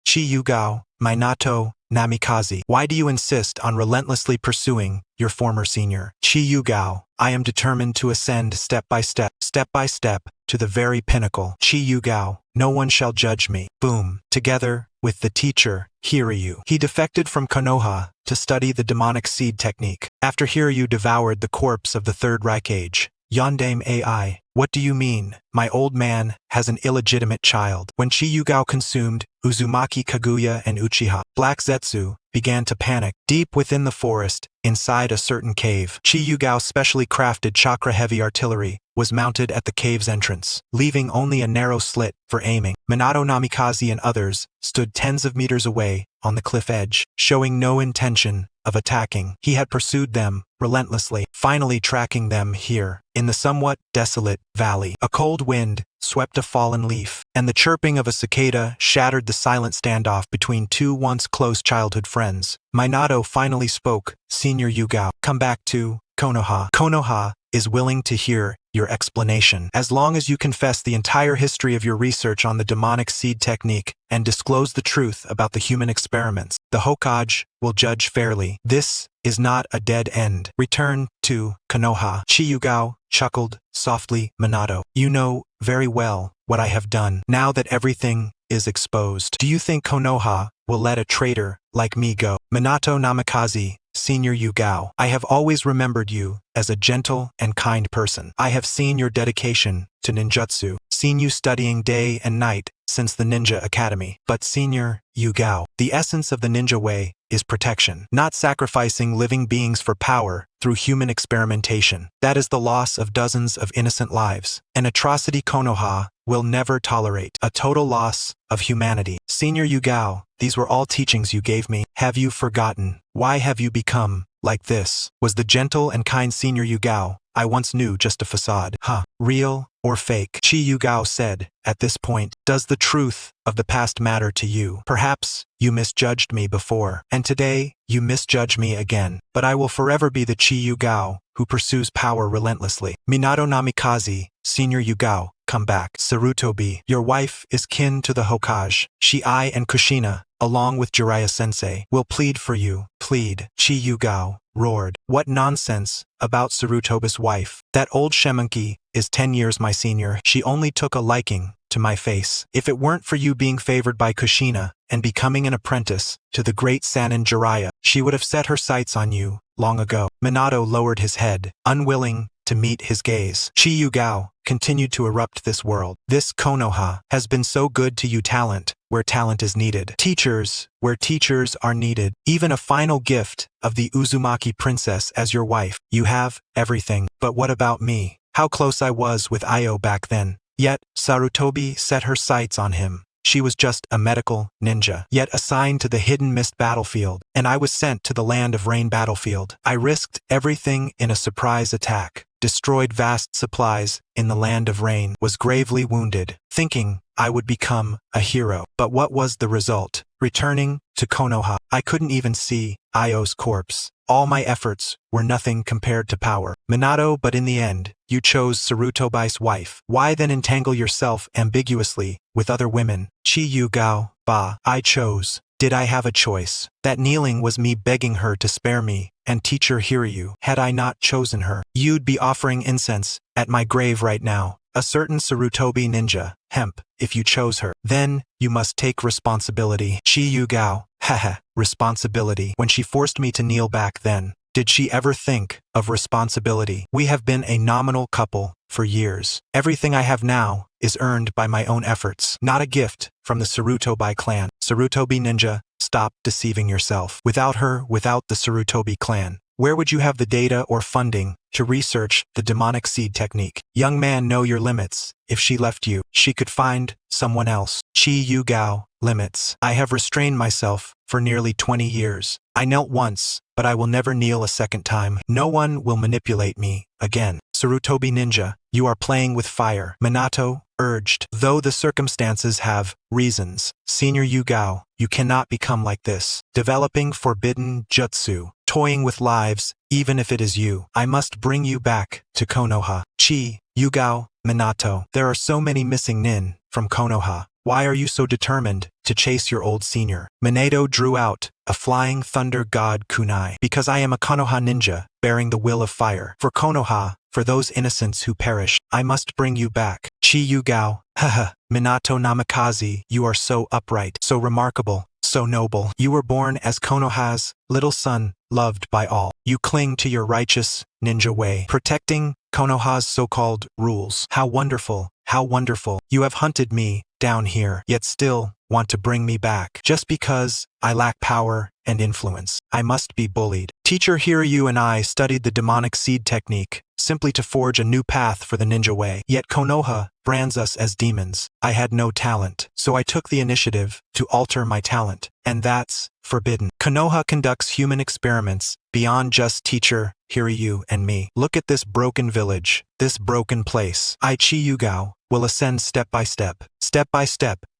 Qi Yugao, Minato Namikaze. Why do you insist on relentlessly pursuing your former senior? Qi Yugao, I am determined to ascend step by step, to the very pinnacle. Qi Yugao, no one shall judge me. Boom. Together with the teacher, Hiruko, he defected from Konoha to study the demonic seed technique. After Hiruko devoured the corpse of the Third Raikage, Yondame AI, what do you mean? My old man has an illegitimate child. When Qi Yugao consumed Uzumaki, Kaguya, and Uchiha, Black Zetsu began to panic. Deep within the forest, inside a certain cave, Qi Yugao's specially crafted chakra-heavy artillery was mounted at the cave's entrance, leaving only a narrow slit for aiming. Minato Namikaze and others stood tens of meters away on the cliff edge, showing no intention of attacking. He had pursued them relentlessly, finally tracking them here, in the somewhat desolate valley. A cold wind swept a fallen leaf, and the chirping of a cicada shattered the silent standoff between two once close childhood friends. Minato finally spoke. Senior Yugao, come back to Konoha. Konoha is willing to hear your explanation. As long as you confess the entire history of your research on the demonic seed technique and disclose the truth about the human experiments, the Hokage will judge fairly. This is not a dead end. Return to Konoha. Qi Yugao chuckled softly. Minato, you know very well what I have done. Now that everything is exposed, do you think Konoha will let a traitor like me go? Minato Namikaze, Senior Yugao, I have always remembered you as a gentle and kind person. I have seen your dedication to ninjutsu, seen you studying day and night since the Ninja Academy. But Senior Yugao, the essence of the ninja way is protection, not sacrificing living beings for power through human experimentation. That is the loss of dozens of innocent lives. An atrocity Konoha will never tolerate. A total loss of humanity. Senior Yugao, these were all teachings you gave me. Have you forgotten? Why have you become like this? Was the gentle and kind Senior Yugao I once knew just a facade? Real or fake? Qi Yugao said, at this point, does the truth of the past matter to you? Perhaps you misjudged me before, and today you misjudge me again. But I will forever be the Qi Yugao who pursues power relentlessly. Minato Namikaze, Senior Yugao, come back. Sarutobi, your wife is kin to the Hokage. Shiai and Kushina, along with Jiraiya-sensei, will plead for you. Plead. Qi Yugao roared. What nonsense about Sarutobi's wife. That old shemonkey is 10 years my senior. She only took a liking to my face. If it weren't for you being favored by Kushina and becoming an apprentice to the great Sanin Jiraiya, she would have set her sights on you long ago. Minato lowered his head, unwilling to meet his gaze. Qi Yugao continued to erupt this world. This Konoha has been so good to you. Talent where talent is needed. Teachers where teachers are needed. Even a final gift of the Uzumaki princess as your wife. You have everything. But what about me? How close I was with Io back then. Yet, Sarutobi set her sights on him. She was just a medical ninja, yet assigned to the hidden mist battlefield, and I was sent to the land of rain battlefield. I risked everything in a surprise attack, destroyed vast supplies in the land of rain, was gravely wounded, thinking I would become a hero. But what was the result? Returning to Konoha, I couldn't even see Io's corpse. All my efforts were nothing compared to power. Minato, but in the end, you chose Sarutobi's wife. Why then entangle yourself ambiguously with other women? Qi Yugao, I chose. Did I have a choice? That kneeling was me begging her to spare me, and teacher Hiruko. Had I not chosen her, you'd be offering incense at my grave right now. A certain Sarutobi ninja, hemp, if you chose her. Then, you must take responsibility. Qi Yugao, responsibility. When she forced me to kneel back then, did she ever think of responsibility? We have been a nominal couple for years. Everything I have now is earned by my own efforts, not a gift from the Sarutobi clan. Sarutobi ninja, stop deceiving yourself. Without her, without the Sarutobi clan, where would you have the data or funding to research the demonic seed technique? Young man, know your limits. If she left you, she could find someone else. Qi Yugao, limits. I have restrained myself for nearly 20 years. I knelt once, but I will never kneel a second time. No one will manipulate me again. Sarutobi ninja, you are playing with fire. Minato urged. Though the circumstances have reasons, Senior Yugao, you cannot become like this. Developing forbidden jutsu, toying with lives, even if it is you. I must bring you back to Konoha. Qi Yugao, Minato, there are so many missing nin from Konoha. Why are you so determined to chase your old senior? Minato drew out a flying thunder god kunai. Because I am a Konoha ninja, bearing the will of fire. For Konoha, for those innocents who perish, I must bring you back. Qi Yugao, haha, Minato Namikaze, you are so upright, so remarkable, so noble. You were born as Konoha's little son, loved by all. You cling to your righteous ninja way, protecting Konoha's so-called rules. How wonderful, how wonderful. You have hunted me down here, yet still want to bring me back. Just because I lack power and influence, I must be bullied. Teacher Hiruko and I studied the demonic seed technique, simply to forge a new path for the ninja way. Yet Konoha brands us as demons. I had no talent, so I took the initiative to alter my talent, and that's forbidden. Konoha conducts human experiments beyond just teacher Hiruko and me. Look at this broken village, this broken place. I, Qi Yugao, will ascend step by step,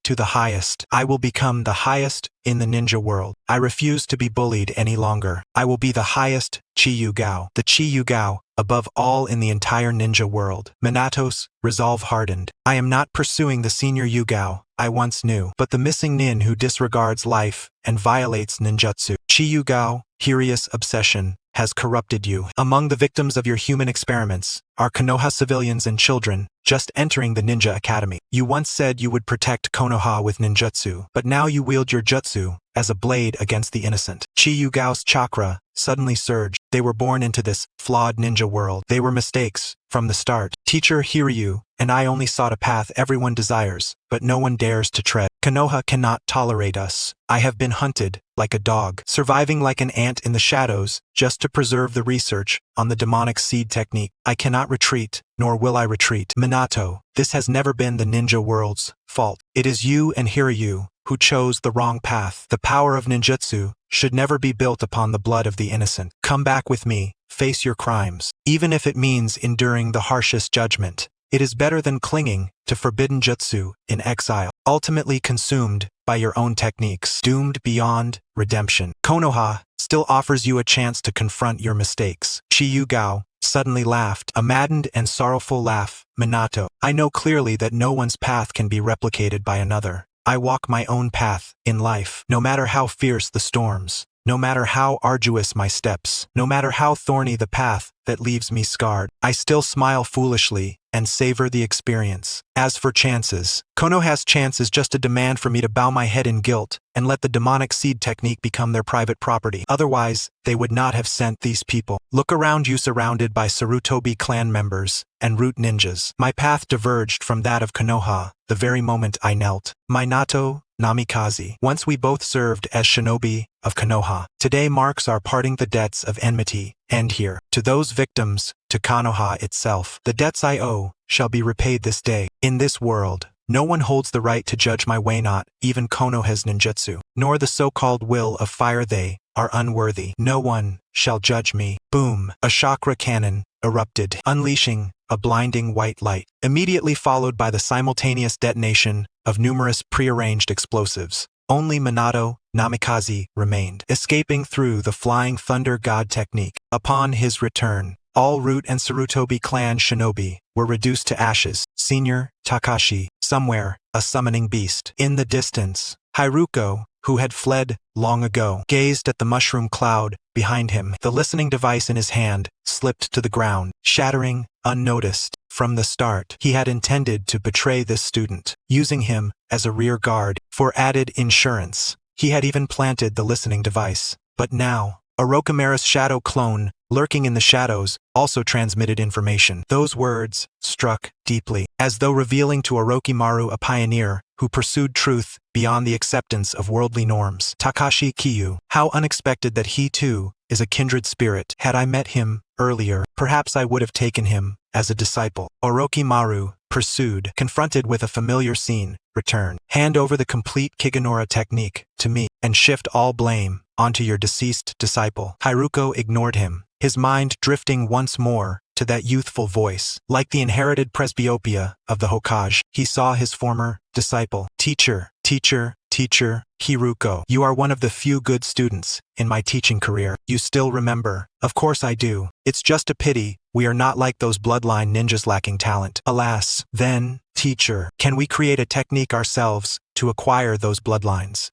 to the highest. I will become the highest in the ninja world. I refuse to be bullied any longer. I will be the highest Qi Yugao, the Qi Yugao, above all in the entire ninja world. Minato's resolve hardened. I am not pursuing the senior Yugao I once knew, but the missing nin who disregards life and violates ninjutsu. Qi Yugao, Hirius obsession, has corrupted you. Among the victims of your human experiments are Konoha civilians and children, just entering the ninja academy. You once said you would protect Konoha with ninjutsu, but now you wield your jutsu as a blade against the innocent. Qi Yugao's chakra suddenly surged. They were born into this flawed ninja world. They were mistakes from the start. Teacher Hiruko and I only sought a path everyone desires, but no one dares to tread. Konoha cannot tolerate us. I have been hunted like a dog, surviving like an ant in the shadows, just to preserve the research on the demonic seed technique. I cannot retreat, nor will I retreat. Minato, this has never been the ninja world's fault. It is you and Hiruko who chose the wrong path. The power of ninjutsu should never be built upon the blood of the innocent. Come back with me, face your crimes, even if it means enduring the harshest judgment. It is better than clinging to forbidden jutsu in exile, ultimately consumed by your own techniques, doomed beyond redemption. Konoha still offers you a chance to confront your mistakes. Qi Yugao suddenly laughed, a maddened and sorrowful laugh. Minato, I know clearly that no one's path can be replicated by another. I walk my own path in life, no matter how fierce the storms, no matter how arduous my steps, no matter how thorny the path that leaves me scarred. I still smile foolishly and savor the experience. As for chances, Konoha's chance is just a demand for me to bow my head in guilt and let the demonic seed technique become their private property. Otherwise, they would not have sent these people. Look around you, surrounded by Sarutobi clan members and root ninjas. My path diverged from that of Konoha the very moment I knelt. Minato Namikaze. Once we both served as shinobi of Konoha. Today marks our parting. The debts of enmity end here. To those victims, to Konoha itself, the debts I owe shall be repaid this day. In this world, no one holds the right to judge my way, not even Konoha's ninjutsu, nor the so-called will of fire. They are unworthy. No one shall judge me. Boom! A chakra cannon erupted, unleashing a blinding white light, immediately followed by the simultaneous detonation of numerous prearranged explosives. Only Minato Namikaze remained, escaping through the flying thunder god technique. Upon his return, all Root and Sarutobi clan shinobi were reduced to ashes. Senior Takashi, somewhere, a summoning beast. In the distance, Hiruko, who had fled long ago, gazed at the mushroom cloud behind him. The listening device in his hand slipped to the ground, shattering unnoticed. From the start, he had intended to betray this student, using him as a rear guard for added insurance. He had even planted the listening device. But now, Orochimaru's shadow clone, lurking in the shadows, also transmitted information. Those words struck deeply, as though revealing to Orochimaru a pioneer who pursued truth beyond the acceptance of worldly norms. Takashi Kiyu. How unexpected that he too is a kindred spirit. Had I met him earlier, perhaps I would have taken him as a disciple. Orochimaru pursued, confronted with a familiar scene. Return. Hand over the complete Chimera technique to me, and shift all blame onto your deceased disciple. Hiruko ignored him, his mind drifting once more to that youthful voice. Like the inherited presbyopia of the Hokage, he saw his former disciple. Teacher Teacher, Hiruko. You are one of the few good students in my teaching career. You still remember? Of course I do. It's just a pity we are not like those bloodline ninjas lacking talent. Alas. Then, teacher, can we create a technique ourselves to acquire those bloodlines?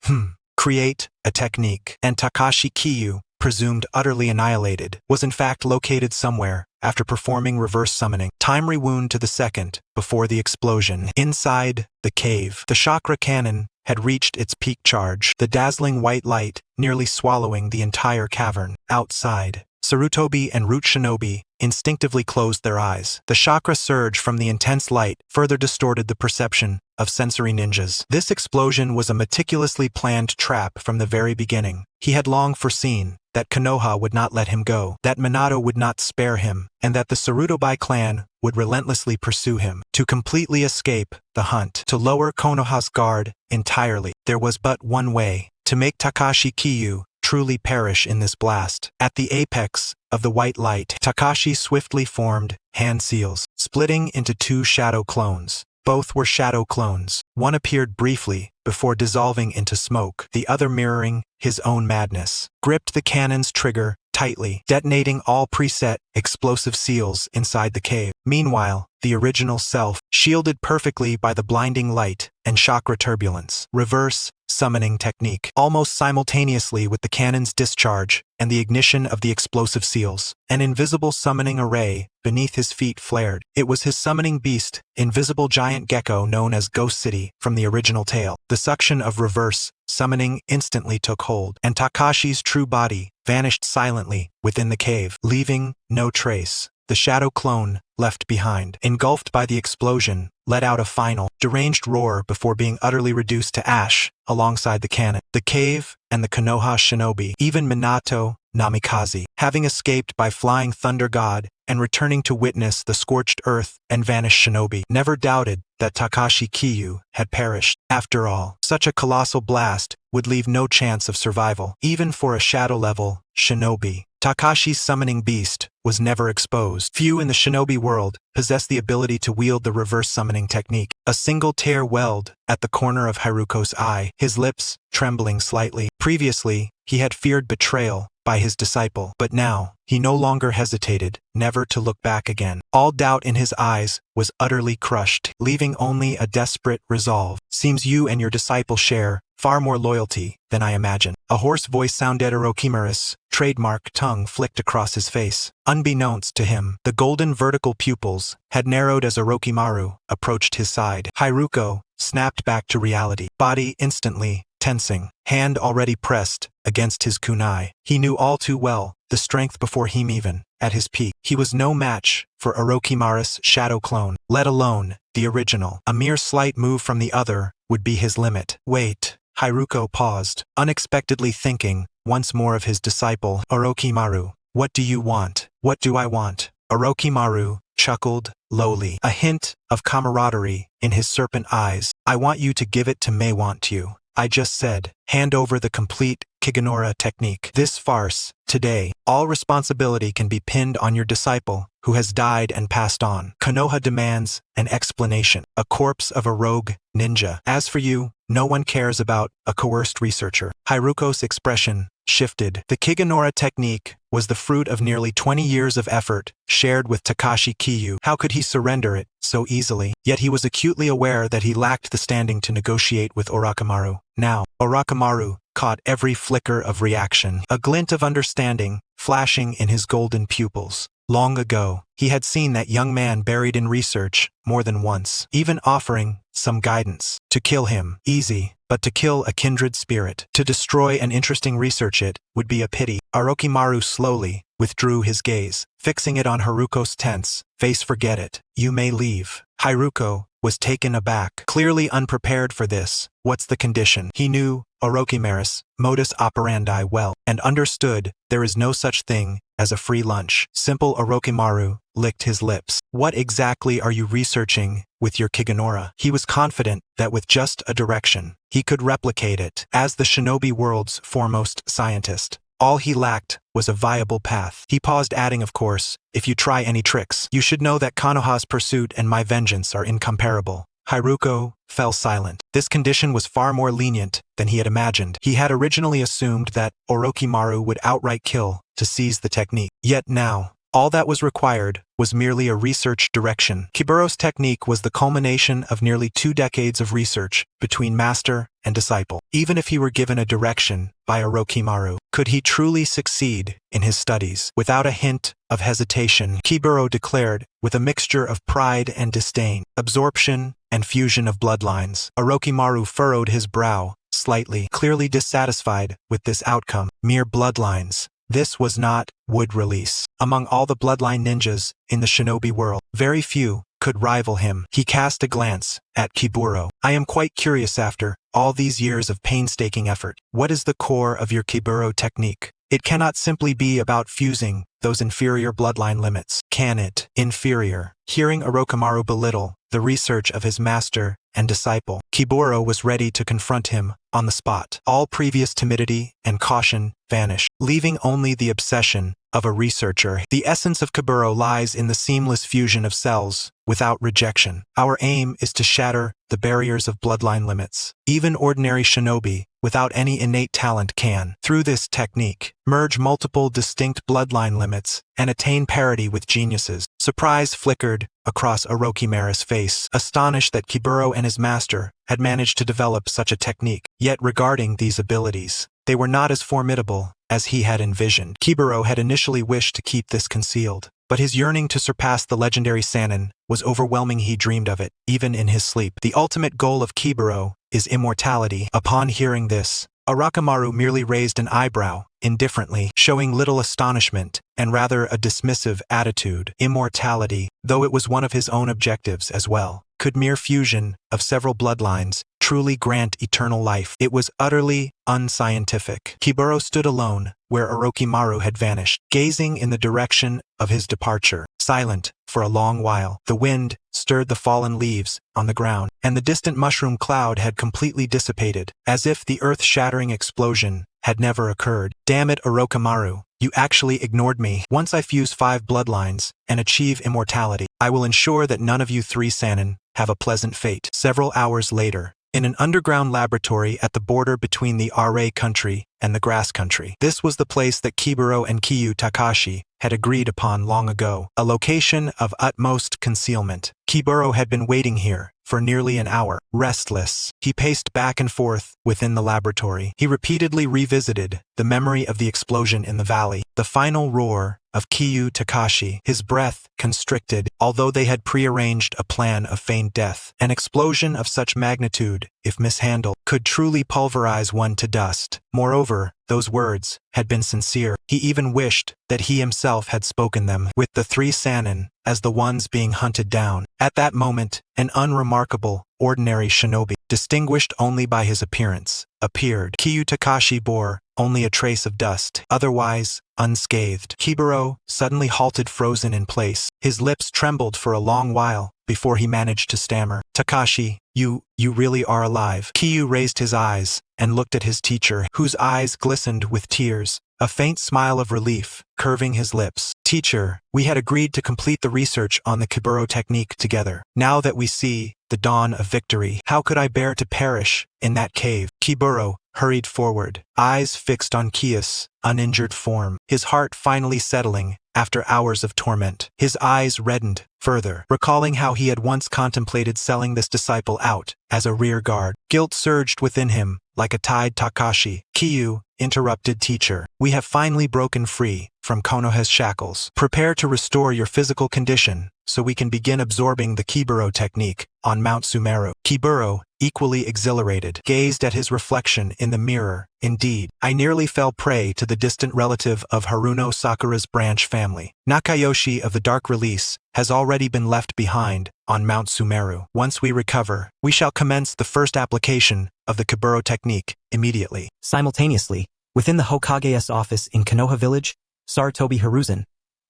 Create a technique. And Takashi Kiyu, presumed utterly annihilated, was in fact located somewhere after performing reverse summoning. Time rewound to the second before the explosion. Inside the cave, the chakra cannon had reached its peak charge, the dazzling white light nearly swallowing the entire cavern. Outside, Sarutobi and Root Shinobi instinctively closed their eyes. The chakra surge from the intense light further distorted the perception of sensory ninjas. This explosion was a meticulously planned trap from the very beginning. He had long foreseen that Konoha would not let him go, that Minato would not spare him, and that the Sarutobi clan would relentlessly pursue him. To completely escape the hunt, to lower Konoha's guard entirely, there was but one way: to make Takashi Kiyu truly perish in this blast. At the apex of the white light, Takashi swiftly formed hand seals, splitting into two shadow clones. Both were shadow clones. One appeared briefly before dissolving into smoke, the other mirroring his own madness. Gripped the cannon's trigger tightly, detonating all preset explosive seals inside the cave. Meanwhile, the original self, shielded perfectly by the blinding light and chakra turbulence. Reverse summoning technique. Almost simultaneously with the cannon's discharge and the ignition of the explosive seals, an invisible summoning array beneath his feet flared. It was his summoning beast, invisible giant gecko known as Ghost City from the original tale. The suction of reverse summoning instantly took hold, and Takashi's true body vanished silently within the cave, leaving no trace. The shadow clone, left behind, engulfed by the explosion, let out a final, deranged roar before being utterly reduced to ash alongside the cannon. The cave and the Konoha shinobi, even Minato Namikaze, having escaped by flying thunder god and returning to witness the scorched earth and vanished shinobi, never doubted that Takashi Kiyu had perished. After all, such a colossal blast would leave no chance of survival, even for a shadow-level shinobi. Takashi's summoning beast was never exposed. Few in the shinobi world possess the ability to wield the reverse summoning technique. A single tear welled at the corner of Hiruko's eye, his lips trembling slightly. Previously, he had feared betrayal by his disciple, but now, he no longer hesitated, never to look back again. All doubt in his eyes was utterly crushed, leaving only a desperate resolve. Seems you and your disciple share far more loyalty than I imagine. A hoarse voice sounded. Orochimaru's trademark tongue flicked across his face. Unbeknownst to him, the golden vertical pupils had narrowed as Orochimaru approached his side. Hiruko snapped back to reality, body instantly tensing, hand already pressed against his kunai. He knew all too well the strength before him. Even at his peak, he was no match for Orochimaru's shadow clone, let alone the original. A mere slight move from the other would be his limit. Wait. Hiruko paused, unexpectedly thinking once more of his disciple. Orochimaru, what do you want? What do I want? Orochimaru chuckled lowly, a hint of camaraderie in his serpent eyes. I want you to give it to May. Want you? I just said, hand over the complete Chimera Technique. This farce, today, all responsibility can be pinned on your disciple, who has died and passed on. Konoha demands an explanation. A corpse of a rogue ninja. As for you, no one cares about a coerced researcher. Hiruko's expression shifted. The Chimera Technique was the fruit of nearly 20 years of effort, shared with Takashi Kiyu. How could he surrender it so easily? Yet he was acutely aware that he lacked the standing to negotiate with Orochimaru. Now, Orochimaru caught every flicker of reaction, a glint of understanding flashing in his golden pupils. Long ago, he had seen that young man buried in research more than once, even offering some guidance. To kill him, easy, but to kill a kindred spirit, to destroy an interesting research, it would be a pity. Orochimaru slowly withdrew his gaze, fixing it on Hiruko's tense face. Forget it. You may leave. Hiruko was taken aback, clearly unprepared for this. What's the condition? He knew Orochimaru's modus operandi well, and understood there is no such thing as a free lunch. Simple. Orochimaru licked his lips. What exactly are you researching with your Chimera? He was confident that with just a direction, he could replicate it. As the shinobi world's foremost scientist, all he lacked was a viable path. He paused, adding, of course, if you try any tricks, you should know that Konoha's pursuit and my vengeance are incomparable. Hiruko fell silent. This condition was far more lenient than he had imagined. He had originally assumed that Orochimaru would outright kill to seize the technique. Yet now, all that was required was merely a research direction. Kiburo's technique was the culmination of nearly 2 decades of research between master and disciple. Even if he were given a direction by Orochimaru, could he truly succeed in his studies? Without a hint of hesitation, Kiburo declared, with a mixture of pride and disdain, absorption and fusion of bloodlines. Orochimaru furrowed his brow slightly, clearly dissatisfied with this outcome. Mere bloodlines. This was not would release. Among all the bloodline ninjas in the shinobi world, very few could rival him. He cast a glance at Kiburo. I am quite curious after all these years of painstaking effort. What is the core of your Kiburo technique? It cannot simply be about fusing those inferior bloodline limits, can it? Inferior. Hearing Orochimaru belittle the research of his master and disciple, Kiburo was ready to confront him on the spot. All previous timidity and caution vanished, leaving only the obsession of a researcher. The essence of Kiburo lies in the seamless fusion of cells without rejection. Our aim is to shatter the barriers of bloodline limits. Even ordinary shinobi, without any innate talent, can, through this technique, merge multiple distinct bloodline limits and attain parity with geniuses. Surprise flickered across Orochimaru's face, astonished that Kiburo and his master had managed to develop such a technique. Yet regarding these abilities, they were not as formidable as he had envisioned. Kiburo had initially wished to keep this concealed, but his yearning to surpass the legendary Sannin was overwhelming. He dreamed of it, even in his sleep. The ultimate goal of Kiburo is immortality. Upon hearing this, Orochimaru merely raised an eyebrow, indifferently, showing little astonishment and rather a dismissive attitude. Immortality, though it was one of his own objectives as well. Could mere fusion of several bloodlines truly grant eternal life? It was utterly unscientific. Kiburo stood alone, where Orochimaru had vanished, gazing in the direction of his departure, silent for a long while. The wind stirred the fallen leaves on the ground, and the distant mushroom cloud had completely dissipated, as if the earth-shattering explosion had never occurred. Damn it, Orochimaru, you actually ignored me. Once I fuse 5 bloodlines and achieve immortality, I will ensure that none of you 3 Sannin have a pleasant fate. Several hours later, in an underground laboratory at the border between the Are country and the Grass country. This was the place that Kiburo and Kyu Takashi had agreed upon long ago, a location of utmost concealment. Kiburo had been waiting here for nearly an hour. Restless, he paced back and forth within the laboratory. He repeatedly revisited the memory of the explosion in the valley, the final roar of Kyu Takashi. His breath constricted, although they had prearranged a plan of feigned death. An explosion of such magnitude, if mishandled, could truly pulverize one to dust. Moreover, those words had been sincere. He even wished that he himself had spoken them, with the 3 Sannin as the ones being hunted down. At that moment, an unremarkable, ordinary shinobi, distinguished only by his appearance, appeared. Kyu Takashi bore only a trace of dust, otherwise unscathed. Kiburo suddenly halted, frozen in place. His lips trembled for a long while before he managed to stammer. Takashi, you really are alive. Kyu raised his eyes and looked at his teacher, whose eyes glistened with tears, a faint smile of relief curving his lips. Teacher, we had agreed to complete the research on the Kiburo technique together. Now that we see the dawn of victory, how could I bear to perish in that cave? Kiburo hurried forward, eyes fixed on Kyu's uninjured form, his heart finally settling after hours of torment. His eyes reddened further, recalling how he had once contemplated selling this disciple out as a rear guard. Guilt surged within him like a tide. Takashi, Kyu interrupted. Teacher, we have finally broken free from Konoha's shackles. Prepare to restore your physical condition so we can begin absorbing the Kiburo technique on Mount Sumeru. Kiburo, equally exhilarated, gazed at his reflection in the mirror. Indeed, I nearly fell prey to the distant relative of Haruno Sakura's branch family. Nakayoshi of the Dark Release has already been left behind on Mount Sumeru. Once we recover, we shall commence the first application of the Kiburo technique immediately. Simultaneously, within the Hokage's office in Konoha village, Sarutobi Hiruzen,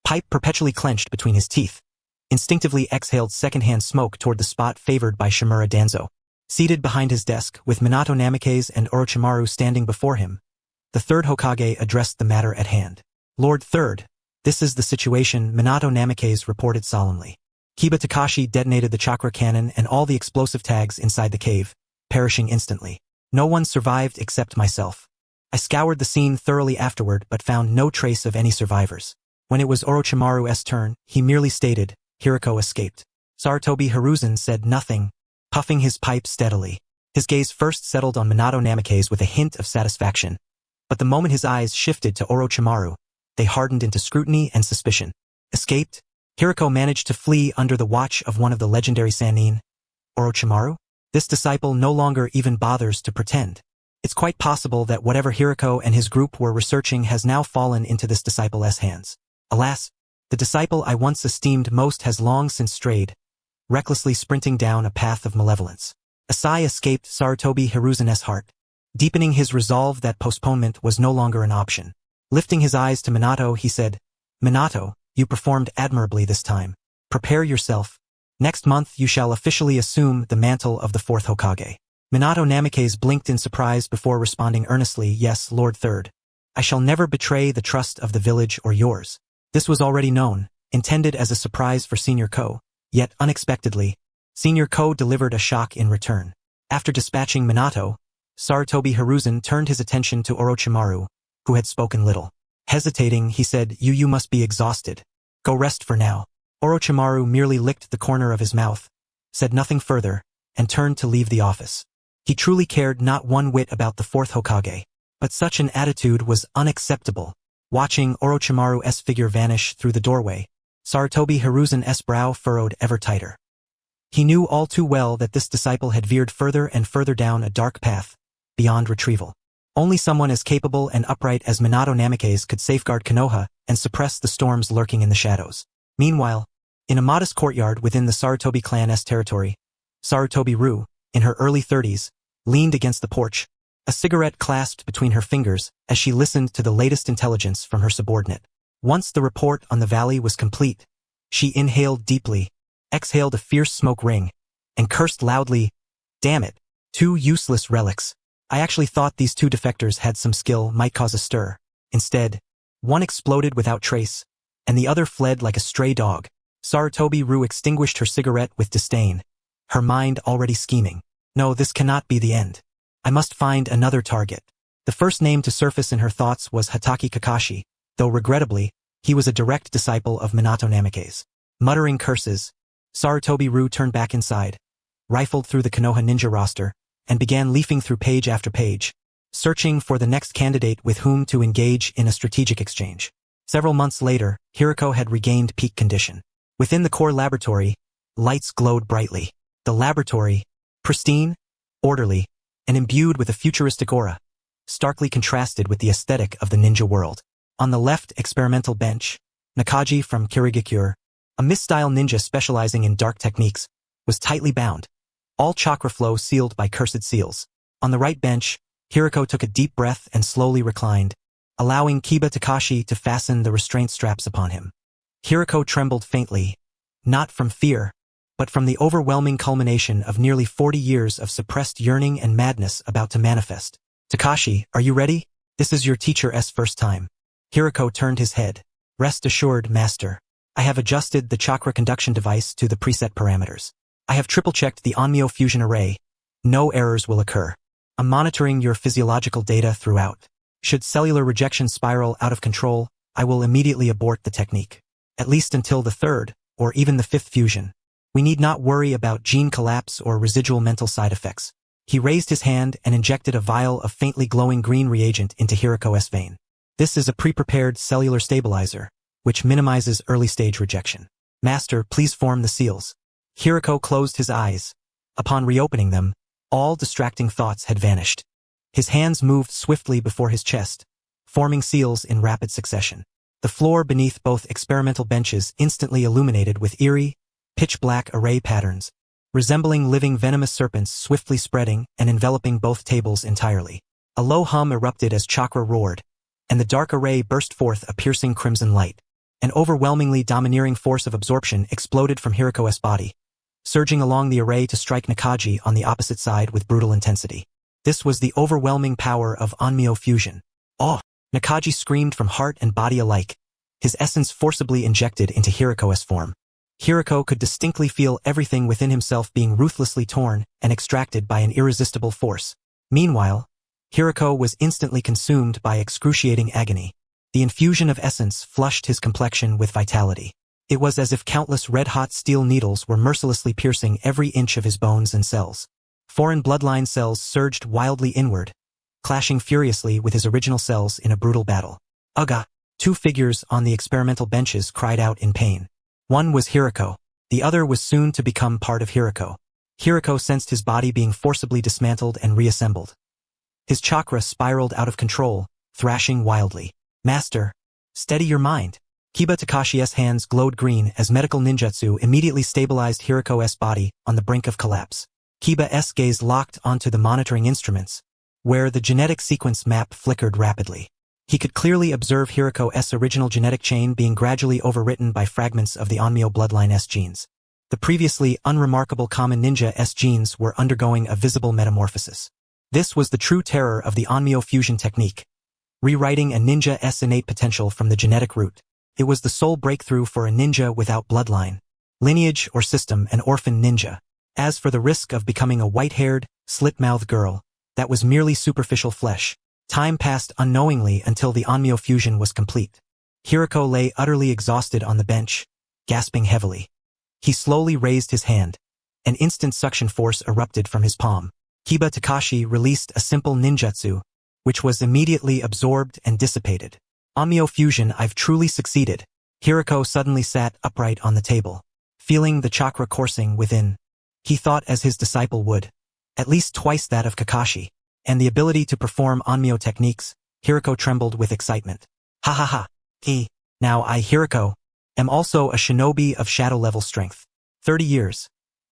pipe perpetually clenched between his teeth, instinctively exhaled secondhand smoke toward the spot favored by Shimura Danzo. Seated behind his desk, with Minato Namikaze and Orochimaru standing before him, the third Hokage addressed the matter at hand. Lord Third, this is the situation, Minato Namikaze reported solemnly. Kiba Takashi detonated the chakra cannon and all the explosive tags inside the cave, perishing instantly. No one survived except myself. I scoured the scene thoroughly afterward but found no trace of any survivors. When it was Orochimaru's turn, he merely stated, Hiruko escaped. Sarutobi Hiruzen said nothing, puffing his pipe steadily. His gaze first settled on Minato Namikaze with a hint of satisfaction. But the moment his eyes shifted to Orochimaru, they hardened into scrutiny and suspicion. Escaped? Hiruko managed to flee under the watch of one of the legendary Sannin. Orochimaru? This disciple no longer even bothers to pretend. It's quite possible that whatever Hiruko and his group were researching has now fallen into this disciple's hands. Alas, the disciple I once esteemed most has long since strayed, recklessly sprinting down a path of malevolence. A sigh escaped Sarutobi Hiruzen's heart, deepening his resolve that postponement was no longer an option. Lifting his eyes to Minato, he said, Minato, you performed admirably this time. Prepare yourself. Next month you shall officially assume the mantle of the fourth Hokage. Minato Namikaze blinked in surprise before responding earnestly, yes, Lord Third. I shall never betray the trust of the village or yours. This was already known, intended as a surprise for Senior Ko, yet unexpectedly, Senior Ko delivered a shock in return. After dispatching Minato, Sarutobi Hiruzen turned his attention to Orochimaru, who had spoken little. Hesitating, he said, You must be exhausted. Go rest for now. Orochimaru merely licked the corner of his mouth, said nothing further, and turned to leave the office. He truly cared not one whit about the fourth Hokage, but such an attitude was unacceptable. Watching Orochimaru's figure vanish through the doorway, Sarutobi Hiruzen's brow furrowed ever tighter. He knew all too well that this disciple had veered further and further down a dark path, beyond retrieval. Only someone as capable and upright as Minato Namikaze could safeguard Konoha and suppress the storms lurking in the shadows. Meanwhile, in a modest courtyard within the Sarutobi clan's territory, Sarutobi Ru, in her early 30s, leaned against the porch, a cigarette clasped between her fingers as she listened to the latest intelligence from her subordinate. Once the report on the valley was complete, she inhaled deeply, exhaled a fierce smoke ring, and cursed loudly, Damn it, 2 useless relics. I actually thought these 2 defectors had some skill might cause a stir. Instead, one exploded without trace, and the other fled like a stray dog. Sarutobi Ru extinguished her cigarette with disdain, her mind already scheming. No, this cannot be the end. I must find another target. The first name to surface in her thoughts was Hatake Kakashi, though regrettably, he was a direct disciple of Minato Namikaze. Muttering curses, Sarutobi Ru turned back inside, rifled through the Konoha ninja roster, and began leafing through page after page, searching for the next candidate with whom to engage in a strategic exchange. Several months later, Hiruko had regained peak condition. Within the core laboratory, lights glowed brightly. The laboratory, pristine, orderly, and imbued with a futuristic aura, starkly contrasted with the aesthetic of the ninja world. On the left experimental bench, Nakaji from Kirigakure, a mist-style ninja specializing in dark techniques, was tightly bound, all chakra flow sealed by cursed seals. On the right bench, Hiruko took a deep breath and slowly reclined, allowing Kiba Takashi to fasten the restraint straps upon him. Hiruko trembled faintly, not from fear, but from the overwhelming culmination of nearly 40 years of suppressed yearning and madness about to manifest. Takashi, are you ready? This is your teacher's first time. Hiruko turned his head. Rest assured, master. I have adjusted the chakra conduction device to the preset parameters. I have triple-checked the Onmyo fusion array. No errors will occur. I'm monitoring your physiological data throughout. Should cellular rejection spiral out of control, I will immediately abort the technique. At least until the 3rd, or even the 5th fusion. We need not worry about gene collapse or residual mental side effects. He raised his hand and injected a vial of faintly glowing green reagent into Hiruko's vein. This is a pre-prepared cellular stabilizer, which minimizes early-stage rejection. Master, please form the seals. Hiruko closed his eyes. Upon reopening them, all distracting thoughts had vanished. His hands moved swiftly before his chest, forming seals in rapid succession. The floor beneath both experimental benches instantly illuminated with eerie, pitch-black array patterns, resembling living venomous serpents swiftly spreading and enveloping both tables entirely. A low hum erupted as chakra roared, and the dark array burst forth a piercing crimson light. An overwhelmingly domineering force of absorption exploded from Hiruko's body, surging along the array to strike Nakaji on the opposite side with brutal intensity. This was the overwhelming power of Onmyo fusion. Oh! Nakaji screamed from heart and body alike, his essence forcibly injected into Hiruko's form. Hiruko could distinctly feel everything within himself being ruthlessly torn and extracted by an irresistible force. Meanwhile, Hiruko was instantly consumed by excruciating agony. The infusion of essence flushed his complexion with vitality. It was as if countless red-hot steel needles were mercilessly piercing every inch of his bones and cells. Foreign bloodline cells surged wildly inward, clashing furiously with his original cells in a brutal battle. Ugga! Two figures on the experimental benches cried out in pain. One was Hiruko. The other was soon to become part of Hiruko. Hiruko sensed his body being forcibly dismantled and reassembled. His chakra spiraled out of control, thrashing wildly. Master, steady your mind. Kiba Takashi's hands glowed green as medical ninjutsu immediately stabilized Hiruko's body on the brink of collapse. Kiba's gaze locked onto the monitoring instruments, where the genetic sequence map flickered rapidly. He could clearly observe Hiruko's original genetic chain being gradually overwritten by fragments of the Onmyo bloodline S genes. The previously unremarkable common ninja S genes were undergoing a visible metamorphosis. This was the true terror of the Onmyo fusion technique, rewriting a ninja's innate potential from the genetic root. It was the sole breakthrough for a ninja without bloodline, lineage or system, an orphan ninja. As for the risk of becoming a white-haired, slit-mouthed girl, that was merely superficial flesh. Time passed unknowingly until the Onmyo fusion was complete. Hiruko lay utterly exhausted on the bench, gasping heavily. He slowly raised his hand. An instant suction force erupted from his palm. Kiba Takashi released a simple ninjutsu, which was immediately absorbed and dissipated. Onmyo fusion, I've truly succeeded. Hiruko suddenly sat upright on the table, feeling the chakra coursing within. He thought as his disciple would. At least twice that of Kakashi. And the ability to perform Onmyo techniques. Hiruko trembled with excitement. Ha ha ha. Now I, Hiruko, am also a shinobi of shadow-level strength. 30 years.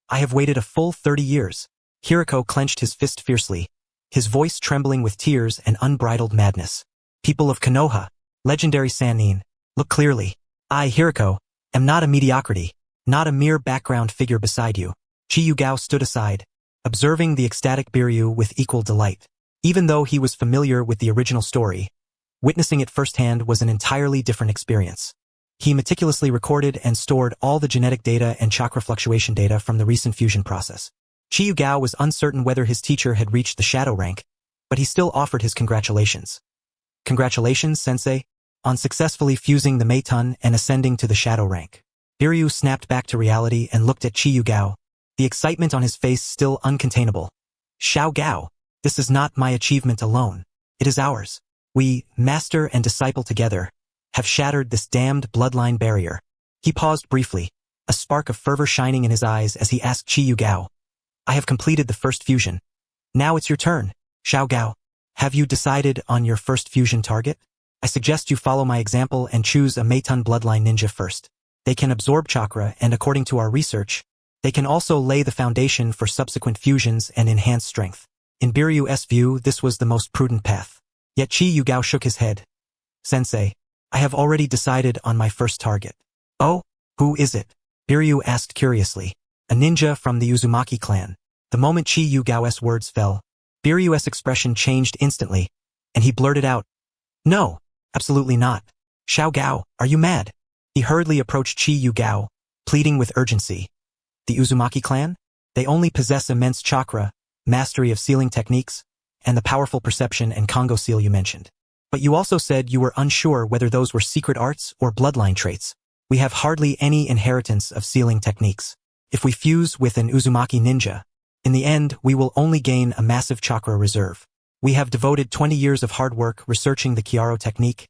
I have waited a full 30 years. Hiruko clenched his fist fiercely, his voice trembling with tears and unbridled madness. People of Konoha, legendary Sannin, look clearly. I, Hiruko, am not a mediocrity, not a mere background figure beside you. Qi Yugao stood aside, observing the ecstatic Biryu with equal delight. Even though he was familiar with the original story, witnessing it firsthand was an entirely different experience. He meticulously recorded and stored all the genetic data and chakra fluctuation data from the recent fusion process. Qi Yugao was uncertain whether his teacher had reached the shadow rank, but he still offered his congratulations. Congratulations, sensei, on successfully fusing the Meitun and ascending to the shadow rank. Biryu snapped back to reality and looked at Qi Yugao, the excitement on his face still uncontainable. Xiao Gao, this is not my achievement alone. It is ours. We, master and disciple together, have shattered this damned bloodline barrier. He paused briefly, a spark of fervor shining in his eyes as he asked Qi Yugao, I have completed the first fusion. Now it's your turn, Xiao Gao. Have you decided on your first fusion target? I suggest you follow my example and choose a Meitun bloodline ninja first. They can absorb chakra and according to our research, they can also lay the foundation for subsequent fusions and enhance strength. In Biryu's view, this was the most prudent path. Yet Qi Yugao shook his head. Sensei, I have already decided on my first target. Oh, who is it? Biryu asked curiously. A ninja from the Uzumaki clan. The moment Qi Yugao's words fell, Biryu's expression changed instantly, and he blurted out, No, absolutely not. Xiao Gao, are you mad? He hurriedly approached Qi Yugao, pleading with urgency. The Uzumaki clan? They only possess immense chakra, mastery of sealing techniques, and the powerful perception and Congo seal you mentioned. But you also said you were unsure whether those were secret arts or bloodline traits. We have hardly any inheritance of sealing techniques. If we fuse with an Uzumaki ninja, in the end we will only gain a massive chakra reserve. We have devoted 20 years of hard work researching the Chiaro technique,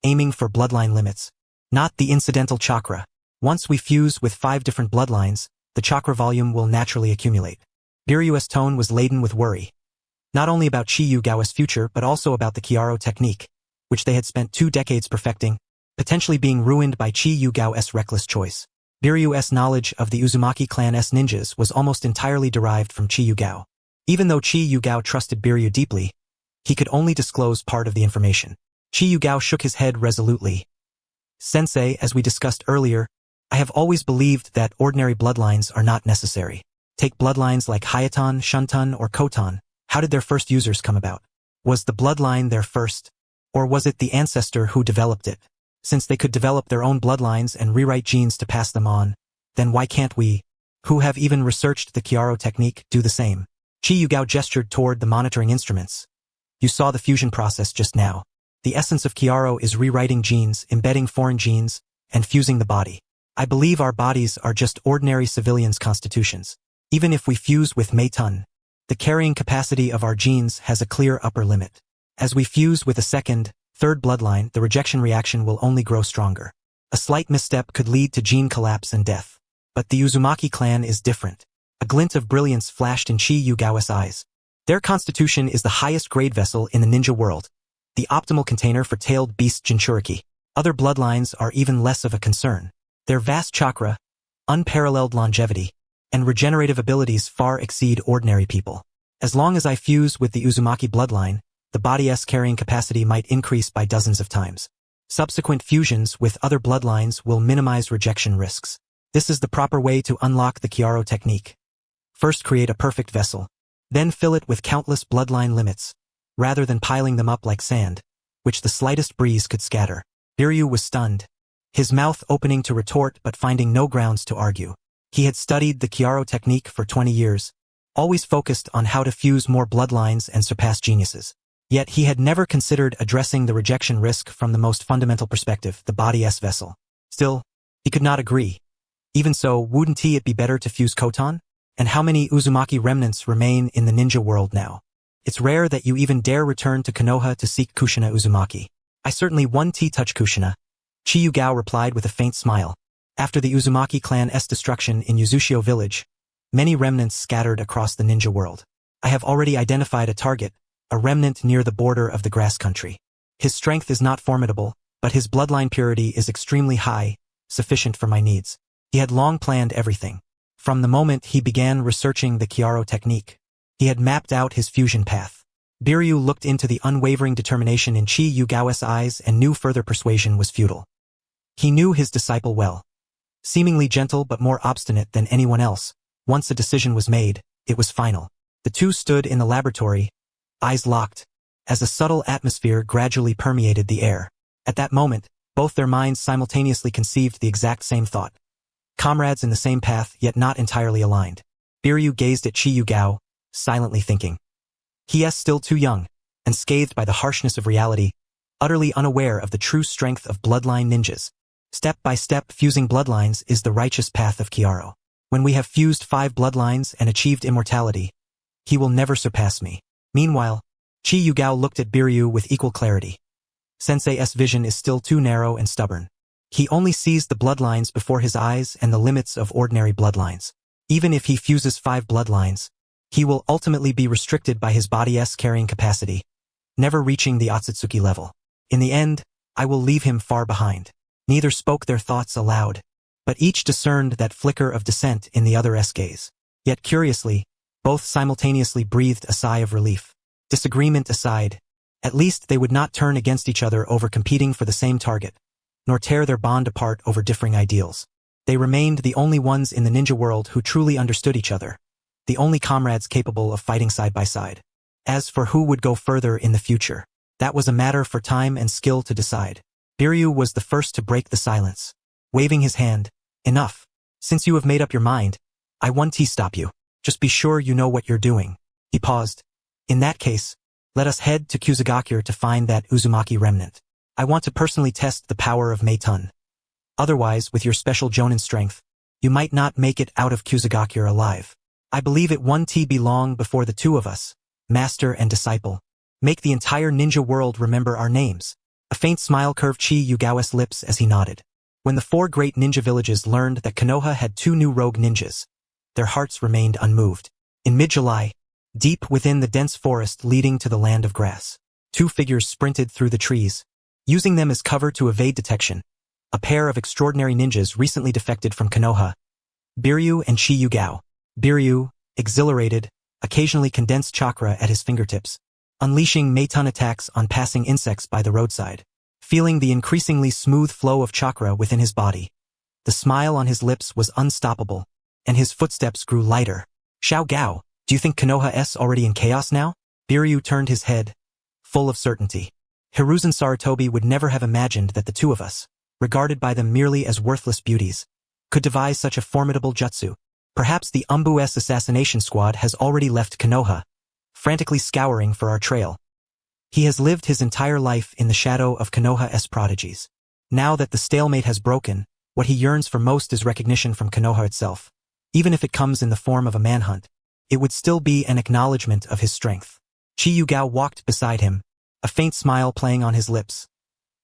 aiming for bloodline limits, not the incidental chakra. Once we fuse with 5 different bloodlines, the chakra volume will naturally accumulate. Biryu's tone was laden with worry, not only about Qi Yugao's future but also about the Chiaro technique, which they had spent 2 decades perfecting, potentially being ruined by Qi Yugao's reckless choice. Biryu's knowledge of the Uzumaki clan's ninjas was almost entirely derived from Qi Yugao. Even though Qi Yugao trusted Biryu deeply, he could only disclose part of the information. Qi Yugao shook his head resolutely. Sensei, as we discussed earlier, I have always believed that ordinary bloodlines are not necessary. Take bloodlines like Hayaton, Shunton, or Koton. How did their first users come about? Was the bloodline their first? Or was it the ancestor who developed it? Since they could develop their own bloodlines and rewrite genes to pass them on, then why can't we, who have even researched the Chimera Technique, do the same? Qi Yugao gestured toward the monitoring instruments. You saw the fusion process just now. The essence of Chimera is rewriting genes, embedding foreign genes, and fusing the body. I believe our bodies are just ordinary civilians' constitutions. Even if we fuse with Meitun, the carrying capacity of our genes has a clear upper limit. As we fuse with a second, third bloodline, the rejection reaction will only grow stronger. A slight misstep could lead to gene collapse and death. But the Uzumaki clan is different. A glint of brilliance flashed in Qi Yugao's eyes. Their constitution is the highest grade vessel in the ninja world, the optimal container for tailed beast Jinchuriki. Other bloodlines are even less of a concern. Their vast chakra, unparalleled longevity, and regenerative abilities far exceed ordinary people. As long as I fuse with the Uzumaki bloodline, the body's carrying capacity might increase by dozens of times. Subsequent fusions with other bloodlines will minimize rejection risks. This is the proper way to unlock the Chimera Technique. First create a perfect vessel. Then fill it with countless bloodline limits, rather than piling them up like sand, which the slightest breeze could scatter. Biryu was stunned, his mouth opening to retort but finding no grounds to argue. He had studied the Chimera Technique for 20 years, always focused on how to fuse more bloodlines and surpass geniuses. Yet he had never considered addressing the rejection risk from the most fundamental perspective, the body's vessel. Still, he could not agree. Even so, wouldn't it be better to fuse Koton? And how many Uzumaki remnants remain in the ninja world now? It's rare that you even dare return to Konoha to seek Kushina Uzumaki. I certainly won't touch Kushina, Qi Yugao replied with a faint smile. After the Uzumaki clan's destruction in Uzushio village, many remnants scattered across the ninja world. I have already identified a target, a remnant near the border of the grass country. His strength is not formidable, but his bloodline purity is extremely high, sufficient for my needs. He had long planned everything. From the moment he began researching the Chimera Technique, he had mapped out his fusion path. Biryu looked into the unwavering determination in Qi Yugao's eyes and knew further persuasion was futile. He knew his disciple well. Seemingly gentle but more obstinate than anyone else, once a decision was made, it was final. The two stood in the laboratory, eyes locked, as a subtle atmosphere gradually permeated the air. At that moment, both their minds simultaneously conceived the exact same thought. Comrades in the same path, yet not entirely aligned. Biryu gazed at Qi Yugao, silently thinking. He is still too young, and scathed by the harshness of reality, utterly unaware of the true strength of bloodline ninjas. Step by step fusing bloodlines is the righteous path of Chimera. When we have fused 5 bloodlines and achieved immortality, he will never surpass me. Meanwhile, Qi Yugao looked at Biryu with equal clarity. Sensei's vision is still too narrow and stubborn. He only sees the bloodlines before his eyes and the limits of ordinary bloodlines. Even if he fuses 5 bloodlines, he will ultimately be restricted by his body's carrying capacity, never reaching the Akatsuki level. In the end, I will leave him far behind. Neither spoke their thoughts aloud, but each discerned that flicker of dissent in the other's gaze. Yet curiously, both simultaneously breathed a sigh of relief. Disagreement aside, at least they would not turn against each other over competing for the same target, nor tear their bond apart over differing ideals. They remained the only ones in the ninja world who truly understood each other, the only comrades capable of fighting side by side. As for who would go further in the future, that was a matter for time and skill to decide. Biryu was the first to break the silence. Waving his hand, enough. Since you have made up your mind, I won't stop you. Just be sure you know what you're doing. He paused. In that case, let us head to Kusagakure to find that Uzumaki remnant. I want to personally test the power of Meitun. Otherwise, with your special Jonin strength, you might not make it out of Kusagakure alive. I believe it won't be long before the two of us, master and disciple, make the entire ninja world remember our names. A faint smile curved Qi Yugao's lips as he nodded. When the 4 great ninja villages learned that Konoha had 2 new rogue ninjas, their hearts remained unmoved. In mid-July, deep within the dense forest leading to the land of grass, 2 figures sprinted through the trees, using them as cover to evade detection. A pair of extraordinary ninjas recently defected from Konoha, Biryu and Qi Yugao. Biryu, exhilarated, occasionally condensed chakra at his fingertips, unleashing Meitun attacks on passing insects by the roadside. Feeling the increasingly smooth flow of chakra within his body, the smile on his lips was unstoppable, and his footsteps grew lighter. Xiao Gao, do you think Konoha's already in chaos now? Biryu turned his head, full of certainty. Hiruzen Sarutobi would never have imagined that the two of us, regarded by them merely as worthless beauties, could devise such a formidable jutsu? Perhaps the Umbu-S assassination squad has already left Konoha, frantically scouring for our trail. He has lived his entire life in the shadow of Konoha-S prodigies. Now that the stalemate has broken, what he yearns for most is recognition from Konoha itself. Even if it comes in the form of a manhunt, it would still be an acknowledgement of his strength. Qi Yugao walked beside him, a faint smile playing on his lips.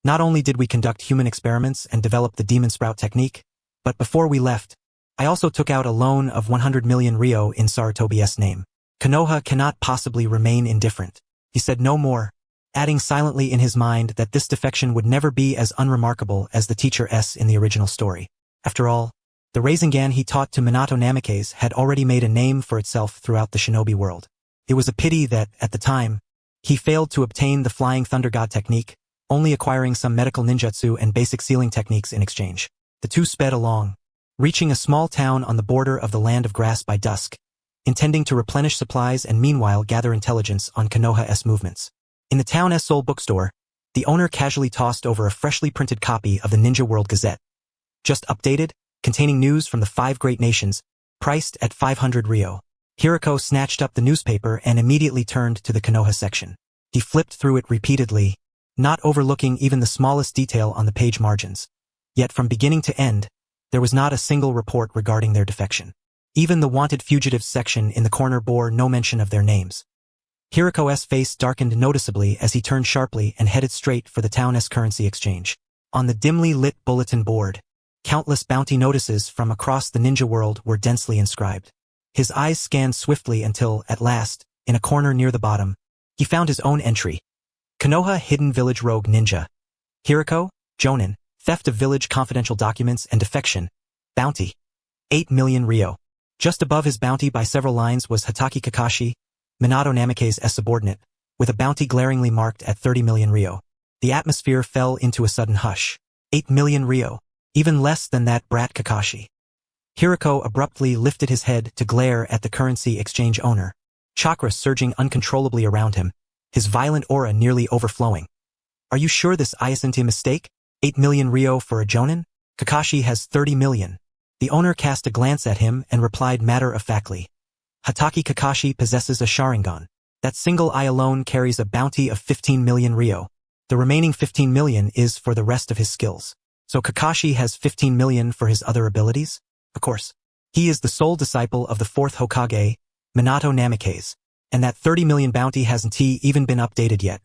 Not only did we conduct human experiments and develop the demon sprout technique, but before we left, I also took out a loan of 100 million ryo in Sarutobi's name. Konoha cannot possibly remain indifferent. He said no more, adding silently in his mind that this defection would never be as unremarkable as the teacher S in the original story. After all, the Rasengan he taught to Minato Namikaze had already made a name for itself throughout the shinobi world. It was a pity that, at the time, he failed to obtain the Flying Thunder God technique, only acquiring some medical ninjutsu and basic sealing techniques in exchange. The two sped along, reaching a small town on the border of the Land of Grass by dusk, intending to replenish supplies and meanwhile gather intelligence on Konoha-S movements. In the town's sole bookstore, the owner casually tossed over a freshly printed copy of the Ninja World Gazette. Just updated, containing news from the 5 great nations, priced at 500 ryo. Hiruko snatched up the newspaper and immediately turned to the Konoha section. He flipped through it repeatedly, not overlooking even the smallest detail on the page margins. Yet from beginning to end, there was not a single report regarding their defection. Even the wanted fugitives section in the corner bore no mention of their names. Hiruko's face darkened noticeably as he turned sharply and headed straight for the town's currency exchange. On the dimly lit bulletin board, countless bounty notices from across the ninja world were densely inscribed. His eyes scanned swiftly until, at last, in a corner near the bottom, he found his own entry. Konoha Hidden Village Rogue Ninja. Hiruko, Jonin, Theft of Village Confidential Documents and Defection. Bounty. 8 million ryo. Just above his bounty by several lines was Hatake Kakashi, Minato Namikaze's subordinate, with a bounty glaringly marked at 30 million ryo. The atmosphere fell into a sudden hush. 8 million ryo. Even less than that brat Kakashi. Hiruko abruptly lifted his head to glare at the currency exchange owner, chakra surging uncontrollably around him, his violent aura nearly overflowing. Are you sure this isn't a mistake? 8 million ryo for a jonin? Kakashi has 30 million. The owner cast a glance at him and replied matter-of-factly. Hatake Kakashi possesses a Sharingan. That single eye alone carries a bounty of 15 million ryo. The remaining 15 million is for the rest of his skills. So Kakashi has 15 million for his other abilities? Of course. He is the sole disciple of the 4th Hokage, Minato Namikaze, and that 30 million bounty hasn't even been updated yet.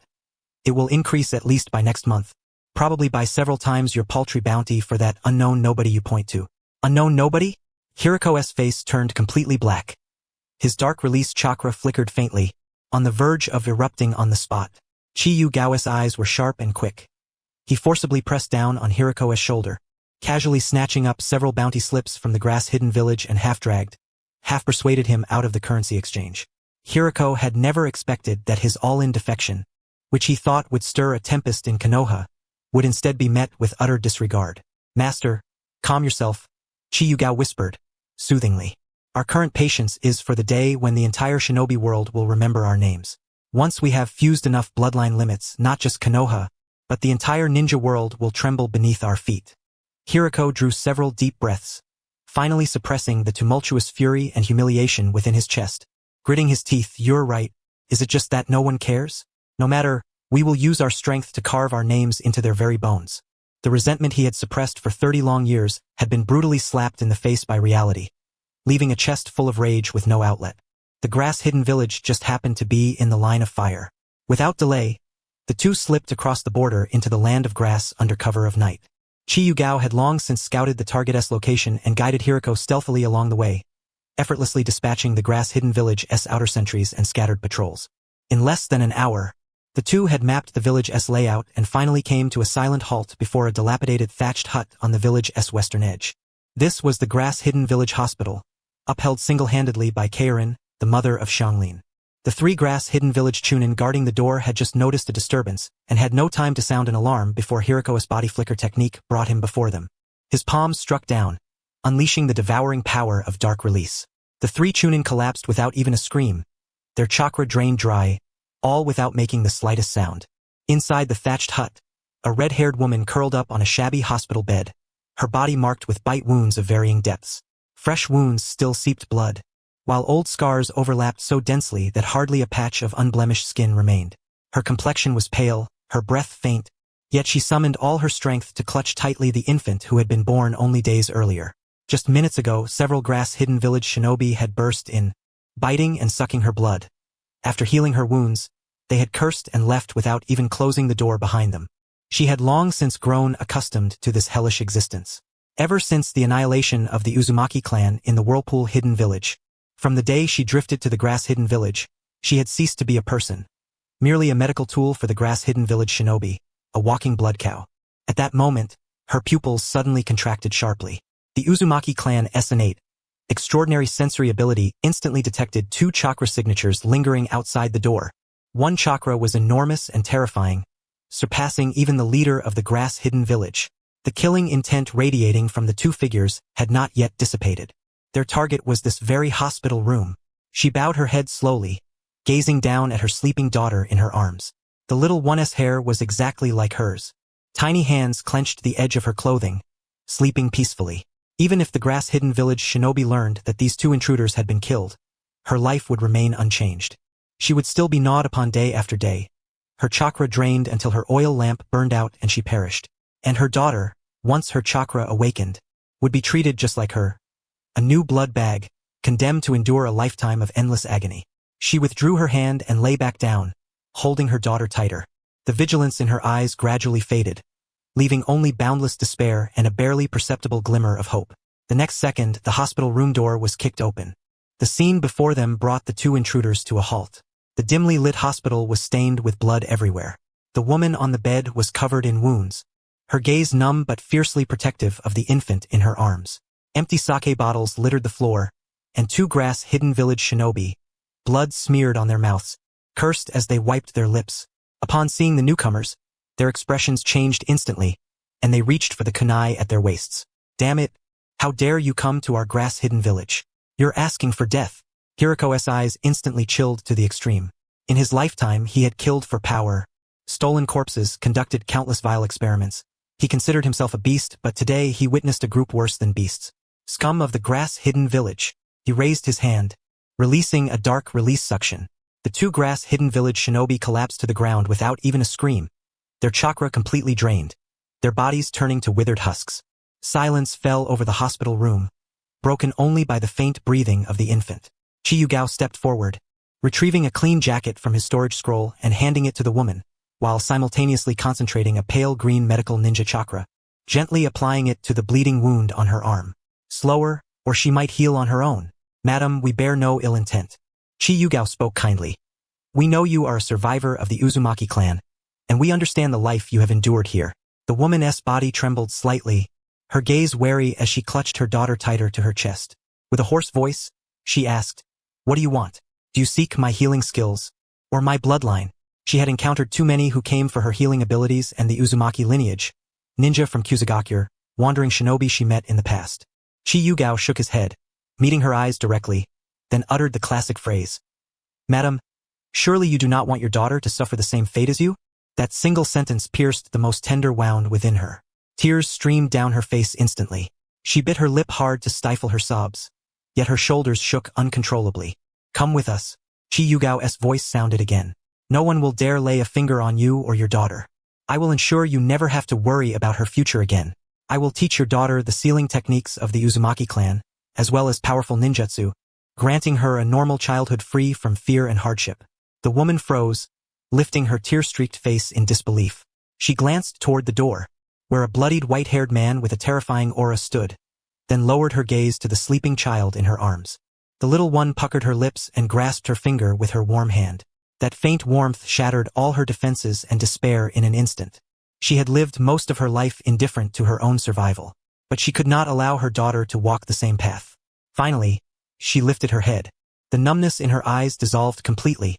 It will increase at least by next month, probably by several times your paltry bounty for that unknown nobody you point to. Unknown nobody? Hiruko's face turned completely black. His dark release chakra flickered faintly, on the verge of erupting on the spot. Qi Yugao's eyes were sharp and quick. He forcibly pressed down on Hiruko's shoulder, casually snatching up several bounty slips from the grass-hidden village and half-dragged, half-persuaded him out of the currency exchange. Hiruko had never expected that his all-in defection, which he thought would stir a tempest in Konoha, would instead be met with utter disregard. Master, calm yourself, Qi Yugao whispered, soothingly. Our current patience is for the day when the entire shinobi world will remember our names. Once we have fused enough bloodline limits, not just Konoha, but the entire ninja world will tremble beneath our feet. Hiruko drew several deep breaths, finally suppressing the tumultuous fury and humiliation within his chest. Gritting his teeth, you're right, is it just that no one cares? No matter, we will use our strength to carve our names into their very bones. The resentment he had suppressed for 30 long years had been brutally slapped in the face by reality, leaving a chest full of rage with no outlet. The grass-hidden village just happened to be in the line of fire. Without delay, the two slipped across the border into the land of grass under cover of night. Qi Yugao had long since scouted the target's location and guided Hiruko stealthily along the way, effortlessly dispatching the grass-hidden village's outer sentries and scattered patrols. In less than an hour, the two had mapped the village's layout and finally came to a silent halt before a dilapidated thatched hut on the village's western edge. This was the grass-hidden village hospital, upheld single-handedly by Keirin, the mother of Xianglin. The 3 grass-hidden village chunin guarding the door had just noticed a disturbance and had no time to sound an alarm before Hiruko's body flicker technique brought him before them. His palms struck down, unleashing the devouring power of dark release. The 3 chunin collapsed without even a scream, their chakra drained dry, all without making the slightest sound. Inside the thatched hut, a red-haired woman curled up on a shabby hospital bed, her body marked with bite wounds of varying depths. Fresh wounds still seeped blood, while old scars overlapped so densely that hardly a patch of unblemished skin remained. Her complexion was pale, her breath faint, yet she summoned all her strength to clutch tightly the infant who had been born only days earlier. Just minutes ago, several grass-hidden village shinobi had burst in, biting and sucking her blood. After healing her wounds, they had cursed and left without even closing the door behind them. She had long since grown accustomed to this hellish existence. Ever since the annihilation of the Uzumaki clan in the whirlpool-hidden village, from the day she drifted to the grass-hidden village, she had ceased to be a person, merely a medical tool for the grass-hidden village shinobi, a walking blood cow. At that moment, her pupils suddenly contracted sharply. The Uzumaki clan's innate, extraordinary sensory ability instantly detected 2 chakra signatures lingering outside the door. One chakra was enormous and terrifying, surpassing even the leader of the grass-hidden village. The killing intent radiating from the 2 figures had not yet dissipated. Their target was this very hospital room. She bowed her head slowly, gazing down at her sleeping daughter in her arms. The little one's hair was exactly like hers. Tiny hands clenched the edge of her clothing, sleeping peacefully. Even if the grass-hidden village shinobi learned that these 2 intruders had been killed, her life would remain unchanged. She would still be gnawed upon day after day, her chakra drained until her oil lamp burned out and she perished. And her daughter, once her chakra awakened, would be treated just like her, a new blood bag, condemned to endure a lifetime of endless agony. She withdrew her hand and lay back down, holding her daughter tighter. The vigilance in her eyes gradually faded, leaving only boundless despair and a barely perceptible glimmer of hope. The next second, the hospital room door was kicked open. The scene before them brought the 2 intruders to a halt. The dimly lit hospital was stained with blood everywhere. The woman on the bed was covered in wounds, her gaze numb but fiercely protective of the infant in her arms. Empty sake bottles littered the floor, and 2 grass-hidden village shinobi, blood smeared on their mouths, cursed as they wiped their lips. Upon seeing the newcomers, their expressions changed instantly, and they reached for the kunai at their waists. "Damn it! How dare you come to our grass-hidden village? You're asking for death." Hiruko's eyes instantly chilled to the extreme. In his lifetime, he had killed for power, stolen corpses, conducted countless vile experiments. He considered himself a beast, but today he witnessed a group worse than beasts. Scum of the grass-hidden village. He raised his hand, releasing a dark release suction. The 2 grass-hidden village shinobi collapsed to the ground without even a scream, their chakra completely drained, their bodies turning to withered husks. Silence fell over the hospital room, broken only by the faint breathing of the infant. Qi Yugao stepped forward, retrieving a clean jacket from his storage scroll and handing it to the woman, while simultaneously concentrating a pale green medical ninja chakra, gently applying it to the bleeding wound on her arm. "Slower, or she might heal on her own. Madam, we bear no ill intent." Qi Yugao spoke kindly. "We know you are a survivor of the Uzumaki clan, and we understand the life you have endured here." The woman's body trembled slightly, her gaze wary as she clutched her daughter tighter to her chest. With a hoarse voice, she asked, "What do you want? Do you seek my healing skills, or my bloodline?" She had encountered too many who came for her healing abilities and the Uzumaki lineage, ninja from Kusagakure, wandering shinobi she met in the past. Qi Yugao shook his head, meeting her eyes directly, then uttered the classic phrase. "Madam, surely you do not want your daughter to suffer the same fate as you?" That single sentence pierced the most tender wound within her. Tears streamed down her face instantly. She bit her lip hard to stifle her sobs, yet her shoulders shook uncontrollably. "Come with us." Qi Yugao's voice sounded again. "No one will dare lay a finger on you or your daughter. I will ensure you never have to worry about her future again. I will teach your daughter the sealing techniques of the Uzumaki clan, as well as powerful ninjutsu, granting her a normal childhood free from fear and hardship." The woman froze, lifting her tear-streaked face in disbelief. She glanced toward the door, where a bloodied white-haired man with a terrifying aura stood, then lowered her gaze to the sleeping child in her arms. The little one puckered her lips and grasped her finger with her warm hand. That faint warmth shattered all her defenses and despair in an instant. She had lived most of her life indifferent to her own survival, but she could not allow her daughter to walk the same path. Finally, she lifted her head. The numbness in her eyes dissolved completely,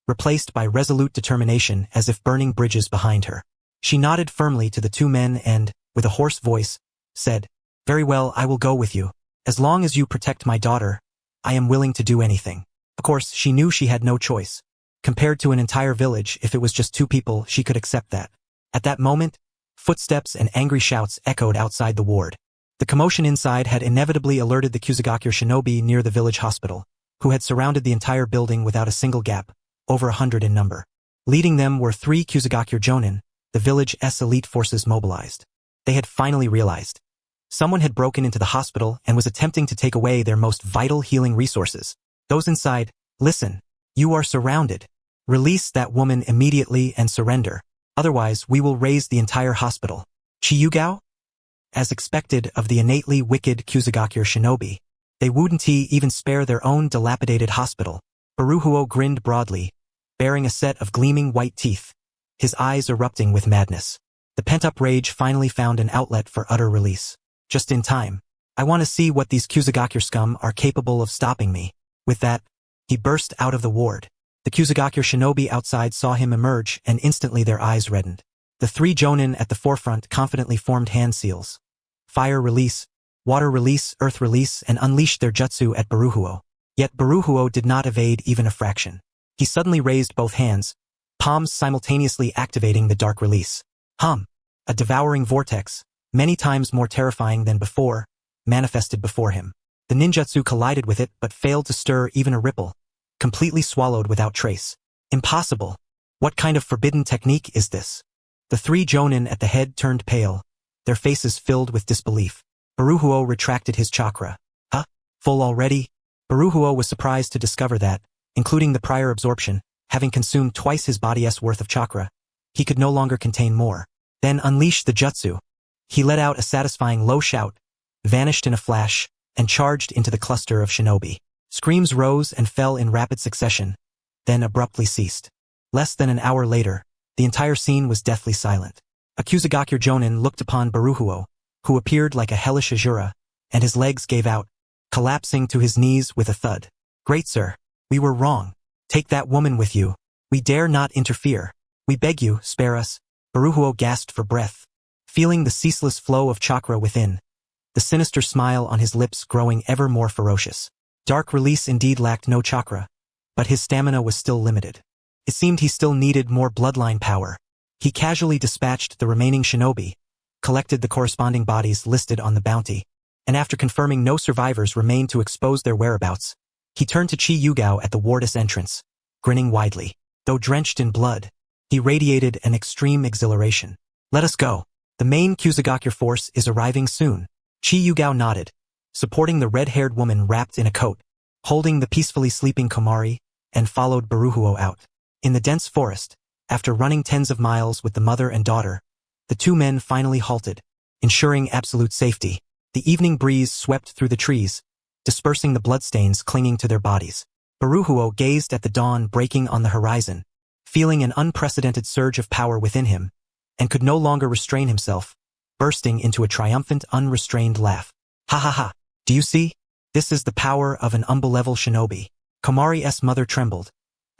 replaced by resolute determination as if burning bridges behind her. She nodded firmly to the 2 men and, with a hoarse voice, said, "Very well, I will go with you. As long as you protect my daughter, I am willing to do anything." Of course, she knew she had no choice. Compared to an entire village, if it was just 2 people, she could accept that. At that moment, footsteps and angry shouts echoed outside the ward. The commotion inside had inevitably alerted the Kusagakure shinobi near the village hospital, who had surrounded the entire building without a single gap, over 100 in number. Leading them were 3 Kusagakure jonin, the village's elite forces mobilized. They had finally realized. Someone had broken into the hospital and was attempting to take away their most vital healing resources. Those inside, listen, you are surrounded. Release that woman immediately and surrender. Otherwise, we will raise the entire hospital. Qi Yugao? As expected of the innately wicked Kusagakure shinobi, they wouldn't even spare their own dilapidated hospital. Baruhuo grinned broadly, bearing a set of gleaming white teeth, his eyes erupting with madness. The pent-up rage finally found an outlet for utter release. Just in time. I want to see what these Kusagakure scum are capable of stopping me. With that, he burst out of the ward. The Kusagakure shinobi outside saw him emerge and instantly their eyes reddened. The 3 jonin at the forefront confidently formed hand seals. Fire release, water release, earth release, and unleashed their jutsu at Baruhuo. Yet Baruhuo did not evade even a fraction. He suddenly raised both hands, palms simultaneously activating the dark release. A devouring vortex, many times more terrifying than before, manifested before him. The ninjutsu collided with it but failed to stir even a ripple, completely swallowed without trace. Impossible. What kind of forbidden technique is this? The 3 jonin at the head turned pale, their faces filled with disbelief. Baruhuo retracted his chakra. Full already? Baruhuo was surprised to discover that, including the prior absorption, having consumed twice his body's worth of chakra, he could no longer contain more. Then unleashed the jutsu. He let out a satisfying low shout, vanished in a flash, and charged into the cluster of shinobi. Screams rose and fell in rapid succession, then abruptly ceased. Less than an hour later, the entire scene was deathly silent. A Kusagakure jonin looked upon Baruhuo, who appeared like a hellish Asura, and his legs gave out, collapsing to his knees with a thud. Great sir, we were wrong. Take that woman with you. We dare not interfere. We beg you, spare us. Baruhuo gasped for breath, feeling the ceaseless flow of chakra within, the sinister smile on his lips growing ever more ferocious. Dark release indeed lacked no chakra, but his stamina was still limited. It seemed he still needed more bloodline power. He casually dispatched the remaining shinobi, collected the corresponding bodies listed on the bounty, and after confirming no survivors remained to expose their whereabouts, he turned to Qi Yugao at the ward's entrance, grinning widely. Though drenched in blood, he radiated an extreme exhilaration. Let us go. The main Kusagakure force is arriving soon. Qi Yugao nodded, supporting the red-haired woman wrapped in a coat, holding the peacefully sleeping Komari, and followed Baruhuo out. In the dense forest, after running tens of miles with the mother and daughter, the 2 men finally halted, ensuring absolute safety. The evening breeze swept through the trees, dispersing the bloodstains clinging to their bodies. Baruhuo gazed at the dawn breaking on the horizon, feeling an unprecedented surge of power within him, and could no longer restrain himself, bursting into a triumphant, unrestrained laugh. Ha ha ha! Do you see? This is the power of an umble-level shinobi. Komari's mother trembled,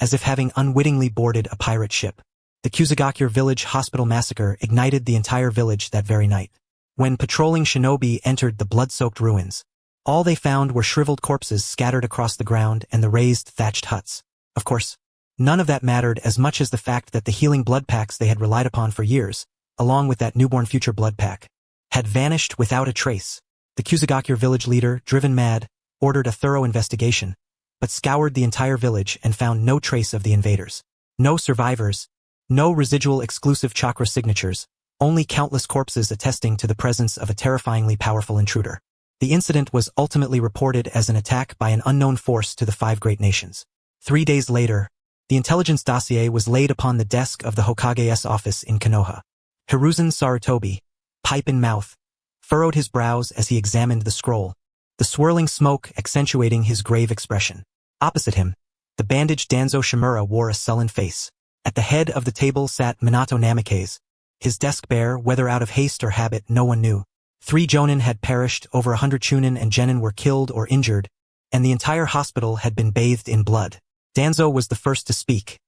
as if having unwittingly boarded a pirate ship. The Kusagakure village hospital massacre ignited the entire village that very night. When patrolling shinobi entered the blood-soaked ruins, all they found were shriveled corpses scattered across the ground and the raised, thatched huts. Of course, none of that mattered as much as the fact that the healing blood packs they had relied upon for years, along with that newborn future blood pack, had vanished without a trace. The Kusagakure village leader, driven mad, ordered a thorough investigation, but scoured the entire village and found no trace of the invaders. No survivors, no residual exclusive chakra signatures, only countless corpses attesting to the presence of a terrifyingly powerful intruder. The incident was ultimately reported as an attack by an unknown force to the 5 great nations. 3 days later, the intelligence dossier was laid upon the desk of the Hokage's office in Konoha. Hiruzen Sarutobi, pipe in mouth, furrowed his brows as he examined the scroll, the swirling smoke accentuating his grave expression. Opposite him, the bandaged Danzo Shimura wore a sullen face. At the head of the table sat Minato Namikaze, his desk bare, whether out of haste or habit no one knew. 3 jonin had perished, over 100 chunin and genin were killed or injured, and the entire hospital had been bathed in blood. Danzo was the first to speak.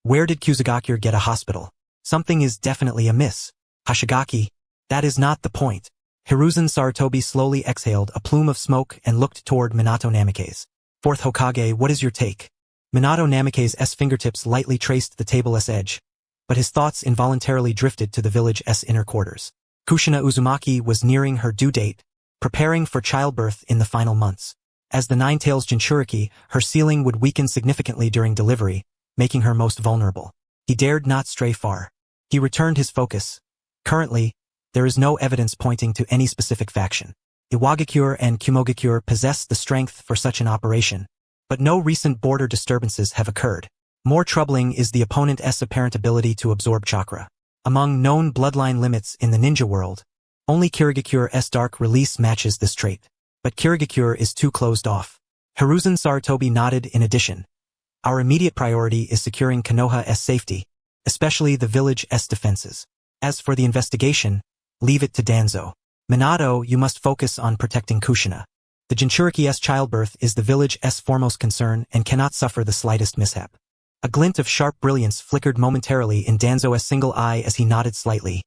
Where did Kusagakure get a hospital? Something is definitely amiss. Hashigaki, that is not the point. Hiruzen Sarutobi slowly exhaled a plume of smoke and looked toward Minato Namikaze. 4th Hokage, what is your take? Minato Namikaze's fingertips lightly traced the table's edge, but his thoughts involuntarily drifted to the village's inner quarters. Kushina Uzumaki was nearing her due date, preparing for childbirth in the final months. As the Nine-Tails Jinchuriki, her sealing would weaken significantly during delivery, making her most vulnerable. He dared not stray far. He returned his focus. Currently, there is no evidence pointing to any specific faction. Iwagakure and Kumogakure possess the strength for such an operation, but no recent border disturbances have occurred. More troubling is the opponent's apparent ability to absorb chakra. Among known bloodline limits in the ninja world, only Kirigakure's dark release matches this trait. But Kirigakure is too closed off. Hiruzen Sarutobi nodded in addition. Our immediate priority is securing Konoha's safety, especially the village's defenses. As for the investigation, leave it to Danzo. Minato, you must focus on protecting Kushina. The Jinchuriki's childbirth is the village's foremost concern and cannot suffer the slightest mishap. A glint of sharp brilliance flickered momentarily in Danzo's single eye as he nodded slightly.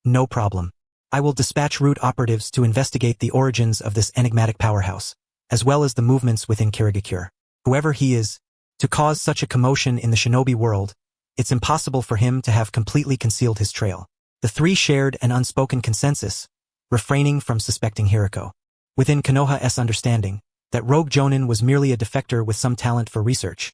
No problem. I will dispatch root operatives to investigate the origins of this enigmatic powerhouse, as well as the movements within Kirigakure. Whoever he is, to cause such a commotion in the shinobi world, it's impossible for him to have completely concealed his trail. The three shared an unspoken consensus, refraining from suspecting Hiruko. Within Konoha's understanding, that rogue Jonin was merely a defector with some talent for research.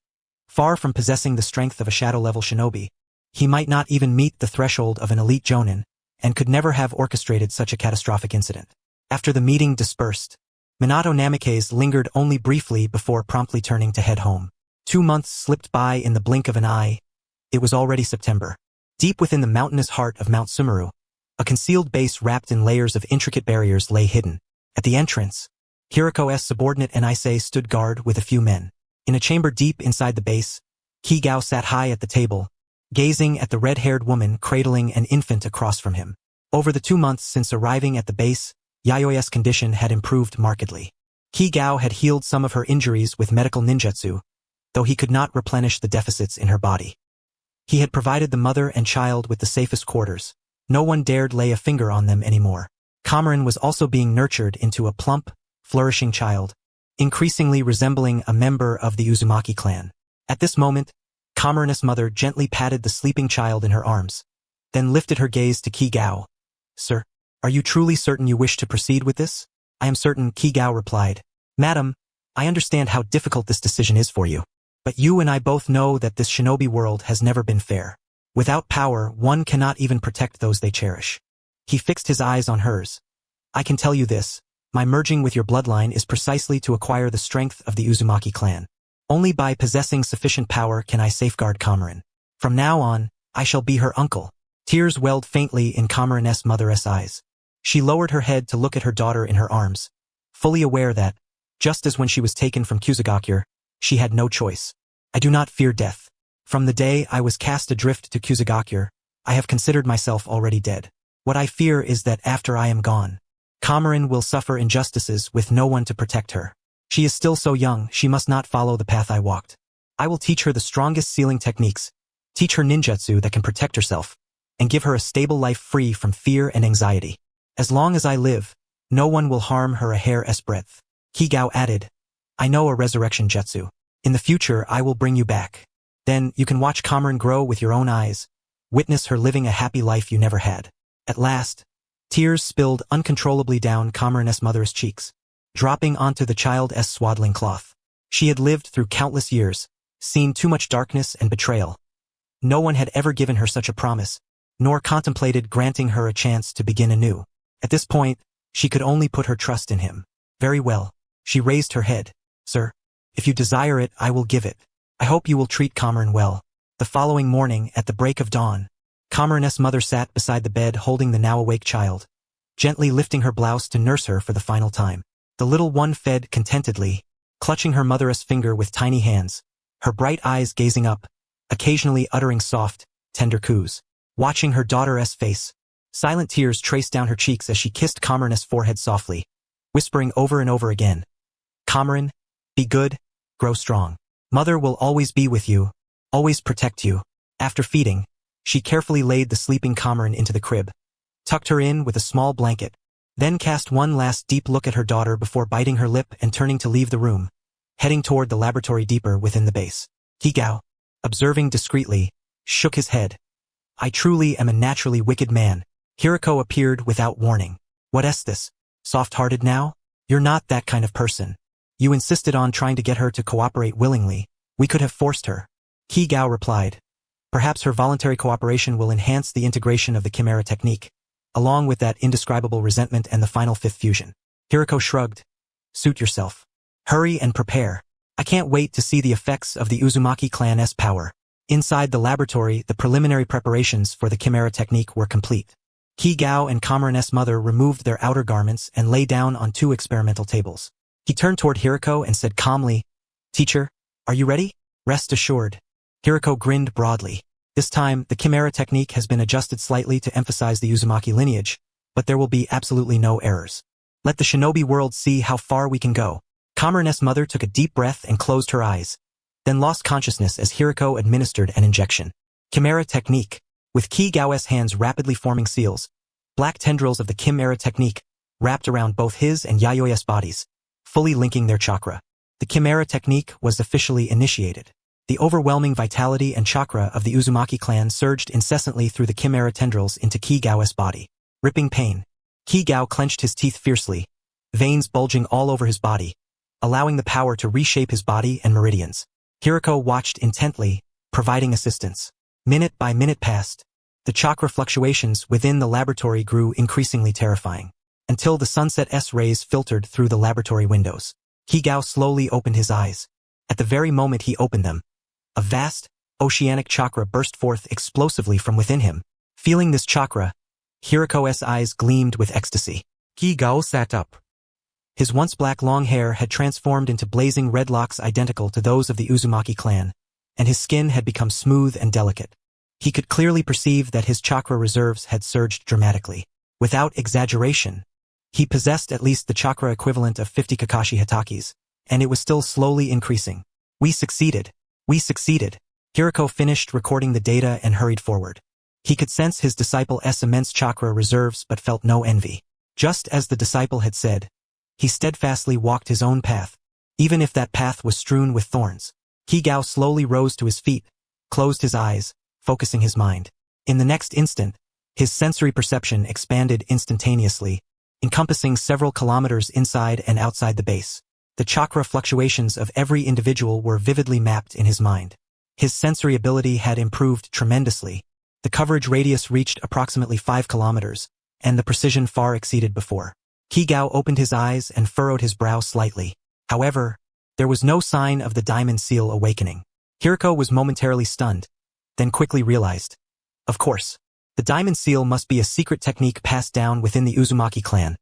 Far from possessing the strength of a shadow-level shinobi, he might not even meet the threshold of an elite Jonin, and could never have orchestrated such a catastrophic incident. After the meeting dispersed, Minato Namikaze lingered only briefly before promptly turning to head home. 2 months slipped by in the blink of an eye. It was already September. Deep within the mountainous heart of Mount Sumeru, a concealed base wrapped in layers of intricate barriers lay hidden. At the entrance, Hiruko's subordinate Nisei stood guard with a few men. In a chamber deep inside the base, Qi Yugao sat high at the table, gazing at the red-haired woman cradling an infant across from him. Over the 2 months since arriving at the base, Yayoya's condition had improved markedly. Qi Yugao had healed some of her injuries with medical ninjutsu, though he could not replenish the deficits in her body. He had provided the mother and child with the safest quarters. No one dared lay a finger on them anymore. Cameron was also being nurtured into a plump, flourishing child, increasingly resembling a member of the Uzumaki clan. At this moment, Cameron's mother gently patted the sleeping child in her arms, then lifted her gaze to Qi Yugao. Sir, are you truly certain you wish to proceed with this? I am certain, Qi Yugao replied. Madam, I understand how difficult this decision is for you. But you and I both know that this shinobi world has never been fair. Without power, one cannot even protect those they cherish. He fixed his eyes on hers. I can tell you this, my merging with your bloodline is precisely to acquire the strength of the Uzumaki clan. Only by possessing sufficient power can I safeguard Cameron. From now on, I shall be her uncle. Tears welled faintly in Cameron's mother's eyes. She lowered her head to look at her daughter in her arms, fully aware that, just as when she was taken from Kusagakure, she had no choice. I do not fear death. From the day I was cast adrift to Kusagakure, I have considered myself already dead. What I fear is that after I am gone, Cameron will suffer injustices with no one to protect her. She is still so young, she must not follow the path I walked. I will teach her the strongest sealing techniques, teach her ninjutsu that can protect herself, and give her a stable life free from fear and anxiety. As long as I live, no one will harm her a hair's breadth. Qi Yugao added, I know a resurrection jutsu. In the future, I will bring you back. Then, you can watch Cameron grow with your own eyes, witness her living a happy life you never had. At last, tears spilled uncontrollably down Cameron's mother's cheeks, dropping onto the child's swaddling cloth. She had lived through countless years, seen too much darkness and betrayal. No one had ever given her such a promise, nor contemplated granting her a chance to begin anew. At this point, she could only put her trust in him. Very well. She raised her head. Sir, if you desire it, I will give it. I hope you will treat Cameron well. The following morning, at the break of dawn, Cameron's mother sat beside the bed holding the now-awake child, gently lifting her blouse to nurse her for the final time. The little one fed contentedly, clutching her mother's finger with tiny hands, her bright eyes gazing up, occasionally uttering soft, tender coos. Watching her daughter's face, silent tears traced down her cheeks as she kissed Cameron's forehead softly, whispering over and over again, Cameron, be good, grow strong. Mother will always be with you, always protect you. After feeding, she carefully laid the sleeping Cameron into the crib, tucked her in with a small blanket, then cast one last deep look at her daughter before biting her lip and turning to leave the room, heading toward the laboratory deeper within the base. Qi Yugao, observing discreetly, shook his head. I truly am a naturally wicked man. Hiruko appeared without warning. What is this? Soft-hearted now? You're not that kind of person. You insisted on trying to get her to cooperate willingly. We could have forced her. Qi Yugao replied. Perhaps her voluntary cooperation will enhance the integration of the Chimera Technique, along with that indescribable resentment and the final fifth fusion. Hiruko shrugged. Suit yourself. Hurry and prepare. I can't wait to see the effects of the Uzumaki clan's power. Inside the laboratory, the preliminary preparations for the Chimera Technique were complete. Qi Yugao and Kameran's mother removed their outer garments and lay down on 2 experimental tables. He turned toward Hiruko and said calmly, Teacher, are you ready? Rest assured. Hiruko grinned broadly. This time, the Chimera Technique has been adjusted slightly to emphasize the Uzumaki lineage, but there will be absolutely no errors. Let the shinobi world see how far we can go. Kameran's mother took a deep breath and closed her eyes, then lost consciousness as Hiruko administered an injection. Chimera Technique. With Qi Yugao's hands rapidly forming seals, black tendrils of the Chimera Technique wrapped around both his and Yayoya's bodies, fully linking their chakra. The Chimera Technique was officially initiated. The overwhelming vitality and chakra of the Uzumaki clan surged incessantly through the Chimera tendrils into Qi Yugao's body. Ripping pain. Qi Yugao clenched his teeth fiercely, veins bulging all over his body, allowing the power to reshape his body and meridians. Hiruko watched intently, providing assistance. Minute by minute passed. The chakra fluctuations within the laboratory grew increasingly terrifying, until the sunset's rays filtered through the laboratory windows. Qi Yugao slowly opened his eyes. At the very moment he opened them, a vast, oceanic chakra burst forth explosively from within him. Feeling this chakra, Hiruko's eyes gleamed with ecstasy. Qi Yugao sat up. His once black long hair had transformed into blazing red locks identical to those of the Uzumaki clan, and his skin had become smooth and delicate. He could clearly perceive that his chakra reserves had surged dramatically. Without exaggeration, he possessed at least the chakra equivalent of 50 Kakashi Hatakis, and it was still slowly increasing. We succeeded. We succeeded. Hiruko finished recording the data and hurried forward. He could sense his disciple's immense chakra reserves but felt no envy. Just as the disciple had said, he steadfastly walked his own path, even if that path was strewn with thorns. Qi Yugao slowly rose to his feet, closed his eyes, focusing his mind. In the next instant, his sensory perception expanded instantaneously, encompassing several kilometers inside and outside the base. The chakra fluctuations of every individual were vividly mapped in his mind. His sensory ability had improved tremendously. The coverage radius reached approximately 5 kilometers, and the precision far exceeded before. Qi Yugao opened his eyes and furrowed his brow slightly. However, there was no sign of the diamond seal awakening. Hiruko was momentarily stunned, then quickly realized. Of course, the diamond seal must be a secret technique passed down within the Uzumaki clan,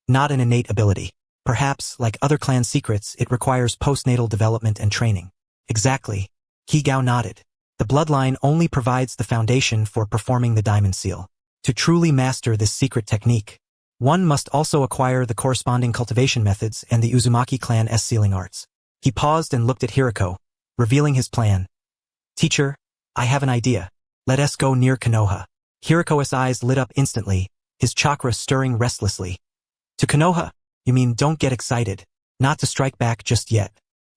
not an innate ability. Perhaps, like other clan secrets, it requires postnatal development and training. Exactly. Qi Yugao nodded. The bloodline only provides the foundation for performing the diamond seal. To truly master this secret technique, one must also acquire the corresponding cultivation methods and the Uzumaki clan's sealing arts. He paused and looked at Hiruko, revealing his plan. Teacher, I have an idea. Let us go near Konoha. Hiruko's eyes lit up instantly, his chakra stirring restlessly. To Konoha? You mean don't get excited. Not to strike back just yet.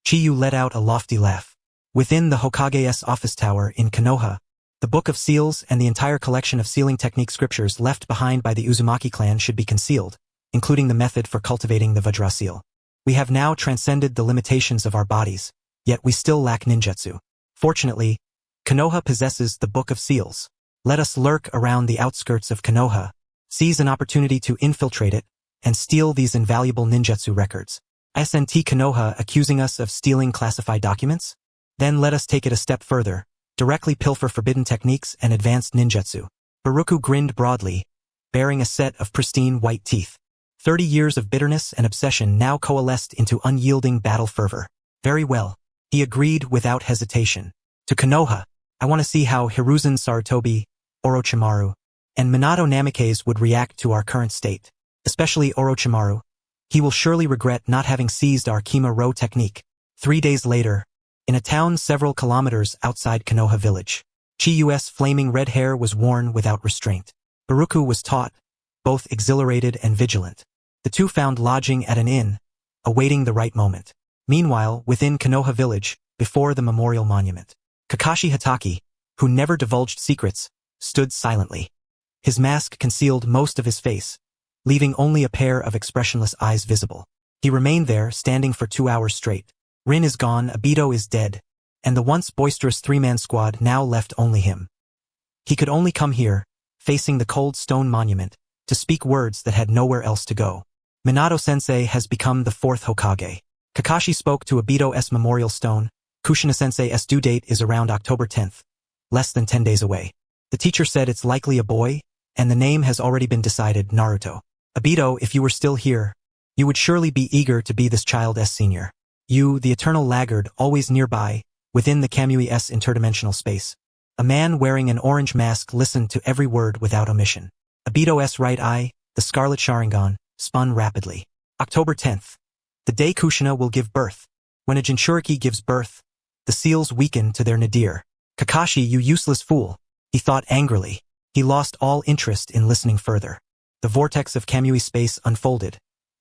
Chiyu let out a lofty laugh. Within the Hokage's office tower in Konoha, the Book of Seals and the entire collection of sealing technique scriptures left behind by the Uzumaki clan should be concealed, including the method for cultivating the Vajra seal. We have now transcended the limitations of our bodies, yet we still lack ninjutsu. Fortunately, Konoha possesses the Book of Seals. Let us lurk around the outskirts of Konoha, seize an opportunity to infiltrate it, and steal these invaluable ninjutsu records. SNT Konoha accusing us of stealing classified documents? Then let us take it a step further, directly pilfer forbidden techniques and advanced ninjutsu. Baruku grinned broadly, bearing a set of pristine white teeth. 30 years of bitterness and obsession now coalesced into unyielding battle fervor. Very well, he agreed without hesitation. To Konoha, I want to see how Hiruzen Sarutobi, Orochimaru, and Minato Namikaze would react to our current state. Especially Orochimaru. He will surely regret not having seized our Kima-ro technique. 3 days later, in a town several kilometers outside Konoha village, Chiyu's flaming red hair was worn without restraint. Baruku was taut, both exhilarated and vigilant. The two found lodging at an inn, awaiting the right moment. Meanwhile, within Konoha village, before the memorial monument, Kakashi Hatake, who never divulged secrets, stood silently. His mask concealed most of his face, leaving only a pair of expressionless eyes visible. He remained there, standing for 2 hours straight. Rin is gone, Obito is dead, and the once boisterous three-man squad now left only him. He could only come here, facing the cold stone monument, to speak words that had nowhere else to go. Minato-sensei has become the 4th Hokage. Kakashi spoke to Obito's memorial stone. Kushina-sensei's due date is around October 10th, less than 10 days away. The teacher said it's likely a boy, and the name has already been decided, Naruto. Obito, if you were still here, you would surely be eager to be this child's senior. You, the eternal laggard, always nearby, within the Kamui's interdimensional space. A man wearing an orange mask listened to every word without omission. Obito's right eye, the scarlet Sharingan, spun rapidly. October 10th. The day Kushina will give birth. When a Jinchuriki gives birth, the seals weaken to their nadir. Kakashi, you useless fool, he thought angrily. He lost all interest in listening further. The vortex of Kamui space unfolded,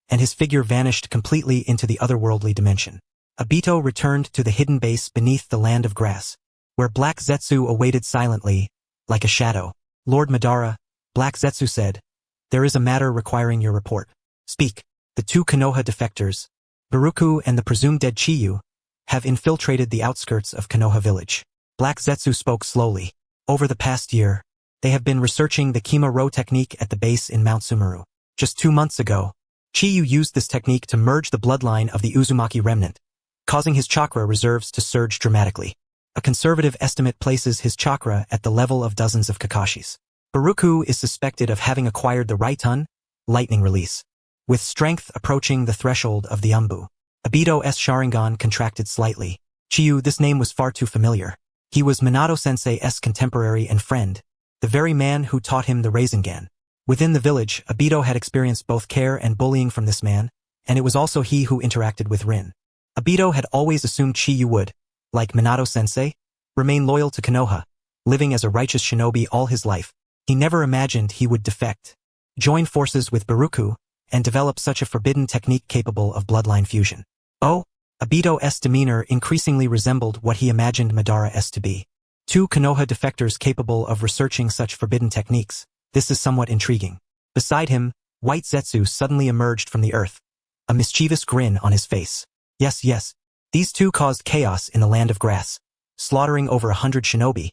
and his figure vanished completely into the otherworldly dimension. Obito returned to the hidden base beneath the land of grass, where Black Zetsu awaited silently, like a shadow. Lord Madara, Black Zetsu said, there is a matter requiring your report. Speak. The 2 Konoha defectors, Baruku and the presumed dead Chiyu, have infiltrated the outskirts of Konoha village. Black Zetsu spoke slowly. Over the past year, they have been researching the Chimera technique at the base in Mount Sumeru. Just 2 months ago, Chiyu used this technique to merge the bloodline of the Uzumaki remnant, causing his chakra reserves to surge dramatically. A conservative estimate places his chakra at the level of dozens of Kakashis. Baruku is suspected of having acquired the Raiton, lightning release, with strength approaching the threshold of the Umbu. Obito's Sharingan contracted slightly. Chiyu, this name was far too familiar. He was Minato-sensei's contemporary and friend, the very man who taught him the Rasengan. Within the village, Obito had experienced both care and bullying from this man, and it was also he who interacted with Rin. Obito had always assumed Chiyu would, like Minato-sensei, remain loyal to Konoha, living as a righteous shinobi all his life. He never imagined he would defect, join forces with Baruku, and develop such a forbidden technique capable of bloodline fusion. Oh, Obito's demeanor increasingly resembled what he imagined Madara's to be. 2 Konoha defectors capable of researching such forbidden techniques. This is somewhat intriguing. Beside him, White Zetsu suddenly emerged from the earth, a mischievous grin on his face. Yes, these 2 caused chaos in the land of grass, slaughtering over 100 shinobi.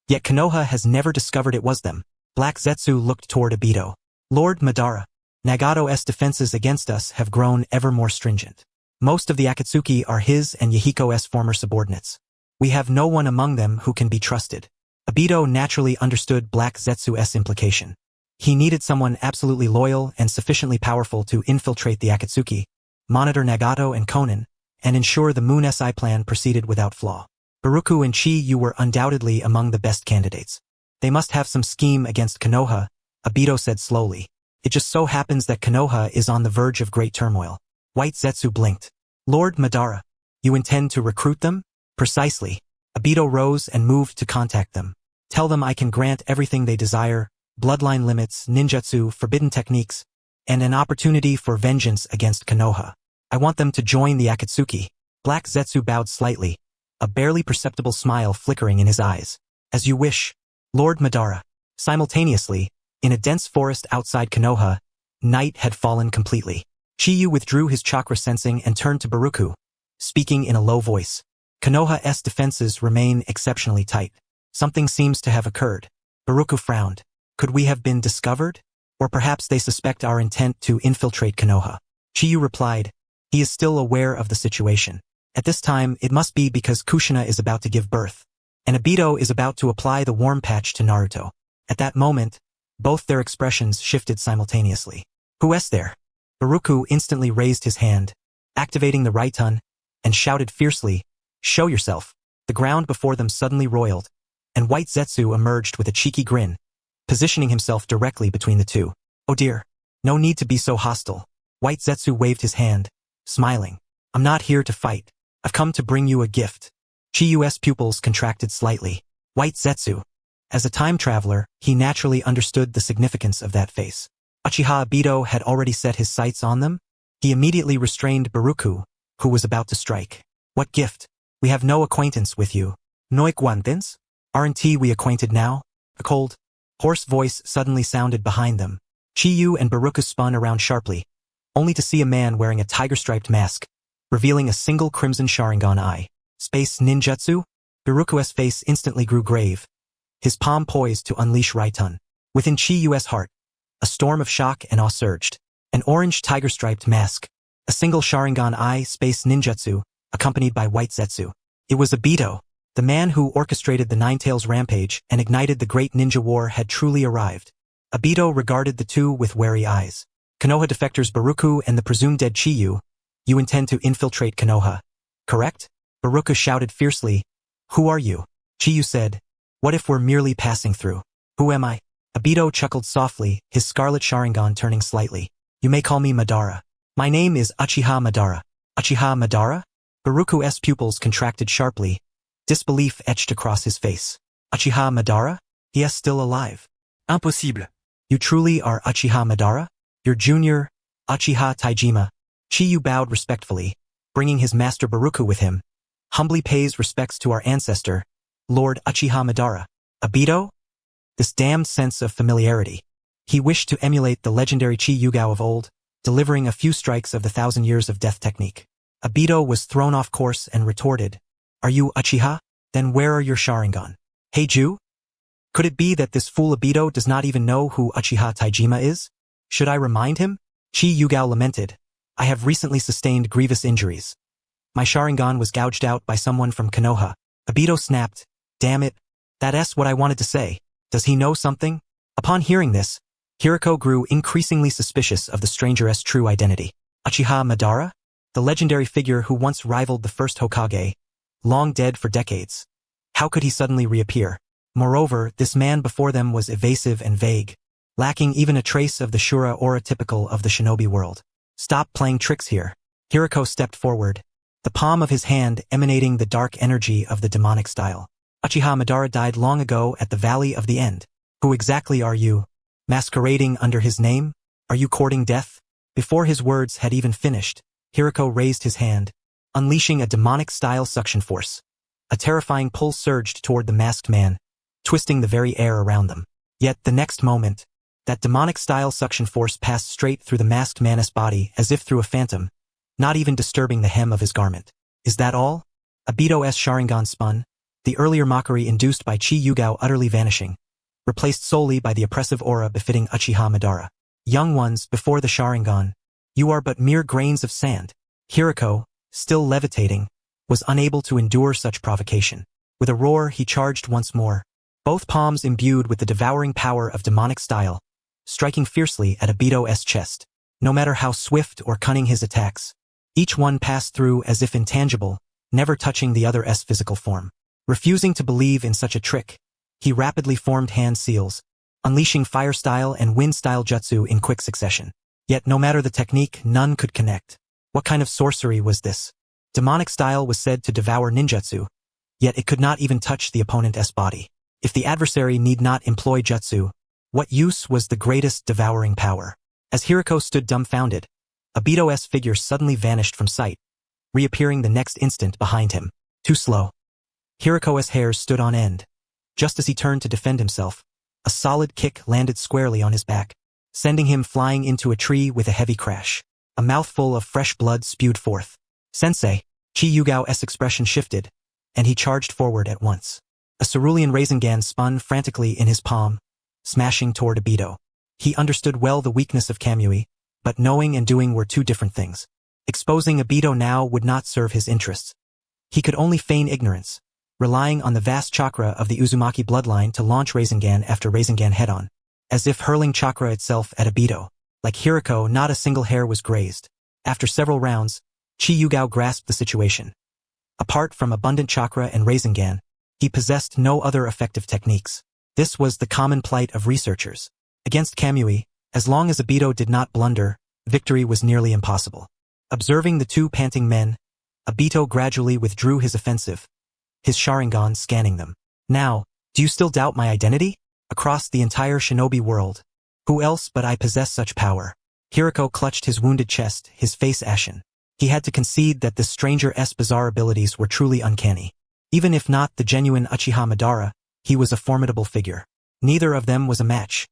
Yet Konoha has never discovered it was them. Black Zetsu looked toward Obito. Lord Madara, Nagato's defenses against us have grown ever more stringent. Most of the Akatsuki are his and Yahiko's former subordinates. We have no one among them who can be trusted. Obito naturally understood Black Zetsu's implication. He needed someone absolutely loyal and sufficiently powerful to infiltrate the Akatsuki, monitor Nagato and Konan, and ensure the Moon SI plan proceeded without flaw. Baruku and Chiyu were undoubtedly among the best candidates. They must have some scheme against Konoha, Obito said slowly. It just so happens that Konoha is on the verge of great turmoil. White Zetsu blinked. Lord Madara, you intend to recruit them? Precisely. Obito rose and moved to contact them. Tell them I can grant everything they desire, bloodline limits, ninjutsu, forbidden techniques, and an opportunity for vengeance against Konoha. I want them to join the Akatsuki. Black Zetsu bowed slightly, a barely perceptible smile flickering in his eyes. As you wish, Lord Madara. Simultaneously, in a dense forest outside Konoha, night had fallen completely. Chiyu withdrew his chakra sensing and turned to Baruku, speaking in a low voice. Konoha's defenses remain exceptionally tight. Something seems to have occurred. Baruku frowned. Could we have been discovered? Or perhaps they suspect our intent to infiltrate Konoha. Chiyu replied, he is still aware of the situation. At this time, it must be because Kushina is about to give birth, and Obito is about to apply the warm patch to Naruto. At that moment, both their expressions shifted simultaneously. Who is there? Baruku instantly raised his hand, activating the Raiton, and shouted fiercely, show yourself. The ground before them suddenly roiled, and White Zetsu emerged with a cheeky grin, positioning himself directly between the 2. Oh dear. No need to be so hostile. White Zetsu waved his hand, smiling. I'm not here to fight. I've come to bring you a gift. Chiyu's pupils contracted slightly. White Zetsu. As a time traveler, he naturally understood the significance of that face. Uchiha Obito had already set his sights on them. He immediately restrained Baruku, who was about to strike. What gift? We have no acquaintance with you. No acquaintance? Aren't we acquainted now? A cold, hoarse voice suddenly sounded behind them, Chiyu and Baruka spun around sharply, only to see a man wearing a tiger-striped mask, revealing a single crimson Sharingan eye. Space ninjutsu? Baruku's face instantly grew grave, his palm poised to unleash Raitun. Within Chiyu's heart, a storm of shock and awe surged. An orange tiger-striped mask, a single Sharingan eye space ninjutsu, accompanied by white Zetsu. It was Obito, the man who orchestrated the Ninetales rampage and ignited the Great Ninja War had truly arrived. Obito regarded the two with wary eyes. Konoha defectors Baruku and the presumed dead Chiyu, you intend to infiltrate Konoha, correct? Baruku shouted fiercely. Who are you? Chiyu said. What if we're merely passing through? Who am I? Obito chuckled softly, his scarlet Sharingan turning slightly. You may call me Madara. My name is Uchiha Madara. Uchiha Madara? Baruku's pupils contracted sharply. Disbelief etched across his face. Uchiha Madara? He is still alive. Impossible. You truly are Uchiha Madara? Your junior, Uchiha Taijima. Chiyu bowed respectfully, bringing his master Baruku with him. Humbly pays respects to our ancestor, Lord Uchiha Madara. Obito? This damned sense of familiarity. He wished to emulate the legendary Qi Yugao of old, delivering a few strikes of the 1,000 years of death technique. Obito was thrown off course and retorted, Are you Uchiha? Then where are your Sharingan? Hey Ju? Could it be that this fool Obito does not even know who Uchiha Taijima is? Should I remind him? Qi Yugao lamented. I have recently sustained grievous injuries. My Sharingan was gouged out by someone from Konoha. Obito snapped. Damn it. That's what I wanted to say. Does he know something? Upon hearing this, Hiruko grew increasingly suspicious of the stranger's true identity. Uchiha Madara? The legendary figure who once rivaled the first Hokage, long dead for decades. How could he suddenly reappear? Moreover, this man before them was evasive and vague, lacking even a trace of the Shura aura typical of the shinobi world. Stop playing tricks here. Hiruko stepped forward, the palm of his hand emanating the dark energy of the demonic style. Uchiha Madara died long ago at the Valley of the End. Who exactly are you? Masquerading under his name? Are you courting death? Before his words had even finished, Hiruko raised his hand, unleashing a demonic-style suction force. A terrifying pull surged toward the masked man, twisting the very air around them. Yet the next moment, that demonic-style suction force passed straight through the masked man's body as if through a phantom, not even disturbing the hem of his garment. Is that all? Obito's Sharingan spun, the earlier mockery induced by Qi Yugao utterly vanishing, replaced solely by the oppressive aura befitting Uchiha Madara. Young ones, before the Sharingan, you are but mere grains of sand. Hiruko, still levitating, was unable to endure such provocation. With a roar, he charged once more, both palms imbued with the devouring power of demonic style, striking fiercely at Obito's chest. No matter how swift or cunning his attacks, each one passed through as if intangible, never touching the other's physical form. Refusing to believe in such a trick, he rapidly formed hand seals, unleashing fire-style and wind-style jutsu in quick succession. Yet no matter the technique, none could connect. What kind of sorcery was this? Demonic style was said to devour ninjutsu, yet it could not even touch the opponent's body. If the adversary need not employ jutsu, what use was the greatest devouring power? As Hiruko stood dumbfounded, Obito's figure suddenly vanished from sight, reappearing the next instant behind him. Too slow. Hiruko's hairs stood on end. Just as he turned to defend himself, a solid kick landed squarely on his back, sending him flying into a tree with a heavy crash. A mouthful of fresh blood spewed forth. Sensei, Qi Yugao's expression shifted, and he charged forward at once. A cerulean Rasengan spun frantically in his palm, smashing toward Obito. He understood well the weakness of Kamui, but knowing and doing were two different things. Exposing Obito now would not serve his interests. He could only feign ignorance, relying on the vast chakra of the Uzumaki bloodline to launch Rasengan after Rasengan head-on, as if hurling chakra itself at Obito. Like Hiruko, not a single hair was grazed. After several rounds, Qi Yugao grasped the situation. Apart from abundant chakra and Rasengan, he possessed no other effective techniques. This was the common plight of researchers. Against Kamui, as long as Obito did not blunder, victory was nearly impossible. Observing the two panting men, Obito gradually withdrew his offensive, his Sharingan scanning them. Now, do you still doubt my identity? Across the entire shinobi world, who else but I possess such power? Hiruko clutched his wounded chest, his face ashen. He had to concede that this stranger's bizarre abilities were truly uncanny. Even if not the genuine Uchiha Madara, he was a formidable figure. Neither of them was a match.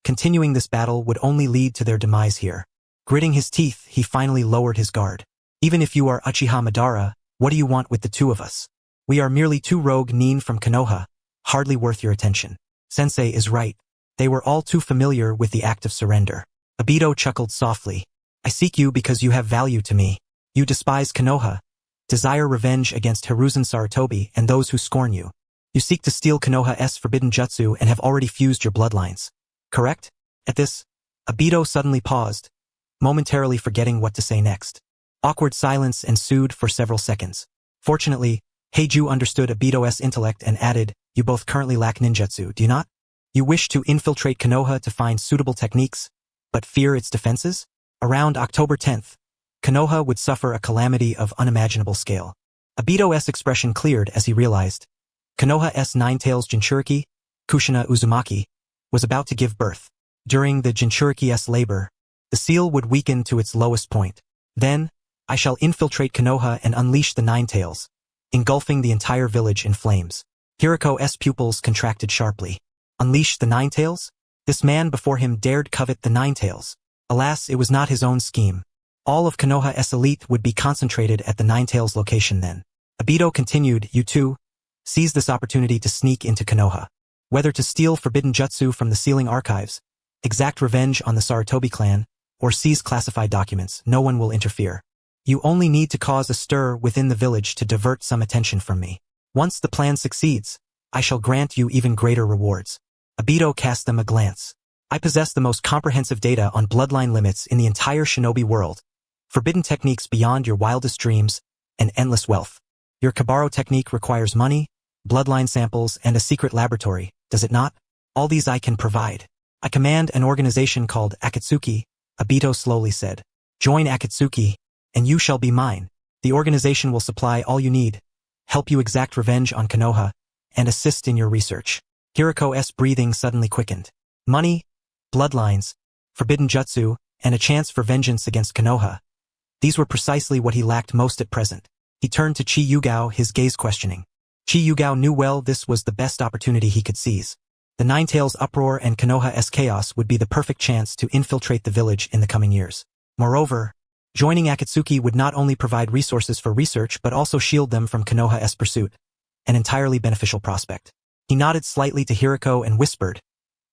Continuing this battle would only lead to their demise here. Gritting his teeth, he finally lowered his guard. Even if you are Uchiha Madara, what do you want with the two of us? We are merely two rogue nin from Konoha, hardly worth your attention. Sensei is right. They were all too familiar with the act of surrender. Obito chuckled softly. I seek you because you have value to me. You despise Konoha, desire revenge against Hiruzen Sarutobi and those who scorn you. You seek to steal Konoha's forbidden jutsu and have already fused your bloodlines. Correct? At this, Obito suddenly paused, momentarily forgetting what to say next. Awkward silence ensued for several seconds. Fortunately, Heiju understood Obito's intellect and added, you both currently lack ninjutsu, do you not? You wish to infiltrate Konoha to find suitable techniques, but fear its defenses? Around October 10th, Konoha would suffer a calamity of unimaginable scale. Obito's expression cleared as he realized Konoha's Nine-Tails Jinchuriki, Kushina Uzumaki, was about to give birth. During the Jinchuriki's labor, the seal would weaken to its lowest point. Then, I shall infiltrate Konoha and unleash the Nine-Tails, engulfing the entire village in flames. Hiruko's pupils contracted sharply. Unleash the Nine-Tails? This man before him dared covet the Nine-Tails. Alas, it was not his own scheme. All of Konoha's elite would be concentrated at the Nine-Tails location then. Obito continued, you two, seize this opportunity to sneak into Konoha. Whether to steal forbidden jutsu from the sealing archives, exact revenge on the Sarutobi clan, or seize classified documents, no one will interfere. You only need to cause a stir within the village to divert some attention from me. Once the plan succeeds, I shall grant you even greater rewards. Obito cast them a glance. I possess the most comprehensive data on bloodline limits in the entire shinobi world, forbidden techniques beyond your wildest dreams, and endless wealth. Your Kiburo technique requires money, bloodline samples, and a secret laboratory, does it not? All these I can provide. I command an organization called Akatsuki, Obito slowly said. Join Akatsuki, and you shall be mine. The organization will supply all you need, help you exact revenge on Konoha, and assist in your research. Hiruko's breathing suddenly quickened. Money, bloodlines, forbidden jutsu, and a chance for vengeance against Konoha. These were precisely what he lacked most at present. He turned to Qi Yugao, his gaze questioning. Qi Yugao knew well this was the best opportunity he could seize. The Nine-Tails uproar and Konoha's chaos would be the perfect chance to infiltrate the village in the coming years. Moreover, joining Akatsuki would not only provide resources for research but also shield them from Konoha's pursuit, an entirely beneficial prospect. He nodded slightly to Hiruko and whispered,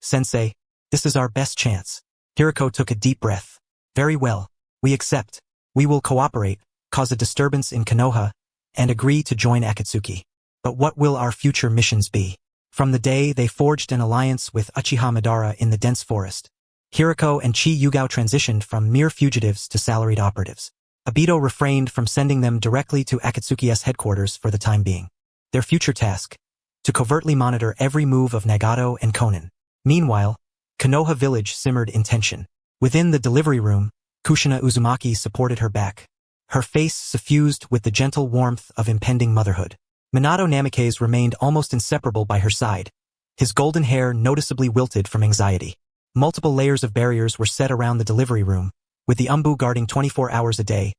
Sensei, this is our best chance. Hiruko took a deep breath. Very well, we accept. We will cooperate, cause a disturbance in Konoha, and agree to join Akatsuki. But what will our future missions be? From the day they forged an alliance with Uchiha Madara in the dense forest, Hiruko and Qi Yugao transitioned from mere fugitives to salaried operatives. Obito refrained from sending them directly to Akatsuki's headquarters for the time being. Their future task, to covertly monitor every move of Nagato and Konan. Meanwhile, Konoha village simmered in tension. Within the delivery room, Kushina Uzumaki supported her back, her face suffused with the gentle warmth of impending motherhood. Minato Namikaze remained almost inseparable by her side, his golden hair noticeably wilted from anxiety. Multiple layers of barriers were set around the delivery room, with the Umbu guarding 24 hours a day,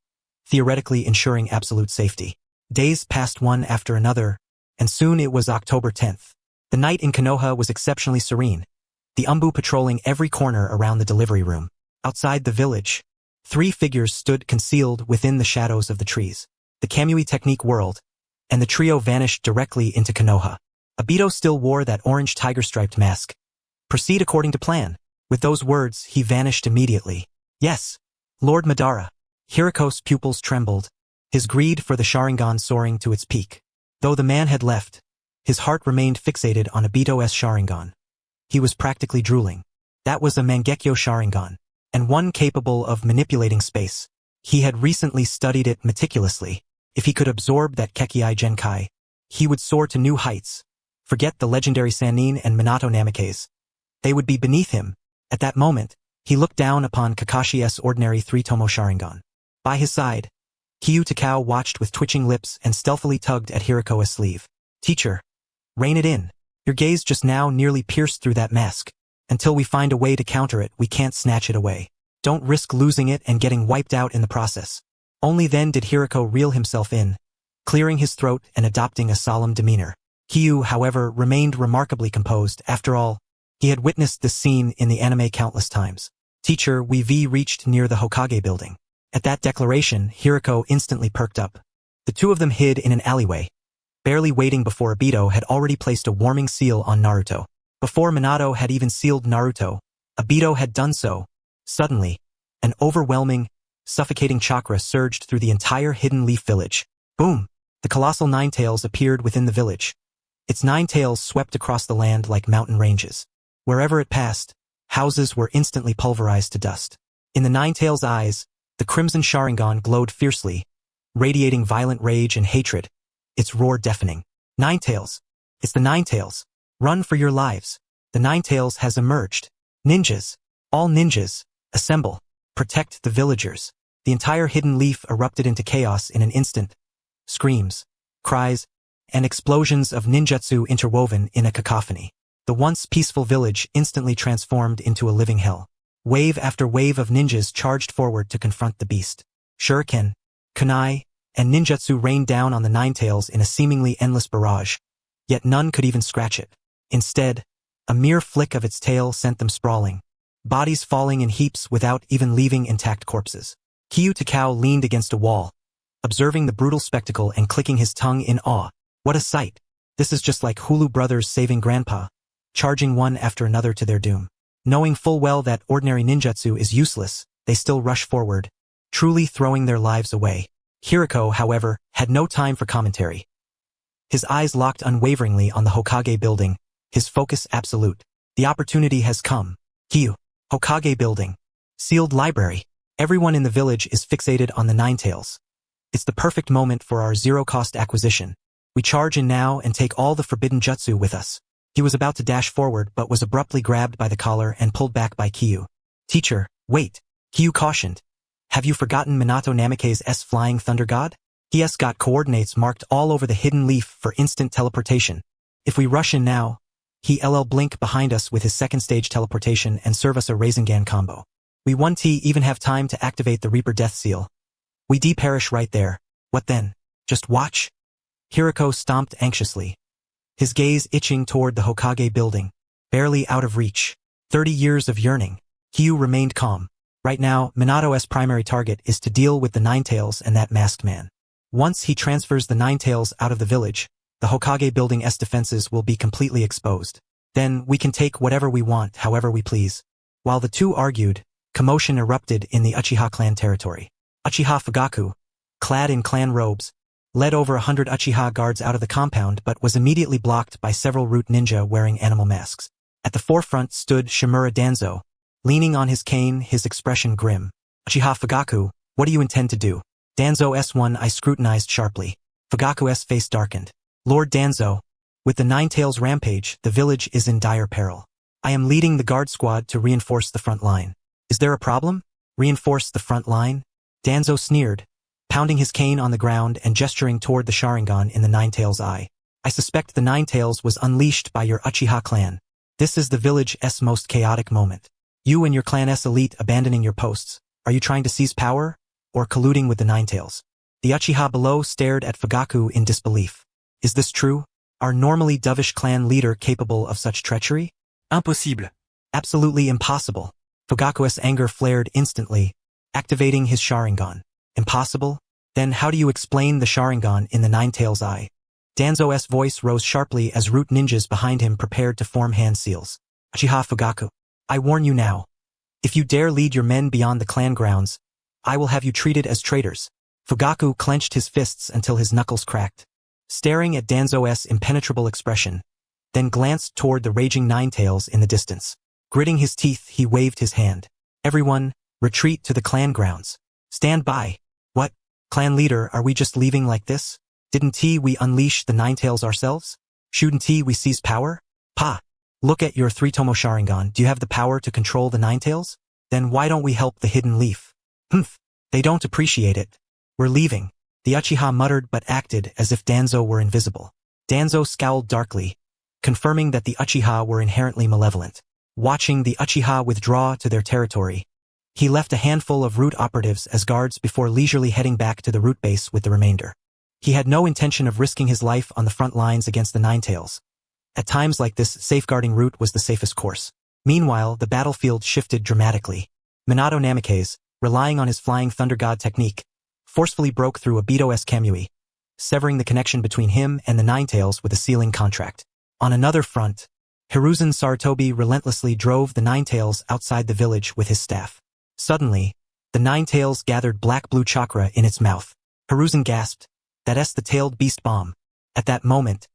theoretically ensuring absolute safety. Days passed one after another, and soon it was October 10th. The night in Konoha was exceptionally serene, the Umbu patrolling every corner around the delivery room. Outside the village, 3 figures stood concealed within the shadows of the trees. The Kamui technique whirled, and the trio vanished directly into Konoha. Obito still wore that orange tiger-striped mask. Proceed according to plan. With those words, he vanished immediately. Yes, Lord Madara. Hiruko's pupils trembled, his greed for the Sharingan soaring to its peak. Though the man had left, his heart remained fixated on Obito's Sharingan. He was practically drooling. That was a Mangekyo Sharingan, and one capable of manipulating space. He had recently studied it meticulously. If he could absorb that Kekkei Genkai, he would soar to new heights. Forget the legendary Sannin and Minato Namikaze. They would be beneath him. At that moment, he looked down upon Kakashi's ordinary 3-tomo Sharingan. By his side, Kyu Takao watched with twitching lips and stealthily tugged at Hiruko's sleeve. Teacher, rein it in. Your gaze just now nearly pierced through that mask. Until we find a way to counter it, we can't snatch it away. Don't risk losing it and getting wiped out in the process. Only then did Hiruko reel himself in, clearing his throat and adopting a solemn demeanor. Kyu, however, remained remarkably composed. After all, He had witnessed this scene in the anime countless times. Teacher, we've reached near the Hokage building. At that declaration, Hiruko instantly perked up. The two of them hid in an alleyway. Barely waiting before Obito had already placed a warming seal on Naruto. Before Minato had even sealed Naruto, Obito had done so. Suddenly, an overwhelming, suffocating chakra surged through the entire Hidden Leaf village. Boom! The colossal Nine Tails appeared within the village. Its 9 tails swept across the land like mountain ranges. Wherever it passed, houses were instantly pulverized to dust. In the 9 Tails' eyes, the crimson Sharingan glowed fiercely, radiating violent rage and hatred, its roar deafening. 9 Tails! It's the 9 Tails! Run for your lives! The 9 Tails has emerged. Ninjas! All ninjas! Assemble! Protect the villagers! The entire Hidden Leaf erupted into chaos in an instant. Screams, cries, and explosions of ninjutsu interwoven in a cacophony. The once peaceful village instantly transformed into a living hell. Wave after wave of ninjas charged forward to confront the beast. Shuriken, kunai, and ninjutsu rained down on the 9 Tails in a seemingly endless barrage, yet none could even scratch it. Instead, a mere flick of its tail sent them sprawling, bodies falling in heaps without even leaving intact corpses. Qi Yugao leaned against a wall, observing the brutal spectacle and clicking his tongue in awe. What a sight! This is just like Hulu brothers saving Grandpa, charging one after another to their doom. Knowing full well that ordinary ninjutsu is useless, they still rush forward, truly throwing their lives away. Hiruko, however, had no time for commentary. His eyes locked unwaveringly on the Hokage building, his focus absolute. The opportunity has come. Hiyu, Hokage building. Sealed library. Everyone in the village is fixated on the 9 Tails. It's the perfect moment for our zero-cost acquisition. We charge in now and take all the forbidden jutsu with us. He was about to dash forward but was abruptly grabbed by the collar and pulled back by Qi. Teacher, wait, Qi cautioned. Have you forgotten Minato Namikaze's flying thunder god? He's got coordinates marked all over the Hidden Leaf for instant teleportation. If we rush in now, he'll blink behind us with his second stage teleportation and serve us a Rasengan combo. We won't even have time to activate the Reaper Death Seal. We perish right there. What then? Just watch? Hiruko stomped anxiously, his gaze itching toward the Hokage building, barely out of reach. 30 years of yearning. Qi remained calm. Right now, Minato's primary target is to deal with the 9 Tails and that masked man. Once he transfers the 9 Tails out of the village, the Hokage building's defenses will be completely exposed. Then we can take whatever we want, however we please. While the two argued, commotion erupted in the Uchiha clan territory. Uchiha Fugaku, clad in clan robes, led over 100 Uchiha guards out of the compound but was immediately blocked by several root ninja wearing animal masks. At the forefront stood Shimura Danzo, leaning on his cane, his expression grim. Uchiha Fugaku, what do you intend to do? Danzo S1 I scrutinized sharply. Fugaku's face darkened. Lord Danzo, with the 9 Tails rampage, the village is in dire peril. I am leading the guard squad to reinforce the front line. Is there a problem? Reinforce the front line? Danzo sneered, pounding his cane on the ground and gesturing toward the Sharingan in the 9 Tails' eye. I suspect the 9 Tails was unleashed by your Uchiha clan. This is the village's most chaotic moment. You and your clan's elite abandoning your posts. Are you trying to seize power, or colluding with the 9 Tails? The Uchiha below stared at Fugaku in disbelief. Is this true? Are normally dovish clan leader capable of such treachery? Impossible. Absolutely impossible. Fugaku's anger flared instantly, activating his Sharingan. Impossible? Then how do you explain the Sharingan in the 9 Tails' eye? Danzo's voice rose sharply as root ninjas behind him prepared to form hand seals. Uchiha Fugaku, I warn you now. If you dare lead your men beyond the clan grounds, I will have you treated as traitors. Fugaku clenched his fists until his knuckles cracked, staring at Danzo's impenetrable expression, then glanced toward the raging 9 Tails in the distance. Gritting his teeth, he waved his hand. Everyone, retreat to the clan grounds. Stand by. What? Clan leader, are we just leaving like this? Didn't we unleash the 9 Tails ourselves? Shouldn't we seize power? Pa! Look at your 3-tomo Sharingan. Do you have the power to control the 9 Tails? Then why don't we help the Hidden Leaf? Humph! They don't appreciate it. We're leaving. The Uchiha muttered but acted as if Danzo were invisible. Danzo scowled darkly, confirming that the Uchiha were inherently malevolent. Watching the Uchiha withdraw to their territory, he left a handful of root operatives as guards before leisurely heading back to the root base with the remainder. He had no intention of risking his life on the front lines against the 9 Tails, At times like this, safeguarding route was the safest course. Meanwhile, the battlefield shifted dramatically. Minato Namikaze, relying on his flying thunder god technique, forcefully broke through Obito's Kamui, severing the connection between him and the Ninetales with a sealing contract. On another front, Hiruzen Sarutobi relentlessly drove the Ninetales outside the village with his staff. Suddenly, the Ninetales gathered black-blue chakra in its mouth. Hiruzen gasped, "That's the tailed beast bomb." At that moment,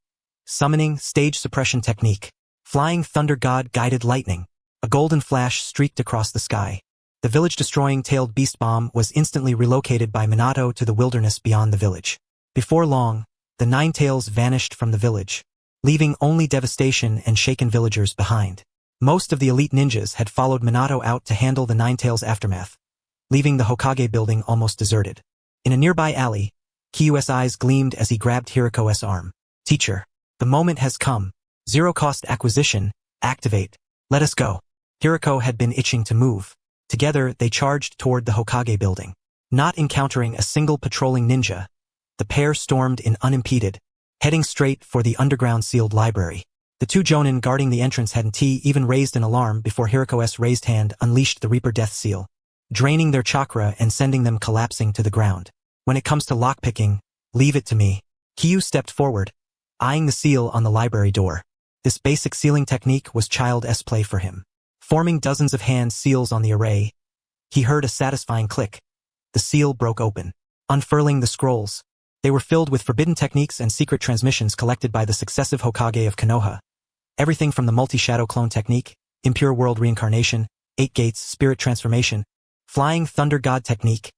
summoning stage suppression technique, flying thunder god guided lightning, a golden flash streaked across the sky. The village-destroying tailed beast bomb was instantly relocated by Minato to the wilderness beyond the village. Before long, the Ninetales vanished from the village, leaving only devastation and shaken villagers behind. Most of the elite ninjas had followed Minato out to handle the Ninetales' aftermath, leaving the Hokage building almost deserted. In a nearby alley, Kyuu's eyes gleamed as he grabbed Hiruko's arm. "Teacher, the moment has come. Zero-cost acquisition, activate. Let us go." Hiruko had been itching to move. Together, they charged toward the Hokage building. Not encountering a single patrolling ninja, the pair stormed in unimpeded, heading straight for the underground sealed library. The two jonin guarding the entrance hadn't even raised an alarm before Hiruko's raised hand unleashed the Reaper Death Seal, draining their chakra and sending them collapsing to the ground. "When it comes to lockpicking, leave it to me." Kyu stepped forward, eyeing the seal on the library door. This basic sealing technique was child's play for him. Forming dozens of hand seals on the array, he heard a satisfying click. The seal broke open. Unfurling the scrolls, they were filled with forbidden techniques and secret transmissions collected by the successive Hokage of Konoha. Everything from the multi-shadow clone technique, impure world reincarnation, 8 gates spirit transformation, flying thunder god technique.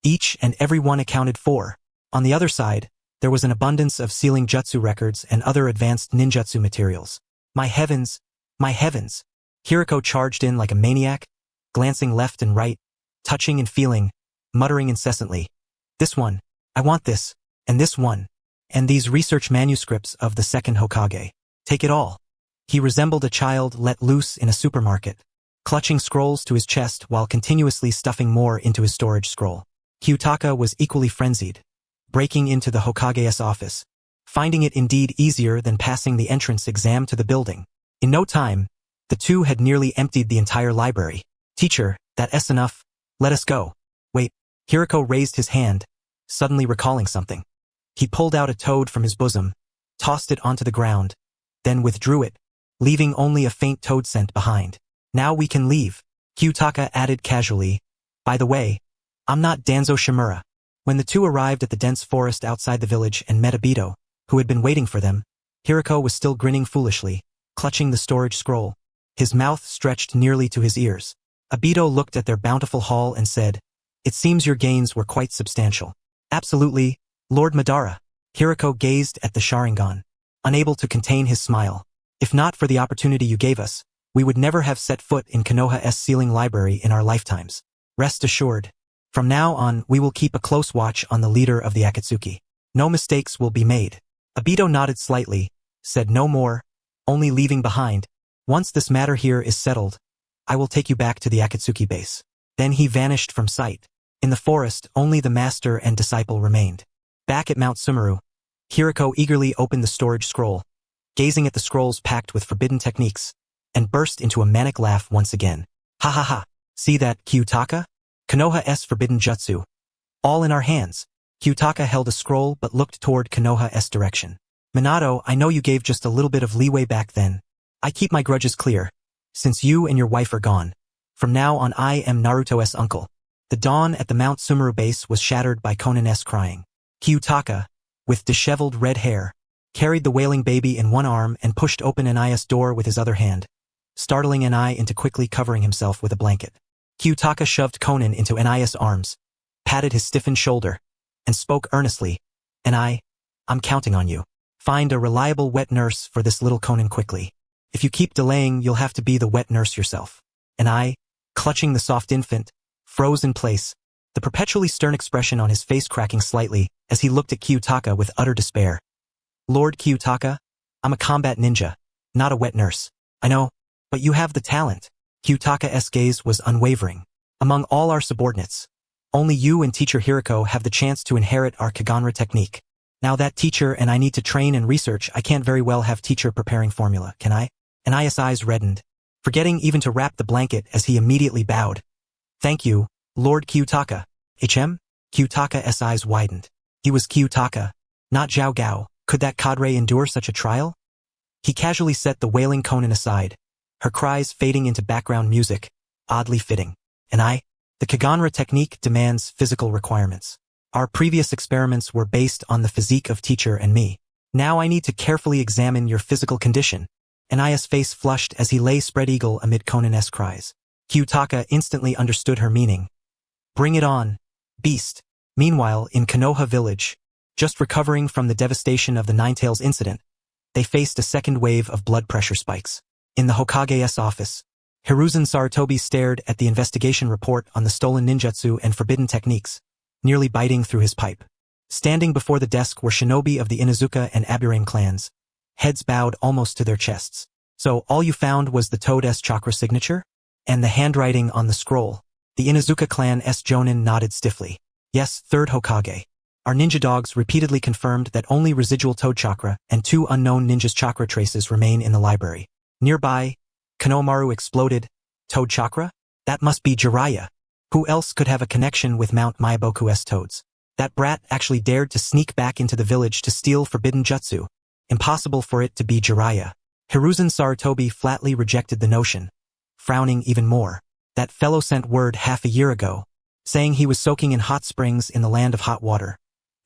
Each and every one accounted for. On the other side, there was an abundance of sealing jutsu records and other advanced ninjutsu materials. My heavens! My heavens! Hiruko charged in like a maniac, glancing left and right, touching and feeling, muttering incessantly. "This one, I want this, and this one, and these research manuscripts of the second Hokage. Take it all." He resembled a child let loose in a supermarket, clutching scrolls to his chest while continuously stuffing more into his storage scroll. Kyutaka was equally frenzied, breaking into the Hokage's office, finding it indeed easier than passing the entrance exam to the building. In no time, the two had nearly emptied the entire library. "Teacher, that's enough. Let us go." "Wait." Hiruko raised his hand, suddenly recalling something. He pulled out a toad from his bosom, tossed it onto the ground, then withdrew it, leaving only a faint toad scent behind. "Now we can leave," Kyutaka added casually. "By the way, I'm not Danzo Shimura." When the two arrived at the dense forest outside the village and met Obito, who had been waiting for them, Hiruko was still grinning foolishly, clutching the storage scroll, his mouth stretched nearly to his ears. Obito looked at their bountiful haul and said, "It seems your gains were quite substantial." "Absolutely, Lord Madara." Hiruko gazed at the Sharingan, unable to contain his smile. "If not for the opportunity you gave us, we would never have set foot in Konoha's sealing library in our lifetimes. Rest assured, from now on we will keep a close watch on the leader of the Akatsuki. No mistakes will be made." Obito nodded slightly, said no more, only leaving behind, "Once this matter here is settled, I will take you back to the Akatsuki base." Then he vanished from sight. In the forest, only the master and disciple remained. Back at Mount Sumeru, Hiruko eagerly opened the storage scroll, gazing at the scrolls packed with forbidden techniques, and burst into a manic laugh once again. "Ha ha ha! See that, Kyutaka? Konoha's forbidden jutsu. All in our hands." Kyutaka held a scroll but looked toward Konoha's direction. "Minato, I know you gave just a little bit of leeway back then. I keep my grudges clear, since you and your wife are gone. From now on I am Naruto's uncle." The dawn at the Mount Sumeru base was shattered by Konan's crying. Kyutaka, with disheveled red hair, carried the wailing baby in one arm and pushed open Ani's door with his other hand, startling Ani into quickly covering himself with a blanket. Kyutaka shoved Konan into Ani's arms, patted his stiffened shoulder, and spoke earnestly. "Ani, I'm counting on you. Find a reliable wet nurse for this little Konan quickly. If you keep delaying, you'll have to be the wet nurse yourself." Ani, clutching the soft infant, froze in place, the perpetually stern expression on his face cracking slightly as he looked at Kyutaka with utter despair. "Lord Kyutaka, I'm a combat ninja, not a wet nurse. I know, but you have the talent." Kyutaka's gaze was unwavering. "Among all our subordinates, only you and teacher Hiruko have the chance to inherit our Kaganra technique. Now that teacher and I need to train and research, I can't very well have teacher preparing formula, can I? Anaya's eyes reddened, forgetting even to wrap the blanket as he immediately bowed. Thank you, Lord Kyutaka. HM? Kyutaka's eyes widened. He was Kyutaka, not Zhao Gao. Could that cadre endure such a trial? He casually set the wailing Conan aside, her cries fading into background music, oddly fitting. The Chimera Technique demands physical requirements. Our previous experiments were based on the physique of teacher and me. Now I need to carefully examine your physical condition. Anaya's face flushed as he lay spread eagle amid Conan's cries. Kyutaka instantly understood her meaning. Bring it on, beast. Meanwhile, in Konoha village, just recovering from the devastation of the Ninetails incident, they faced a second wave of blood pressure spikes. In the Hokage's office, Hiruzen Sarutobi stared at the investigation report on the stolen ninjutsu and forbidden techniques, nearly biting through his pipe. Standing before the desk were shinobi of the Inuzuka and Aburame clans, heads bowed almost to their chests. So all you found was the Toad's chakra signature? And the handwriting on the scroll. The Inuzuka clan's jonin nodded stiffly. Yes, third Hokage. Our ninja dogs repeatedly confirmed that only residual Toad chakra and 2 unknown ninjas' chakra traces remain in the library. Nearby, Konohamaru exploded. Toad chakra? That must be Jiraiya. Who else could have a connection with Mount Myaboku's toads? That brat actually dared to sneak back into the village to steal forbidden jutsu. Impossible for it to be Jiraiya. Hiruzen Sarutobi flatly rejected the notion, frowning even more. That fellow sent word half a year ago, saying he was soaking in hot springs in the land of hot water,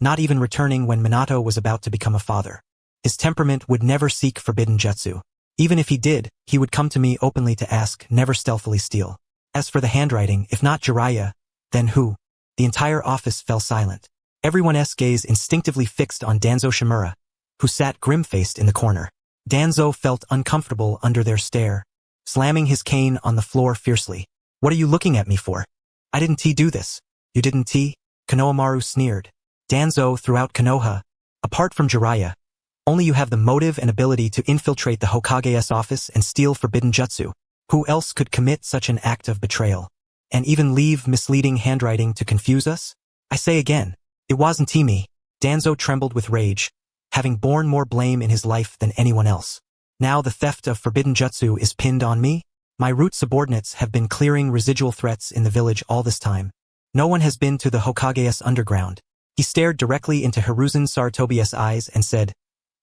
not even returning when Minato was about to become a father. His temperament would never seek forbidden jutsu. Even if he did, he would come to me openly to ask, never stealthily steal. As for the handwriting, if not Jiraiya, then who? The entire office fell silent. Everyone's gaze instinctively fixed on Danzo Shimura, who sat grim-faced in the corner. Danzo felt uncomfortable under their stare, slamming his cane on the floor fiercely. What are you looking at me for? I didn't do this. You didn't? Konohamaru sneered. Danzo, throughout Konoha, apart from Jiraiya, only you have the motive and ability to infiltrate the Hokage's office and steal forbidden jutsu. Who else could commit such an act of betrayal? And even leave misleading handwriting to confuse us? I say again, it wasn't me. Danzo trembled with rage, having borne more blame in his life than anyone else. Now the theft of forbidden jutsu is pinned on me? My root subordinates have been clearing residual threats in the village all this time. No one has been to the Hokage's underground. He stared directly into Hiruzen Sarutobi's eyes and said,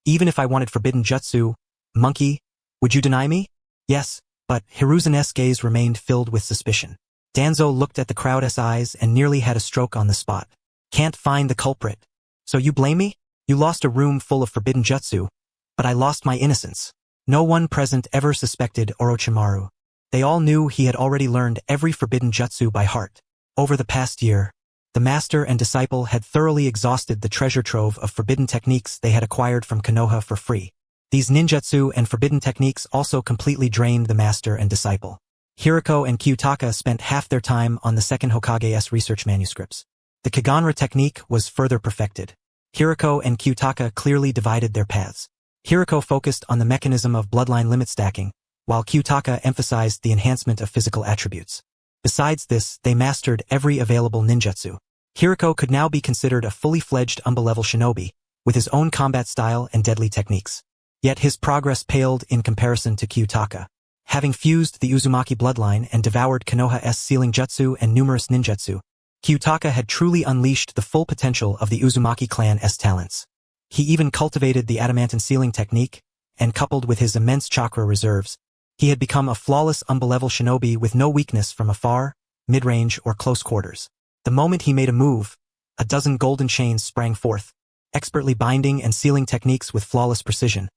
even if I wanted forbidden jutsu, monkey, would you deny me? Yes, but Hiruzen's gaze remained filled with suspicion. Danzo looked at the crowd's eyes and nearly had a stroke on the spot. Can't find the culprit. So you blame me? You lost a room full of forbidden jutsu, but I lost my innocence. No one present ever suspected Orochimaru. They all knew he had already learned every forbidden jutsu by heart. Over the past year, the master and disciple had thoroughly exhausted the treasure trove of forbidden techniques they had acquired from Konoha for free. These ninjutsu and forbidden techniques also completely drained the master and disciple. Hiruko and Kyutaka spent half their time on the second Hokage's research manuscripts. The Chimera Technique was further perfected. Hiruko and Kyutaka clearly divided their paths. Hiruko focused on the mechanism of bloodline limit stacking, while Kyutaka emphasized the enhancement of physical attributes. Besides this, they mastered every available ninjutsu. Hiruko could now be considered a fully fledged Umba-level shinobi, with his own combat style and deadly techniques. Yet his progress paled in comparison to Kyutaka. Having fused the Uzumaki bloodline and devoured Konoha's sealing jutsu and numerous ninjutsu, Kyutaka had truly unleashed the full potential of the Uzumaki clan's talents. He even cultivated the adamantine sealing technique, and coupled with his immense chakra reserves, he had become a flawless Umba-level shinobi with no weakness from afar, mid-range, or close quarters. The moment he made a move, a dozen golden chains sprang forth, expertly binding and sealing techniques with flawless precision.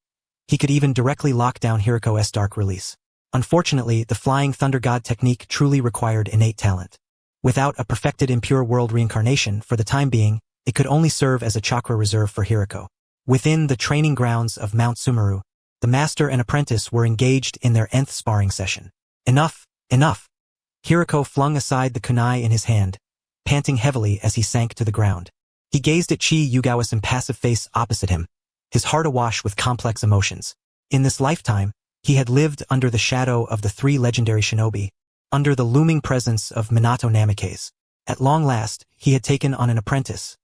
He could even directly lock down Hiruko's dark release. Unfortunately, the Flying Thunder God technique truly required innate talent. Without a perfected impure world reincarnation, for the time being, it could only serve as a chakra reserve for Hiruko. Within the training grounds of Mount Sumeru, the master and apprentice were engaged in their nth sparring session. Enough, enough! Hiruko flung aside the kunai in his hand, panting heavily as he sank to the ground. He gazed at Qi Yugao's impassive face opposite him, his heart awash with complex emotions. In this lifetime, he had lived under the shadow of the 3 legendary shinobi, under the looming presence of Minato Namikaze. At long last, he had taken on an apprentice.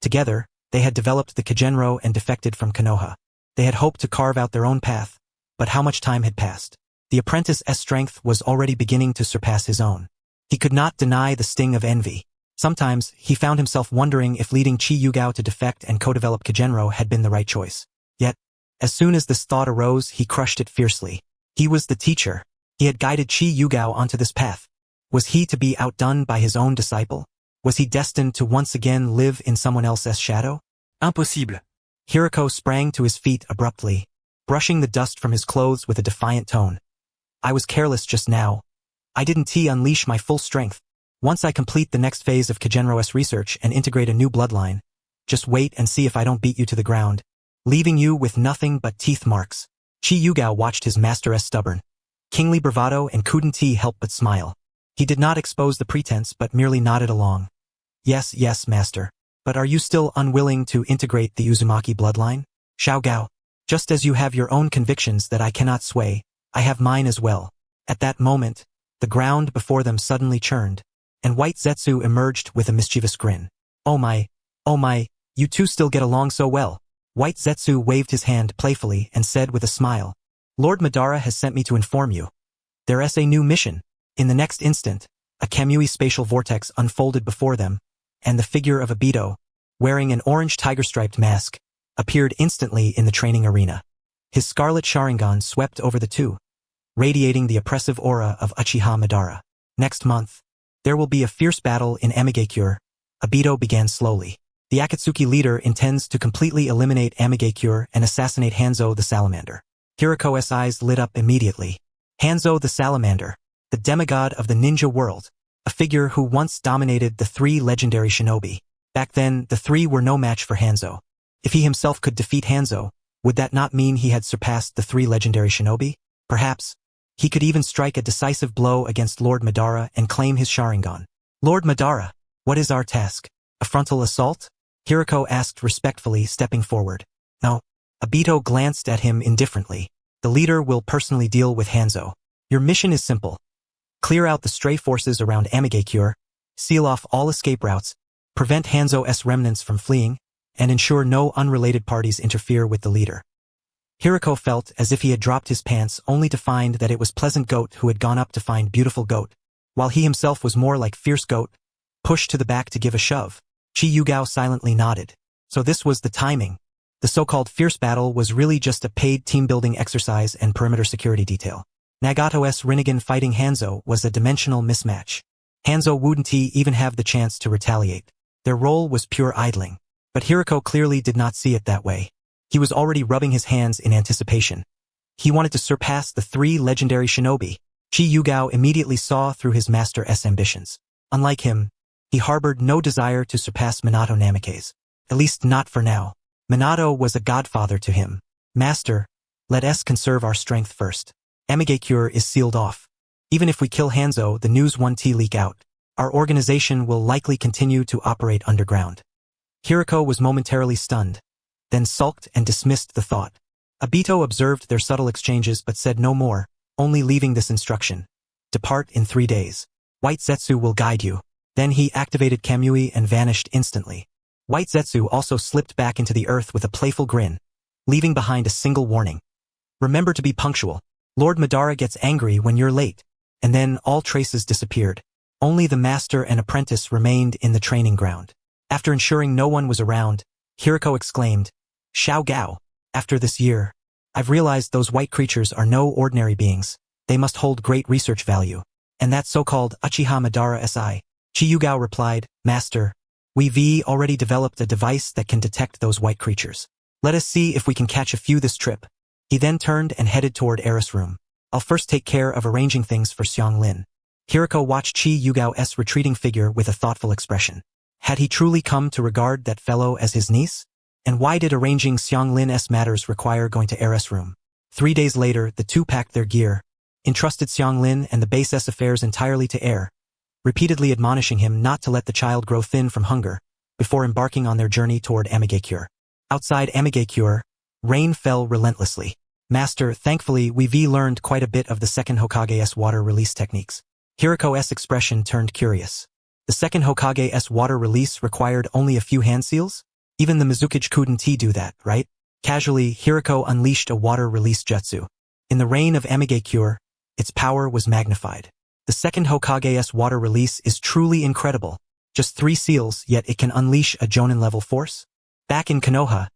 Together, They had developed the Kigenro and defected from Konoha. They had hoped to carve out their own path, but how much time had passed? The apprentice's strength was already beginning to surpass his own. He could not deny the sting of envy. Sometimes, he found himself wondering if leading Qi Yugao to defect and co-develop Kigenro had been the right choice. Yet, as soon as this thought arose, he crushed it fiercely. He was the teacher. He had guided Qi Yugao onto this path. Was he to be outdone by his own disciple? Was he destined to once again live in someone else's shadow? Impossible. Hiruko sprang to his feet abruptly, brushing the dust from his clothes with a defiant tone. I was careless just now. I didn't unleash my full strength. Once I complete the next phase of Kigenro's research and integrate a new bloodline, just wait and see if I don't beat you to the ground, leaving you with nothing but teeth marks. Qi Yugao watched his master's stubborn, kingly bravado and couldn't help but smile. He did not expose the pretense but merely nodded along. Yes, master. But are you still unwilling to integrate the Uzumaki bloodline? Xiao Gao. Just as you have your own convictions that I cannot sway, I have mine as well. At that moment, the ground before them suddenly churned, and White Zetsu emerged with a mischievous grin. Oh my, you two still get along so well. White Zetsu waved his hand playfully and said with a smile, Lord Madara has sent me to inform you. There's a new mission. In the next instant, a Kamui spatial vortex unfolded before them, and the figure of Obito, wearing an orange tiger-striped mask, appeared instantly in the training arena. His scarlet Sharingan swept over the two, radiating the oppressive aura of Uchiha Madara. Next month, there will be a fierce battle in Amigakure, Obito began slowly. The Akatsuki leader intends to completely eliminate Amigakure and assassinate Hanzo the Salamander. Hiruko's eyes lit up immediately. Hanzo the Salamander, the demigod of the ninja world, a figure who once dominated the three legendary shinobi. Back then, the three were no match for Hanzo. If he himself could defeat Hanzo, would that not mean he had surpassed the three legendary shinobi? Perhaps. He could even strike a decisive blow against Lord Madara and claim his Sharingan. Lord Madara, what is our task? A frontal assault? Hiruko asked respectfully, stepping forward. No. Obito glanced at him indifferently. The leader will personally deal with Hanzo. Your mission is simple. Clear out the stray forces around Amigakure, seal off all escape routes, prevent Hanzo's remnants from fleeing, and ensure no unrelated parties interfere with the leader. Hiruko felt as if he had dropped his pants only to find that it was Pleasant Goat who had gone up to find Beautiful Goat, while he himself was more like Fierce Goat, pushed to the back to give a shove. Qi Yugao silently nodded. So this was the timing. The so-called fierce battle was really just a paid team-building exercise and perimeter security detail. Nagato's Rinnegan fighting Hanzo was a dimensional mismatch. Hanzo wouldn't even have the chance to retaliate. Their role was pure idling. But Hiruko clearly did not see it that way. He was already rubbing his hands in anticipation. He wanted to surpass the three legendary shinobi. Qi Yugao immediately saw through his master's ambitions. Unlike him, he harbored no desire to surpass Minato Namikaze. At least not for now. Minato was a godfather to him. Master, let us conserve our strength first. Amigakure is sealed off. Even if we kill Hanzo, the news won't leak out. Our organization will likely continue to operate underground. Hiruko was momentarily stunned, then sulked and dismissed the thought. Obito observed their subtle exchanges but said no more, only leaving this instruction. Depart in 3 days. White Zetsu will guide you. Then he activated Kamui and vanished instantly. White Zetsu also slipped back into the earth with a playful grin, leaving behind a single warning. Remember to be punctual. Lord Madara gets angry when you're late. And then all traces disappeared. Only the master and apprentice remained in the training ground. After ensuring no one was around, Hiruko exclaimed, Xiao Gao, after this year, I've realized those white creatures are no ordinary beings. They must hold great research value. And that so-called Uchiha Madara Si. Qi Yugao replied, Master, we've already developed a device that can detect those white creatures. Let us see if we can catch a few this trip. He then turned and headed toward Eris' room. I'll first take care of arranging things for Xianglin. Hiruko watched Qi Yugao's retreating figure with a thoughtful expression. Had he truly come to regard that fellow as his niece? And why did arranging Xianglin's matters require going to Eris' room? 3 days later, the two packed their gear, entrusted Xianglin and the base's affairs entirely to Er, repeatedly admonishing him not to let the child grow thin from hunger, before embarking on their journey toward Amigakure. Outside Amigakure, rain fell relentlessly. Master, thankfully we've learned quite a bit of the second Hokage's water release techniques. Hiruko's expression turned curious. The second Hokage's water release required only a few hand seals? Even the Mizukage couldn't do that, right? Casually, Hiruko unleashed a water release jutsu. In the reign of Amigakure, its power was magnified. The second Hokage's water release is truly incredible. Just 3 seals, yet it can unleash a Jonin-level force? Back in Konoha,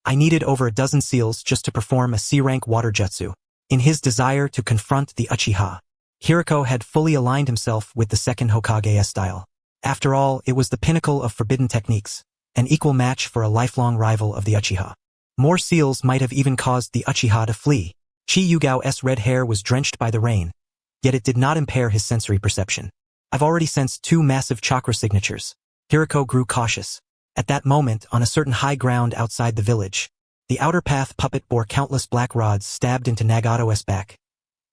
I needed over a dozen seals just to perform a C-rank water jutsu. In his desire to confront the Uchiha, Hiruko had fully aligned himself with the second Hokage's style. After all, it was the pinnacle of forbidden techniques, an equal match for a lifelong rival of the Uchiha. More seals might have even caused the Uchiha to flee. Qi Yugao's red hair was drenched by the rain, yet it did not impair his sensory perception. I've already sensed 2 massive chakra signatures. Hiruko grew cautious. At that moment, on a certain high ground outside the village, the outer path puppet bore countless black rods stabbed into Nagato's back.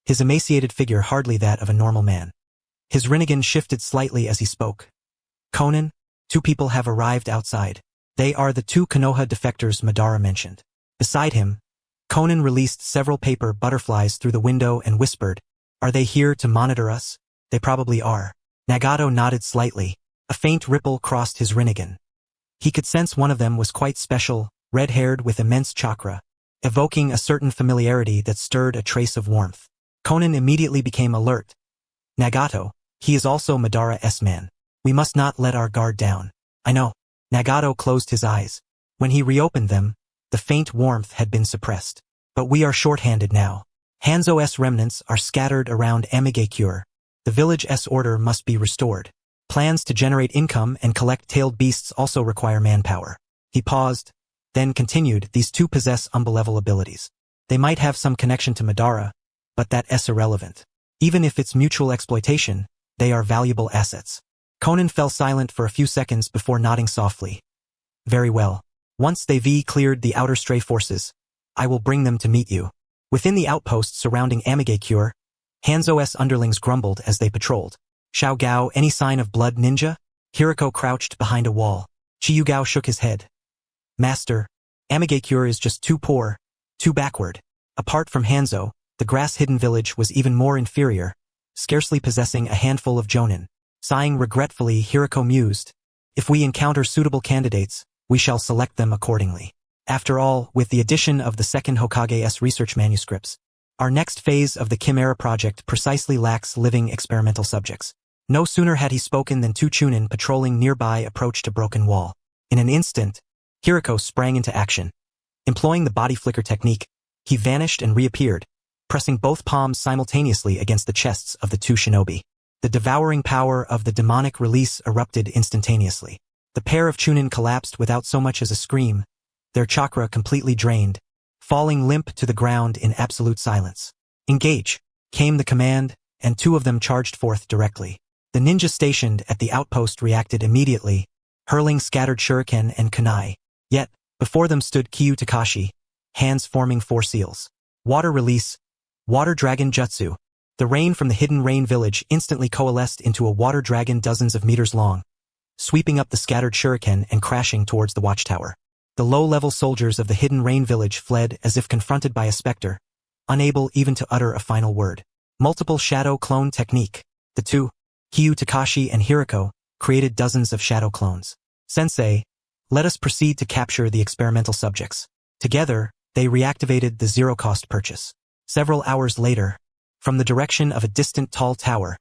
His emaciated figure hardly that of a normal man. His Rinnegan shifted slightly as he spoke. Conan, 2 people have arrived outside. They are the 2 Konoha defectors Madara mentioned. Beside him, Conan released several paper butterflies through the window and whispered, "Are they here to monitor us?" "They probably are." Nagato nodded slightly. A faint ripple crossed his Rinnegan. He could sense one of them was quite special, red-haired with immense chakra, evoking a certain familiarity that stirred a trace of warmth. Conan immediately became alert. "Nagato, he is also Madara's man. We must not let our guard down." "I know." Nagato closed his eyes. When he reopened them, the faint warmth had been suppressed. "But we are short-handed now. Hanzo's remnants are scattered around Amigakure. The village's order must be restored. Plans to generate income and collect tailed beasts also require manpower." He paused, then continued, "These 2 possess unbelievable abilities. They might have some connection to Madara, but that's irrelevant. Even if it's mutual exploitation, they are valuable assets." Conan fell silent for a few seconds before nodding softly. "Very well. Once they've cleared the outer stray forces, I will bring them to meet you." Within the outposts surrounding Amigakure, Hanzo's underlings grumbled as they patrolled. "Xiao Gao, any sign of blood ninja?" Hiruko crouched behind a wall. Qi Yugao shook his head. "Master, Amigakure is just too poor, too backward. Apart from Hanzo, the grass-hidden village was even more inferior, scarcely possessing a handful of jonin." Sighing regretfully, Hiruko mused, "If we encounter suitable candidates, we shall select them accordingly. After all, with the addition of the second Hokage's research manuscripts, our next phase of the Chimera project precisely lacks living experimental subjects." No sooner had he spoken than 2 Chunin patrolling nearby approached a broken wall. In an instant, Hiruko sprang into action. Employing the body flicker technique, he vanished and reappeared, pressing both palms simultaneously against the chests of the 2 shinobi. The devouring power of the demonic release erupted instantaneously. The pair of Chunin collapsed without so much as a scream, their chakra completely drained, falling limp to the ground in absolute silence. "Engage!" came the command, and 2 of them charged forth directly. The ninja stationed at the outpost reacted immediately, hurling scattered shuriken and kunai. Yet, before them stood Kiyutakashi, hands forming 4 seals. Water release, water dragon jutsu. The rain from the hidden rain village instantly coalesced into a water dragon dozens of meters long, sweeping up the scattered shuriken and crashing towards the watchtower. The low-level soldiers of the hidden rain village fled as if confronted by a specter, unable even to utter a final word. Multiple shadow clone technique. The 2, Kiyutakashi and Hiruko, created dozens of shadow clones. "Sensei, let us proceed to capture the experimental subjects." Together, they reactivated the zero-cost purchase. Several hours later, from the direction of a distant tall tower,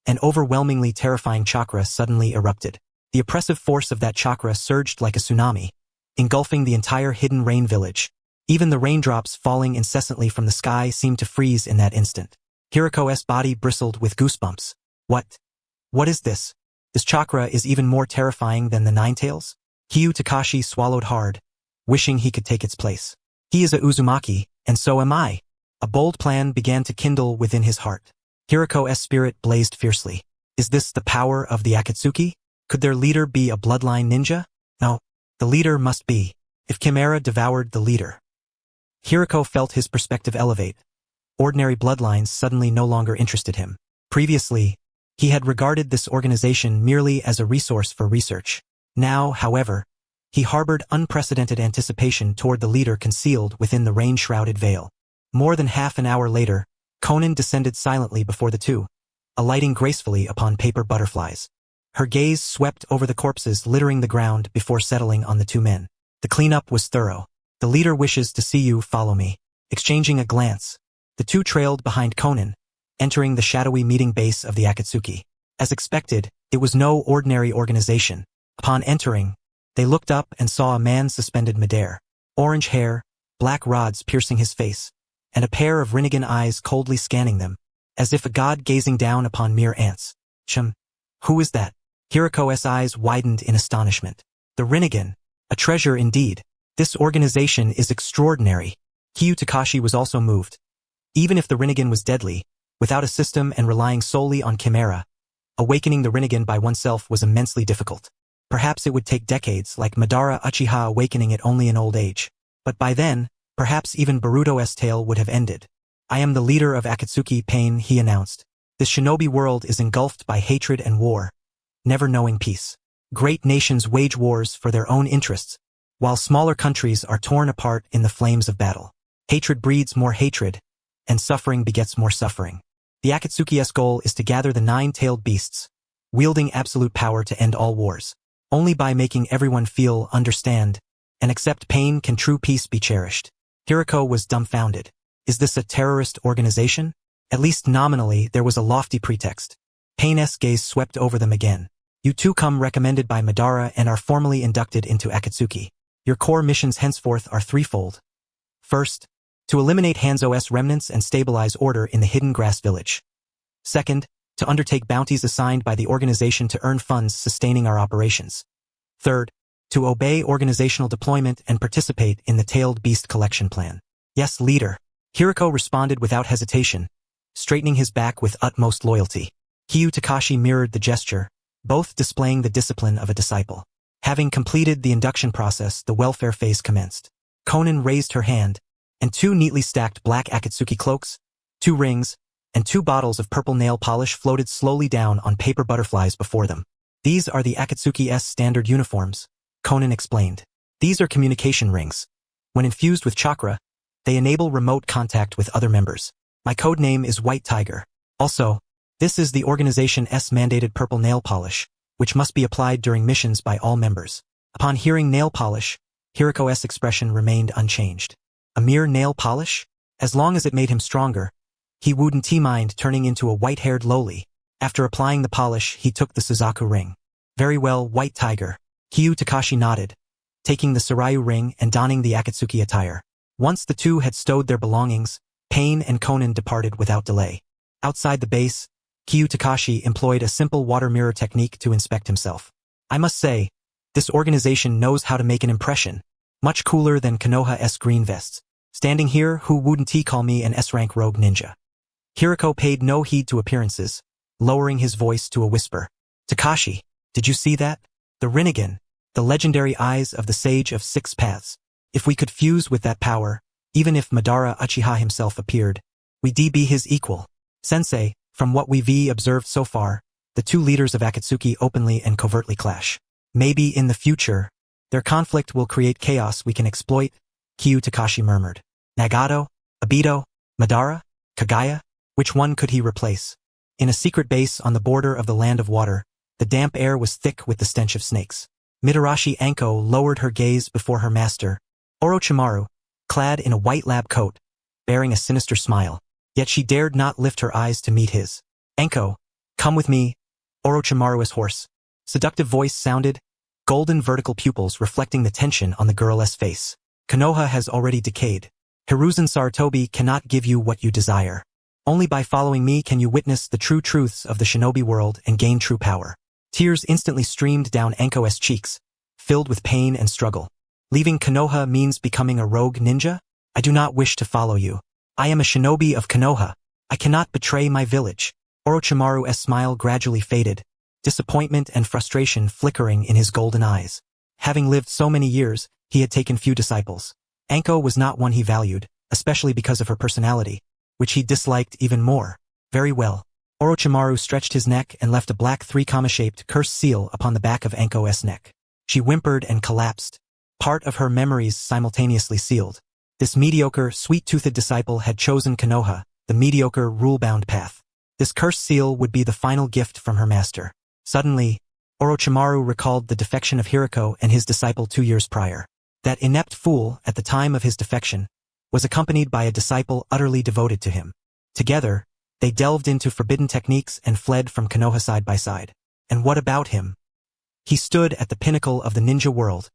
an overwhelmingly terrifying chakra suddenly erupted. The oppressive force of that chakra surged like a tsunami, engulfing the entire hidden rain village. Even the raindrops falling incessantly from the sky seemed to freeze in that instant. Hiruko's body bristled with goosebumps. What is this? This chakra is even more terrifying than the Ninetales? Kiyutakashi swallowed hard, wishing he could take its place. He is a Uzumaki, and so am I. A bold plan began to kindle within his heart. Hiruko's spirit blazed fiercely. Is this the power of the Akatsuki? Could their leader be a bloodline ninja? No, the leader must be. If Chimera devoured the leader. Hiruko felt his perspective elevate. Ordinary bloodlines suddenly no longer interested him. Previously, he had regarded this organization merely as a resource for research. Now, however, he harbored unprecedented anticipation toward the leader concealed within the rain-shrouded veil. More than half an hour later, Conan descended silently before the 2, alighting gracefully upon paper butterflies. Her gaze swept over the corpses littering the ground before settling on the 2 men. The cleanup was thorough. The leader wishes to see you, follow me. Exchanging a glance, the two trailed behind Konan, entering the shadowy meeting base of the Akatsuki. As expected, it was no ordinary organization. Upon entering, they looked up and saw a man suspended midair. Orange hair, black rods piercing his face, and a pair of Rinnegan eyes coldly scanning them, as if a god gazing down upon mere ants. Who is that? Hiruko's eyes widened in astonishment. The Rinnegan, a treasure indeed. This organization is extraordinary. Kyu Takashi was also moved. Even if the Rinnegan was deadly, without a system and relying solely on Chimera, awakening the Rinnegan by oneself was immensely difficult. Perhaps it would take decades, like Madara Uchiha awakening it only in old age. But by then, perhaps even Boruto's tale would have ended. I am the leader of Akatsuki Pain, he announced. This shinobi world is engulfed by hatred and war, never knowing peace. Great nations wage wars for their own interests, while smaller countries are torn apart in the flames of battle. Hatred breeds more hatred, and suffering begets more suffering. The Akatsuki's goal is to gather the nine-tailed beasts, wielding absolute power to end all wars. Only by making everyone feel, understand, and accept pain can true peace be cherished. Hiruko was dumbfounded. Is this a terrorist organization? At least nominally, there was a lofty pretext. Pain's gaze swept over them again. You two come recommended by Madara and are formally inducted into Akatsuki. Your core missions henceforth are threefold. First, to eliminate Hanzo's remnants and stabilize order in the hidden grass village. Second, to undertake bounties assigned by the organization to earn funds sustaining our operations. Third, to obey organizational deployment and participate in the tailed beast collection plan. Yes, leader. Hiruko responded without hesitation, straightening his back with utmost loyalty. Kyu Takashi mirrored the gesture, both displaying the discipline of a disciple. Having completed the induction process, the welfare phase commenced. Konan raised her hand, and two neatly stacked black Akatsuki cloaks, 2 rings, and 2 bottles of purple nail polish floated slowly down on paper butterflies before them. These are the Akatsuki's standard uniforms, Konan explained. These are communication rings. When infused with chakra, they enable remote contact with other members. My code name is White Tiger. Also, this is the organization's mandated purple nail polish, which must be applied during missions by all members. Upon hearing nail polish, Hiruko's expression remained unchanged. A mere nail polish? As long as it made him stronger, he wouldn't mind turning into a white-haired lowly. After applying the polish, he took the Suzaku ring. Very well, White Tiger. Kyu Takashi nodded, taking the Suryu ring and donning the Akatsuki attire. Once the two had stowed their belongings, Pain and Konan departed without delay. Outside the base, Kyu Takashi employed a simple water mirror technique to inspect himself. I must say, this organization knows how to make an impression. Much cooler than Konoha's green vests. Standing here, who wouldn't call me an S-rank rogue ninja? Hiruko paid no heed to appearances, lowering his voice to a whisper. Takashi, did you see that? The Rinnegan, the legendary eyes of the Sage of Six Paths. If we could fuse with that power, even if Madara Uchiha himself appeared, we'd be his equal. Sensei, from what we've observed so far, the two leaders of Akatsuki openly and covertly clash. Maybe in the future, their conflict will create chaos we can exploit, Kyu Takashi murmured. Nagato? Obito? Madara? Kaguya? Which one could he replace? In a secret base on the border of the Land of Water, the damp air was thick with the stench of snakes. Mitarashi Anko lowered her gaze before her master, Orochimaru, clad in a white lab coat, bearing a sinister smile. Yet she dared not lift her eyes to meet his. Anko, come with me, Orochimaru's hoarse, seductive voice sounded, golden vertical pupils reflecting the tension on the girl's face. Konoha has already decayed. Hiruzen Sarutobi cannot give you what you desire. Only by following me can you witness the true truths of the shinobi world and gain true power. Tears instantly streamed down Anko's cheeks, filled with pain and struggle. Leaving Konoha means becoming a rogue ninja? I do not wish to follow you. I am a shinobi of Konoha. I cannot betray my village. Orochimaru's smile gradually faded, disappointment and frustration flickering in his golden eyes. Having lived so many years, he had taken few disciples. Anko was not one he valued, especially because of her personality, which he disliked even more. Very well. Orochimaru stretched his neck and left a black 3-shaped cursed seal upon the back of Anko's neck. She whimpered and collapsed. Part of her memories simultaneously sealed. This mediocre, sweet-toothed disciple had chosen Konoha, the mediocre, rule-bound path. This cursed seal would be the final gift from her master. Suddenly, Orochimaru recalled the defection of Hiruko and his disciple 2 years prior. That inept fool, at the time of his defection, was accompanied by a disciple utterly devoted to him. Together, they delved into forbidden techniques and fled from Konoha side by side. And what about him? He stood at the pinnacle of the ninja world,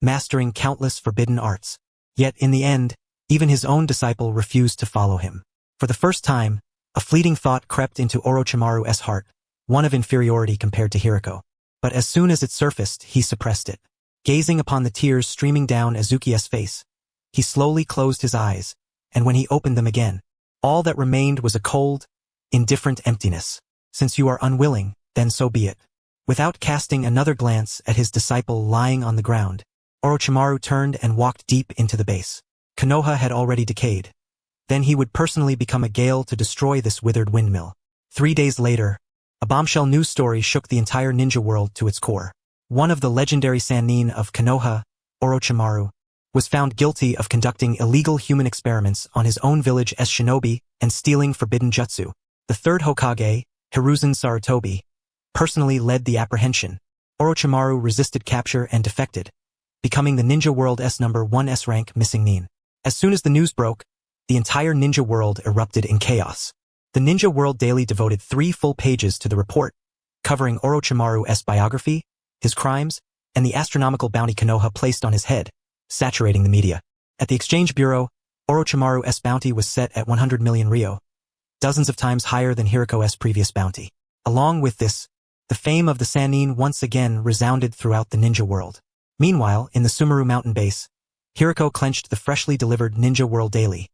mastering countless forbidden arts. Yet in the end, even his own disciple refused to follow him. For the first time, a fleeting thought crept into Orochimaru's heart, one of inferiority compared to Hiruko. But as soon as it surfaced, he suppressed it. Gazing upon the tears streaming down Azuki's face, he slowly closed his eyes, and when he opened them again, all that remained was a cold, indifferent emptiness. Since you are unwilling, then so be it. Without casting another glance at his disciple lying on the ground, Orochimaru turned and walked deep into the base. Konoha had already decayed. Then he would personally become a gale to destroy this withered windmill. 3 days later, a bombshell news story shook the entire ninja world to its core. One of the legendary Sannin of Konoha, Orochimaru, was found guilty of conducting illegal human experiments on his own village as shinobi and stealing forbidden jutsu. The third Hokage, Hiruzen Sarutobi, personally led the apprehension. Orochimaru resisted capture and defected, becoming the ninja world's #1 S-rank missing nin. As soon as the news broke, the entire ninja world erupted in chaos. The Ninja World Daily devoted 3 full pages to the report, covering Orochimaru's biography, his crimes, and the astronomical bounty Konoha placed on his head, saturating the media. At the Exchange Bureau, Orochimaru's bounty was set at 100 million ryo, dozens of times higher than Hiruko's previous bounty. Along with this, the fame of the Sannin once again resounded throughout the ninja world. Meanwhile, in the Sumeru mountain base, Hiruko clenched the freshly delivered Ninja World Daily,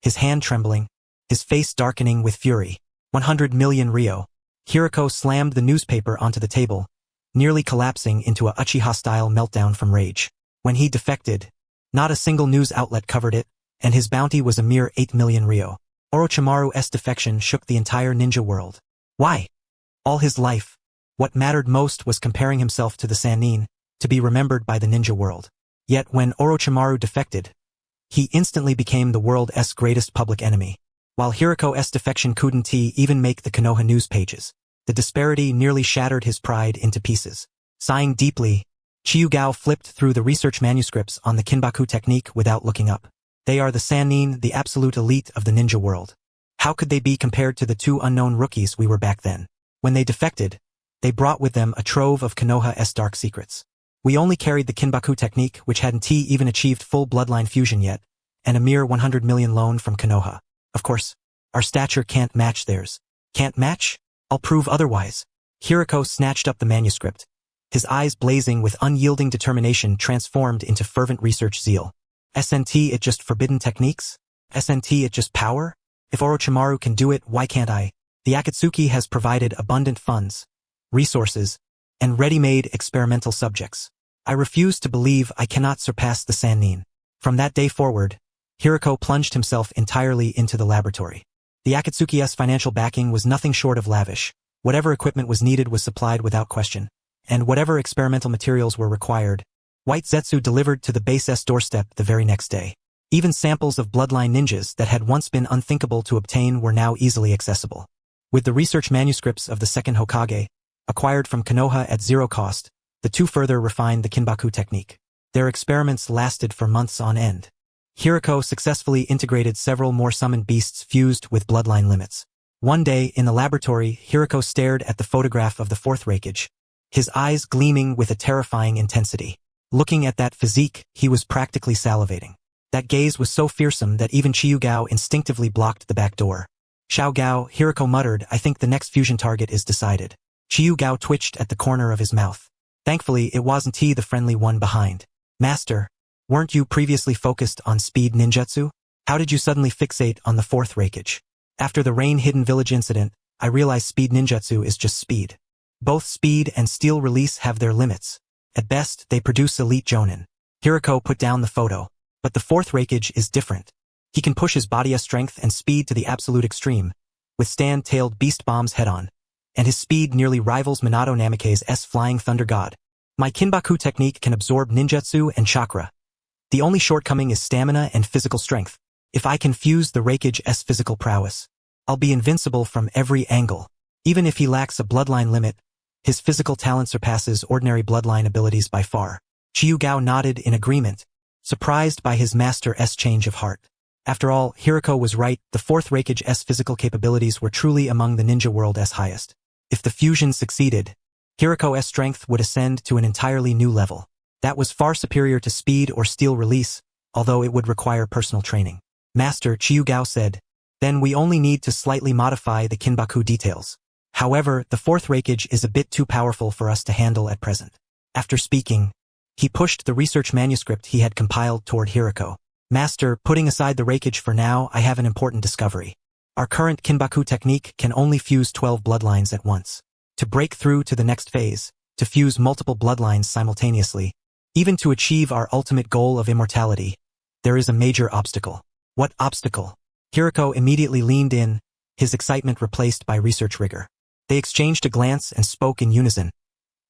his hand trembling, his face darkening with fury. 100 million ryo. Hiruko slammed the newspaper onto the table, nearly collapsing into a Uchiha-style meltdown from rage. When he defected, not a single news outlet covered it, and his bounty was a mere 8 million ryo. Orochimaru's defection shook the entire ninja world. Why? All his life, what mattered most was comparing himself to the Sannin, to be remembered by the ninja world. Yet when Orochimaru defected, he instantly became the world's greatest public enemy. While Hiruko's defection couldn't even make the Konoha news pages, the disparity nearly shattered his pride into pieces. Sighing deeply, Qi Yugao flipped through the research manuscripts on the Kinbaku technique without looking up. They are the Sannin, the absolute elite of the ninja world. How could they be compared to the 2 unknown rookies we were back then? When they defected, they brought with them a trove of Konoha's dark secrets. We only carried the Kinbaku technique, which hadn't even achieved full bloodline fusion yet, and a mere 100 million loan from Konoha. Of course, our stature can't match theirs. Can't match? I'll prove otherwise. Hiruko snatched up the manuscript, his eyes blazing with unyielding determination transformed into fervent research zeal. SNT it just forbidden techniques? SNT it just power? If Orochimaru can do it, why can't I? The Akatsuki has provided abundant funds, resources, and ready-made experimental subjects. I refuse to believe I cannot surpass the Sannin. From that day forward, Hiruko plunged himself entirely into the laboratory. The Akatsuki's financial backing was nothing short of lavish. Whatever equipment was needed was supplied without question, and whatever experimental materials were required, White Zetsu delivered to the base's doorstep the very next day. Even samples of bloodline ninjas that had once been unthinkable to obtain were now easily accessible. With the research manuscripts of the second Hokage, acquired from Konoha at 0 cost, the two further refined the Kinbaku technique. Their experiments lasted for months on end. Hiruko successfully integrated several more summoned beasts fused with bloodline limits. One day, in the laboratory, Hiruko stared at the photograph of the Fourth Raikage, his eyes gleaming with a terrifying intensity. Looking at that physique, he was practically salivating. That gaze was so fearsome that even Qi Yugao instinctively blocked the back door. Xiao Gao, Hiruko muttered, I think the next fusion target is decided. Qi Yugao twitched at the corner of his mouth. Thankfully, it wasn't he the friendly one behind. Master, weren't you previously focused on speed ninjutsu? How did you suddenly fixate on the Fourth Raikage? After the Rain Hidden Village incident, I realized speed ninjutsu is just speed. Both speed and steel release have their limits. At best, they produce elite jonin. Hiruko put down the photo. But the Fourth Raikage is different. He can push his body's strength and speed to the absolute extreme, withstand tailed beast bombs head-on, and his speed nearly rivals Minato Namikaze's Flying Thunder God. My Kinbaku technique can absorb ninjutsu and chakra. The only shortcoming is stamina and physical strength. If I can fuse the Raikage's physical prowess, I'll be invincible from every angle. Even if he lacks a bloodline limit, his physical talent surpasses ordinary bloodline abilities by far. Qi Yugao nodded in agreement, surprised by his master's change of heart. After all, Hiruko was right, the Fourth Raikage's physical capabilities were truly among the ninja world's highest. If the fusion succeeded, Hiruko's strength would ascend to an entirely new level. That was far superior to speed or steel release, although it would require personal training. Master Qi Yugao said, then we only need to slightly modify the Kinbaku details. However, the Fourth Raikage is a bit too powerful for us to handle at present. After speaking, he pushed the research manuscript he had compiled toward Hiruko. Master, putting aside the Raikage for now, I have an important discovery. Our current Kinbaku technique can only fuse 12 bloodlines at once. To break through to the next phase, to fuse multiple bloodlines simultaneously, even to achieve our ultimate goal of immortality, there is a major obstacle. What obstacle? Hiruko immediately leaned in, his excitement replaced by research rigor. They exchanged a glance and spoke in unison.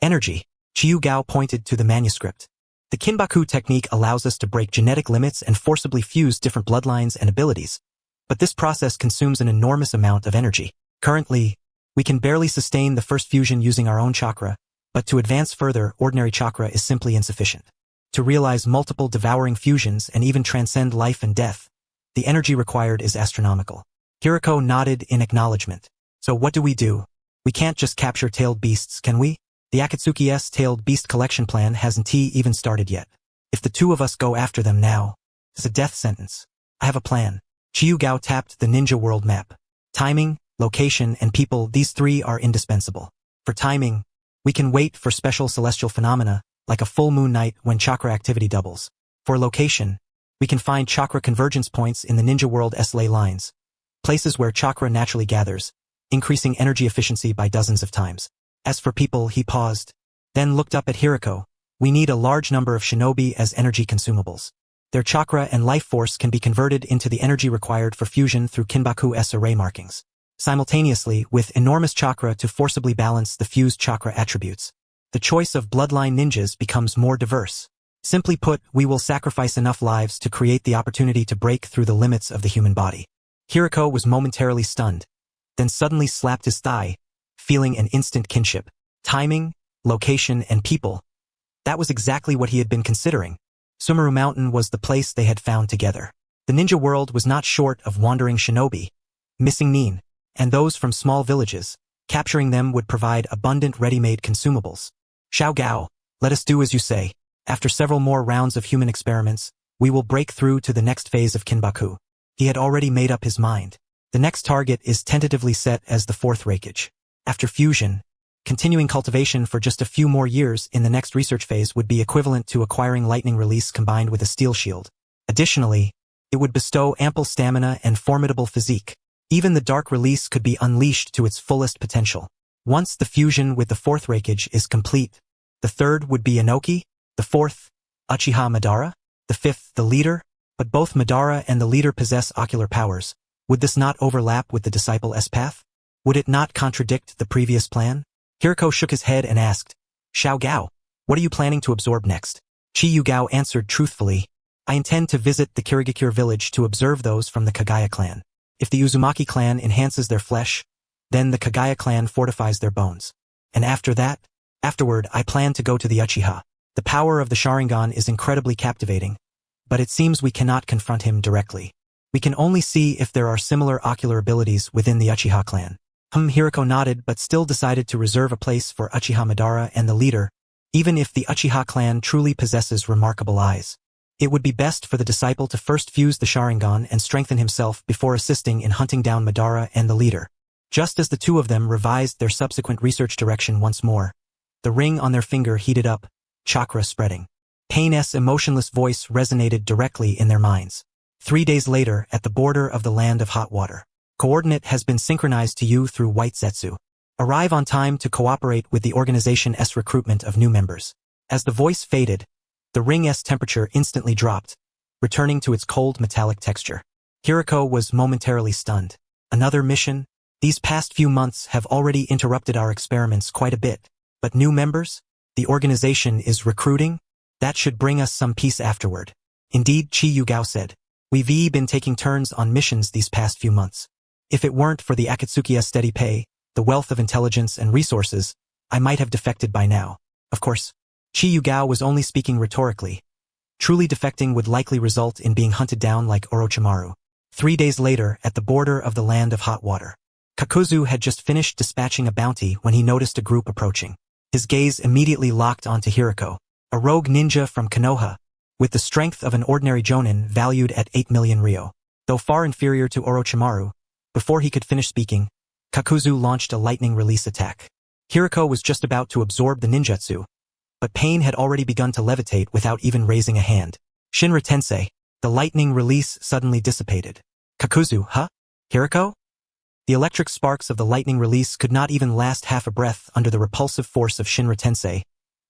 Energy. Qi Yugao pointed to the manuscript. The Kinbaku technique allows us to break genetic limits and forcibly fuse different bloodlines and abilities. But this process consumes an enormous amount of energy. Currently, we can barely sustain the first fusion using our own chakra, but to advance further, ordinary chakra is simply insufficient. To realize multiple devouring fusions and even transcend life and death, the energy required is astronomical. Hiruko nodded in acknowledgement. So what do? We can't just capture tailed beasts, can we? The Akatsuki's tailed beast collection plan hasn't even started yet. If the two of us go after them now, it's a death sentence. I have a plan. Qi Yugao tapped the ninja world map. Timing, location, and people, these three are indispensable. For timing, we can wait for special celestial phenomena, like a full moon night when chakra activity doubles. For location, we can find chakra convergence points in the ninja world's ley lines, places where chakra naturally gathers, increasing energy efficiency by dozens of times. As for people, he paused, then looked up at Hiruko. We need a large number of shinobi as energy consumables. Their chakra and life force can be converted into the energy required for fusion through Kinbaku's array markings, simultaneously with enormous chakra to forcibly balance the fused chakra attributes. The choice of bloodline ninjas becomes more diverse. Simply put, we will sacrifice enough lives to create the opportunity to break through the limits of the human body. Hiruko was momentarily stunned, then suddenly slapped his thigh, feeling an instant kinship. Timing, location, and people. That was exactly what he had been considering. Sumeru Mountain was the place they had found together. The ninja world was not short of wandering shinobi, missing nin, and those from small villages. Capturing them would provide abundant ready-made consumables. Xiao Gao, let us do as you say. After several more rounds of human experiments, we will break through to the next phase of Kinbaku. He had already made up his mind. The next target is tentatively set as the Fourth Raikage. After fusion, continuing cultivation for just a few more years in the next research phase would be equivalent to acquiring lightning release combined with a steel shield. Additionally, it would bestow ample stamina and formidable physique. Even the dark release could be unleashed to its fullest potential. Once the fusion with the Fourth Raikage is complete, the third would be Inoki, the fourth, Uchiha Madara, the fifth, the leader, but both Madara and the leader possess ocular powers. Would this not overlap with the disciple's path? Would it not contradict the previous plan? Hiruko shook his head and asked, Xiao Gao, what are you planning to absorb next? Qi Yugao answered truthfully, I intend to visit the Kirigakure village to observe those from the Kaguya clan. If the Uzumaki clan enhances their flesh, then the Kaguya clan fortifies their bones. And afterward, I plan to go to the Uchiha. The power of the Sharingan is incredibly captivating, but it seems we cannot confront him directly. We can only see if there are similar ocular abilities within the Uchiha clan. Hiruko nodded but still decided to reserve a place for Uchiha Madara and the leader, even if the Uchiha clan truly possesses remarkable eyes. It would be best for the disciple to first fuse the Sharingan and strengthen himself before assisting in hunting down Madara and the leader. Just as the two of them revised their subsequent research direction once more, the ring on their finger heated up, chakra spreading. Pain's emotionless voice resonated directly in their minds. 3 days later, at the border of the land of hot water. Coordinate has been synchronized to you through White Zetsu. Arrive on time to cooperate with the organization's recruitment of new members. As the voice faded, the ring's temperature instantly dropped, returning to its cold metallic texture. Hiruko was momentarily stunned. Another mission? These past few months have already interrupted our experiments quite a bit. But new members? The organization is recruiting? That should bring us some peace afterward. Indeed, Qi Yugao said. We've been taking turns on missions these past few months. If it weren't for the Akatsuki's steady pay, the wealth of intelligence and resources, I might have defected by now. Of course, Qi Yugao was only speaking rhetorically. Truly defecting would likely result in being hunted down like Orochimaru. 3 days later, at the border of the land of hot water, Kakuzu had just finished dispatching a bounty when he noticed a group approaching. His gaze immediately locked onto Hiruko, a rogue ninja from Konoha, with the strength of an ordinary jonin valued at 8 million ryo. Though far inferior to Orochimaru, before he could finish speaking, Kakuzu launched a lightning release attack. Hiruko was just about to absorb the ninjutsu, but Pain had already begun to levitate without even raising a hand. Shinra Tensei, the lightning release suddenly dissipated. Kakuzu, huh? Hiruko? The electric sparks of the lightning release could not even last half a breath under the repulsive force of Shinra Tensei,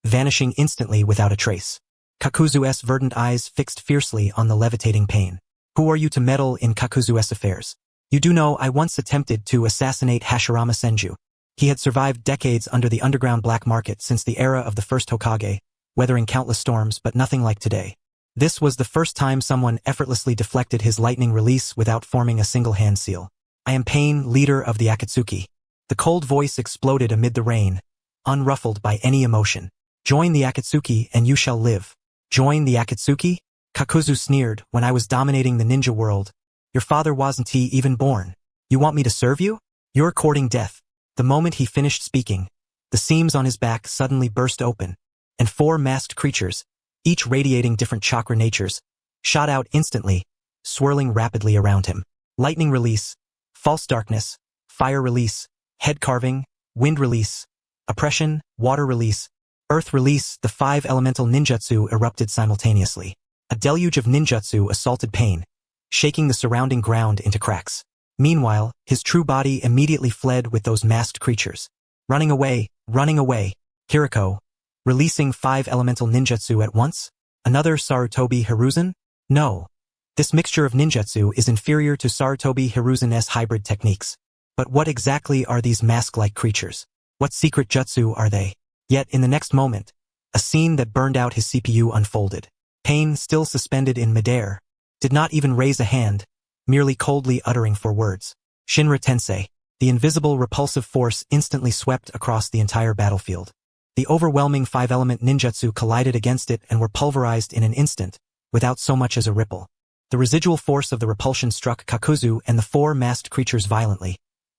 vanishing instantly without a trace. Kakuzu's verdant eyes fixed fiercely on the levitating Pain. Who are you to meddle in Kakuzu's affairs? You do know I once attempted to assassinate Hashirama Senju. He had survived decades under the underground black market since the era of the first Hokage, weathering countless storms but nothing like today. This was the first time someone effortlessly deflected his lightning release without forming a single hand seal. I am Pain, leader of the Akatsuki. The cold voice exploded amid the rain, unruffled by any emotion. Join the Akatsuki and you shall live. Join the Akatsuki? Kakuzu sneered. When I was dominating the ninja world, your father wasn't even born. You want me to serve you? You're courting death. The moment he finished speaking, the seams on his back suddenly burst open, and 4 masked creatures, each radiating different chakra natures, shot out instantly, swirling rapidly around him. Lightning release, false darkness, fire release, head carving, wind release, oppression, water release, earth release. The 5 elemental ninjutsu erupted simultaneously. A deluge of ninjutsu assaulted Pain, shaking the surrounding ground into cracks. Meanwhile, his true body immediately fled with those masked creatures. Running away, Hiruko, releasing 5 elemental ninjutsu at once? Another Sarutobi Hiruzen? No. This mixture of ninjutsu is inferior to Sarutobi Hiruzen's hybrid techniques. But what exactly are these mask-like creatures? What secret jutsu are they? Yet in the next moment, a scene that burned out his CPU unfolded. Pain, still suspended in midair, did not even raise a hand, merely coldly uttering 4 words. Shinra Tensei. The invisible repulsive force instantly swept across the entire battlefield. The overwhelming 5-element ninjutsu collided against it and were pulverized in an instant, without so much as a ripple. The residual force of the repulsion struck Kakuzu and the 4 masked creatures violently,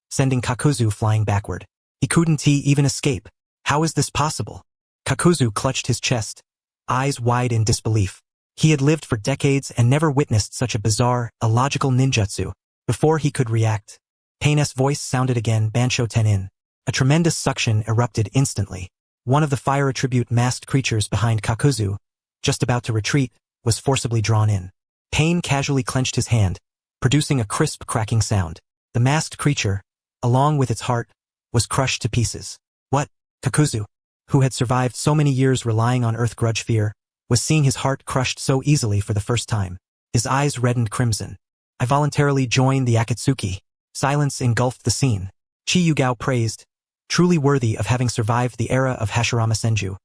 sending Kakuzu flying backward. He couldn't even escape. How is this possible? Kakuzu clutched his chest, eyes wide in disbelief. He had lived for decades and never witnessed such a bizarre, illogical ninjutsu. Before he could react, Pain's voice sounded again, Bansho Tenin. A tremendous suction erupted instantly. One of the fire attribute masked creatures behind Kakuzu, just about to retreat, was forcibly drawn in. Pain casually clenched his hand, producing a crisp cracking sound. The masked creature, along with its heart, was crushed to pieces. What? Kakuzu, who had survived so many years relying on earth grudge fear, was seeing his heart crushed so easily for the first time. His eyes reddened crimson. I voluntarily joined the Akatsuki. Silence engulfed the scene. Qi Yugao praised, truly worthy of having survived the era of Hashirama Senju.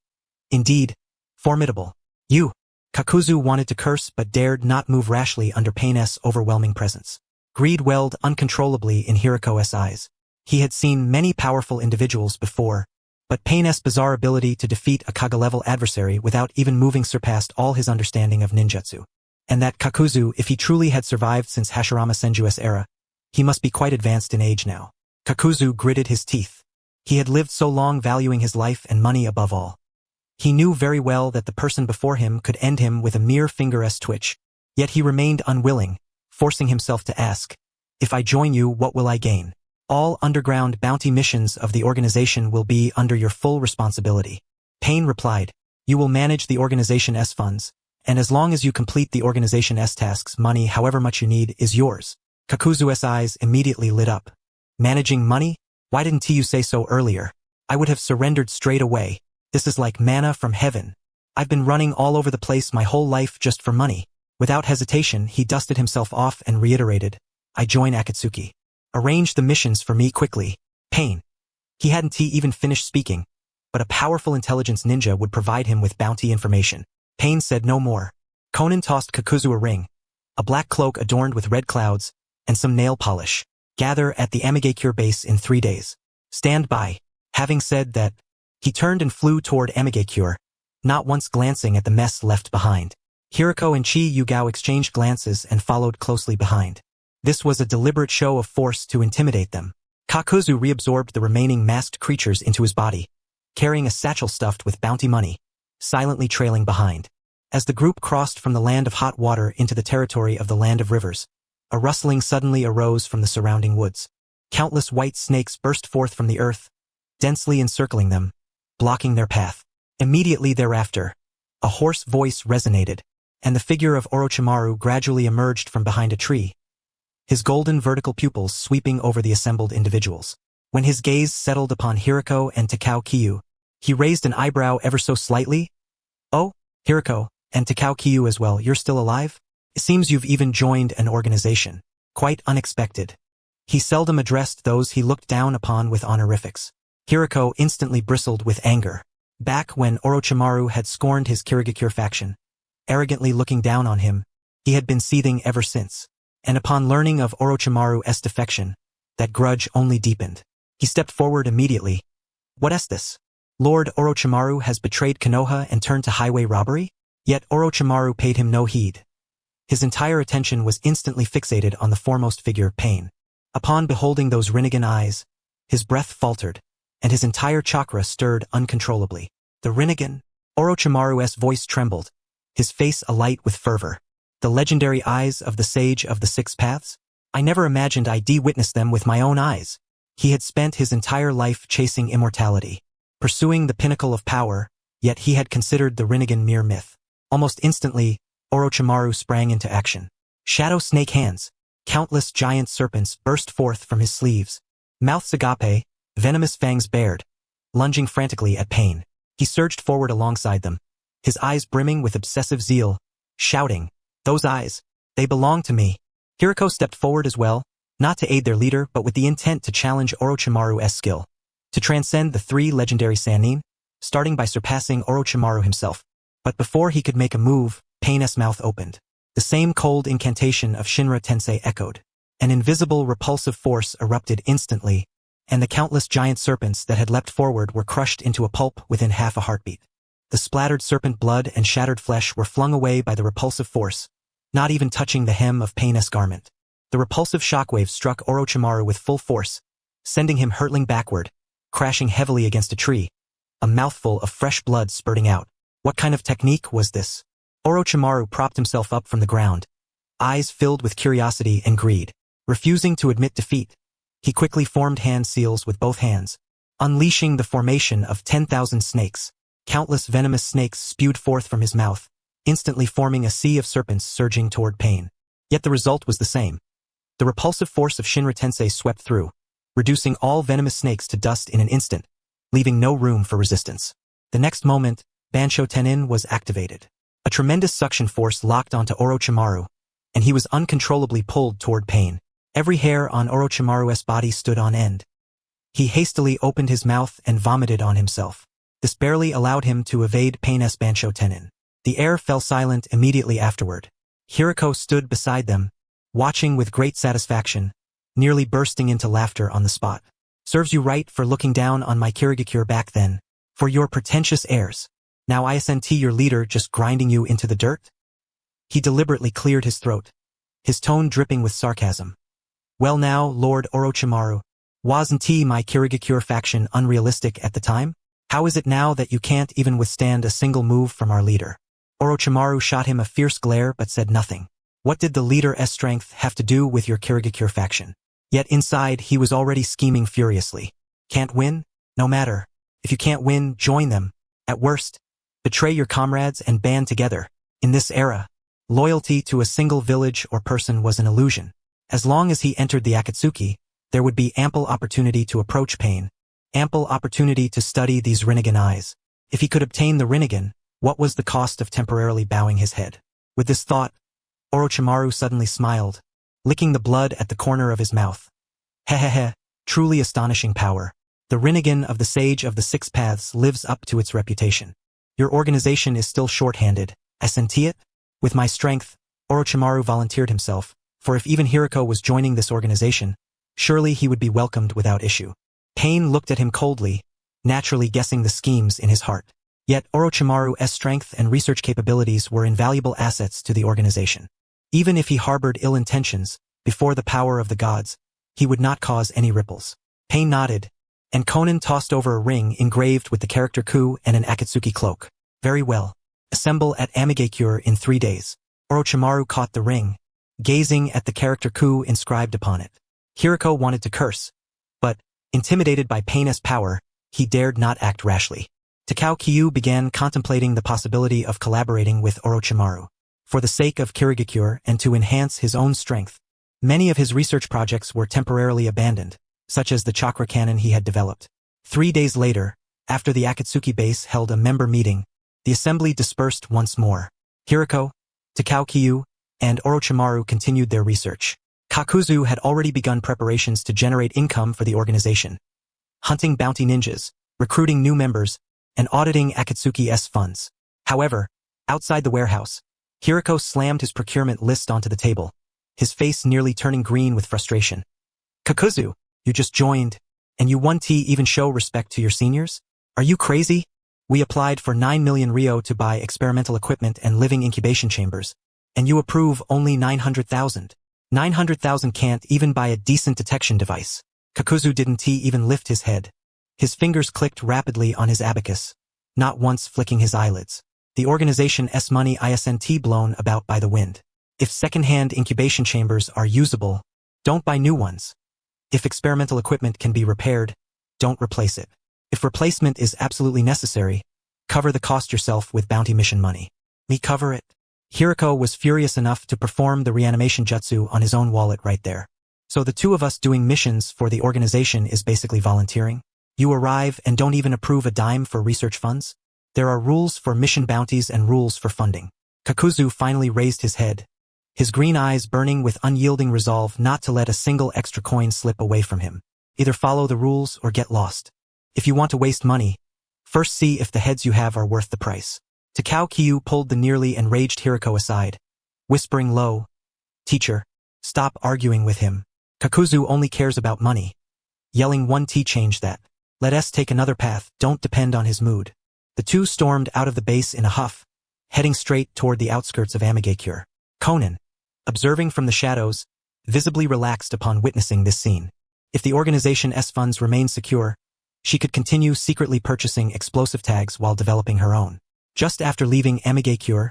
Indeed, formidable. You. Kakuzu wanted to curse but dared not move rashly under Pain's overwhelming presence. Greed welled uncontrollably in Hiruko's eyes. He had seen many powerful individuals before, but Pain's bizarre ability to defeat a Kage-level adversary without even moving surpassed all his understanding of ninjutsu. And that Kakuzu, if he truly had survived since Hashirama Senju's era, he must be quite advanced in age now. Kakuzu gritted his teeth. He had lived so long valuing his life and money above all. He knew very well that the person before him could end him with a mere finger's twitch, yet he remained unwilling, forcing himself to ask, if I join you, what will I gain? All underground bounty missions of the organization will be under your full responsibility. Pain replied, you will manage the organization's funds, and as long as you complete the organization's tasks, money, however much you need, is yours. Kakuzu's eyes immediately lit up. Managing money? Why didn't you say so earlier? I would have surrendered straight away. This is like manna from heaven. I've been running all over the place my whole life just for money. Without hesitation, he dusted himself off and reiterated, I join Akatsuki. Arrange the missions for me quickly. Pain. He hadn't even finished speaking, but a powerful intelligence ninja would provide him with bounty information. Pain said no more. Conan tossed Kakuzu a ring, a black cloak adorned with red clouds, and some nail polish. Gather at the Amigakure base in 3 days. Stand by. Having said that, he turned and flew toward Amigakure, not once glancing at the mess left behind. Hiruko and Qi Yugao exchanged glances and followed closely behind. This was a deliberate show of force to intimidate them. Kakuzu reabsorbed the remaining masked creatures into his body, carrying a satchel stuffed with bounty money, silently trailing behind. As the group crossed from the land of hot water into the territory of the land of rivers, a rustling suddenly arose from the surrounding woods. Countless white snakes burst forth from the earth, densely encircling them, blocking their path. Immediately thereafter, a hoarse voice resonated, and the figure of Orochimaru gradually emerged from behind a tree, his golden vertical pupils sweeping over the assembled individuals. When his gaze settled upon Hiruko and Takao Kiyu, he raised an eyebrow ever so slightly. "Oh, Hiruko, and Takao Kiyu as well, you're still alive? It seems you've even joined an organization. Quite unexpected." He seldom addressed those he looked down upon with honorifics. Hiruko instantly bristled with anger. Back when Orochimaru had scorned his Kirigakure faction, arrogantly looking down on him, he had been seething ever since. And upon learning of Orochimaru's defection, that grudge only deepened. He stepped forward immediately. "What's this? Lord Orochimaru has betrayed Konoha and turned to highway robbery?" Yet Orochimaru paid him no heed. His entire attention was instantly fixated on the foremost figure, Pain. Upon beholding those Rinnegan eyes, his breath faltered, and his entire chakra stirred uncontrollably. "The Rinnegan?" Orochimaru's voice trembled, his face alight with fervor. "The legendary eyes of the Sage of the Six Paths? I never imagined I'd witness them with my own eyes." He had spent his entire life chasing immortality, pursuing the pinnacle of power, yet he had considered the Rinnegan mere myth. Almost instantly, Orochimaru sprang into action. Shadow snake hands, countless giant serpents burst forth from his sleeves. Mouths agape, venomous fangs bared, lunging frantically at Pain. He surged forward alongside them, his eyes brimming with obsessive zeal, shouting, "Those eyes, they belong to me." Hiruko stepped forward as well, not to aid their leader but with the intent to challenge Orochimaru's skill, to transcend the three legendary Sannin, starting by surpassing Orochimaru himself. But before he could make a move, Pain's mouth opened. The same cold incantation of Shinra Tensei echoed. An invisible repulsive force erupted instantly, and the countless giant serpents that had leapt forward were crushed into a pulp within half a heartbeat. The splattered serpent blood and shattered flesh were flung away by the repulsive force, not even touching the hem of Pain's garment. The repulsive shockwave struck Orochimaru with full force, sending him hurtling backward, crashing heavily against a tree, a mouthful of fresh blood spurting out. What kind of technique was this? Orochimaru propped himself up from the ground, eyes filled with curiosity and greed. Refusing to admit defeat, he quickly formed hand seals with both hands, unleashing the formation of 10,000 snakes. Countless venomous snakes spewed forth from his mouth, instantly forming a sea of serpents surging toward Pain. Yet the result was the same. The repulsive force of Shinra Tensei swept through, reducing all venomous snakes to dust in an instant, leaving no room for resistance. The next moment, Bansho Tenin was activated. A tremendous suction force locked onto Orochimaru, and he was uncontrollably pulled toward Pain. Every hair on Orochimaru's body stood on end. He hastily opened his mouth and vomited on himself. This barely allowed him to evade Pain's Bansho Tenin. The air fell silent immediately afterward. Hiruko stood beside them, watching with great satisfaction, nearly bursting into laughter on the spot. "Serves you right for looking down on my Kirigakure back then, for your pretentious airs. Now isn't your leader just grinding you into the dirt?" He deliberately cleared his throat, his tone dripping with sarcasm. "Well now, Lord Orochimaru, wasn't my Kirigakure faction unrealistic at the time? How is it now that you can't even withstand a single move from our leader?" Orochimaru shot him a fierce glare but said nothing. What did the leader's strength have to do with your Kirigakure faction? Yet inside he was already scheming furiously. Can't win? No matter. If you can't win, join them. At worst, betray your comrades and band together. In this era, loyalty to a single village or person was an illusion. As long as he entered the Akatsuki, there would be ample opportunity to approach Pain, ample opportunity to study these Rinnegan eyes. If he could obtain the Rinnegan, what was the cost of temporarily bowing his head? With this thought, Orochimaru suddenly smiled, licking the blood at the corner of his mouth. Hehehe, truly astonishing power. The Rinnegan of the Sage of the Six Paths lives up to its reputation. Your organization is still short-handed, isn't it? With my strength, Orochimaru volunteered himself, for if even Hiruko was joining this organization, surely he would be welcomed without issue. Pain looked at him coldly, naturally guessing the schemes in his heart. Yet Orochimaru's strength and research capabilities were invaluable assets to the organization. Even if he harbored ill intentions, before the power of the gods, he would not cause any ripples. Pain nodded, and Conan tossed over a ring engraved with the character Ku and an Akatsuki cloak. Very well. Assemble at Amigakure in 3 days. Orochimaru caught the ring, gazing at the character Ku inscribed upon it. Hiruko wanted to curse, but, intimidated by Pain's power, he dared not act rashly. Takao Kyu began contemplating the possibility of collaborating with Orochimaru. For the sake of Kirigakure and to enhance his own strength, many of his research projects were temporarily abandoned, such as the chakra cannon he had developed. 3 days later, after the Akatsuki base held a member meeting, the assembly dispersed once more. Hiruko, Takao Kyu, and Orochimaru continued their research. Kakuzu had already begun preparations to generate income for the organization, hunting bounty ninjas, recruiting new members, and auditing Akatsuki's funds. However, outside the warehouse, Hiruko slammed his procurement list onto the table, his face nearly turning green with frustration. Kakuzu, you just joined, and you won't even show respect to your seniors? Are you crazy? We applied for 9 million ryo to buy experimental equipment and living incubation chambers, and you approve only 900,000. 900,000 can't even buy a decent detection device. Kakuzu didn't even lift his head. His fingers clicked rapidly on his abacus, not once flicking his eyelids. The organization's money isn't blown about by the wind. If second-hand incubation chambers are usable, don't buy new ones. If experimental equipment can be repaired, don't replace it. If replacement is absolutely necessary, cover the cost yourself with bounty mission money. Me cover it? Hiruko was furious enough to perform the reanimation jutsu on his own wallet right there. So the two of us doing missions for the organization is basically volunteering? You arrive and don't even approve a dime for research funds? There are rules for mission bounties and rules for funding. Kakuzu finally raised his head, his green eyes burning with unyielding resolve not to let a single extra coin slip away from him. Either follow the rules or get lost. If you want to waste money, first see if the heads you have are worth the price. Takao Kyu pulled the nearly enraged Hiruko aside, whispering low, "Teacher, stop arguing with him. Kakuzu only cares about money." Yelling 1T change that. Let us take another path, don't depend on his mood. The two stormed out of the base in a huff, heading straight toward the outskirts of Amigakure. Conan, observing from the shadows, visibly relaxed upon witnessing this scene. If the organization's funds remained secure, she could continue secretly purchasing explosive tags while developing her own. Just after leaving Amigakure,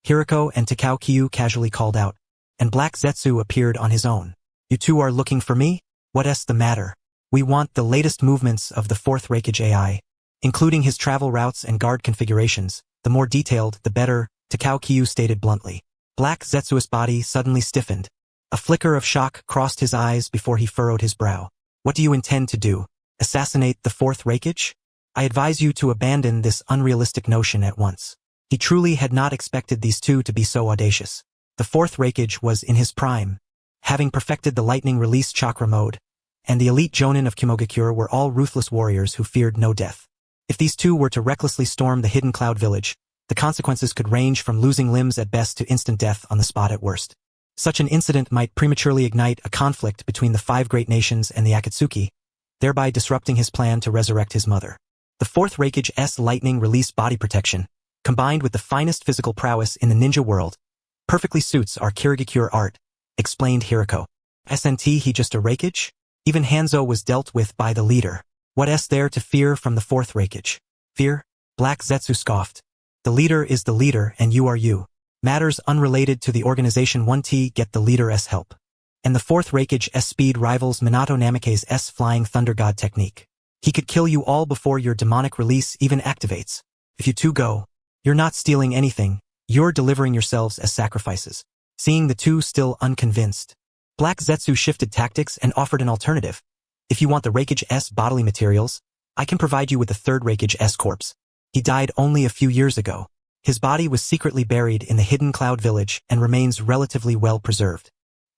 Hiruko and Takao Kyu casually called out, and Black Zetsu appeared on his own. You two are looking for me? What's the matter? We want the latest movements of the Fourth Raikage AI, including his travel routes and guard configurations. The more detailed, the better, Takao Kyu stated bluntly. Black Zetsu's body suddenly stiffened. A flicker of shock crossed his eyes before he furrowed his brow. What do you intend to do? Assassinate the Fourth Raikage? I advise you to abandon this unrealistic notion at once. He truly had not expected these two to be so audacious. The Fourth Raikage was in his prime, having perfected the lightning release chakra mode, and the elite jonin of Kimogakure were all ruthless warriors who feared no death. If these two were to recklessly storm the hidden cloud village, the consequences could range from losing limbs at best to instant death on the spot at worst. Such an incident might prematurely ignite a conflict between the 5 great nations and the Akatsuki, thereby disrupting his plan to resurrect his mother. The Fourth Raikage's lightning release body protection, combined with the finest physical prowess in the ninja world, perfectly suits our Kirigakure art, explained Hiruko. Isn't he just a Raikage? Even Hanzo was dealt with by the leader. What's there to fear from the Fourth Raikage? Fear? Black Zetsu scoffed. The leader is the leader and you are you. Matters unrelated to the organization 1T get the leader's help. And the Fourth Raikage's speed rivals Minato Namikaze's Flying Thunder God technique. He could kill you all before your demonic release even activates. If you two go, you're not stealing anything, you're delivering yourselves as sacrifices. Seeing the two still unconvinced, Black Zetsu shifted tactics and offered an alternative. If you want the Raikage's bodily materials, I can provide you with the Third Raikage's corpse. He died only a few years ago. His body was secretly buried in the hidden cloud village and remains relatively well preserved.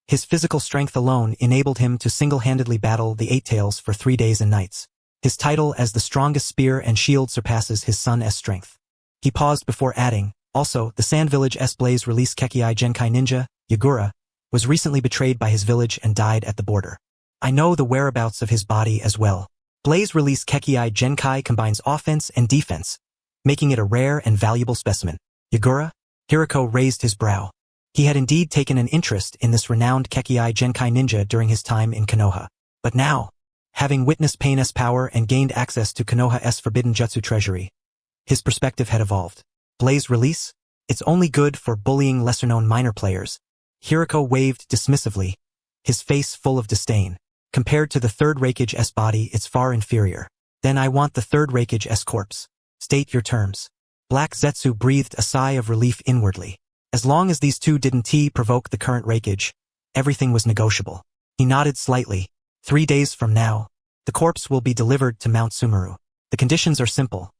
His physical strength alone enabled him to single-handedly battle the Eight Tails for 3 days and nights. His title as the strongest spear and shield surpasses his son's strength. He paused before adding, also, the Sand Village's Blaze release Kekii Genkai ninja, Yagura, was recently betrayed by his village and died at the border. I know the whereabouts of his body as well. Blaze release Kekii Genkai combines offense and defense, making it a rare and valuable specimen. Yagura? Hiruko raised his brow. He had indeed taken an interest in this renowned Kekkai Genkai ninja during his time in Konoha. But now, having witnessed Pain's power and gained access to Konoha's forbidden jutsu treasury, his perspective had evolved. Blaze release? It's only good for bullying lesser-known minor players. Hiruko waved dismissively, his face full of disdain. Compared to the Third Raikage's body, it's far inferior. Then I want the Third Raikage's corpse. State your terms. Black Zetsu breathed a sigh of relief inwardly. As long as these two didn't provoke the current Raikage, everything was negotiable. He nodded slightly. 3 days from now, the corpse will be delivered to Mount Sumeru. The conditions are simple.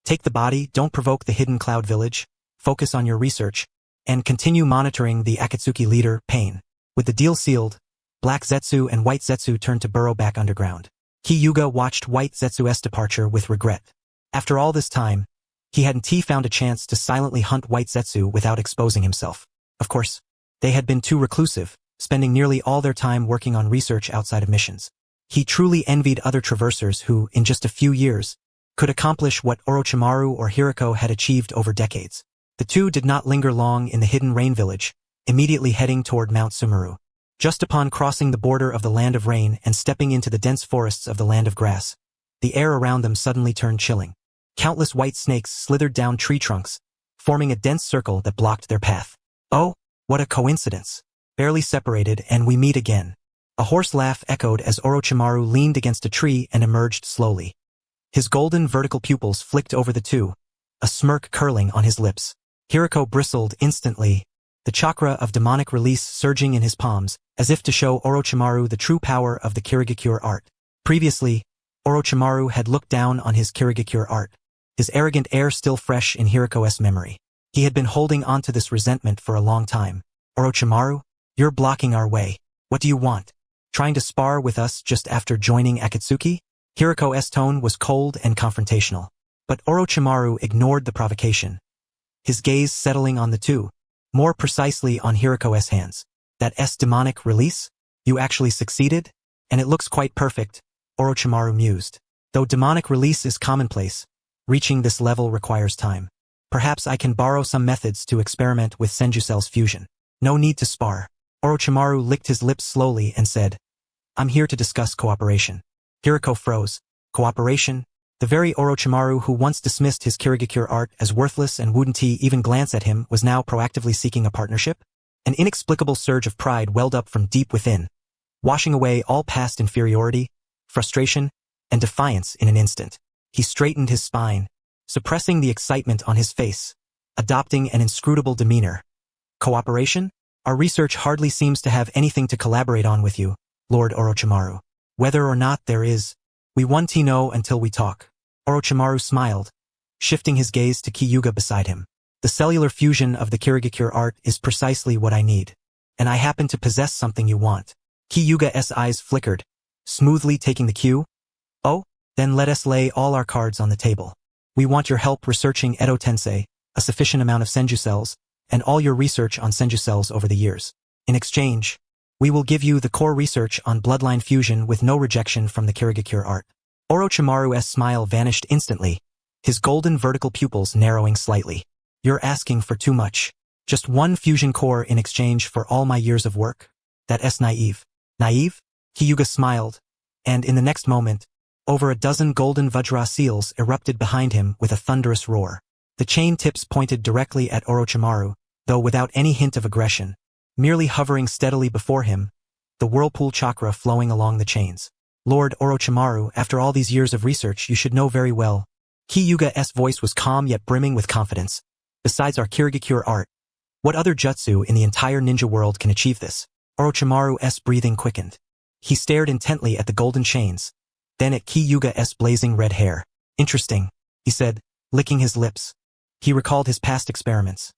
Take the body, don't provoke the hidden cloud village, focus on your research, and continue monitoring the Akatsuki leader, Pain. With the deal sealed, Black Zetsu and White Zetsu turned to burrow back underground. Qi Yugao watched White Zetsu's departure with regret. After all this time, he hadn't found a chance to silently hunt White Zetsu without exposing himself. Of course, they had been too reclusive, spending nearly all their time working on research outside of missions. He truly envied other traversers who, in just a few years, could accomplish what Orochimaru or Hiruko had achieved over decades. The two did not linger long in the hidden rain village, immediately heading toward Mount Sumeru. Just upon crossing the border of the Land of Rain and stepping into the dense forests of the Land of Grass, the air around them suddenly turned chilling. Countless white snakes slithered down tree trunks, forming a dense circle that blocked their path. Oh, what a coincidence. Barely separated and we meet again. A hoarse laugh echoed as Orochimaru leaned against a tree and emerged slowly. His golden vertical pupils flicked over the two, a smirk curling on his lips. Hiruko bristled instantly, the chakra of demonic release surging in his palms, as if to show Orochimaru the true power of the Kirigakure art. Previously, Orochimaru had looked down on his Kirigakure art, his arrogant air still fresh in Hiruko's memory. He had been holding onto this resentment for a long time. Orochimaru, you're blocking our way. What do you want? Trying to spar with us just after joining Akatsuki? Hiruko's tone was cold and confrontational. But Orochimaru ignored the provocation, his gaze settling on the two, more precisely on Hiruko's hands. That demonic release? You actually succeeded? And it looks quite perfect, Orochimaru mused. Though demonic release is commonplace, reaching this level requires time. Perhaps I can borrow some methods to experiment with Senju Cell's fusion. No need to spar. Orochimaru licked his lips slowly and said, I'm here to discuss cooperation. Hiruko froze. Cooperation? The very Orochimaru who once dismissed his Kirigakure art as worthless and wouldn't even glance at him was now proactively seeking a partnership? An inexplicable surge of pride welled up from deep within, washing away all past inferiority, frustration, and defiance in an instant. He straightened his spine, suppressing the excitement on his face, adopting an inscrutable demeanor. Cooperation? Our research hardly seems to have anything to collaborate on with you, Lord Orochimaru. Whether or not there is, we won't know until we talk. Orochimaru smiled, shifting his gaze to Qi Yugao beside him. The cellular fusion of the Kirigakure art is precisely what I need. And I happen to possess something you want. Qi Yugao's eyes flickered, smoothly taking the cue. Oh, then let us lay all our cards on the table. We want your help researching Edo Tensei, a sufficient amount of Senju cells, and all your research on Senju cells over the years. In exchange, we will give you the core research on bloodline fusion with no rejection from the Kirigakure art. Orochimaru's smile vanished instantly, his golden vertical pupils narrowing slightly. You're asking for too much. Just one fusion core in exchange for all my years of work? That's naive. Naive? Qi Yugao smiled, and in the next moment, over a dozen golden Vajra seals erupted behind him with a thunderous roar. The chain tips pointed directly at Orochimaru, though without any hint of aggression, merely hovering steadily before him, the whirlpool chakra flowing along the chains. Lord Orochimaru, after all these years of research, you should know very well. Qi Yugao's voice was calm yet brimming with confidence. Besides our Kirigakure art, what other jutsu in the entire ninja world can achieve this? Orochimaru's breathing quickened. He stared intently at the golden chains, then at Qi Yugao's blazing red hair. Interesting, he said, licking his lips. He recalled his past experiments.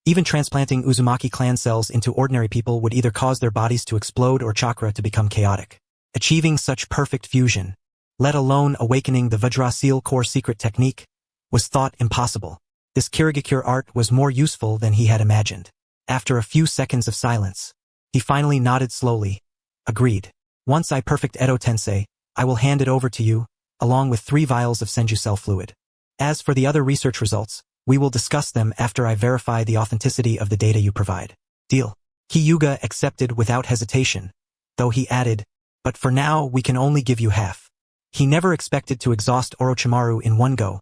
Even transplanting Uzumaki clan cells into ordinary people would either cause their bodies to explode or chakra to become chaotic. Achieving such perfect fusion, let alone awakening the Vajra Seal core secret technique, was thought impossible. This Kirigakure art was more useful than he had imagined. After a few seconds of silence, he finally nodded slowly. Agreed. Once I perfect Edo Tensei, I will hand it over to you, along with 3 vials of Senju cell fluid. As for the other research results, we will discuss them after I verify the authenticity of the data you provide. Deal. Qi Yugao accepted without hesitation, though he added, but for now we can only give you half. He never expected to exhaust Orochimaru in one go.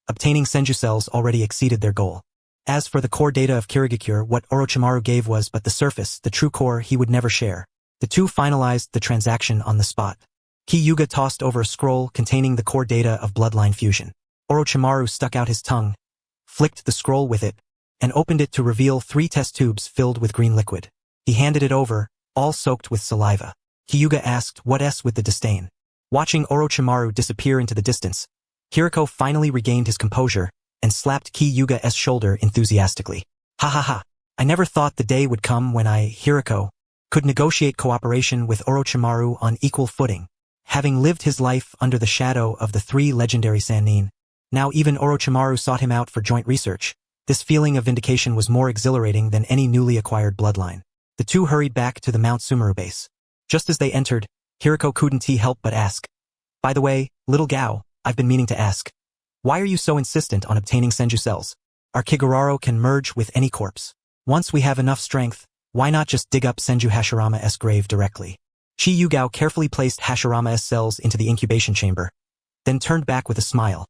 Obtaining Senju cells already exceeded their goal. As for the core data of Qi, what Orochimaru gave was but the surface, the true core he would never share. The two finalized the transaction on the spot. Qi Yugao tossed over a scroll containing the core data of bloodline fusion. Orochimaru stuck out his tongue, flicked the scroll with it, and opened it to reveal 3 test tubes filled with green liquid. He handed it over, all soaked with saliva. Qi Yugao asked, "What s?" with the disdain. Watching Orochimaru disappear into the distance, Hiruko finally regained his composure and slapped Qi Yugao's shoulder enthusiastically. Ha ha ha. I never thought the day would come when I, Hiruko, could negotiate cooperation with Orochimaru on equal footing. Having lived his life under the shadow of the 3 legendary Sannin, now even Orochimaru sought him out for joint research. This feeling of vindication was more exhilarating than any newly acquired bloodline. The two hurried back to the Mount Sumeru base. Just as they entered, Hiruko couldn't help but ask, "By the way, little Gao, I've been meaning to ask. Why are you so insistent on obtaining Senju cells? Our Kiguraro can merge with any corpse. Once we have enough strength, why not just dig up Senju Hashirama's grave directly?" Qi Yugao carefully placed Hashirama's cells into the incubation chamber, then turned back with a smile.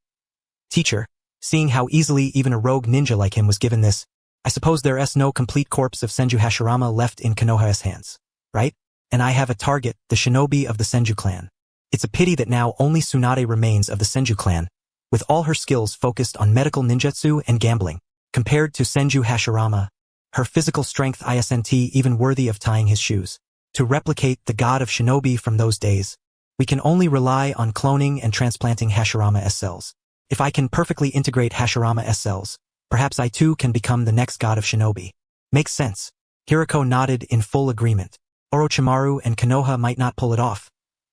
"Teacher, seeing how easily even a rogue ninja like him was given this, I suppose there's no complete corpse of Senju Hashirama left in Konoha's hands, right? And I have a target, the shinobi of the Senju clan. It's a pity that now only Tsunade remains of the Senju clan, with all her skills focused on medical ninjutsu and gambling. Compared to Senju Hashirama, her physical strength isn't even worthy of tying his shoes. To replicate the god of shinobi from those days, we can only rely on cloning and transplanting Hashirama's cells. If I can perfectly integrate Hashirama's cells, perhaps I too can become the next god of shinobi." "Makes sense." Hiruko nodded in full agreement. Orochimaru and Konoha might not pull it off,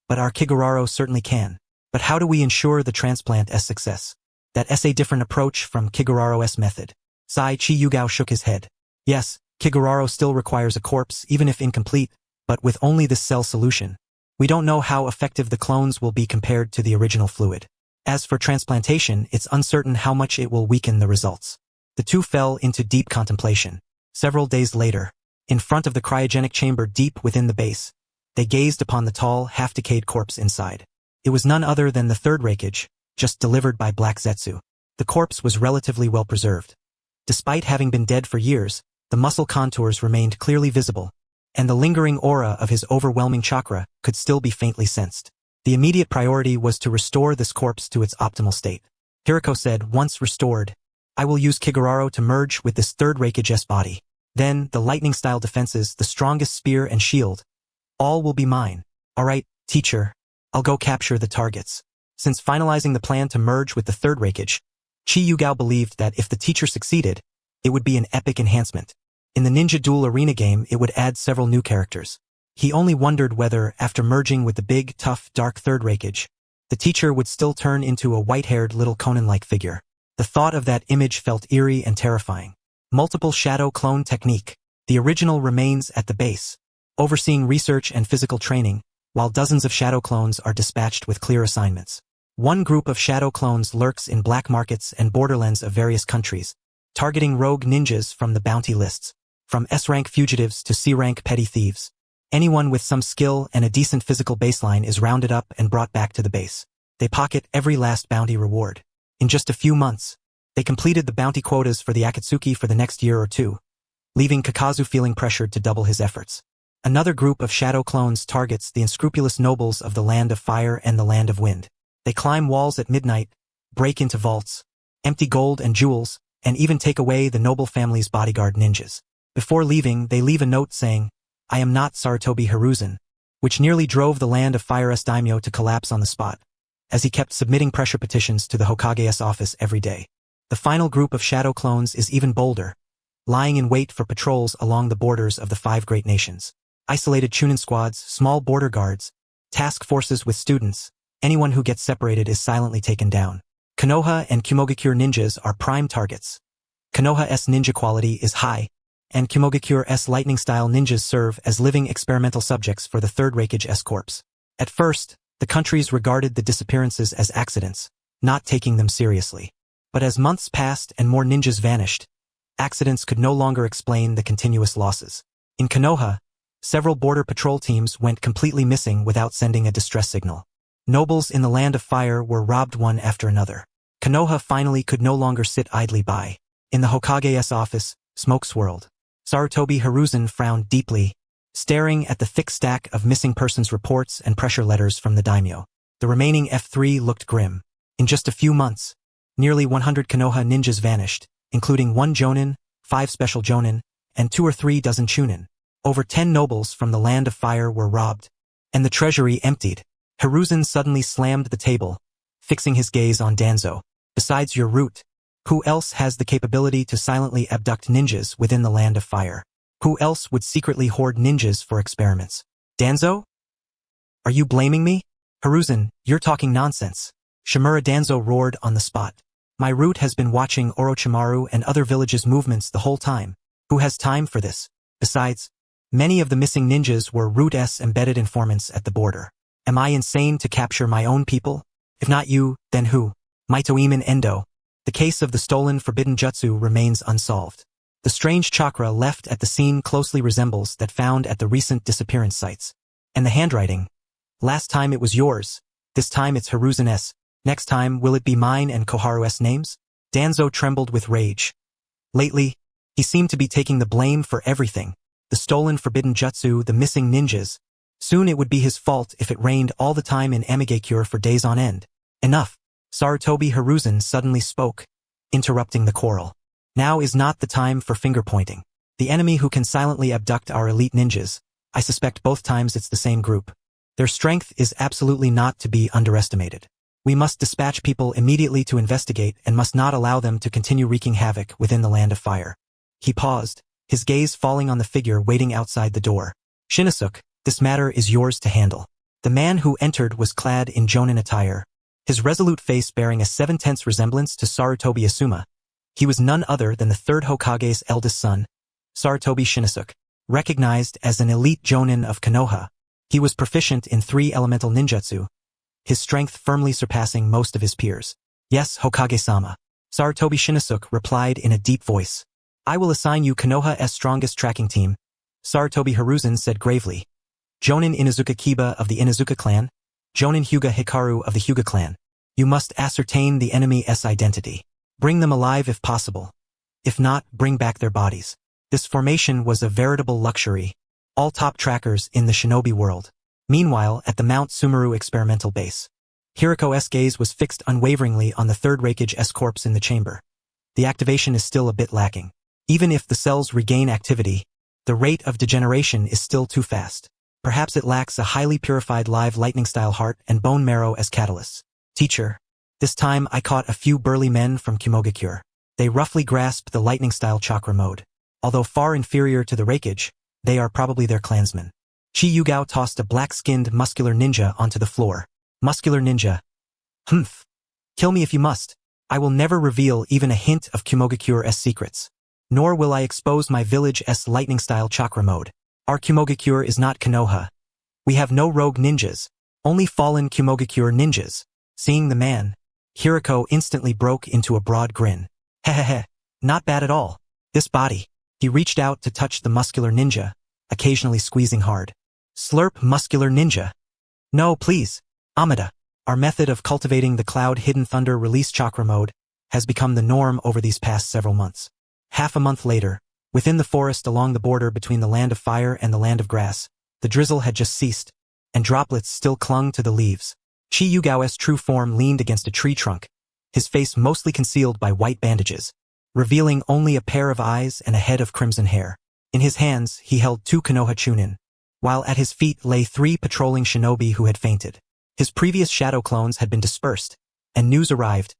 but our Kiguraro certainly can. But how do we ensure the transplant's success? That's a different approach from Kiguraro's method. Qi Yugao shook his head. Yes, Kiguraro still requires a corpse, even if incomplete, but with only this cell solution, we don't know how effective the clones will be compared to the original fluid. As for transplantation, it's uncertain how much it will weaken the results. The two fell into deep contemplation. Several days later, in front of the cryogenic chamber deep within the base, they gazed upon the tall, half-decayed corpse inside. It was none other than the Third Raikage, just delivered by Black Zetsu. The corpse was relatively well preserved. Despite having been dead for years, the muscle contours remained clearly visible, and the lingering aura of his overwhelming chakra could still be faintly sensed. The immediate priority was to restore this corpse to its optimal state. Hiruko said, "Once restored, I will use Kiguraro to merge with this Third Raikage's body. Then, the lightning-style defenses, the strongest spear and shield, all will be mine." "Alright, teacher, I'll go capture the targets." Since finalizing the plan to merge with the Third Raikage, Qi Yugao believed that if the teacher succeeded, it would be an epic enhancement. In the Ninja Duel Arena game, it would add several new characters. He only wondered whether, after merging with the big, tough, dark Third Raikage, the teacher would still turn into a white-haired little Conan-like figure. The thought of that image felt eerie and terrifying. Multiple shadow clone technique. The original remains at the base, overseeing research and physical training, while dozens of shadow clones are dispatched with clear assignments. One group of shadow clones lurks in black markets and borderlands of various countries, targeting rogue ninjas from the bounty lists, from S-rank fugitives to C-rank petty thieves. Anyone with some skill and a decent physical baseline is rounded up and brought back to the base. They pocket every last bounty reward. In just a few months, they completed the bounty quotas for the Akatsuki for the next year or two, leaving Kakazu feeling pressured to double his efforts. Another group of shadow clones targets the unscrupulous nobles of the Land of Fire and the Land of Wind. They climb walls at midnight, break into vaults, empty gold and jewels, and even take away the noble family's bodyguard ninjas. Before leaving, they leave a note saying, "I am not Sarutobi Hiruzen," which nearly drove the Land of Fire's daimyo to collapse on the spot, as he kept submitting pressure petitions to the Hokage's office every day. The final group of shadow clones is even bolder, lying in wait for patrols along the borders of the 5 great nations. Isolated Chunin squads, small border guards, task forces with students, anyone who gets separated is silently taken down. Konoha and Qimogakure ninjas are prime targets. Konoha's ninja quality is high, and Qimogakure's lightning-style ninjas serve as living experimental subjects for the Third Raikage's corpse. At first, the countries regarded the disappearances as accidents, not taking them seriously. But as months passed and more ninjas vanished, accidents could no longer explain the continuous losses. In Konoha, several border patrol teams went completely missing without sending a distress signal. Nobles in the Land of Fire were robbed one after another. Konoha finally could no longer sit idly by. In the Hokage's office, smoke swirled. Sarutobi Hiruzen frowned deeply, staring at the thick stack of missing persons reports and pressure letters from the daimyo. The remaining F3 looked grim. In just a few months, nearly 100 Konoha ninjas vanished, including 1 jonin, 5 special jonin, and 2 or 3 dozen chunin. Over 10 nobles from the Land of Fire were robbed, and the treasury emptied. Hiruzen suddenly slammed the table, fixing his gaze on Danzo. Besides your root, who else has the capability to silently abduct ninjas within the Land of Fire? Who else would secretly hoard ninjas for experiments? Danzo? Are you blaming me? Hiruzen, you're talking nonsense. Chimera Danzo roared on the spot. My root has been watching Orochimaru and other villages' movements the whole time. Who has time for this? Besides, many of the missing ninjas were Root's embedded informants at the border. Am I insane to capture my own people? If not you, then who? Maitoiman Endo. The case of the stolen forbidden jutsu remains unsolved. The strange chakra left at the scene closely resembles that found at the recent disappearance sites. And the handwriting. Last time it was yours. This time it's Hiruzen's. Next time will it be mine and Koharu's names? Danzo trembled with rage. Lately, he seemed to be taking the blame for everything. The stolen forbidden jutsu, the missing ninjas. Soon it would be his fault if it rained all the time in Amigakure for days on end. Enough. Sarutobi Hiruzen suddenly spoke, interrupting the quarrel. Now is not the time for finger-pointing. The enemy who can silently abduct our elite ninjas, I suspect both times it's the same group. Their strength is absolutely not to be underestimated. We must dispatch people immediately to investigate and must not allow them to continue wreaking havoc within the Land of Fire. He paused, his gaze falling on the figure waiting outside the door. Shinosuke, this matter is yours to handle. The man who entered was clad in jonin attire, his resolute face bearing a 7/10 resemblance to Sarutobi Asuma. He was none other than the third Hokage's eldest son, Sarutobi Shinosuke. Recognized as an elite jonin of Konoha, he was proficient in 3 elemental ninjutsu, his strength firmly surpassing most of his peers. Yes, Hokage-sama. Sarutobi Shinosuke replied in a deep voice. I will assign you Konoha's strongest tracking team, Sarutobi Hiruzen said gravely. Jonin Inuzuka Kiba of the Inuzuka clan, Jonin Hyuga Hikaru of the Hyuga clan. You must ascertain the enemy's identity. Bring them alive if possible. If not, bring back their bodies. This formation was a veritable luxury, all top trackers in the shinobi world. Meanwhile, at the Mount Sumeru experimental base, Hiruko's gaze was fixed unwaveringly on the Third Raikage's corpse in the chamber. The activation is still a bit lacking. Even if the cells regain activity, the rate of degeneration is still too fast. Perhaps it lacks a highly purified live lightning-style heart and bone marrow as catalysts. Teacher. This time I caught a few burly men from Qimogakure. They roughly grasp the lightning-style chakra mode. Although far inferior to the Raikage, they are probably their clansmen. Qi Yugao tossed a black-skinned muscular ninja onto the floor. Muscular ninja. Humph. Kill me if you must. I will never reveal even a hint of Qimogakure's secrets. Nor will I expose my village's lightning-style chakra mode. Our Qimogakure is not Konoha. We have no rogue ninjas, only fallen Qimogakure ninjas. Seeing the man, Hiruko instantly broke into a broad grin. Hehehe, not bad at all. This body. He reached out to touch the muscular ninja, occasionally squeezing hard. Slurp muscular ninja. No, please. Amida. Our method of cultivating the cloud-hidden thunder release chakra mode has become the norm over these past several months. Half a month later, within the forest along the border between the Land of Fire and the Land of Grass, the drizzle had just ceased, and droplets still clung to the leaves. Qi Yugao's true form leaned against a tree trunk, his face mostly concealed by white bandages, revealing only a pair of eyes and a head of crimson hair. In his hands, he held 2 Konoha chunin, while at his feet lay 3 patrolling shinobi who had fainted. His previous shadow clones had been dispersed, and news arrived.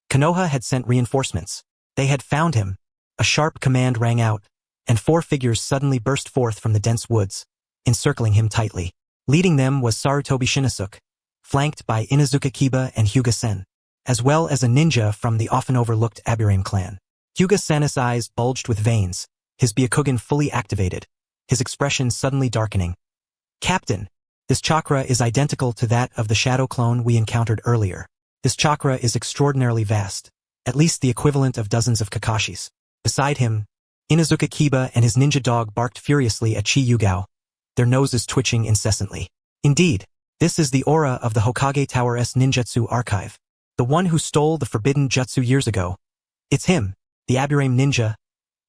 Konoha had sent reinforcements. They had found him. A sharp command rang out, and 4 figures suddenly burst forth from the dense woods, encircling him tightly. Leading them was Sarutobi Shinosuke, flanked by Inuzuka Kiba and Hyuga Sen, as well as a ninja from the often overlooked Aburame clan. Hyuga Sen's eyes bulged with veins, his Byakugan fully activated, his expression suddenly darkening. Captain, this chakra is identical to that of the shadow clone we encountered earlier. This chakra is extraordinarily vast. at least the equivalent of dozens of Kakashis. Beside him, Inazuka Kiba and his ninja dog barked furiously at Qi Yugao, their noses twitching incessantly. Indeed, this is the aura of the Hokage Tower's ninjutsu archive. The one who stole the forbidden jutsu years ago. It's him, the Aburame ninja.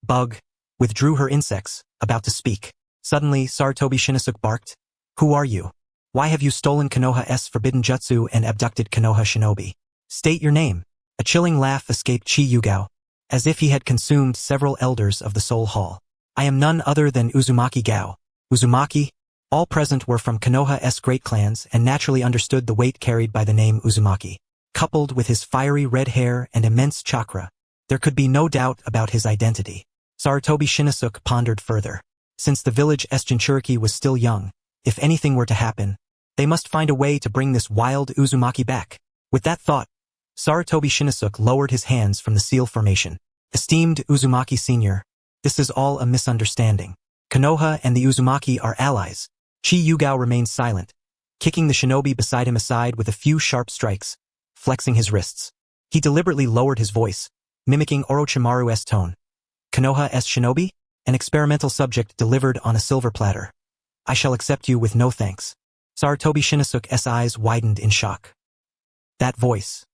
Bug withdrew her insects, about to speak. Suddenly, Sarutobi Shinosuke barked. Who are you? Why have you stolen Konoha's forbidden jutsu and abducted Konoha shinobi? State your name. A chilling laugh escaped Qi Yugao, as if he had consumed several elders of the Soul Hall. I am none other than Uzumaki Gao. Uzumaki? All present were from Konoha's great clans and naturally understood the weight carried by the name Uzumaki. Coupled with his fiery red hair and immense chakra, there could be no doubt about his identity. Sarutobi Shinosuke pondered further. Since the village Jinchuriki was still young, if anything were to happen, they must find a way to bring this wild Uzumaki back. With that thought, Sarutobi Shinosuke lowered his hands from the seal formation. Esteemed Uzumaki Sr., this is all a misunderstanding. Konoha and the Uzumaki are allies. Qi Yugao remained silent, kicking the shinobi beside him aside with a few sharp strikes, flexing his wrists. He deliberately lowered his voice, mimicking Orochimaru's tone. Konoha's shinobi? An experimental subject delivered on a silver platter. I shall accept you with no thanks. Sarutobi Shinosuke's eyes widened in shock. That voice.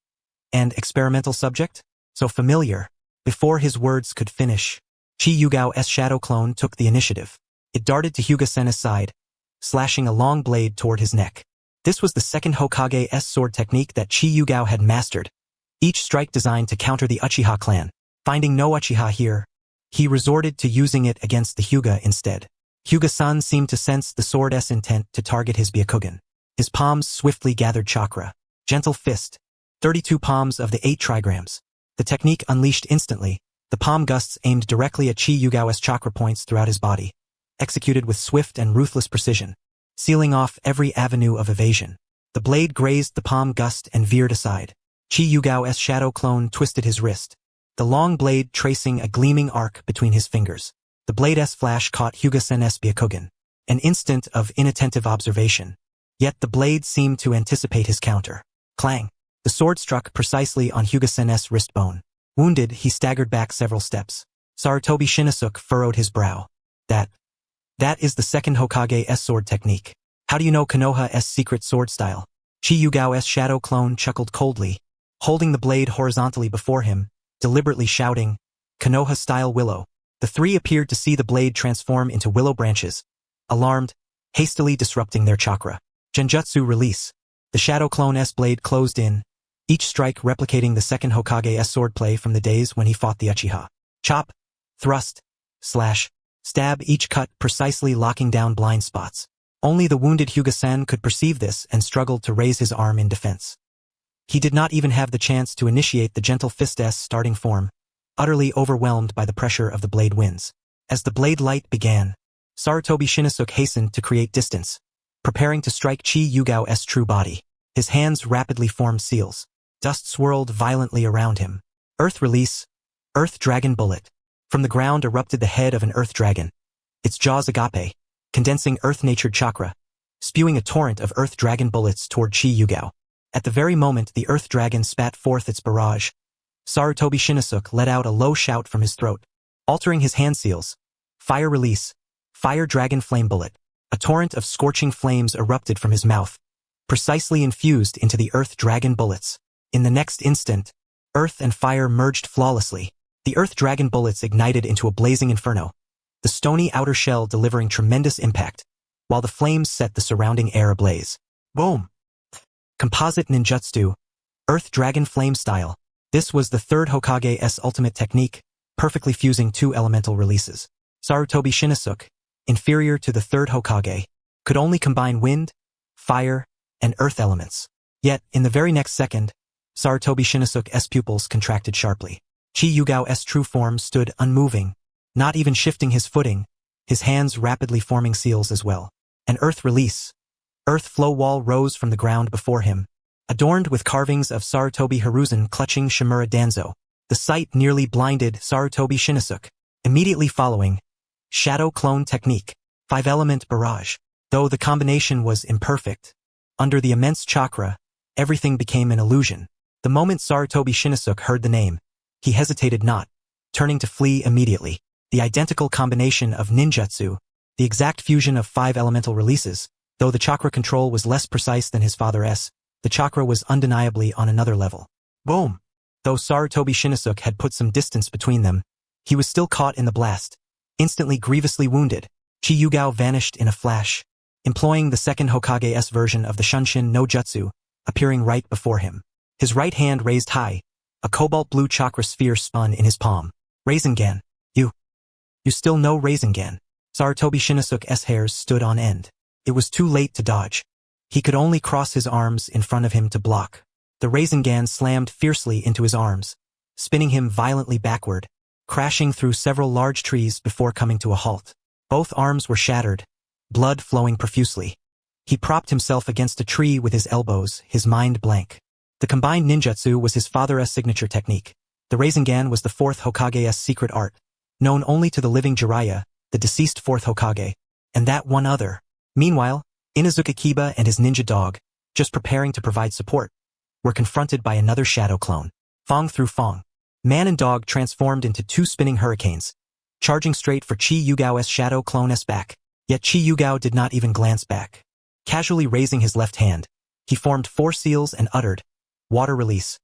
And experimental subject? So familiar. Before his words could finish, Qi Yugao's shadow clone took the initiative. It darted to Hyuga Senna's side, slashing a long blade toward his neck. This was the second Hokage's sword technique that Qi Yugao had mastered, each strike designed to counter the Uchiha clan. Finding no Uchiha here, he resorted to using it against the Hyuga instead. Hyuga-san seemed to sense the sword's intent to target his Byakugan. His palms swiftly gathered chakra. Gentle fist. 32 palms of the 8 trigrams. The technique unleashed instantly, the palm gusts aimed directly at Qi Yugao's chakra points throughout his body, executed with swift and ruthless precision, sealing off every avenue of evasion. The blade grazed the palm gust and veered aside. Qi Yugao's shadow clone twisted his wrist, the long blade tracing a gleaming arc between his fingers. The blade's flash caught Hyuga Senna's Byakugan. An instant of inattentive observation. Yet the blade seemed to anticipate his counter. Clang! The sword struck precisely on Hyuga Senna's wrist bone. Wounded, he staggered back several steps. Sarutobi Shinosuke furrowed his brow. That is the second Hokage's sword technique. How do you know Konoha's secret sword style? Qi Yugao's shadow clone chuckled coldly, holding the blade horizontally before him, deliberately shouting, Konoha-style willow. The three appeared to see the blade transform into willow branches, alarmed, hastily disrupting their chakra. Genjutsu release. The shadow clone's blade closed in, each strike replicating the second Hokage's swordplay from the days when he fought the Uchiha. Chop, thrust, slash, stab, each cut precisely locking down blind spots. Only the wounded Hyuga-sen could perceive this and struggled to raise his arm in defense. He did not even have the chance to initiate the gentle fist's starting form, utterly overwhelmed by the pressure of the blade winds. As the blade light began, Sarutobi Shinosuke hastened to create distance, preparing to strike Qi Yugao's true body. His hands rapidly formed seals. Dust swirled violently around him. Earth release. Earth dragon bullet. From the ground erupted the head of an earth dragon, its jaws agape, condensing earth-natured chakra, spewing a torrent of earth dragon bullets toward Qi Yugao. At the very moment the earth dragon spat forth its barrage, Sarutobi Shinosuke let out a low shout from his throat, altering his hand seals. Fire release. Fire dragon flame bullet. A torrent of scorching flames erupted from his mouth, precisely infused into the earth dragon bullets. In the next instant, earth and fire merged flawlessly. The earth dragon bullets ignited into a blazing inferno, the stony outer shell delivering tremendous impact, while the flames set the surrounding air ablaze. Boom! Composite ninjutsu, earth dragon flame style. This was the third Hokage's ultimate technique, perfectly fusing two elemental releases. Sarutobi Shinosuke, inferior to the third Hokage, could only combine wind, fire, and earth elements. Yet, in the very next second, Sarutobi Shinosuke's pupils contracted sharply. Qi Yugao's true form stood unmoving, not even shifting his footing, his hands rapidly forming seals as well. An earth release. Earth flow wall rose from the ground before him, adorned with carvings of Sarutobi Hiruzen clutching Chimera Danzo. The sight nearly blinded Sarutobi Shinosuke. Immediately following, shadow clone technique, 5-element barrage. Though the combination was imperfect, under the immense chakra, everything became an illusion. The moment Sarutobi Shinosuke heard the name, He hesitated not, turning to flee immediately. The identical combination of ninjutsu, the exact fusion of 5 elemental releases, though the chakra control was less precise than his father's, the chakra was undeniably on another level. Boom! Though Sarutobi Shinnosuke had put some distance between them, he was still caught in the blast. Instantly grievously wounded, Qi Yugao vanished in a flash, employing the second Hokage's version of the Shunshin no Jutsu, appearing right before him. His right hand raised high, a cobalt blue chakra sphere spun in his palm. Rasengan. You still know Rasengan. Sarutobi Shinnosuke's hairs stood on end. It was too late to dodge. He could only cross his arms in front of him to block. The Rasengan slammed fiercely into his arms, spinning him violently backward, crashing through several large trees before coming to a halt. Both arms were shattered, blood flowing profusely. He propped himself against a tree with his elbows, his mind blank. The combined ninjutsu was his father's signature technique. The Rasengan was the 4th Hokage's secret art, known only to the living Jiraiya, the deceased 4th Hokage, and that one other. Meanwhile, Inuzuka Kiba and his ninja dog, just preparing to provide support, were confronted by another shadow clone. Fong through Fong. Man and dog transformed into 2 spinning hurricanes, charging straight for Qi Yugao's shadow clone's back. Yet Qi Yugao did not even glance back. Casually raising his left hand, he formed 4 seals and uttered, "Water release."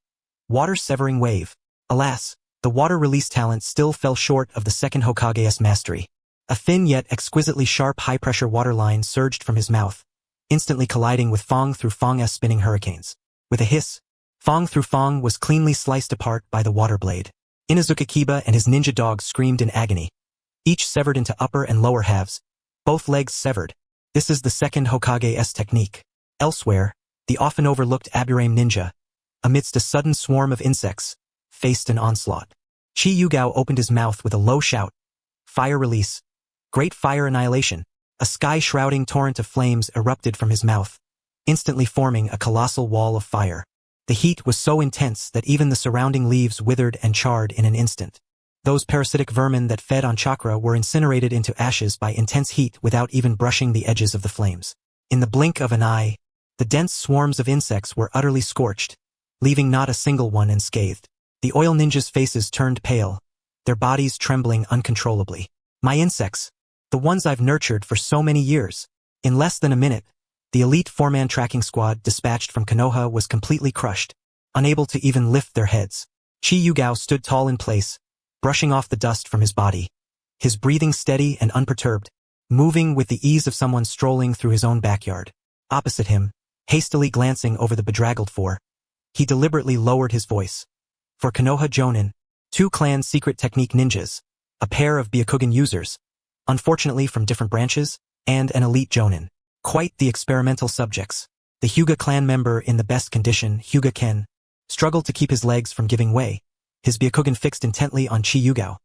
Water severing wave. Alas, the water release talent still fell short of the second Hokage's mastery. A thin yet exquisitely sharp high-pressure water line surged from his mouth, instantly colliding with Fong through Fong's spinning hurricanes. With a hiss, Fong through Fong was cleanly sliced apart by the water blade. Inuzuka Kiba and his ninja dog screamed in agony, each severed into upper and lower halves, both legs severed. This is the second Hokage's technique. Elsewhere, the often overlooked Aburame ninja, amidst a sudden swarm of insects, faced an onslaught. Qi Yugao opened his mouth with a low shout. Fire release. Great fire annihilation. A sky-shrouding torrent of flames erupted from his mouth, instantly forming a colossal wall of fire. The heat was so intense that even the surrounding leaves withered and charred in an instant. Those parasitic vermin that fed on chakra were incinerated into ashes by intense heat without even brushing the edges of the flames. In the blink of an eye, the dense swarms of insects were utterly scorched, leaving not a single one unscathed. The oil ninjas' faces turned pale, their bodies trembling uncontrollably. My insects, the ones I've nurtured for so many years. In less than a minute, the elite 4-man tracking squad dispatched from Konoha was completely crushed, unable to even lift their heads. Qi Yugao stood tall in place, brushing off the dust from his body, his breathing steady and unperturbed, moving with the ease of someone strolling through his own backyard. Opposite him, hastily glancing over the bedraggled 4, he deliberately lowered his voice. For Konoha Jonin, 2 clan secret technique ninjas, a pair of Byakugan users, unfortunately from different branches, and an elite Jonin. Quite the experimental subjects. The Hyuga clan member in the best condition, Hyuga Ken, struggled to keep his legs from giving way, his Byakugan fixed intently on Qi Yugao.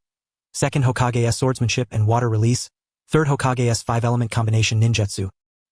Second Hokage's swordsmanship and water release, 3rd Hokage's 5-element combination ninjutsu,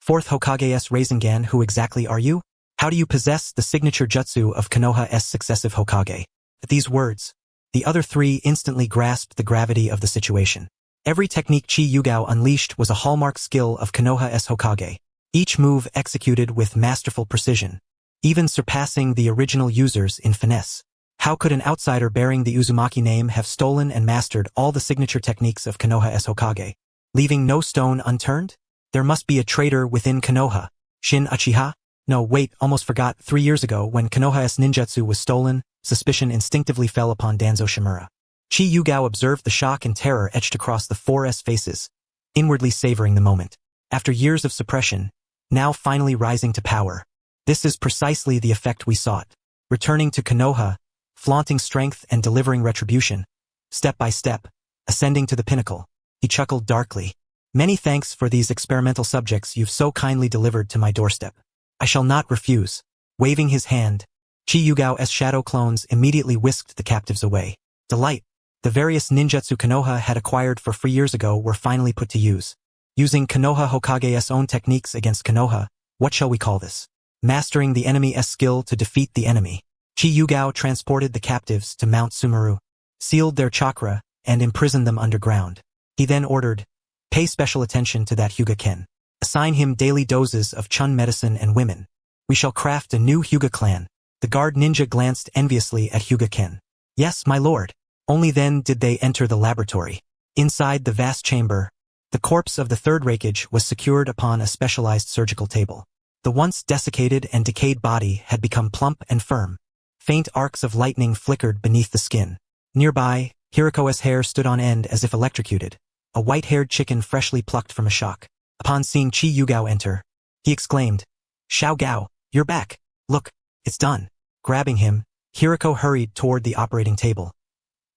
4th Hokage's Rasengan. Who exactly are you? How do you possess the signature jutsu of Konoha's successive Hokage? At these words, the other 3 instantly grasped the gravity of the situation. Every technique Qi Yugao unleashed was a hallmark skill of Konoha's Hokage, each move executed with masterful precision, even surpassing the original users in finesse. How could an outsider bearing the Uzumaki name have stolen and mastered all the signature techniques of Konoha's Hokage, leaving no stone unturned? There must be a traitor within Konoha. Shin Uchiha? No, wait, almost forgot. 3 years ago, when Konoha's ninjutsu was stolen, suspicion instinctively fell upon Danzo Shimura. Qi Yugao observed the shock and terror etched across the 4's faces, inwardly savoring the moment. After years of suppression, now finally rising to power. This is precisely the effect we sought. Returning to Konoha, flaunting strength and delivering retribution, step by step, ascending to the pinnacle. He chuckled darkly. Many thanks for these experimental subjects you've so kindly delivered to my doorstep. I shall not refuse. Waving his hand, Qi Yugao's shadow clones immediately whisked the captives away. Delight. The various ninjutsu Konoha had acquired for free years ago were finally put to use. Using Konoha Hokage's own techniques against Konoha, what shall we call this? Mastering the enemy's skill to defeat the enemy. Qi Yugao transported the captives to Mount Sumeru, sealed their chakra, and imprisoned them underground. He then ordered, pay special attention to that Hyuga Ken. Assign him daily doses of Chun medicine and women. We shall craft a new Hyuga clan. The guard ninja glanced enviously at Hyuga Ken. Yes, my lord. Only then did they enter the laboratory. Inside the vast chamber, the corpse of the Third Raikage was secured upon a specialized surgical table. The once desiccated and decayed body had become plump and firm. Faint arcs of lightning flickered beneath the skin. Nearby, Hiruko's hair stood on end as if electrocuted, a white-haired chicken freshly plucked from a shock. Upon seeing Qi Yugao enter, he exclaimed, "Xiao Gao, you're back. Look, it's done." Grabbing him, Hiruko hurried toward the operating table,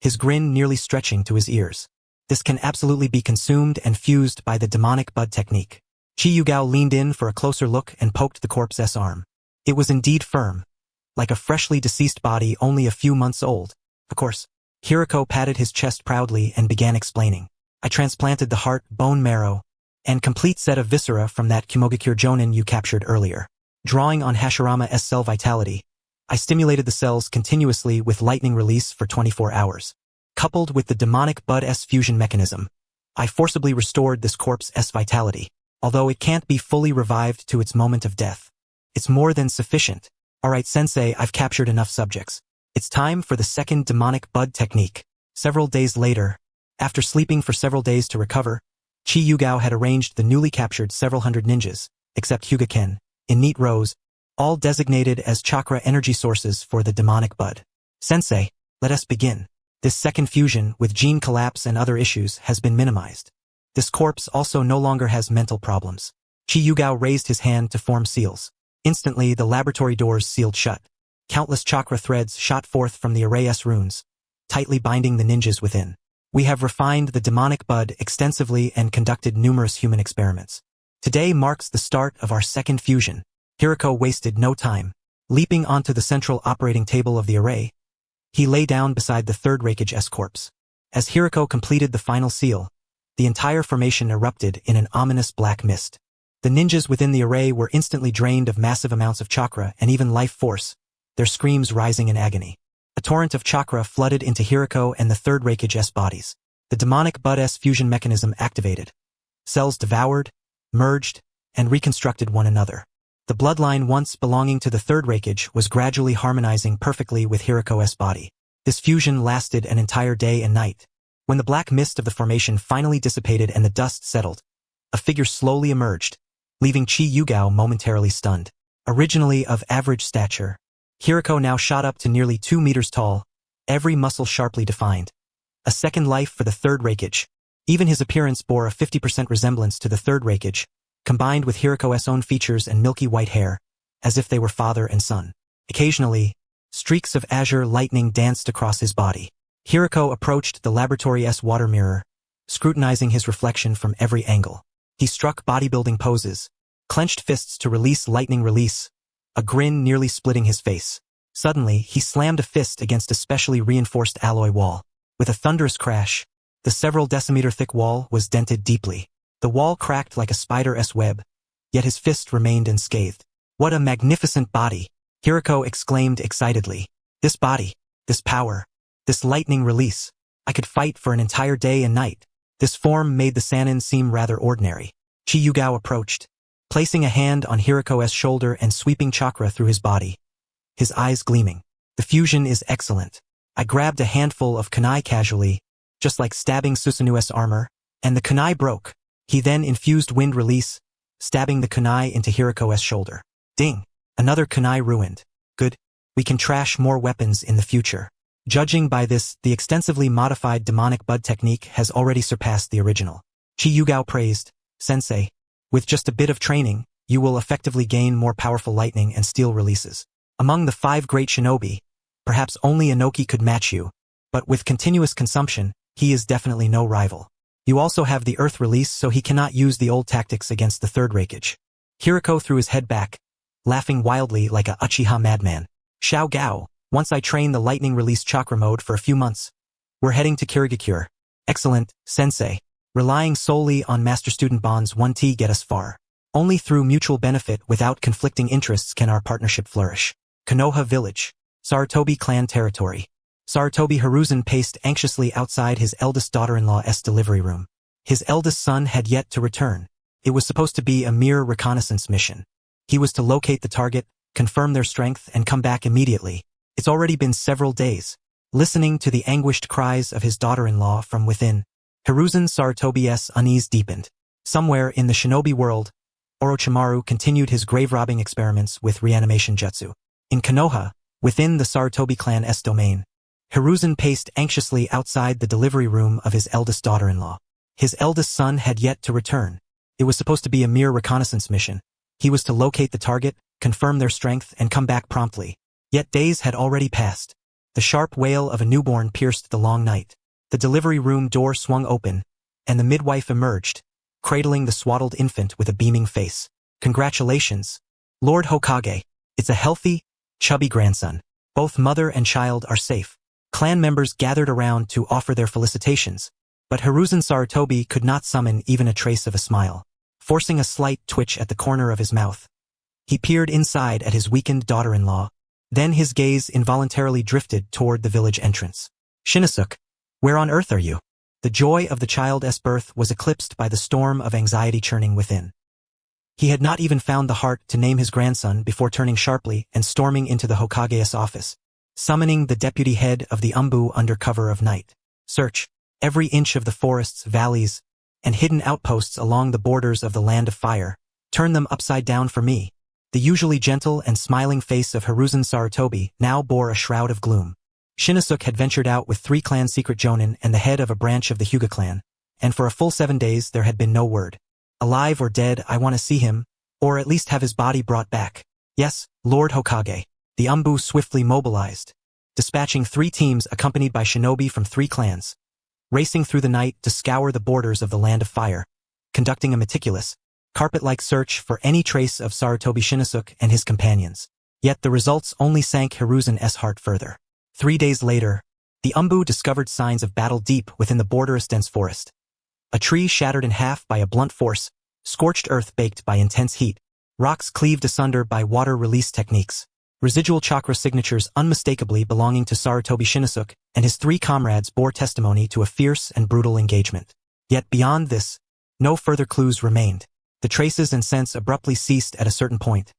his grin nearly stretching to his ears. This can absolutely be consumed and fused by the demonic bud technique. Qi Yugao leaned in for a closer look and poked the corpse's arm. It was indeed firm, like a freshly deceased body only a few months old. Of course, Hiruko patted his chest proudly and began explaining. I transplanted the heart, bone marrow, and complete set of viscera from that Kumogakure Jonin you captured earlier. Drawing on Hashirama's cell vitality, I stimulated the cells continuously with lightning release for 24 hours. Coupled with the demonic Bud-S fusion mechanism, I forcibly restored this corpse's vitality. Although it can't be fully revived to its moment of death, it's more than sufficient. Alright sensei, I've captured enough subjects. It's time for the second demonic bud technique. Several days later, after sleeping for several days to recover, Qi Yugao had arranged the newly captured several hundred ninjas, except Hyuga-ken, in neat rows, all designated as chakra energy sources for the demonic bud. Sensei, let us begin. This second fusion, with gene collapse and other issues, has been minimized. This corpse also no longer has mental problems. Qi Yugao raised his hand to form seals. Instantly, the laboratory doors sealed shut. Countless chakra threads shot forth from the array's runes, tightly binding the ninjas within. We have refined the demonic bud extensively and conducted numerous human experiments. Today marks the start of our second fusion. Hiruko wasted no time. Leaping onto the central operating table of the array, he lay down beside the Third Raikage's corpse. As Hiruko completed the final seal, the entire formation erupted in an ominous black mist. The ninjas within the array were instantly drained of massive amounts of chakra and even life force, their screams rising in agony. A torrent of chakra flooded into Hiruko and the Third Raikage's bodies. The demonic Bud-S fusion mechanism activated. Cells devoured, merged, and reconstructed one another. The bloodline once belonging to the Third Raikage was gradually harmonizing perfectly with Hiruko's body. This fusion lasted an entire day and night. When the black mist of the formation finally dissipated and the dust settled, a figure slowly emerged, leaving Qi Yugao momentarily stunned. Originally of average stature, Hiruko now shot up to nearly 2 meters tall, every muscle sharply defined. A second life for the Third Raikage. Even his appearance bore a 50% resemblance to the Third Raikage, combined with Hiruko's own features and milky white hair, as if they were father and son. Occasionally, streaks of azure lightning danced across his body. Hiruko approached the laboratory's water mirror, scrutinizing his reflection from every angle. He struck bodybuilding poses, clenched fists to release lightning release, a grin nearly splitting his face. Suddenly, he slammed a fist against a specially reinforced alloy wall. With a thunderous crash, the several decimeter-thick wall was dented deeply. The wall cracked like a spider's web, yet his fist remained unscathed. What a magnificent body! Hiruko exclaimed excitedly. This body, this power, this lightning release. I could fight for an entire day and night. This form made the Sannin seem rather ordinary. Qi Yugao approached, placing a hand on Hiruko's shoulder and sweeping chakra through his body, his eyes gleaming. The fusion is excellent. I grabbed a handful of kunai casually, just like stabbing Susanu's armor, and the kunai broke. He then infused wind release, stabbing the kunai into Hiruko's shoulder. Ding! Another kunai ruined. Good. We can trash more weapons in the future. Judging by this, the extensively modified demonic bud technique has already surpassed the original. Qi Yugao praised, Sensei, with just a bit of training, you will effectively gain more powerful lightning and steel releases. Among the 5 great shinobi, perhaps only Inoki could match you, but with continuous consumption, he is definitely no rival. You also have the earth release, so he cannot use the old tactics against the Third Raikage. Hiruko threw his head back, laughing wildly like a Uchiha madman. Xiao Gao, once I train the lightning release chakra mode for a few months, we're heading to Kusagakure. Excellent, Sensei. Relying solely on master-student bonds won't get us far. Only through mutual benefit without conflicting interests can our partnership flourish. Konoha Village. Sarutobi clan territory. Sarutobi Hiruzen paced anxiously outside his eldest daughter-in-law's delivery room. His eldest son had yet to return. It was supposed to be a mere reconnaissance mission. He was to locate the target, confirm their strength, and come back immediately. It's already been several days. Listening to the anguished cries of his daughter-in-law from within, Hiruzen Sarutobi's unease deepened. Somewhere in the shinobi world, Orochimaru continued his grave-robbing experiments with reanimation jutsu. In Konoha, within the Sarutobi clan's domain, Hiruzen paced anxiously outside the delivery room of his eldest daughter-in-law. His eldest son had yet to return. It was supposed to be a mere reconnaissance mission. He was to locate the target, confirm their strength, and come back promptly. Yet days had already passed. The sharp wail of a newborn pierced the long night. The delivery room door swung open, and the midwife emerged, cradling the swaddled infant with a beaming face. "Congratulations, Lord Hokage. It's a healthy, chubby grandson. Both mother and child are safe." Clan members gathered around to offer their felicitations, but Hiruzen Sarutobi could not summon even a trace of a smile. Forcing a slight twitch at the corner of his mouth, he peered inside at his weakened daughter-in-law. Then his gaze involuntarily drifted toward the village entrance. "Shinosuke, where on earth are you?" The joy of the child's birth was eclipsed by the storm of anxiety churning within. He had not even found the heart to name his grandson before turning sharply and storming into the Hokage's office, summoning the deputy head of the Umbu under cover of night. "Search every inch of the forests, valleys, and hidden outposts along the borders of the Land of Fire. Turn them upside down for me." The usually gentle and smiling face of Hiruzen Sarutobi now bore a shroud of gloom. Shinosuke had ventured out with 3 clan secret jonin and the head of a branch of the Hyuga clan, and for a full 7 days there had been no word. "Alive or dead, I want to see him, or at least have his body brought back." "Yes, Lord Hokage." The Umbu swiftly mobilized, dispatching 3 teams accompanied by shinobi from 3 clans, racing through the night to scour the borders of the Land of Fire, conducting a meticulous, carpet-like search for any trace of Sarutobi Shinosuke and his companions. Yet the results only sank Hiruzen's heart further. 3 days later, the Umbu discovered signs of battle deep within the borderless dense forest. A tree shattered in half by a blunt force, scorched earth baked by intense heat, rocks cleaved asunder by water release techniques, residual chakra signatures unmistakably belonging to Sarutobi Shinosuke and his 3 comrades bore testimony to a fierce and brutal engagement. Yet beyond this, no further clues remained. The traces and scents abruptly ceased at a certain point,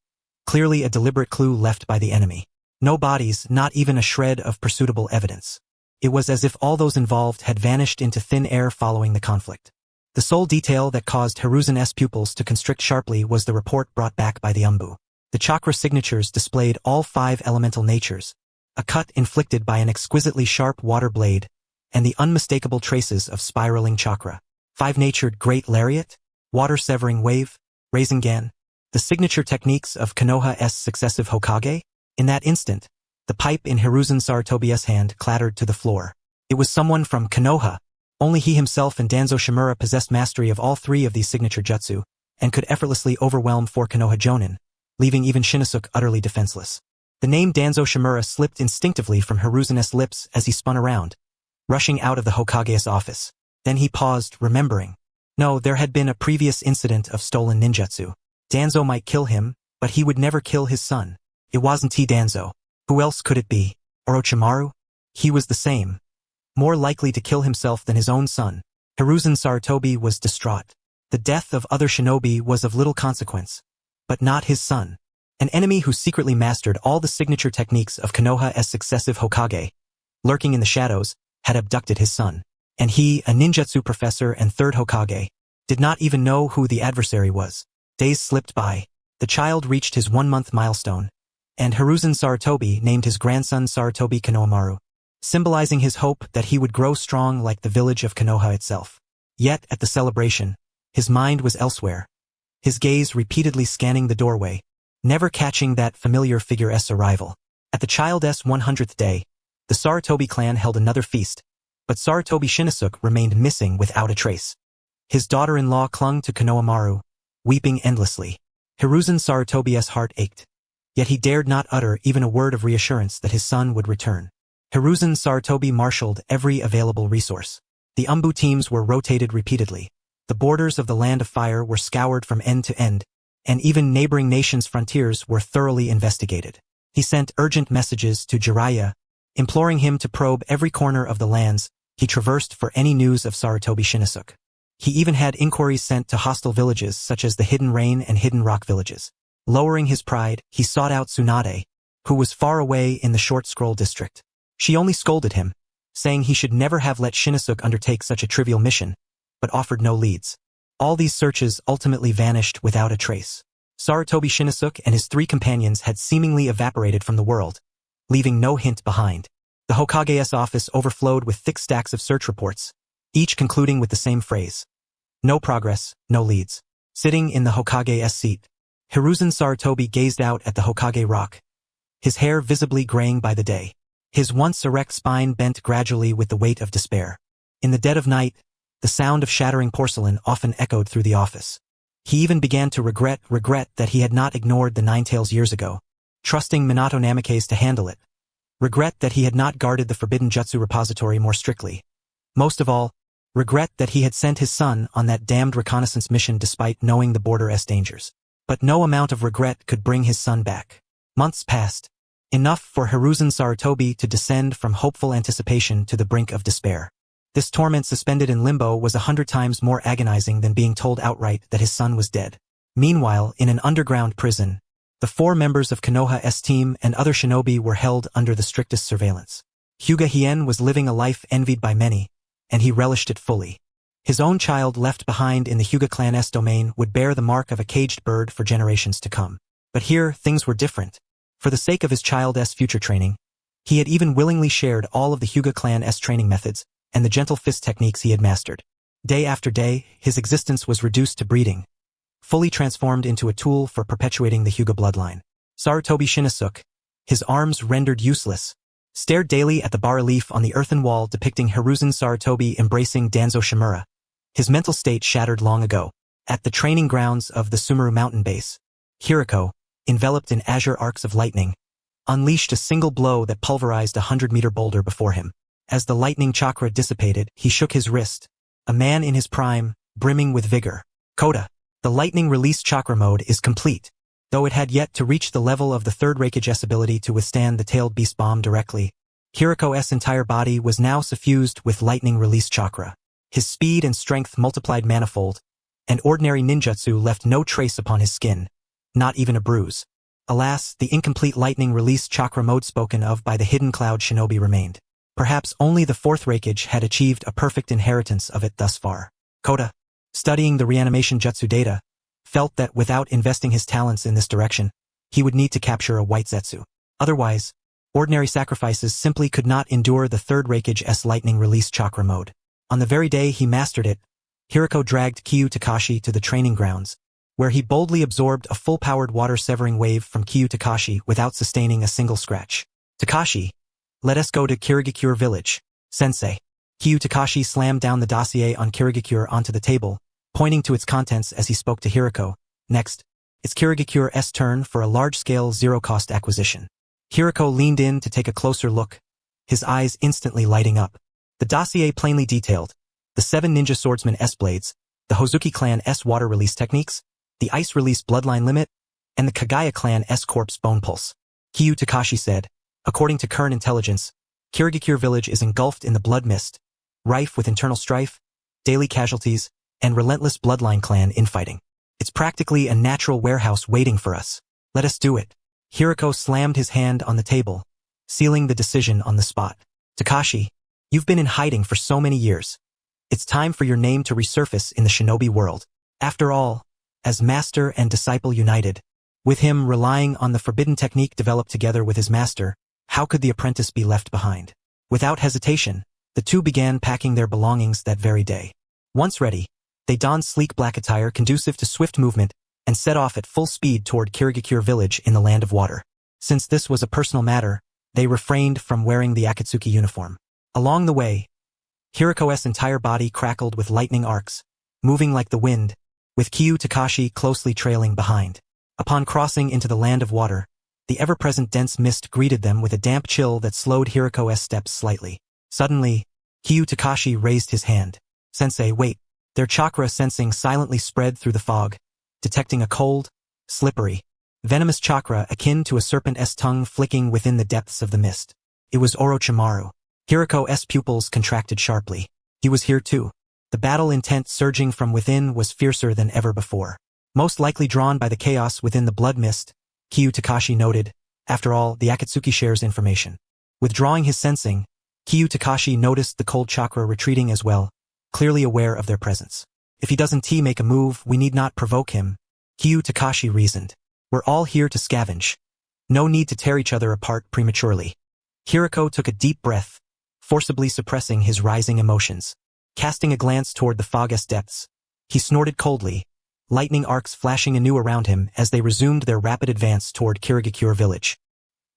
clearly a deliberate clue left by the enemy. No bodies, not even a shred of pursuitable evidence. It was as if all those involved had vanished into thin air following the conflict. The sole detail that caused Hiruzen's pupils to constrict sharply was the report brought back by the Umbu. The chakra signatures displayed all 5 elemental natures, a cut inflicted by an exquisitely sharp water blade, and the unmistakable traces of spiraling chakra. 5-natured Great Lariat, Water-Severing Wave, Rasengan, the signature techniques of Konoha's successive Hokage. In that instant, the pipe in Hiruzen Sarutobi's hand clattered to the floor. It was someone from Konoha. Only he himself and Danzo Shimura possessed mastery of all 3 of these signature jutsu, and could effortlessly overwhelm 4 Konoha jonin, leaving even Shinosuke utterly defenseless. The name Danzo Shimura slipped instinctively from Hiruzen's lips as he spun around, rushing out of the Hokage's office. Then he paused, remembering. No, there had been a previous incident of stolen ninjutsu. Danzo might kill him, but he would never kill his son. It wasn't Danzo. Who else could it be? Orochimaru? He was the same. More likely to kill himself than his own son. Hiruzen Sarutobi was distraught. The death of other shinobi was of little consequence. But not his son. An enemy who secretly mastered all the signature techniques of Konoha's successive Hokage, lurking in the shadows, had abducted his son. And he, a ninjutsu professor and 3rd Hokage, did not even know who the adversary was. Days slipped by. The child reached his 1-month milestone, and Hiruzen Sarutobi named his grandson Sarutobi Konohamaru, symbolizing his hope that he would grow strong like the village of Konoha itself. Yet, at the celebration, his mind was elsewhere, his gaze repeatedly scanning the doorway, never catching that familiar figure's arrival. At the child's 100th day, the Sarutobi clan held another feast, but Sarutobi Shinosuke remained missing without a trace. His daughter-in-law clung to Konohamaru, weeping endlessly. Hiruzen Sarutobi's heart ached, yet he dared not utter even a word of reassurance that his son would return. Hiruzen Sarutobi marshaled every available resource. The Umbu teams were rotated repeatedly. The borders of the Land of Fire were scoured from end to end, and even neighboring nations' frontiers were thoroughly investigated. He sent urgent messages to Jiraiya, imploring him to probe every corner of the lands he traversed for any news of Sarutobi Shinosuke. He even had inquiries sent to hostile villages such as the Hidden Rain and Hidden Rock villages. Lowering his pride, he sought out Tsunade, who was far away in the Short Scroll district. She only scolded him, saying he should never have let Shinosuke undertake such a trivial mission, but offered no leads. All these searches ultimately vanished without a trace. Sarutobi Shinosuke and his 3 companions had seemingly evaporated from the world, leaving no hint behind. The Hokage's office overflowed with thick stacks of search reports, each concluding with the same phrase. No progress, no leads. Sitting in the Hokage's seat, Hiruzen Sarutobi gazed out at the Hokage rock, his hair visibly graying by the day. His once erect spine bent gradually with the weight of despair. In the dead of night, the sound of shattering porcelain often echoed through the office. He even began to regret that he had not ignored the Ninetales years ago, trusting Minato Namikaze to handle it. Regret that he had not guarded the forbidden jutsu repository more strictly. Most of all, regret that he had sent his son on that damned reconnaissance mission despite knowing the border's dangers. But no amount of regret could bring his son back. Months passed. Enough for Hiruzen Sarutobi to descend from hopeful anticipation to the brink of despair. This torment suspended in limbo was 100 times more agonizing than being told outright that his son was dead. Meanwhile, in an underground prison, the 4 members of Konoha's team and other shinobi were held under the strictest surveillance. Hyuga Hien was living a life envied by many, and he relished it fully. His own child left behind in the Hyuga clan's domain would bear the mark of a caged bird for generations to come. But here, things were different. For the sake of his child's future training, he had even willingly shared all of the Hyuga clan's training methods and the gentle fist techniques he had mastered. Day after day, his existence was reduced to breeding, fully transformed into a tool for perpetuating the Hyuga bloodline. Sarutobi Shinosuke, his arms rendered useless, stared daily at the bas-relief on the earthen wall depicting Hiruzen Sarutobi embracing Danzo Chimera, his mental state shattered long ago. At the training grounds of the Sumeru mountain base, Hiruko, enveloped in azure arcs of lightning, unleashed a single blow that pulverized a 100-meter boulder before him. As the lightning chakra dissipated, he shook his wrist, a man in his prime, brimming with vigor. Coda. The lightning release chakra mode is complete. Though it had yet to reach the level of the Third Raikage's ability to withstand the tailed beast bomb directly, Hiruko's entire body was now suffused with lightning release chakra. His speed and strength multiplied manifold, and ordinary ninjutsu left no trace upon his skin, not even a bruise. Alas, the incomplete lightning release chakra mode spoken of by the hidden cloud shinobi remained. Perhaps only the 4th Raikage had achieved a perfect inheritance of it thus far. Koda, studying the reanimation jutsu data, felt that without investing his talents in this direction, he would need to capture a white Zetsu. Otherwise, ordinary sacrifices simply could not endure the Third Raikage's lightning release chakra mode. On the very day he mastered it, Hiruko dragged Kyu Takashi to the training grounds, where he boldly absorbed a full-powered water-severing wave from Kyu Takashi without sustaining a single scratch. Takashi, let us go to Kirigakure village, sensei. Kyu Takashi slammed down the dossier on Kirigakure onto the table, pointing to its contents as he spoke to Hiruko. Next, it's Kirigakure's turn for a large-scale zero-cost acquisition. Hiruko leaned in to take a closer look, his eyes instantly lighting up. The dossier plainly detailed the 7 ninja swordsman S-blades, the Hozuki clan S water release techniques, the ice release bloodline limit, and the Kaguya clan S corpse bone pulse. Kyu Takashi said, according to current intelligence, Kirigakure village is engulfed in the blood mist, rife with internal strife, daily casualties, and relentless bloodline clan infighting. It's practically a natural warehouse waiting for us. Let us do it. Hiruko slammed his hand on the table, sealing the decision on the spot. Takashi, you've been in hiding for so many years. It's time for your name to resurface in the shinobi world. After all, as master and disciple united, with him relying on the forbidden technique developed together with his master, how could the apprentice be left behind? Without hesitation, the two began packing their belongings that very day. Once ready, they donned sleek black attire conducive to swift movement and set off at full speed toward Kirigakure village in the Land of Water. Since this was a personal matter, they refrained from wearing the Akatsuki uniform. Along the way, Hiruko's entire body crackled with lightning arcs, moving like the wind, with Kyu Takashi closely trailing behind. Upon crossing into the Land of Water, the ever-present dense mist greeted them with a damp chill that slowed Hiruko's steps slightly. Suddenly, Kyu Takashi raised his hand. Sensei, wait. Their chakra sensing silently spread through the fog, detecting a cold, slippery, venomous chakra akin to a serpent's tongue flicking within the depths of the mist. It was Orochimaru. Hiruko's pupils contracted sharply. He was here too. The battle intent surging from within was fiercer than ever before. Most likely drawn by the chaos within the blood mist, Kyu Takashi noted. After all, the Akatsuki shares information. Withdrawing his sensing, Kyu Takashi noticed the cold chakra retreating as well, clearly aware of their presence. If he doesn't make a move, we need not provoke him, Kyu Takashi reasoned. We're all here to scavenge. No need to tear each other apart prematurely. Hiruko took a deep breath, forcibly suppressing his rising emotions. Casting a glance toward the fog's depths, he snorted coldly, lightning arcs flashing anew around him as they resumed their rapid advance toward Kusagakure village.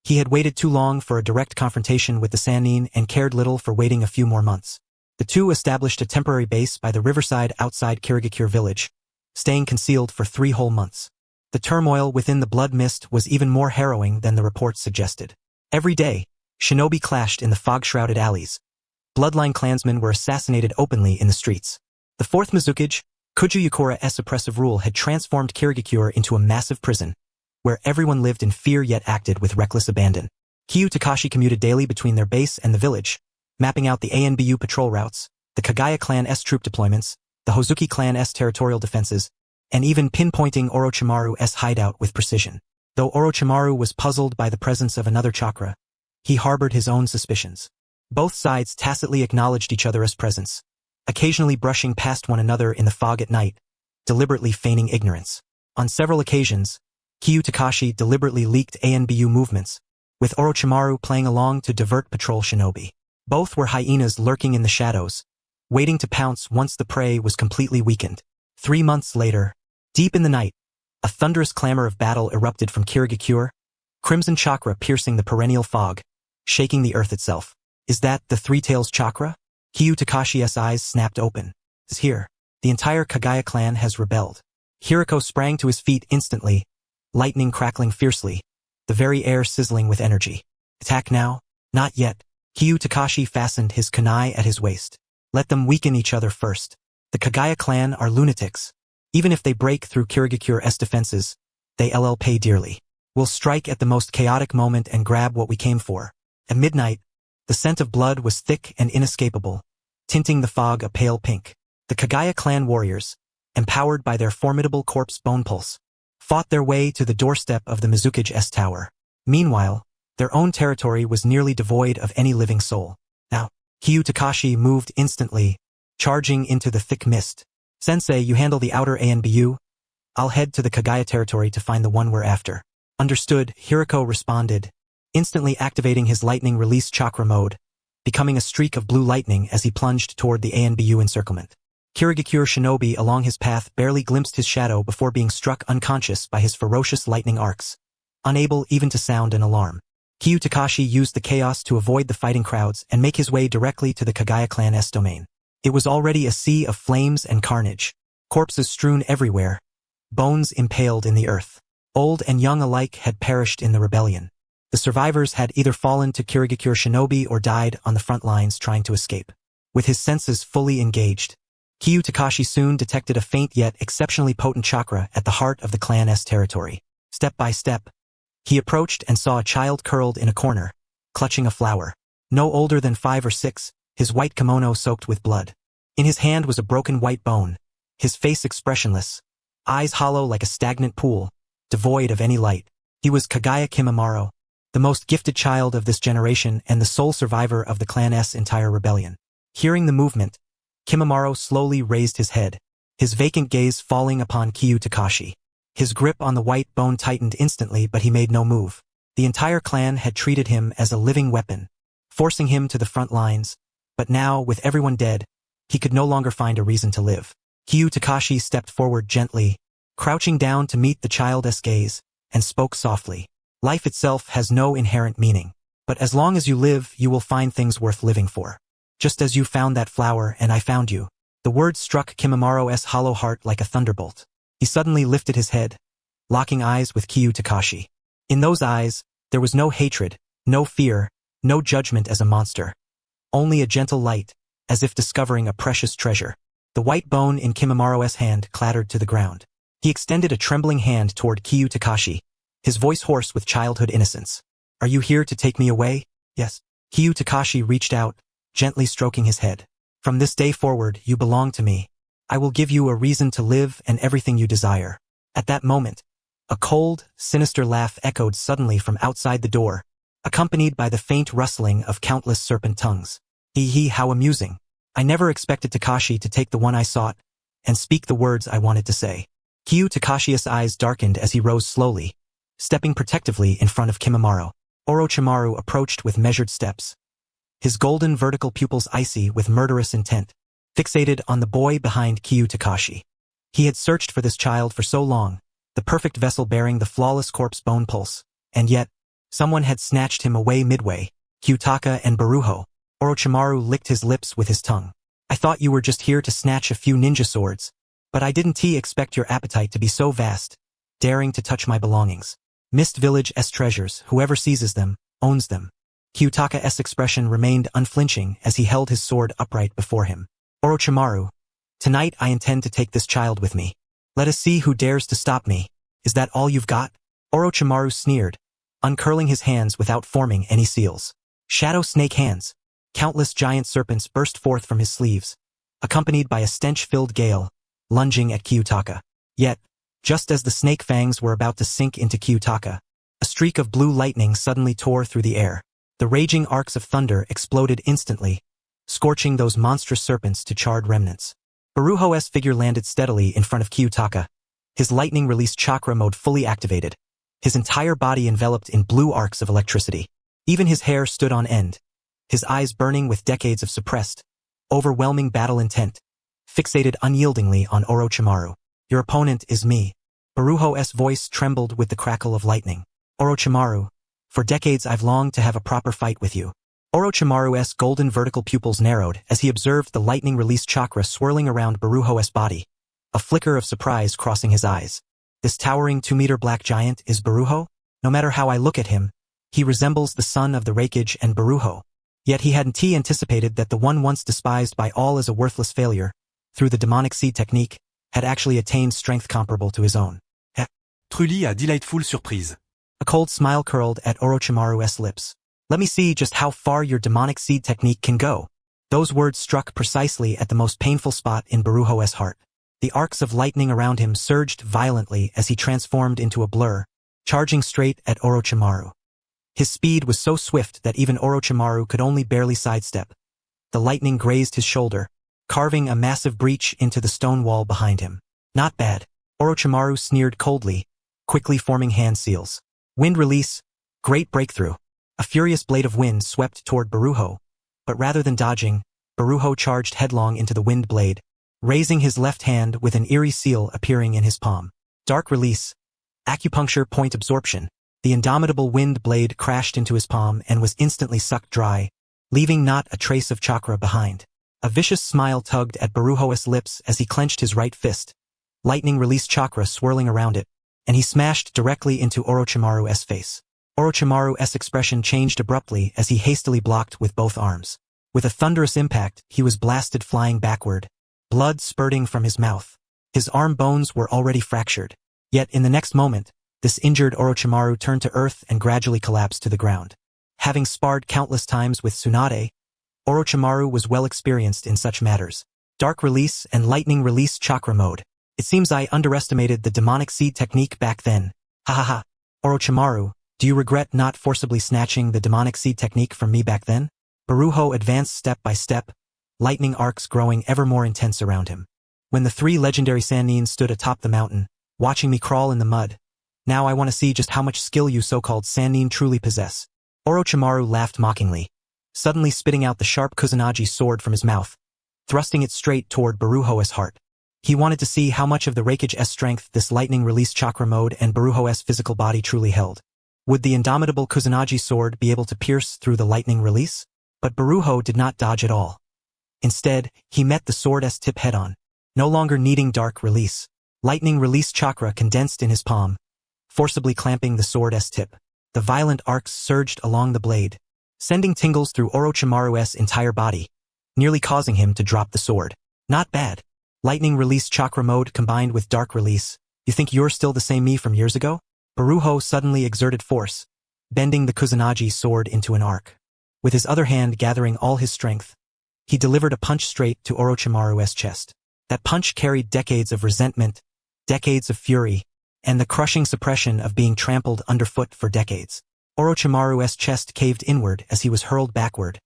He had waited too long for a direct confrontation with the Sannin and cared little for waiting a few more months. The two established a temporary base by the riverside outside Kusagakure village, staying concealed for 3 whole months. The turmoil within the blood mist was even more harrowing than the reports suggested. Every day, shinobi clashed in the fog-shrouded alleys. Bloodline clansmen were assassinated openly in the streets. The fourth Mizukage, Kusagakure's oppressive rule had transformed Kusagakure into a massive prison, where everyone lived in fear yet acted with reckless abandon. Kyu Takashi commuted daily between their base and the village, mapping out the ANBU patrol routes, the Kaguya clan's troop deployments, the Hozuki clan's territorial defenses, and even pinpointing Orochimaru's hideout with precision. Though Orochimaru was puzzled by the presence of another chakra, he harbored his own suspicions. Both sides tacitly acknowledged each other's presence, occasionally brushing past one another in the fog at night, deliberately feigning ignorance. On several occasions, Kyu Takashi deliberately leaked ANBU movements, with Orochimaru playing along to divert patrol shinobi. Both were hyenas lurking in the shadows, waiting to pounce once the prey was completely weakened. 3 months later, deep in the night, a thunderous clamor of battle erupted from Kusagakure, crimson chakra piercing the perennial fog, shaking the earth itself. Is that the Three-Tails chakra? Kyu Takashi's eyes snapped open. Is here. The entire Kaguya clan has rebelled. Hiruko sprang to his feet instantly, lightning crackling fiercely, the very air sizzling with energy. Attack now? Not yet. Kyu Takashi fastened his kunai at his waist. Let them weaken each other first. The Kaguya clan are lunatics. Even if they break through Kusagakure's defenses, they'll pay dearly. We'll strike at the most chaotic moment and grab what we came for. At midnight, the scent of blood was thick and inescapable, tinting the fog a pale pink. The Kaguya clan warriors, empowered by their formidable corpse bone pulse, fought their way to the doorstep of the Mizukage's tower. Meanwhile, their own territory was nearly devoid of any living soul. Now, Kyu Takashi moved instantly, charging into the thick mist. Sensei, you handle the outer ANBU. I'll head to the Kaguya territory to find the one we're after. Understood, Hiruko responded, instantly activating his lightning release chakra mode, becoming a streak of blue lightning as he plunged toward the ANBU encirclement. Kusagakure shinobi along his path barely glimpsed his shadow before being struck unconscious by his ferocious lightning arcs, unable even to sound an alarm. Kyu Takashi used the chaos to avoid the fighting crowds and make his way directly to the Kaguya clan's domain. It was already a sea of flames and carnage, corpses strewn everywhere, bones impaled in the earth. Old and young alike had perished in the rebellion. The survivors had either fallen to Kusagakure shinobi or died on the front lines trying to escape. With his senses fully engaged, Kyu Takashi soon detected a faint yet exceptionally potent chakra at the heart of the clan's territory. Step by step, he approached and saw a child curled in a corner, clutching a flower. No older than 5 or 6, his white kimono soaked with blood. In his hand was a broken white bone, his face expressionless, eyes hollow like a stagnant pool, devoid of any light. He was Kaguya Kimimaro, the most gifted child of this generation and the sole survivor of the clan's entire rebellion. Hearing the movement, Kimimaro slowly raised his head, his vacant gaze falling upon Kyu Takashi. His grip on the white bone tightened instantly, but he made no move. The entire clan had treated him as a living weapon, forcing him to the front lines, but now, with everyone dead, he could no longer find a reason to live. Kyu Takashi stepped forward gently, crouching down to meet the child's gaze, and spoke softly. Life itself has no inherent meaning, but as long as you live, you will find things worth living for. Just as you found that flower and I found you. The words struck Kimimaro's hollow heart like a thunderbolt. He suddenly lifted his head, locking eyes with Kyu Takashi. In those eyes, there was no hatred, no fear, no judgment as a monster. Only a gentle light, as if discovering a precious treasure. The white bone in Kimimaro's hand clattered to the ground. He extended a trembling hand toward Kyu Takashi, his voice hoarse with childhood innocence. Are you here to take me away? Yes. Kyu Takashi reached out, gently stroking his head. From this day forward, you belong to me. I will give you a reason to live and everything you desire. At that moment, a cold, sinister laugh echoed suddenly from outside the door, accompanied by the faint rustling of countless serpent tongues. How amusing. I never expected Takashi to take the one I sought and speak the words I wanted to say. Takashi's eyes darkened as he rose slowly, stepping protectively in front of Kimimaro. Orochimaru approached with measured steps, his golden vertical pupils icy with murderous intent, fixated on the boy behind Takashi. He had searched for this child for so long, the perfect vessel bearing the flawless corpse bone pulse, and yet, someone had snatched him away midway. Kyutaka and Baruho. Orochimaru licked his lips with his tongue. I thought you were just here to snatch a few ninja swords, but I didn't expect your appetite to be so vast, daring to touch my belongings. Mist Village's treasures, whoever seizes them, owns them. Kyutaka's expression remained unflinching as he held his sword upright before him. Orochimaru, tonight I intend to take this child with me. Let us see who dares to stop me. Is that all you've got? Orochimaru sneered, uncurling his hands without forming any seals. Shadow snake hands. Countless giant serpents burst forth from his sleeves, accompanied by a stench-filled gale, lunging at Kyutaka. Yet, just as the snake fangs were about to sink into Kyutaka, a streak of blue lightning suddenly tore through the air. The raging arcs of thunder exploded instantly, scorching those monstrous serpents to charred remnants. Baruho's figure landed steadily in front of Kyutaka, his lightning-release chakra mode fully activated, his entire body enveloped in blue arcs of electricity. Even his hair stood on end, his eyes burning with decades of suppressed, overwhelming battle intent, fixated unyieldingly on Orochimaru. Your opponent is me. Baruho's voice trembled with the crackle of lightning. Orochimaru, for decades I've longed to have a proper fight with you. Orochimaru's golden vertical pupils narrowed as he observed the lightning-release chakra swirling around Baruho's body, a flicker of surprise crossing his eyes. This towering 2-meter black giant is Baruho? No matter how I look at him, he resembles the son of the Raikage and Baruho. Yet he hadn't anticipated that the one once despised by all as a worthless failure, through the demonic seed technique, had actually attained strength comparable to his own. Truly a delightful surprise. A cold smile curled at Orochimaru's lips. Let me see just how far your demonic seed technique can go. Those words struck precisely at the most painful spot in Baruho's heart. The arcs of lightning around him surged violently as he transformed into a blur, charging straight at Orochimaru. His speed was so swift that even Orochimaru could only barely sidestep. The lightning grazed his shoulder, carving a massive breach into the stone wall behind him. Not bad. Orochimaru sneered coldly, quickly forming hand seals. Wind release. Great breakthrough. A furious blade of wind swept toward Baruho, but rather than dodging, Baruho charged headlong into the wind blade, raising his left hand with an eerie seal appearing in his palm. Dark release. Acupuncture point absorption. The indomitable wind blade crashed into his palm and was instantly sucked dry, leaving not a trace of chakra behind. A vicious smile tugged at Baruho's lips as he clenched his right fist, lightning release chakra swirling around it, and he smashed directly into Orochimaru's face. Orochimaru's expression changed abruptly as he hastily blocked with both arms. With a thunderous impact, he was blasted flying backward, blood spurting from his mouth. His arm bones were already fractured. Yet in the next moment, this injured Orochimaru turned to earth and gradually collapsed to the ground. Having sparred countless times with Tsunade, Orochimaru was well experienced in such matters. Dark release and lightning release chakra mode. It seems I underestimated the demonic seed technique back then. Ha ha ha. Orochimaru, do you regret not forcibly snatching the demonic seed technique from me back then? Baruho advanced step by step, lightning arcs growing ever more intense around him. When the 3 legendary Sannin stood atop the mountain, watching me crawl in the mud, now I want to see just how much skill you so-called Sannin truly possess. Orochimaru laughed mockingly, suddenly spitting out the sharp Kusanagi sword from his mouth, thrusting it straight toward Baruho's heart. He wanted to see how much of the Raikage's strength this lightning release chakra mode and Baruho's physical body truly held. Would the indomitable Kusanagi sword be able to pierce through the lightning release? But Baruho did not dodge at all. Instead, he met the sword's tip head-on. No longer needing dark release, lightning release chakra condensed in his palm, forcibly clamping the sword's tip. The violent arcs surged along the blade, sending tingles through Orochimaru's entire body, nearly causing him to drop the sword. Not bad. Lightning release chakra mode combined with dark release. You think you're still the same me from years ago? Baruho suddenly exerted force, bending the Kusanagi sword into an arc. With his other hand gathering all his strength, he delivered a punch straight to Orochimaru's chest. That punch carried decades of resentment, decades of fury, and the crushing suppression of being trampled underfoot for decades. Orochimaru's chest caved inward as he was hurled backward,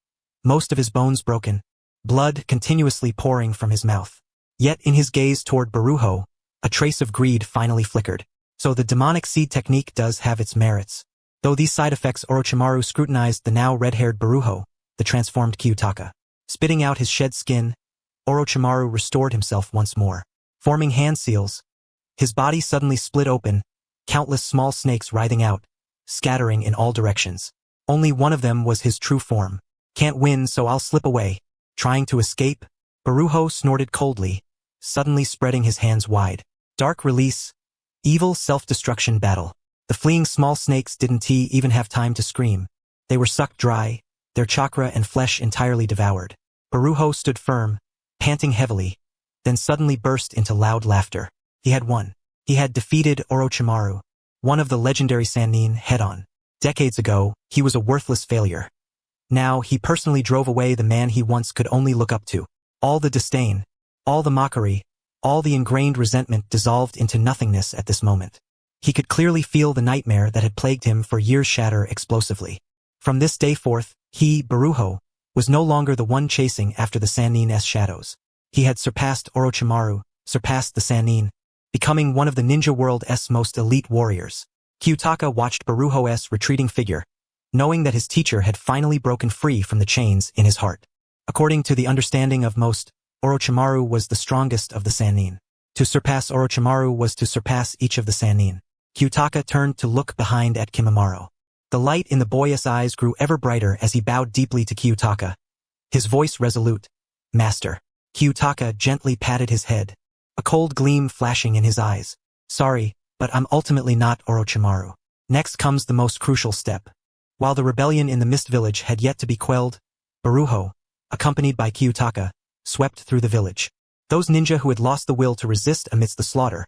most of his bones broken, blood continuously pouring from his mouth. Yet in his gaze toward Baruho, a trace of greed finally flickered. So the demonic seed technique does have its merits. Though these side effects, Orochimaru scrutinized the now red-haired Baruho, the transformed Kiyotaka. Spitting out his shed skin, Orochimaru restored himself once more. Forming hand seals, his body suddenly split open, countless small snakes writhing out, scattering in all directions. Only one of them was his true form. Can't win, so I'll slip away. Trying to escape? Baruho snorted coldly, suddenly spreading his hands wide. Dark release. Evil self-destruction battle. The fleeing small snakes didn't even have time to scream. They were sucked dry, their chakra and flesh entirely devoured. Baruho stood firm, panting heavily, then suddenly burst into loud laughter. He had won. He had defeated Orochimaru, one of the legendary Sannin, head-on. Decades ago, he was a worthless failure. Now, he personally drove away the man he once could only look up to. All the disdain, all the mockery, all the ingrained resentment dissolved into nothingness at this moment. He could clearly feel the nightmare that had plagued him for years shatter explosively. From this day forth, he, Baruho, was no longer the one chasing after the Sannin's shadows. He had surpassed Orochimaru, surpassed the Sannin, becoming one of the ninja world's most elite warriors. Kiyotaka watched Baruho's retreating figure, knowing that his teacher had finally broken free from the chains in his heart. According to the understanding of most, Orochimaru was the strongest of the Sannin. To surpass Orochimaru was to surpass each of the Sannin. Kiyotaka turned to look behind at Kimimaro. The light in the boy's eyes grew ever brighter as he bowed deeply to Kiyotaka. His voice resolute. Master. Kiyotaka gently patted his head, a cold gleam flashing in his eyes. Sorry, but I'm ultimately not Orochimaru. Next comes the most crucial step. While the rebellion in the Mist Village had yet to be quelled, Baruho, accompanied by Kiyotaka, swept through the village. Those ninja who had lost the will to resist amidst the slaughter,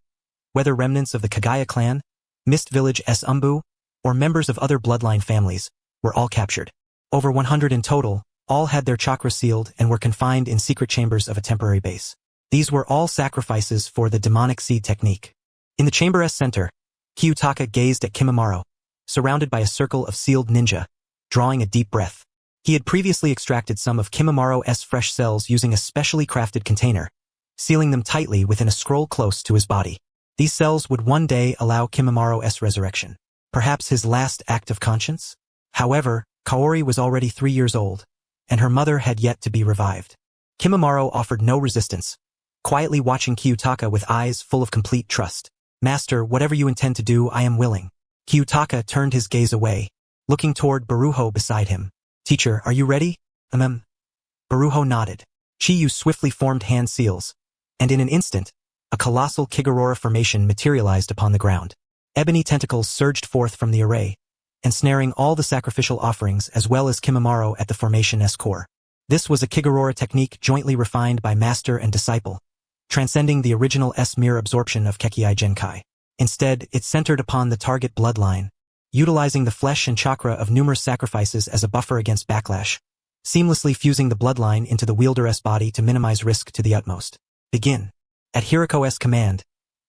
whether remnants of the Kaguya clan, Mist Village's Umbu, or members of other bloodline families, were all captured. Over 100 in total, all had their chakra sealed and were confined in secret chambers of a temporary base. These were all sacrifices for the demonic seed technique. In the chamber's center, Kiyotaka gazed at Kimimaro, surrounded by a circle of sealed ninja, drawing a deep breath. He had previously extracted some of Kimimaro's fresh cells using a specially crafted container, sealing them tightly within a scroll close to his body. These cells would one day allow Kimimaro's resurrection. Perhaps his last act of conscience? However, Kaori was already 3 years old, and her mother had yet to be revived. Kimimaro offered no resistance, quietly watching Kiyotaka with eyes full of complete trust. Master, whatever you intend to do, I am willing. Kiyotaka turned his gaze away, looking toward Baruho beside him. Teacher, are you ready? Baruho nodded. Chiyu swiftly formed hand seals, and in an instant, a colossal Kigurora formation materialized upon the ground. Ebony tentacles surged forth from the array, ensnaring all the sacrificial offerings as well as Kimimaro at the formation's core. This was a Kigurora technique jointly refined by master and disciple, transcending the original mere absorption of Kekkai Genkai. Instead, it centered upon the target bloodline, utilizing the flesh and chakra of numerous sacrifices as a buffer against backlash, seamlessly fusing the bloodline into the wielder's body to minimize risk to the utmost. Begin. At Hiruko's command,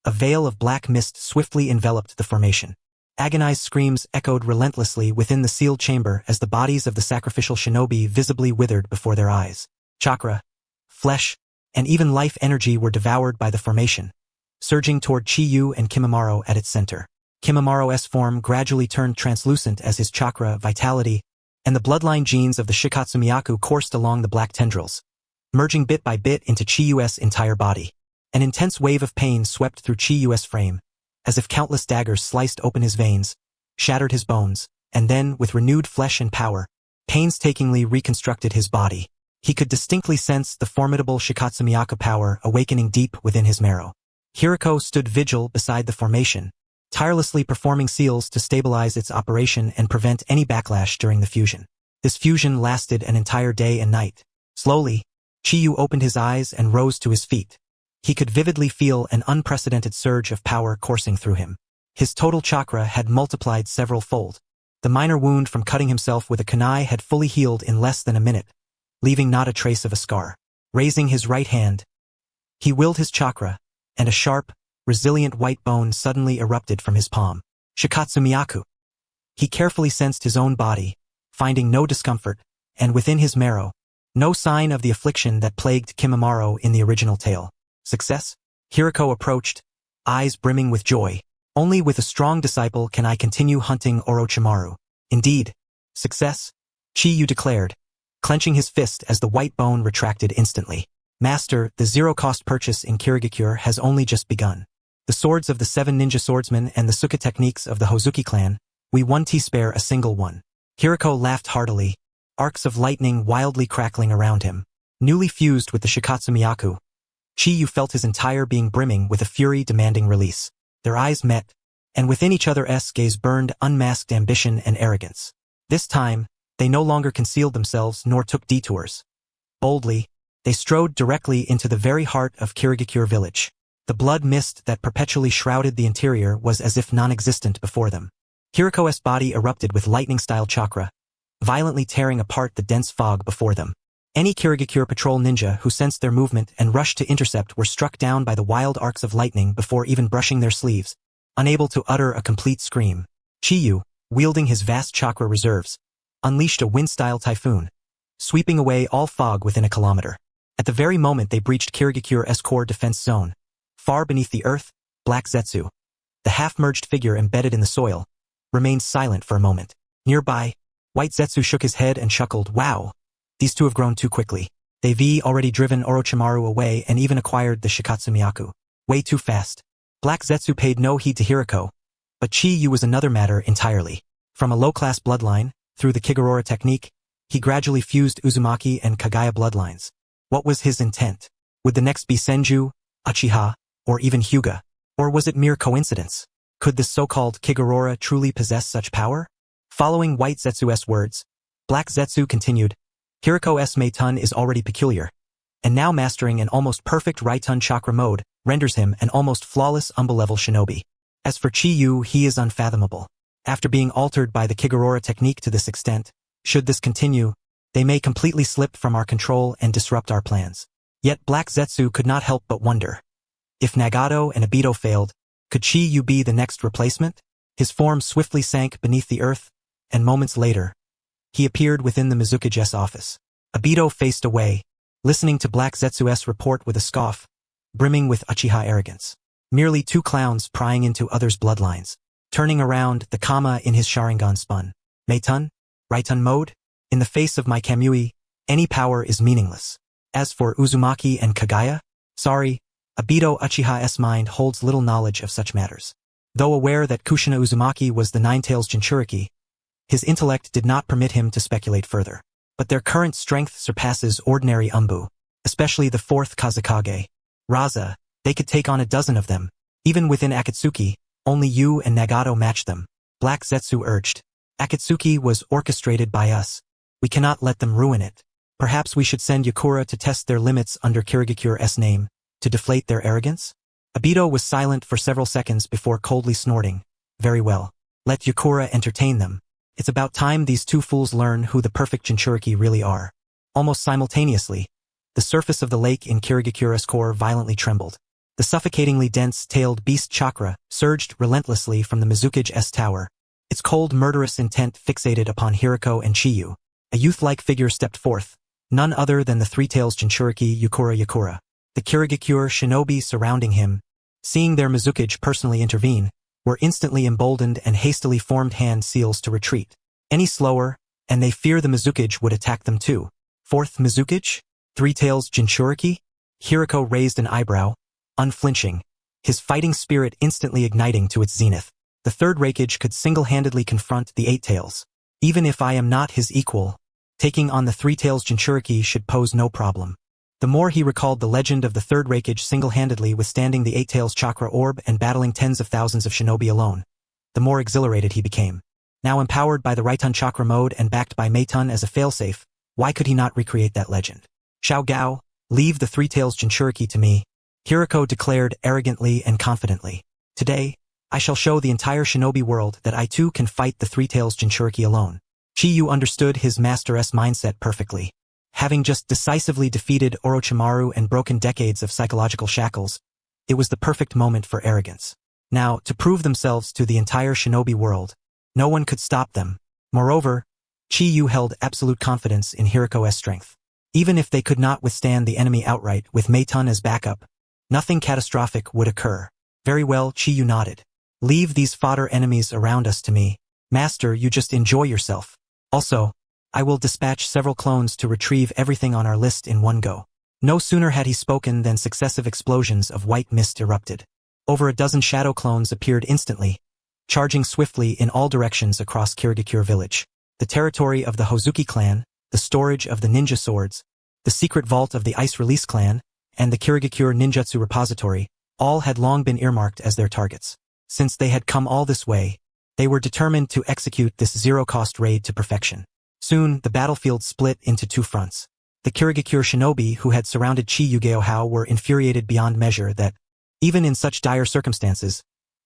a veil of black mist swiftly enveloped the formation. Agonized screams echoed relentlessly within the sealed chamber as the bodies of the sacrificial shinobi visibly withered before their eyes. Chakra, flesh, and even life energy were devoured by the formation, surging toward Chiyu and Kimimaro at its center. Kimimaro's form gradually turned translucent as his chakra, vitality, and the bloodline genes of the Shikatsumiyaku coursed along the black tendrils, merging bit by bit into Chiyu's entire body. An intense wave of pain swept through Chiyu's frame, as if countless daggers sliced open his veins, shattered his bones, and then, with renewed flesh and power, painstakingly reconstructed his body. He could distinctly sense the formidable Shikatsumiyaku power awakening deep within his marrow. Hiruko stood vigil beside the formation, tirelessly performing seals to stabilize its operation and prevent any backlash during the fusion. This fusion lasted an entire day and night. Slowly, Chiyu opened his eyes and rose to his feet. He could vividly feel an unprecedented surge of power coursing through him. His total chakra had multiplied several fold. The minor wound from cutting himself with a kunai had fully healed in less than a minute, leaving not a trace of a scar. Raising his right hand, he willed his chakra, and a sharp, resilient white bone suddenly erupted from his palm. Shikatsumiyaku. He carefully sensed his own body, finding no discomfort, and within his marrow, no sign of the affliction that plagued Kimimaro in the original tale. Success? Hiruko approached, eyes brimming with joy. Only with a strong disciple can I continue hunting Orochimaru. Indeed. Success? Qi Yu declared, clenching his fist as the white bone retracted instantly. Master, the zero-cost purchase in Kirigakure has only just begun. The swords of the 7 ninja swordsmen and the Suka techniques of the Hozuki clan, we won't spare a single one. Hiruko laughed heartily, arcs of lightning wildly crackling around him. Newly fused with the Shikatsu Myaku, Qi Yu felt his entire being brimming with a fury demanding release. Their eyes met, and within each other's gaze burned unmasked ambition and arrogance. This time, they no longer concealed themselves nor took detours. Boldly, they strode directly into the very heart of Kirigakure village. The blood mist that perpetually shrouded the interior was as if non-existent before them. Hiruko's body erupted with lightning-style chakra, violently tearing apart the dense fog before them. Any Kirigakure patrol ninja who sensed their movement and rushed to intercept were struck down by the wild arcs of lightning before even brushing their sleeves, unable to utter a complete scream. Qi Yu, wielding his vast chakra reserves, unleashed a wind-style typhoon, sweeping away all fog within a kilometer. At the very moment they breached Kirigakure's core defense zone, far beneath the earth, Black Zetsu, the half-merged figure embedded in the soil, remained silent for a moment. Nearby, White Zetsu shook his head and chuckled, "Wow, these two have grown too quickly. They've already driven Orochimaru away and even acquired the Shikatsu Myaku. Way too fast." Black Zetsu paid no heed to Hiruko, but Qi Yu was another matter entirely. From a low-class bloodline, through the Chimera Technique, he gradually fused Uzumaki and Kaguya bloodlines. What was his intent? Would the next be Senju, Uchiha, or even Hyuga? Or was it mere coincidence? Could this so-called Kigurora truly possess such power? Following White Zetsu's words, Black Zetsu continued, Hiruko's Meitun is already peculiar, and now mastering an almost perfect Raitun chakra mode renders him an almost flawless Umba-level shinobi. As for Qi Yu, he is unfathomable. After being altered by the Kigurora technique to this extent, should this continue, they may completely slip from our control and disrupt our plans. Yet Black Zetsu could not help but wonder. If Nagato and Obito failed, could Qi Yu be the next replacement? His form swiftly sank beneath the earth, and moments later, he appeared within the Mizukage's office. Obito faced away, listening to Black Zetsu's report with a scoff, brimming with Uchiha arrogance. Merely two clowns prying into others' bloodlines. Turning around, the Kama in his Sharingan spun. Meitun? Raitun mode? In the face of my Kamui, any power is meaningless. As for Uzumaki and Kaguya? Sorry, Obito Uchiha's mind holds little knowledge of such matters. Though aware that Kushina Uzumaki was the Nine-Tails Jinchuriki, his intellect did not permit him to speculate further. But their current strength surpasses ordinary Umbu, especially the 4th Kazakage. Raza, they could take on a dozen of them. Even within Akatsuki, only you and Nagato match them. Black Zetsu urged. Akatsuki was orchestrated by us. We cannot let them ruin it. Perhaps we should send Yakura to test their limits under Kirigakure's name, to deflate their arrogance? Obito was silent for several seconds before coldly snorting. Very well. Let Yakura entertain them. It's about time these two fools learn who the perfect Jinchuriki really are. Almost simultaneously, the surface of the lake in Kirigakure's core violently trembled. The suffocatingly dense-tailed beast chakra surged relentlessly from the Mizukage's tower, its cold murderous intent fixated upon Hiruko and Qi Yu. A youth-like figure stepped forth, none other than the Three-Tails Jinchuriki Yakura. The Kirigakure shinobi surrounding him, seeing their Mizukage personally intervene, were instantly emboldened and hastily formed hand seals to retreat. Any slower, and they fear the Mizukage would attack them too. 4th Mizukage? Three-Tails Jinchuriki? Hiruko raised an eyebrow, unflinching, his fighting spirit instantly igniting to its zenith. The Third Raikage could single-handedly confront the Eight-Tails. Even if I am not his equal, taking on the Three-Tails Jinchuriki should pose no problem. The more he recalled the legend of the Third Raikage single-handedly withstanding the Eight-Tails Chakra Orb and battling tens of thousands of shinobi alone, the more exhilarated he became. Now empowered by the Raitun Chakra mode and backed by Meitun as a failsafe, why could he not recreate that legend? Xiao Gao, leave the Three-Tails Jinchuriki to me, Hiruko declared arrogantly and confidently. Today, I shall show the entire shinobi world that I too can fight the Three-Tails Jinchuriki alone. Qi Yu understood his master's mindset perfectly. Having just decisively defeated Orochimaru and broken decades of psychological shackles, it was the perfect moment for arrogance. Now, to prove themselves to the entire shinobi world, No one could stop them. Moreover, Qi Yu held absolute confidence in Hiruko's strength. Even if they could not withstand the enemy outright with Meitun as backup, nothing catastrophic would occur. Very well, Qi Yu nodded. Leave these fodder enemies around us to me. Master, you just enjoy yourself. Also, I will dispatch several clones to retrieve everything on our list in one go. No sooner had he spoken than successive explosions of white mist erupted. Over a dozen shadow clones appeared instantly, charging swiftly in all directions across Kirigakure village. The territory of the Hozuki clan, the storage of the ninja swords, the secret vault of the Ice Release clan, and the Kirigakure ninjutsu repository, all had long been earmarked as their targets. Since they had come all this way, they were determined to execute this zero-cost raid to perfection. Soon, the battlefield split into two fronts. The Kirigakure shinobi who had surrounded Qi Yugao were infuriated beyond measure that, even in such dire circumstances,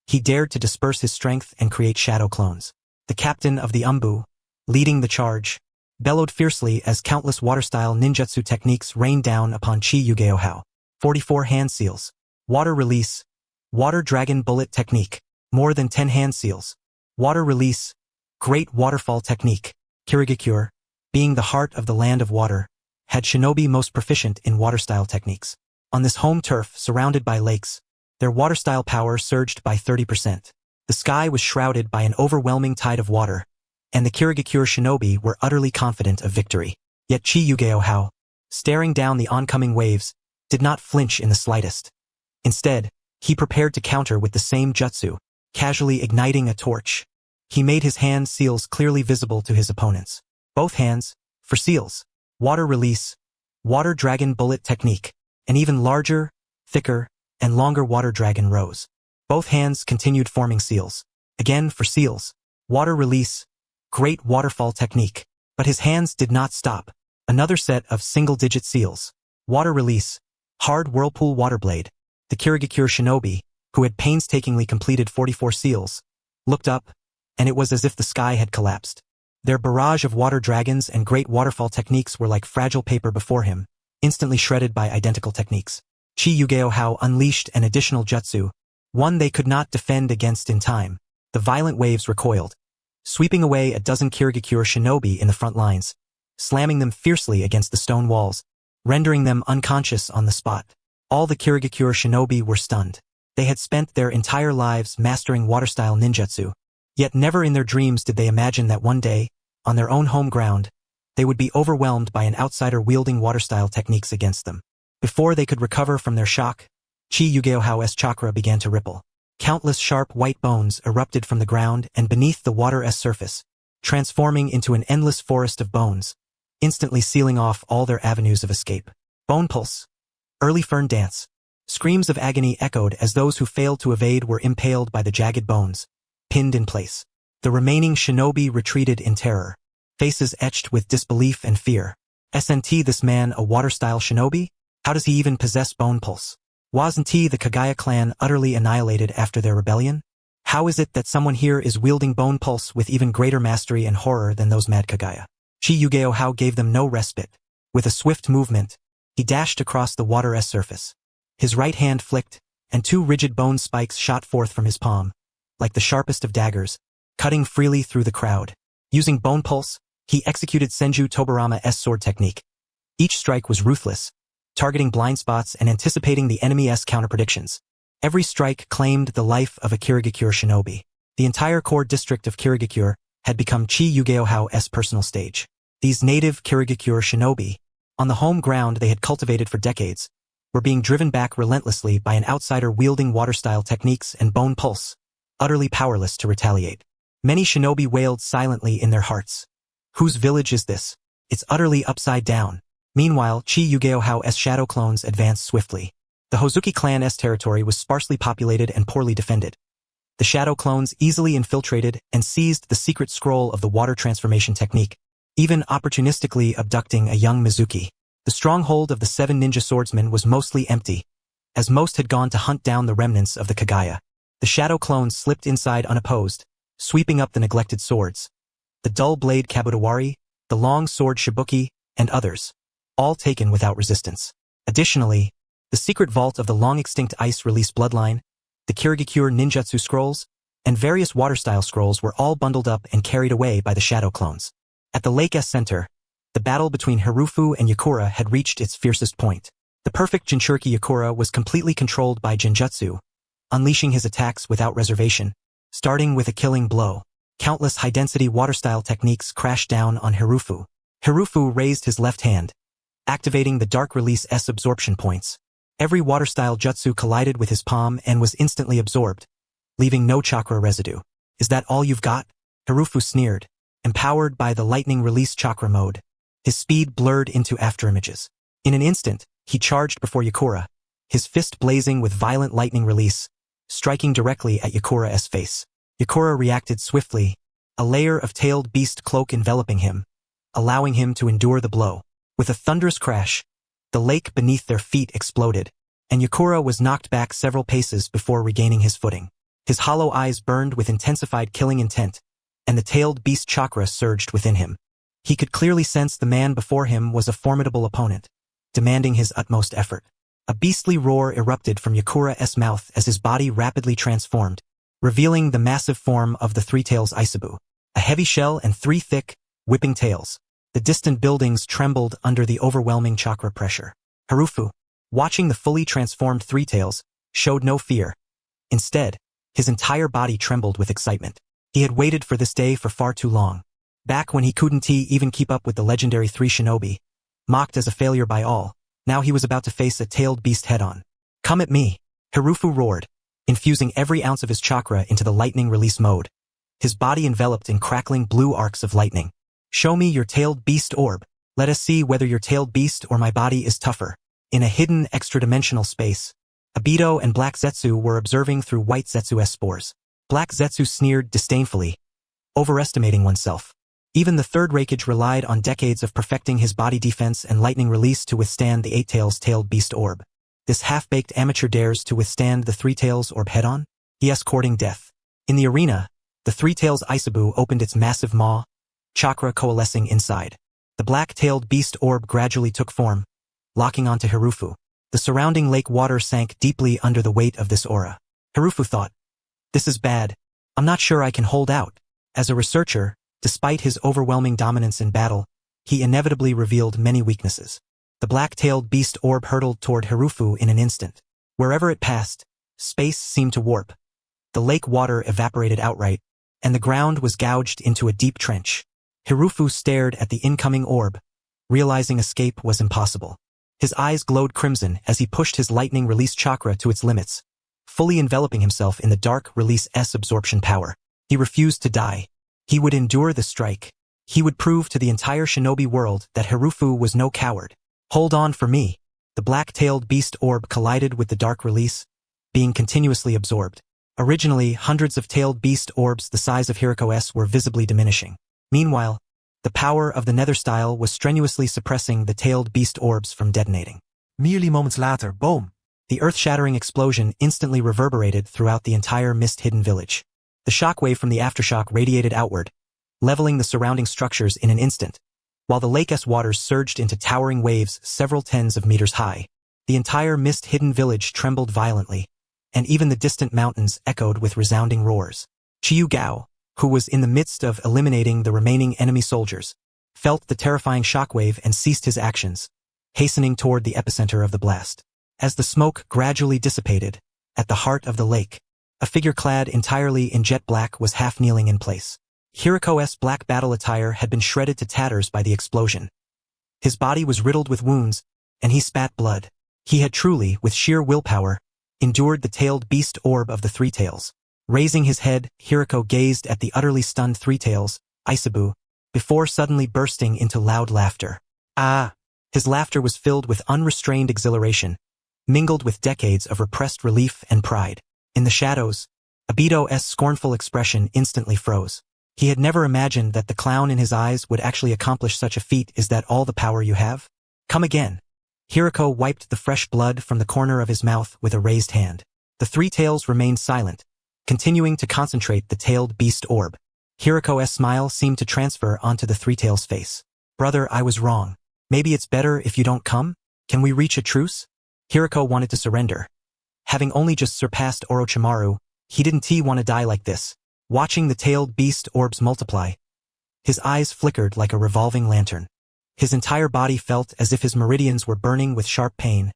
he dared to disperse his strength and create shadow clones. The captain of the Umbu, leading the charge, bellowed fiercely as countless water-style ninjutsu techniques rained down upon Qi Yugao. 44 hand seals. Water release. Water dragon bullet technique. More than 10 hand seals. Water release. Great waterfall technique. Kirigakure, being the heart of the land of water, had shinobi most proficient in water-style techniques. On this home turf surrounded by lakes, their water-style power surged by 30%. The sky was shrouded by an overwhelming tide of water, and the Kirigakure shinobi were utterly confident of victory. Yet Qi Yugao, staring down the oncoming waves, did not flinch in the slightest. Instead, he prepared to counter with the same jutsu, casually igniting a torch. He made his hand seals clearly visible to his opponents. Both hands, for seals. Water release, water dragon bullet technique, an even larger, thicker, and longer water dragon rose. Both hands continued forming seals. Again for seals. Water release, great waterfall technique. But his hands did not stop. Another set of single-digit seals. Water release, hard whirlpool water blade. The Kirigakure shinobi, who had painstakingly completed 44 seals, looked up, and it was as if the sky had collapsed. Their barrage of water dragons and great waterfall techniques were like fragile paper before him, instantly shredded by identical techniques. Qi Yugao unleashed an additional jutsu, one they could not defend against in time. The violent waves recoiled, sweeping away a dozen Kirigakure shinobi in the front lines, slamming them fiercely against the stone walls, rendering them unconscious on the spot. All the Kirigakure shinobi were stunned. They had spent their entire lives mastering water-style ninjutsu, yet never in their dreams did they imagine that one day, on their own home ground, they would be overwhelmed by an outsider wielding water-style techniques against them. Before they could recover from their shock, Qi Yugao's chakra began to ripple. Countless sharp white bones erupted from the ground and beneath the water's surface, transforming into an endless forest of bones, instantly sealing off all their avenues of escape. Bone pulse. Early fern dance. Screams of agony echoed as those who failed to evade were impaled by the jagged bones, pinned in place. The remaining shinobi retreated in terror, faces etched with disbelief and fear. Isn't this man a water-style shinobi? How does he even possess bone pulse? Wasn't the Kaguya clan utterly annihilated after their rebellion? How is it that someone here is wielding bone pulse with even greater mastery and horror than those mad Kaguya? Qi Yugao gave them no respite. With a swift movement, he dashed across the water's surface. His right hand flicked, and two rigid bone spikes shot forth from his palm, like the sharpest of daggers, cutting freely through the crowd. Using bone pulse, he executed Senju Tobarama's sword technique. Each strike was ruthless, targeting blind spots and anticipating the enemy's counter-predictions. Every strike claimed the life of a Kirigakure shinobi. The entire core district of Kirigakure had become Qi Yugao's personal stage. These native Kirigakure shinobi, on the home ground they had cultivated for decades, were being driven back relentlessly by an outsider wielding water-style techniques and bone pulse, utterly powerless to retaliate. Many shinobi wailed silently in their hearts. Whose village is this? It's utterly upside down. Meanwhile, Qi Yugao's shadow clones advanced swiftly. The Hozuki clan's territory was sparsely populated and poorly defended. The shadow clones easily infiltrated and seized the secret scroll of the water transformation technique, even opportunistically abducting a young Mizuki. The stronghold of the 7 ninja swordsmen was mostly empty, as most had gone to hunt down the remnants of the Kaguya. The shadow clones slipped inside unopposed, sweeping up the neglected swords. The dull blade Kabudawari, the long sword Shibuki, and others, all taken without resistance. Additionally, the secret vault of the long-extinct ice-release bloodline, the Kirigakure ninjutsu scrolls, and various water-style scrolls were all bundled up and carried away by the shadow clones. At the lake's center, the battle between Hiruko and Yakura had reached its fiercest point. The perfect Jinchuriki Yakura was completely controlled by Genjutsu, unleashing his attacks without reservation, starting with a killing blow. Countless high-density water-style techniques crashed down on Hiruko. Hiruko raised his left hand, activating the Dark Release S absorption points. Every water-style jutsu collided with his palm and was instantly absorbed, leaving no chakra residue. Is that all you've got? Hiruko sneered, empowered by the lightning release chakra mode. His speed blurred into afterimages. In an instant, he charged before Yakura, his fist blazing with violent lightning release, striking directly at Yakura's face. Yakura reacted swiftly, a layer of tailed beast cloak enveloping him, allowing him to endure the blow. With a thunderous crash, the lake beneath their feet exploded, and Yakura was knocked back several paces before regaining his footing. His hollow eyes burned with intensified killing intent, and the tailed beast chakra surged within him. He could clearly sense the man before him was a formidable opponent, demanding his utmost effort. A beastly roar erupted from Yakura's mouth as his body rapidly transformed, revealing the massive form of the Three Tails Isebu, a heavy shell and 3 thick, whipping tails. The distant buildings trembled under the overwhelming chakra pressure. Hiruko, watching the fully transformed Three Tails, showed no fear. Instead, his entire body trembled with excitement. He had waited for this day for far too long. Back when he couldn't even keep up with the legendary 3 shinobi, mocked as a failure by all, now he was about to face a tailed beast head-on. Come at me, Hiruko roared, infusing every ounce of his chakra into the lightning release mode. His body enveloped in crackling blue arcs of lightning. Show me your tailed beast orb. Let us see whether your tailed beast or my body is tougher. In a hidden extra-dimensional space, Obito and Black Zetsu were observing through White Zetsu's spores. Black Zetsu sneered disdainfully, overestimating oneself. Even the Third Raikage relied on decades of perfecting his body defense and lightning release to withstand the 8 Tails tailed beast orb. This half-baked amateur dares to withstand the 3 Tails orb head-on? He is courting death. In the arena, the 3 Tails Isebu opened its massive maw, chakra coalescing inside. The black-tailed beast orb gradually took form, locking onto Hiruko. The surrounding lake water sank deeply under the weight of this aura. Hiruko thought, "This is bad. I'm not sure I can hold out." As a researcher, despite his overwhelming dominance in battle, he inevitably revealed many weaknesses. The black-tailed beast orb hurtled toward Hiruko in an instant. Wherever it passed, space seemed to warp. The lake water evaporated outright, and the ground was gouged into a deep trench. Hiruko stared at the incoming orb, realizing escape was impossible. His eyes glowed crimson as he pushed his lightning release chakra to its limits, fully enveloping himself in the Dark Release S absorption power. He refused to die. He would endure the strike. He would prove to the entire shinobi world that Hiruko was no coward. Hold on for me. The black-tailed beast orb collided with the Dark Release, being continuously absorbed. Originally, hundreds of tailed beast orbs the size of Hiruko's were visibly diminishing. Meanwhile, the power of the nether style was strenuously suppressing the tailed beast orbs from detonating. Merely moments later, boom! The earth-shattering explosion instantly reverberated throughout the entire mist-hidden village. The shockwave from the aftershock radiated outward, leveling the surrounding structures in an instant, while the lake's waters surged into towering waves several tens of meters high. The entire mist-hidden village trembled violently, and even the distant mountains echoed with resounding roars. Qi Yugao, who was in the midst of eliminating the remaining enemy soldiers, felt the terrifying shockwave and ceased his actions, hastening toward the epicenter of the blast. As the smoke gradually dissipated, at the heart of the lake, a figure clad entirely in jet black was half-kneeling in place. Hiruko's black battle attire had been shredded to tatters by the explosion. His body was riddled with wounds, and he spat blood. He had truly, with sheer willpower, endured the tailed beast orb of the 3 Tails. Raising his head, Hiruko gazed at the utterly stunned 3 Tails, Isebu, before suddenly bursting into loud laughter. Ah! His laughter was filled with unrestrained exhilaration, mingled with decades of repressed relief and pride. In the shadows, Obito's scornful expression instantly froze. He had never imagined that the clown in his eyes would actually accomplish such a feat. Is that all the power you have? Come again. Hiruko wiped the fresh blood from the corner of his mouth with a raised hand. The 3 Tails remained silent, continuing to concentrate the tailed beast orb. Hiruko's smile seemed to transfer onto the 3 Tails' face. Brother, I was wrong. Maybe it's better if you don't come? Can we reach a truce? Hiruko wanted to surrender. Having only just surpassed Orochimaru, He didn't want to die like this. Watching the tailed beast orbs multiply, his eyes flickered like a revolving lantern. His entire body felt as if his meridians were burning with sharp pain,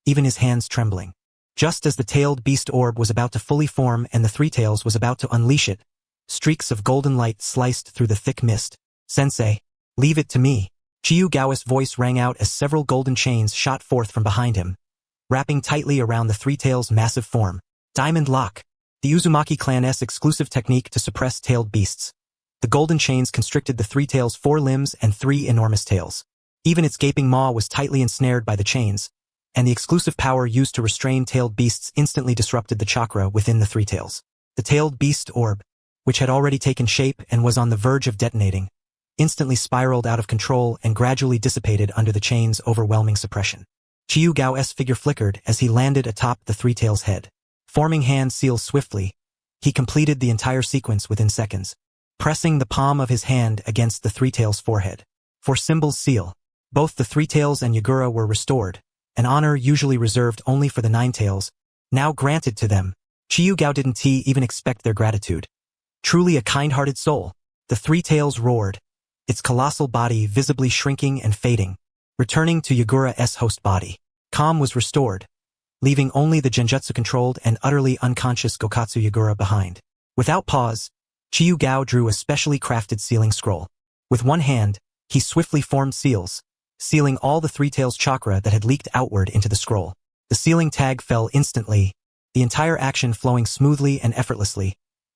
even his hands trembling. Just as the tailed beast orb was about to fully form and the three tails was about to unleash it, streaks of golden light sliced through the thick mist. "Sensei, leave it to me." Qi Yugao's voice rang out as several golden chains shot forth from behind him, wrapping tightly around the three tails' massive form. Diamond Lock, the Uzumaki clan's exclusive technique to suppress tailed beasts. The golden chains constricted the three tails' 4 limbs and 3 enormous tails. Even its gaping maw was tightly ensnared by the chains, and the exclusive power used to restrain tailed beasts instantly disrupted the chakra within the three tails. The tailed beast orb, which had already taken shape and was on the verge of detonating, instantly spiraled out of control and gradually dissipated under the chain's overwhelming suppression. Qi Yugao's figure flickered as he landed atop the three tails' head. Forming hand seals swiftly, he completed the entire sequence within seconds, pressing the palm of his hand against the three tails' forehead. For symbol's seal, both the three tails and Yagura were restored, an honor usually reserved only for the 9 tails, now granted to them. Qi Yugao didn't even expect their gratitude. Truly a kind-hearted soul, the three tails roared, its colossal body visibly shrinking and fading, returning to Yagura's host body. Calm was restored, leaving only the genjutsu-controlled and utterly unconscious Gokatsu Yagura behind. Without pause, Qi Yugao drew a specially crafted sealing scroll. With one hand, he swiftly formed seals, sealing all the three tails chakra that had leaked outward into the scroll. The sealing tag fell instantly, the entire action flowing smoothly and effortlessly,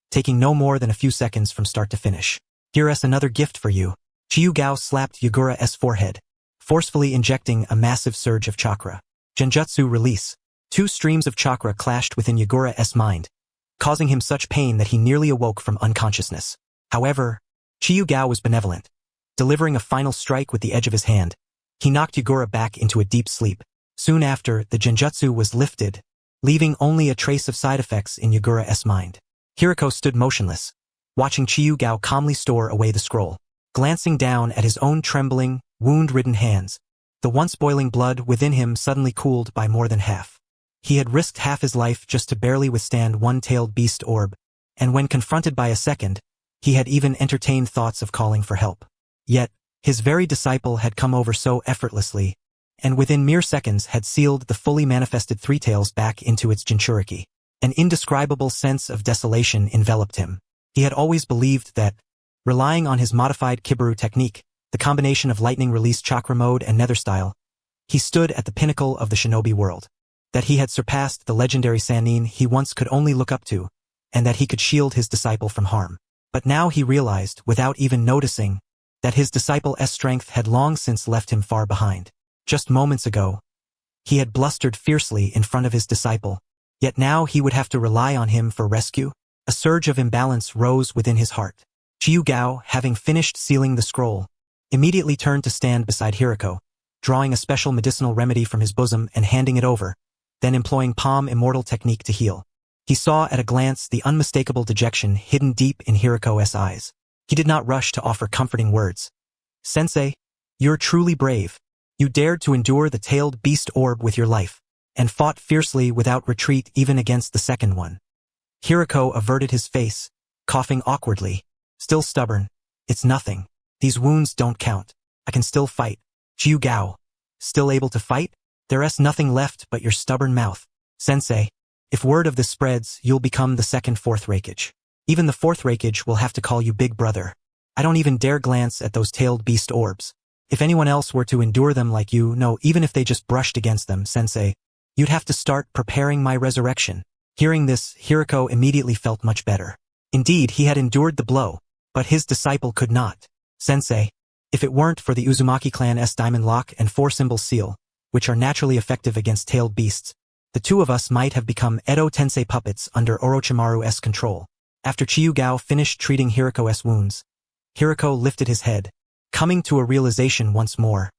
taking no more than a few seconds from start to finish. "Here's another gift for you." Qi Yugao slapped Yagura's forehead, forcefully injecting a massive surge of chakra. Genjutsu release. 2 streams of chakra clashed within Yagura's mind, causing him such pain that he nearly awoke from unconsciousness. However, Qi Yugao was benevolent. Delivering a final strike with the edge of his hand, he knocked Yagura back into a deep sleep. Soon after, the genjutsu was lifted, leaving only a trace of side effects in Yagura's mind. Hiruko stood motionless, watching Qi Yugao calmly store away the scroll. Glancing down at his own trembling, wound-ridden hands, the once boiling blood within him suddenly cooled by more than half. He had risked half his life just to barely withstand one-tailed beast orb, and when confronted by a second, he had even entertained thoughts of calling for help. Yet, his very disciple had come over so effortlessly, and within mere seconds had sealed the fully manifested three tails back into its Jinchuriki. An indescribable sense of desolation enveloped him. He had always believed that, relying on his modified Kiburo technique, the combination of lightning release chakra mode and nether style, he stood at the pinnacle of the shinobi world. That he had surpassed the legendary Sannin he once could only look up to, and that he could shield his disciple from harm. But now he realized, without even noticing, that his disciple's strength had long since left him far behind. Just moments ago, he had blustered fiercely in front of his disciple, yet now he would have to rely on him for rescue. A surge of imbalance rose within his heart. Qi Yugao, having finished sealing the scroll, immediately turned to stand beside Hiruko, drawing a special medicinal remedy from his bosom and handing it over, then employing Palm Immortal technique to heal. He saw at a glance the unmistakable dejection hidden deep in Hiruko's eyes. He did not rush to offer comforting words. "Sensei, you're truly brave. You dared to endure the tailed beast orb with your life, and fought fiercely without retreat even against the second one." Hiruko averted his face, coughing awkwardly. "Still stubborn. It's nothing. These wounds don't count. I can still fight." "Qi Yugao, still able to fight? There's nothing left but your stubborn mouth. Sensei, if word of this spreads, you'll become the second Fourth Raikage. Even the Fourth Raikage will have to call you Big Brother. I don't even dare glance at those tailed beast orbs. If anyone else were to endure them like you, no, even if they just brushed against them, Sensei, you'd have to start preparing my resurrection." Hearing this, Hiruko immediately felt much better. Indeed, he had endured the blow, but his disciple could not. "Sensei, if it weren't for the Uzumaki clan's diamond lock and 4-symbol seal, which are naturally effective against tailed beasts, the two of us might have become Edo Tensei puppets under Orochimaru's control." After Qi Yugao finished treating Hiruko's wounds, Hiruko lifted his head, coming to a realization once more.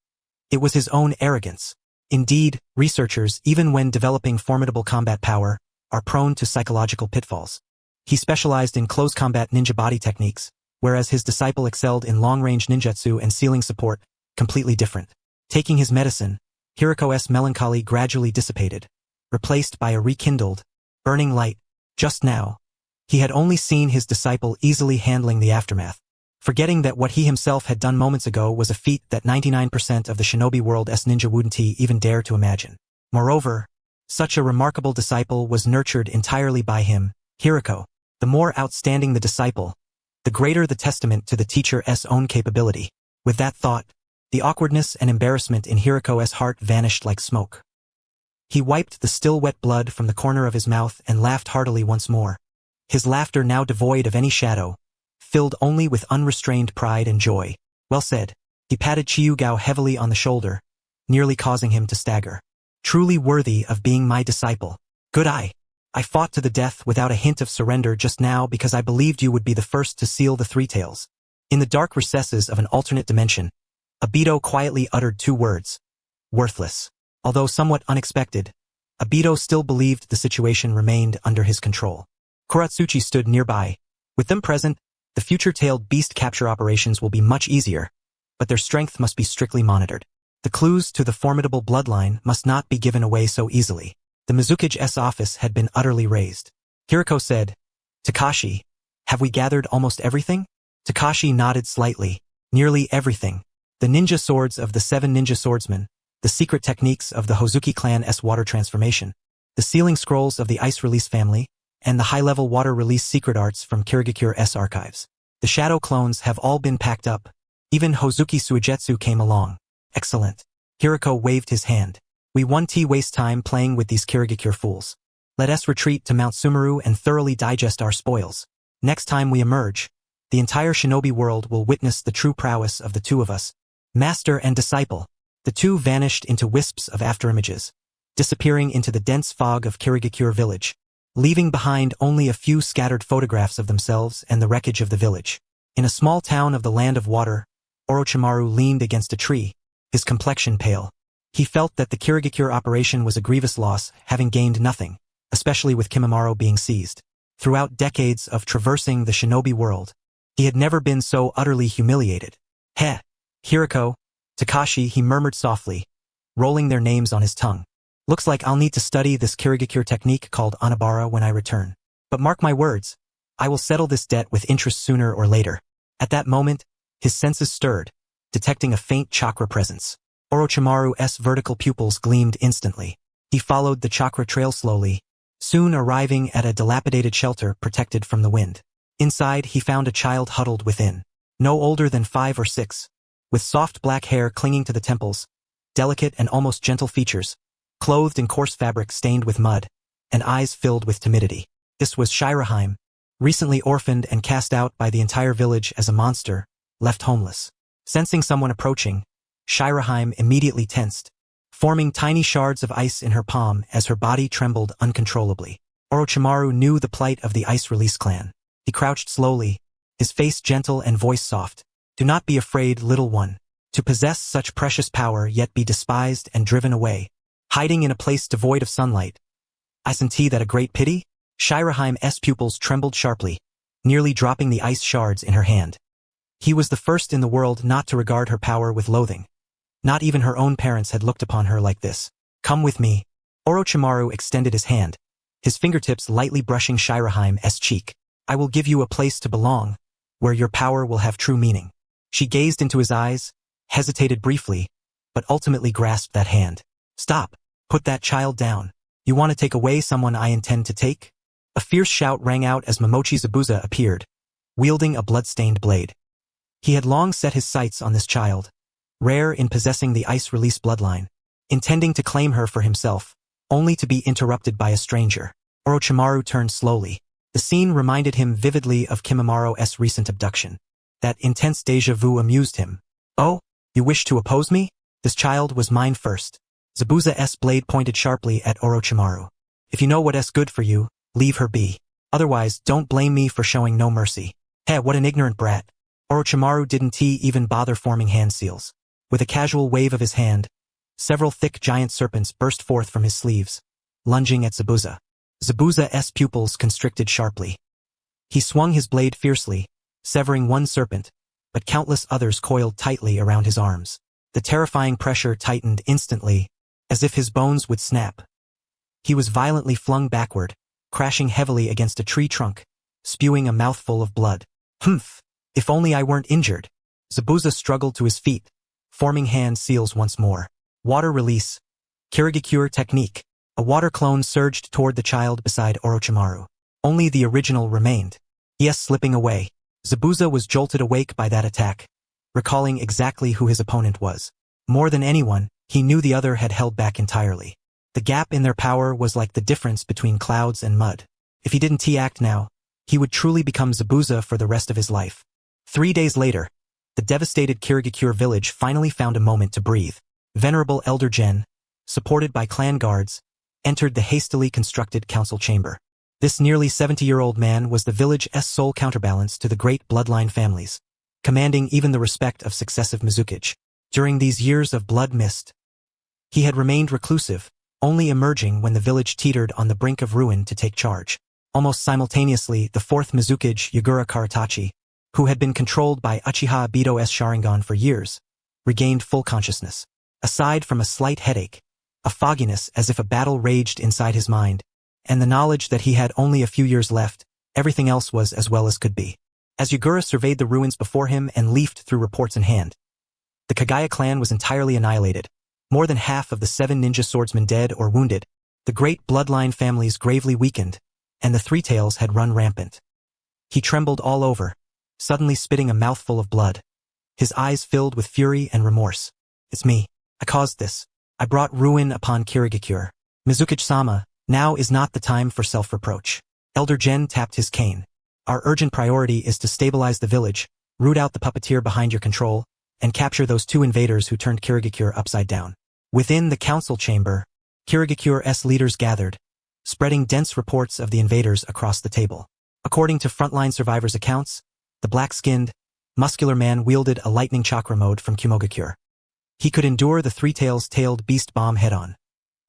It was his own arrogance. Indeed, researchers, even when developing formidable combat power, are prone to psychological pitfalls. He specialized in close combat ninja body techniques, whereas his disciple excelled in long-range ninjutsu and sealing support, completely different. Taking his medicine, Hiruko's melancholy gradually dissipated, replaced by a rekindled, burning light. Just now, He had only seen his disciple easily handling the aftermath, forgetting that what he himself had done moments ago was a feat that 99% of the shinobi world's ninja wouldn't even dare to imagine. Moreover, such a remarkable disciple was nurtured entirely by him, Hiruko. The more outstanding the disciple, the greater the testament to the teacher's own capability. With that thought, the awkwardness and embarrassment in Hiruko's heart vanished like smoke. He wiped the still wet blood from the corner of his mouth and laughed heartily once more. His laughter now devoid of any shadow, filled only with unrestrained pride and joy. Well said. He patted Qi Yugao heavily on the shoulder, nearly causing him to stagger. Truly worthy of being my disciple. Good eye. I fought to the death without a hint of surrender just now because I believed you would be the first to seal the three tails. In the dark recesses of an alternate dimension, Obito quietly uttered two words. Worthless. Although somewhat unexpected, Obito still believed the situation remained under his control. Kuratsuchi stood nearby. With them present, the future-tailed beast capture operations will be much easier, but their strength must be strictly monitored. The clues to the formidable bloodline must not be given away so easily. The Mizukage's office had been utterly razed. Hiruko said, Takashi, have we gathered almost everything? Takashi nodded slightly. Nearly everything. The ninja swords of the 7 ninja swordsmen, the secret techniques of the Hozuki clan's water transformation, the sealing scrolls of the ice release family, and the high-level water release secret arts from Kirigakure's archives. The shadow clones have all been packed up. Even Hozuki Suigetsu came along. Excellent. Hiruko waved his hand. We won't waste time playing with these Kirigakure fools. Let us retreat to Mount Sumeru and thoroughly digest our spoils. Next time we emerge, the entire shinobi world will witness the true prowess of the two of us. Master and disciple. The two vanished into wisps of afterimages, disappearing into the dense fog of Kirigakure village, leaving behind only a few scattered photographs of themselves and the wreckage of the village. In a small town of the land of water, Orochimaru leaned against a tree, his complexion pale. He felt that the Kirigakure operation was a grievous loss, having gained nothing, especially with Kimimaro being seized. Throughout decades of traversing the shinobi world, he had never been so utterly humiliated. Heh, Hiruko, Takashi, he murmured softly, rolling their names on his tongue. Looks like I'll need to study this Kirigakure technique called Onabara when I return. But mark my words, I will settle this debt with interest sooner or later. At that moment, his senses stirred, detecting a faint chakra presence. Orochimaru's vertical pupils gleamed instantly. He followed the chakra trail slowly, soon arriving at a dilapidated shelter protected from the wind. Inside, he found a child huddled within, no older than 5 or 6, with soft black hair clinging to the temples, delicate and almost gentle features, clothed in coarse fabric stained with mud, and eyes filled with timidity. This was Shirahime, recently orphaned and cast out by the entire village as a monster, left homeless. Sensing someone approaching, Shirahime immediately tensed, forming tiny shards of ice in her palm as her body trembled uncontrollably. Orochimaru knew the plight of the Ice Release clan. He crouched slowly, his face gentle and voice soft. Do not be afraid, little one. To possess such precious power yet be despised and driven away, hiding in a place devoid of sunlight. Isn't that a great pity? Shirahime's pupils trembled sharply, nearly dropping the ice shards in her hand. He was the first in the world not to regard her power with loathing. Not even her own parents had looked upon her like this. Come with me. Orochimaru extended his hand, his fingertips lightly brushing Shirahime's cheek. I will give you a place to belong, where your power will have true meaning. She gazed into his eyes, hesitated briefly, but ultimately grasped that hand. Stop. Put that child down. You want to take away someone I intend to take? A fierce shout rang out as Momochi Zabuza appeared, wielding a blood-stained blade. He had long set his sights on this child, rare in possessing the ice release bloodline, intending to claim her for himself, only to be interrupted by a stranger. Orochimaru turned slowly. The scene reminded him vividly of Kimimaro's recent abduction. That intense déjà vu amused him. Oh, you wish to oppose me? This child was mine first. Zabuza's blade pointed sharply at Orochimaru. If you know what's good for you, leave her be. Otherwise, don't blame me for showing no mercy. Heh, what an ignorant brat. Orochimaru didn't even bother forming hand seals. With a casual wave of his hand, several thick giant serpents burst forth from his sleeves, lunging at Zabuza. Zabuza's pupils constricted sharply. He swung his blade fiercely, severing one serpent, but countless others coiled tightly around his arms. The terrifying pressure tightened instantly, as if his bones would snap. He was violently flung backward, crashing heavily against a tree trunk, spewing a mouthful of blood. Humph! If only I weren't injured. Zabuza struggled to his feet, forming hand seals once more. Water release. Chimera Technique. A water clone surged toward the child beside Orochimaru. Only the original remained. Yes, slipping away. Zabuza was jolted awake by that attack, recalling exactly who his opponent was. More than anyone, he knew the other had held back entirely. The gap in their power was like the difference between clouds and mud. If he didn't act now, he would truly become Zabuza for the rest of his life. 3 days later, the devastated Kirigakure village finally found a moment to breathe. Venerable Elder Gen, supported by clan guards, entered the hastily constructed council chamber. This nearly 70-year-old man was the village's sole counterbalance to the great bloodline families, commanding even the respect of successive Mizukage. During these years of blood mist, he had remained reclusive, only emerging when the village teetered on the brink of ruin to take charge. Almost simultaneously, the fourth Mizukage, Itachi, who had been controlled by Uchiha Obito's Sharingan for years, regained full consciousness. Aside from a slight headache, a fogginess as if a battle raged inside his mind, and the knowledge that he had only a few years left, everything else was as well as could be. As Yugura surveyed the ruins before him and leafed through reports in hand, the Kaguya clan was entirely annihilated. More than half of the 7 ninja swordsmen dead or wounded, the great bloodline families gravely weakened, and the Three Tails had run rampant. He trembled all over, suddenly spitting a mouthful of blood. His eyes filled with fury and remorse. It's me. I caused this. I brought ruin upon Kirigakure. Mizukage-sama, now is not the time for self-reproach. Elder Gen tapped his cane. Our urgent priority is to stabilize the village, root out the puppeteer behind your control, and capture those 2 invaders who turned Kirigakure upside down. Within the council chamber, Kirigakure's leaders gathered, spreading dense reports of the invaders across the table. According to frontline survivors' accounts, the black-skinned, muscular man wielded a lightning chakra mode from Qimogakure. He could endure the Three Tails tailed beast bomb head-on.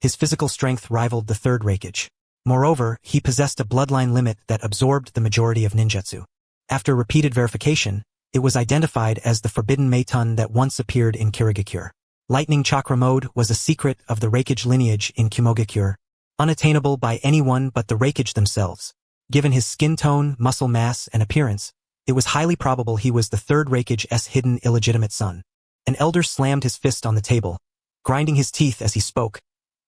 His physical strength rivaled the Third Raikage. Moreover, he possessed a bloodline limit that absorbed the majority of ninjutsu. After repeated verification, it was identified as the forbidden Meitun that once appeared in Kirigakure. Lightning chakra mode was a secret of the Raikage lineage in Qimogakure, unattainable by anyone but the Raikage themselves. Given his skin tone, muscle mass, and appearance, it was highly probable he was the Third Raikage's hidden illegitimate son. An elder slammed his fist on the table, grinding his teeth as he spoke.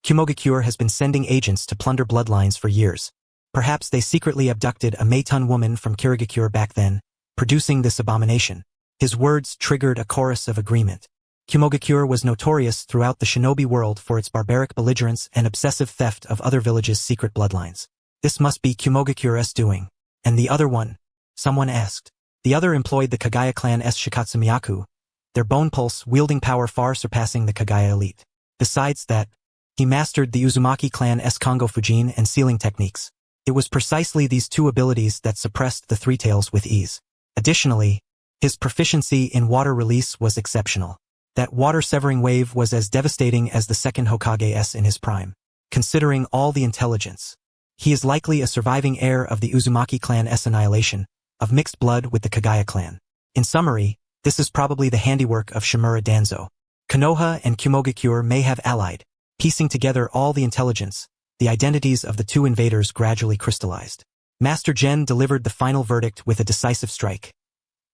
Qimogakure has been sending agents to plunder bloodlines for years. Perhaps they secretly abducted a Meitun woman from Kirigakure back then, producing this abomination. His words triggered a chorus of agreement. Qimogakure was notorious throughout the shinobi world for its barbaric belligerence and obsessive theft of other villages' secret bloodlines. This must be Qimogakure's doing. And the other one? Someone asked. The other employed the Kaguya clan's Shikatsu Miyaku, their bone pulse wielding power far surpassing the Kaguya elite. Besides that, he mastered the Uzumaki clan's Kongo Fujin and sealing techniques. It was precisely these 2 abilities that suppressed the Three Tails with ease. Additionally, his proficiency in water release was exceptional. That water-severing wave was as devastating as the second Hokage's in his prime. Considering all the intelligence, he is likely a surviving heir of the Uzumaki clan's annihilation, of mixed blood with the Kaguya clan. In summary, this is probably the handiwork of Chimera Danzo. Konoha and Qimogakure may have allied. Piecing together all the intelligence, the identities of the 2 invaders gradually crystallized. Master Gen delivered the final verdict with a decisive strike.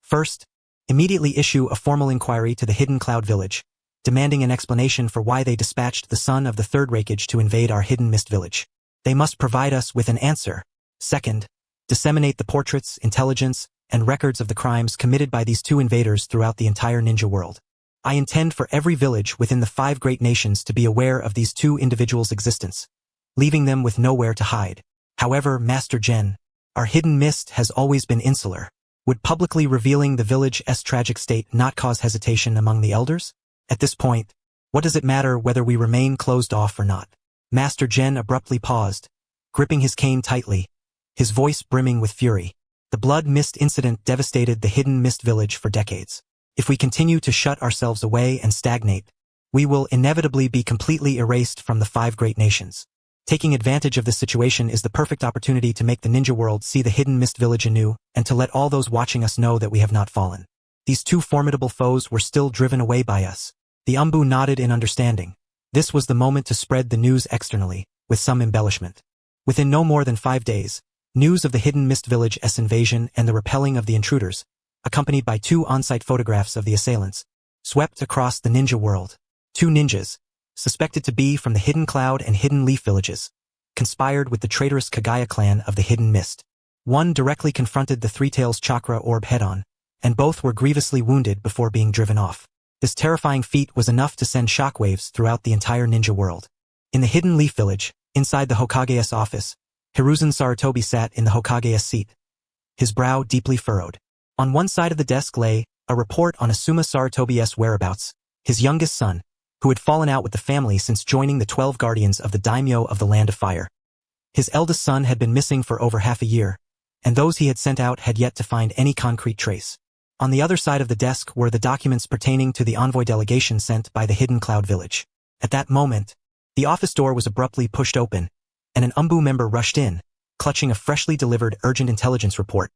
First, immediately issue a formal inquiry to the Hidden Cloud Village, demanding an explanation for why they dispatched the son of the Third Raikage to invade our Hidden Mist Village. They must provide us with an answer. Second, disseminate the portraits, intelligence, and records of the crimes committed by these 2 invaders throughout the entire ninja world. I intend for every village within the 5 great nations to be aware of these 2 individuals' existence, leaving them with nowhere to hide. However, Master Gen, our hidden mist has always been insular. Would publicly revealing the village's tragic state not cause hesitation among the elders? At this point, what does it matter whether we remain closed off or not? Master Gen abruptly paused, gripping his cane tightly, his voice brimming with fury. The blood mist incident devastated the Hidden Mist Village for decades. If we continue to shut ourselves away and stagnate, we will inevitably be completely erased from the 5 great nations. Taking advantage of this situation is the perfect opportunity to make the ninja world see the Hidden Mist Village anew, and to let all those watching us know that we have not fallen. These 2 formidable foes were still driven away by us. The Umbu nodded in understanding. This was the moment to spread the news externally, with some embellishment. Within no more than 5 days, News of the Hidden Mist Village's invasion and the repelling of the intruders, accompanied by 2 on-site photographs of the assailants, swept across the ninja world. 2 ninjas, suspected to be from the Hidden Cloud and Hidden Leaf villages, conspired with the traitorous Kaguya clan of the Hidden Mist. One directly confronted the Three Tails chakra orb head-on, and both were grievously wounded before being driven off. This terrifying feat was enough to send shockwaves throughout the entire ninja world. In the Hidden Leaf village, inside the Hokage's office, Hiruzen Sarutobi sat in the Hokage's seat, his brow deeply furrowed. On one side of the desk lay a report on Asuma Sarutobi's whereabouts, his youngest son, who had fallen out with the family since joining the 12 guardians of the daimyo of the Land of Fire. His eldest son had been missing for over half a year, and those he had sent out had yet to find any concrete trace. On the other side of the desk were the documents pertaining to the envoy delegation sent by the Hidden Cloud village. At that moment, the office door was abruptly pushed open, and an UMBU member rushed in, clutching a freshly delivered urgent intelligence report.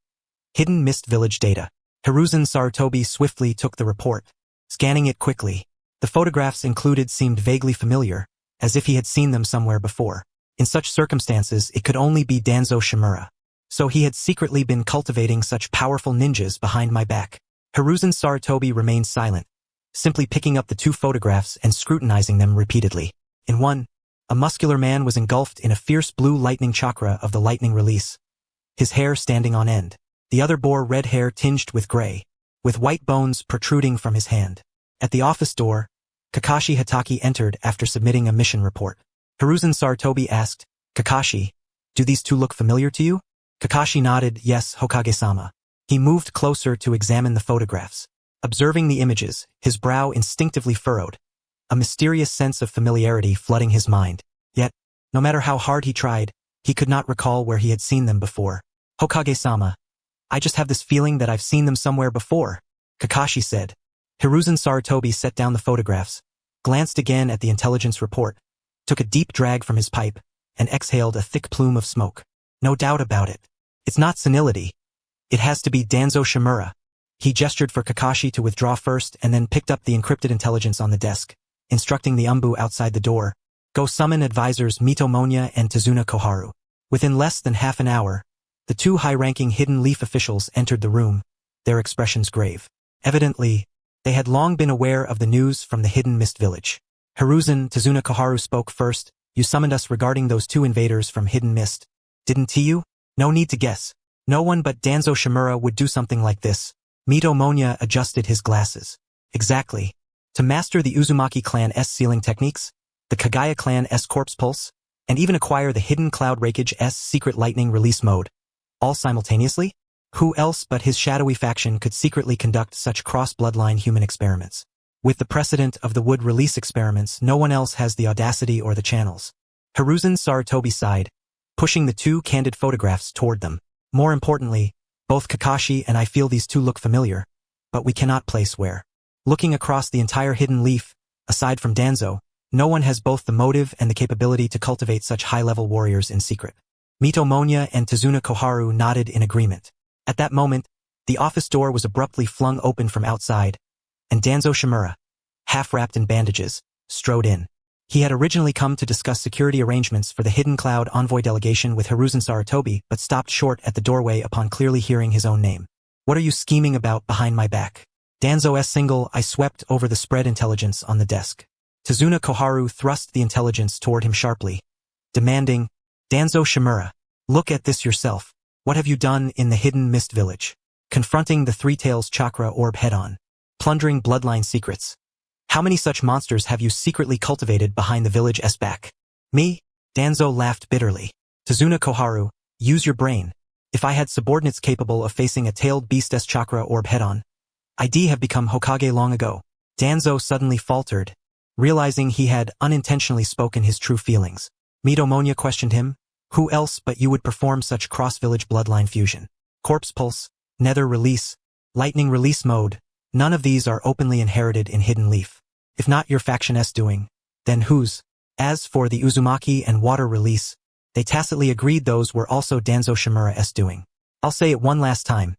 Hidden Mist Village data. Hiruzen Sarutobi swiftly took the report, scanning it quickly. The photographs included seemed vaguely familiar, as if he had seen them somewhere before. In such circumstances, it could only be Danzo Shimura. So he had secretly been cultivating such powerful ninjas behind my back. Hiruzen Sarutobi remained silent, simply picking up the 2 photographs and scrutinizing them repeatedly. In one, a muscular man was engulfed in a fierce blue lightning chakra of the lightning release, his hair standing on end. The other bore red hair tinged with gray, with white bones protruding from his hand. At the office door, Kakashi Hatake entered after submitting a mission report. Hiruzen Sarutobi asked, "Kakashi, do these 2 look familiar to you?" Kakashi nodded, "Yes, Hokage-sama." He moved closer to examine the photographs. Observing the images, his brow instinctively furrowed, a mysterious sense of familiarity flooding his mind. Yet, no matter how hard he tried, he could not recall where he had seen them before. "Hokage-sama, I just have this feeling that I've seen them somewhere before," Kakashi said. Hiruzen Sarutobi set down the photographs, glanced again at the intelligence report, took a deep drag from his pipe, and exhaled a thick plume of smoke. "No doubt about it. It's not senility. It has to be Danzo Shimura." He gestured for Kakashi to withdraw first and then picked up the encrypted intelligence on the desk, instructing the UMBU outside the door, "Go summon advisors Mito Monya and Tazuna Koharu." Within less than half an hour, the 2 high-ranking Hidden Leaf officials entered the room, their expressions grave. Evidently, they had long been aware of the news from the Hidden Mist Village. Hiruzen Tazuna Koharu spoke first. "You summoned us regarding those 2 invaders from Hidden Mist, didn't you?" "No need to guess. No one but Danzo Shimura would do something like this." Mito Monya adjusted his glasses. "Exactly. To master the Uzumaki clan's sealing techniques, the Kaguya clan's corpse pulse, and even acquire the Hidden Cloud Raikage's secret lightning release mode. All simultaneously? Who else but his shadowy faction could secretly conduct such cross-bloodline human experiments? With the precedent of the wood release experiments, no one else has the audacity or the channels." Hiruzen Sarutobi sighed, pushing the 2 candid photographs toward them. "More importantly, both Kakashi and I feel these 2 look familiar, but we cannot place where. Looking across the entire Hidden Leaf, aside from Danzo, no one has both the motive and the capability to cultivate such high-level warriors in secret." Mito Monya and Tazuna Koharu nodded in agreement. At that moment, the office door was abruptly flung open from outside, and Danzo Shimura, half-wrapped in bandages, strode in. He had originally come to discuss security arrangements for the Hidden Cloud envoy delegation with Hiruzen Sarutobi, but stopped short at the doorway upon clearly hearing his own name. "What are you scheming about behind my back?" Danzo's single eye swept over the spread intelligence on the desk. Tazuna Koharu thrust the intelligence toward him sharply, demanding, "Danzo Shimura, look at this yourself. What have you done in the Hidden Mist Village? Confronting the Three Tails chakra orb head-on. Plundering bloodline secrets. How many such monsters have you secretly cultivated behind the village's back?" "Me?" Danzo laughed bitterly. "Tazuna Koharu, use your brain. If I had subordinates capable of facing a tailed beast's chakra orb head-on, I'd have become Hokage long ago." Danzo suddenly faltered, realizing he had unintentionally spoken his true feelings. Mito Monya questioned him, "Who else but you would perform such cross-village bloodline fusion? Corpse pulse, nether release, lightning release mode, none of these are openly inherited in Hidden Leaf. If not your faction's doing, then whose? As for the Uzumaki and water release, they tacitly agreed those were also Danzo Shimura's doing. I'll say it one last time.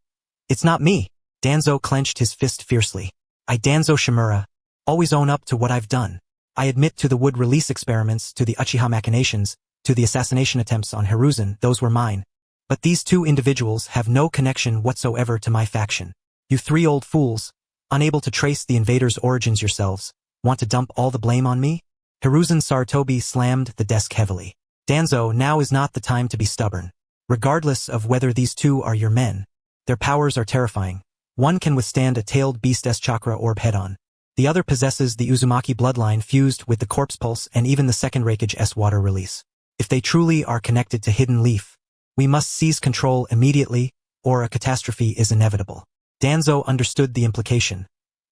It's not me." Danzo clenched his fist fiercely. "I, Danzo Shimura, always own up to what I've done. I admit to the wood release experiments, to the Uchiha machinations, to the assassination attempts on Hiruzen, those were mine. But these two individuals have no connection whatsoever to my faction. You three old fools, unable to trace the invaders' origins yourselves, want to dump all the blame on me? Hiruzen Sarutobi slammed the desk heavily. Danzo, now is not the time to be stubborn. Regardless of whether these two are your men, their powers are terrifying. One can withstand a tailed beast's chakra orb head-on. The other possesses the Uzumaki bloodline fused with the corpse pulse and even the second Raikage's water release. If they truly are connected to Hidden Leaf, we must seize control immediately, or a catastrophe is inevitable. Danzo understood the implication.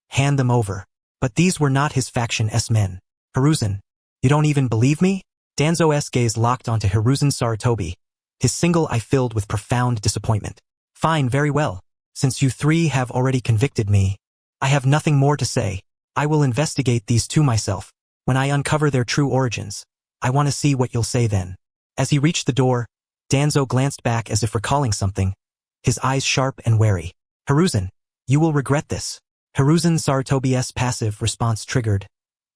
Hand them over. But these were not his faction's men. Hiruzen, you don't even believe me? Danzo's gaze locked onto Hiruzen Sarutobi, his single eye filled with profound disappointment. Fine, very well. Since you three have already convicted me, I have nothing more to say. I will investigate these two myself. When I uncover their true origins, I want to see what you'll say then. As he reached the door, Danzo glanced back as if recalling something, his eyes sharp and wary. Hiruzen, you will regret this. Hiruzen Sarutobi's passive response triggered.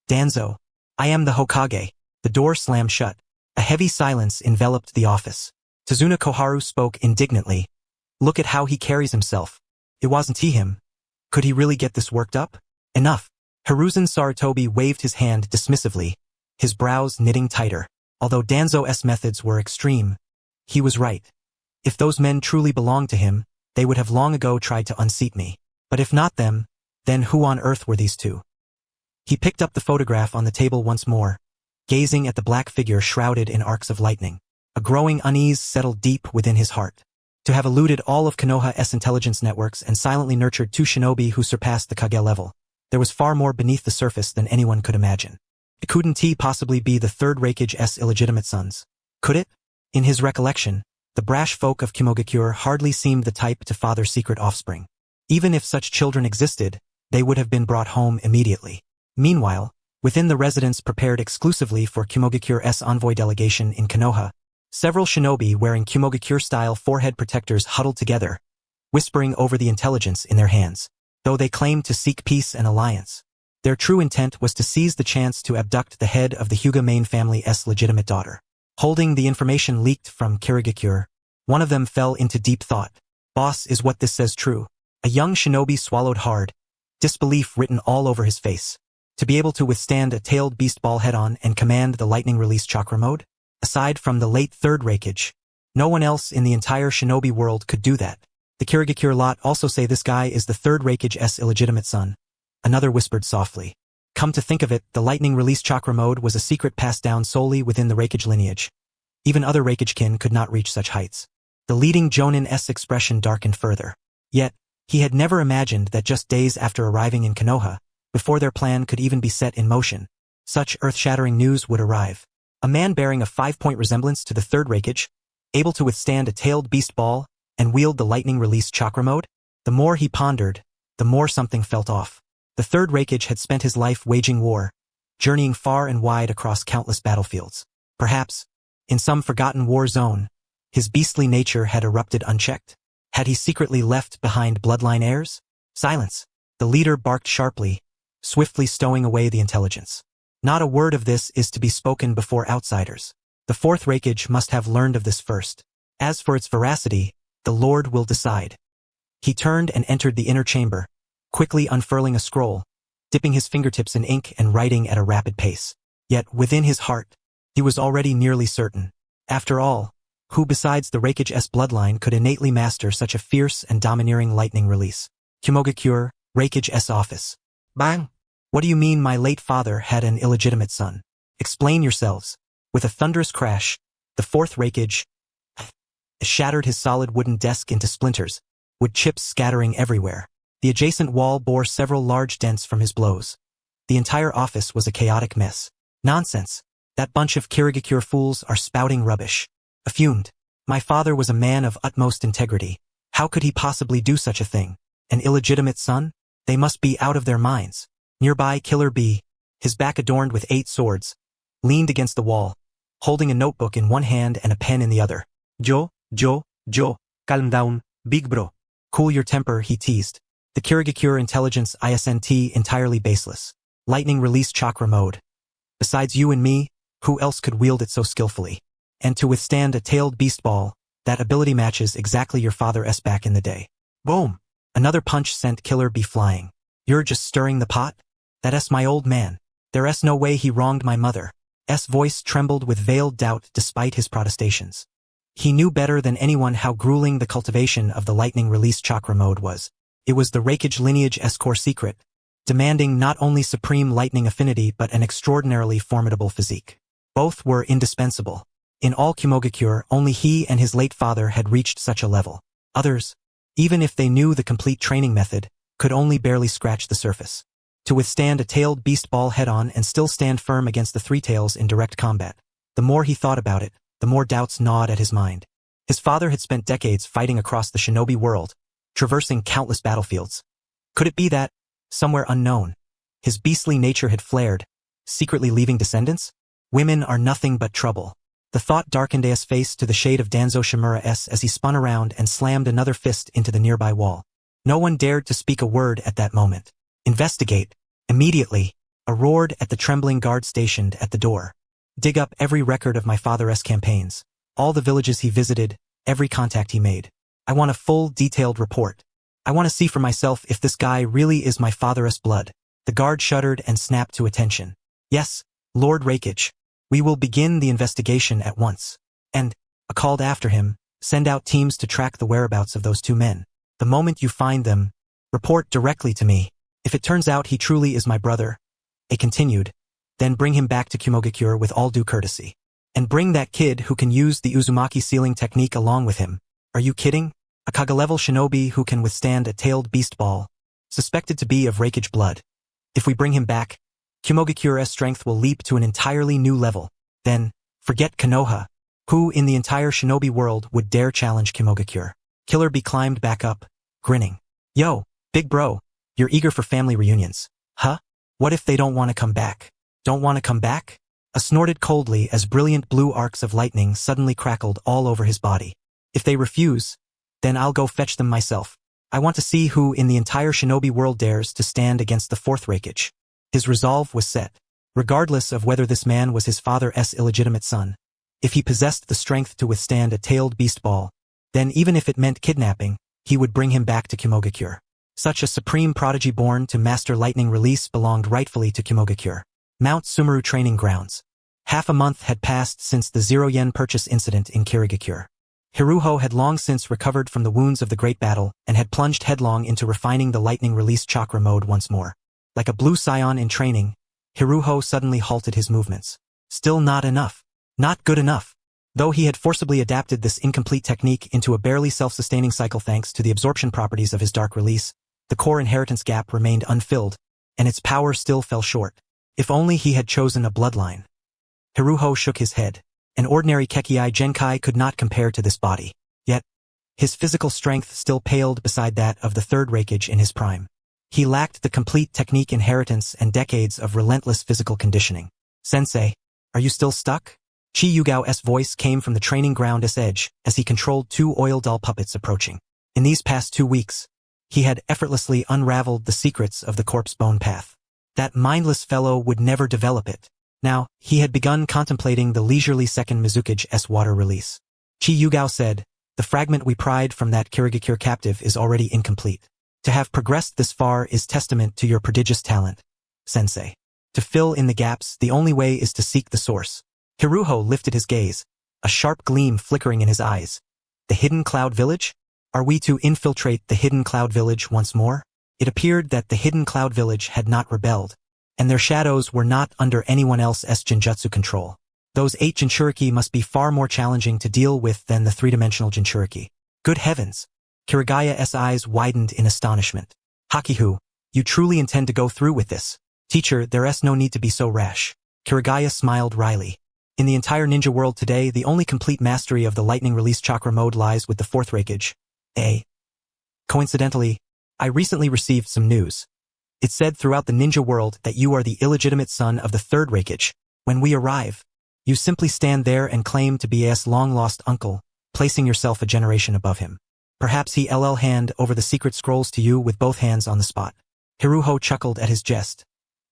Danzo, I am the Hokage. The door slammed shut. A heavy silence enveloped the office. Tazuna Koharu spoke indignantly. Look at how he carries himself. It wasn't him. Could he really get this worked up? Enough. Hiruzen Sarutobi waved his hand dismissively, his brows knitting tighter. Although Danzo's methods were extreme, he was right. If those men truly belonged to him, they would have long ago tried to unseat me. But if not them, then who on earth were these two? He picked up the photograph on the table once more, gazing at the black figure shrouded in arcs of lightning. A growing unease settled deep within his heart. To have eluded all of Konoha's intelligence networks and silently nurtured two shinobi who surpassed the Kage level, there was far more beneath the surface than anyone could imagine. It couldn't he possibly be the Third Raikage's illegitimate sons? Could it? In his recollection, the brash folk of Qimogakure hardly seemed the type to father secret offspring. Even if such children existed, they would have been brought home immediately. Meanwhile, within the residence prepared exclusively for Qimogakure's envoy delegation in Konoha, several shinobi wearing Qimogakure-style forehead protectors huddled together, whispering over the intelligence in their hands. Though they claimed to seek peace and alliance, their true intent was to seize the chance to abduct the head of the Hyuga main family's legitimate daughter. Holding the information leaked from Kirigakure, one of them fell into deep thought. Boss, is what this says true? A young shinobi swallowed hard, disbelief written all over his face. To be able to withstand a tailed beast ball head-on and command the lightning release chakra mode? Aside from the late Third Raikage, no one else in the entire shinobi world could do that. The Kirigakure lot also say this guy is the Third Raikage's illegitimate son. Another whispered softly. Come to think of it, the lightning release chakra mode was a secret passed down solely within the Raikage lineage. Even other Raikagekin could not reach such heights. The leading Jonin's expression darkened further. Yet, he had never imagined that just days after arriving in Konoha, before their plan could even be set in motion, such earth-shattering news would arrive. A man bearing a 5-point resemblance to the Third Raikage, able to withstand a tailed beast ball, and wield the lightning release chakra mode? The more he pondered, the more something felt off. The Third Raikage had spent his life waging war, journeying far and wide across countless battlefields. Perhaps, in some forgotten war zone, his beastly nature had erupted unchecked. Had he secretly left behind bloodline heirs? Silence. The leader barked sharply, swiftly stowing away the intelligence. Not a word of this is to be spoken before outsiders. The Fourth Raikage must have learned of this first. As for its veracity, the Lord will decide. He turned and entered the inner chamber, quickly unfurling a scroll, dipping his fingertips in ink and writing at a rapid pace. Yet, within his heart, he was already nearly certain. After all, who besides the Raikage's bloodline could innately master such a fierce and domineering lightning release? Qimogakure, Raikage's office. Bang! What do you mean my late father had an illegitimate son? Explain yourselves. With a thunderous crash, the Fourth Raikage shattered his solid wooden desk into splinters, wood chips scattering everywhere. The adjacent wall bore several large dents from his blows. The entire office was a chaotic mess. Nonsense. That bunch of Kirigakure fools are spouting rubbish. Fumed. My father was a man of utmost integrity. How could he possibly do such a thing? An illegitimate son? They must be out of their minds. Nearby, Killer B, his back adorned with 8 swords, leaned against the wall, holding a notebook in one hand and a pen in the other. Joe, calm down, big bro. Cool your temper, he teased. The Kirigakure intelligence isn't entirely baseless. Lightning release chakra mode. Besides you and me, who else could wield it so skillfully? And to withstand a tailed beast ball, That ability matches exactly your father's back in the day. Boom. Another punch sent Killer Bee flying. You're just stirring the pot? That's my old man. There's no way he wronged my mother. Voice trembled with veiled doubt despite his protestations. He knew better than anyone how grueling the cultivation of the lightning release chakra mode was. It was the Raikage lineage's core secret, demanding not only supreme lightning affinity but an extraordinarily formidable physique. Both were indispensable. In all Qimogakure, only he and his late father had reached such a level. Others, even if they knew the complete training method, could only barely scratch the surface. To withstand a tailed beast ball head-on and still stand firm against the three tails in direct combat. The more he thought about it, the more doubts gnawed at his mind. His father had spent decades fighting across the shinobi world, traversing countless battlefields. Could it be that, somewhere unknown, his beastly nature had flared, secretly leaving descendants? Women are nothing but trouble. The thought darkened his face to the shade of Danzo Shimura's as he spun around and slammed another fist into the nearby wall. No one dared to speak a word at that moment. Investigate. Immediately, a roared at the trembling guard stationed at the door. Dig up every record of my father's campaigns, all the villages he visited, every contact he made. I want a full, detailed report. I want to see for myself if this guy really is my father's blood. The guard shuddered and snapped to attention. Yes, Lord Raikage. We will begin the investigation at once. And, called after him, send out teams to track the whereabouts of those two men. The moment you find them, report directly to me. If it turns out he truly is my brother, it continued, then bring him back to Qimogakure with all due courtesy. And bring that kid who can use the Uzumaki sealing technique along with him. Are you kidding? A Kaga-level shinobi who can withstand a tailed beast ball, suspected to be of Raikage blood. If we bring him back, Qimogakure's strength will leap to an entirely new level. Then, forget Konoha. Who in the entire shinobi world would dare challenge Qimogakure? Killer Bee climbed back up, grinning. Yo, big bro, you're eager for family reunions. Huh? What if they don't want to come back? Don't want to come back? Snorted coldly as brilliant blue arcs of lightning suddenly crackled all over his body. If they refuse, then I'll go fetch them myself. I want to see who in the entire shinobi world dares to stand against the Fourth Raikage. His resolve was set. Regardless of whether this man was his father's illegitimate son, if he possessed the strength to withstand a tailed beast ball, then even if it meant kidnapping, he would bring him back to Qimogakure. Such a supreme prodigy born to master lightning release belonged rightfully to Qimogakure. Mount Sumeru Training Grounds. Half a month had passed since the 0 yen purchase incident in Kirigakure. Hiruko had long since recovered from the wounds of the Great Battle and had plunged headlong into refining the lightning release chakra mode once more. Like a blue scion in training, Hiruko suddenly halted his movements. Still not enough. Not good enough. Though he had forcibly adapted this incomplete technique into a barely self-sustaining cycle thanks to the absorption properties of his dark release, the core inheritance gap remained unfilled, and its power still fell short. If only he had chosen a bloodline. Hiruko shook his head. An ordinary Kekii Genkai could not compare to this body. Yet, his physical strength still paled beside that of the Third Raikage in his prime. He lacked the complete technique inheritance and decades of relentless physical conditioning. Sensei, are you still stuck? Qi Yugao's voice came from the training ground's edge as he controlled two oil doll puppets approaching. In these past 2 weeks, he had effortlessly unraveled the secrets of the corpse bone path. That mindless fellow would never develop it. Now, he had begun contemplating the leisurely second Mizukage's water release. Qi Yugao said, the fragment we pried from that Kirigakure captive is already incomplete. To have progressed this far is testament to your prodigious talent, Sensei. To fill in the gaps, the only way is to seek the source. Hiruko lifted his gaze, a sharp gleam flickering in his eyes. The Hidden Cloud Village? Are we to infiltrate the Hidden Cloud Village once more? It appeared that the Hidden Cloud Village had not rebelled, and their shadows were not under anyone else's Jinjutsu control. Those 8 Jinchuriki must be far more challenging to deal with than the three-dimensional Jinchuriki. Good heavens! Kirigaya's eyes widened in astonishment. Hakihu, you truly intend to go through with this? Teacher, there's no need to be so rash. Kirigaya smiled wryly. In the entire ninja world today, the only complete mastery of the lightning release chakra mode lies with the Fourth Raikage. Coincidentally, I recently received some news. It said throughout the ninja world that you are the illegitimate son of the Third Raikage. When we arrive, you simply stand there and claim to be his long-lost uncle, placing yourself a generation above him. Perhaps he hand over the secret scrolls to you with both hands on the spot. Hiruko chuckled at his jest.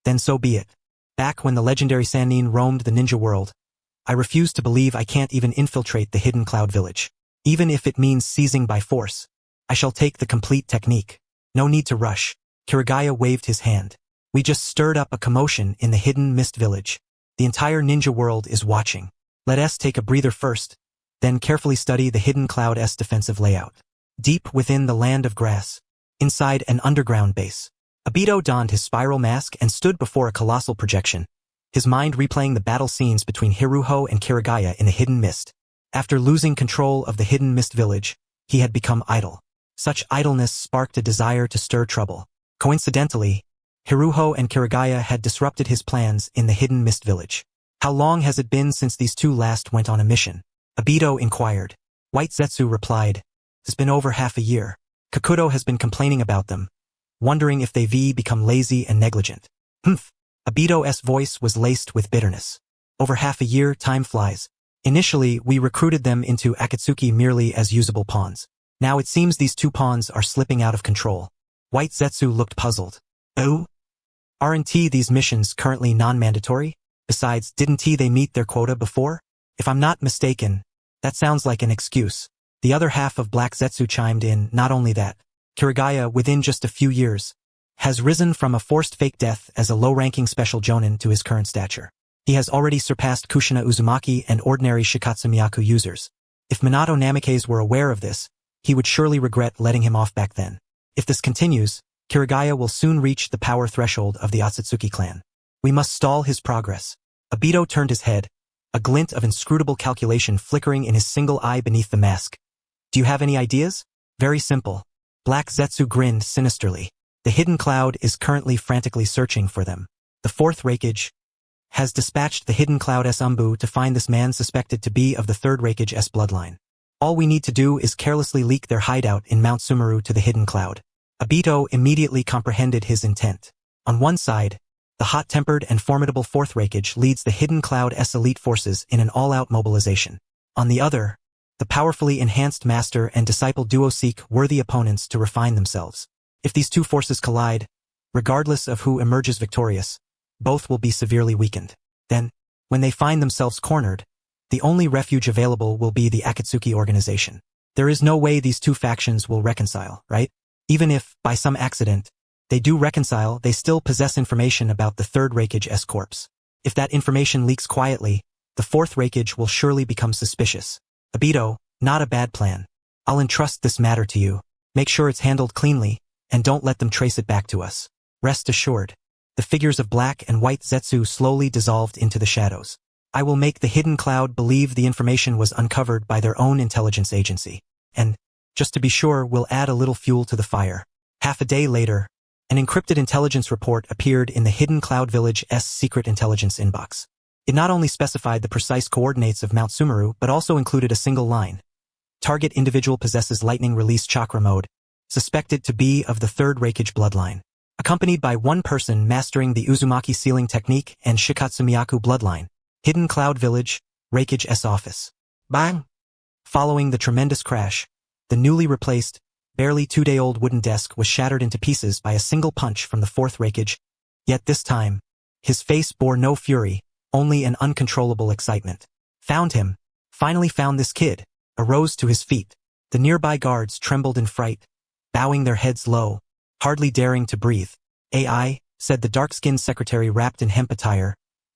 Then so be it. Back when the legendary Sannin roamed the ninja world, I refused to believe I can't even infiltrate the Hidden Cloud Village. Even if it means seizing by force, I shall take the complete technique. No need to rush. Kaguya waved his hand. We just stirred up a commotion in the hidden mist village. The entire ninja world is watching. Let us take a breather first, then carefully study the hidden cloud's defensive layout. Deep within the land of grass, inside an underground base, Obito donned his spiral mask and stood before a colossal projection, his mind replaying the battle scenes between Hiruko and Kaguya in the hidden mist. After losing control of the hidden mist village, he had become idle. Such idleness sparked a desire to stir trouble. Coincidentally, Hiruko and Kaguya had disrupted his plans in the hidden mist village. How long has it been since these two last went on a mission? Obito inquired. White Zetsu replied, It's been over half a year. Kakuto has been complaining about them, wondering if they've become lazy and negligent. Humph. Obito's voice was laced with bitterness. Over half a year, time flies. Initially, we recruited them into Akatsuki merely as usable pawns. Now it seems these two pawns are slipping out of control. White Zetsu looked puzzled. Oh? Aren't these missions currently non-mandatory? Besides, didn't they meet their quota before? If I'm not mistaken, that sounds like an excuse. The other half of Black Zetsu chimed in. Not only that, Kaguya, within just a few years, has risen from a forced fake death as a low-ranking special jonin to his current stature. He has already surpassed Kushina Uzumaki and ordinary Shikatsu Myaku users. If Minato Namikaze were aware of this, he would surely regret letting him off back then. If this continues, Kaguya will soon reach the power threshold of the Akatsuki clan. We must stall his progress. Obito turned his head, a glint of inscrutable calculation flickering in his single eye beneath the mask. Do you have any ideas? Very simple. Black Zetsu grinned sinisterly. The hidden cloud is currently frantically searching for them. The Fourth Raikage has dispatched the hidden cloud's Umbu to find this man suspected to be of the Third Raikage's bloodline. All we need to do is carelessly leak their hideout in Mount Sumeru to the hidden cloud. Obito immediately comprehended his intent. On one side, the hot-tempered and formidable Fourth Raikage leads the hidden cloud's elite forces in an all-out mobilization. On the other, the powerfully enhanced master and disciple duo seek worthy opponents to refine themselves. If these two forces collide, regardless of who emerges victorious, both will be severely weakened. Then, when they find themselves cornered, the only refuge available will be the Akatsuki organization. There is no way these two factions will reconcile, right? Even if, by some accident, they do reconcile, they still possess information about the Third Raikage's corpse. If that information leaks quietly, the Fourth Raikage will surely become suspicious. Obito, not a bad plan. I'll entrust this matter to you. Make sure it's handled cleanly, and don't let them trace it back to us. Rest assured. The figures of Black and White Zetsu slowly dissolved into the shadows. I will make the hidden cloud believe the information was uncovered by their own intelligence agency. And, just to be sure, we'll add a little fuel to the fire. Half a day later, an encrypted intelligence report appeared in the hidden cloud village's secret intelligence inbox. It not only specified the precise coordinates of Mount Sumeru, but also included a single line. Target individual possesses lightning release chakra mode, suspected to be of the Third Raikage bloodline. Accompanied by one person mastering the Uzumaki sealing technique and Shikatsu Myaku bloodline. Hidden Cloud Village, Raikage's office. Bang! Following the tremendous crash, the newly replaced, barely 2-day-old wooden desk was shattered into pieces by a single punch from the Fourth Raikage. Yet this time, his face bore no fury, only an uncontrollable excitement. Found him. Finally found this kid. Arose to his feet. The nearby guards trembled in fright, bowing their heads low, hardly daring to breathe. AI, said the dark-skinned secretary wrapped in hemp attire.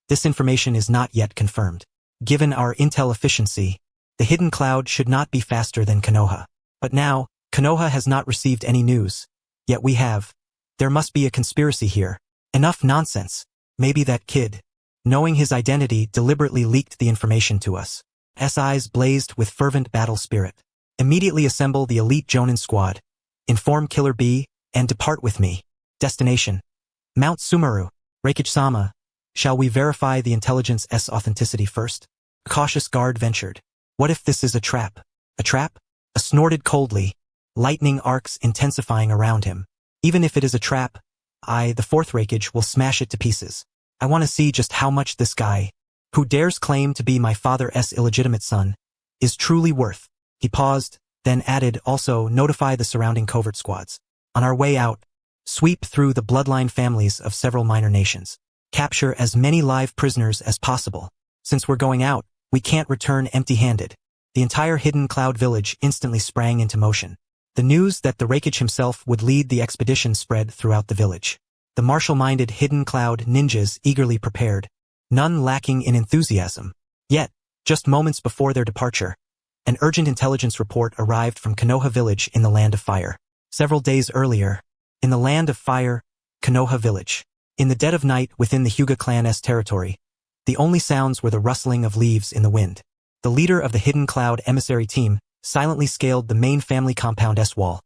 This information is not yet confirmed. Given our intel efficiency, the hidden cloud should not be faster than Konoha. But now, Konoha has not received any news. Yet we have. There must be a conspiracy here. Enough nonsense. Maybe that kid, knowing his identity, deliberately leaked the information to us. S eyes blazed with fervent battle spirit. Immediately assemble the elite Jonin squad. Inform Killer B, and depart with me. Destination: Mount Sumeru. Raikage-sama, shall we verify the intelligence's authenticity first? A cautious guard ventured. What if this is a trap? A trap? A snorted coldly, lightning arcs intensifying around him. Even if it is a trap, the Fourth Raikage will smash it to pieces. I want to see just how much this guy, who dares claim to be my father's illegitimate son, is truly worth. He paused, then added, also notify the surrounding covert squads. On our way out, sweep through the bloodline families of several minor nations. Capture as many live prisoners as possible. Since we're going out, we can't return empty-handed. the entire Hidden Cloud village instantly sprang into motion. The news that the Raikage himself would lead the expedition spread throughout the village. The martial-minded Hidden Cloud ninjas eagerly prepared, none lacking in enthusiasm. Yet, just moments before their departure, an urgent intelligence report arrived from Konoha village in the Land of Fire. Several days earlier, in the Land of Fire, Konoha village. In the dead of night within the Hyuga clan's territory, the only sounds were the rustling of leaves in the wind. The leader of the Hidden Cloud emissary team silently scaled the main family compound's wall,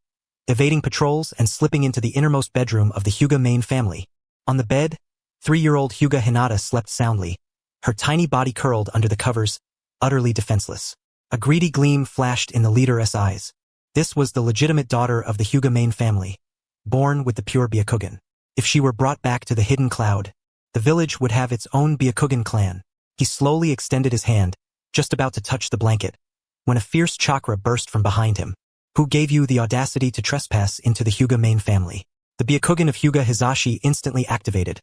evading patrols and slipping into the innermost bedroom of the Hyuga main family. On the bed, 3-year-old Hyuga Hinata slept soundly, her tiny body curled under the covers, utterly defenseless. A greedy gleam flashed in the leader's eyes. This was the legitimate daughter of the Hyuga main family, born with the pure Byakugan. If she were brought back to the Hidden Cloud, the village would have its own Byakugan clan. He slowly extended his hand, just about to touch the blanket, when a fierce chakra burst from behind him. Who gave you the audacity to trespass into the Hyuga main family? The Byakugan of Hyuga Hizashi instantly activated,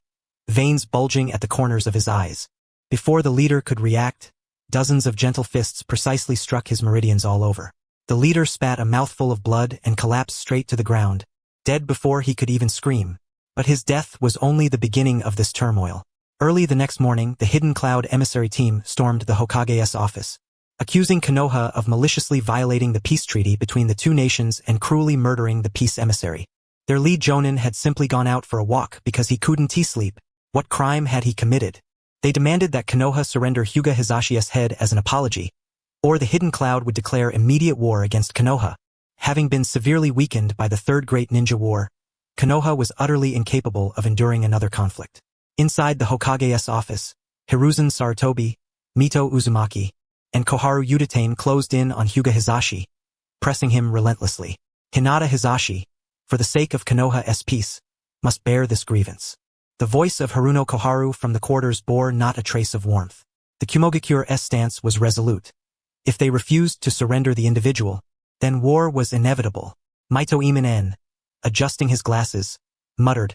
veins bulging at the corners of his eyes. Before the leader could react, dozens of gentle fists precisely struck his meridians all over. The leader spat a mouthful of blood and collapsed straight to the ground, dead before he could even scream. But his death was only the beginning of this turmoil. Early the next morning, the Hidden Cloud emissary team stormed the Hokage's office, accusing Konoha of maliciously violating the peace treaty between the two nations and cruelly murdering the peace emissary. Their lead jonin had simply gone out for a walk because he couldn't sleep. What crime had he committed? They demanded that Konoha surrender Hyuga Hizashi's head as an apology, or the Hidden Cloud would declare immediate war against Konoha. Having been severely weakened by the Third Great Ninja War, Konoha was utterly incapable of enduring another conflict. Inside the Hokage's office, Hiruzen Sarutobi, Mito Uzumaki, and Koharu Udatane closed in on Hyuga Hizashi, pressing him relentlessly. Hinata Hizashi, for the sake of Konoha's peace, must bear this grievance. The voice of Haruno Koharu from the quarters bore not a trace of warmth. The Kumogakure's stance was resolute. If they refused to surrender the individual, then war was inevitable. Mito Imanen, adjusting his glasses, muttered,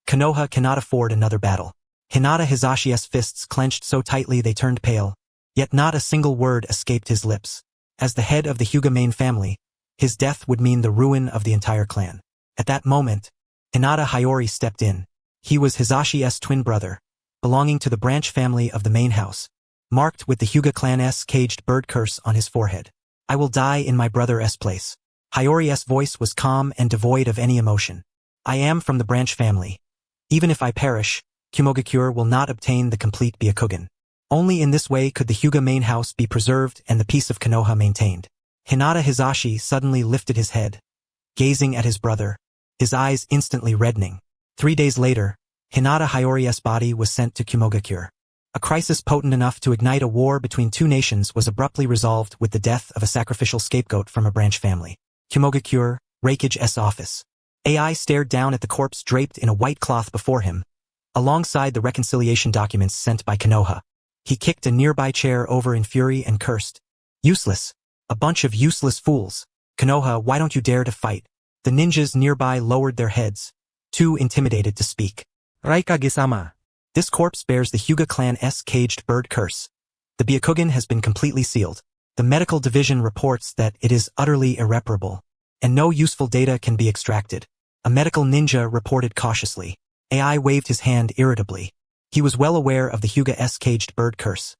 Konoha cannot afford another battle. Hinata Hizashi's fists clenched so tightly they turned pale, yet not a single word escaped his lips. As the head of the Hyuga main family, his death would mean the ruin of the entire clan. At that moment, Hinata Hayori stepped in. He was Hizashi's twin brother, belonging to the branch family of the main house, marked with the Hyuga clan's caged bird curse on his forehead. I will die in my brother's place. Hayori's voice was calm and devoid of any emotion. I am from the branch family. Even if I perish, Kumogakure will not obtain the complete Byakugan. Only in this way could the Hyuga main house be preserved and the peace of Konoha maintained. Hinata Hizashi suddenly lifted his head, gazing at his brother, his eyes instantly reddening. 3 days later, Hinata Hayori's body was sent to Kumogakure. A crisis potent enough to ignite a war between two nations was abruptly resolved with the death of a sacrificial scapegoat from a branch family. Kumogakure, Raikage's office. AI stared down at the corpse draped in a white cloth before him, alongside the reconciliation documents sent by Konoha. He kicked a nearby chair over in fury and cursed. Useless. A bunch of useless fools. Konoha, why don't you dare to fight? The ninjas nearby lowered their heads, too intimidated to speak. Raikage-sama. This corpse bears the Hyuga clan's caged bird curse. The Byakugan has been completely sealed. The medical division reports that it is utterly irreparable, and no useful data can be extracted. A medical ninja reported cautiously. AI waved his hand irritably. He was well aware of the Hyuga's caged bird curse.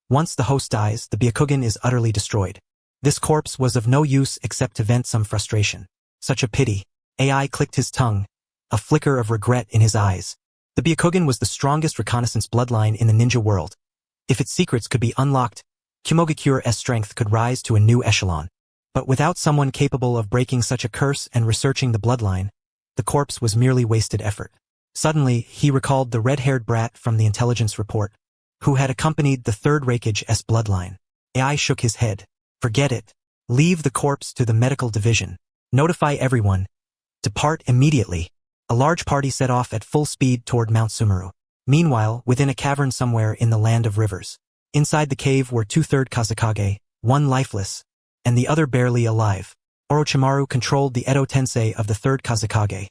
Once the host dies, the Byakugan is utterly destroyed. This corpse was of no use except to vent some frustration. Such a pity. AI clicked his tongue, a flicker of regret in his eyes. The Byakugan was the strongest reconnaissance bloodline in the ninja world. If its secrets could be unlocked, Kumogakure's strength could rise to a new echelon. But without someone capable of breaking such a curse and researching the bloodline, the corpse was merely wasted effort. Suddenly, he recalled the red-haired brat from the intelligence report, who had accompanied the Third Raikage's bloodline. AI shook his head. Forget it. Leave the corpse to the medical division. Notify everyone. Depart immediately. A large party set off at full speed toward Mount Sumeru. Meanwhile, within a cavern somewhere in the Land of Rivers. Inside the cave were 2 Third Kazekage, one lifeless, and the other barely alive. Orochimaru controlled the Edo Tensei of the Third Kazekage,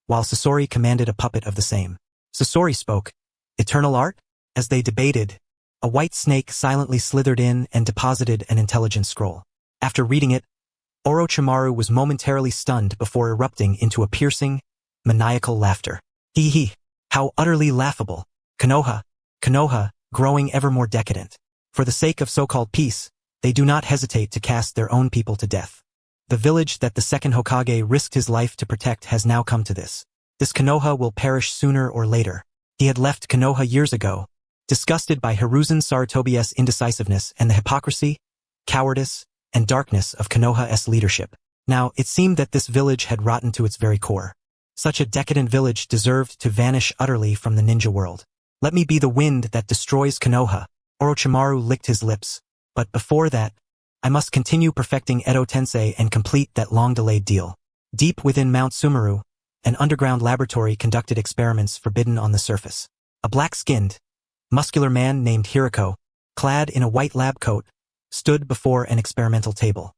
while Sasori commanded a puppet of the same. Sasori spoke. Eternal art? As they debated, A white snake silently slithered in and deposited an intelligence scroll. After reading it, Orochimaru was momentarily stunned before erupting into a piercing, maniacal laughter. Hee hee, how utterly laughable. Konoha, growing ever more decadent. For the sake of so-called peace, they do not hesitate to cast their own people to death. The village that the second Hokage risked his life to protect has now come to this. This Konoha will perish sooner or later. He had left Konoha years ago, disgusted by Hiruzen Sarutobi's indecisiveness and the hypocrisy, cowardice, and darkness of Konoha's leadership. Now, it seemed that this village had rotten to its very core. Such a decadent village deserved to vanish utterly from the ninja world. Let me be the wind that destroys Konoha. Orochimaru licked his lips. But before that, I must continue perfecting Edo Tensei and complete that long-delayed deal. Deep within Mount Sumeru, an underground laboratory conducted experiments forbidden on the surface. A black-skinned, muscular man named Hiruko, clad in a white lab coat, stood before an experimental table.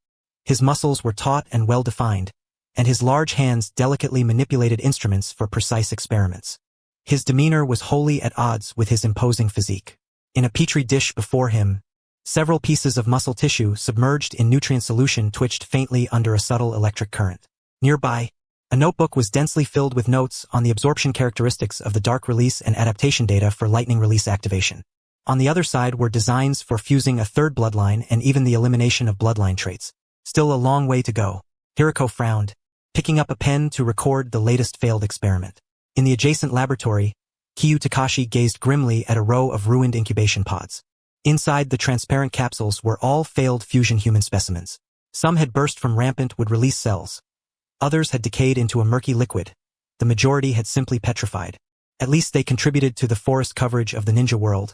His muscles were taut and well-defined, and his large hands delicately manipulated instruments for precise experiments. His demeanor was wholly at odds with his imposing physique. In a petri dish before him, several pieces of muscle tissue submerged in nutrient solution twitched faintly under a subtle electric current. Nearby, a notebook was densely filled with notes on the absorption characteristics of the dark release and adaptation data for lightning release activation. On the other side were designs for fusing a third bloodline and even the elimination of bloodline traits. Still a long way to go. Hiruko frowned, picking up a pen to record the latest failed experiment. In the adjacent laboratory, Kyu Takashi gazed grimly at a row of ruined incubation pods. Inside the transparent capsules were all failed fusion human specimens. Some had burst from rampant would-release cells. Others had decayed into a murky liquid. The majority had simply petrified. At least they contributed to the forest coverage of the ninja world.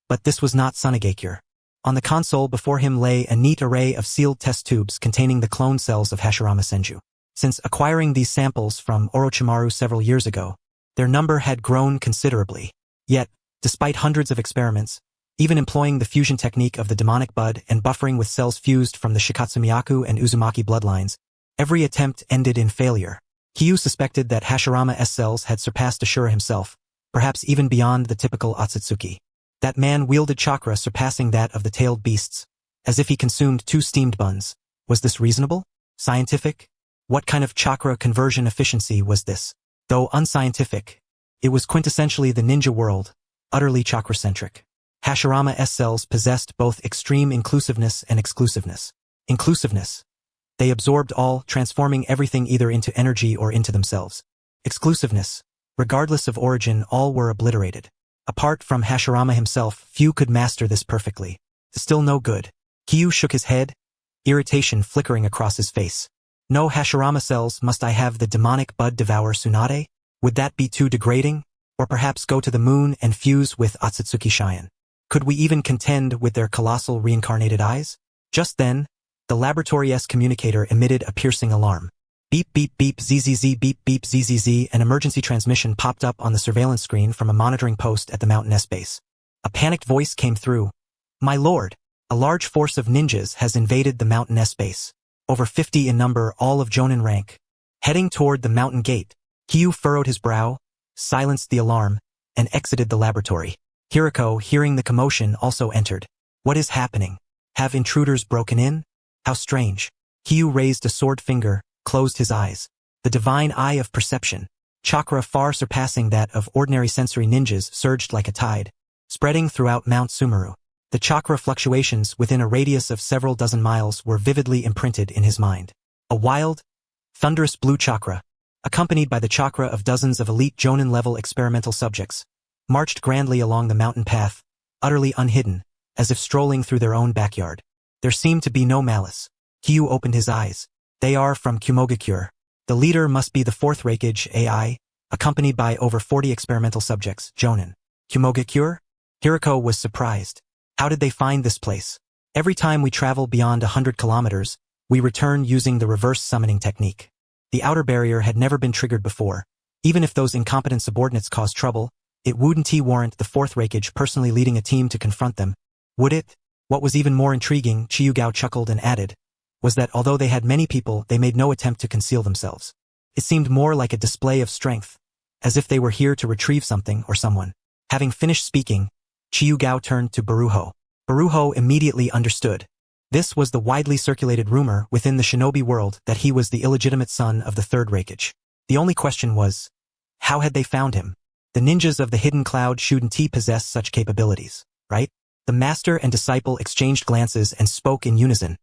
But this was not Sunagakure. On the console before him lay a neat array of sealed test tubes containing the clone cells of Hashirama Senju. Since acquiring these samples from Orochimaru several years ago, their number had grown considerably. Yet, despite hundreds of experiments, even employing the fusion technique of the demonic bud and buffering with cells fused from the Shikatsumiyaku and Uzumaki bloodlines, every attempt ended in failure. Kyu suspected that Hashirama's cells had surpassed Ashura himself, perhaps even beyond the typical Otsutsuki. That man wielded chakra surpassing that of the tailed beasts, as if he consumed 2 steamed buns. Was this reasonable? Scientific? What kind of chakra conversion efficiency was this? Though unscientific, it was quintessentially the ninja world, utterly chakra-centric. Hashirama's cells possessed both extreme inclusiveness and exclusiveness. Inclusiveness. They absorbed all, transforming everything either into energy or into themselves. Exclusiveness. Regardless of origin, all were obliterated. Apart from Hashirama himself, few could master this perfectly. Still no good. Kyu shook his head, irritation flickering across his face. No Hashirama cells, must I have the demonic bud devour Tsunade? Would that be too degrading? Or perhaps go to the moon and fuse with Otsutsuki Shion? Could we even contend with their colossal reincarnated eyes? Just then, the laboratory's communicator emitted a piercing alarm. Beep beep beep zzz beep beep zzz. An emergency transmission popped up on the surveillance screen from a monitoring post at the mountain's base. A panicked voice came through. My lord, a large force of ninjas has invaded the mountain's base. Over 50 in number, all of Jonin rank. Heading toward the mountain gate, Kyu furrowed his brow, silenced the alarm, and exited the laboratory. Hiruko, hearing the commotion, also entered. What is happening? Have intruders broken in? How strange. Kyu raised a sword finger, closed his eyes. The divine eye of perception, chakra far surpassing that of ordinary sensory ninjas, surged like a tide, spreading throughout Mount Sumeru. The chakra fluctuations within a radius of several dozen miles were vividly imprinted in his mind. A wild, thunderous blue chakra, accompanied by the chakra of dozens of elite Jonin-level experimental subjects, marched grandly along the mountain path, utterly unhidden, as if strolling through their own backyard. There seemed to be no malice. Kyu opened his eyes. They are from Kusagakure. The leader must be the Fourth Raikage AI, accompanied by over 40 experimental subjects, Jonin. Kusagakure? Hiruko was surprised. How did they find this place? Every time we travel beyond 100 kilometers, we return using the reverse summoning technique. The outer barrier had never been triggered before. Even if those incompetent subordinates caused trouble, it wouldn't warrant the Fourth Raikage personally leading a team to confront them, would it? What was even more intriguing, Qi Yugao chuckled and added, was that although they had many people, they made no attempt to conceal themselves. It seemed more like a display of strength, as if they were here to retrieve something or someone. Having finished speaking, Qi Yugao turned to Baruho. Baruho immediately understood. This was the widely circulated rumor within the shinobi world that he was the illegitimate son of the Third Raikage. The only question was, how had they found him? The ninjas of the Hidden Cloud shouldn't possess such capabilities, right? The master and disciple exchanged glances and spoke in unison.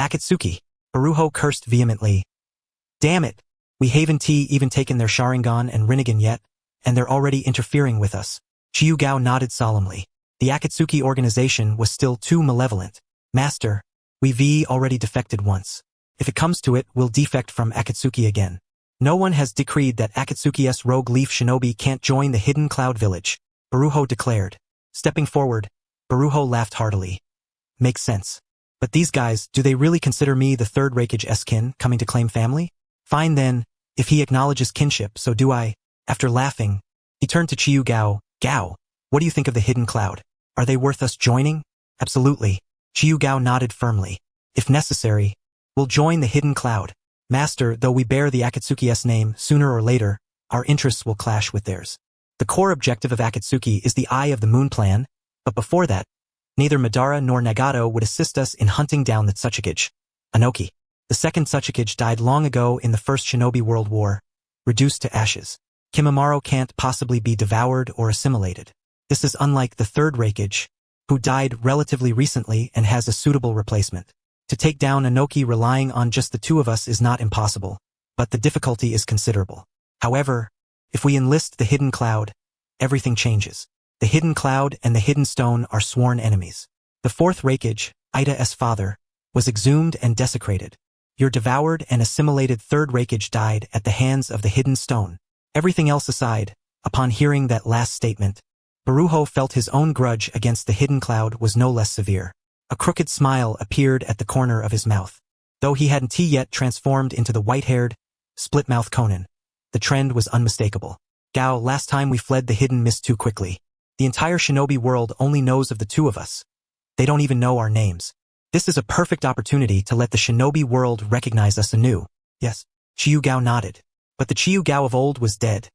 Akatsuki. Baruho cursed vehemently. Damn it! We haven't even taken their Sharingan and Rinnegan yet, and they're already interfering with us. Qi Yugao nodded solemnly. The Akatsuki organization was still too malevolent. Master, we've already defected once. If it comes to it, we'll defect from Akatsuki again. No one has decreed that Akatsuki's rogue leaf shinobi can't join the Hidden Cloud village, Baruho declared. Stepping forward, Baruho laughed heartily. Makes sense. But these guys, do they really consider me the Third Raikage's kin coming to claim family? Fine then, if he acknowledges kinship, so do I. After laughing, he turned to Qi Yugao. Gao, what do you think of the Hidden Cloud? Are they worth us joining? Absolutely. Qi Yugao nodded firmly. If necessary, we'll join the Hidden Cloud. Master, though we bear the Akatsuki's name, sooner or later, our interests will clash with theirs. The core objective of Akatsuki is the Eye of the Moon plan, but before that, neither Madara nor Nagato would assist us in hunting down the Tsuchikage. Anoki. The second Tsuchikage died long ago in the First Shinobi World War, reduced to ashes. Kimimaro can't possibly be devoured or assimilated. This is unlike the Third Raikage, who died relatively recently and has a suitable replacement. To take down Anoki relying on just the two of us is not impossible, but the difficulty is considerable. However, if we enlist the Hidden Cloud, everything changes. The Hidden Cloud and the Hidden Stone are sworn enemies. The Fourth Raikage, Ida's father, was exhumed and desecrated. Your devoured and assimilated Third Raikage died at the hands of the Hidden Stone. Everything else aside, upon hearing that last statement, Baruho felt his own grudge against the Hidden Cloud was no less severe. A crooked smile appeared at the corner of his mouth. Though he hadn't yet transformed into the white-haired, split-mouthed Conan, the trend was unmistakable. Gao, last time we fled the Hidden Mist too quickly. The entire shinobi world only knows of the two of us. They don't even know our names. This is a perfect opportunity to let the shinobi world recognize us anew. Yes, Qi Yugao nodded. But the Qi Yugao of old was dead.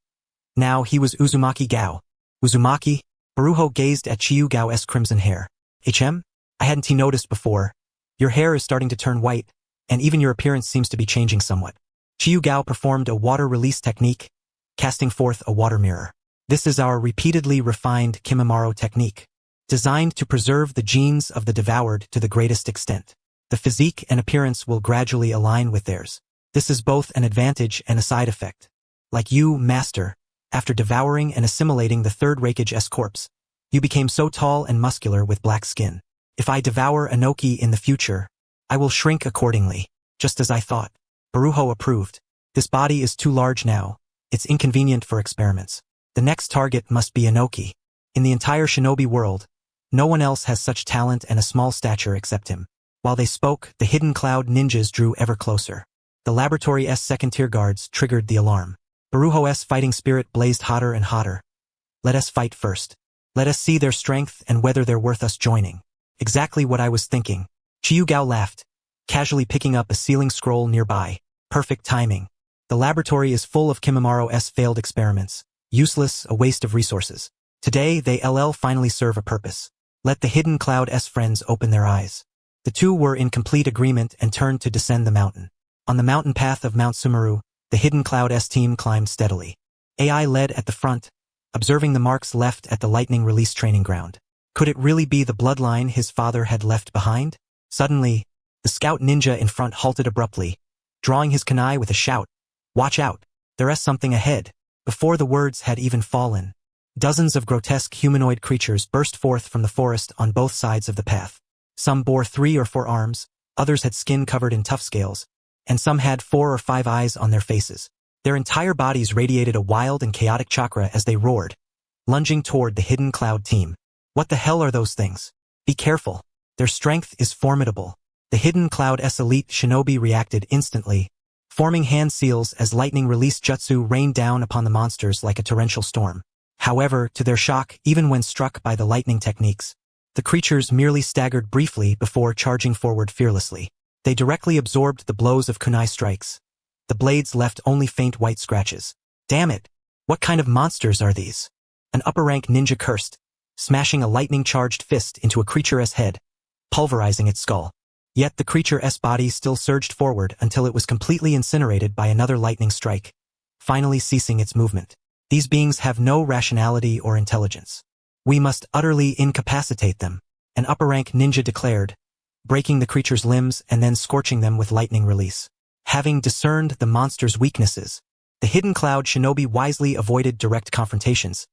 Now he was Uzumaki Gao. Uzumaki? Baruho gazed at Qi Yugao's crimson hair. I hadn't noticed before. Your hair is starting to turn white, and even your appearance seems to be changing somewhat. Qi Yugao performed a water release technique, casting forth a water mirror. This is our repeatedly refined Kimimaro technique, designed to preserve the genes of the devoured to the greatest extent. The physique and appearance will gradually align with theirs. This is both an advantage and a side effect. Like you, Master, after devouring and assimilating the Third Raikage's corpse, you became so tall and muscular with black skin. If I devour Anoki in the future, I will shrink accordingly, just as I thought. Baruho approved. This body is too large now. It's inconvenient for experiments. The next target must be Anoki. In the entire shinobi world, no one else has such talent and a small stature except him. While they spoke, the Hidden Cloud ninjas drew ever closer. The laboratory's second-tier guards triggered the alarm. Baruho's fighting spirit blazed hotter and hotter. Let us fight first. Let us see their strength and whether they're worth us joining. Exactly what I was thinking. Qi Yugao laughed, casually picking up a sealing scroll nearby. Perfect timing. The laboratory is full of Kimimaro's failed experiments. Useless, a waste of resources. Today, they finally serve a purpose. Let the Hidden Cloud's friends open their eyes. The two were in complete agreement and turned to descend the mountain. On the mountain path of Mount Sumeru, the Hidden Cloud's team climbed steadily. AI led at the front, observing the marks left at the lightning release training ground. Could it really be the bloodline his father had left behind? Suddenly, the scout ninja in front halted abruptly, drawing his kunai with a shout. Watch out, there's something ahead. Before the words had even fallen, dozens of grotesque humanoid creatures burst forth from the forest on both sides of the path. Some bore 3 or 4 arms, others had skin covered in tough scales, and some had 4 or 5 eyes on their faces. Their entire bodies radiated a wild and chaotic chakra as they roared, lunging toward the Hidden Cloud team. What the hell are those things? Be careful. Their strength is formidable. The Hidden Cloud's elite shinobi reacted instantly, forming hand seals as lightning release jutsu rained down upon the monsters like a torrential storm. However, to their shock, even when struck by the lightning techniques, the creatures merely staggered briefly before charging forward fearlessly. They directly absorbed the blows of kunai strikes. The blades left only faint white scratches. Damn it! What kind of monsters are these? An upper-rank ninja cursed, smashing a lightning-charged fist into a creature's head, pulverizing its skull. Yet the creature's body still surged forward until it was completely incinerated by another lightning strike, finally ceasing its movement. These beings have no rationality or intelligence. We must utterly incapacitate them, an upper-rank ninja declared, breaking the creature's limbs and then scorching them with lightning release. Having discerned the monster's weaknesses, the Hidden Cloud shinobi wisely avoided direct confrontations,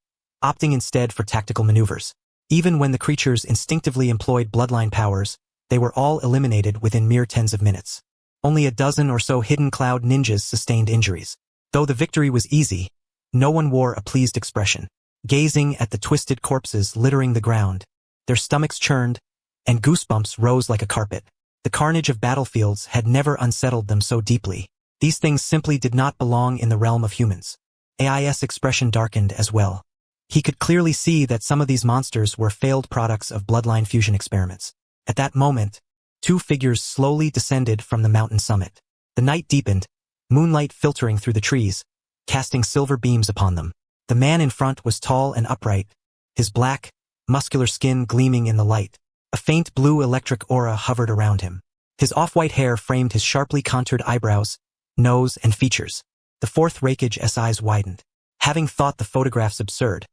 opting instead for tactical maneuvers. Even when the creatures instinctively employed bloodline powers, they were all eliminated within mere tens of minutes. Only a dozen or so Hidden Cloud ninjas sustained injuries. Though the victory was easy, no one wore a pleased expression. Gazing at the twisted corpses littering the ground, their stomachs churned, and goosebumps rose like a carpet. The carnage of battlefields had never unsettled them so deeply. These things simply did not belong in the realm of humans. AI's expression darkened as well. He could clearly see that some of these monsters were failed products of bloodline fusion experiments. At that moment, two figures slowly descended from the mountain summit. The night deepened, moonlight filtering through the trees, casting silver beams upon them. The man in front was tall and upright, his black, muscular skin gleaming in the light. A faint blue electric aura hovered around him. His off-white hair framed his sharply contoured eyebrows, nose, and features. The Fourth Raikage's eyes widened. Having thought the photographs absurd,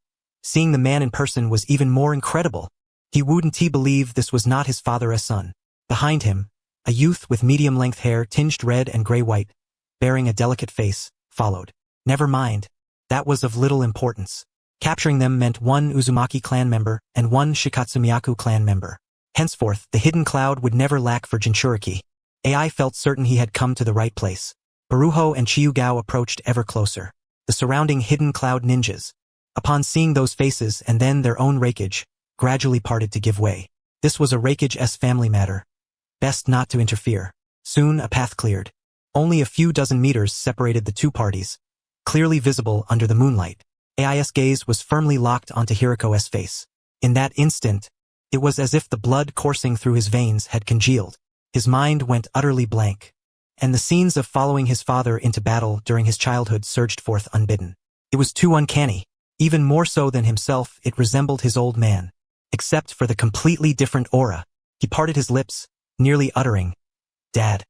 seeing the man in person was even more incredible. He wouldn't believe this was not his father's son. Behind him, a youth with medium-length hair tinged red and gray-white, bearing a delicate face, followed. Never mind. That was of little importance. Capturing them meant one Uzumaki clan member and one Shikatsumiyaku clan member. Henceforth, the Hidden Cloud would never lack for Jinchuriki. AI felt certain he had come to the right place. Baruho and Qi Yugao approached ever closer. The surrounding Hidden Cloud ninjas, upon seeing those faces and then their own Raikage, gradually parted to give way. This was a Raikage's family matter. Best not to interfere. Soon a path cleared. Only a few dozen meters separated the two parties, clearly visible under the moonlight. AI's gaze was firmly locked onto Hiruko's face. In that instant, it was as if the blood coursing through his veins had congealed. His mind went utterly blank, and the scenes of following his father into battle during his childhood surged forth unbidden. It was too uncanny. Even more so than himself, it resembled his old man. Except for the completely different aura. He parted his lips, nearly uttering, "Dad,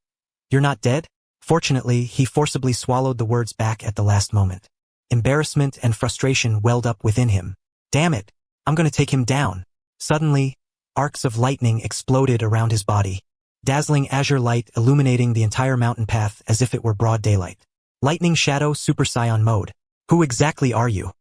you're not dead?" Fortunately, he forcibly swallowed the words back at the last moment. Embarrassment and frustration welled up within him. Damn it, I'm gonna take him down. Suddenly, arcs of lightning exploded around his body, dazzling azure light illuminating the entire mountain path as if it were broad daylight. Lightning Shadow Super Saiyan mode. Who exactly are you?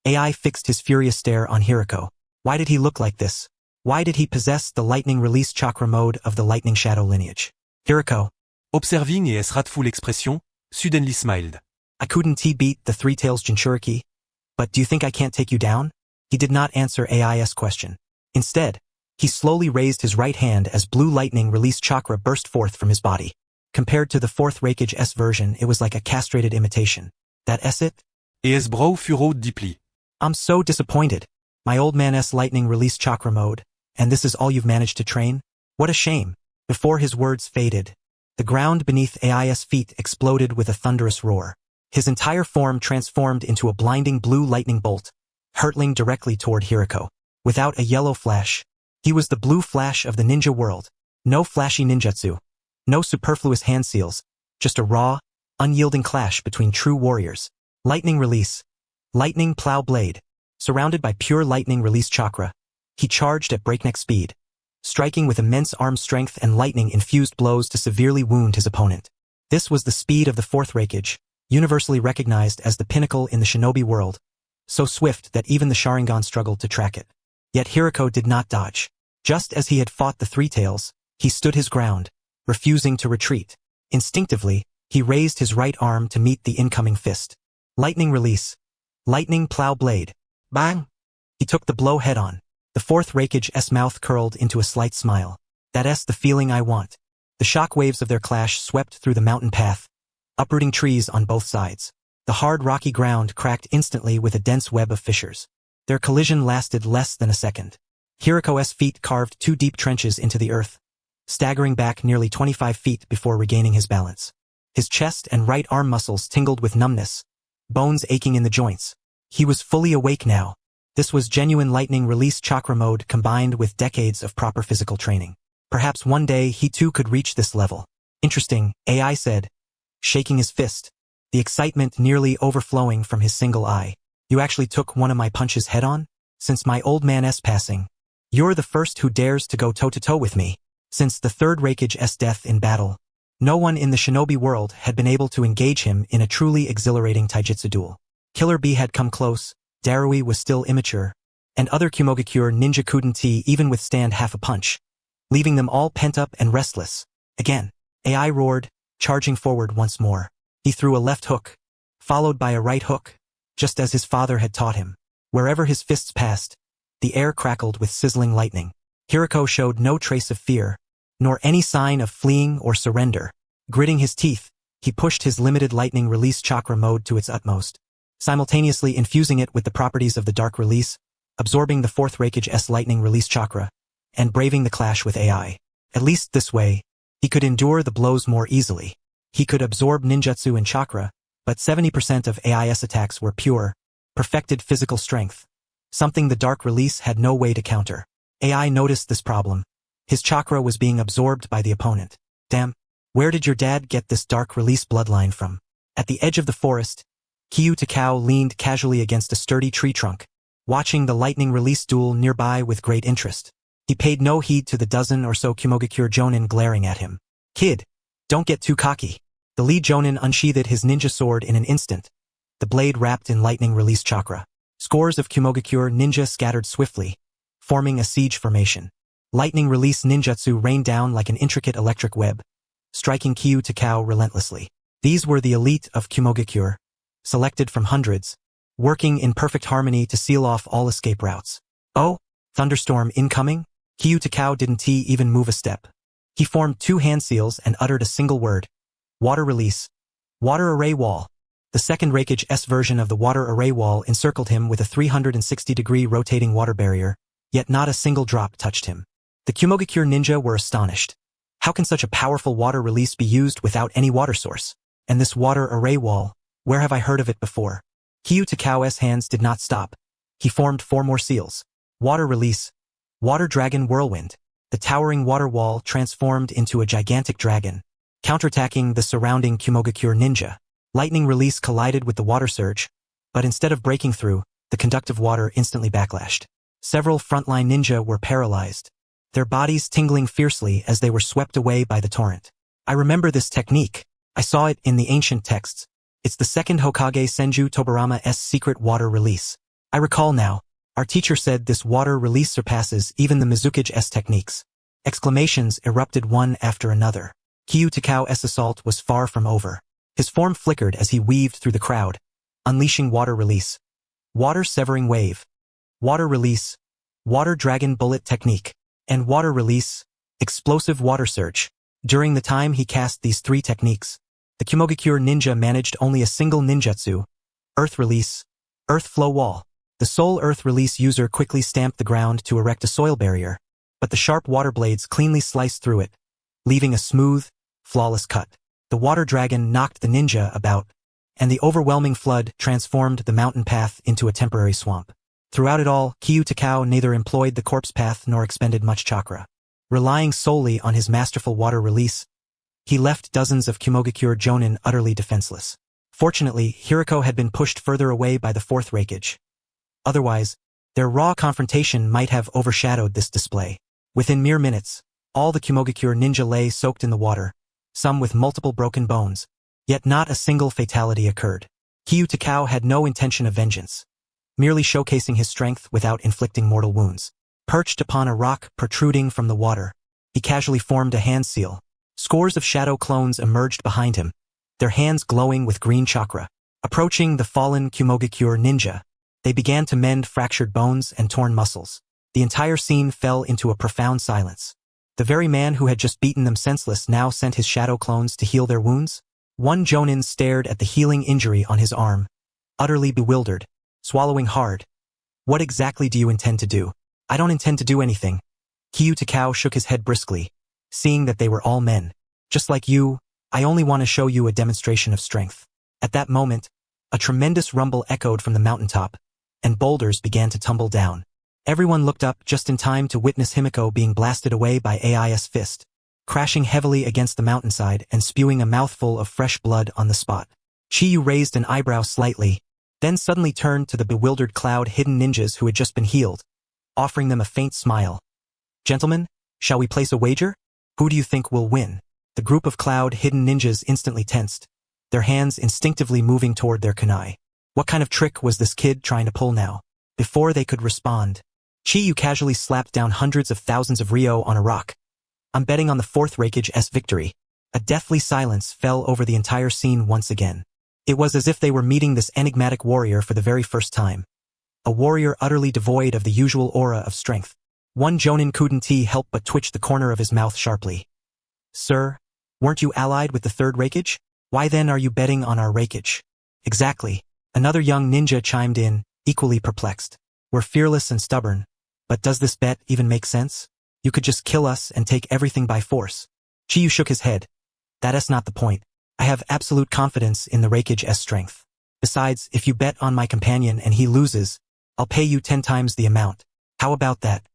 AI fixed his furious stare on Hiruko. Why did he look like this? Why did he possess the lightning release chakra mode of the Lightning Shadow lineage? Hiruko. Observing et ratful expression, suddenly smiled. I couldn't beat the Three Tails Jinchuriki, but do you think I can't take you down? He did not answer AI's question. Instead, he slowly raised his right hand as blue lightning release chakra burst forth from his body. Compared to the Fourth Raikage's version, it was like a castrated imitation. That's it? Et his brow furrowed deeply. I'm so disappointed. My old man's lightning release chakra mode, and this is all you've managed to train? What a shame. Before his words faded, the ground beneath AI's feet exploded with a thunderous roar. His entire form transformed into a blinding blue lightning bolt, hurtling directly toward Hiruko. Without a yellow flash, he was the blue flash of the ninja world. No flashy ninjutsu, no superfluous hand seals, just a raw, unyielding clash between true warriors. Lightning release. Lightning plow blade. Surrounded by pure lightning release chakra, he charged at breakneck speed, striking with immense arm strength and lightning-infused blows to severely wound his opponent. This was the speed of the Fourth Raikage, universally recognized as the pinnacle in the shinobi world, so swift that even the Sharingan struggled to track it. Yet Hiruko did not dodge. Just as he had fought the Three Tails, he stood his ground, refusing to retreat. Instinctively, he raised his right arm to meet the incoming fist. Lightning release. Lightning plow blade. Bang! He took the blow head-on. The Fourth Raikage's mouth curled into a slight smile. That's the feeling I want. The shock waves of their clash swept through the mountain path, uprooting trees on both sides. The hard rocky ground cracked instantly with a dense web of fissures. Their collision lasted less than a second. Hiruko's feet carved two deep trenches into the earth, staggering back nearly 25 feet before regaining his balance. His chest and right arm muscles tingled with numbness, bones aching in the joints. He was fully awake now. This was genuine lightning release chakra mode combined with decades of proper physical training. Perhaps one day he too could reach this level. Interesting, AI said, shaking his fist, the excitement nearly overflowing from his single eye. You actually took one of my punches head on? Since my old man's passing, you're the first who dares to go toe-to-toe with me. Since the Third Raikage's death in battle, no one in the shinobi world had been able to engage him in a truly exhilarating taijutsu duel. Killer Bee had come close, Darui was still immature, and other Qimogakure ninja couldn't even withstand half a punch, leaving them all pent up and restless. Again, AI roared, charging forward once more. He threw a left hook, followed by a right hook, just as his father had taught him. Wherever his fists passed, the air crackled with sizzling lightning. Hiruko showed no trace of fear, nor any sign of fleeing or surrender. Gritting his teeth, he pushed his limited lightning release chakra mode to its utmost, simultaneously infusing it with the properties of the dark release, absorbing the Fourth Raikage's lightning release chakra, and braving the clash with AI. At least this way, he could endure the blows more easily. He could absorb ninjutsu and chakra, but 70% of AI's attacks were pure, perfected physical strength, something the dark release had no way to counter. AI noticed this problem. His chakra was being absorbed by the opponent. Damn, where did your dad get this dark release bloodline from? At the edge of the forest, Qi Yugao leaned casually against a sturdy tree trunk, watching the lightning release duel nearby with great interest. He paid no heed to the dozen or so Qimogakure jonin glaring at him. Kid, don't get too cocky. The lead jonin unsheathed his ninja sword in an instant, the blade wrapped in lightning release chakra. Scores of Qimogakure ninja scattered swiftly, forming a siege formation. Lightning release ninjutsu rained down like an intricate electric web, striking Qi Yugao relentlessly. These were the elite of Qimogakure, selected from hundreds, working in perfect harmony to seal off all escape routes. Oh, thunderstorm incoming? Qi Yugao didn't even move a step. He formed two hand seals and uttered a single word. Water release. Water array wall. The second Raikage's version of the water array wall encircled him with a 360-degree rotating water barrier, yet not a single drop touched him. The Qimogakure ninja were astonished. How can such a powerful water release be used without any water source? And this water array wall, where have I heard of it before? Qi Yugao's hands did not stop. He formed four more seals. Water release. Water dragon whirlwind. The towering water wall transformed into a gigantic dragon, counterattacking the surrounding Qimogakure ninja. Lightning release collided with the water surge, but instead of breaking through, the conductive water instantly backlashed. Several frontline ninja were paralyzed, their bodies tingling fiercely as they were swept away by the torrent. I remember this technique. I saw it in the ancient texts. It's the second Hokage Senju Tobarama's secret water release. I recall now. Our teacher said this water release surpasses even the Mizukage's techniques. Exclamations erupted one after another. Qi Yugao's assault was far from over. His form flickered as he weaved through the crowd, unleashing water release. Water severing wave. Water release. Water dragon bullet technique. And water release. Explosive water surge. During the time he cast these three techniques, the Qimogakure ninja managed only a single ninjutsu. Earth release. Earth flow wall. The sole earth release user quickly stamped the ground to erect a soil barrier, but the sharp water blades cleanly sliced through it, leaving a smooth, flawless cut. The water dragon knocked the ninja about, and the overwhelming flood transformed the mountain path into a temporary swamp. Throughout it all, Qi Yugao neither employed the corpse path nor expended much chakra. Relying solely on his masterful water release, he left dozens of Qimogakure jonin utterly defenseless. Fortunately, Hiruko had been pushed further away by the Fourth Raikage. Otherwise, their raw confrontation might have overshadowed this display. Within mere minutes, all the Qimogakure ninja lay soaked in the water, some with multiple broken bones, yet not a single fatality occurred. Qi Yugao had no intention of vengeance, merely showcasing his strength without inflicting mortal wounds. Perched upon a rock protruding from the water, he casually formed a hand seal. Scores of shadow clones emerged behind him, their hands glowing with green chakra. Approaching the fallen Qimogakure ninja, they began to mend fractured bones and torn muscles. The entire scene fell into a profound silence. The very man who had just beaten them senseless now sent his shadow clones to heal their wounds? One jonin stared at the healing injury on his arm, utterly bewildered, swallowing hard. What exactly do you intend to do? I don't intend to do anything. Qi Yugao shook his head briskly, seeing that they were all men. Just like you, I only want to show you a demonstration of strength. At that moment, a tremendous rumble echoed from the mountaintop, and boulders began to tumble down. Everyone looked up just in time to witness Himiko being blasted away by AI's fist, crashing heavily against the mountainside and spewing a mouthful of fresh blood on the spot. Qi raised an eyebrow slightly, then suddenly turned to the bewildered cloud-hidden ninjas who had just been healed, offering them a faint smile. "Gentlemen, shall we place a wager? Who do you think will win?" The group of cloud-hidden ninjas instantly tensed, their hands instinctively moving toward their kunai. What kind of trick was this kid trying to pull now? Before they could respond, Qi casually slapped down hundreds of thousands of Ryo on a rock. "I'm betting on the Fourth Raikage's victory." A deathly silence fell over the entire scene once again. It was as if they were meeting this enigmatic warrior for the very first time. A warrior utterly devoid of the usual aura of strength. One Jonin couldn't help but twitch the corner of his mouth sharply. "Sir, weren't you allied with the Third Raikage? Why then are you betting on our Raikage?" "Exactly," another young ninja chimed in, equally perplexed. "We're fearless and stubborn, but does this bet even make sense? You could just kill us and take everything by force." Chiyu shook his head. "That's not the point. I have absolute confidence in the Raikage's strength. Besides, if you bet on my companion and he loses, I'll pay you 10 times the amount. How about that?"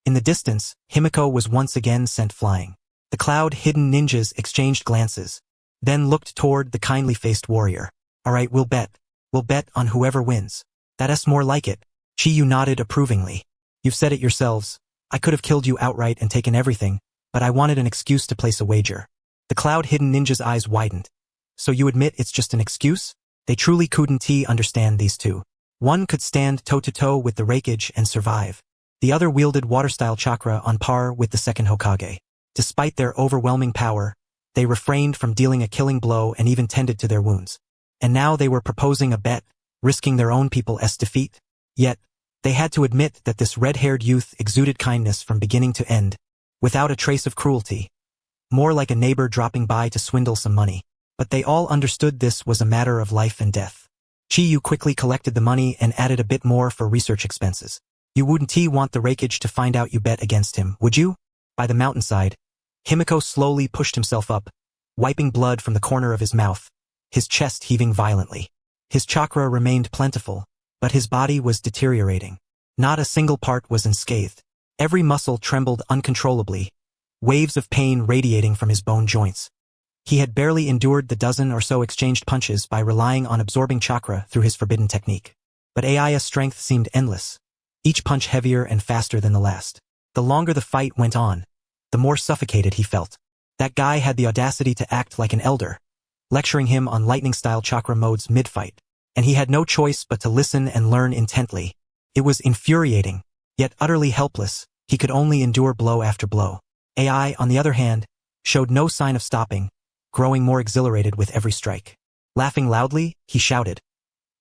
In the distance, Himiko was once again sent flying. The cloud-hidden ninjas exchanged glances, then looked toward the kindly-faced warrior. "All right, we'll bet. We'll bet on whoever wins." "That's more like it." Chiyu nodded approvingly. "You've said it yourselves. I could have killed you outright and taken everything, but I wanted an excuse to place a wager." The cloud-hidden ninja's eyes widened. "So you admit it's just an excuse?" They truly couldn't understand these two. One could stand toe-to-toe with the Raikage and survive. The other wielded water-style chakra on par with the second Hokage. Despite their overwhelming power, they refrained from dealing a killing blow and even tended to their wounds. And now they were proposing a bet, risking their own people's defeat. Yet, they had to admit that this red-haired youth exuded kindness from beginning to end, without a trace of cruelty. More like a neighbor dropping by to swindle some money. But they all understood this was a matter of life and death. Chiyu quickly collected the money and added a bit more for research expenses. "You wouldn't want the Raikage to find out you bet against him, would you?" By the mountainside, Himiko slowly pushed himself up, wiping blood from the corner of his mouth, his chest heaving violently. His chakra remained plentiful, but his body was deteriorating. Not a single part was unscathed. Every muscle trembled uncontrollably, waves of pain radiating from his bone joints. He had barely endured the dozen or so exchanged punches by relying on absorbing chakra through his forbidden technique. But Ai's strength seemed endless, each punch heavier and faster than the last. The longer the fight went on, the more suffocated he felt. That guy had the audacity to act like an elder, lecturing him on lightning-style chakra modes mid-fight, and he had no choice but to listen and learn intently. It was infuriating, yet utterly helpless. He could only endure blow after blow. Ai, on the other hand, showed no sign of stopping, growing more exhilarated with every strike. Laughing loudly, he shouted,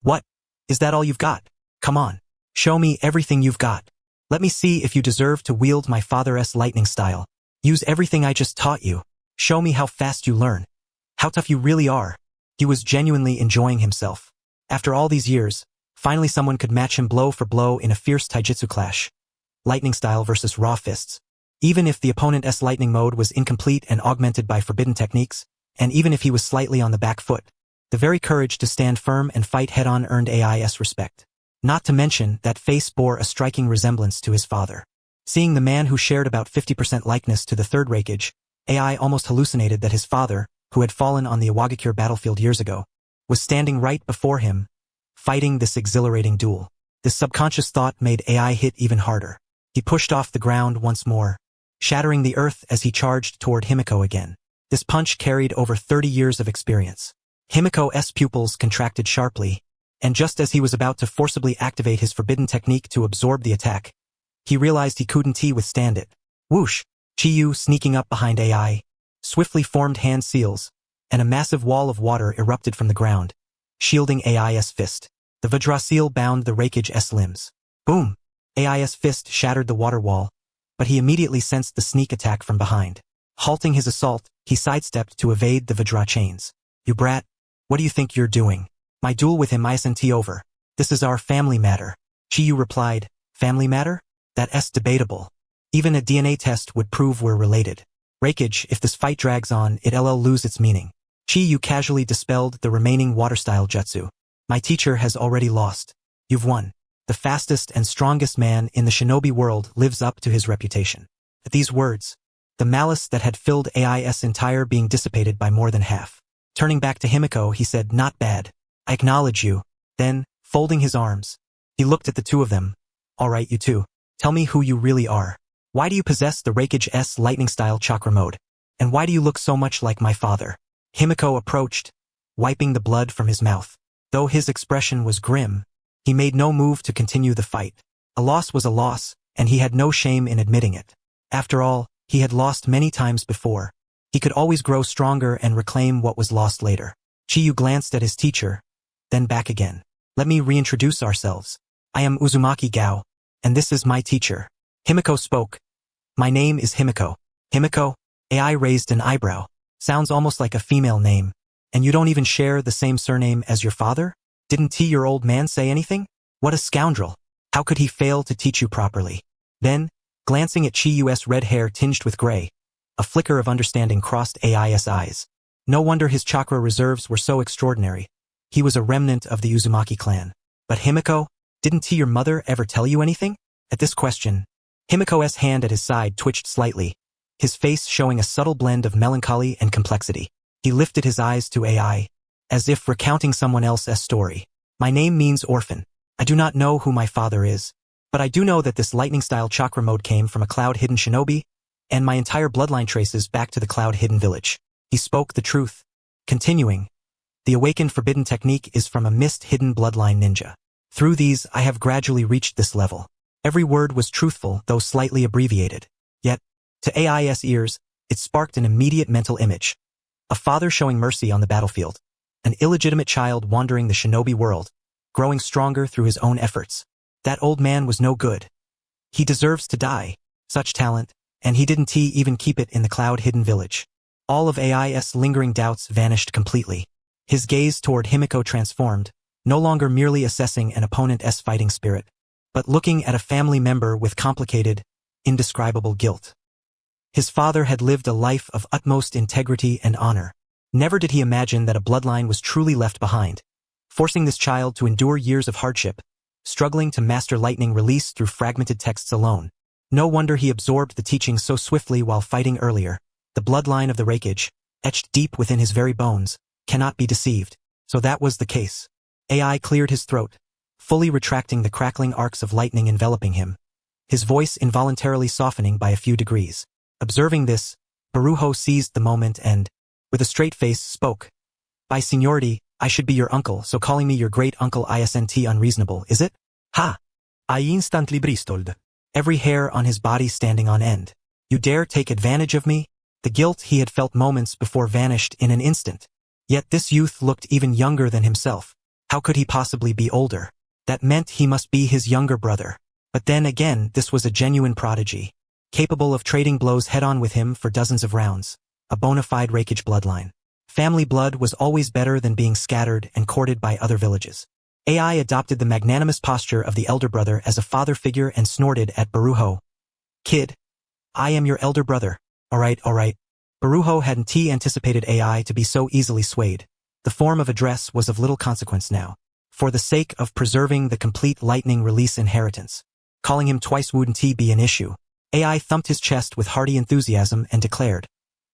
"What? Is that all you've got? Come on. Show me everything you've got. Let me see if you deserve to wield my father's lightning style. Use everything I just taught you. Show me how fast you learn. How tough you really are." He was genuinely enjoying himself. After all these years, finally someone could match him blow for blow in a fierce taijutsu clash. Lightning style versus raw fists. Even if the opponent's lightning mode was incomplete and augmented by forbidden techniques, and even if he was slightly on the back foot, the very courage to stand firm and fight head-on earned Ai's respect. Not to mention that face bore a striking resemblance to his father. Seeing the man who shared about 50% likeness to the Third Raikage, Ai almost hallucinated that his father, who had fallen on the Iwagakure battlefield years ago, was standing right before him, fighting this exhilarating duel. This subconscious thought made Ai hit even harder. He pushed off the ground once more, shattering the earth as he charged toward Himiko again. This punch carried over 30 years of experience. Himiko's pupils contracted sharply, and just as he was about to forcibly activate his forbidden technique to absorb the attack, he realized he couldn't withstand it. Whoosh! Chiyu, sneaking up behind Ai, swiftly formed hand seals, and a massive wall of water erupted from the ground, shielding Ai's fist. The Vajra seal bound the Raikage's limbs. Boom! Ai's fist shattered the water wall, but he immediately sensed the sneak attack from behind. Halting his assault, he sidestepped to evade the Vajra chains. "You brat, what do you think you're doing? My duel with him isn't over. This is our family matter." Chiyu replied, "Family matter? That's debatable. Even a DNA test would prove we're related. Raikage, if this fight drags on, it'll lose its meaning." Chiyu casually dispelled the remaining water-style jutsu. "My teacher has already lost. You've won." the fastest and strongest man in the shinobi world lives up to his reputation. At these words, the malice that had filled AI's entire being dissipated by more than half. Turning back to Himiko, he said, "Not bad. I acknowledge you." Then, folding his arms, he looked at the two of them. "All right, you two. Tell me who you really are. Why do you possess the Raikage's lightning-style chakra mode? And why do you look so much like my father?" Himiko approached, wiping the blood from his mouth. Though his expression was grim, he made no move to continue the fight. A loss was a loss, and he had no shame in admitting it. After all, he had lost many times before. He could always grow stronger and reclaim what was lost later. Chiyu glanced at his teacher, then back again. "Let me reintroduce ourselves. I am Uzumaki Gao, and this is my teacher." Himiko spoke. "My name is Himiko." "Himiko?" AI raised an eyebrow. "Sounds almost like a female name. And you don't even share the same surname as your father? Didn't T, your old man, say anything? What a scoundrel. How could he fail to teach you properly?" Then, glancing at Chiyu's red hair tinged with gray, a flicker of understanding crossed AI's eyes. No wonder his chakra reserves were so extraordinary. He was a remnant of the Uzumaki clan. "But Himiko, didn't T, your mother, ever tell you anything?" At this question, Himiko's hand at his side twitched slightly, his face showing a subtle blend of melancholy and complexity. He lifted his eyes to AI, as if recounting someone else's story. "My name means orphan. I do not know who my father is. But I do know that this lightning-style chakra mode came from a cloud-hidden shinobi, and my entire bloodline traces back to the cloud-hidden village." He spoke the truth. Continuing, "The awakened forbidden technique is from a mist-hidden bloodline ninja. Through these, I have gradually reached this level." Every word was truthful, though slightly abbreviated. Yet, to AI's ears, it sparked an immediate mental image. A father showing mercy on the battlefield. An illegitimate child wandering the shinobi world, growing stronger through his own efforts. That old man was no good. He deserves to die. Such talent, and he didn't even keep it in the cloud-hidden village. All of AI's lingering doubts vanished completely. His gaze toward Himiko transformed, no longer merely assessing an opponent's fighting spirit, but looking at a family member with complicated, indescribable guilt. His father had lived a life of utmost integrity and honor. Never did he imagine that a bloodline was truly left behind, forcing this child to endure years of hardship, struggling to master lightning release through fragmented texts alone. No wonder he absorbed the teachings so swiftly while fighting earlier. The bloodline of the Raikage, etched deep within his very bones, cannot be deceived. So that was the case. AI cleared his throat, fully retracting the crackling arcs of lightning enveloping him, his voice involuntarily softening by a few degrees. Observing this, Baruho seized the moment and, with a straight face, spoke. "By seniority, I should be your uncle, so calling me your great-uncle isn't unreasonable, is it?" "Ha!" I instantly bristled, every hair on his body standing on end. "You dare take advantage of me?" The guilt he had felt moments before vanished in an instant. Yet this youth looked even younger than himself. How could he possibly be older? That meant he must be his younger brother. But then again, this was a genuine prodigy, capable of trading blows head-on with him for dozens of rounds. A bona fide Raikage bloodline. Family blood was always better than being scattered and courted by other villages. AI adopted the magnanimous posture of the elder brother as a father figure and snorted at Baruho. "Kid, I am your elder brother. All right. Baruho hadn't anticipated AI to be so easily swayed. The form of address was of little consequence now. For the sake of preserving the complete lightning release inheritance, calling him twice wouldn't be an issue. AI thumped his chest with hearty enthusiasm and declared,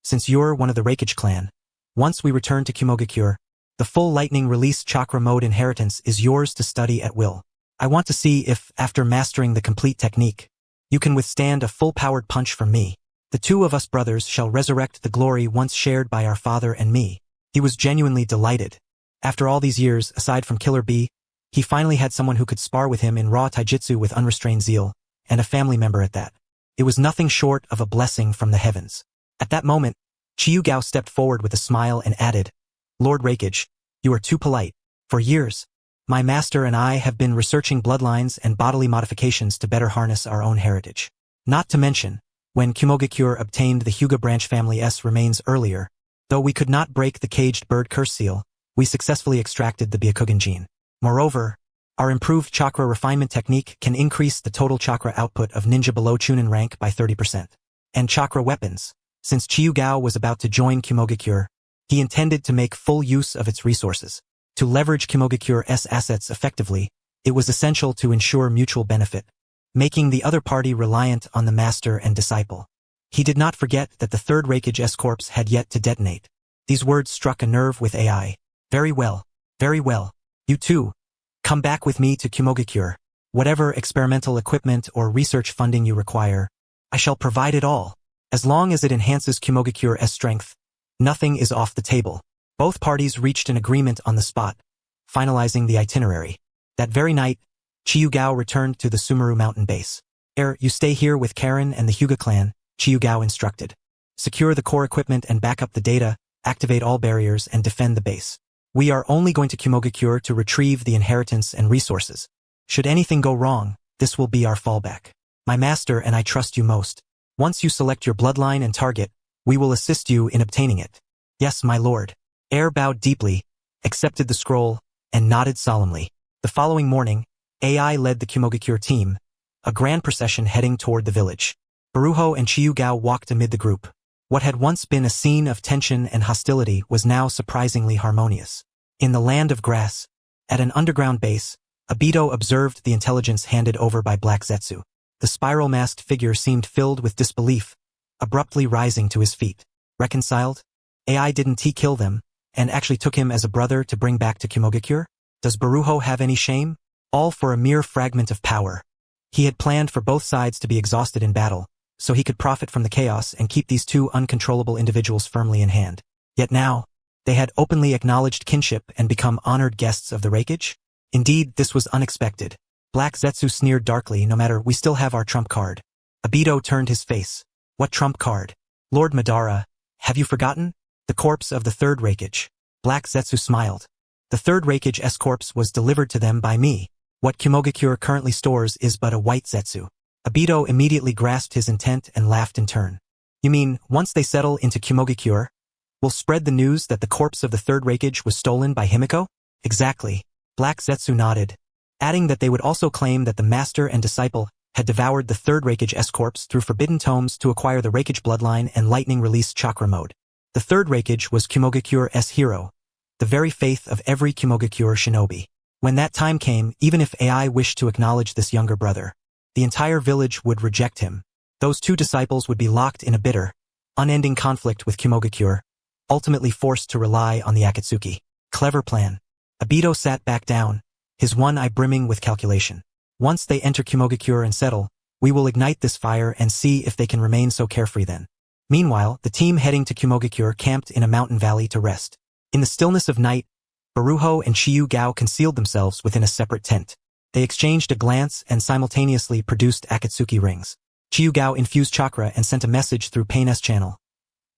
"Since you're one of the Raikage clan, once we return to Qimogakure, the full lightning release chakra mode inheritance is yours to study at will. I want to see if, after mastering the complete technique, you can withstand a full-powered punch from me. The two of us brothers shall resurrect the glory once shared by our father and me." He was genuinely delighted. After all these years, aside from Killer B, he finally had someone who could spar with him in raw taijutsu with unrestrained zeal, and a family member at that. It was nothing short of a blessing from the heavens. At that moment, Qi Yugao stepped forward with a smile and added, "Lord Raikage, you are too polite. For years, my master and I have been researching bloodlines and bodily modifications to better harness our own heritage. Not to mention, when Qimogakure obtained the Hyuga branch family's remains earlier, though we could not break the caged bird curse seal, we successfully extracted the Byakugan gene. Moreover, our improved chakra refinement technique can increase the total chakra output of ninja below Chunin rank by 30%. And chakra weapons. Since Qi Yugao was about to join Qimogakure, he intended to make full use of its resources. To leverage Qimogakure's assets effectively, It was essential to ensure mutual benefit, making the other party reliant on the master and disciple. He did not forget that the Third Raikage S-Corps had yet to detonate. These words struck a nerve with AI. Very well. Very well. You too. Come back with me to Qimogakure. Whatever experimental equipment or research funding you require, I shall provide it all. As long as it enhances Qimogakure's strength, nothing is off the table. Both parties reached an agreement on the spot, finalizing the itinerary. That very night, Qi Yugao returned to the Sumeru mountain base. You stay here with Karen and the Hyuga clan, Qi Yugao instructed. Secure the core equipment and back up the data, activate all barriers and defend the base. We are only going to Qimogakure to retrieve the inheritance and resources. Should anything go wrong, this will be our fallback. My master and I trust you most. Once you select your bloodline and target, we will assist you in obtaining it. Yes, my lord. Bowed deeply, accepted the scroll, and nodded solemnly. The following morning, AI led the Qimogakure team, a grand procession heading toward the village. Baruho and Qi Yugao walked amid the group. What had once been a scene of tension and hostility was now surprisingly harmonious. In the land of grass, at an underground base, Obito observed the intelligence handed over by Black Zetsu. The spiral-masked figure seemed filled with disbelief, abruptly rising to his feet. Reconciled? AI didn't he kill them, and actually took him as a brother to bring back to Qimogakure? Does Baruho have any shame? All for a mere fragment of power. He had planned for both sides to be exhausted in battle, so he could profit from the chaos and keep these two uncontrollable individuals firmly in hand. Yet now, they had openly acknowledged kinship and become honored guests of the Raikage? Indeed, this was unexpected. Black Zetsu sneered darkly. No matter, we still have our trump card. Obito turned his face. What trump card? Lord Madara, have you forgotten? The corpse of the Third Raikage. Black Zetsu smiled. The Third Raikage's corpse was delivered to them by me. What Qimogakure currently stores is but a white Zetsu. Obito immediately grasped his intent and laughed in turn. You mean, once they settle into Qimogakure, we'll spread the news that the corpse of the Third Raikage was stolen by Himiko? Exactly. Black Zetsu nodded, adding that they would also claim that the master and disciple had devoured the Third Raikage's corpse through forbidden tomes to acquire the Raikage bloodline and lightning release chakra mode. The Third Raikage was Qimogakure's hero, the very faith of every Qimogakure shinobi. When that time came, even if AI wished to acknowledge this younger brother, the entire village would reject him. Those two disciples would be locked in a bitter, unending conflict with Qimogakure, ultimately forced to rely on the Akatsuki. Clever plan. Obito sat back down, his one eye brimming with calculation. Once they enter Qimogakure and settle, we will ignite this fire and see if they can remain so carefree then. Meanwhile, the team heading to Qimogakure camped in a mountain valley to rest. In the stillness of night, Baruho and Qi Yugao concealed themselves within a separate tent. They exchanged a glance and simultaneously produced Akatsuki rings. Qi Yugao infused chakra and sent a message through Pain's channel.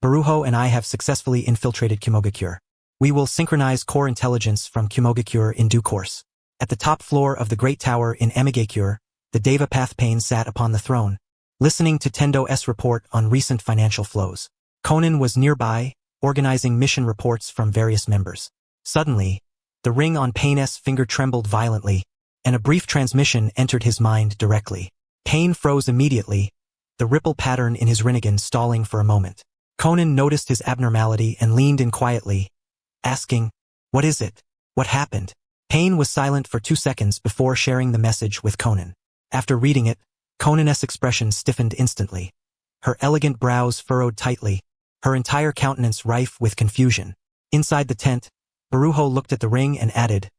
Baruho and I have successfully infiltrated Qimogakure. We will synchronize core intelligence from Qimogakure in due course. At the top floor of the Great Tower in Amigakure, the Deva Path Pain sat upon the throne, listening to Tendo's report on recent financial flows. Konan was nearby, organizing mission reports from various members. Suddenly, the ring on Pain's finger trembled violently, and a brief transmission entered his mind directly. Pain froze immediately, the ripple pattern in his Rinnegan stalling for a moment. Konan noticed his abnormality and leaned in quietly, asking, "What is it? What happened?" Pain was silent for 2 seconds before sharing the message with Konan. After reading it, Konan's expression stiffened instantly. Her elegant brows furrowed tightly, her entire countenance rife with confusion. Inside the tent, Baruho looked at the ring and added,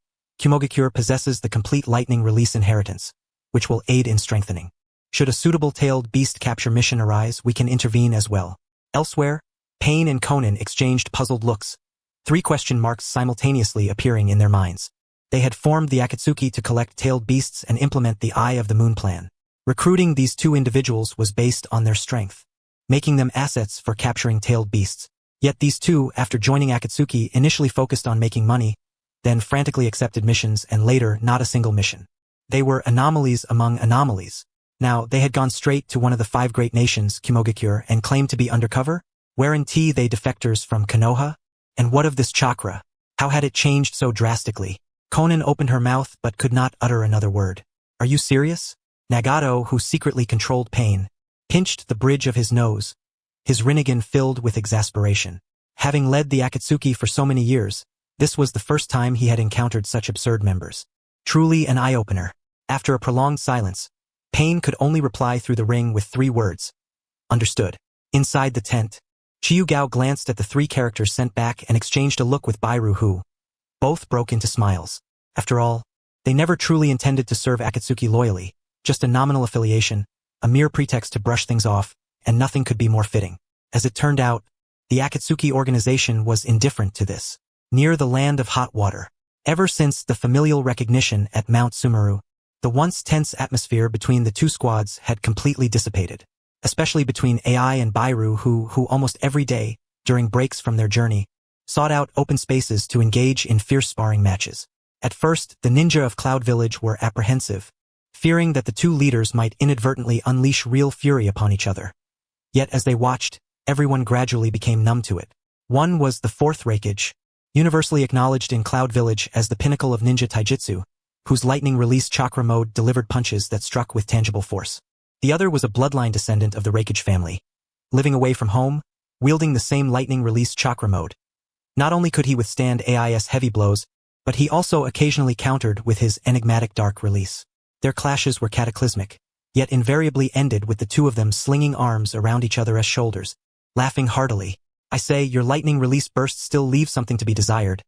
"Qimogakure possesses the complete lightning release inheritance, which will aid in strengthening. Should a suitable tailed beast capture mission arise, we can intervene as well." Elsewhere, Pain and Konan exchanged puzzled looks, 3 question marks simultaneously appearing in their minds. They had formed the Akatsuki to collect tailed beasts and implement the Eye of the Moon plan. Recruiting these 2 individuals was based on their strength, making them assets for capturing tailed beasts. Yet these 2, after joining Akatsuki, initially focused on making money, then frantically accepted missions and later not a single mission. They were anomalies among anomalies. Now, they had gone straight to one of the 5 great nations, Qimogakure, and claimed to be undercover? Weren't they defectors from Konoha? And what of this chakra? How had it changed so drastically? Konan opened her mouth but could not utter another word. Are you serious? Nagato, who secretly controlled Pain, pinched the bridge of his nose, his Rinnegan filled with exasperation. Having led the Akatsuki for so many years, this was the first time he had encountered such absurd members. Truly an eye-opener. After a prolonged silence, Pain could only reply through the ring with 3 words. Understood. Inside the tent, Qi Yugao glanced at the 3 characters sent back and exchanged a look with Bairu who both broke into smiles. After all, they never truly intended to serve Akatsuki loyally, just a nominal affiliation, a mere pretext to brush things off, and nothing could be more fitting. As it turned out, the Akatsuki organization was indifferent to this. Near the land of hot water, ever since the familial recognition at Mount Sumeru, the once tense atmosphere between the 2 squads had completely dissipated, especially between AI and Bairu who almost every day, during breaks from their journey, sought out open spaces to engage in fierce sparring matches. At first, the ninja of Cloud Village were apprehensive, fearing that the 2 leaders might inadvertently unleash real fury upon each other. Yet as they watched, everyone gradually became numb to it. One was the Fourth Raikage, universally acknowledged in Cloud Village as the pinnacle of ninja taijutsu, whose lightning release chakra mode delivered punches that struck with tangible force. The other was a bloodline descendant of the Raikage family, living away from home, wielding the same lightning release chakra mode. Not only could he withstand AI's heavy blows, but he also occasionally countered with his enigmatic dark release. Their clashes were cataclysmic, yet invariably ended with the 2 of them slinging arms around each other as shoulders, laughing heartily. I say, your lightning release bursts still leave something to be desired,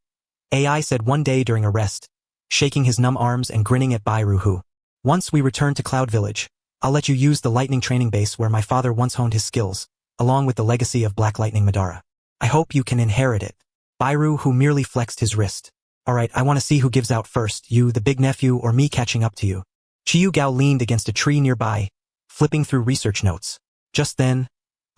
AI said one day during a rest, shaking his numb arms and grinning at Bairu who, once we return to Cloud Village, I'll let you use the lightning training base where my father once honed his skills, along with the legacy of Black Lightning Madara. I hope you can inherit it. Bairu who merely flexed his wrist. Alright, I want to see who gives out first, you, the big nephew, or me catching up to you. Qi Yugao leaned against a tree nearby, flipping through research notes. Just then,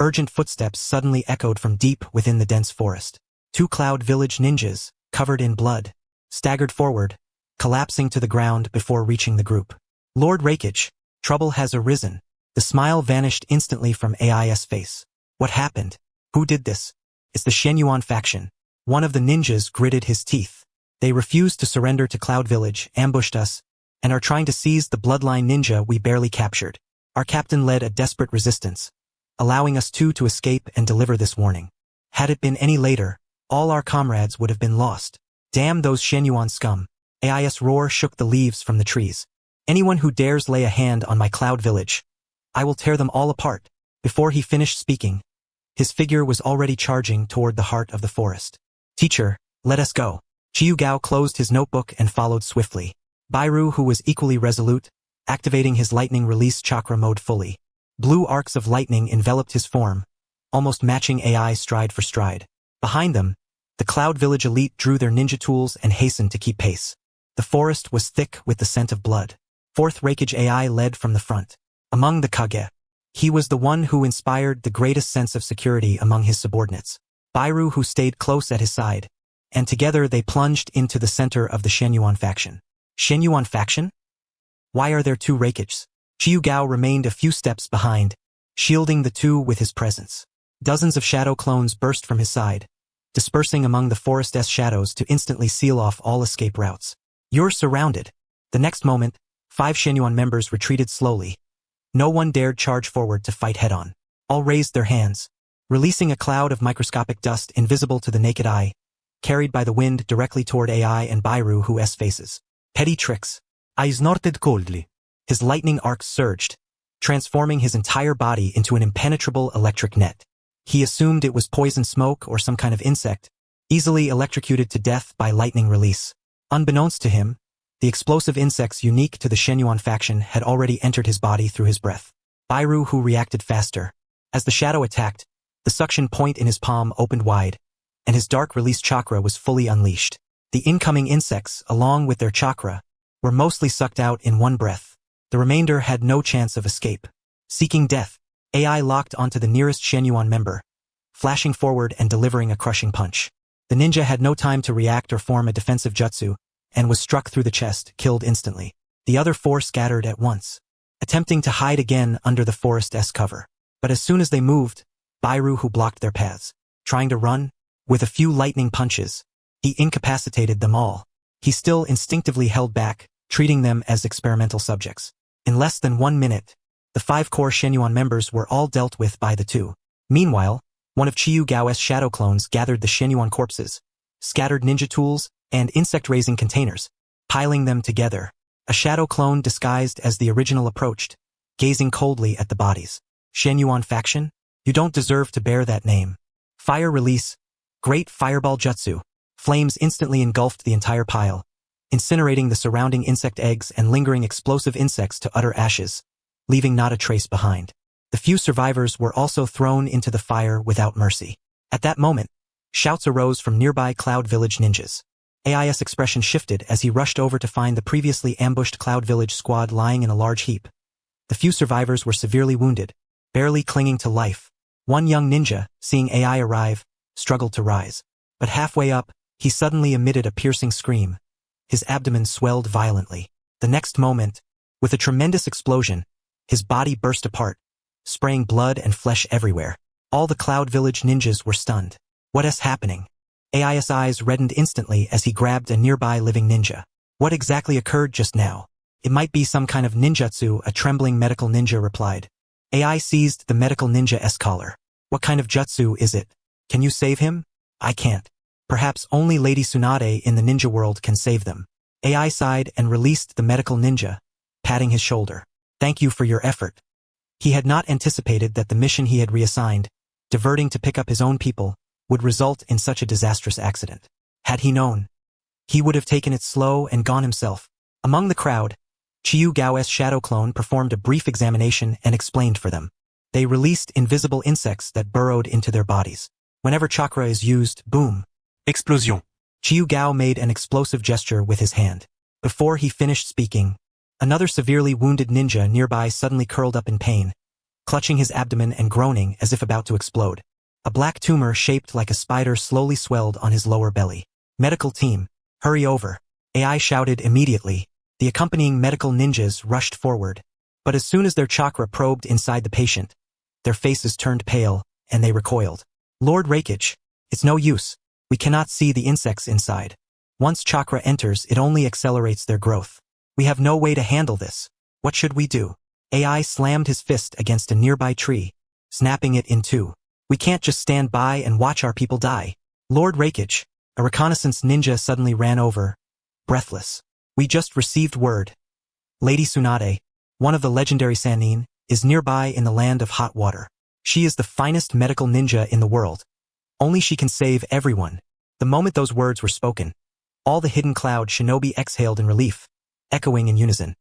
urgent footsteps suddenly echoed from deep within the dense forest. 2 Cloud Village ninjas, covered in blood, staggered forward, collapsing to the ground before reaching the group. Lord Raikage, trouble has arisen. The smile vanished instantly from AI's face. What happened? Who did this? It's the Shenyuan faction. One of the ninjas gritted his teeth. They refused to surrender to Cloud Village, ambushed us, and are trying to seize the bloodline ninja we barely captured. Our captain led a desperate resistance, allowing us 2 to escape and deliver this warning. Had it been any later, all our comrades would have been lost. Damn those Shenyuan scum. AI's roar shook the leaves from the trees. Anyone who dares lay a hand on my Cloud Village, I will tear them all apart. Before he finished speaking, his figure was already charging toward the heart of the forest. Teacher, let us go. Qi Yugao closed his notebook and followed swiftly. Bairu, who was equally resolute, activating his lightning release chakra mode fully. Blue arcs of lightning enveloped his form, almost matching AI stride for stride. Behind them, the Cloud Village elite drew their ninja tools and hastened to keep pace. The forest was thick with the scent of blood. Fourth Raikage AI led from the front. Among the Kage, he was the one who inspired the greatest sense of security among his subordinates. Bairu who stayed close at his side, and together they plunged into the center of the Shenyuan faction. Shenyuan faction? Why are there 2 Raikages? Qi Yugao remained a few steps behind, shielding the 2 with his presence. Dozens of shadow clones burst from his side, dispersing among the forest's shadows to instantly seal off all escape routes. You're surrounded. The next moment, 5 Shenyuan members retreated slowly. No one dared charge forward to fight head-on. All raised their hands, releasing a cloud of microscopic dust invisible to the naked eye, carried by the wind directly toward AI and Bairu who's faces. Petty tricks. I snorted coldly. His lightning arcs surged, transforming his entire body into an impenetrable electric net. He assumed it was poison smoke or some kind of insect, easily electrocuted to death by lightning release. Unbeknownst to him, the explosive insects unique to the Shenyuan faction had already entered his body through his breath. Bairu who reacted faster. As the shadow attacked, the suction point in his palm opened wide, and his dark release chakra was fully unleashed. The incoming insects, along with their chakra, were mostly sucked out in one breath. The remainder had no chance of escape. Seeking death, AI locked onto the nearest Shenyuan member, flashing forward and delivering a crushing punch. The ninja had no time to react or form a defensive jutsu, and was struck through the chest, killed instantly. The other 4 scattered at once, attempting to hide again under the forest's cover. But as soon as they moved, Bairu who blocked their paths. Trying to run, with a few lightning punches, he incapacitated them all. He still instinctively held back, treating them as experimental subjects. In less than 1 minute, the 5 core Shenyuan members were all dealt with by the 2. Meanwhile, one of Qi Yugao's shadow clones gathered the Shenyuan corpses, scattered ninja tools, and insect-raising containers, piling them together. A shadow clone disguised as the original approached, gazing coldly at the bodies. Shenyuan faction? You don't deserve to bear that name. Fire release. Great fireball jutsu. Flames instantly engulfed the entire pile, incinerating the surrounding insect eggs and lingering explosive insects to utter ashes, leaving not a trace behind. The few survivors were also thrown into the fire without mercy. At that moment, shouts arose from nearby Cloud Village ninjas. AI's expression shifted as he rushed over to find the previously ambushed Cloud Village squad lying in a large heap. The few survivors were severely wounded, barely clinging to life. One young ninja, seeing AI arrive, struggled to rise. But halfway up, he suddenly emitted a piercing scream. His abdomen swelled violently. The next moment, with a tremendous explosion, his body burst apart, spraying blood and flesh everywhere. All the Cloud Village ninjas were stunned. What is happening? AI's eyes reddened instantly as he grabbed a nearby living ninja. What exactly occurred just now? It might be some kind of ninjutsu, a trembling medical ninja replied. AI seized the medical ninja's collar. What kind of jutsu is it? Can you save him? I can't. Perhaps only Lady Tsunade in the ninja world can save them. AI sighed and released the medical ninja, patting his shoulder. Thank you for your effort. He had not anticipated that the mission he had reassigned, diverting to pick up his own people, would result in such a disastrous accident. Had he known, he would have taken it slow and gone himself. Among the crowd, Qi Yugao's shadow clone performed a brief examination and explained for them. They released invisible insects that burrowed into their bodies. Whenever chakra is used, boom. Explosion. Qi Yugao made an explosive gesture with his hand. Before he finished speaking, another severely wounded ninja nearby suddenly curled up in pain, clutching his abdomen and groaning as if about to explode. A black tumor shaped like a spider slowly swelled on his lower belly. Medical team, hurry over. AI shouted immediately. The accompanying medical ninjas rushed forward. But as soon as their chakra probed inside the patient, their faces turned pale, and they recoiled. Lord Raikage, it's no use. We cannot see the insects inside. Once chakra enters, it only accelerates their growth. We have no way to handle this. What should we do? AI slammed his fist against a nearby tree, snapping it in two. We can't just stand by and watch our people die. Lord Raikage, a reconnaissance ninja suddenly ran over, breathless. We just received word. Lady Tsunade, one of the legendary Sannin, is nearby in the land of hot water. She is the finest medical ninja in the world. Only she can save everyone. The moment those words were spoken, all the hidden cloud shinobi exhaled in relief, echoing in unison.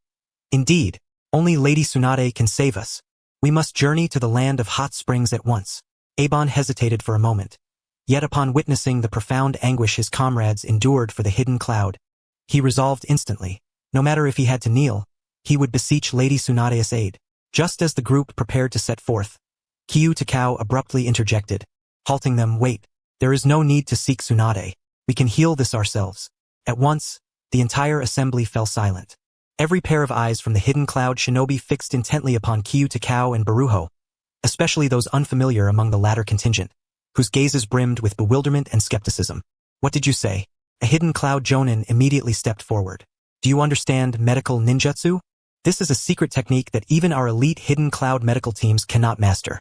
Indeed, only Lady Tsunade can save us. We must journey to the land of hot springs at once. Abon hesitated for a moment. Yet upon witnessing the profound anguish his comrades endured for the hidden cloud, he resolved instantly, no matter if he had to kneel, he would beseech Lady Tsunade's aid. Just as the group prepared to set forth, Qi Yugao abruptly interjected, halting them. Wait, there is no need to seek Tsunade. We can heal this ourselves. At once, the entire assembly fell silent. Every pair of eyes from the hidden cloud shinobi fixed intently upon Qi Yugao and Baruho, especially those unfamiliar among the latter contingent, whose gazes brimmed with bewilderment and skepticism. What did you say? A hidden cloud jonin immediately stepped forward. Do you understand medical ninjutsu? This is a secret technique that even our elite hidden cloud medical teams cannot master.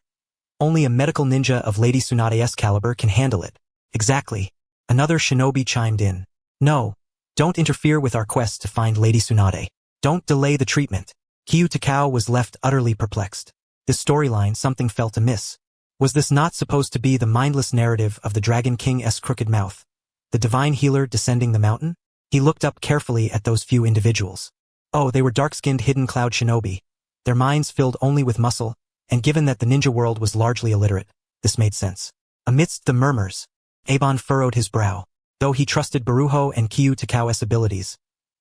Only a medical ninja of Lady Tsunade's caliber can handle it. Exactly. Another shinobi chimed in. No, don't interfere with our quest to find Lady Tsunade. Don't delay the treatment. Qi Yugao was left utterly perplexed. This storyline, something felt amiss. Was this not supposed to be the mindless narrative of the Dragon King's crooked mouth? The divine healer descending the mountain? He looked up carefully at those few individuals. Oh, they were dark-skinned hidden cloud shinobi, their minds filled only with muscle, and given that the ninja world was largely illiterate, this made sense. Amidst the murmurs, Abon furrowed his brow. Though he trusted Baruho and Qi Yugao's abilities,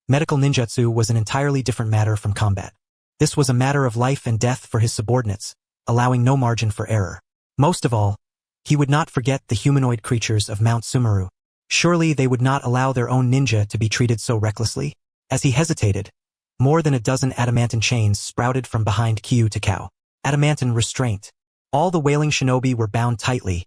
medical ninjutsu was an entirely different matter from combat. This was a matter of life and death for his subordinates, allowing no margin for error. Most of all, he would not forget the humanoid creatures of Mount Sumeru. Surely they would not allow their own ninja to be treated so recklessly? As he hesitated, more than a dozen adamantine chains sprouted from behind Qi Yugao. Adamantine restraint. All the wailing shinobi were bound tightly,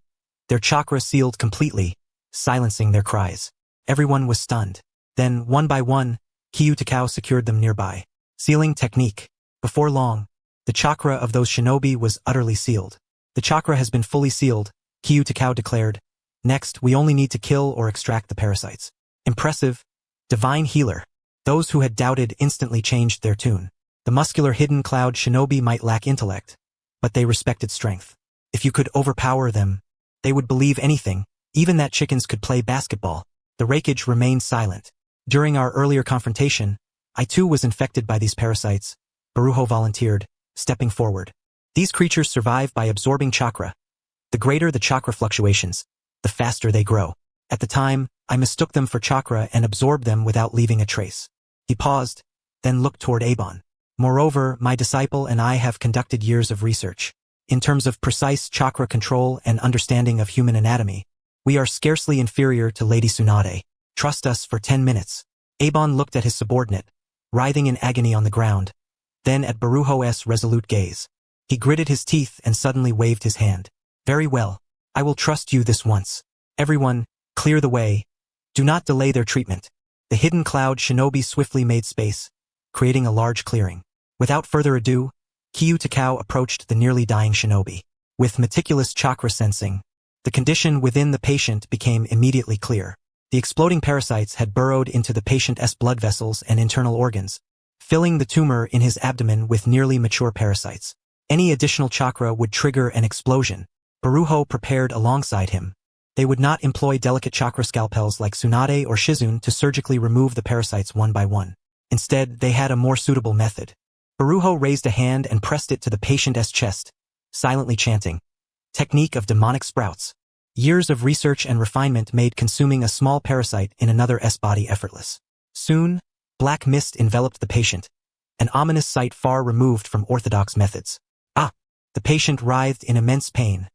their chakra sealed completely, silencing their cries. Everyone was stunned. Then, one by one, Qi Yugao secured them nearby. Sealing technique. Before long, the chakra of those shinobi was utterly sealed. The chakra has been fully sealed, Qi Yugao declared. Next, we only need to kill or extract the parasites. Impressive. Divine healer. Those who had doubted instantly changed their tune. The muscular hidden cloud shinobi might lack intellect, but they respected strength. If you could overpower them, they would believe anything, even that chickens could play basketball. The Raikage remained silent. During our earlier confrontation, I too was infected by these parasites, Baruho volunteered, stepping forward. These creatures survive by absorbing chakra. The greater the chakra fluctuations, the faster they grow. At the time, I mistook them for chakra and absorbed them without leaving a trace. He paused, then looked toward Abon. Moreover, my disciple and I have conducted years of research. In terms of precise chakra control and understanding of human anatomy, we are scarcely inferior to Lady Tsunade. Trust us for 10 minutes. Abon looked at his subordinate, writhing in agony on the ground, then at Baruho's resolute gaze. He gritted his teeth and suddenly waved his hand. Very well. I will trust you this once. Everyone, clear the way. Do not delay their treatment. The hidden cloud shinobi swiftly made space, creating a large clearing. Without further ado, Qi Yugao approached the nearly dying shinobi. With meticulous chakra sensing, the condition within the patient became immediately clear. The exploding parasites had burrowed into the patient's blood vessels and internal organs, filling the tumor in his abdomen with nearly mature parasites. Any additional chakra would trigger an explosion. Baruho prepared alongside him. They would not employ delicate chakra scalpels like Tsunade or Shizune to surgically remove the parasites one by one. Instead, they had a more suitable method. Baruho raised a hand and pressed it to the patient's chest, silently chanting, "Technique of demonic sprouts." Years of research and refinement made consuming a small parasite in another's body effortless. Soon, black mist enveloped the patient, an ominous sight far removed from orthodox methods. The patient writhed in immense pain.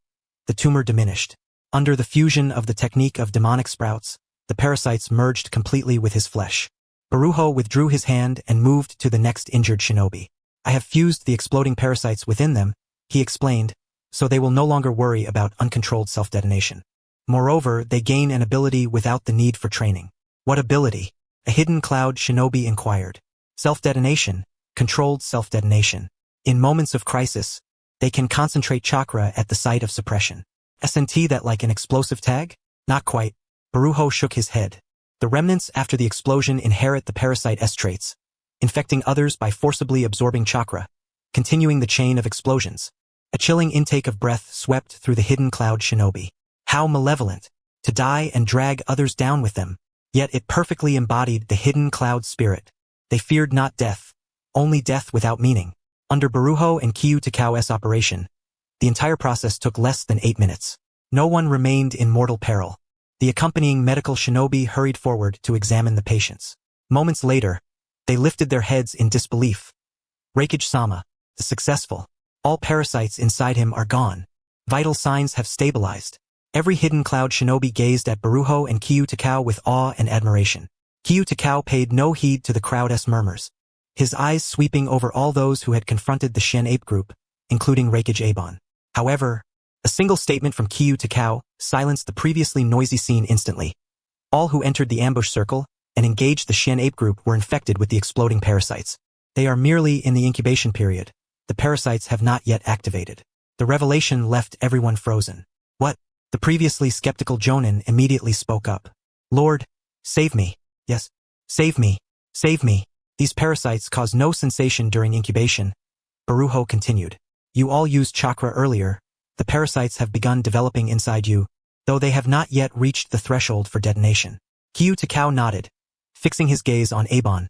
The tumor diminished. Under the fusion of the technique of demonic sprouts, the parasites merged completely with his flesh. Baruho withdrew his hand and moved to the next injured shinobi. I have fused the exploding parasites within them, he explained, so they will no longer worry about uncontrolled self-detonation. Moreover, they gain an ability without the need for training. What ability? A hidden cloud shinobi inquired. Self-detonation, controlled self-detonation. In moments of crisis, they can concentrate chakra at the site of suppression. Isn't that like an explosive tag? Not quite. Baruho shook his head. The remnants after the explosion inherit the parasite's traits, infecting others by forcibly absorbing chakra, continuing the chain of explosions. A chilling intake of breath swept through the hidden cloud shinobi. How malevolent, to die and drag others down with them. Yet it perfectly embodied the hidden cloud spirit. They feared not death, only death without meaning. Under Baruho and Qi Yugao's operation, the entire process took less than 8 minutes. No one remained in mortal peril. The accompanying medical shinobi hurried forward to examine the patients. Moments later, they lifted their heads in disbelief. Raikage-sama, the successful. All parasites inside him are gone. Vital signs have stabilized. Every hidden cloud shinobi gazed at Baruho and Qi Yugao with awe and admiration. Qi Yugao paid no heed to the crowd's murmurs, his eyes sweeping over all those who had confronted the Shen ape group, including Raikage Abon. However, a single statement from Qi Yugao silenced the previously noisy scene instantly. All who entered the ambush circle and engaged the Shen ape group were infected with the exploding parasites. They are merely in the incubation period. The parasites have not yet activated. The revelation left everyone frozen. What? The previously skeptical Jonin immediately spoke up. Lord, save me. Yes, save me. Save me. These parasites cause no sensation during incubation. Baruho continued. You all used chakra earlier. The parasites have begun developing inside you, though they have not yet reached the threshold for detonation. Qi Yugao nodded, fixing his gaze on Abon.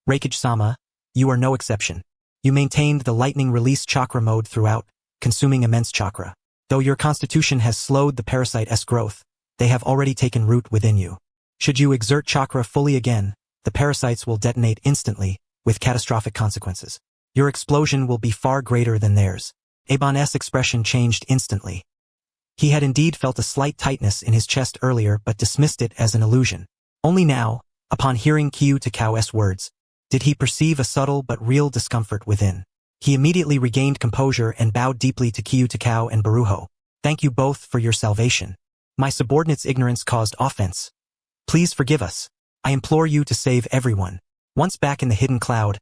Raikage-sama, you are no exception. You maintained the lightning release chakra mode throughout, consuming immense chakra. Though your constitution has slowed the parasite's growth, they have already taken root within you. Should you exert chakra fully again, the parasites will detonate instantly, with catastrophic consequences. Your explosion will be far greater than theirs. Abon's expression changed instantly. He had indeed felt a slight tightness in his chest earlier but dismissed it as an illusion. Only now, upon hearing Qi Yugao's words, did he perceive a subtle but real discomfort within. He immediately regained composure and bowed deeply to Qi Yugao and Baruho. Thank you both for your salvation. My subordinate's ignorance caused offense. Please forgive us. I implore you to save everyone. Once back in the hidden cloud,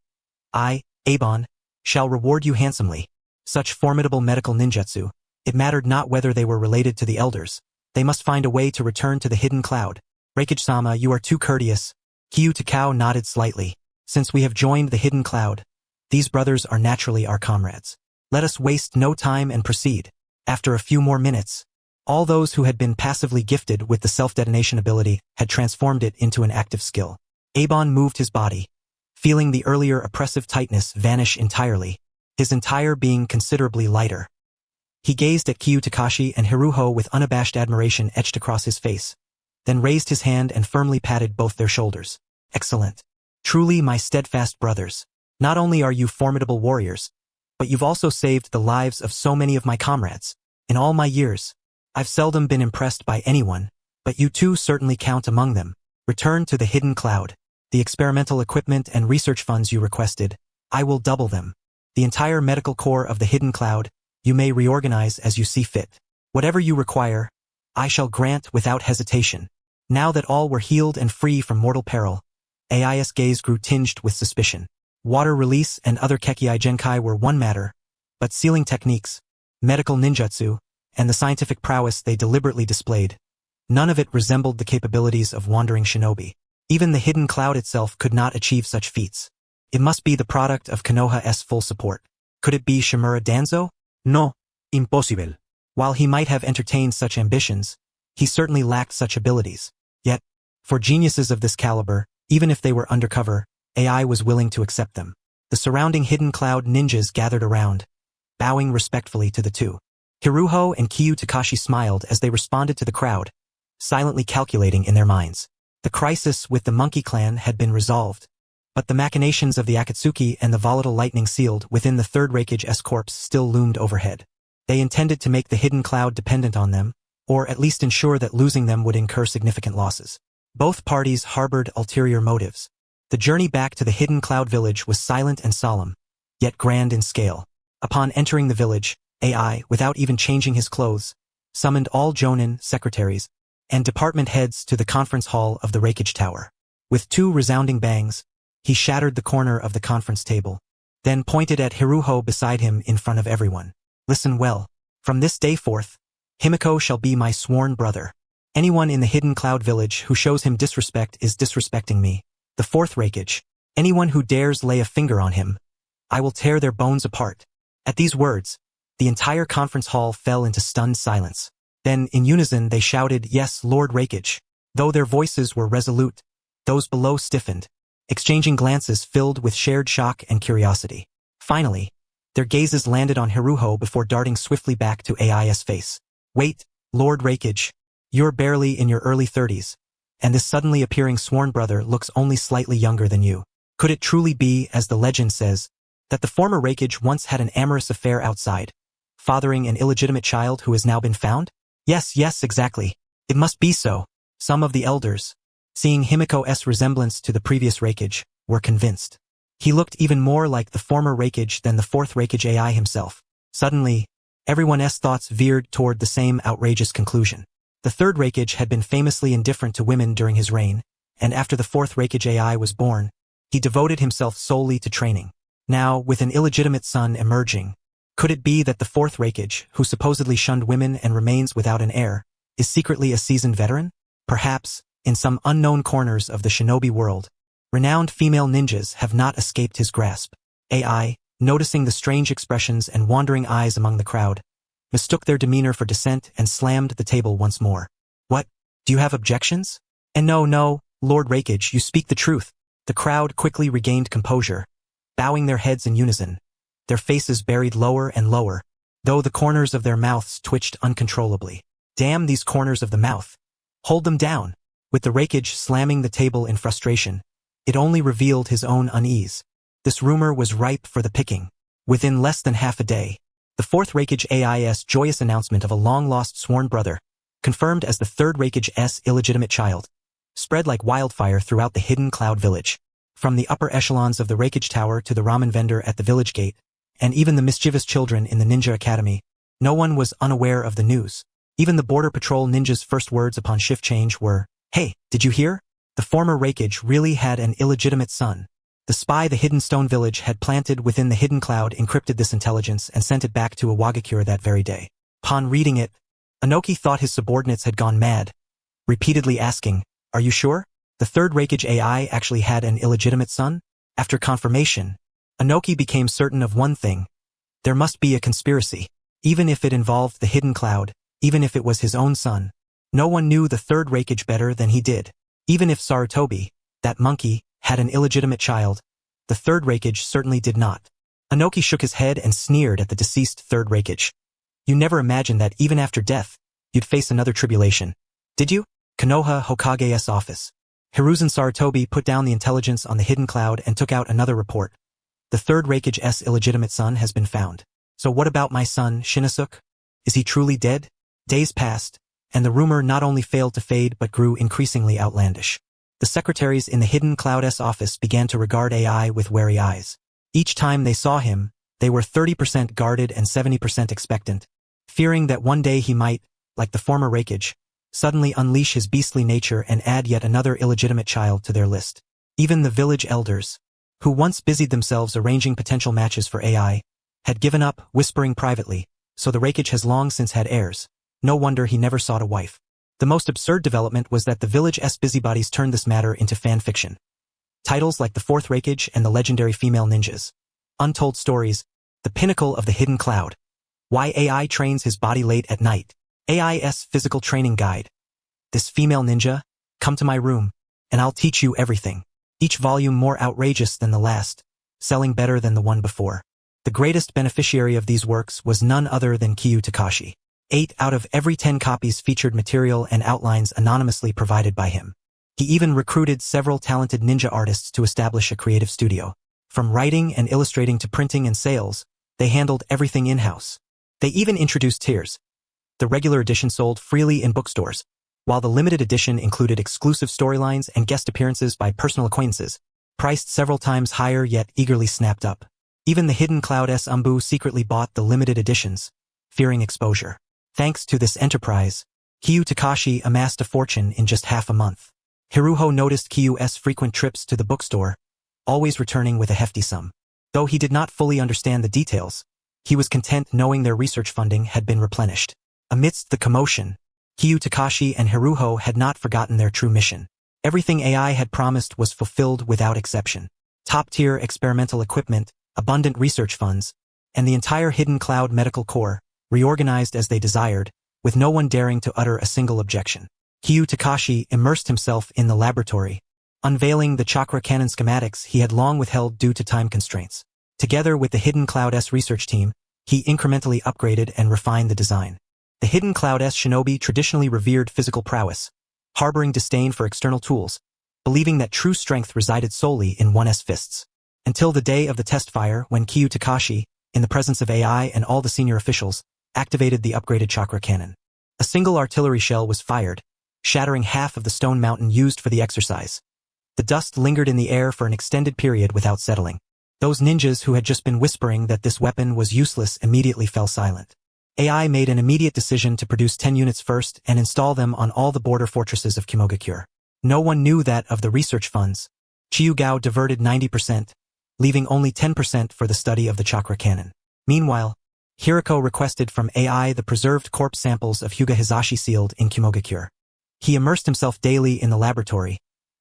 I, Abon, shall reward you handsomely. Such formidable medical ninjutsu, it mattered not whether they were related to the elders. They must find a way to return to the hidden cloud. Raikage-sama, you are too courteous. Qi Yugao nodded slightly. Since we have joined the hidden cloud, these brothers are naturally our comrades. Let us waste no time and proceed. After a few more minutes, all those who had been passively gifted with the self-detonation ability had transformed it into an active skill. Abon moved his body, feeling the earlier oppressive tightness vanish entirely, his entire being considerably lighter. He gazed at Kiyotakashi and Hiruko with unabashed admiration etched across his face, then raised his hand and firmly patted both their shoulders. Excellent. Truly my steadfast brothers. Not only are you formidable warriors, but you've also saved the lives of so many of my comrades. In all my years, I've seldom been impressed by anyone, but you two certainly count among them. Return to the hidden cloud. The experimental equipment and research funds you requested, I will double them. The entire medical core of the hidden cloud, you may reorganize as you see fit. Whatever you require, I shall grant without hesitation. Now that all were healed and free from mortal peril, Ai's gaze grew tinged with suspicion. Water release and other Kekkei Genkai were one matter, but sealing techniques, medical ninjutsu, and the scientific prowess they deliberately displayed, none of it resembled the capabilities of wandering shinobi. Even the hidden cloud itself could not achieve such feats. It must be the product of Konoha's full support. Could it be Shimura Danzo? No, impossible. While he might have entertained such ambitions, he certainly lacked such abilities. Yet, for geniuses of this caliber, even if they were undercover, Ai was willing to accept them. The surrounding hidden cloud ninjas gathered around, bowing respectfully to the two. Hiruko and Kiyotakashi smiled as they responded to the crowd, silently calculating in their minds. The crisis with the monkey clan had been resolved, but the machinations of the Akatsuki and the volatile lightning sealed within the Third Raikage's corpse still loomed overhead. They intended to make the hidden cloud dependent on them, or at least ensure that losing them would incur significant losses. Both parties harbored ulterior motives. The journey back to the hidden cloud village was silent and solemn, yet grand in scale. Upon entering the village, Ai, without even changing his clothes, summoned all jonin, secretaries, and department heads to the conference hall of the Raikage Tower. With two resounding bangs, he shattered the corner of the conference table, then pointed at Hiruko beside him in front of everyone. Listen well. From this day forth, Himiko shall be my sworn brother. Anyone in the hidden cloud village who shows him disrespect is disrespecting me. The Fourth Raikage. Anyone who dares lay a finger on him, I will tear their bones apart. At these words, the entire conference hall fell into stunned silence. Then, in unison, they shouted, "Yes, Lord Raikage." Though their voices were resolute, those below stiffened, exchanging glances filled with shared shock and curiosity. Finally, their gazes landed on Hiruko before darting swiftly back to Ai's face. Wait, Lord Raikage, you're barely in your early 30s, and this suddenly appearing sworn brother looks only slightly younger than you. Could it truly be, as the legend says, that the former Raikage once had an amorous affair outside, fathering an illegitimate child who has now been found? Yes, exactly. It must be so. Some of the elders, seeing Himiko's resemblance to the previous Raikage, were convinced. He looked even more like the former Raikage than the Fourth Raikage Ai himself. Suddenly, everyone's thoughts veered toward the same outrageous conclusion. The Third Raikage had been famously indifferent to women during his reign, and after the Fourth Raikage Ai was born, he devoted himself solely to training. Now, with an illegitimate son emerging, could it be that the Fourth Raikage, who supposedly shunned women and remains without an heir, is secretly a seasoned veteran? Perhaps, in some unknown corners of the shinobi world, renowned female ninjas have not escaped his grasp. Ai, noticing the strange expressions and wandering eyes among the crowd, mistook their demeanor for dissent and slammed the table once more. What? Do you have objections? And no, Lord Raikage, you speak the truth. The crowd quickly regained composure, bowing their heads in unison, their faces buried lower and lower, though the corners of their mouths twitched uncontrollably. Damn these corners of the mouth. Hold them down. With the Raikage slamming the table in frustration, it only revealed his own unease. This rumor was ripe for the picking. Within less than half a day, the Fourth Raikage Ai's joyous announcement of a long-lost sworn brother, confirmed as the Third Raikage's illegitimate child, spread like wildfire throughout the hidden cloud village. From the upper echelons of the Raikage Tower to the ramen vendor at the village gate, and even the mischievous children in the ninja academy, no one was unaware of the news. Even the border patrol ninja's first words upon shift change were, "Hey, did you hear? The former Raikage really had an illegitimate son." The spy the hidden stone village had planted within the hidden cloud encrypted this intelligence and sent it back to Iwagakure that very day. Upon reading it, Inoki thought his subordinates had gone mad, repeatedly asking, "Are you sure? The Third Raikage AI actually had an illegitimate son? After confirmation, Inoki became certain of one thing. There must be a conspiracy. Even if it involved the hidden cloud, even if it was his own son. No one knew the Third Raikage better than he did. Even if Sarutobi, that monkey, had an illegitimate child, the Third Raikage certainly did not. Inoki shook his head and sneered at the deceased Third Raikage. You never imagined that even after death, you'd face another tribulation. Did you? Konoha Hokage's office. Hiruzen Sarutobi put down the intelligence on the hidden cloud and took out another report. The Third Raikage's illegitimate son has been found. So what about my son, Shinosuke? Is he truly dead? Days passed, and the rumor not only failed to fade but grew increasingly outlandish. The secretaries in the hidden cloud's office began to regard AI with wary eyes. Each time they saw him, they were 30% guarded and 70% expectant, fearing that one day he might, like the former Raikage, suddenly unleash his beastly nature and add yet another illegitimate child to their list. Even the village elders, who once busied themselves arranging potential matches for AI, had given up, whispering privately, so the Raikage has long since had heirs. No wonder he never sought a wife. The most absurd development was that the village's busybodies turned this matter into fan fiction. Titles like the Fourth Raikage and the legendary female ninjas. Untold stories, the pinnacle of the hidden cloud. Why AI trains his body late at night. AI's physical training guide. This female ninja, come to my room, and I'll teach you everything. Each volume more outrageous than the last, selling better than the one before. The greatest beneficiary of these works was none other than Kyu Takashi. 8 out of every 10 copies featured material and outlines anonymously provided by him. He even recruited several talented ninja artists to establish a creative studio. From writing and illustrating to printing and sales, they handled everything in-house. They even introduced tiers. The regular edition sold freely in bookstores, while the limited edition included exclusive storylines and guest appearances by personal acquaintances, priced several times higher yet eagerly snapped up. Even the hidden cloud's Umbu secretly bought the limited editions, fearing exposure. Thanks to this enterprise, Kyu Takashi amassed a fortune in just half a month. Hiruko noticed Kyu's frequent trips to the bookstore, always returning with a hefty sum. Though he did not fully understand the details, he was content knowing their research funding had been replenished. Amidst the commotion, Kyu Takashi and Hiruko had not forgotten their true mission. Everything AI had promised was fulfilled without exception. Top-tier experimental equipment, abundant research funds, and the entire Hidden Cloud Medical Corps, reorganized as they desired, with no one daring to utter a single objection. Kyu Takashi immersed himself in the laboratory, unveiling the chakra cannon schematics he had long withheld due to time constraints. Together with the Hidden Cloud's research team, he incrementally upgraded and refined the design. The Hidden Cloud's shinobi traditionally revered physical prowess, harboring disdain for external tools, believing that true strength resided solely in one's fists. Until the day of the test fire when Kyu Takashi, in the presence of AI and all the senior officials, activated the upgraded chakra cannon. A single artillery shell was fired, shattering half of the stone mountain used for the exercise. The dust lingered in the air for an extended period without settling. Those ninjas who had just been whispering that this weapon was useless immediately fell silent. AI made an immediate decision to produce 10 units first and install them on all the border fortresses of Qimogakure. No one knew that of the research funds, Qi Yugao diverted 90%, leaving only 10% for the study of the chakra cannon. Meanwhile, Hiruko requested from AI the preserved corpse samples of Hyuga Hizashi sealed in Qimogakure. He immersed himself daily in the laboratory,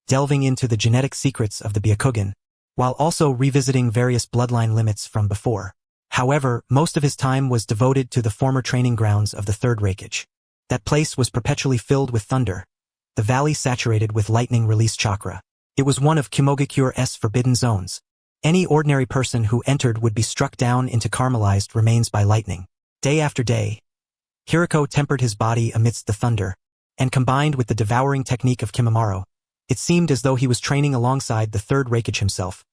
delving into the genetic secrets of the Byakugan, while also revisiting various bloodline limits from before. However, most of his time was devoted to the former training grounds of the Third Raikage. That place was perpetually filled with thunder, the valley saturated with lightning-release chakra. It was one of Qimogakure's forbidden zones. Any ordinary person who entered would be struck down into caramelized remains by lightning. Day after day, Hiruko tempered his body amidst the thunder, and combined with the devouring technique of Kimimaro, it seemed as though he was training alongside the Third Raikage himself,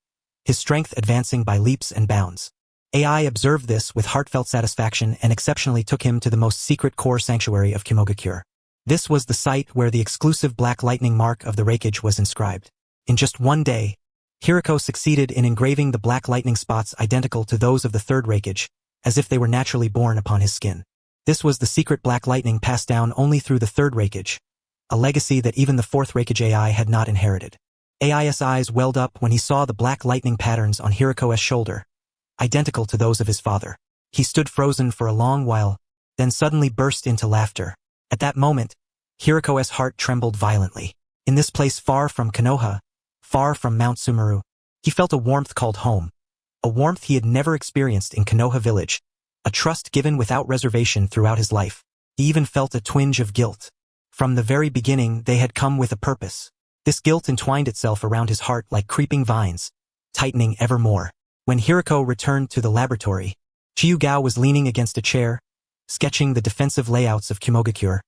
his strength advancing by leaps and bounds. AI observed this with heartfelt satisfaction and exceptionally took him to the most secret core sanctuary of Qimogakure. This was the site where the exclusive black lightning mark of the Raikage was inscribed. In just one day, Hiruko succeeded in engraving the black lightning spots identical to those of the Third Raikage, as if they were naturally born upon his skin. This was the secret black lightning passed down only through the Third Raikage, a legacy that even the Fourth Raikage AI had not inherited. AI's eyes welled up when he saw the black lightning patterns on Hiruko's shoulder, identical to those of his father. He stood frozen for a long while, then suddenly burst into laughter. At that moment, Hiruko's heart trembled violently. In this place far from Konoha, far from Mount Sumeru, he felt a warmth called home. A warmth he had never experienced in Konoha village. A trust given without reservation throughout his life. He even felt a twinge of guilt. From the very beginning, they had come with a purpose. This guilt entwined itself around his heart like creeping vines, tightening ever more. When Hiruko returned to the laboratory, Qi Yugao was leaning against a chair, sketching the defensive layouts of Qimogakure,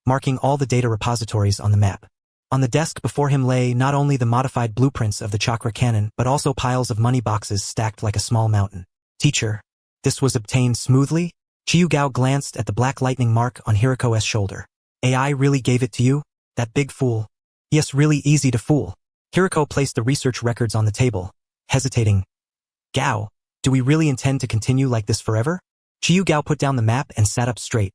marking all the data repositories on the map. On the desk before him lay not only the modified blueprints of the chakra cannon but also piles of money boxes stacked like a small mountain. Teacher, this was obtained smoothly? Qi Yugao glanced at the black lightning mark on Hiruko's shoulder. AI really gave it to you? That big fool. Yes, really easy to fool. Hiruko placed the research records on the table, hesitating. Gao, do we really intend to continue like this forever? Qi Yugao put down the map and sat up straight.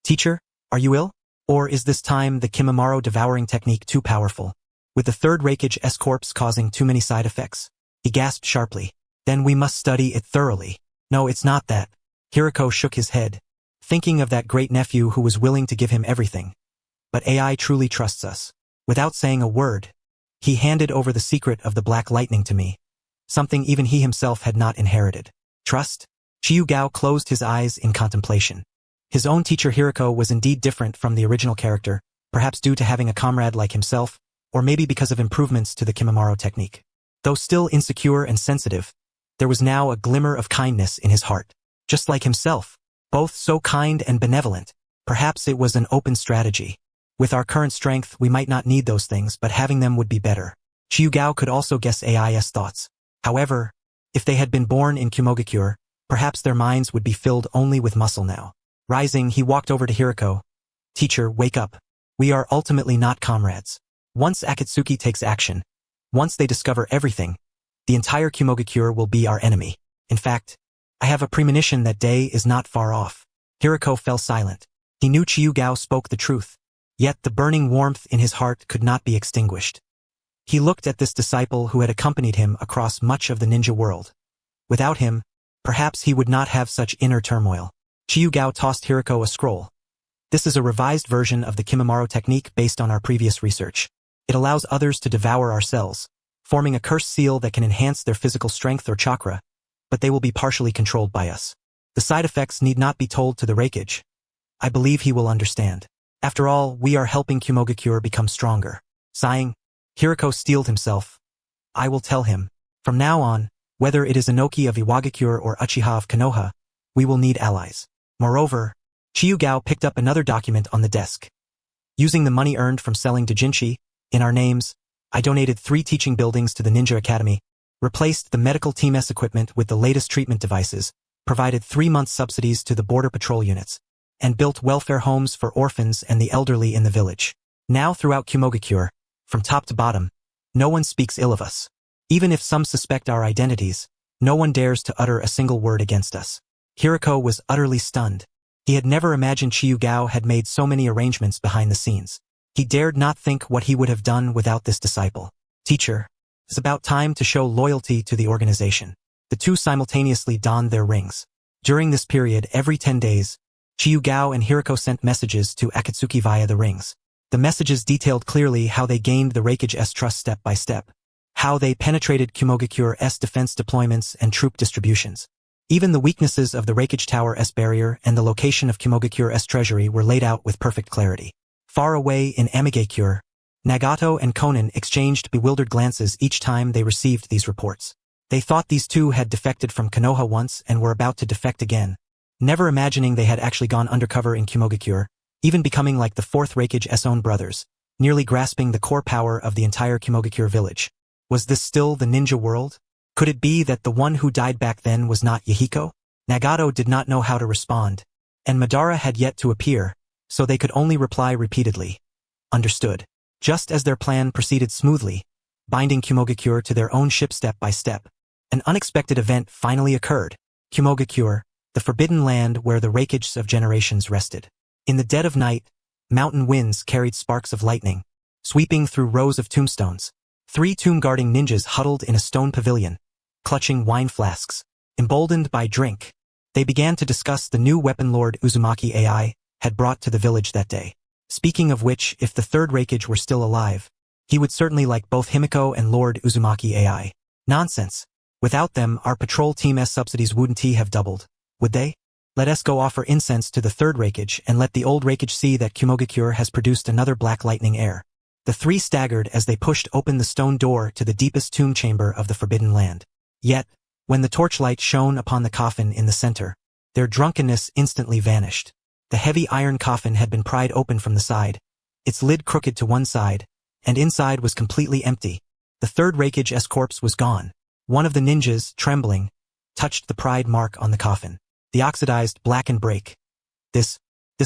Teacher, are you ill? Or is this time the Kimimaro devouring technique too powerful? With the Third Raikage S-corpse causing too many side effects? He gasped sharply. Then we must study it thoroughly. No, it's not that. Hiruko shook his head, thinking of that great nephew who was willing to give him everything. But AI truly trusts us. Without saying a word, he handed over the secret of the black lightning to me. Something even he himself had not inherited. Trust? Qi Yugao closed his eyes in contemplation. His own teacher Hiruko was indeed different from the original character, perhaps due to having a comrade like himself, or maybe because of improvements to the Kimimaro technique. Though still insecure and sensitive, there was now a glimmer of kindness in his heart. Just like himself, both so kind and benevolent. Perhaps it was an open strategy. With our current strength, we might not need those things, but having them would be better. Qi Yugao could also guess AI's thoughts. However, if they had been born in Qimogakure, perhaps their minds would be filled only with muscle now. Rising, he walked over to Hiruko. Teacher, wake up. We are ultimately not comrades. Once Akatsuki takes action, once they discover everything, the entire Qimogakure will be our enemy. In fact, I have a premonition that day is not far off. Hiruko fell silent. He knew Qi Yugao spoke the truth, yet the burning warmth in his heart could not be extinguished. He looked at this disciple who had accompanied him across much of the ninja world. Without him, perhaps he would not have such inner turmoil. Qi Yugao tossed Hiruko a scroll. This is a revised version of the Kimimaro technique based on our previous research. It allows others to devour our cells, forming a cursed seal that can enhance their physical strength or chakra, but they will be partially controlled by us. The side effects need not be told to the Raikage. I believe he will understand. After all, we are helping Qimogakure become stronger. Sighing, Hiruko steeled himself. I will tell him. From now on, whether it is Inoki of Iwagakure or Uchiha of Konoha, we will need allies. Moreover, Qi Yugao picked up another document on the desk. Using the money earned from selling doujinshi, in our names, I donated 3 teaching buildings to the Ninja Academy, replaced the medical team's equipment with the latest treatment devices, provided 3-month subsidies to the border patrol units, and built welfare homes for orphans and the elderly in the village. Now throughout Qimogakure, from top to bottom, no one speaks ill of us. Even if some suspect our identities, no one dares to utter a single word against us. Hiruko was utterly stunned. He had never imagined Qi Yugao had made so many arrangements behind the scenes. He dared not think what he would have done without this disciple. Teacher, it's about time to show loyalty to the organization. The two simultaneously donned their rings. During this period, every 10 days, Qi Yugao and Hiruko sent messages to Akatsuki via the rings. The messages detailed clearly how they gained the Raikage's trust step by step, how they penetrated Qimogakure's defense deployments and troop distributions. Even the weaknesses of the Raikage Tower's barrier and the location of Qimogakure's treasury were laid out with perfect clarity. Far away in Amigakure, Nagato and Konan exchanged bewildered glances each time they received these reports. They thought these two had defected from Konoha once and were about to defect again, never imagining they had actually gone undercover in Qimogakure, even becoming like the Fourth Raikage's own brothers, nearly grasping the core power of the entire Qimogakure village. Was this still the ninja world? Could it be that the one who died back then was not Yahiko? Nagato did not know how to respond, and Madara had yet to appear, so they could only reply repeatedly. Understood. Just as their plan proceeded smoothly, binding Qimogakure to their own ship step by step, an unexpected event finally occurred. Qimogakure, the forbidden land where the Raikages of generations rested. In the dead of night, mountain winds carried sparks of lightning, sweeping through rows of tombstones. 3 tomb-guarding ninjas huddled in a stone pavilion, clutching wine flasks. Emboldened by drink, they began to discuss the new weapon Lord Uzumaki AI had brought to the village that day. Speaking of which, if the Third Raikage were still alive, He would certainly like both Himiko and Lord Uzumaki AI. Nonsense. Without them, our patrol team's subsidies wouldn't have doubled, would they? Let us go offer incense to the Third Raikage and let the old Raikage see that Kusagakure has produced another Black Lightning heir. The three staggered as they pushed open the stone door to the deepest tomb chamber of the Forbidden Land. Yet, when the torchlight shone upon the coffin in the center, their drunkenness instantly vanished. The heavy iron coffin had been pried open from the side, its lid crooked to one side, and inside was completely empty. The Third Raikage's corpse was gone. One of the ninjas, trembling, touched the pried mark on the coffin. The oxidized blackened break. This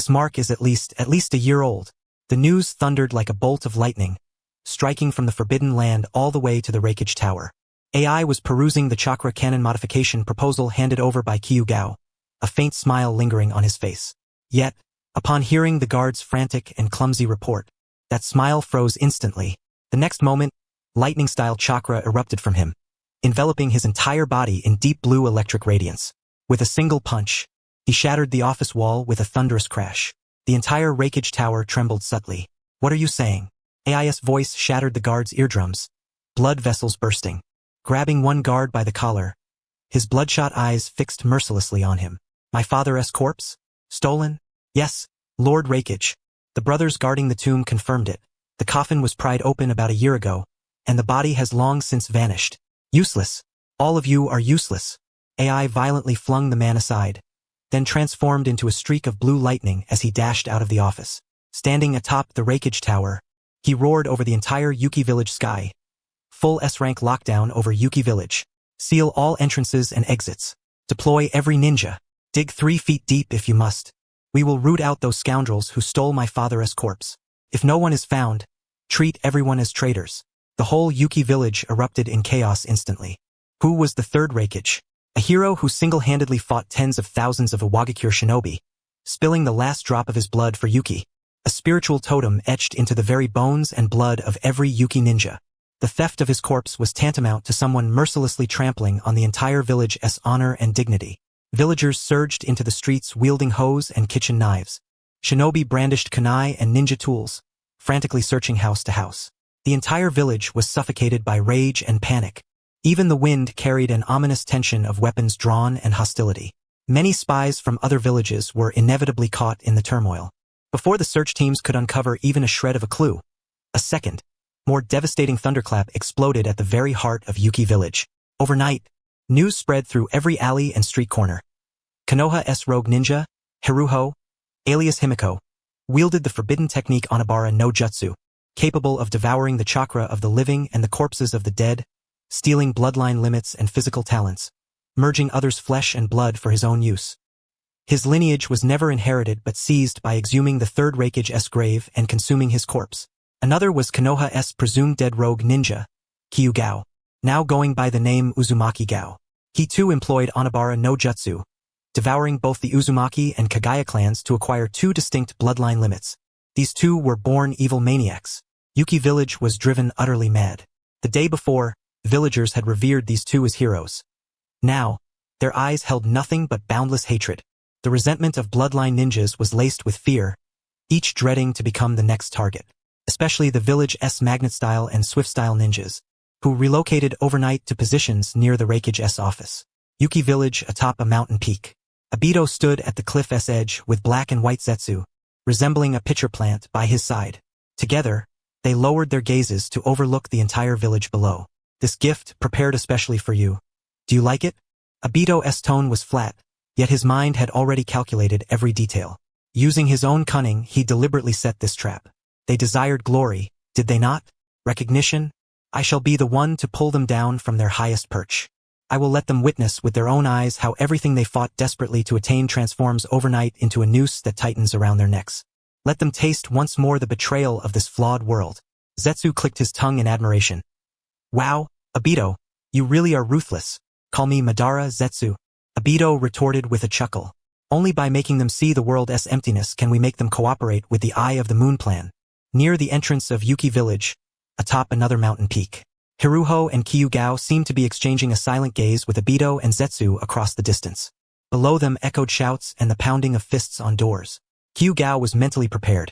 mark is at least a year old. The news thundered like a bolt of lightning, striking from the Forbidden Land all the way to the Raikage Tower. AI was perusing the chakra cannon modification proposal handed over by Qi Yugao, a faint smile lingering on his face. Yet, upon hearing the guard's frantic and clumsy report, that smile froze instantly. The next moment, lightning-style chakra erupted from him, enveloping his entire body in deep blue electric radiance. With a single punch, he shattered the office wall with a thunderous crash. The entire Raikage Tower trembled subtly. What are you saying? AI's voice shattered the guard's eardrums, blood vessels bursting. Grabbing one guard by the collar, his bloodshot eyes fixed mercilessly on him. My father's corpse? Stolen? Yes, Lord Raikage. The brothers guarding the tomb confirmed it. The coffin was pried open about a year ago, and the body has long since vanished. Useless. All of you are useless. AI violently flung the man aside, then transformed into a streak of blue lightning as he dashed out of the office. Standing atop the Raikage Tower, he roared over the entire Yuki Village sky. Full S-rank lockdown over Yuki Village. Seal all entrances and exits. Deploy every ninja. Dig 3 feet deep if you must. We will root out those scoundrels who stole my father's corpse. If no one is found, treat everyone as traitors. The whole Yuki Village erupted in chaos instantly. Who was the Third Raikage? A hero who single-handedly fought tens of thousands of Iwagakure shinobi, spilling the last drop of his blood for Yuki. A spiritual totem etched into the very bones and blood of every Yuki ninja. The theft of his corpse was tantamount to someone mercilessly trampling on the entire village's honor and dignity. Villagers surged into the streets wielding hoes and kitchen knives. Shinobi brandished kunai and ninja tools, frantically searching house to house. The entire village was suffocated by rage and panic. Even the wind carried an ominous tension of weapons drawn and hostility. Many spies from other villages were inevitably caught in the turmoil. Before the search teams could uncover even a shred of a clue, a second, more devastating thunderclap exploded at the very heart of Yuki Village. Overnight, news spread through every alley and street corner. Konoha's rogue ninja, Hiruko, alias Himiko, wielded the forbidden technique Onabara no Jutsu, capable of devouring the chakra of the living and the corpses of the dead, stealing bloodline limits and physical talents, merging others' flesh and blood for his own use. His lineage was never inherited but seized by exhuming the Third Raikage's grave and consuming his corpse. Another was Konoha's presumed dead rogue ninja, Qi Yugao, now going by the name Uzumaki Gao. He too employed Onabara no Jutsu, devouring both the Uzumaki and Kaguya clans to acquire 2 distinct bloodline limits. These 2 were born evil maniacs. Yuki Village was driven utterly mad. The day before, villagers had revered these 2 as heroes. Now, their eyes held nothing but boundless hatred. The resentment of bloodline ninjas was laced with fear, each dreading to become the next target. Especially the village's magnet-style and swift-style ninjas, who relocated overnight to positions near the Raikage's office. Yuki Village atop a mountain peak. Obito stood at the cliff's edge with Black and White Zetsu, resembling a pitcher plant by his side. Together, they lowered their gazes to overlook the entire village below. This gift prepared especially for you. Do you like it? Obito's tone was flat, yet his mind had already calculated every detail. Using his own cunning, he deliberately set this trap. They desired glory, did they not? Recognition? I shall be the one to pull them down from their highest perch. I will let them witness with their own eyes how everything they fought desperately to attain transforms overnight into a noose that tightens around their necks. Let them taste once more the betrayal of this flawed world. Zetsu clicked his tongue in admiration. Wow, Obito, you really are ruthless. Call me Madara Zetsu. Obito retorted with a chuckle. Only by making them see the world's emptiness can we make them cooperate with the Eye of the Moon plan. Near the entrance of Yuki Village, atop another mountain peak, Hiruko and Qi Yugao seemed to be exchanging a silent gaze with Obito and Zetsu across the distance. Below them echoed shouts and the pounding of fists on doors. Qi Yugao was mentally prepared.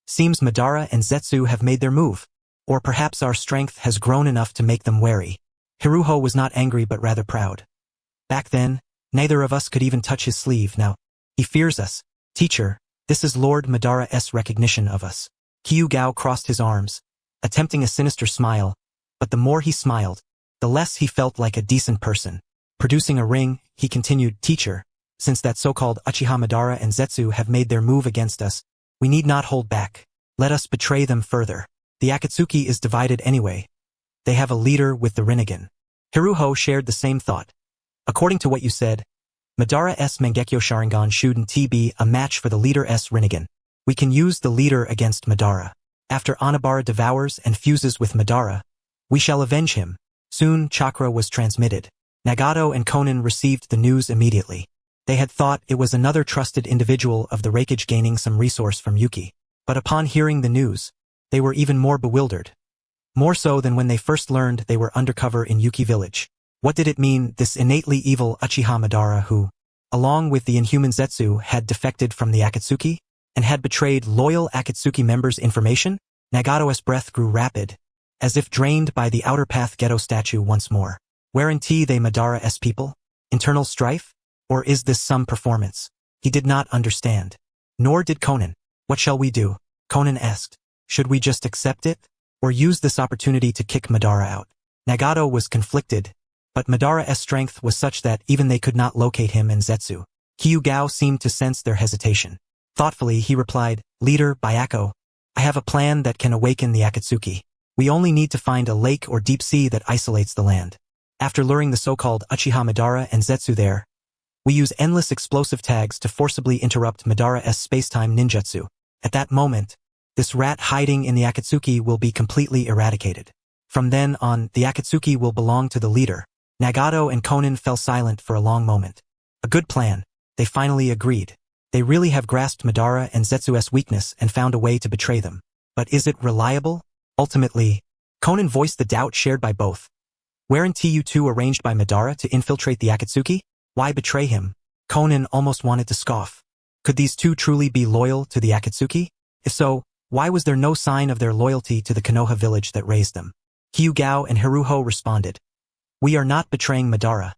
Seems Madara and Zetsu have made their move. Or perhaps our strength has grown enough to make them wary. Hiruko was not angry but rather proud. Back then, neither of us could even touch his sleeve. Now, he fears us. Teacher, this is Lord Madara's recognition of us. Qi Yugao crossed his arms, attempting a sinister smile, but the more he smiled, the less he felt like a decent person. Producing a ring, he continued, Teacher, since that so-called Uchiha Madara and Zetsu have made their move against us, we need not hold back. Let us betray them further. The Akatsuki is divided anyway. They have a leader with the Rinnegan. Hiruko shared the same thought. According to what you said, Madara's Mangekyo Sharingan shouldn't be a match for the leader's Rinnegan. We can use the leader against Madara. After Onabara devours and fuses with Madara, we shall avenge him. Soon chakra was transmitted. Nagato and Konan received the news immediately. They had thought it was another trusted individual of the Raikage gaining some resource from Yuki. But upon hearing the news, they were even more bewildered. More so than when they first learned they were undercover in Yuki village. What did it mean, this innately evil Uchiha Madara who, along with the inhuman Zetsu, had defected from the Akatsuki, and had betrayed loyal Akatsuki members' information? Nagato's breath grew rapid, as if drained by the outer path ghetto statue once more. Weren't they Madara's people? Internal strife? Or is this some performance? He did not understand. Nor did Konan. What shall we do? Konan asked. Should we just accept it? Or use this opportunity to kick Madara out? Nagato was conflicted, but Madara's strength was such that even they could not locate him and Zetsu. Qi Yugao seemed to sense their hesitation. Thoughtfully, he replied, Leader Byako, I have a plan that can awaken the Akatsuki. We only need to find a lake or deep sea that isolates the land. After luring the so-called Uchiha Madara and Zetsu there, we use endless explosive tags to forcibly interrupt Madara's space-time ninjutsu. At that moment, this rat hiding in the Akatsuki will be completely eradicated. From then on, the Akatsuki will belong to the leader. Nagato and Konan fell silent for a long moment. A good plan, they finally agreed. They really have grasped Madara and Zetsu's weakness and found a way to betray them. But is it reliable? Ultimately, Konan voiced the doubt shared by both. Weren't you two arranged by Madara to infiltrate the Akatsuki? Why betray him? Konan almost wanted to scoff. Could these two truly be loyal to the Akatsuki? If so, why was there no sign of their loyalty to the Konoha village that raised them? Qi Yugao and Hiruko responded. We are not betraying Madara.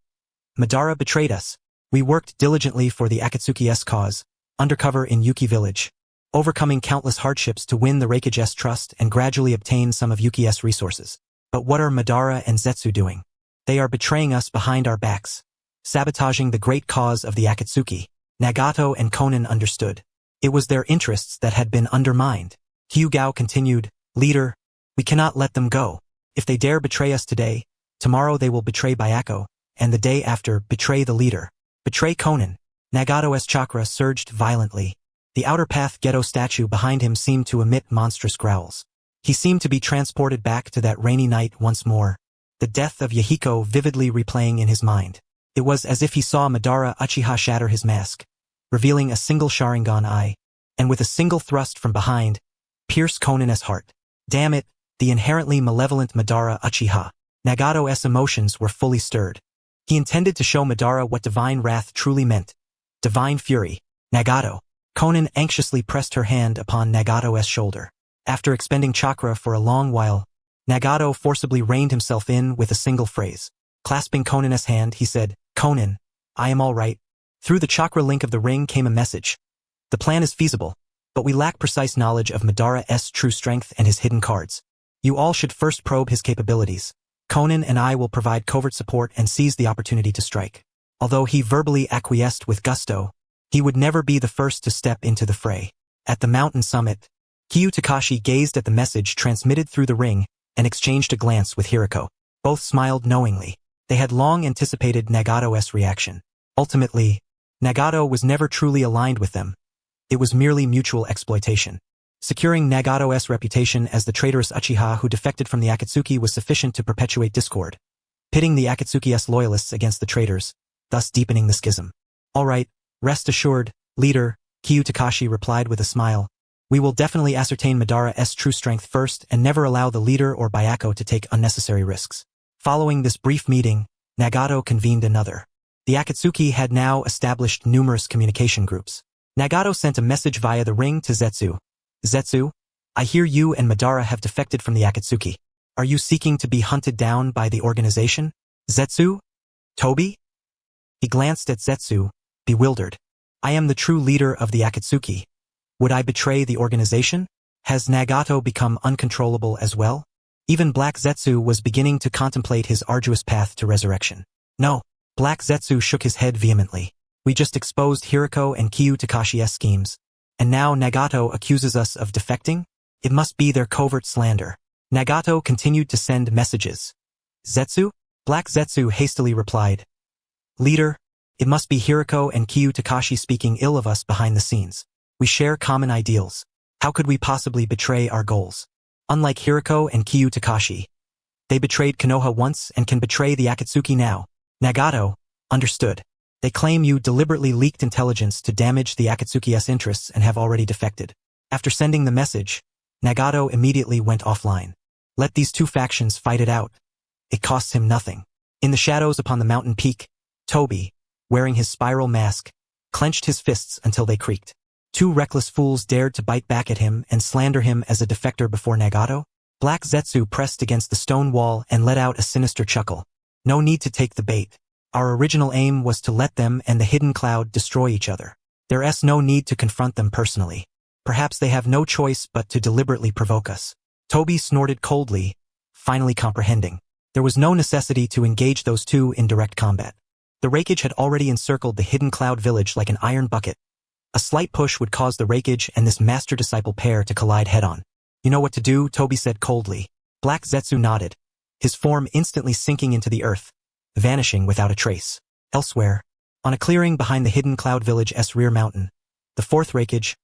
Madara betrayed us. We worked diligently for the Akatsuki's cause, undercover in Yuki village, overcoming countless hardships to win the Raikage's trust and gradually obtain some of Yuki's resources. But what are Madara and Zetsu doing? They are betraying us behind our backs, sabotaging the great cause of the Akatsuki. Nagato and Konan understood. It was their interests that had been undermined. Qi Yugao continued, Leader, we cannot let them go. If they dare betray us today, tomorrow they will betray Byako, and the day after, betray the leader. Betray Konan. Nagato's chakra surged violently. The outer path ghetto statue behind him seemed to emit monstrous growls. He seemed to be transported back to that rainy night once more, the death of Yahiko vividly replaying in his mind. It was as if he saw Madara Uchiha shatter his mask, revealing a single Sharingan eye, and with a single thrust from behind, pierce Konan's heart. Damn it, the inherently malevolent Madara Uchiha. Nagato's emotions were fully stirred. He intended to show Madara what divine wrath truly meant. Divine fury. Nagato. Konan anxiously pressed her hand upon Nagato's shoulder. After expending chakra for a long while, Nagato forcibly reined himself in with a single phrase. Clasping Konan's hand, he said, Konan, I am all right. Through the chakra link of the ring came a message. The plan is feasible, but we lack precise knowledge of Madara's true strength and his hidden cards. You all should first probe his capabilities. Konan and I will provide covert support and seize the opportunity to strike. Although he verbally acquiesced with gusto, he would never be the first to step into the fray. At the mountain summit, Kyu Takashi gazed at the message transmitted through the ring and exchanged a glance with Hiruko. Both smiled knowingly. They had long anticipated Nagato's reaction. Ultimately, Nagato was never truly aligned with them. It was merely mutual exploitation. Securing Nagato's reputation as the traitorous Uchiha who defected from the Akatsuki was sufficient to perpetuate discord, pitting the Akatsuki's loyalists against the traitors, thus deepening the schism. All right, rest assured, leader, Kyu Takashi replied with a smile. We will definitely ascertain Madara's true strength first and never allow the leader or Byako to take unnecessary risks. Following this brief meeting, Nagato convened another. The Akatsuki had now established numerous communication groups. Nagato sent a message via the ring to Zetsu. Zetsu, I hear you and Madara have defected from the Akatsuki. Are you seeking to be hunted down by the organization? Zetsu? Toby? He glanced at Zetsu, bewildered. I am the true leader of the Akatsuki. Would I betray the organization? Has Nagato become uncontrollable as well? Even Black Zetsu was beginning to contemplate his arduous path to resurrection. No. Black Zetsu shook his head vehemently. We just exposed Hiruko and Kyu Takashi's schemes. And now Nagato accuses us of defecting? It must be their covert slander. Nagato continued to send messages. Zetsu? Black Zetsu hastily replied. Leader, it must be Hiruko and Kyu Takashi speaking ill of us behind the scenes. We share common ideals. How could we possibly betray our goals? Unlike Hiruko and Kyu Takashi, they betrayed Konoha once and can betray the Akatsuki now. Nagato, understood. They claim you deliberately leaked intelligence to damage the Akatsuki's interests and have already defected. After sending the message, Nagato immediately went offline. Let these two factions fight it out. It costs him nothing. In the shadows upon the mountain peak, Toby, wearing his spiral mask, clenched his fists until they creaked. Two reckless fools dared to bite back at him and slander him as a defector before Nagato. Black Zetsu pressed against the stone wall and let out a sinister chuckle. No need to take the bait. Our original aim was to let them and the hidden cloud destroy each other. There's no need to confront them personally. Perhaps they have no choice but to deliberately provoke us. Toby snorted coldly, finally comprehending. There was no necessity to engage those two in direct combat. The Raikage had already encircled the hidden cloud village like an iron bucket. A slight push would cause the Raikage and this master-disciple pair to collide head-on. You know what to do, Toby said coldly. Black Zetsu nodded, his form instantly sinking into the earth, vanishing without a trace. Elsewhere, on a clearing behind the hidden cloud village's rear mountain, the fourth Raikage,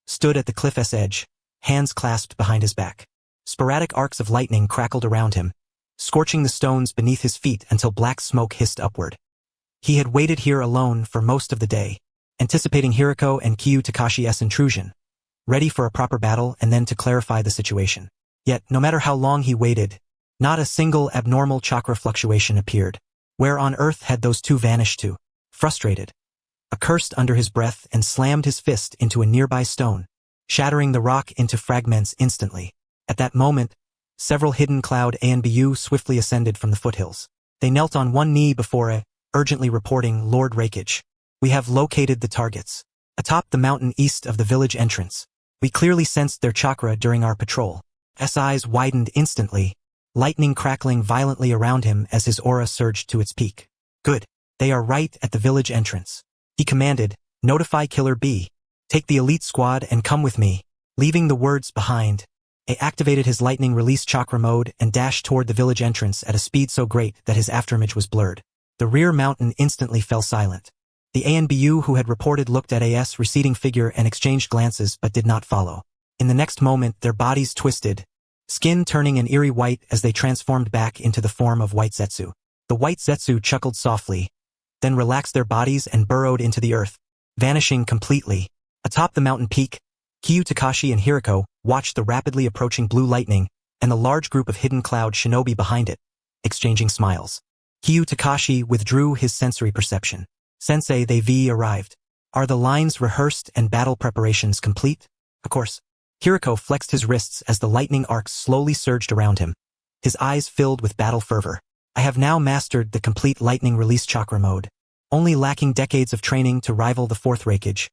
stood at the cliff's edge, hands clasped behind his back. Sporadic arcs of lightning crackled around him, scorching the stones beneath his feet until black smoke hissed upward. He had waited here alone for most of the day, anticipating Hiruko and Kyu Takashi's intrusion, ready for a proper battle and then to clarify the situation. Yet, no matter how long he waited, not a single abnormal chakra fluctuation appeared. Where on earth had those two vanished to? Frustrated, accursed under his breath and slammed his fist into a nearby stone, shattering the rock into fragments instantly. At that moment, several hidden cloud ANBU swiftly ascended from the foothills. They knelt on one knee before urgently reporting, Lord Raikage. We have located the targets. Atop the mountain east of the village entrance. We clearly sensed their chakra during our patrol. His eyes widened instantly, lightning crackling violently around him as his aura surged to its peak. Good. They are right at the village entrance. He commanded, notify Killer B. Take the elite squad and come with me. Leaving the words behind, he activated his lightning release chakra mode and dashed toward the village entrance at a speed so great that his afterimage was blurred. The rear mountain instantly fell silent. The ANBU who had reported looked at AS receding figure and exchanged glances but did not follow. In the next moment their bodies twisted, skin turning an eerie white as they transformed back into the form of White Zetsu. The White Zetsu chuckled softly, then relaxed their bodies and burrowed into the earth, vanishing completely. Atop the mountain peak, Kyu Takashi and Hiruko watched the rapidly approaching blue lightning and the large group of hidden cloud shinobi behind it, exchanging smiles. Kyu Takashi withdrew his sensory perception. Sensei, they arrived. Are the lines rehearsed and battle preparations complete? Of course. Hiruko flexed his wrists as the lightning arcs slowly surged around him, his eyes filled with battle fervor. I have now mastered the complete lightning release chakra mode, only lacking decades of training to rival the fourth Raikage,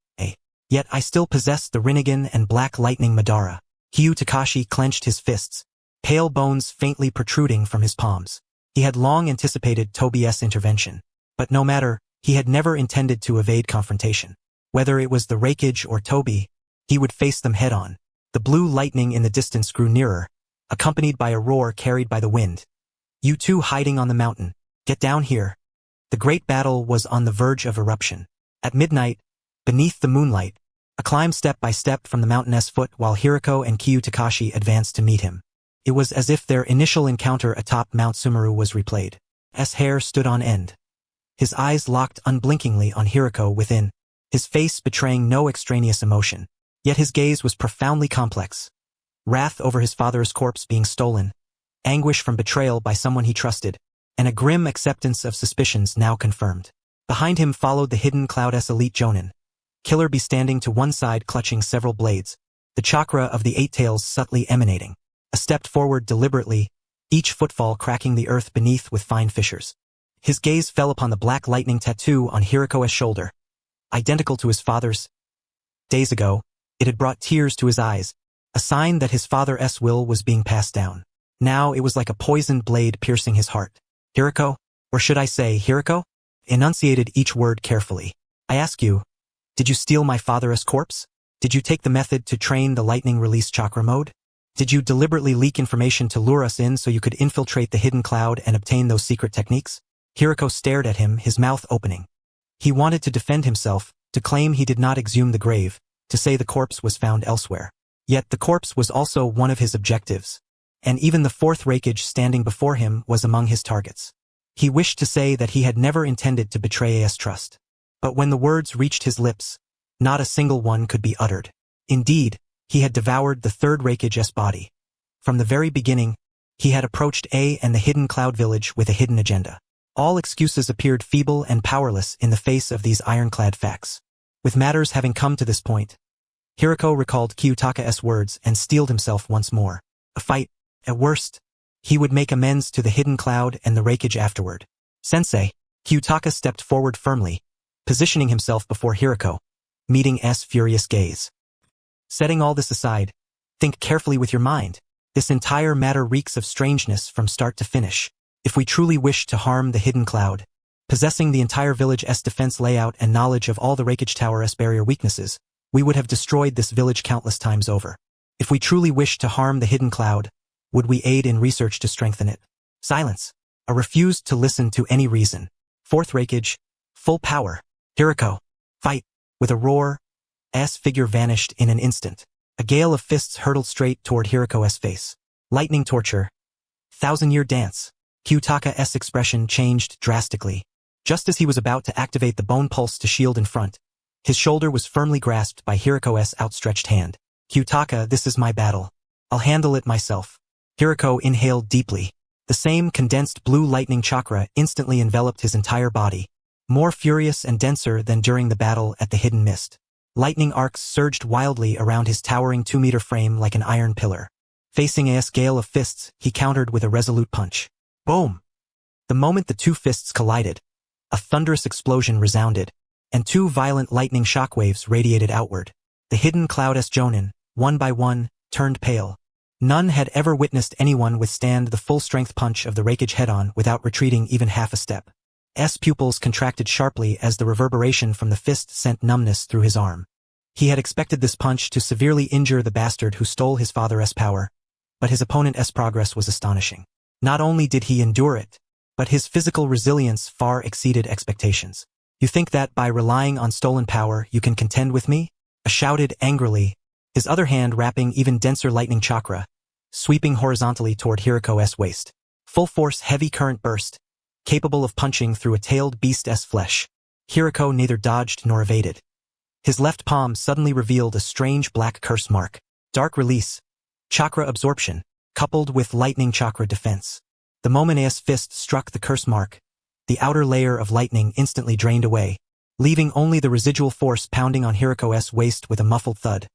Yet I still possess the Rinnegan and Black Lightning Madara. Kyu Takashi clenched his fists, pale bones faintly protruding from his palms. He had long anticipated Tobi's intervention, but no matter, he had never intended to evade confrontation. Whether it was the Raikage or Tobi, he would face them head-on. The blue lightning in the distance grew nearer, accompanied by a roar carried by the wind. You two hiding on the mountain, get down here. The great battle was on the verge of eruption. At midnight, beneath the moonlight, a climb step by step from the mountain's foot while Hiruko and Kyu Takashi advanced to meet him. It was as if their initial encounter atop Mount Sumeru was replayed. His hair stood on end. His eyes locked unblinkingly on Hiruko within, his face betraying no extraneous emotion. Yet his gaze was profoundly complex. Wrath over his father's corpse being stolen, anguish from betrayal by someone he trusted, and a grim acceptance of suspicions now confirmed. Behind him followed the hidden Cloud's elite Jonin. Killer B standing to one side clutching several blades, the chakra of the eight tails subtly emanating. A step forward deliberately, each footfall cracking the earth beneath with fine fissures. His gaze fell upon the black lightning tattoo on Hiruko's shoulder. Identical to his father's. Days ago, it had brought tears to his eyes, a sign that his father's will was being passed down. Now it was like a poisoned blade piercing his heart. Hiruko, or should I say Hiruko? Enunciated each word carefully. I ask you, did you steal my father's corpse? Did you take the method to train the lightning release chakra mode? Did you deliberately leak information to lure us in so you could infiltrate the hidden cloud and obtain those secret techniques? Hiruko stared at him, his mouth opening. He wanted to defend himself, to claim he did not exhume the grave, to say the corpse was found elsewhere. Yet the corpse was also one of his objectives. And even the Fourth Raikage standing before him was among his targets. He wished to say that he had never intended to betray his trust. But when the words reached his lips, not a single one could be uttered. Indeed, he had devoured the Third Raikage's body. From the very beginning, he had approached A and the hidden cloud village with a hidden agenda. All excuses appeared feeble and powerless in the face of these ironclad facts. With matters having come to this point, Hiruko recalled Kiyotaka's words and steeled himself once more. A fight, at worst, he would make amends to the hidden cloud and the Raikage afterward. Sensei, Kiyotaka stepped forward firmly, positioning himself before Hiruko, meeting S' furious gaze. Setting all this aside, think carefully with your mind. This entire matter reeks of strangeness from start to finish. If we truly wish to harm the hidden cloud, possessing the entire village's defense layout and knowledge of all the Raikage Tower's barrier weaknesses, we would have destroyed this village countless times over. If we truly wish to harm the hidden cloud, would we aid in research to strengthen it? Silence. A refused to listen to any reason. Fourth Raikage, full power. Hiruko, fight. With a roar, S' figure vanished in an instant. A gale of fists hurtled straight toward Hiruko's face. Lightning torture. Thousand-year dance. Kiyotaka's expression changed drastically. Just as he was about to activate the bone pulse to shield in front, his shoulder was firmly grasped by Hiruko's outstretched hand. Kiyotaka, this is my battle. I'll handle it myself. Hiruko inhaled deeply. The same condensed blue lightning chakra instantly enveloped his entire body, more furious and denser than during the battle at the Hidden Mist. Lightning arcs surged wildly around his towering 2-meter frame like an iron pillar. Facing a gale of fists, he countered with a resolute punch. Boom! The moment the two fists collided, a thunderous explosion resounded, and two violent lightning shockwaves radiated outward. The hidden cloud's jonin, one by one, turned pale. None had ever witnessed anyone withstand the full-strength punch of the Raikage head-on without retreating even half a step. S' pupils contracted sharply as the reverberation from the fist sent numbness through his arm. He had expected this punch to severely injure the bastard who stole his father's power, but his opponent's progress was astonishing. Not only did he endure it, but his physical resilience far exceeded expectations. You think that by relying on stolen power you can contend with me? A shouted angrily, his other hand wrapping even denser lightning chakra, sweeping horizontally toward Hiruko's waist. Full-force heavy current burst, capable of punching through a tailed beast's flesh. Hiruko neither dodged nor evaded. His left palm suddenly revealed a strange black curse mark. Dark release, chakra absorption, coupled with lightning chakra defense. The moment S' fist struck the curse mark, the outer layer of lightning instantly drained away, leaving only the residual force pounding on Hiruko's waist with a muffled thud,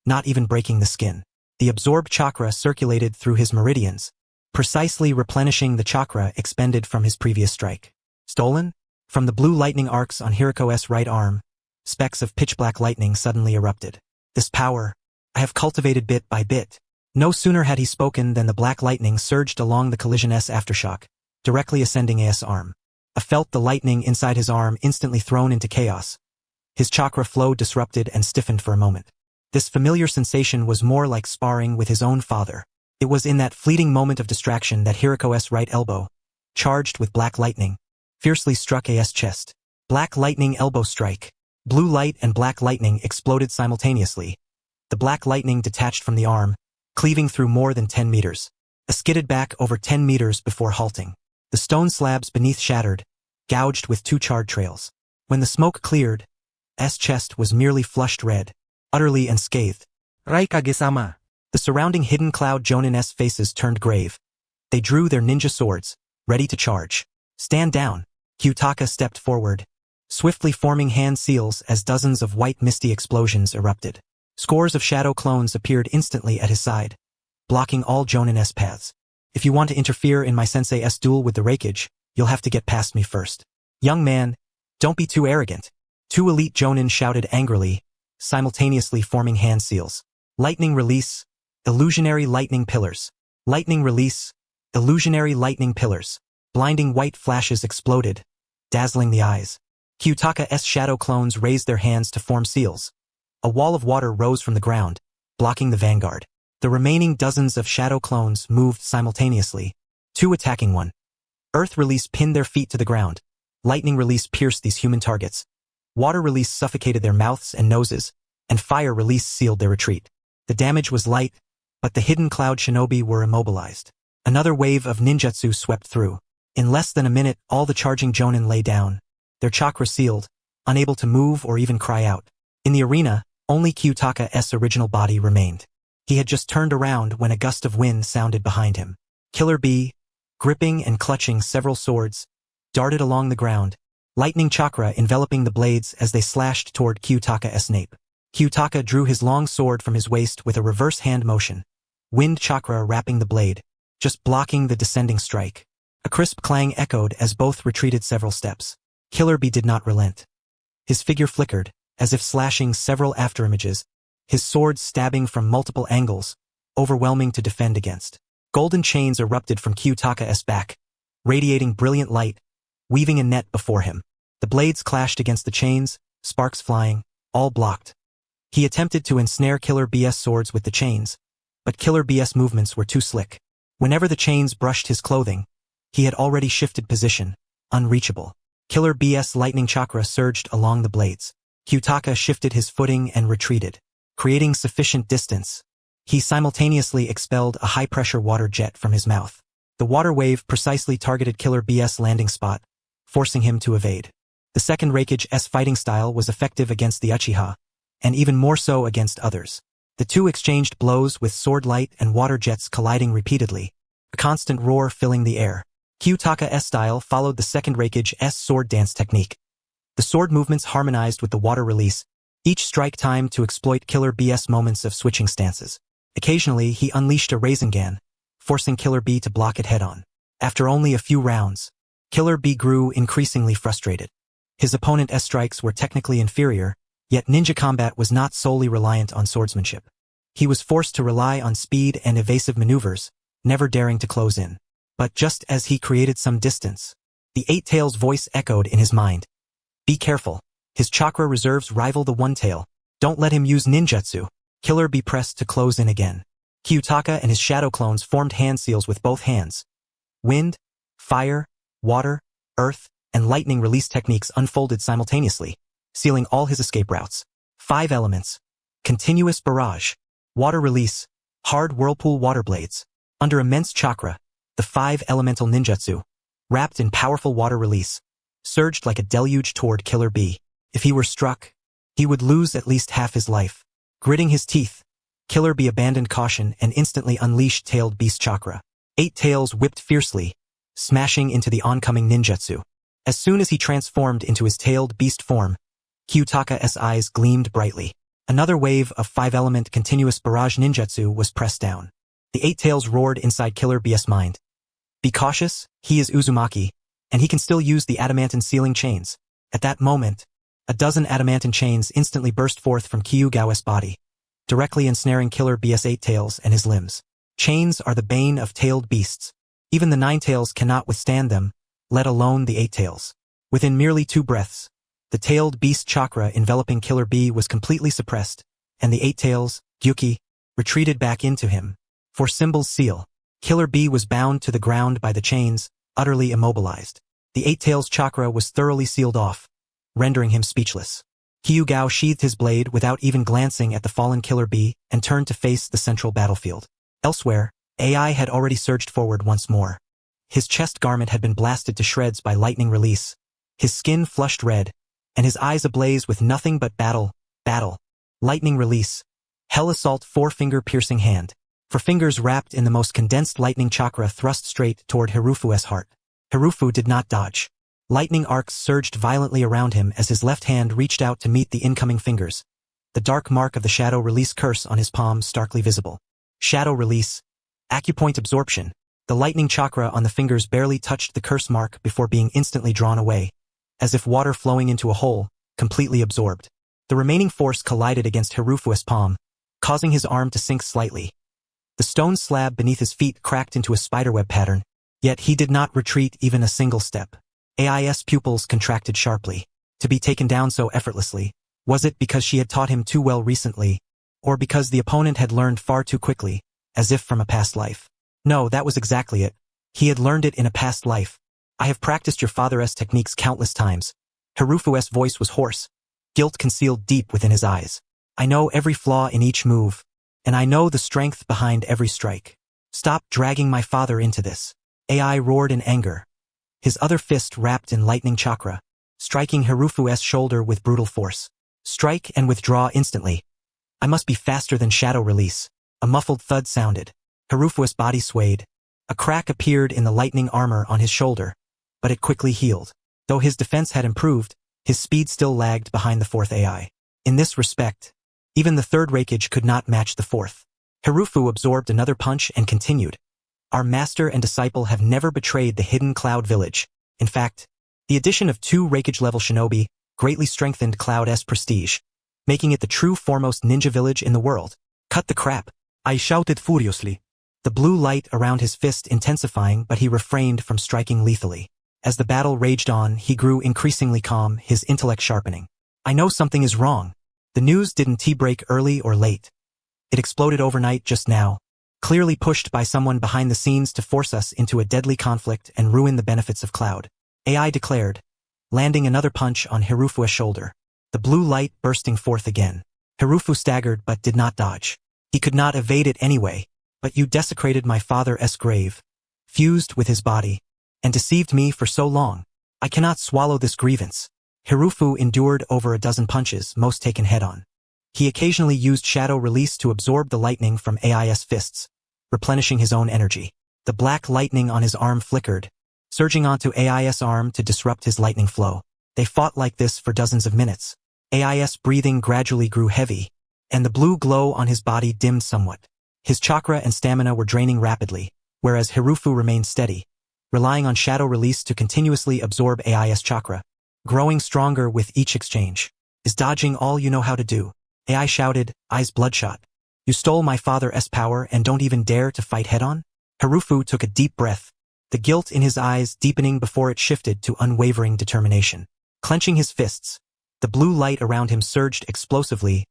not even breaking the skin. The absorbed chakra circulated through his meridians, precisely replenishing the chakra expended from his previous strike. Stolen? From the blue lightning arcs on Hiruko's right arm, specks of pitch-black lightning suddenly erupted. This power, I have cultivated bit by bit. No sooner had he spoken than the black lightning surged along the collision's aftershock, directly ascending S' arm. I felt the lightning inside his arm instantly thrown into chaos. His chakra flow disrupted and stiffened for a moment. This familiar sensation was more like sparring with his own father. It was in that fleeting moment of distraction that Hiruko's right elbow, charged with black lightning, fiercely struck A.'s chest. Black lightning elbow strike. Blue light and black lightning exploded simultaneously. The black lightning detached from the arm, cleaving through more than 10 meters. It skidded back over 10 meters before halting. The stone slabs beneath shattered, gouged with 2 charred trails. When the smoke cleared, S' chest was merely flushed red, utterly unscathed. Raikage-sama. The surrounding hidden cloud Jonin's faces turned grave. They drew their ninja swords, ready to charge. Stand down. Kiyotaka stepped forward, swiftly forming hand seals as dozens of white misty explosions erupted. Scores of shadow clones appeared instantly at his side, blocking all Jonin's paths. If you want to interfere in my sensei's duel with the Raikage, you'll have to get past me first. Young man, don't be too arrogant. Two elite Jonin shouted angrily, simultaneously forming hand seals. Lightning release, illusionary lightning pillars. Lightning release, illusionary lightning pillars. Blinding white flashes exploded, dazzling the eyes. Kyutaka's shadow clones raised their hands to form seals. A wall of water rose from the ground, blocking the vanguard. The remaining dozens of shadow clones moved simultaneously, two attacking one. Earth release pinned their feet to the ground. Lightning release pierced these human targets. Water release suffocated their mouths and noses, and fire release sealed their retreat. The damage was light, but the hidden cloud shinobi were immobilized. Another wave of ninjutsu swept through. In less than a minute, all the charging Jonin lay down, their chakra sealed, unable to move or even cry out. In the arena, only Kyutaka's original body remained. He had just turned around when a gust of wind sounded behind him. Killer Bee, gripping and clutching several swords, darted along the ground, lightning chakra enveloping the blades as they slashed toward Kyutaka's nape. Kyutaka drew his long sword from his waist with a reverse hand motion, wind chakra wrapping the blade, just blocking the descending strike. A crisp clang echoed as both retreated several steps. Killer Bee did not relent. His figure flickered, as if slashing several afterimages, his sword stabbing from multiple angles, overwhelming to defend against. Golden chains erupted from Kyutaka's back, radiating brilliant light, weaving a net before him. The blades clashed against the chains, sparks flying, all blocked. He attempted to ensnare Killer Bee's swords with the chains, but Killer Bee's movements were too slick. Whenever the chains brushed his clothing, he had already shifted position, unreachable. Killer Bee's lightning chakra surged along the blades. Kyutaka shifted his footing and retreated, creating sufficient distance. He simultaneously expelled a high-pressure water jet from his mouth. The water wave precisely targeted Killer Bee's landing spot, forcing him to evade. The Second Raikage's fighting style was effective against the Uchiha, and even more so against others. The two exchanged blows with sword light and water jets colliding repeatedly, a constant roar filling the air. Kyutaka's style followed the Second Raikage's sword dance technique. The sword movements harmonized with the water release, each strike timed to exploit Killer Bee's moments of switching stances. Occasionally, he unleashed a Rasengan, forcing Killer Bee to block it head-on. After only a few rounds, Killer Bee grew increasingly frustrated. His opponent's strikes were technically inferior, yet ninja combat was not solely reliant on swordsmanship. He was forced to rely on speed and evasive maneuvers, never daring to close in. But just as he created some distance, the Eight Tails voice echoed in his mind. Be careful. His chakra reserves rival the One Tail. Don't let him use ninjutsu. Killer Bee pressed to close in again. Kyutaka and his shadow clones formed hand seals with both hands. Wind, fire, water, earth, and lightning release techniques unfolded simultaneously, sealing all his escape routes. 5 elements. Continuous barrage. Water release. Hard whirlpool water blades. Under immense chakra, the 5 elemental ninjutsu, wrapped in powerful water release, surged like a deluge toward Killer Bee. If he were struck, he would lose at least half his life. Gritting his teeth, Killer Bee abandoned caution and instantly unleashed Tailed Beast chakra. 8 Tails whipped fiercely, smashing into the oncoming ninjutsu. As soon as he transformed into his Tailed Beast form, Kyutaka's eyes gleamed brightly. Another wave of 5-element continuous barrage ninjutsu was pressed down. The 8 Tails roared inside Killer Bee's mind. Be cautious, he is Uzumaki, and he can still use the adamantine sealing chains. At that moment, a dozen adamantine chains instantly burst forth from Qi Yugao's body, directly ensnaring Killer Bee's 8 Tails and his limbs. Chains are the bane of tailed beasts. Even the 9 Tails cannot withstand them, let alone the 8 Tails. Within merely 2 breaths, the tailed beast chakra enveloping Killer Bee was completely suppressed, and the 8 Tails, Gyuki, retreated back into him. For Symbol's seal, Killer Bee was bound to the ground by the chains, utterly immobilized. The 8 Tails chakra was thoroughly sealed off, rendering him speechless. Qi Yugao sheathed his blade without even glancing at the fallen Killer Bee and turned to face the central battlefield. Elsewhere, AI had already surged forward once more. His chest garment had been blasted to shreds by lightning release, his skin flushed red, and his eyes ablaze with nothing but battle, lightning release, hell assault 4-finger piercing hand. For fingers wrapped in the most condensed lightning chakra thrust straight toward Hirufu's heart. Hirufu did not dodge. Lightning arcs surged violently around him as his left hand reached out to meet the incoming fingers, the dark mark of the shadow release curse on his palm starkly visible. Shadow release. Acupoint absorption. The lightning chakra on the fingers barely touched the curse mark before being instantly drawn away, as if water flowing into a hole, completely absorbed. The remaining force collided against Hirufu's palm, causing his arm to sink slightly. The stone slab beneath his feet cracked into a spiderweb pattern, yet he did not retreat even a single step. AIS pupils contracted sharply. To be taken down so effortlessly, was it because she had taught him too well recently, or because the opponent had learned far too quickly, as if from a past life? No, that was exactly it. He had learned it in a past life. I have practiced your father's techniques countless times. Hirufu's voice was hoarse, guilt concealed deep within his eyes. I know every flaw in each move, and I know the strength behind every strike. Stop dragging my father into this. AI roared in anger. His other fist wrapped in lightning chakra, striking Hirufu's shoulder with brutal force. Strike and withdraw instantly. I must be faster than shadow release. A muffled thud sounded. Hirufu's body swayed. A crack appeared in the lightning armor on his shoulder, but it quickly healed. Though his defense had improved, his speed still lagged behind the fourth AI. In this respect, even the third Raikage could not match the fourth. Hirufu absorbed another punch and continued. Our master and disciple have never betrayed the hidden Cloud Village. In fact, the addition of 2 Raikage-level shinobi greatly strengthened Cloud's prestige, making it the true foremost ninja village in the world. Cut the crap, I shouted furiously. the blue light around his fist intensifying, but he refrained from striking lethally. As the battle raged on, he grew increasingly calm, his intellect sharpening. I know something is wrong. The news didn't tea-break early or late. It exploded overnight just now, clearly pushed by someone behind the scenes to force us into a deadly conflict and ruin the benefits of Cloud. AI declared, landing another punch on Hirufu's shoulder. The blue light bursting forth again. Hirufu staggered but did not dodge. He could not evade it anyway. But you desecrated my father's grave, fused with his body, and deceived me for so long. I cannot swallow this grievance. Hirufu endured over a dozen punches, most taken head-on. He occasionally used shadow release to absorb the lightning from AI's fists, replenishing his own energy. The black lightning on his arm flickered, surging onto AI's arm to disrupt his lightning flow. They fought like this for dozens of minutes. AI's breathing gradually grew heavy, and the blue glow on his body dimmed somewhat. His chakra and stamina were draining rapidly, whereas Hirufu remained steady, relying on shadow release to continuously absorb AI's chakra, growing stronger with each exchange. Is dodging all you know how to do? AI shouted, eyes bloodshot. You stole my father's power and don't even dare to fight head-on? Hirufu took a deep breath, the guilt in his eyes deepening before it shifted to unwavering determination. Clenching his fists, the blue light around him surged explosively,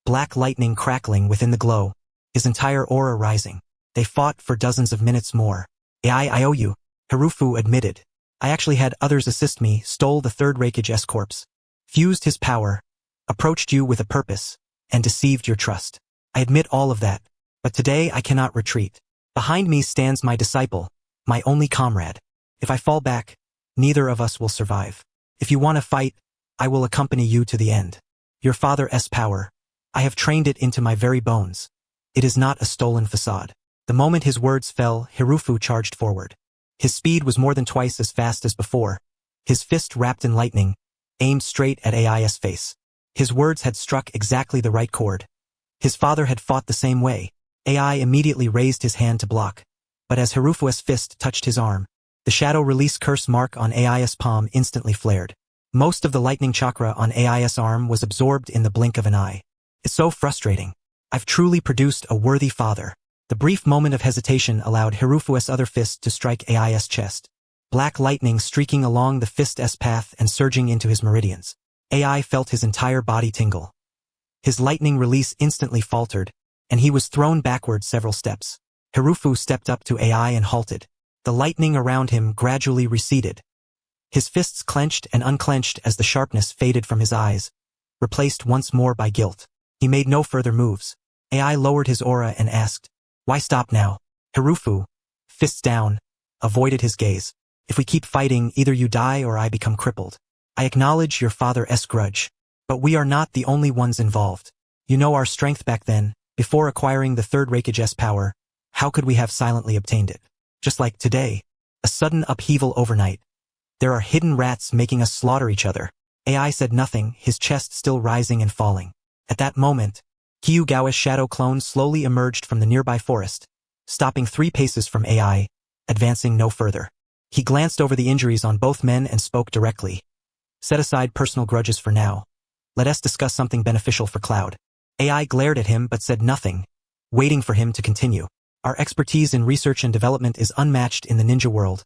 black lightning crackling within the glow, his entire aura rising. They fought for dozens of minutes more. I owe you, Hirufu admitted. I actually had others assist me, stole the Third Raikage's corpse, fused his power, approached you with a purpose, and deceived your trust. I admit all of that, but today I cannot retreat. Behind me stands my disciple, my only comrade. If I fall back, neither of us will survive. If you want to fight, I will accompany you to the end. Your father's power, I have trained it into my very bones. It is not a stolen facade. The moment his words fell, Hirufu charged forward. His speed was more than twice as fast as before, his fist wrapped in lightning, aimed straight at AI's face. His words had struck exactly the right chord. His father had fought the same way. AI immediately raised his hand to block, but as Hirufu's fist touched his arm, the shadow release curse mark on AI's palm instantly flared. Most of the lightning chakra on AI's arm was absorbed in the blink of an eye. It's so frustrating. I've truly produced a worthy father. The brief moment of hesitation allowed Hirufu's other fist to strike AI's chest, black lightning streaking along the fist's path and surging into his meridians. AI felt his entire body tingle. His lightning release instantly faltered, and he was thrown backward several steps. Hirufu stepped up to AI and halted. The lightning around him gradually receded. His fists clenched and unclenched as the sharpness faded from his eyes, replaced once more by guilt. He made no further moves. AI lowered his aura and asked, "Why stop now?" Hirufu, fists down, avoided his gaze. "If we keep fighting, either you die or I become crippled. I acknowledge your father's grudge, but we are not the only ones involved. You know our strength back then, before acquiring the Third Raikage's power. How could we have silently obtained it? Just like today, a sudden upheaval overnight. There are hidden rats making us slaughter each other." AI said nothing, his chest still rising and falling. At that moment, Qi Yugao's shadow clone slowly emerged from the nearby forest, stopping 3 paces from AI, advancing no further. He glanced over the injuries on both men and spoke directly. Set aside personal grudges for now. Let us discuss something beneficial for Cloud. AI glared at him but said nothing, waiting for him to continue. Our expertise in research and development is unmatched in the ninja world,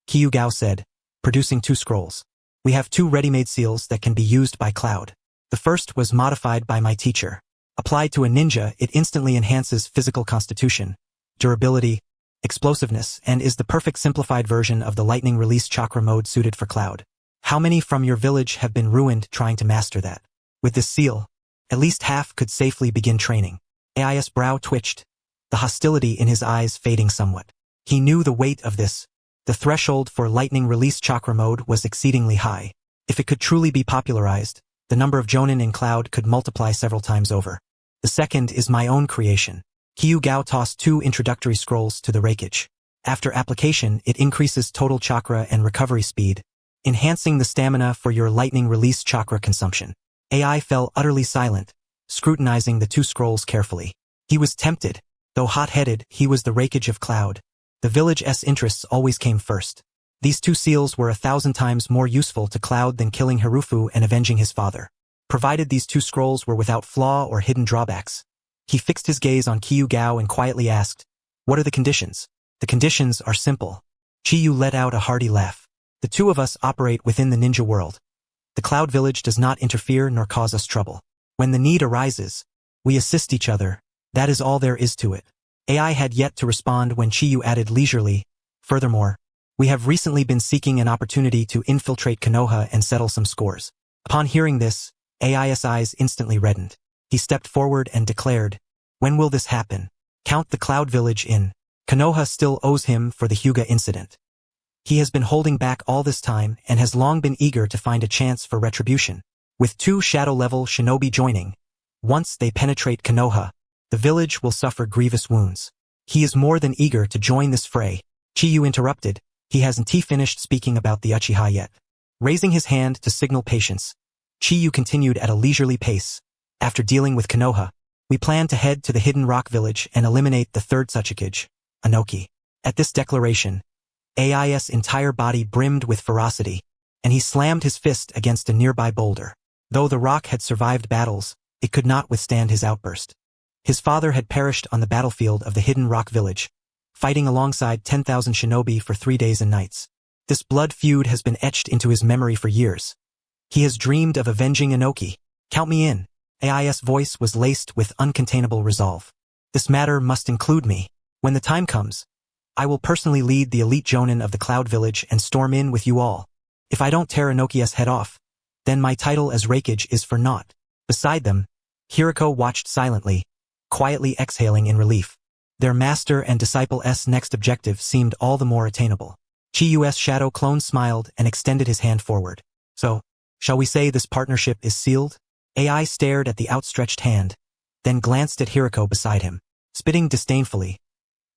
Qi Yugao said, producing 2 scrolls. We have 2 ready-made seals that can be used by Cloud. The first was modified by my teacher. Applied to a ninja, it instantly enhances physical constitution, durability, explosiveness, and is the perfect simplified version of the lightning release chakra mode suited for Cloud. How many from your village have been ruined trying to master that? With this seal, at least half could safely begin training. AI's brow twitched, the hostility in his eyes fading somewhat. He knew the weight of this. The threshold for lightning release chakra mode was exceedingly high. If it could truly be popularized, the number of Jonin in Cloud could multiply several times over. The second is my own creation. Qi Yugao tossed 2 introductory scrolls to the Raikage. After application, it increases total chakra and recovery speed, enhancing the stamina for your lightning release chakra consumption. AI fell utterly silent, scrutinizing the 2 scrolls carefully. He was tempted. Though hot-headed, he was the Raikage of Cloud. The village's interests always came first. These 2 seals were 1,000 times more useful to Cloud than killing Hiruko and avenging his father. Provided these 2 scrolls were without flaw or hidden drawbacks. He fixed his gaze on Qi Yugao and quietly asked, "What are the conditions?" "The conditions are simple." Qi Yu let out a hearty laugh. "The 2 of us operate within the ninja world. The Cloud Village does not interfere nor cause us trouble. When the need arises, we assist each other. That is all there is to it." AI had yet to respond when Qi Yu added leisurely, "Furthermore, we have recently been seeking an opportunity to infiltrate Konoha and settle some scores." Upon hearing this, AI's eyes instantly reddened. He stepped forward and declared, "When will this happen? Count the Cloud Village in. Konoha still owes him for the Hyuga incident. He has been holding back all this time and has long been eager to find a chance for retribution. With 2 shadow-level shinobi joining, once they penetrate Konoha, the village will suffer grievous wounds. He is more than eager to join this fray." Qi Yu interrupted. He hasn't finished speaking about the Uchiha yet. Raising his hand to signal patience, Qi Yu continued at a leisurely pace. "After dealing with Konoha, we plan to head to the Hidden Rock Village and eliminate the Third Raikage, Inoki." At this declaration, AI's entire body brimmed with ferocity, and he slammed his fist against a nearby boulder. Though the rock had survived battles, it could not withstand his outburst. His father had perished on the battlefield of the Hidden Rock Village, fighting alongside 10,000 shinobi for 3 days and nights. This blood feud has been etched into his memory for years. He has dreamed of avenging Inoki. "Count me in." AI's voice was laced with uncontainable resolve. "This matter must include me. When the time comes, I will personally lead the elite Jonin of the Cloud Village and storm in with you all. If I don't tear Inoki's head off, then my title as Raikage is for naught." Beside them, Hiruko watched silently, quietly exhaling in relief. Their master and disciple's next objective seemed all the more attainable. Qi Yu's shadow clone smiled and extended his hand forward. "So, shall we say this partnership is sealed?" AI stared at the outstretched hand, then glanced at Hiruko beside him. Spitting disdainfully,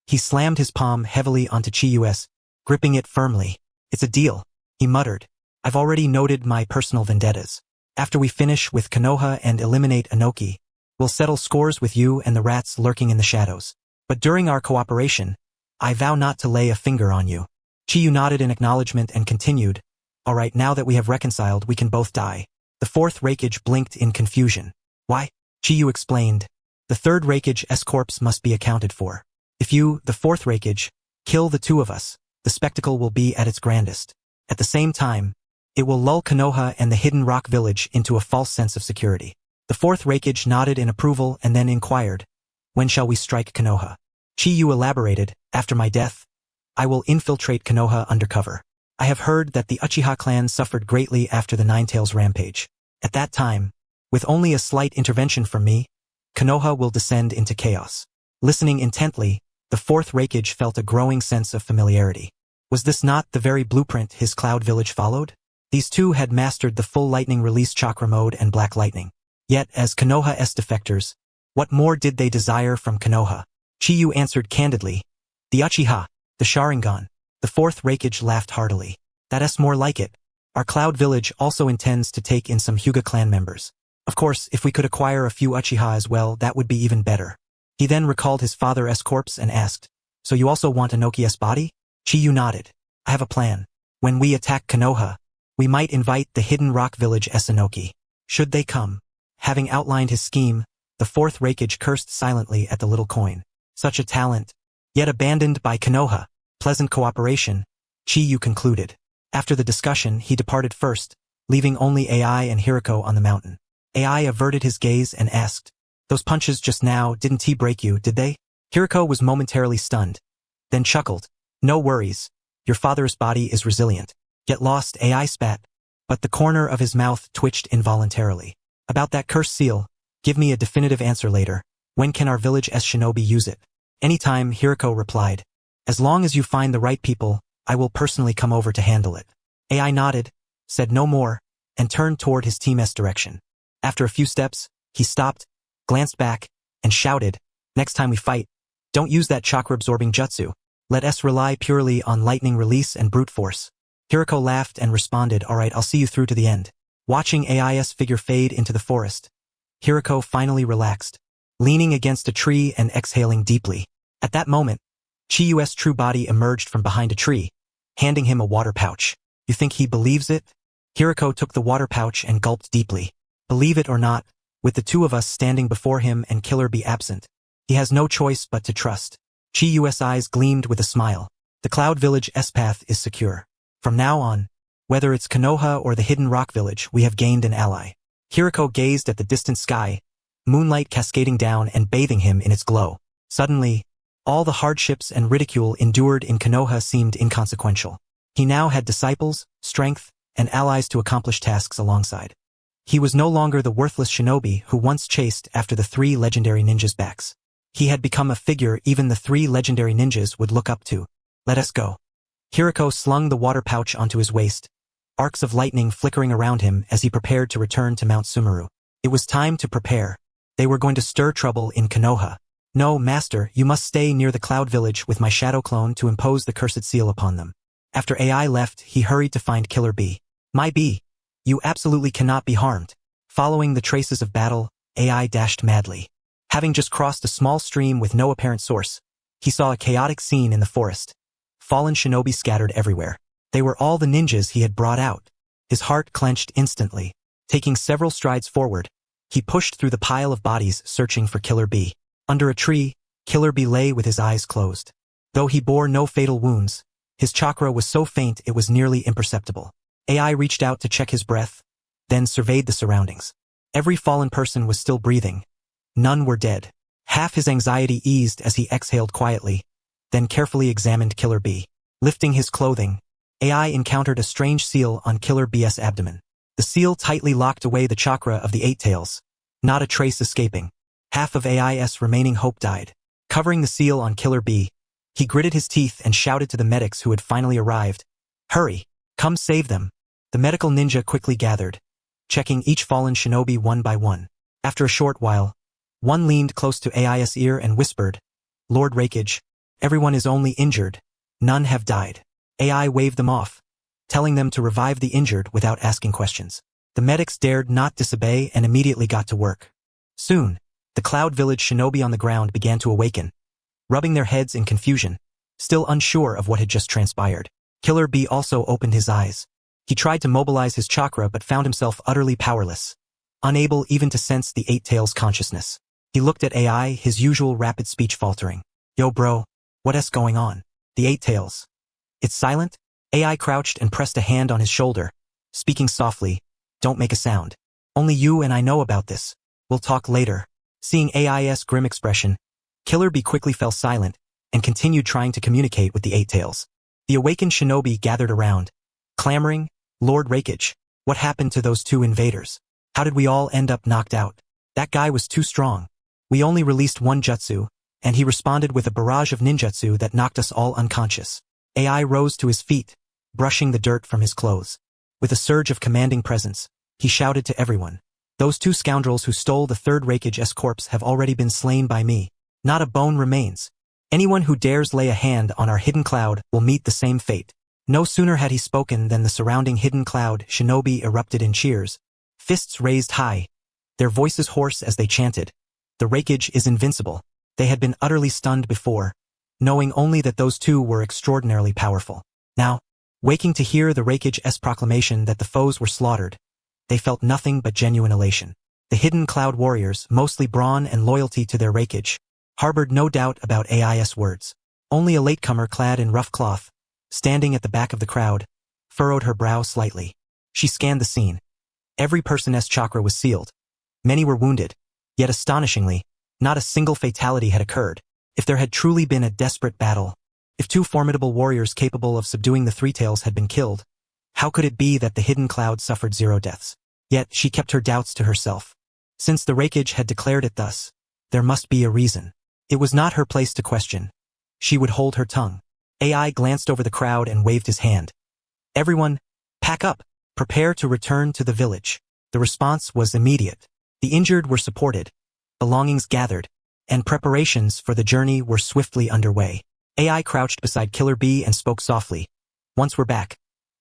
he slammed his palm heavily onto Qi Yu's, gripping it firmly. "It's a deal," he muttered. "I've already noted my personal vendettas. After we finish with Konoha and eliminate Inoki, we'll settle scores with you and the rats lurking in the shadows. But during our cooperation, I vow not to lay a finger on you." Qi Yu nodded in acknowledgement and continued, "All right, now that we have reconciled, we can both die." The 4th Raikage blinked in confusion. "Why?" Qi Yu explained. "The 3rd Raikage's corpse must be accounted for. If you, the 4th Raikage, kill the 2 of us, the spectacle will be at its grandest. At the same time, it will lull Konoha and the Hidden Rock Village into a false sense of security." The 4th Raikage nodded in approval and then inquired, "When shall we strike Konoha?" Qi Yu elaborated, "After my death, I will infiltrate Konoha undercover. I have heard that the Uchiha clan suffered greatly after the Ninetales rampage. At that time, with only a slight intervention from me, Konoha will descend into chaos." Listening intently, the 4th Raikage felt a growing sense of familiarity. Was this not the very blueprint his Cloud Village followed? These 2 had mastered the full lightning release chakra mode and black lightning. Yet, as Konoha's defectors, what more did they desire from Konoha? Qi Yu answered candidly, "The Uchiha, the Sharingan." The 4th Raikage laughed heartily. "That's more like it. Our Cloud Village also intends to take in some Hyuga clan members. Of course, if we could acquire a few Uchiha as well, that would be even better. He then recalled his father's corpse and asked, "So you also want Inoki's body?" Qi Yu nodded. "I have a plan. When we attack Konoha, we might invite the hidden rock village Inoki. Should they come?" Having outlined his scheme, the Fourth Raikage cursed silently at the little coin. Such a talent, yet abandoned by Konoha. Pleasant cooperation, Qi Yu concluded. After the discussion, he departed first, leaving only AI and Hiruko on the mountain. AI averted his gaze and asked, "Those punches just now, didn't he break you, did they?" Hiruko was momentarily stunned, then chuckled. "No worries, your father's body is resilient." Get lost, AI spat, but the corner of his mouth twitched involuntarily. "About that cursed seal, give me a definitive answer later. When can our village shinobi use it?" "Anytime," Hiruko replied. "As long as you find the right people, I will personally come over to handle it." AI nodded, said no more, and turned toward his team's direction. After a few steps, he stopped, glanced back, and shouted, "Next time we fight, don't use that chakra-absorbing jutsu. Let us rely purely on lightning release and brute force." Hiruko laughed and responded, "Alright, I'll see you through to the end." Watching AI's figure fade into the forest, Hiruko finally relaxed, leaning against a tree and exhaling deeply. At that moment, Qi Yu's true body emerged from behind a tree, handing him a water pouch. "You think he believes it?" Hiruko took the water pouch and gulped deeply. "Believe it or not, with the two of us standing before him and Killer Bee absent, he has no choice but to trust." Qi Yu's eyes gleamed with a smile. "The Cloud Village's path is secure. From now on, whether it's Konoha or the Hidden Rock Village, we have gained an ally." Hiruko gazed at the distant sky, moonlight cascading down and bathing him in its glow. Suddenly, all the hardships and ridicule endured in Konoha seemed inconsequential. He now had disciples, strength, and allies to accomplish tasks alongside. He was no longer the worthless shinobi who once chased after the three legendary ninjas' backs. He had become a figure even the three legendary ninjas would look up to. "Let us go." Hiruko slung the water pouch onto his waist, arcs of lightning flickering around him as he prepared to return to Mount Sumeru. It was time to prepare. They were going to stir trouble in Konoha. "No, master, you must stay near the Cloud Village with my shadow clone to impose the cursed seal upon them." After AI left, he hurried to find Killer Bee. "My Bee, you absolutely cannot be harmed." Following the traces of battle, AI dashed madly. Having just crossed a small stream with no apparent source, he saw a chaotic scene in the forest. Fallen shinobi scattered everywhere. They were all the ninjas he had brought out. His heart clenched instantly. Taking several strides forward, he pushed through the pile of bodies searching for Killer Bee. Under a tree, Killer Bee lay with his eyes closed. Though he bore no fatal wounds, his chakra was so faint it was nearly imperceptible. AI reached out to check his breath, then surveyed the surroundings. Every fallen person was still breathing. None were dead. Half his anxiety eased as he exhaled quietly, then carefully examined Killer Bee. Lifting his clothing, AI encountered a strange seal on Killer Bee's abdomen. The seal tightly locked away the chakra of the eight tails, not a trace escaping. Half of AI's remaining hope died. Covering the seal on Killer Bee, he gritted his teeth and shouted to the medics who had finally arrived, "Hurry, come save them." The medical ninja quickly gathered, checking each fallen shinobi one by one. After a short while, one leaned close to AI's ear and whispered, "Lord Raikage, everyone is only injured, none have died." AI waved them off, telling them to revive the injured without asking questions. The medics dared not disobey and immediately got to work. Soon, the Cloud Village shinobi on the ground began to awaken, rubbing their heads in confusion, still unsure of what had just transpired. Killer Bee also opened his eyes. He tried to mobilize his chakra but found himself utterly powerless, unable even to sense the Eight Tails' consciousness. He looked at AI, his usual rapid speech faltering. "Yo bro, what's going on?" "The Eight Tails. It's silent?" AI crouched and pressed a hand on his shoulder, speaking softly, "Don't make a sound. Only you and I know about this. We'll talk later." Seeing AI's grim expression, Killer Bee quickly fell silent and continued trying to communicate with the Eight Tails. The awakened shinobi gathered around, clamoring, "Lord Raikage, what happened to those two invaders? How did we all end up knocked out? That guy was too strong. We only released one jutsu, and he responded with a barrage of ninjutsu that knocked us all unconscious." AI rose to his feet, brushing the dirt from his clothes. With a surge of commanding presence, he shouted to everyone, "Those two scoundrels who stole the Third Raikage's corpse have already been slain by me. Not a bone remains. Anyone who dares lay a hand on our hidden cloud will meet the same fate." No sooner had he spoken than the surrounding hidden cloud shinobi erupted in cheers, fists raised high, their voices hoarse as they chanted. The Raikage is invincible. They had been utterly stunned before, knowing only that those two were extraordinarily powerful. Now, waking to hear the Raikage's proclamation that the foes were slaughtered, they felt nothing but genuine elation. The hidden cloud warriors, mostly brawn and loyalty to their Raikage, harbored no doubt about AI's words. Only a latecomer clad in rough cloth, standing at the back of the crowd, furrowed her brow slightly. She scanned the scene. Every person's chakra was sealed. Many were wounded, yet astonishingly, not a single fatality had occurred. If there had truly been a desperate battle, if two formidable warriors capable of subduing the Three Tails had been killed, how could it be that the hidden cloud suffered 0 deaths? Yet she kept her doubts to herself. Since the Raikage had declared it thus, there must be a reason. It was not her place to question. She would hold her tongue. AI glanced over the crowd and waved his hand. Everyone, pack up, prepare to return to the village. The response was immediate. The injured were supported, belongings gathered, and preparations for the journey were swiftly underway. AI crouched beside Killer Bee and spoke softly. Once we're back,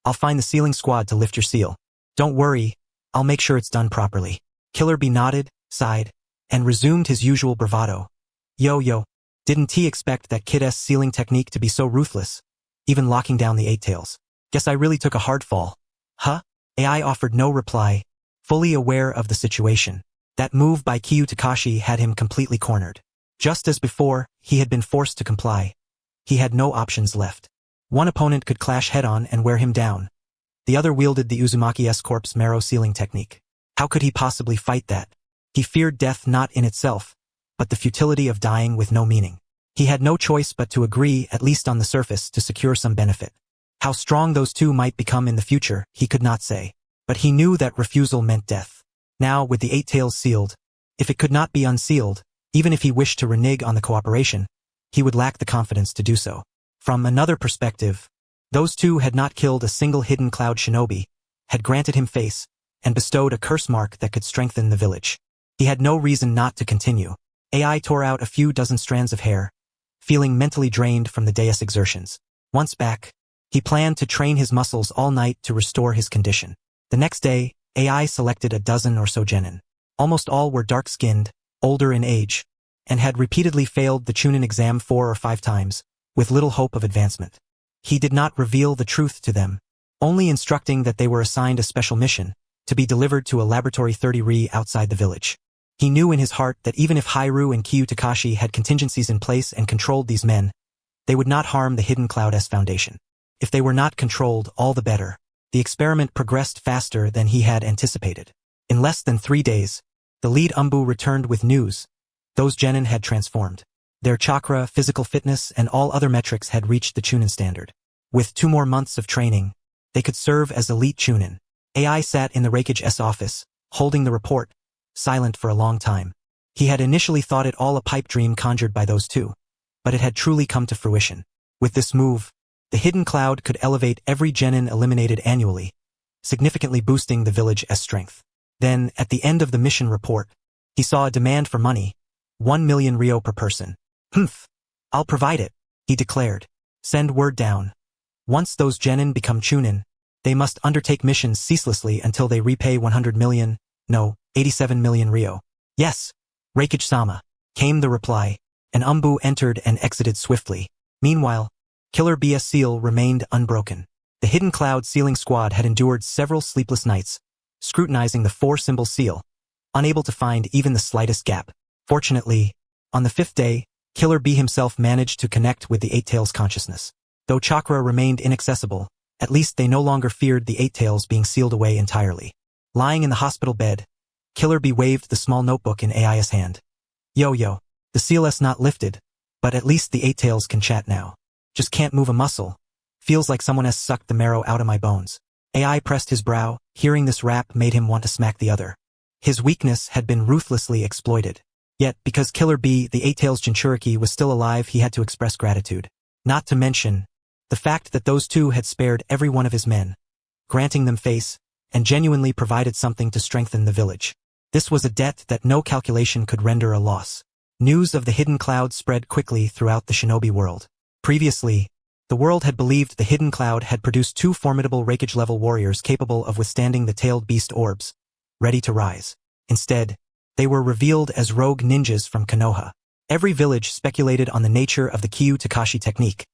I'll find the sealing squad to lift your seal. Don't worry, I'll make sure it's done properly. Killer Bee nodded, sighed, and resumed his usual bravado. Yo, didn't he expect that kid's sealing technique to be so ruthless, even locking down the 8 tails? Guess I really took a hard fall. Huh? AI offered no reply, fully aware of the situation. That move by Kiyutakashi had him completely cornered. Just as before, he had been forced to comply. He had no options left. One opponent could clash head-on and wear him down. The other wielded the Uzumaki's corpse marrow sealing technique. How could he possibly fight that? He feared death not in itself, but the futility of dying with no meaning. He had no choice but to agree, at least on the surface, to secure some benefit. How strong those two might become in the future, he could not say. But he knew that refusal meant death. Now, with the 8 tails sealed, if it could not be unsealed, even if he wished to renege on the cooperation, he would lack the confidence to do so. From another perspective, those two had not killed a single hidden cloud shinobi, had granted him face, and bestowed a curse mark that could strengthen the village. He had no reason not to continue. AI tore out a few dozen strands of hair, feeling mentally drained from the day's exertions. Once back, he planned to train his muscles all night to restore his condition. The next day, AI selected a dozen or so genin. Almost all were dark-skinned, older in age, and had repeatedly failed the Chunin exam 4 or 5 times, with little hope of advancement. He did not reveal the truth to them, only instructing that they were assigned a special mission, to be delivered to a laboratory 30 ri outside the village. He knew in his heart that even if Hiru and Kiyutakashi had contingencies in place and controlled these men, they would not harm the Hidden Cloud's foundation. If they were not controlled, all the better. The experiment progressed faster than he had anticipated. In less than 3 days, the lead Umbu returned with news. Those genin had transformed. Their chakra, physical fitness, and all other metrics had reached the Chunin standard. With 2 more months of training, they could serve as elite Chunin. AI sat in the Raikage's office, holding the report, silent for a long time. He had initially thought it all a pipe dream conjured by those two, but it had truly come to fruition. With this move, the Hidden Cloud could elevate every genin eliminated annually, significantly boosting the village's strength. Then, at the end of the mission report, he saw a demand for money, 1 million ryo per person. Humph! I'll provide it, he declared. Send word down. Once those genin become Chunin, they must undertake missions ceaselessly until they repay 100 million, no, 87 million ryo. Yes, Raikage-sama, came the reply, and Umbu entered and exited swiftly. Meanwhile, Killer Bee's seal remained unbroken. The Hidden Cloud sealing squad had endured several sleepless nights, scrutinizing the 4-symbol seal, unable to find even the slightest gap. Fortunately, on the 5th day, Killer Bee himself managed to connect with the 8 Tails consciousness. Though chakra remained inaccessible, at least they no longer feared the 8 Tails being sealed away entirely. Lying in the hospital bed, Killer Bee waved the small notebook in AI's hand. Yo, the seal's not lifted, but at least the 8 Tails can chat now. Just can't move a muscle. Feels like someone has sucked the marrow out of my bones. AI pressed his brow. Hearing this rap made him want to smack the other. His weakness had been ruthlessly exploited. Yet, because Killer Bee, the 8 Tails Jinchuriki, was still alive, he had to express gratitude. Not to mention the fact that those two had spared every one of his men, granting them face, and genuinely provided something to strengthen the village. This was a debt that no calculation could render a loss. News of the Hidden Cloud spread quickly throughout the shinobi world. Previously, the world had believed the Hidden Cloud had produced 2 formidable Raikage-level warriors capable of withstanding the tailed beast orbs, ready to rise. Instead, They were revealed as rogue ninjas from Konoha. Every village speculated on the nature of the Qi technique,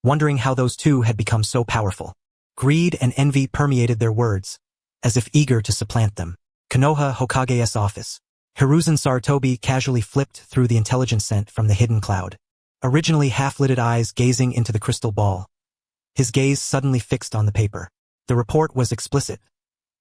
wondering how those two had become so powerful. Greed and envy permeated their words, as if eager to supplant them. Konoha Hokage's office. Hiruzen Sarutobi casually flipped through the intelligence sent from the hidden cloud. Originally half-lidded eyes gazing into the crystal ball. His gaze suddenly fixed on the paper. The report was explicit.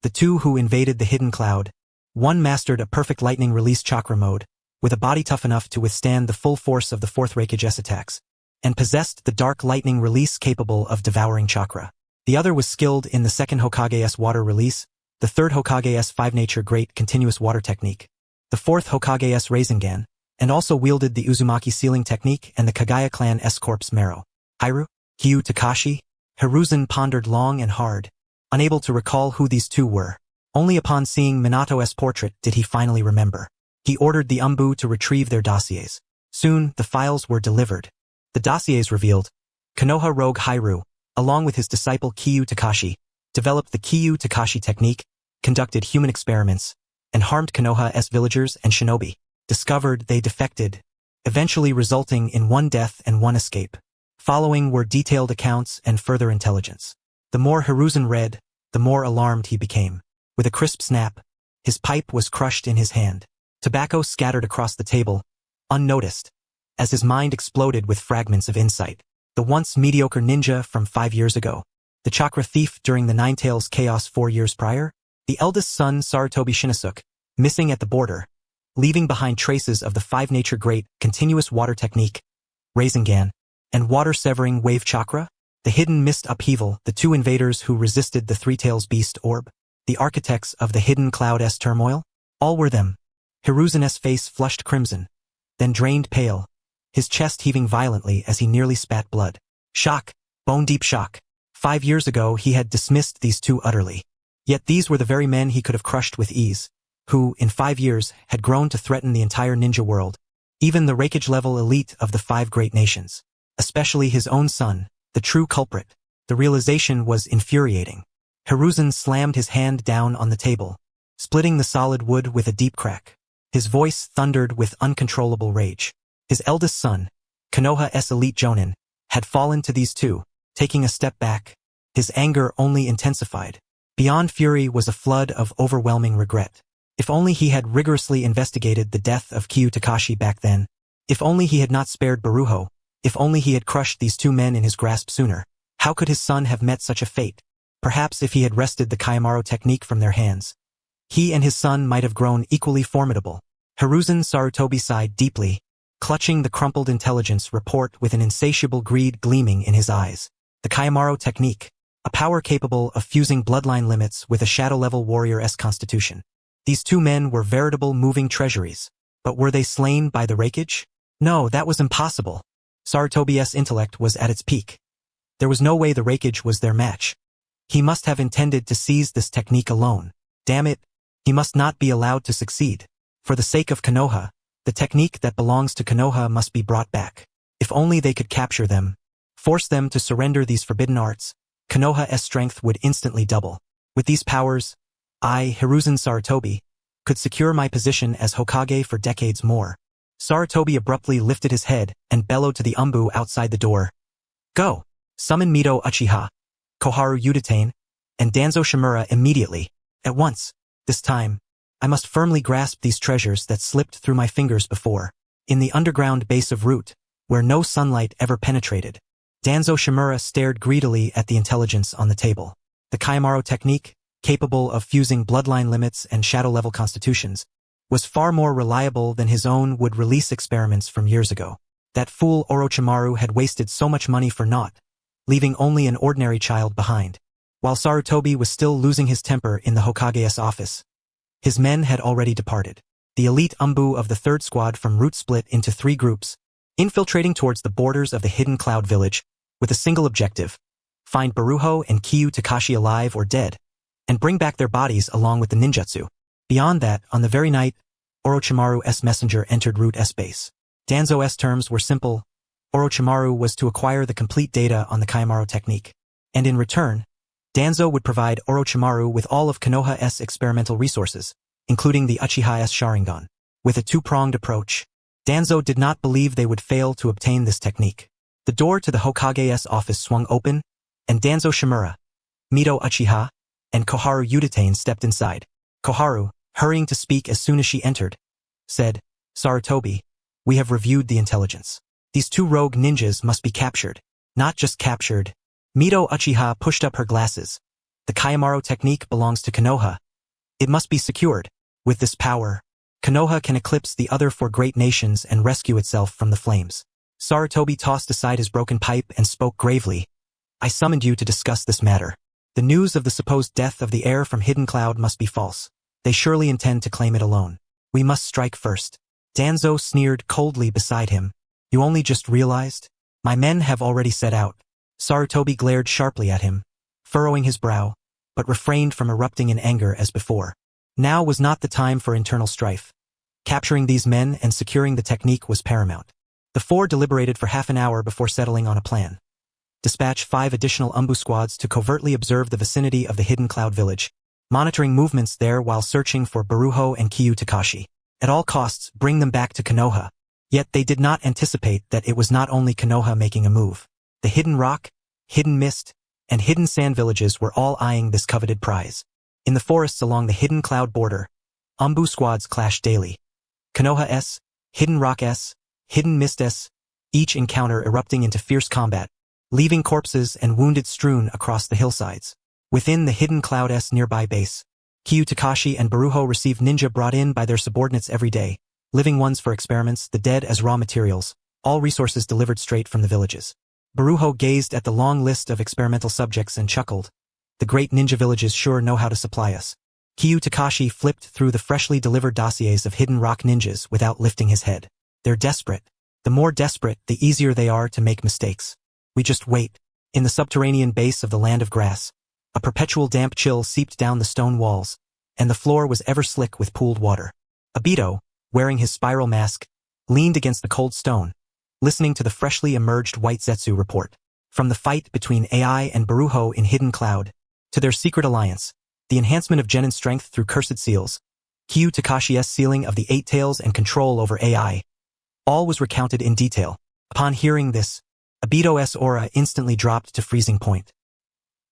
The two who invaded the hidden cloud, one mastered a perfect lightning release chakra mode, with a body tough enough to withstand the full force of the Fourth Raikage's attacks, and possessed the dark lightning release capable of devouring chakra. The other was skilled in the second Hokage's water release, the third Hokage's five-nature great continuous water technique, the fourth Hokage's Rasengan, and also wielded the Uzumaki sealing technique and the Kaguya clan S-Corp's marrow. Hiru? Kyu Takashi? Hiruzen pondered long and hard, unable to recall who these two were. Only upon seeing Minato's portrait did he finally remember. He ordered the Umbu to retrieve their dossiers. Soon, the files were delivered. The dossiers revealed, Konoha rogue Hiru, along with his disciple Kyu Takashi, developed the Kyu Takashi technique, conducted human experiments, and harmed Konoha's villagers and shinobi. Discovered they defected, eventually resulting in one death and one escape. Following were detailed accounts and further intelligence. The more Hiruzen read, the more alarmed he became. With a crisp snap, his pipe was crushed in his hand. Tobacco scattered across the table, unnoticed, as his mind exploded with fragments of insight. The once mediocre ninja from 5 years ago, the chakra thief during the Ninetales chaos 4 years prior, the eldest son Sarutobi Shinosuke, missing at the border, leaving behind traces of the five-nature great continuous water technique, Rasengan, and water-severing wave chakra, the hidden mist upheaval, the two invaders who resisted the Three-Tails beast orb, the architects of the hidden cloud-s turmoil, all were them. Hiruzen's face flushed crimson, then drained pale, his chest heaving violently as he nearly spat blood. Shock, bone-deep shock. 5 years ago he had dismissed these two utterly. Yet these were the very men he could have crushed with ease, who, in 5 years, had grown to threaten the entire ninja world, even the Raikage-level elite of the 5 great nations. Especially his own son, the true culprit. The realization was infuriating. Hiruzen slammed his hand down on the table, splitting the solid wood with a deep crack. His voice thundered with uncontrollable rage. His eldest son, Konoha's elite jonin, had fallen to these two, taking a step back. His anger only intensified. Beyond fury was a flood of overwhelming regret. If only he had rigorously investigated the death of Kyu Takashi back then. If only he had not spared Baruho. If only he had crushed these two men in his grasp sooner. How could his son have met such a fate? Perhaps if he had wrested the Chimera technique from their hands, he and his son might have grown equally formidable. Hiruzen Sarutobi sighed deeply, clutching the crumpled intelligence report with an insatiable greed gleaming in his eyes. The Chimera technique, a power capable of fusing bloodline limits with a shadow-level warrior-esque constitution. These two men were veritable moving treasuries. But were they slain by the Raikage? No, that was impossible. Sarutobi's intellect was at its peak. There was no way the Raikage was their match. He must have intended to seize this technique alone. Damn it, he must not be allowed to succeed. For the sake of Konoha, the technique that belongs to Konoha must be brought back. If only they could capture them, force them to surrender these forbidden arts, Konoha's strength would instantly double. With these powers, I, Hiruzen Sarutobi, could secure my position as Hokage for decades more. Sarutobi abruptly lifted his head and bellowed to the Umbu outside the door. Go! Summon Mito Uchiha, Koharu Udatane, and Danzo Shimura immediately, at once. This time, I must firmly grasp these treasures that slipped through my fingers before. In the underground base of Root, where no sunlight ever penetrated, Danzo Shimura stared greedily at the intelligence on the table. The Chimera technique, capable of fusing bloodline limits and shadow-level constitutions, was far more reliable than his own would-release experiments from years ago. That fool Orochimaru had wasted so much money for naught, leaving only an ordinary child behind. While Sarutobi was still losing his temper in the Hokage's office, his men had already departed. The elite Umbu of the third squad from Root split into 3 groups, infiltrating towards the borders of the hidden cloud village, with a single objective: find Baruho and Kyu Takashi alive or dead, and bring back their bodies along with the ninjutsu. Beyond that, on the very night, Orochimaru's messenger entered Root's base. Danzo's terms were simple. Orochimaru was to acquire the complete data on the Chimera technique, and in return, Danzo would provide Orochimaru with all of Konoha's experimental resources, including the Uchiha's Sharingan. with a two-pronged approach. Danzo did not believe they would fail to obtain this technique. The door to the Hokage's office swung open, and Danzo Shimura, Mito Uchiha, and Koharu Udatain stepped inside. Koharu, hurrying to speak as soon as she entered, said, "Sarutobi, we have reviewed the intelligence. These two rogue ninjas must be captured. Not just captured." Mito Uchiha pushed up her glasses. "The Chimera Technique belongs to Konoha. It must be secured. With this power, Konoha can eclipse the other four great nations and rescue itself from the flames." Sarutobi tossed aside his broken pipe and spoke gravely. "I summoned you to discuss this matter. The news of the supposed death of the heir from Hidden Cloud must be false. They surely intend to claim it alone. We must strike first." Danzo sneered coldly beside him. "You only just realized? My men have already set out." Sarutobi glared sharply at him, furrowing his brow, but refrained from erupting in anger as before. Now was not the time for internal strife. Capturing these men and securing the technique was paramount. The four deliberated for half an hour before settling on a plan. Dispatch 5 additional Umbu squads to covertly observe the vicinity of the Hidden Cloud village, monitoring movements there while searching for Baruho and Kyu Takashi. At all costs, bring them back to Konoha. Yet they did not anticipate that it was not only Konoha making a move. The Hidden Rock, Hidden Mist, and Hidden Sand villages were all eyeing this coveted prize. In the forests along the Hidden Cloud border, Umbu squads clashed daily. Konoha-s, Hidden Rock-s, Hidden Mist-s, each encounter erupting into fierce combat, leaving corpses and wounded strewn across the hillsides. Within the Hidden Cloud-s nearby base, Kyu Takashi and Baruho received ninja brought in by their subordinates every day, living ones for experiments, the dead as raw materials, all resources delivered straight from the villages. Baruho gazed at the long list of experimental subjects and chuckled. "The great ninja villages sure know how to supply us." Kyu Takashi flipped through the freshly delivered dossiers of Hidden Rock ninjas without lifting his head. "They're desperate. The more desperate, the easier they are to make mistakes. We just wait." In the subterranean base of the Land of Grass, a perpetual damp chill seeped down the stone walls, and the floor was ever slick with pooled water. Obito, wearing his spiral mask, leaned against the cold stone, listening to the freshly emerged White Zetsu report. From the fight between AI and Baruho in Hidden Cloud, to their secret alliance, the enhancement of genin strength through cursed seals, Kyu Takashi's sealing of the Eight Tails and control over AI, all was recounted in detail. Upon hearing this, Obito's aura instantly dropped to freezing point.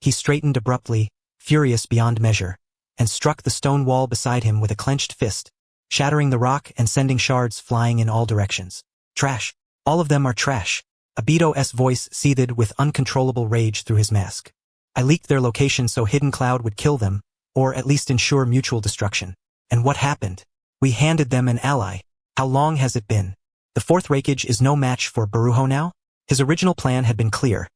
He straightened abruptly, furious beyond measure, and struck the stone wall beside him with a clenched fist, shattering the rock and sending shards flying in all directions. "Trash. All of them are trash." Obito's voice seethed with uncontrollable rage through his mask. "I leaked their location so Hidden Cloud would kill them, or at least ensure mutual destruction. And what happened? We handed them an ally. How long has it been? The Fourth Raikage is no match for Baruho now?" His original plan had been clear.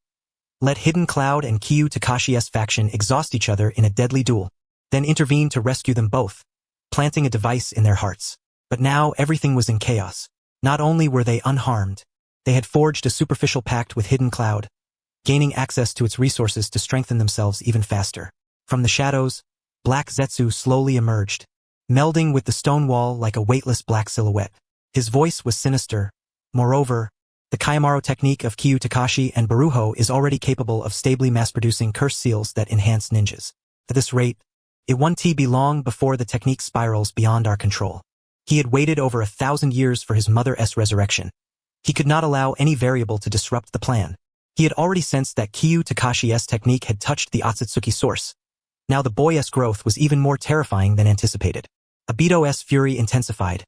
Let Hidden Cloud and Kyu Takashi's faction exhaust each other in a deadly duel, then intervene to rescue them both, planting a device in their hearts. But now everything was in chaos. Not only were they unharmed, they had forged a superficial pact with Hidden Cloud, gaining access to its resources to strengthen themselves even faster. From the shadows, Black Zetsu slowly emerged, melding with the stone wall like a weightless black silhouette. His voice was sinister. Moreover, the Chimera Technique of Kyu Takashi and Baruho is already capable of stably mass-producing curse seals that enhance ninjas. At this rate, it won't be long before the technique spirals beyond our control. He had waited over 1,000 years for his mother's resurrection. He could not allow any variable to disrupt the plan. He had already sensed that Kyu Takashi's technique had touched the Akatsuki source. Now the boy's growth was even more terrifying than anticipated. Obito's fury intensified.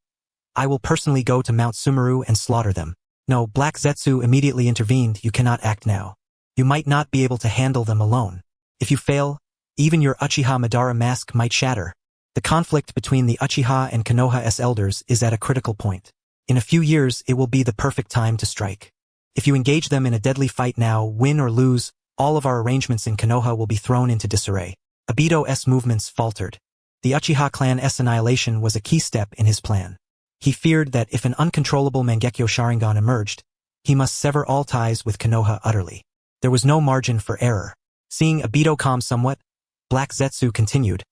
"I will personally go to Mount Sumeru and slaughter them." "No," Black Zetsu immediately intervened. "You cannot act now. You might not be able to handle them alone. If you fail, even your Uchiha Madara mask might shatter. The conflict between the Uchiha and Konoha's elders is at a critical point. In a few years, it will be the perfect time to strike. If you engage them in a deadly fight now, win or lose, all of our arrangements in Konoha will be thrown into disarray." Obito's movements faltered. The Uchiha clan's annihilation was a key step in his plan. He feared that if an uncontrollable Mangekyo Sharingan emerged, he must sever all ties with Konoha utterly. There was no margin for error. Seeing Obito calm somewhat, Black Zetsu continued,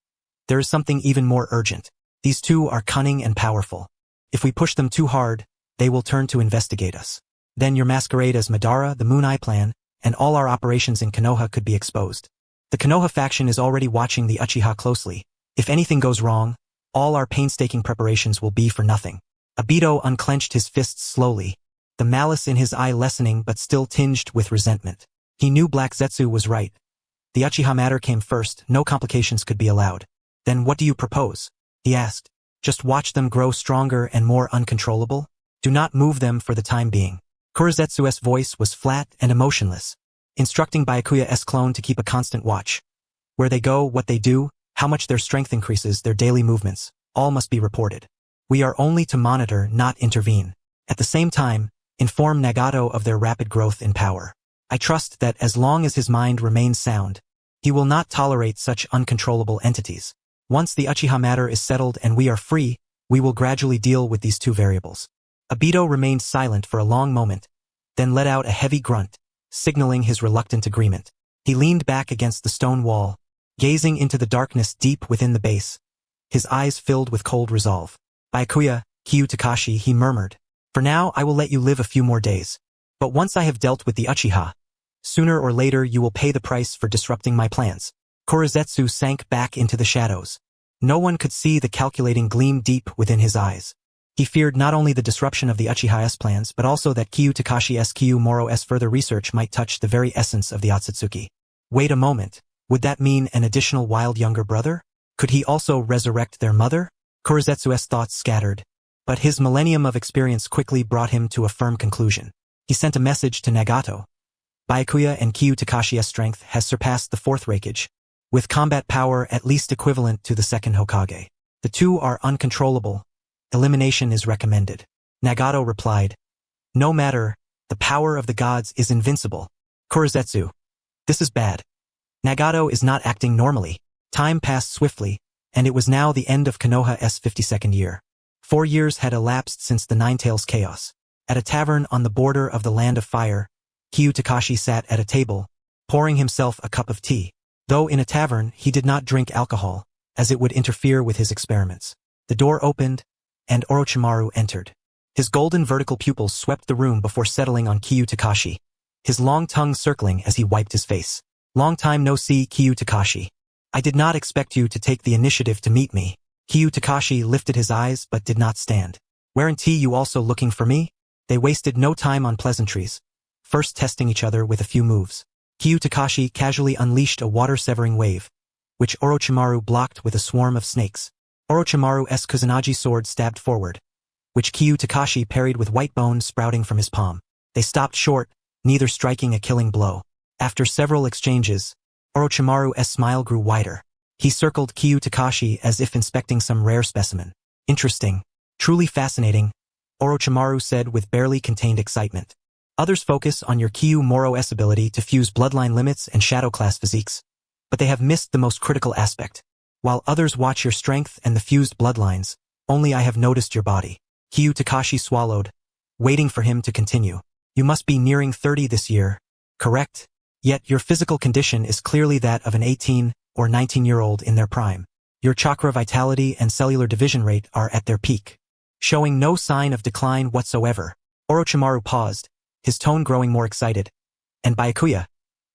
"There is something even more urgent. These two are cunning and powerful. If we push them too hard, they will turn to investigate us. Then your masquerade as Madara, the Moon Eye plan, and all our operations in Konoha could be exposed. The Konoha faction is already watching the Uchiha closely. If anything goes wrong, all our painstaking preparations will be for nothing. Obito unclenched his fists slowly, the malice in his eye lessening but still tinged with resentment. He knew Black Zetsu was right. The Uchiha matter came first, no complications could be allowed. Then what do you propose? He asked. Just watch them grow stronger and more uncontrollable? Do not move them for the time being. Kurizetsu's voice was flat and emotionless, instructing Byakuya's clone to keep a constant watch. Where they go, what they do, how much their strength increases, their daily movements, all must be reported. We are only to monitor, not intervene. At the same time, inform Nagato of their rapid growth in power. I trust that as long as his mind remains sound, he will not tolerate such uncontrollable entities. Once the Uchiha matter is settled and we are free, we will gradually deal with these two variables. Obito remained silent for a long moment, then let out a heavy grunt, signaling his reluctant agreement. He leaned back against the stone wall, gazing into the darkness deep within the base, his eyes filled with cold resolve. Byakuya, Kyu Takashi, he murmured. For now I will let you live a few more days. But once I have dealt with the Uchiha, sooner or later you will pay the price for disrupting my plans. Kurizetsu sank back into the shadows. No one could see the calculating gleam deep within his eyes. He feared not only the disruption of the Uchiha's plans but also that Kyu Takashi's Kyu Moro's further research might touch the very essence of the Akatsuki. Wait a moment, would that mean an additional wild younger brother? Could he also resurrect their mother? Kurizetsu's thoughts scattered, but his millennium of experience quickly brought him to a firm conclusion. He sent a message to Nagato. Byakuya and Kyu Takashi's strength has surpassed the Fourth Raikage, with combat power at least equivalent to the second Hokage. The two are uncontrollable. Elimination is recommended. Nagato replied, no matter, the power of the gods is invincible. Kurizetsu, this is bad. Nagato is not acting normally. Time passed swiftly, and it was now the end of Konoha's 52nd year. 4 years had elapsed since the Nine-Tails chaos. At a tavern on the border of the Land of Fire, Kyu Takashi sat at a table, pouring himself a cup of tea. Though in a tavern, he did not drink alcohol, as it would interfere with his experiments. The door opened, and Orochimaru entered. His golden vertical pupils swept the room before settling on Kyu Takashi, his long tongue circling as he wiped his face. Long time no see, Kyu Takashi. I did not expect you to take the initiative to meet me. Kyu Takashi lifted his eyes but did not stand. Weren't you also looking for me? They wasted no time on pleasantries, first testing each other with a few moves. Kyu Takashi casually unleashed a water-severing wave, which Orochimaru blocked with a swarm of snakes. Orochimaru's Kusanagi sword stabbed forward, which Kyu Takashi parried with white bone sprouting from his palm. They stopped short, neither striking a killing blow. After several exchanges, Orochimaru's smile grew wider. He circled Kyu Takashi as if inspecting some rare specimen. Interesting. Truly fascinating, Orochimaru said with barely contained excitement. Others focus on your Kyu Moro's ability to fuse bloodline limits and shadow class physiques, but they have missed the most critical aspect. While others watch your strength and the fused bloodlines, only I have noticed your body. Kyu Takashi swallowed, waiting for him to continue. You must be nearing 30 this year, correct? Yet your physical condition is clearly that of an 18 or 19-year-old in their prime. Your chakra vitality and cellular division rate are at their peak, showing no sign of decline whatsoever. Orochimaru paused, his tone growing more excited. And Byakuya,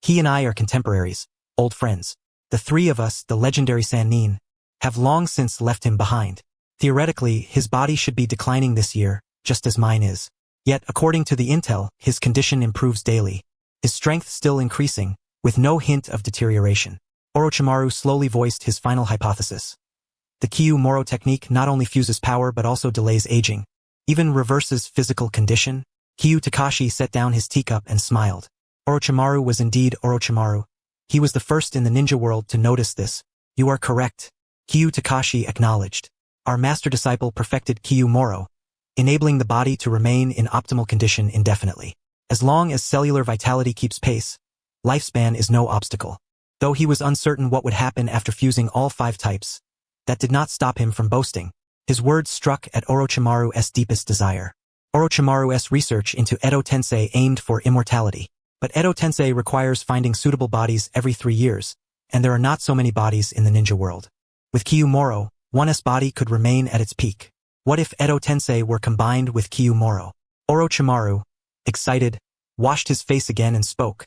he and I are contemporaries, old friends. The three of us, the legendary Sannin, have long since left him behind. Theoretically, his body should be declining this year, just as mine is. Yet, according to the intel, his condition improves daily, his strength still increasing, with no hint of deterioration. Orochimaru slowly voiced his final hypothesis. The Kyu Moro technique not only fuses power but also delays aging, even reverses physical condition. Kyu Takashi set down his teacup and smiled. Orochimaru was indeed Orochimaru. He was the first in the ninja world to notice this. You are correct, Kyu Takashi acknowledged. Our master-disciple perfected Kyu Moro, enabling the body to remain in optimal condition indefinitely. As long as cellular vitality keeps pace, lifespan is no obstacle. Though he was uncertain what would happen after fusing all 5 types, that did not stop him from boasting. His words struck at Orochimaru's deepest desire. Orochimaru's research into Edo Tensei aimed for immortality. But Edo Tensei requires finding suitable bodies every 3 years, and there are not so many bodies in the ninja world. With Kyu Moro, one's body could remain at its peak. What if Edo Tensei were combined with Kyu Moro? Orochimaru, excited, washed his face again and spoke.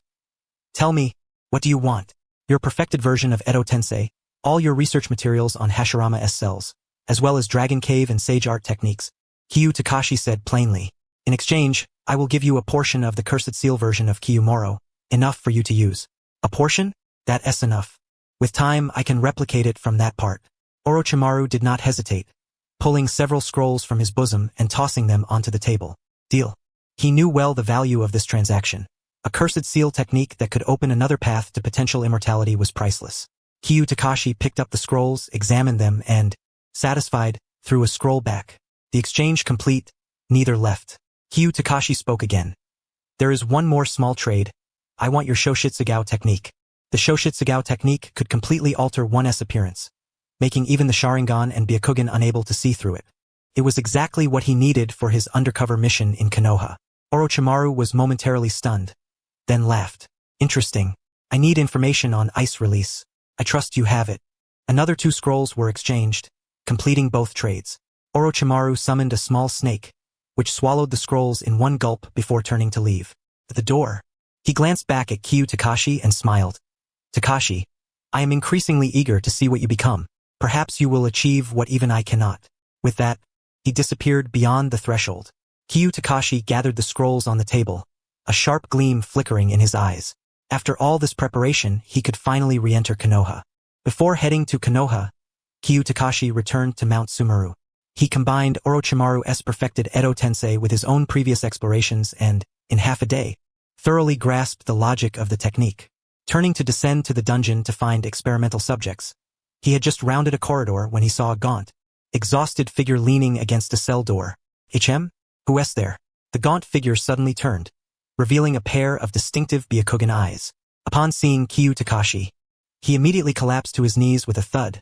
Tell me, what do you want? Your perfected version of Edo Tensei, all your research materials on Hashirama's cells, as well as Dragon Cave and Sage Art techniques. Kyu Takashi said plainly. In exchange, I will give you a portion of the Cursed Seal version of Kiyumoro, enough for you to use. A portion? That's enough. With time, I can replicate it from that part. Orochimaru did not hesitate, pulling several scrolls from his bosom and tossing them onto the table. Deal. He knew well the value of this transaction. A Cursed Seal technique that could open another path to potential immortality was priceless. Kyu Takashi picked up the scrolls, examined them, and, satisfied, threw a scroll back. The exchange complete, neither left. Kyu Takashi spoke again. There is one more small trade. I want your Shoshitsugao technique. The Shoshitsugao technique could completely alter one's appearance, making even the Sharingan and Byakugan unable to see through it. It was exactly what he needed for his undercover mission in Konoha. Orochimaru was momentarily stunned, then laughed. Interesting. I need information on ice release. I trust you have it. Another 2 scrolls were exchanged, completing both trades. Orochimaru summoned a small snake, which swallowed the scrolls in one gulp before turning to leave. At the door, he glanced back at Kyu Takashi and smiled. Takashi, I am increasingly eager to see what you become. Perhaps you will achieve what even I cannot. With that, he disappeared beyond the threshold. Kyu Takashi gathered the scrolls on the table, a sharp gleam flickering in his eyes. After all this preparation, he could finally re-enter Konoha. Before heading to Konoha, Kyu Takashi returned to Mount Sumeru. He combined Orochimaru's perfected Edo Tensei with his own previous explorations and, in half a day, thoroughly grasped the logic of the technique. Turning to descend to the dungeon to find experimental subjects, he had just rounded a corridor when he saw a gaunt, exhausted figure leaning against a cell door. Who's there? The gaunt figure suddenly turned, revealing a pair of distinctive Byakugan eyes. Upon seeing Kyu Takashi, he immediately collapsed to his knees with a thud,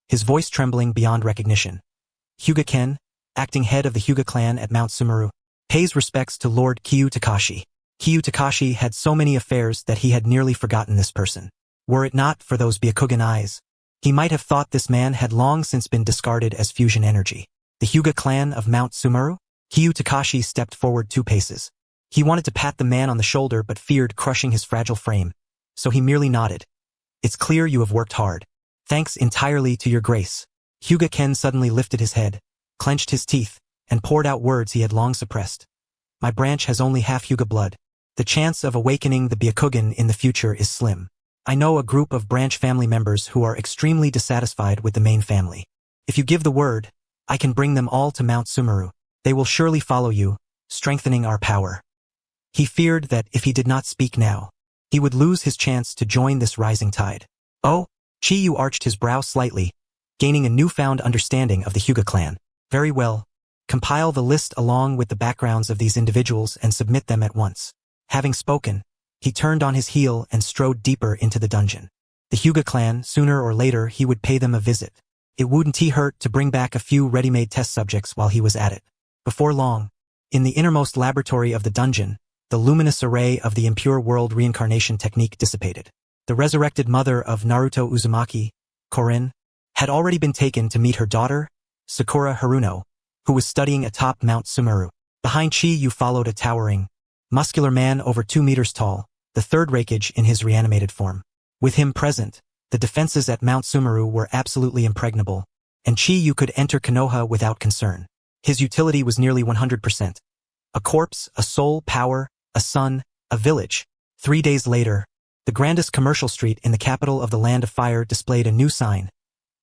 his voice trembling beyond recognition. Hyuga Ken, acting head of the Hyuga clan at Mount Sumeru, pays respects to Lord Kyu Takashi. Kyu Takashi had so many affairs that he had nearly forgotten this person. Were it not for those Byakugan eyes, he might have thought this man had long since been discarded as fusion energy. The Hyuga clan of Mount Sumeru? Kyu Takashi stepped forward 2 paces. He wanted to pat the man on the shoulder but feared crushing his fragile frame, so he merely nodded. It's clear you have worked hard. Thanks entirely to your grace. Hyuga Ken suddenly lifted his head, clenched his teeth, and poured out words he had long suppressed. My branch has only half Hyuga blood. The chance of awakening the Byakugan in the future is slim. I know a group of branch family members who are extremely dissatisfied with the main family. If you give the word, I can bring them all to Mount Sumeru. They will surely follow you, strengthening our power. He feared that if he did not speak now, he would lose his chance to join this rising tide. Oh, Qi Yu arched his brow slightly, gaining a newfound understanding of the Hyuga clan. Very well. Compile the list along with the backgrounds of these individuals and submit them at once. Having spoken, he turned on his heel and strode deeper into the dungeon. The Hyuga clan, sooner or later he would pay them a visit. It wouldn't hurt to bring back a few ready-made test subjects while he was at it. Before long, in the innermost laboratory of the dungeon, the luminous array of the impure world reincarnation technique dissipated. The resurrected mother of Naruto Uzumaki, Korin, had already been taken to meet her daughter, Sakura Haruno, who was studying atop Mount Sumeru. Behind Qi Yu followed a towering, muscular man over 2 meters tall, the Third Raikage in his reanimated form. With him present, the defenses at Mount Sumeru were absolutely impregnable, and Qi Yu could enter Konoha without concern. His utility was nearly 100%. A corpse, a soul, power, a sun, a village. 3 days later, the grandest commercial street in the capital of the Land of Fire displayed a new sign,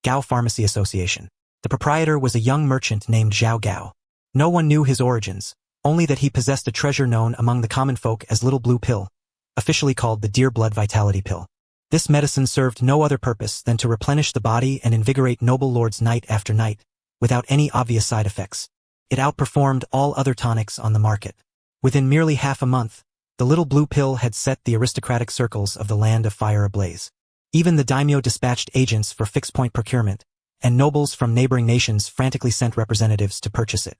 Gao Pharmacy Association. The proprietor was a young merchant named Zhao Gao. No one knew his origins, only that he possessed a treasure known among the common folk as Little Blue Pill, officially called the Dear Blood Vitality Pill. This medicine served no other purpose than to replenish the body and invigorate noble lords night after night, without any obvious side effects. It outperformed all other tonics on the market. Within merely half a month, the Little Blue Pill had set the aristocratic circles of the Land of Fire ablaze. Even the daimyo dispatched agents for fixed-point procurement, and nobles from neighboring nations frantically sent representatives to purchase it.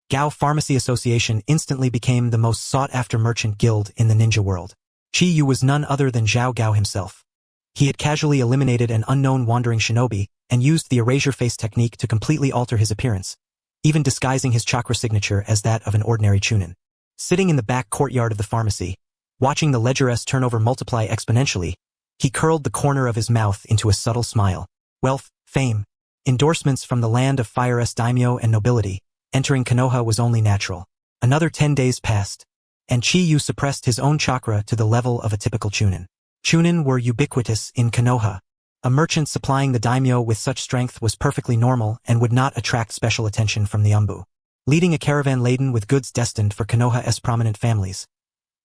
Gao Pharmacy Association instantly became the most sought-after merchant guild in the ninja world. Qi Yu was none other than Zhao Gao himself. He had casually eliminated an unknown wandering shinobi and used the erasure face technique to completely alter his appearance, even disguising his chakra signature as that of an ordinary chunin. Sitting in the back courtyard of the pharmacy, watching the ledgeress turnover multiply exponentially, he curled the corner of his mouth into a subtle smile. Wealth, fame, Endorsements from the land of Fire's daimyo and nobility, entering Konoha was only natural. Another 10 days passed, and Qi Yu suppressed his own chakra to the level of a typical chunin. Chunin were ubiquitous in Konoha. A merchant supplying the daimyo with such strength was perfectly normal and would not attract special attention from the umbu. Leading a caravan laden with goods destined for Konoha's prominent families,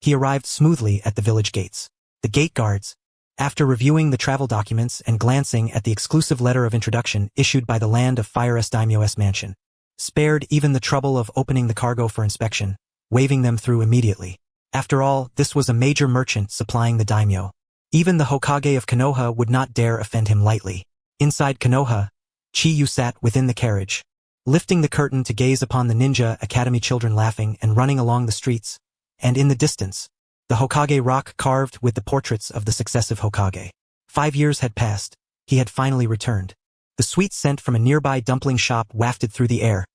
he arrived smoothly at the village gates. The gate guards, after reviewing the travel documents and glancing at the exclusive letter of introduction issued by the land of Fire's daimyo's mansion, spared even the trouble of opening the cargo for inspection, waving them through immediately. After all, this was a major merchant supplying the daimyo. Even the Hokage of Konoha would not dare offend him lightly. Inside Konoha, Qi Yu sat within the carriage, lifting the curtain to gaze upon the ninja academy children laughing and running along the streets, and in the distance, the Hokage rock carved with the portraits of the successive Hokage. 5 years had passed. He had finally returned. The sweet scent from a nearby dumpling shop wafted through the air,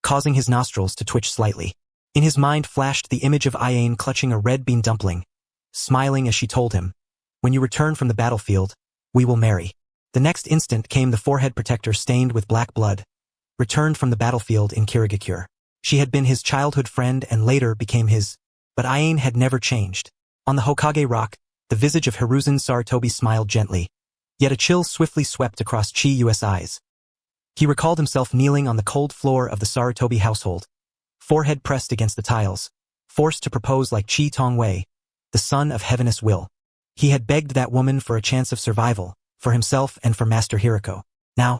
causing his nostrils to twitch slightly. In his mind flashed the image of Ayane clutching a red bean dumpling, smiling as she told him, "When you return from the battlefield, we will marry." The next instant came the forehead protector stained with black blood, returned from the battlefield in Kiburo. She had been his childhood friend and later became his, but Ayane had never changed. On the Hokage rock, the visage of Hiruzen Sarutobi smiled gently, yet a chill swiftly swept across Qi Yu's eyes. He recalled himself kneeling on the cold floor of the Sarutobi household, forehead pressed against the tiles, forced to propose like Qi Tongwei, the son of heaven's will. He had begged that woman for a chance of survival, for himself and for Master Hiruko. Now,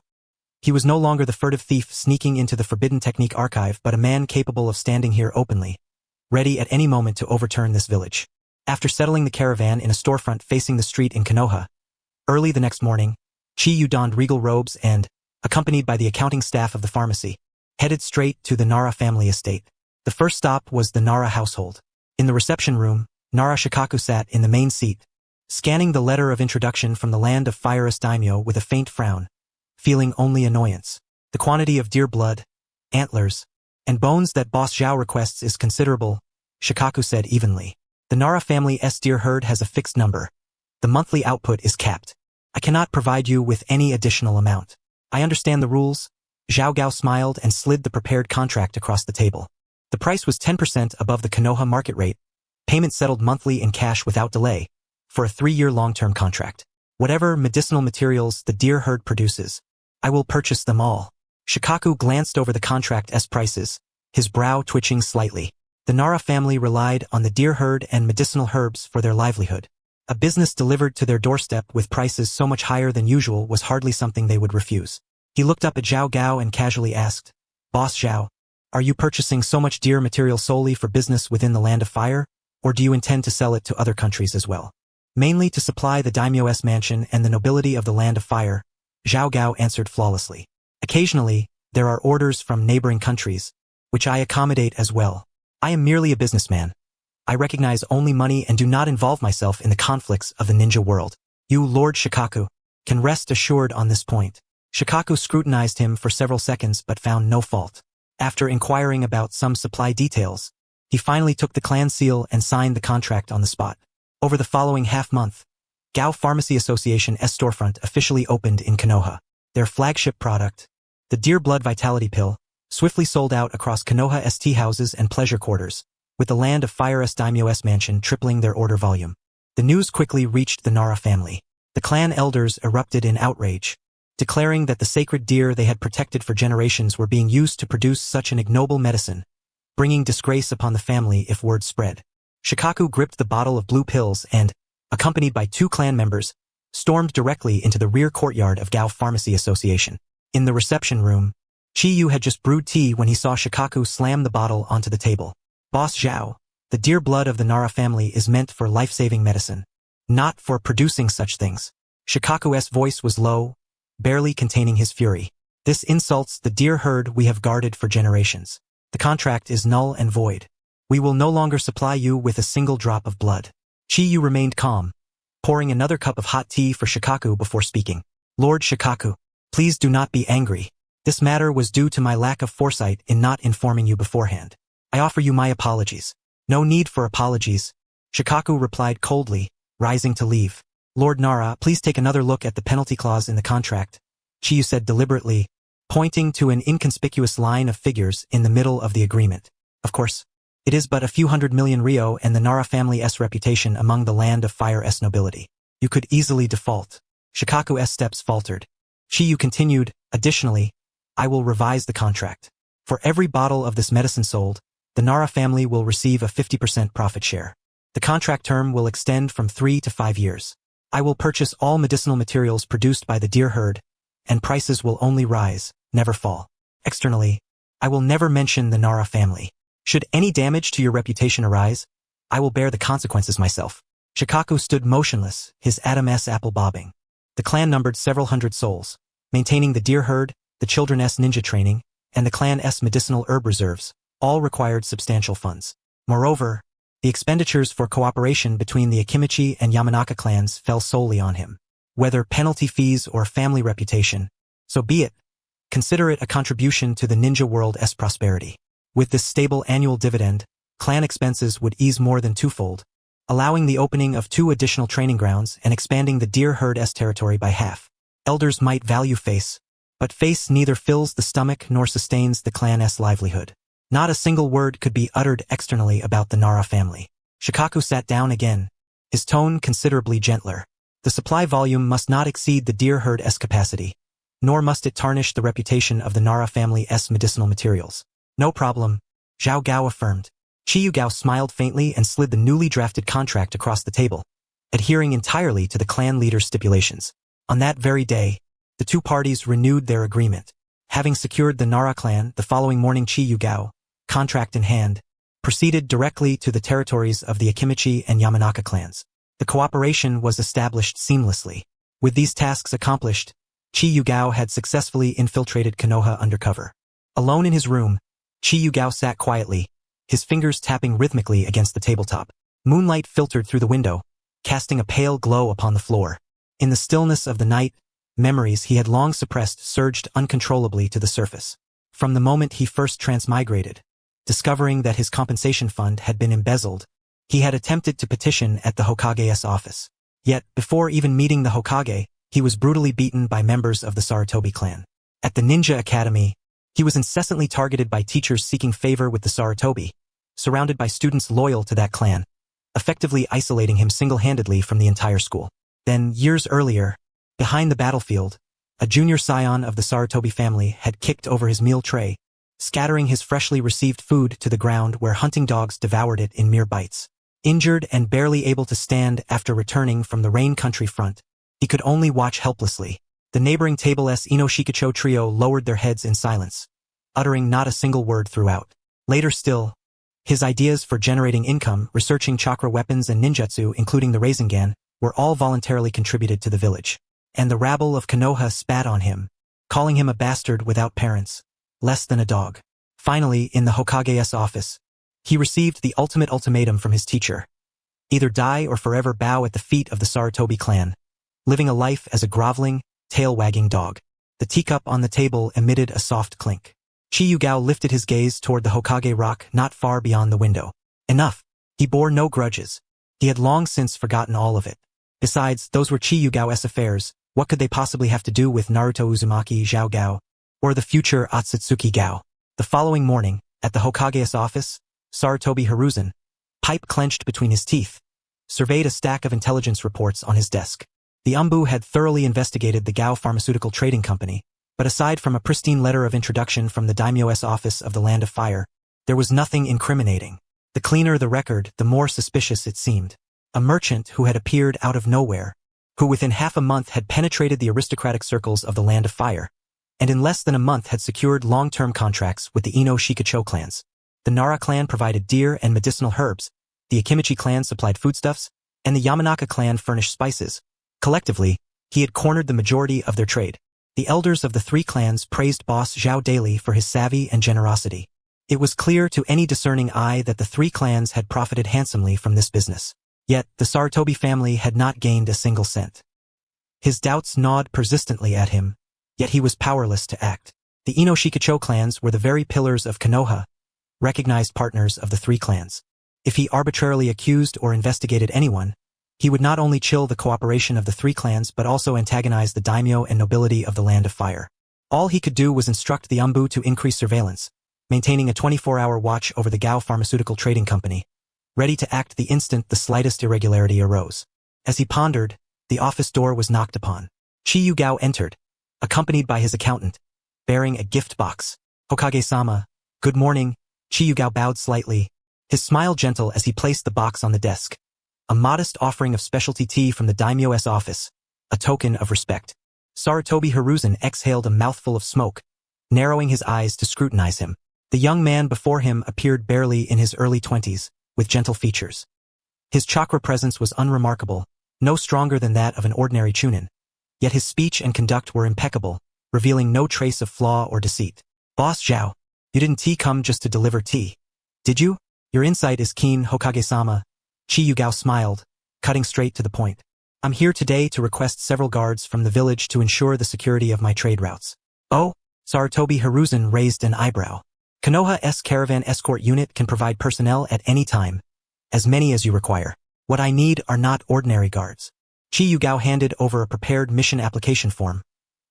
he was no longer the furtive thief sneaking into the Forbidden Technique archive but a man capable of standing here openly, ready at any moment to overturn this village. After settling the caravan in a storefront facing the street in Konoha, early the next morning, Qi Yu donned regal robes and, accompanied by the accounting staff of the pharmacy, headed straight to the Nara family estate. The first stop was the Nara household. In the reception room, Nara Shikaku sat in the main seat, scanning the letter of introduction from the land of Fire's daimyo with a faint frown, feeling only annoyance. The quantity of deer blood, antlers, and bones that Boss Zhao requests is considerable, Shikaku said evenly. The Nara family's deer herd has a fixed number. The monthly output is capped. I cannot provide you with any additional amount. I understand the rules. Zhao Gao smiled and slid the prepared contract across the table. The price was 10% above the Konoha market rate, payment settled monthly in cash without delay, for a 3-year long-term contract. Whatever medicinal materials the deer herd produces, I will purchase them all. Shikaku glanced over the contract's prices, his brow twitching slightly. The Nara family relied on the deer herd and medicinal herbs for their livelihood. A business delivered to their doorstep with prices so much higher than usual was hardly something they would refuse. He looked up at Zhao Gao and casually asked, "Boss Zhao, are you purchasing so much deer material solely for business within the Land of Fire, or do you intend to sell it to other countries as well?" "Mainly to supply the daimyo's mansion and the nobility of the Land of Fire," Zhao Gao answered flawlessly. "Occasionally, there are orders from neighboring countries, which I accommodate as well. I am merely a businessman. I recognize only money and do not involve myself in the conflicts of the ninja world. You, Lord Shikaku, can rest assured on this point." Shikaku scrutinized him for several seconds but found no fault. After inquiring about some supply details, he finally took the clan seal and signed the contract on the spot. Over the following half-month, Gao Pharmacy Association's storefront officially opened in Konoha. Their flagship product, the Deer Blood Vitality Pill, swiftly sold out across Konoha's tea houses and pleasure quarters, with the Land of Fire's daimyo's mansion tripling their order volume. The news quickly reached the Nara family. The clan elders erupted in outrage, declaring that the sacred deer they had protected for generations were being used to produce such an ignoble medicine, bringing disgrace upon the family if word spread. Shikaku gripped the bottle of blue pills and, accompanied by 2 clan members, stormed directly into the rear courtyard of Gao Pharmacy Association. In the reception room, Qi Yu had just brewed tea when he saw Shikaku slam the bottle onto the table. "Boss Zhao, the deer blood of the Nara family is meant for life-saving medicine, not for producing such things." Shikaku's voice was low, barely containing his fury. "This insults the deer herd we have guarded for generations. The contract is null and void. We will no longer supply you with a single drop of blood." Qi Yu remained calm, pouring another cup of hot tea for Shikaku before speaking. "Lord Shikaku, please do not be angry. This matter was due to my lack of foresight in not informing you beforehand. I offer you my apologies." "No need for apologies," Shikaku replied coldly, rising to leave. "Lord Nara, please take another look at the penalty clause in the contract," Qi Yu said deliberately, pointing to an inconspicuous line of figures in the middle of the agreement. Of course, it is but a few 100 million ryo and the Nara family's reputation among the Land of Fire's nobility. You could easily default. Shikaku's steps faltered. Chiyu continued, additionally, I will revise the contract. For every bottle of this medicine sold, the Nara family will receive a 50% profit share. The contract term will extend from 3 to 5 years. I will purchase all medicinal materials produced by the deer herd, and prices will only rise, never fall. Externally, I will never mention the Nara family. Should any damage to your reputation arise, I will bear the consequences myself. Shikaku stood motionless, his Adam's apple bobbing. The clan numbered several hundred souls, maintaining the deer herd, the children's ninja training, and the clan's medicinal herb reserves, all required substantial funds. Moreover, the expenditures for cooperation between the Akimichi and Yamanaka clans fell solely on him. Whether penalty fees or family reputation, so be it. Consider it a contribution to the ninja world's prosperity. With this stable annual dividend, clan expenses would ease more than twofold, allowing the opening of 2 additional training grounds and expanding the deer herd's territory by half. Elders might value face, but face neither fills the stomach nor sustains the clan's livelihood. Not a single word could be uttered externally about the Nara family. Shikaku sat down again, his tone considerably gentler. The supply volume must not exceed the deer herd's capacity, nor must it tarnish the reputation of the Nara family's medicinal materials. No problem, Zhao Gao affirmed. Qi Yugao smiled faintly and slid the newly drafted contract across the table, adhering entirely to the clan leader's stipulations. On that very day, the 2 parties renewed their agreement. Having secured the Nara clan, the following morning Qi Yugao, contract in hand, proceeded directly to the territories of the Akimichi and Yamanaka clans. The cooperation was established seamlessly. With these tasks accomplished, Qi Yugao had successfully infiltrated Konoha undercover. Alone in his room, Qi Yugao sat quietly, his fingers tapping rhythmically against the tabletop. Moonlight filtered through the window, casting a pale glow upon the floor. In the stillness of the night, memories he had long suppressed surged uncontrollably to the surface. From the moment he first transmigrated, discovering that his compensation fund had been embezzled, he had attempted to petition at the Hokage's office. Yet, before even meeting the Hokage, he was brutally beaten by members of the Sarutobi clan. At the Ninja Academy, he was incessantly targeted by teachers seeking favor with the Sarutobi, surrounded by students loyal to that clan, effectively isolating him single-handedly from the entire school. Then, years earlier, behind the battlefield, a junior scion of the Sarutobi family had kicked over his meal tray, scattering his freshly received food to the ground where hunting dogs devoured it in mere bites. Injured and barely able to stand after returning from the Rain Country front, he could only watch helplessly. The neighboring table's Inoshikacho trio lowered their heads in silence, uttering not a single word throughout. Later still, his ideas for generating income, researching chakra weapons and ninjutsu, including the Rasengan, were all voluntarily contributed to the village. And the rabble of Konoha spat on him, calling him a bastard without parents, less than a dog. Finally, in the Hokage's office, he received the ultimate ultimatum from his teacher. Either die or forever bow at the feet of the Sarutobi clan, living a life as a groveling, tail-wagging dog. The teacup on the table emitted a soft clink. Qi Yugao lifted his gaze toward the Hokage rock not far beyond the window. Enough. He bore no grudges. He had long since forgotten all of it. Besides, those were Qi Yugao's affairs. What could they possibly have to do with Naruto Uzumaki Zhao Gao, or the future Akatsuki Gao? The following morning, at the Hokage's office, Sarutobi Hiruzen, pipe clenched between his teeth, surveyed a stack of intelligence reports on his desk. The Umbu had thoroughly investigated the Gao Pharmaceutical Trading Company, but aside from a pristine letter of introduction from the daimyo's office of the Land of Fire, there was nothing incriminating. The cleaner the record, the more suspicious it seemed. A merchant who had appeared out of nowhere, who within half a month had penetrated the aristocratic circles of the Land of Fire, and in less than a month had secured long-term contracts with the Ino-Shikacho clans. The Nara clan provided deer and medicinal herbs, the Akimichi clan supplied foodstuffs, and the Yamanaka clan furnished spices. Collectively, he had cornered the majority of their trade. The elders of the 3 clans praised boss Zhao daily for his savvy and generosity. It was clear to any discerning eye that the 3 clans had profited handsomely from this business. Yet, the Sarutobi family had not gained a single cent. His doubts gnawed persistently at him, yet he was powerless to act. The Ino-Shikacho clans were the very pillars of Konoha, recognized partners of the 3 clans. If he arbitrarily accused or investigated anyone, he would not only chill the cooperation of the 3 clans but also antagonize the daimyo and nobility of the Land of Fire. All he could do was instruct the Umbu to increase surveillance, maintaining a 24-hour watch over the Gao Pharmaceutical Trading Company, ready to act the instant the slightest irregularity arose. As he pondered, the office door was knocked upon. Qi Yugao entered, accompanied by his accountant, bearing a gift box. "Hokage-sama, good morning." Qi Yugao bowed slightly, his smile gentle as he placed the box on the desk. A modest offering of specialty tea from the daimyo's office, a token of respect. Sarutobi Hiruzen exhaled a mouthful of smoke, narrowing his eyes to scrutinize him. The young man before him appeared barely in his early 20s, with gentle features. His chakra presence was unremarkable, no stronger than that of an ordinary chunin, yet his speech and conduct were impeccable, revealing no trace of flaw or deceit. "Boss Zhao, you didn't come just to deliver tea, did you? Your insight is keen, Hokage-sama." Qi Yugao smiled, cutting straight to the point. "I'm here today to request several guards from the village to ensure the security of my trade routes." "Oh?" Sarutobi Hiruzen raised an eyebrow. "Konoha's caravan escort unit can provide personnel at any time, as many as you require. What I need are not ordinary guards." Qi Yugao handed over a prepared mission application form.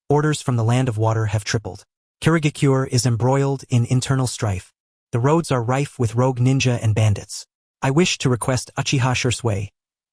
"Orders from the Land of Water have tripled. Kirigakure is embroiled in internal strife. The roads are rife with rogue ninja and bandits. I wish to request Uchiha Shursui,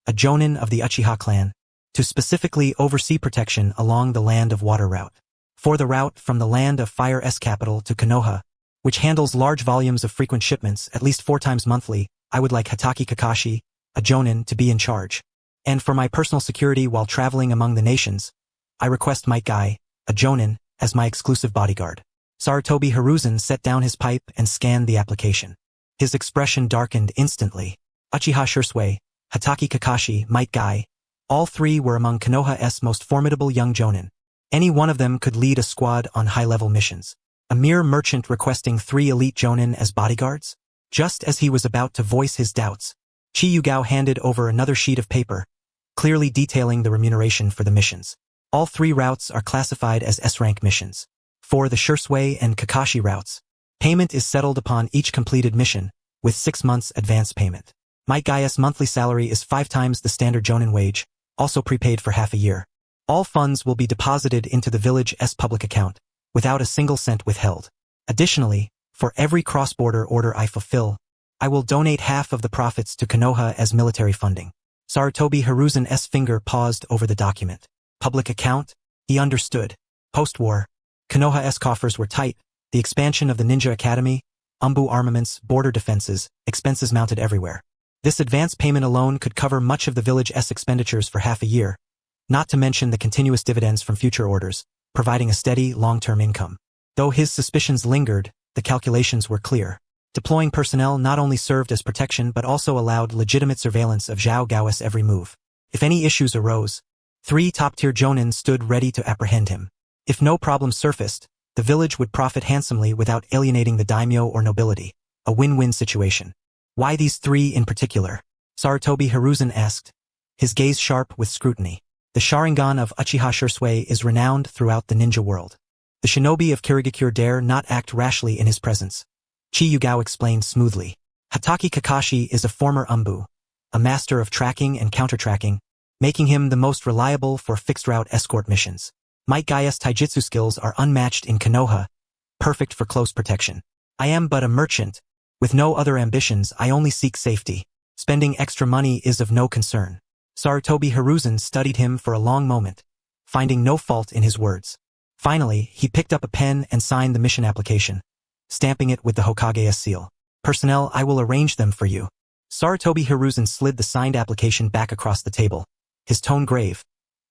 a jonin of the Uchiha clan, to specifically oversee protection along the Land of Water route. For the route from the Land of Fire's capital to Konoha, which handles large volumes of frequent shipments at least 4 times monthly, I would like Hatake Kakashi, a jonin, to be in charge. And for my personal security while traveling among the nations, I request Might Guy, a jonin, as my exclusive bodyguard." Sarutobi Hiruzen set down his pipe and scanned the application. His expression darkened instantly. Uchiha Shursui, Hatake Kakashi, Might Guy, all 3 were among Konoha's most formidable young jonin. Any one of them could lead a squad on high-level missions. A mere merchant requesting 3 elite jonin as bodyguards? Just as he was about to voice his doubts, Qi Yugao handed over another sheet of paper, clearly detailing the remuneration for the missions. All 3 routes are classified as S-rank missions. For the Shursui and Kakashi routes, payment is settled upon each completed mission, with 6 months advance payment. Might Guy's monthly salary is 5 times the standard jonin wage, also prepaid for half a year. All funds will be deposited into the village's public account, without a single cent withheld. Additionally, for every cross-border order I fulfill, I will donate half of the profits to Konoha as military funding. Sarutobi Hiruzen's finger paused over the document. Public account? He understood. Post-war, Konoha's coffers were tight, the expansion of the Ninja Academy, Umbu armaments, border defenses, expenses mounted everywhere. This advance payment alone could cover much of the village's expenditures for half a year, not to mention the continuous dividends from future orders, providing a steady, long-term income. Though his suspicions lingered, the calculations were clear. Deploying personnel not only served as protection but also allowed legitimate surveillance of Zhao Gao's every move. If any issues arose, 3 top-tier jonin stood ready to apprehend him. If no problems surfaced, the village would profit handsomely without alienating the daimyo or nobility. A win-win situation. "Why these 3 in particular?" Sarutobi Hiruzen asked, his gaze sharp with scrutiny. "The Sharingan of Uchiha Shursui is renowned throughout the ninja world. The shinobi of Kirigakure dare not act rashly in his presence." Qi Yugao explained smoothly. "Hatake Kakashi is a former Umbu, a master of tracking and counter-tracking, making him the most reliable for fixed-route escort missions. Might Guy's taijutsu skills are unmatched in Konoha, perfect for close protection. I am but a merchant. With no other ambitions, I only seek safety. Spending extra money is of no concern." Sarutobi Hiruzen studied him for a long moment, finding no fault in his words. Finally, he picked up a pen and signed the mission application, stamping it with the Hokage's seal. "Personnel, I will arrange them for you." Sarutobi Hiruzen slid the signed application back across the table, his tone grave.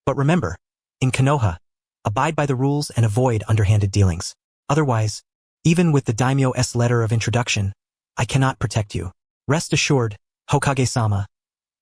"But remember, in Konoha, abide by the rules and avoid underhanded dealings. Otherwise, even with the daimyo's letter of introduction, I cannot protect you. Rest assured, Hokage-sama.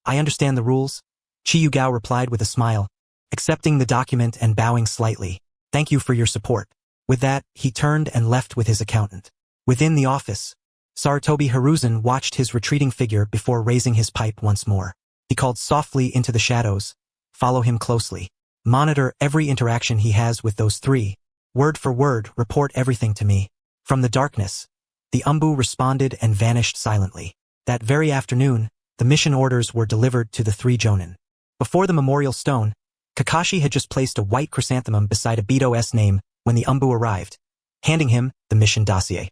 I understand the rules." Qi Yugao replied with a smile, accepting the document and bowing slightly. "Thank you for your support." With that, he turned and left with his accountant. Within the office, Sarutobi Hiruzen watched his retreating figure before raising his pipe once more. He called softly into the shadows, "Follow him closely. Monitor every interaction he has with those 3. Word for word, report everything to me." From the darkness, the Umbu responded and vanished silently. That very afternoon, the mission orders were delivered to the 3 jonin. Before the memorial stone, Kakashi had just placed a white chrysanthemum beside Obito's name when the Umbu arrived, handing him the mission dossier.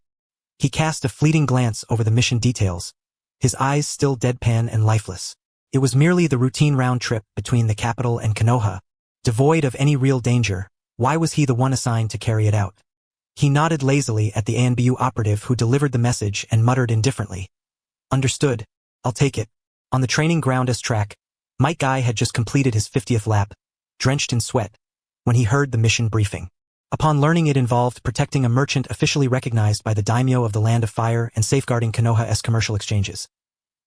He cast a fleeting glance over the mission details, his eyes still deadpan and lifeless. It was merely the routine round trip between the capital and Konoha, devoid of any real danger. Why was he the one assigned to carry it out? He nodded lazily at the ANBU operative who delivered the message and muttered indifferently. Understood. I'll take it. On the training ground S-track, Might Guy had just completed his 50th lap, drenched in sweat, when he heard the mission briefing. Upon learning it involved protecting a merchant officially recognized by the daimyo of the Land of Fire and safeguarding Konoha's commercial exchanges.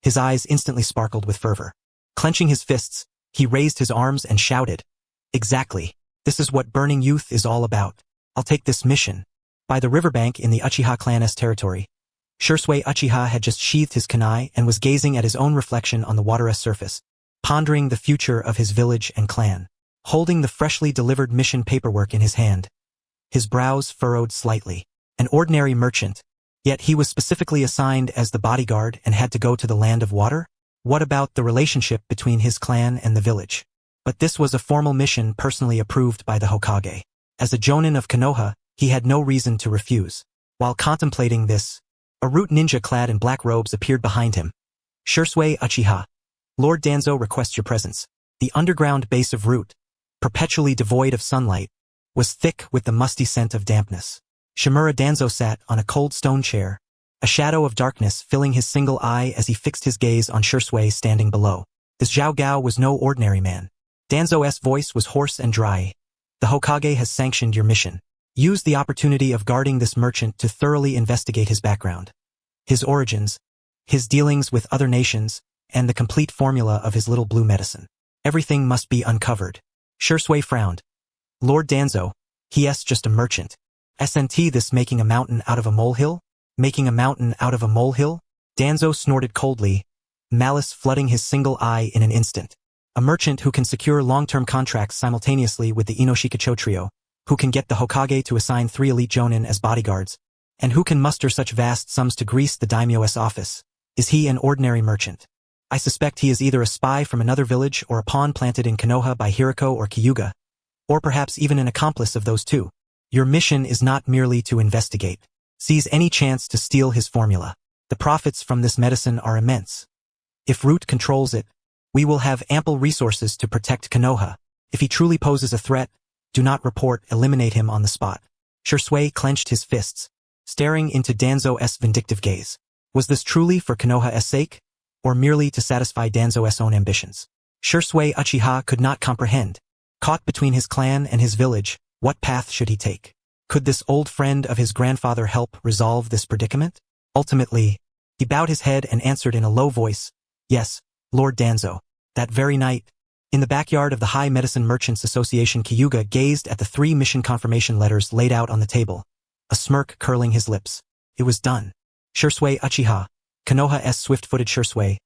His eyes instantly sparkled with fervor. Clenching his fists, he raised his arms and shouted. Exactly. This is what Burning Youth is all about. I'll take this mission. By the riverbank in the Uchiha clan's territory, Shursui Uchiha had just sheathed his kunai and was gazing at his own reflection on the water's surface, pondering the future of his village and clan. Holding the freshly delivered mission paperwork in his hand, his brows furrowed slightly. An ordinary merchant, yet he was specifically assigned as the bodyguard and had to go to the Land of Water? What about the relationship between his clan and the village? But this was a formal mission personally approved by the Hokage. As a jonin of Konoha, he had no reason to refuse. While contemplating this, a root ninja clad in black robes appeared behind him. Shursui Uchiha. Lord Danzo requests your presence. The underground base of Root, perpetually devoid of sunlight, was thick with the musty scent of dampness. Chimera Danzo sat on a cold stone chair, a shadow of darkness filling his single eye as he fixed his gaze on Shursui standing below. This Zhao Gao was no ordinary man. Danzo's voice was hoarse and dry. The Hokage has sanctioned your mission. Use the opportunity of guarding this merchant to thoroughly investigate his background, his origins, his dealings with other nations, and the complete formula of his little blue medicine. Everything must be uncovered. Shursui frowned. Lord Danzo, he's just a merchant. Isn't this making a mountain out of a molehill? Making a mountain out of a molehill? Danzo snorted coldly, malice flooding his single eye in an instant. A merchant who can secure long-term contracts simultaneously with the Inoshikacho trio, who can get the Hokage to assign 3 elite jonin as bodyguards, and who can muster such vast sums to grease the daimyo's office. Is he an ordinary merchant? I suspect he is either a spy from another village or a pawn planted in Konoha by Hiruko or Kyuga, or perhaps even an accomplice of those two. Your mission is not merely to investigate. Seize any chance to steal his formula. The profits from this medicine are immense. If Root controls it, we will have ample resources to protect Konoha. If he truly poses a threat, do not report, eliminate him on the spot. Shursui clenched his fists, staring into Danzo's vindictive gaze. Was this truly for Konoha's sake, or merely to satisfy Danzo's own ambitions? Shursui Uchiha could not comprehend. Caught between his clan and his village, what path should he take? Could this old friend of his grandfather help resolve this predicament? Ultimately, he bowed his head and answered in a low voice, yes, Lord Danzo. That very night, in the backyard of the High Medicine Merchants Association, Kyuga gazed at the 3 mission confirmation letters laid out on the table, a smirk curling his lips. It was done. Shursui Uchiha, Konoha's swift-footed Shursui,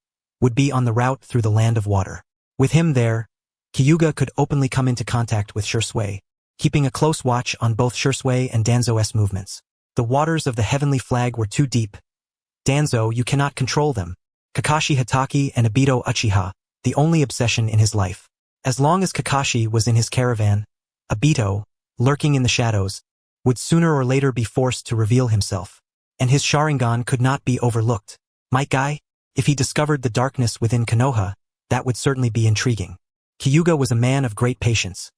would be on the route through the Land of Water. With him there, Kyuga could openly come into contact with Shursui, keeping a close watch on both Shursui and Danzo's movements. The waters of the Heavenly Flag were too deep. Danzo, you cannot control them. Kakashi Hatake and Obito Uchiha, the only obsession in his life. As long as Kakashi was in his caravan, Obito, lurking in the shadows, would sooner or later be forced to reveal himself. And his Sharingan could not be overlooked. Might Guy? If he discovered the darkness within Konoha, that would certainly be intriguing. Kyuga was a man of great patience,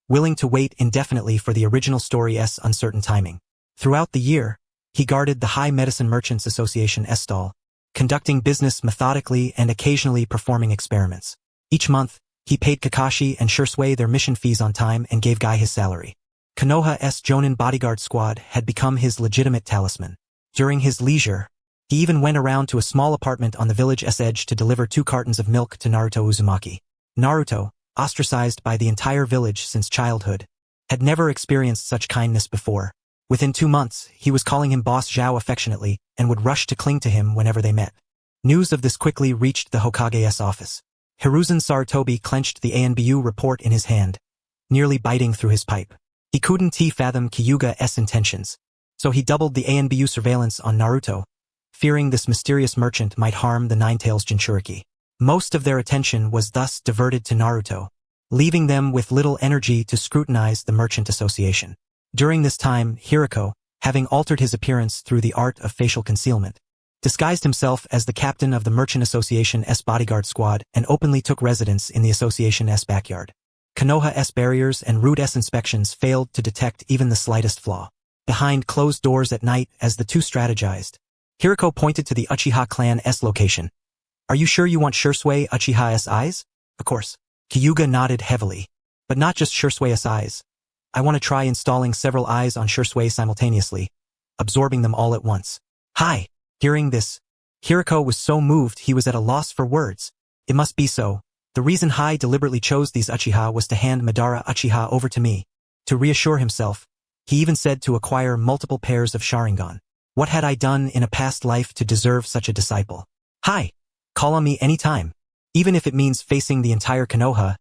willing to wait indefinitely for the original story's uncertain timing. Throughout the year, he guarded the High Medicine Merchants Association stall, conducting business methodically and occasionally performing experiments. Each month, he paid Kakashi and Shursui their mission fees on time and gave Guy his salary. Konoha's Jonin bodyguard squad had become his legitimate talisman. During his leisure, he even went around to a small apartment on the village's edge to deliver 2 cartons of milk to Naruto Uzumaki. Naruto, ostracized by the entire village since childhood, had never experienced such kindness before. Within 2 months, he was calling him Boss Zhao affectionately and would rush to cling to him whenever they met. News of this quickly reached the Hokage's office. Hiruzen Sarutobi clenched the ANBU report in his hand, nearly biting through his pipe. He couldn't fathom Kyuga's intentions, so he doubled the ANBU surveillance on Naruto, fearing this mysterious merchant might harm the Nine-Tails Jinchuriki. Most of their attention was thus diverted to Naruto, leaving them with little energy to scrutinize the Merchant Association. During this time, Hiruko, having altered his appearance through the art of facial concealment, disguised himself as the captain of the Merchant Association's bodyguard squad and openly took residence in the Association's backyard. Konoha's barriers and rude inspections failed to detect even the slightest flaw. Behind closed doors at night, as the two strategized, Hiruko pointed to the Uchiha clan's location. "Are you sure you want Shursui Uchiha's eyes?" "Of course." Kyuga nodded heavily. "But not just Shursui's eyes. I want to try installing several eyes on Shursui simultaneously, absorbing them all at once." "Hi!" Hearing this, Hiruko was so moved he was at a loss for words. It must be so. The reason Hai deliberately chose these Uchiha was to hand Madara Uchiha over to me. To reassure himself, he even said to acquire multiple pairs of Sharingan. What had I done in a past life to deserve such a disciple? "Hi! Call on me any time. Even if it means facing the entire Konoha,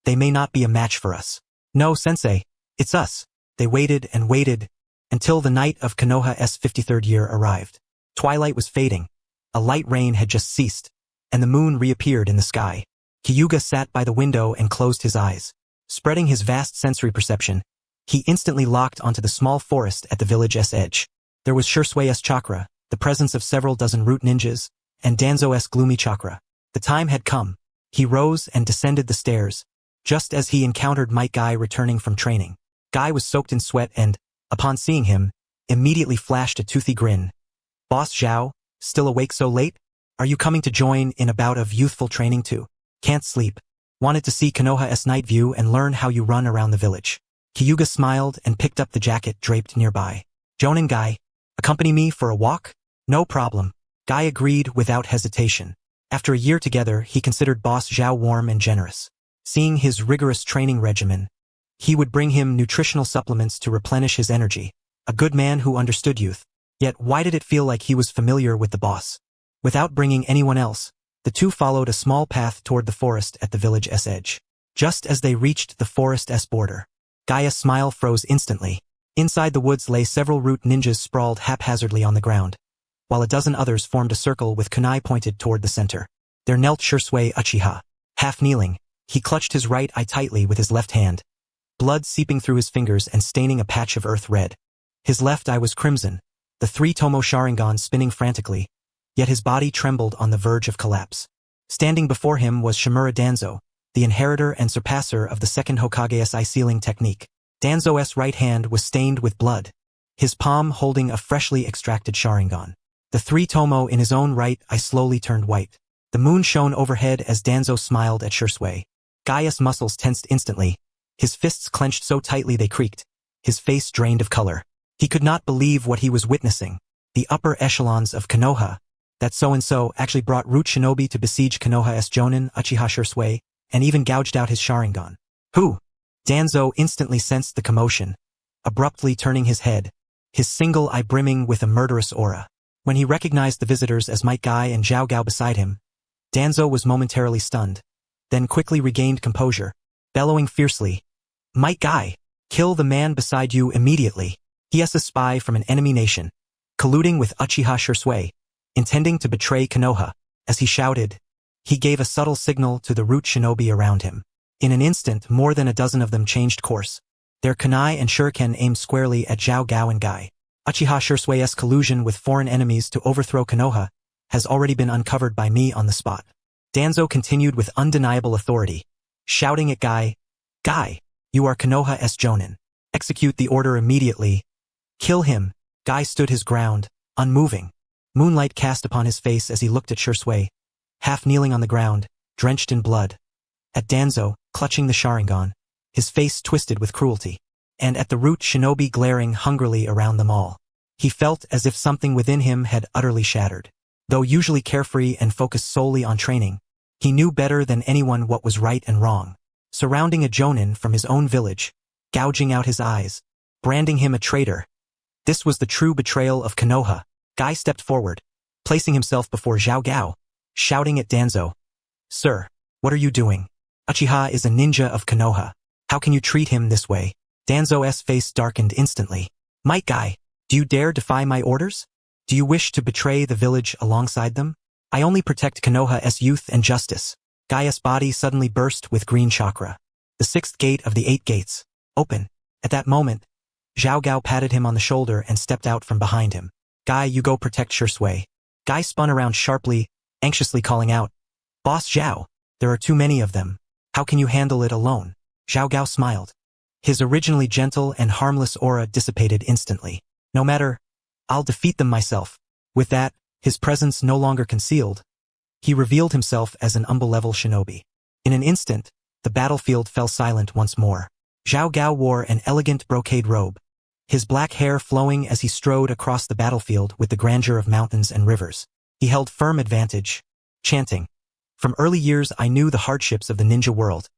they may not be a match for us." "No, sensei. It's us." They waited and waited until the night of Konoha's 53rd year arrived. Twilight was fading, a light rain had just ceased, and the moon reappeared in the sky. Kyuga sat by the window and closed his eyes. Spreading his vast sensory perception, he instantly locked onto the small forest at the village's edge. There was Shursui's chakra, the presence of several dozen root ninjas, and Danzo's gloomy chakra. The time had come. He rose and descended the stairs, just as he encountered Might Guy returning from training. Guy was soaked in sweat and, upon seeing him, immediately flashed a toothy grin. "Boss Zhao, still awake so late? Are you coming to join in a bout of youthful training too?" "Can't sleep. Wanted to see Konoha's night view and learn how you run around the village." Kyuga smiled and picked up the jacket draped nearby. "Jonin Guy, accompany me for a walk?" "No problem." Guy agreed without hesitation. After a year together, he considered Boss Zhao warm and generous. Seeing his rigorous training regimen, he would bring him nutritional supplements to replenish his energy. A good man who understood youth. Yet why did it feel like he was familiar with the boss? Without bringing anyone else, the two followed a small path toward the forest at the village's edge. Just as they reached the forest's border, Gaia's smile froze instantly. Inside the woods lay several root ninjas sprawled haphazardly on the ground, while a dozen others formed a circle with kunai pointed toward the center. There knelt Shursui Uchiha. Half kneeling, he clutched his right eye tightly with his left hand, blood seeping through his fingers and staining a patch of earth red. His left eye was crimson, the three Tomo Sharingan spinning frantically, yet his body trembled on the verge of collapse. Standing before him was Shimura Danzo, the inheritor and surpasser of the second Hokage's eye-sealing technique. Danzo's right hand was stained with blood, his palm holding a freshly extracted Sharingan. The three Tomo in his own right eye slowly turned white. The moon shone overhead as Danzo smiled at Shursui. Gaia's muscles tensed instantly, his fists clenched so tightly they creaked, his face drained of color. He could not believe what he was witnessing. The upper echelons of Konoha, that so-and-so actually brought root shinobi to besiege Konoha's Jonin Uchiha Shursui, and even gouged out his Sharingan. "Who?" Danzo instantly sensed the commotion, abruptly turning his head, his single eye brimming with a murderous aura. When he recognized the visitors as Might Guy and Zhao Gao beside him, Danzo was momentarily stunned, then quickly regained composure, bellowing fiercely, "Might Guy, kill the man beside you immediately. He is a spy from an enemy nation, colluding with Uchiha Shursui, intending to betray Konoha." As he shouted, he gave a subtle signal to the root shinobi around him. In an instant, more than a dozen of them changed course. Their kunai and shuriken aimed squarely at Zhao Gao and Guy. Uchiha Shursui's collusion with foreign enemies to overthrow Konoha has already been uncovered by me on the spot. Danzo continued with undeniable authority, shouting at Guy, "Guy, you are Konoha's Jonin. Execute the order immediately. Kill him." Guy stood his ground, unmoving. Moonlight cast upon his face as he looked at Shursui, half kneeling on the ground, drenched in blood. At Danzo, clutching the Sharingan, his face twisted with cruelty. And at the root shinobi glaring hungrily around them all. He felt as if something within him had utterly shattered. Though usually carefree and focused solely on training, he knew better than anyone what was right and wrong. Surrounding a Jonin from his own village, gouging out his eyes, branding him a traitor. This was the true betrayal of Konoha. Guy stepped forward, placing himself before Zhao Gao, shouting at Danzo, "Sir, what are you doing? Uchiha is a ninja of Konoha. How can you treat him this way?" Danzo's face darkened instantly. "Might Guy, do you dare defy my orders? Do you wish to betray the village alongside them? I only protect Konoha's youth and justice." Gaia's body suddenly burst with green chakra. The sixth gate of the 8 gates. Open. At that moment, Zhao Gao patted him on the shoulder and stepped out from behind him. Guy, you go protect Shui. Guy spun around sharply, anxiously calling out, Boss Zhao, there are too many of them. How can you handle it alone? Zhao Gao smiled. His originally gentle and harmless aura dissipated instantly. No matter, I'll defeat them myself. With that, his presence no longer concealed. He revealed himself as an humble-level shinobi. In an instant, the battlefield fell silent once more. Zhao Gao wore an elegant brocade robe, his black hair flowing as he strode across the battlefield with the grandeur of mountains and rivers. He held firm advantage, chanting, From early years I knew the hardships of the ninja world,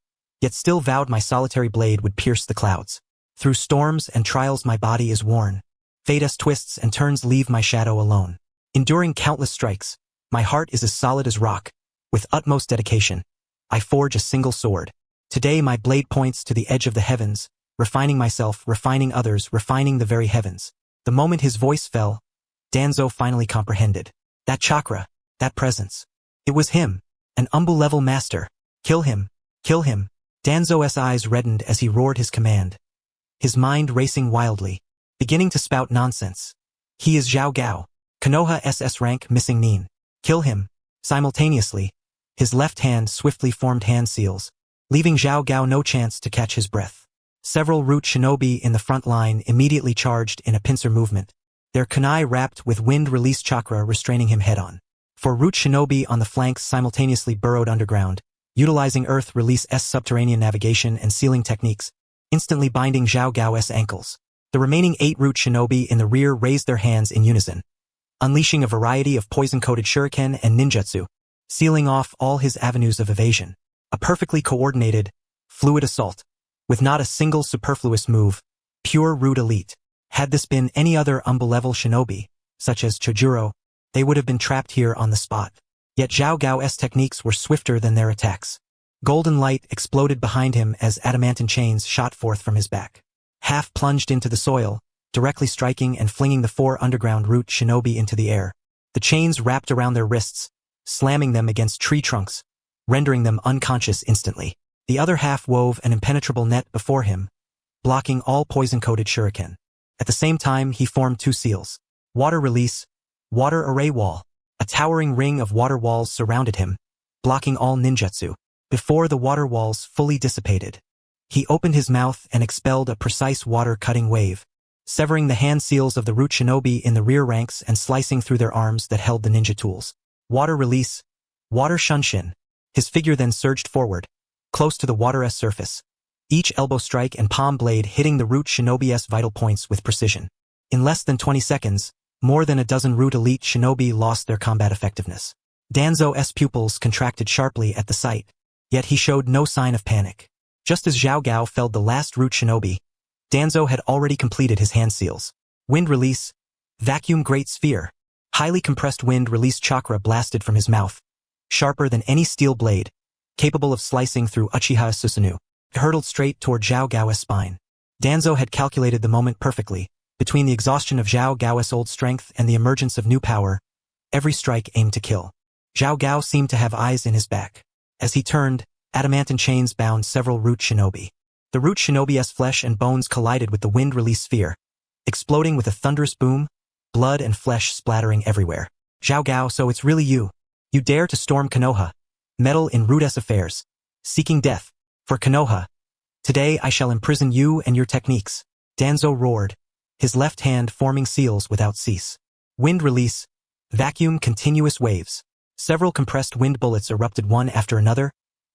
yet still vowed my solitary blade would pierce the clouds. Through storms and trials my body is worn. Fate's twists and turns leave my shadow alone. Enduring countless strikes, my heart is as solid as rock. With utmost dedication, I forge a single sword. Today my blade points to the edge of the heavens, refining myself, refining others, refining the very heavens. The moment his voice fell, Danzo finally comprehended. That chakra, that presence. It was him, an humble-level master. Kill him, kill him. Danzo's eyes reddened as he roared his command, his mind racing wildly, beginning to spout nonsense. He is Zhao Gao, Konoha SS rank missing Nin. Kill him. Simultaneously, his left hand swiftly formed hand seals, leaving Zhao Gao no chance to catch his breath. Several root shinobi in the front line immediately charged in a pincer movement, their kunai wrapped with wind-release chakra restraining him head-on. For root shinobi on the flanks simultaneously burrowed underground, utilizing Earth-release subterranean navigation and sealing techniques, instantly binding Zhao Gao's ankles. The remaining 8 root shinobi in the rear raised their hands in unison, unleashing a variety of poison-coated shuriken and ninjutsu, sealing off all his avenues of evasion. A perfectly coordinated, fluid assault, with not a single superfluous move, pure root elite. Had this been any other humble-level shinobi, such as Chojuro, they would have been trapped here on the spot. Yet Zhao Gao's techniques were swifter than their attacks. Golden light exploded behind him as adamantine chains shot forth from his back. Half plunged into the soil, directly striking and flinging the 4 underground root shinobi into the air. The chains wrapped around their wrists, slamming them against tree trunks, rendering them unconscious instantly. The other half wove an impenetrable net before him, blocking all poison-coated shuriken. At the same time he formed 2 seals. Water release, water array wall. A towering ring of water walls surrounded him, blocking all ninjutsu. Before the water walls fully dissipated, he opened his mouth and expelled a precise water-cutting wave, severing the hand seals of the root shinobi in the rear ranks and slicing through their arms that held the ninja tools. Water release, water shunshin. His figure then surged forward, close to the water's surface, each elbow strike and palm blade hitting the root shinobi's vital points with precision. In less than 20 seconds, more than a dozen root elite shinobi lost their combat effectiveness. Danzo's pupils contracted sharply at the sight, yet he showed no sign of panic. Just as Zhao Gao felled the last root shinobi, Danzo had already completed his hand seals. Wind release, vacuum great sphere. Highly compressed wind release chakra blasted from his mouth, sharper than any steel blade, capable of slicing through Uchiha Susanoo. It hurtled straight toward Zhao Gao's spine. Danzo had calculated the moment perfectly. Between the exhaustion of Zhao Gao's old strength and the emergence of new power, every strike aimed to kill. Zhao Gao seemed to have eyes in his back. As he turned, adamantine chains bound several root shinobi. The root shinobi's flesh and bones collided with the wind-release sphere, exploding with a thunderous boom, blood and flesh splattering everywhere. Zhao Gao, so it's really you. You dare to storm Konoha, meddle in Root's affairs, seeking death. For Konoha, today I shall imprison you and your techniques. Danzo roared, his left hand forming seals without cease. Wind release, vacuum continuous waves. Several compressed wind bullets erupted one after another,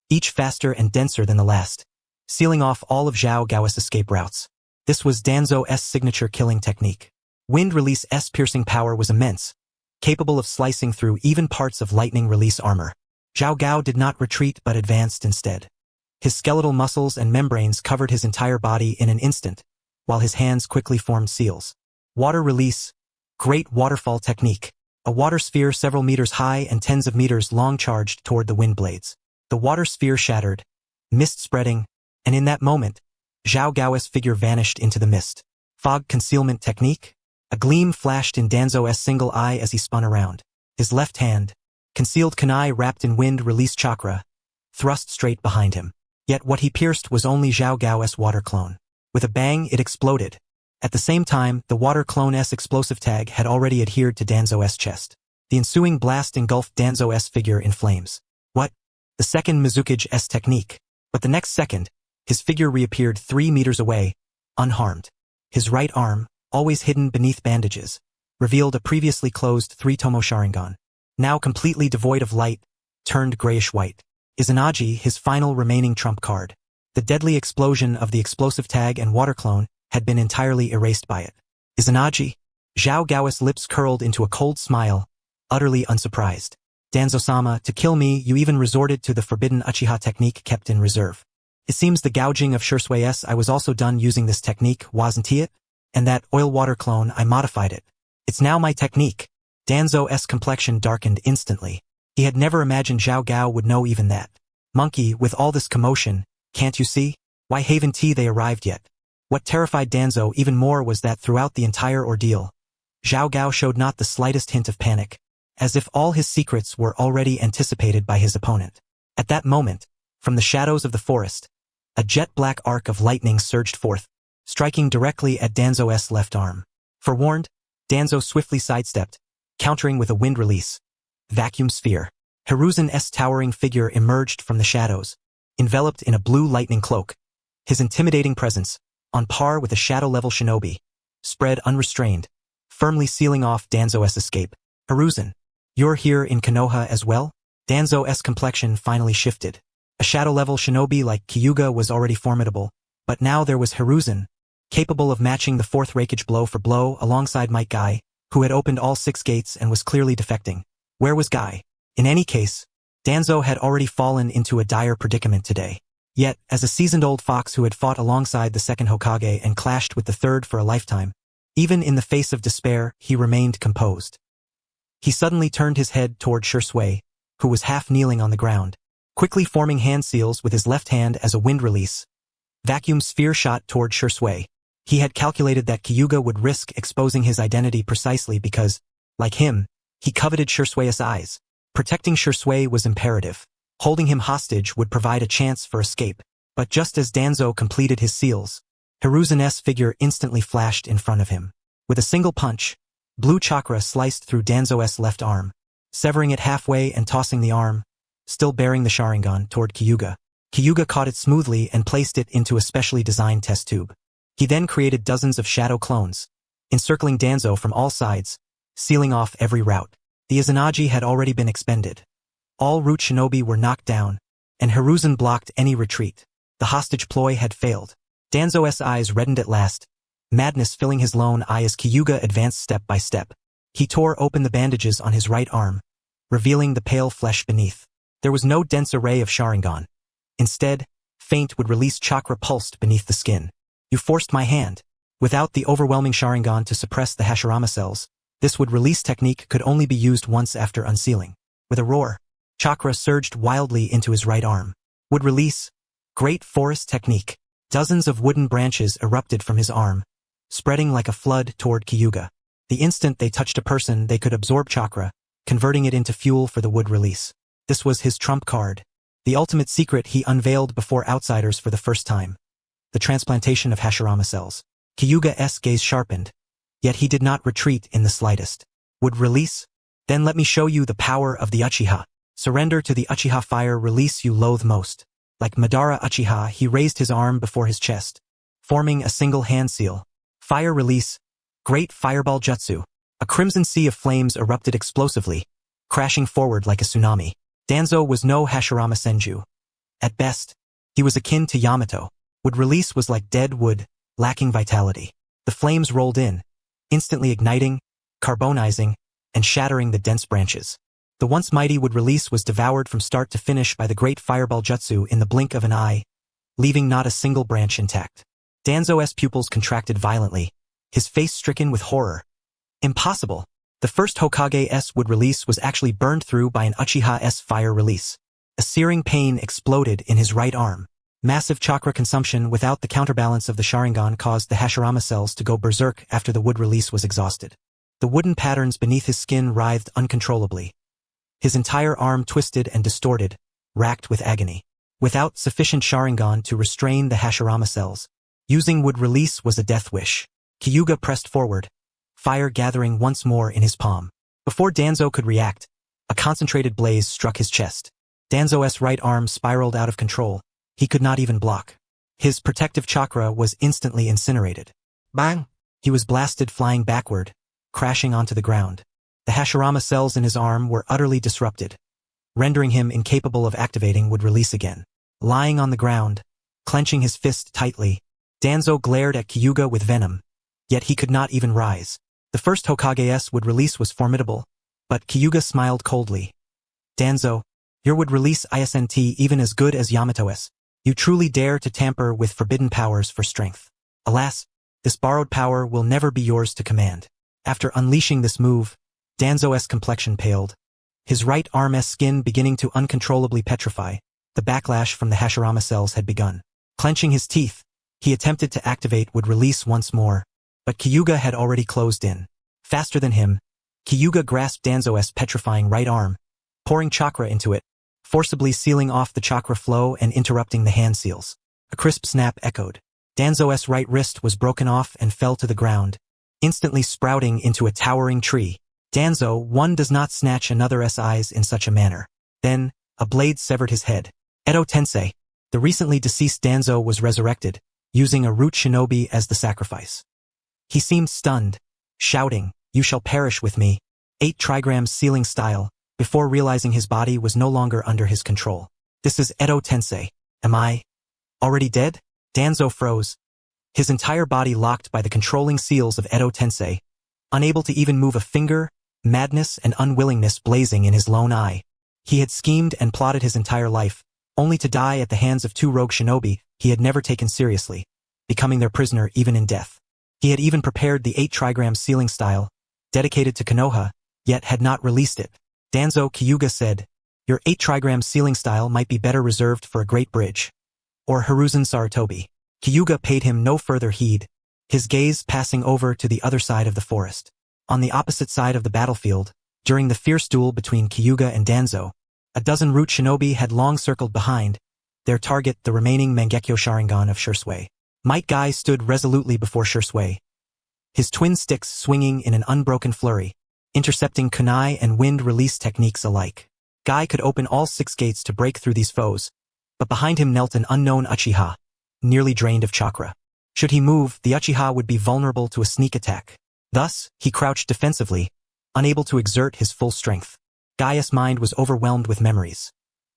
each faster and denser than the last, sealing off all of Zhao Gao's escape routes. This was Danzo's signature killing technique. Wind release's piercing power was immense, capable of slicing through even parts of lightning release armor. Zhao Gao did not retreat but advanced instead. His skeletal muscles and membranes covered his entire body in an instant, while his hands quickly formed seals. Water release, great waterfall technique. A water sphere several meters high and tens of meters long charged toward the wind blades. The water sphere shattered, mist spreading, and in that moment, Zhao Gao's figure vanished into the mist. Fog concealment technique? A gleam flashed in Danzo's single eye as he spun around. His left hand, concealed kunai wrapped in wind-release chakra, thrust straight behind him. Yet what he pierced was only Zhao Gao's water clone. With a bang, it exploded, At the same time, the water clone-s explosive tag had already adhered to Danzo's chest. The ensuing blast engulfed Danzo's figure in flames. What? The second Mizukage-s technique. But the next second, his figure reappeared 3 meters away, unharmed. His right arm, always hidden beneath bandages, revealed a previously closed 3-tomo Sharingan. Now completely devoid of light, turned grayish-white. Izanagi, his final remaining trump card. The deadly explosion of the explosive tag and water clone had been entirely erased by it. Izanagi? Zhao Gao's lips curled into a cold smile, utterly unsurprised. Danzo-sama, to kill me, you even resorted to the forbidden Uchiha technique kept in reserve. It seems the gouging of Shursui-s I was also done using this technique, wasn't it? And that oil water clone, I modified it. It's now my technique. Danzo's complexion darkened instantly. He had never imagined Zhao Gao would know even that. Monkey, with all this commotion, can't you see? Why haven't they arrived yet? What terrified Danzo even more was that throughout the entire ordeal, Zhao Gao showed not the slightest hint of panic, as if all his secrets were already anticipated by his opponent. At that moment, from the shadows of the forest, a jet-black arc of lightning surged forth, striking directly at Danzo's left arm. Forewarned, Danzo swiftly sidestepped, countering with a wind release. Vacuum sphere. Hiruzen's towering figure emerged from the shadows, enveloped in a blue lightning cloak. His intimidating presence, on par with a shadow-level shinobi, spread unrestrained, firmly sealing off Danzo's escape. Hiruzen, you're here in Konoha as well? Danzo's complexion finally shifted. A shadow-level shinobi like Qi Yugao was already formidable, but now there was Hiruzen, capable of matching the Fourth Raikage blow for blow alongside Might Guy, who had opened all 6 gates and was clearly defecting. Where was Guy? In any case, Danzo had already fallen into a dire predicament today. Yet, as a seasoned old fox who had fought alongside the second Hokage and clashed with the third for a lifetime, even in the face of despair, he remained composed. He suddenly turned his head toward Shursui, who was half kneeling on the ground, quickly forming hand seals with his left hand as a wind release. Vacuum sphere shot toward Shursui. He had calculated that Qi Yugao would risk exposing his identity precisely because, like him, he coveted Shursui's eyes. Protecting Shursui was imperative. Holding him hostage would provide a chance for escape. But just as Danzo completed his seals, Hiruzen's figure instantly flashed in front of him. With a single punch, blue chakra sliced through Danzo's left arm, severing it halfway and tossing the arm, still bearing the Sharingan, toward Qi Yugao. Qi Yugao caught it smoothly and placed it into a specially designed test tube. He then created dozens of shadow clones, encircling Danzo from all sides, sealing off every route. The Izanagi had already been expended. All root shinobi were knocked down, and Hiruzen blocked any retreat. The hostage ploy had failed. Danzo's eyes reddened at last, madness filling his lone eye as Qi Yugao advanced step by step. He tore open the bandages on his right arm, revealing the pale flesh beneath. There was no dense array of Sharingan. Instead, faint would release chakra pulsed beneath the skin. You forced my hand. Without the overwhelming Sharingan to suppress the Hashirama cells, this would release technique could only be used once after unsealing. With a roar, chakra surged wildly into his right arm. Would release. Great forest technique. Dozens of wooden branches erupted from his arm, spreading like a flood toward Qi Yugao. The instant they touched a person, they could absorb chakra, converting it into fuel for the wood release. This was his trump card, the ultimate secret he unveiled before outsiders for the first time. The transplantation of Hashirama cells. Qi Yugao's gaze sharpened, yet he did not retreat in the slightest. Would release? Then let me show you the power of the Uchiha. Surrender to the Uchiha fire release you loathe most. Like Madara Uchiha, he raised his arm before his chest, forming a single hand seal. Fire release. Great fireball jutsu. A crimson sea of flames erupted explosively, crashing forward like a tsunami. Danzo was no Hashirama Senju. At best, he was akin to Yamato. Would release was like dead wood, lacking vitality. The flames rolled in, instantly igniting, carbonizing, and shattering the dense branches. The once mighty wood release was devoured from start to finish by the great fireball jutsu in the blink of an eye, leaving not a single branch intact. Danzo's pupils contracted violently, his face stricken with horror. Impossible! The first Hokage's wood release was actually burned through by an Uchiha's fire release. A searing pain exploded in his right arm. Massive chakra consumption without the counterbalance of the Sharingan caused the Hashirama cells to go berserk after the wood release was exhausted. The wooden patterns beneath his skin writhed uncontrollably. His entire arm twisted and distorted, racked with agony. Without sufficient Sharingan to restrain the Hashirama cells, using wood release was a death wish. Kyuga pressed forward, fire gathering once more in his palm. Before Danzo could react, a concentrated blaze struck his chest. Danzo's right arm spiraled out of control. He could not even block. His protective chakra was instantly incinerated. Bang! He was blasted flying backward, crashing onto the ground. The Hashirama cells in his arm were utterly disrupted, rendering him incapable of activating would release again. Lying on the ground, clenching his fist tightly, Danzo glared at Kyuga with venom, yet he could not even rise. The first Hokage's would release was formidable, but Kyuga smiled coldly. Danzo, your would release isn't even as good as Yamato's. You truly dare to tamper with forbidden powers for strength. Alas, this borrowed power will never be yours to command. After unleashing this move, Danzo's complexion paled, his right arm's skin beginning to uncontrollably petrify. The backlash from the Hashirama cells had begun. Clenching his teeth, he attempted to activate would release once more, but Kyuga had already closed in. Faster than him, Kyuga grasped Danzo's petrifying right arm, pouring chakra into it, forcibly sealing off the chakra flow and interrupting the hand seals. A crisp snap echoed. Danzo's right wrist was broken off and fell to the ground, instantly sprouting into a towering tree. Danzo, one does not snatch another's eyes in such a manner. Then, a blade severed his head. Edo Tensei, the recently deceased Danzo was resurrected, using a root shinobi as the sacrifice. He seemed stunned, shouting, "You shall perish with me," 8 trigrams sealing style, before realizing his body was no longer under his control. This is Edo Tensei. Am I already dead? Danzo froze, his entire body locked by the controlling seals of Edo Tensei, unable to even move a finger, madness and unwillingness blazing in his lone eye. He had schemed and plotted his entire life, only to die at the hands of 2 rogue shinobi he had never taken seriously, becoming their prisoner even in death. He had even prepared the 8 trigram sealing style, dedicated to Konoha, yet had not released it. Danzo, Kyuga said, "Your 8 trigram sealing style might be better reserved for a great bridge." Or Hiruzen Sarutobi. Kyuga paid him no further heed, his gaze passing over to the other side of the forest. On the opposite side of the battlefield, during the fierce duel between Kyuga and Danzo, a dozen root shinobi had long circled behind, their target the remaining Mangekyo Sharingan of Shursui. Might Guy stood resolutely before Shursui, his twin sticks swinging in an unbroken flurry, intercepting kunai and wind release techniques alike. Guy could open all 6 gates to break through these foes, but behind him knelt an unknown Uchiha, nearly drained of chakra. Should he move, the Uchiha would be vulnerable to a sneak attack. Thus, he crouched defensively, unable to exert his full strength. Guy's mind was overwhelmed with memories.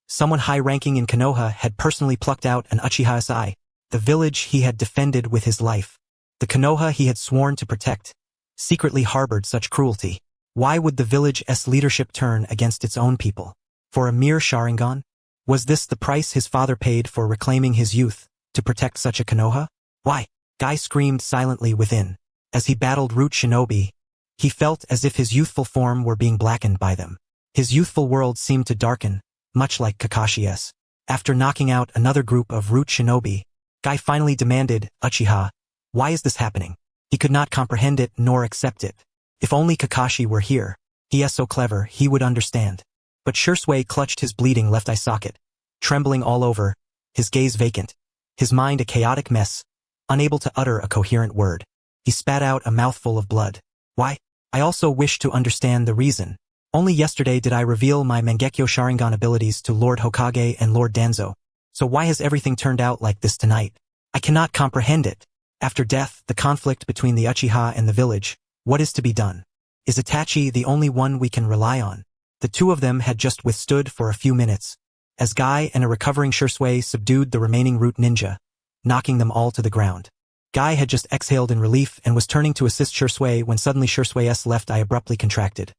Someone high-ranking in Konoha had personally plucked out an Uchiha's eye, the village he had defended with his life. The Konoha he had sworn to protect, secretly harbored such cruelty. Why would the village's leadership turn against its own people? For a mere Sharingan? Was this the price his father paid for reclaiming his youth, to protect such a Konoha? Why? Guy screamed silently within. As he battled root shinobi, he felt as if his youthful form were being blackened by them. His youthful world seemed to darken, much like Kakashi's. After knocking out another group of root shinobi, Guy finally demanded, "Uchiha, why is this happening?" He could not comprehend it nor accept it. If only Kakashi were here. He is so clever, he would understand. But Shursui clutched his bleeding left eye socket, trembling all over, his gaze vacant, his mind a chaotic mess, unable to utter a coherent word. He spat out a mouthful of blood. Why? I also wish to understand the reason. Only yesterday did I reveal my Mangekyo Sharingan abilities to Lord Hokage and Lord Danzo. So why has everything turned out like this tonight? I cannot comprehend it. After death, the conflict between the Uchiha and the village, what is to be done? Is Itachi the only one we can rely on? The two of them had just withstood for a few minutes, as Guy and a recovering Shursui subdued the remaining root ninja, knocking them all to the ground. Guy had just exhaled in relief and was turning to assist Shursui when suddenly Shursui's left eye abruptly contracted,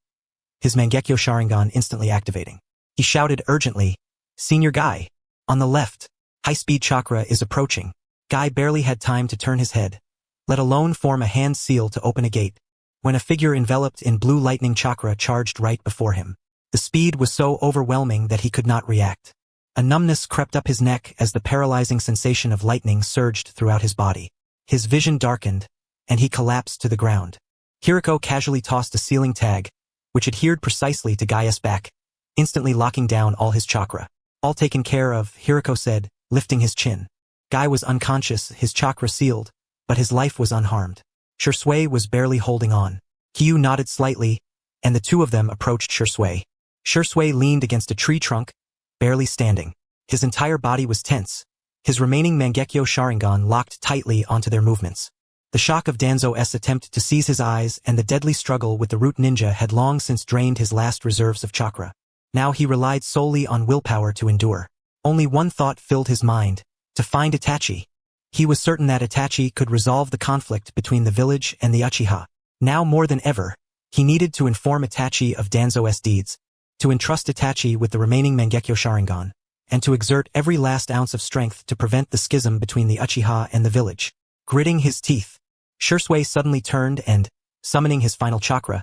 his Mangekyo Sharingan instantly activating. He shouted urgently, "Senior Guy! On the left! High-speed chakra is approaching." Guy barely had time to turn his head, let alone form a hand seal to open a gate, when a figure enveloped in blue lightning chakra charged right before him. The speed was so overwhelming that he could not react. A numbness crept up his neck as the paralyzing sensation of lightning surged throughout his body. His vision darkened, and he collapsed to the ground. Hiruko casually tossed a sealing tag, which adhered precisely to Guy's back, instantly locking down all his chakra. "All taken care of," Hiruko said, lifting his chin. Guy was unconscious, his chakra sealed, but his life was unharmed. Shursui was barely holding on. Kyu nodded slightly, and the two of them approached Shursui. Shursui leaned against a tree trunk, barely standing. His entire body was tense. His remaining Mangekyo Sharingan locked tightly onto their movements. The shock of Danzo's attempt to seize his eyes and the deadly struggle with the root ninja had long since drained his last reserves of chakra. Now he relied solely on willpower to endure. Only one thought filled his mind: to find Itachi. He was certain that Itachi could resolve the conflict between the village and the Uchiha. Now more than ever, he needed to inform Itachi of Danzo's deeds, to entrust Itachi with the remaining Mangekyo Sharingan, and to exert every last ounce of strength to prevent the schism between the Uchiha and the village. Gritting his teeth, Shursui suddenly turned and, summoning his final chakra,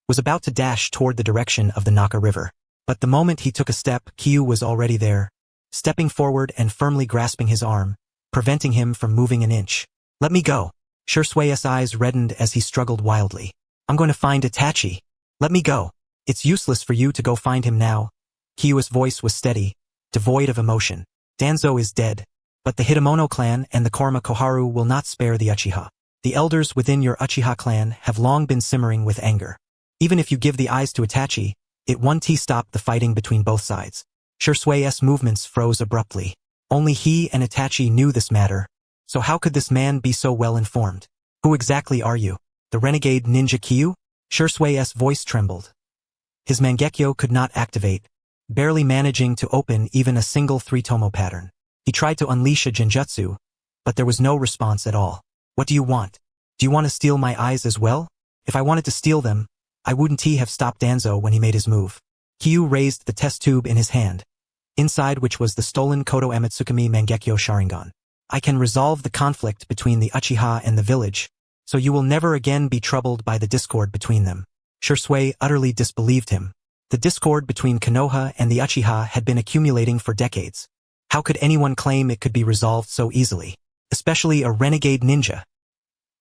was about to dash toward the direction of the Naka River. But the moment he took a step, Kyu was already there, stepping forward and firmly grasping his arm, preventing him from moving an inch. "Let me go." Shursui's eyes reddened as he struggled wildly. "I'm going to find Itachi. Let me go." "It's useless for you to go find him now." Kyu's voice was steady, devoid of emotion. "Danzo is dead, but the Hitamono clan and the Korma Koharu will not spare the Uchiha. The elders within your Uchiha clan have long been simmering with anger. Even if you give the eyes to Itachi, it won't stop the fighting between both sides." Shursui's movements froze abruptly. Only he and Itachi knew this matter, so how could this man be so well informed? "Who exactly are you? The renegade ninja Kyu?" Shursui's voice trembled. His Mangekyo could not activate, barely managing to open even a single three-tomo pattern. He tried to unleash a genjutsu, but there was no response at all. "What do you want? Do you want to steal my eyes as well? If I wanted to steal them, I wouldn't have stopped Danzo when he made his move." Kyu raised the test tube in his hand, inside which was the stolen Kodo Amatsukami Mangekyo Sharingan. "I can resolve the conflict between the Uchiha and the village, so you will never again be troubled by the discord between them." Shursui utterly disbelieved him. The discord between Konoha and the Uchiha had been accumulating for decades. How could anyone claim it could be resolved so easily? Especially a renegade ninja.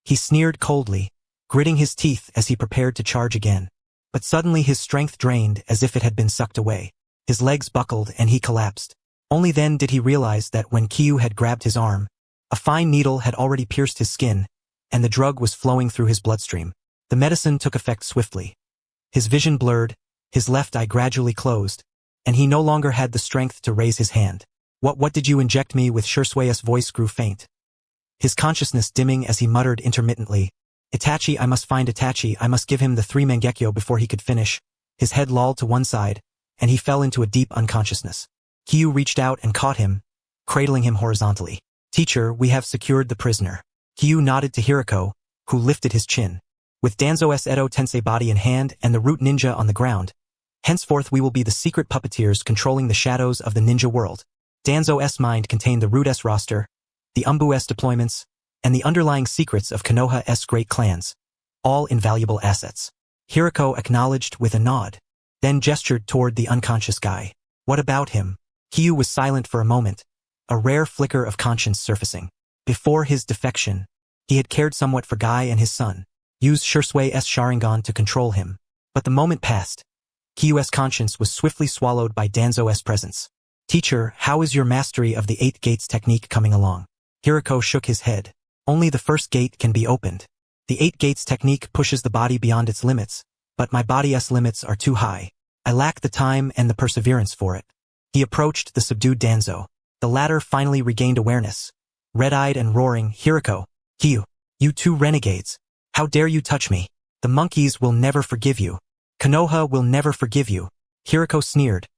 He sneered coldly, gritting his teeth as he prepared to charge again. But suddenly his strength drained as if it had been sucked away. His legs buckled and he collapsed. Only then did he realize that when Kyu had grabbed his arm, a fine needle had already pierced his skin, and the drug was flowing through his bloodstream. The medicine took effect swiftly. His vision blurred, his left eye gradually closed, and he no longer had the strength to raise his hand. What did you inject me with?" Shursui's voice grew faint, his consciousness dimming as he muttered intermittently, "Itachi, I must find Itachi, I must give him the 3 Mangekyo before he could finish." His head lolled to one side, and he fell into a deep unconsciousness. Kyu reached out and caught him, cradling him horizontally. "Teacher, we have secured the prisoner." Kyu nodded to Hiruko, who lifted his chin. "With Danzo's Edo Tensei body in hand and the root ninja on the ground, henceforth we will be the secret puppeteers controlling the shadows of the ninja world." Danzo's mind contained the root S roster, the Umbu-S deployments, and the underlying secrets of Konoha-S great clans, all invaluable assets. Hiruko acknowledged with a nod, then gestured toward the unconscious guy. "What about him?" Kyu was silent for a moment, a rare flicker of conscience surfacing. Before his defection, he had cared somewhat for Guy and his son, used Shursui's Sharingan to control him. But the moment passed. Kyu's conscience was swiftly swallowed by Danzo's presence. "Teacher, how is your mastery of the 8 gates technique coming along?" Hiruko shook his head. "Only the first gate can be opened. The 8 gates technique pushes the body beyond its limits, but my body's limits are too high. I lack the time and the perseverance for it." He approached the subdued Danzo. The latter finally regained awareness. Red-eyed and roaring, "Hiruko, Kyu, you 2 renegades. How dare you touch me? The monkeys will never forgive you. Konoha will never forgive you." Hiruko sneered,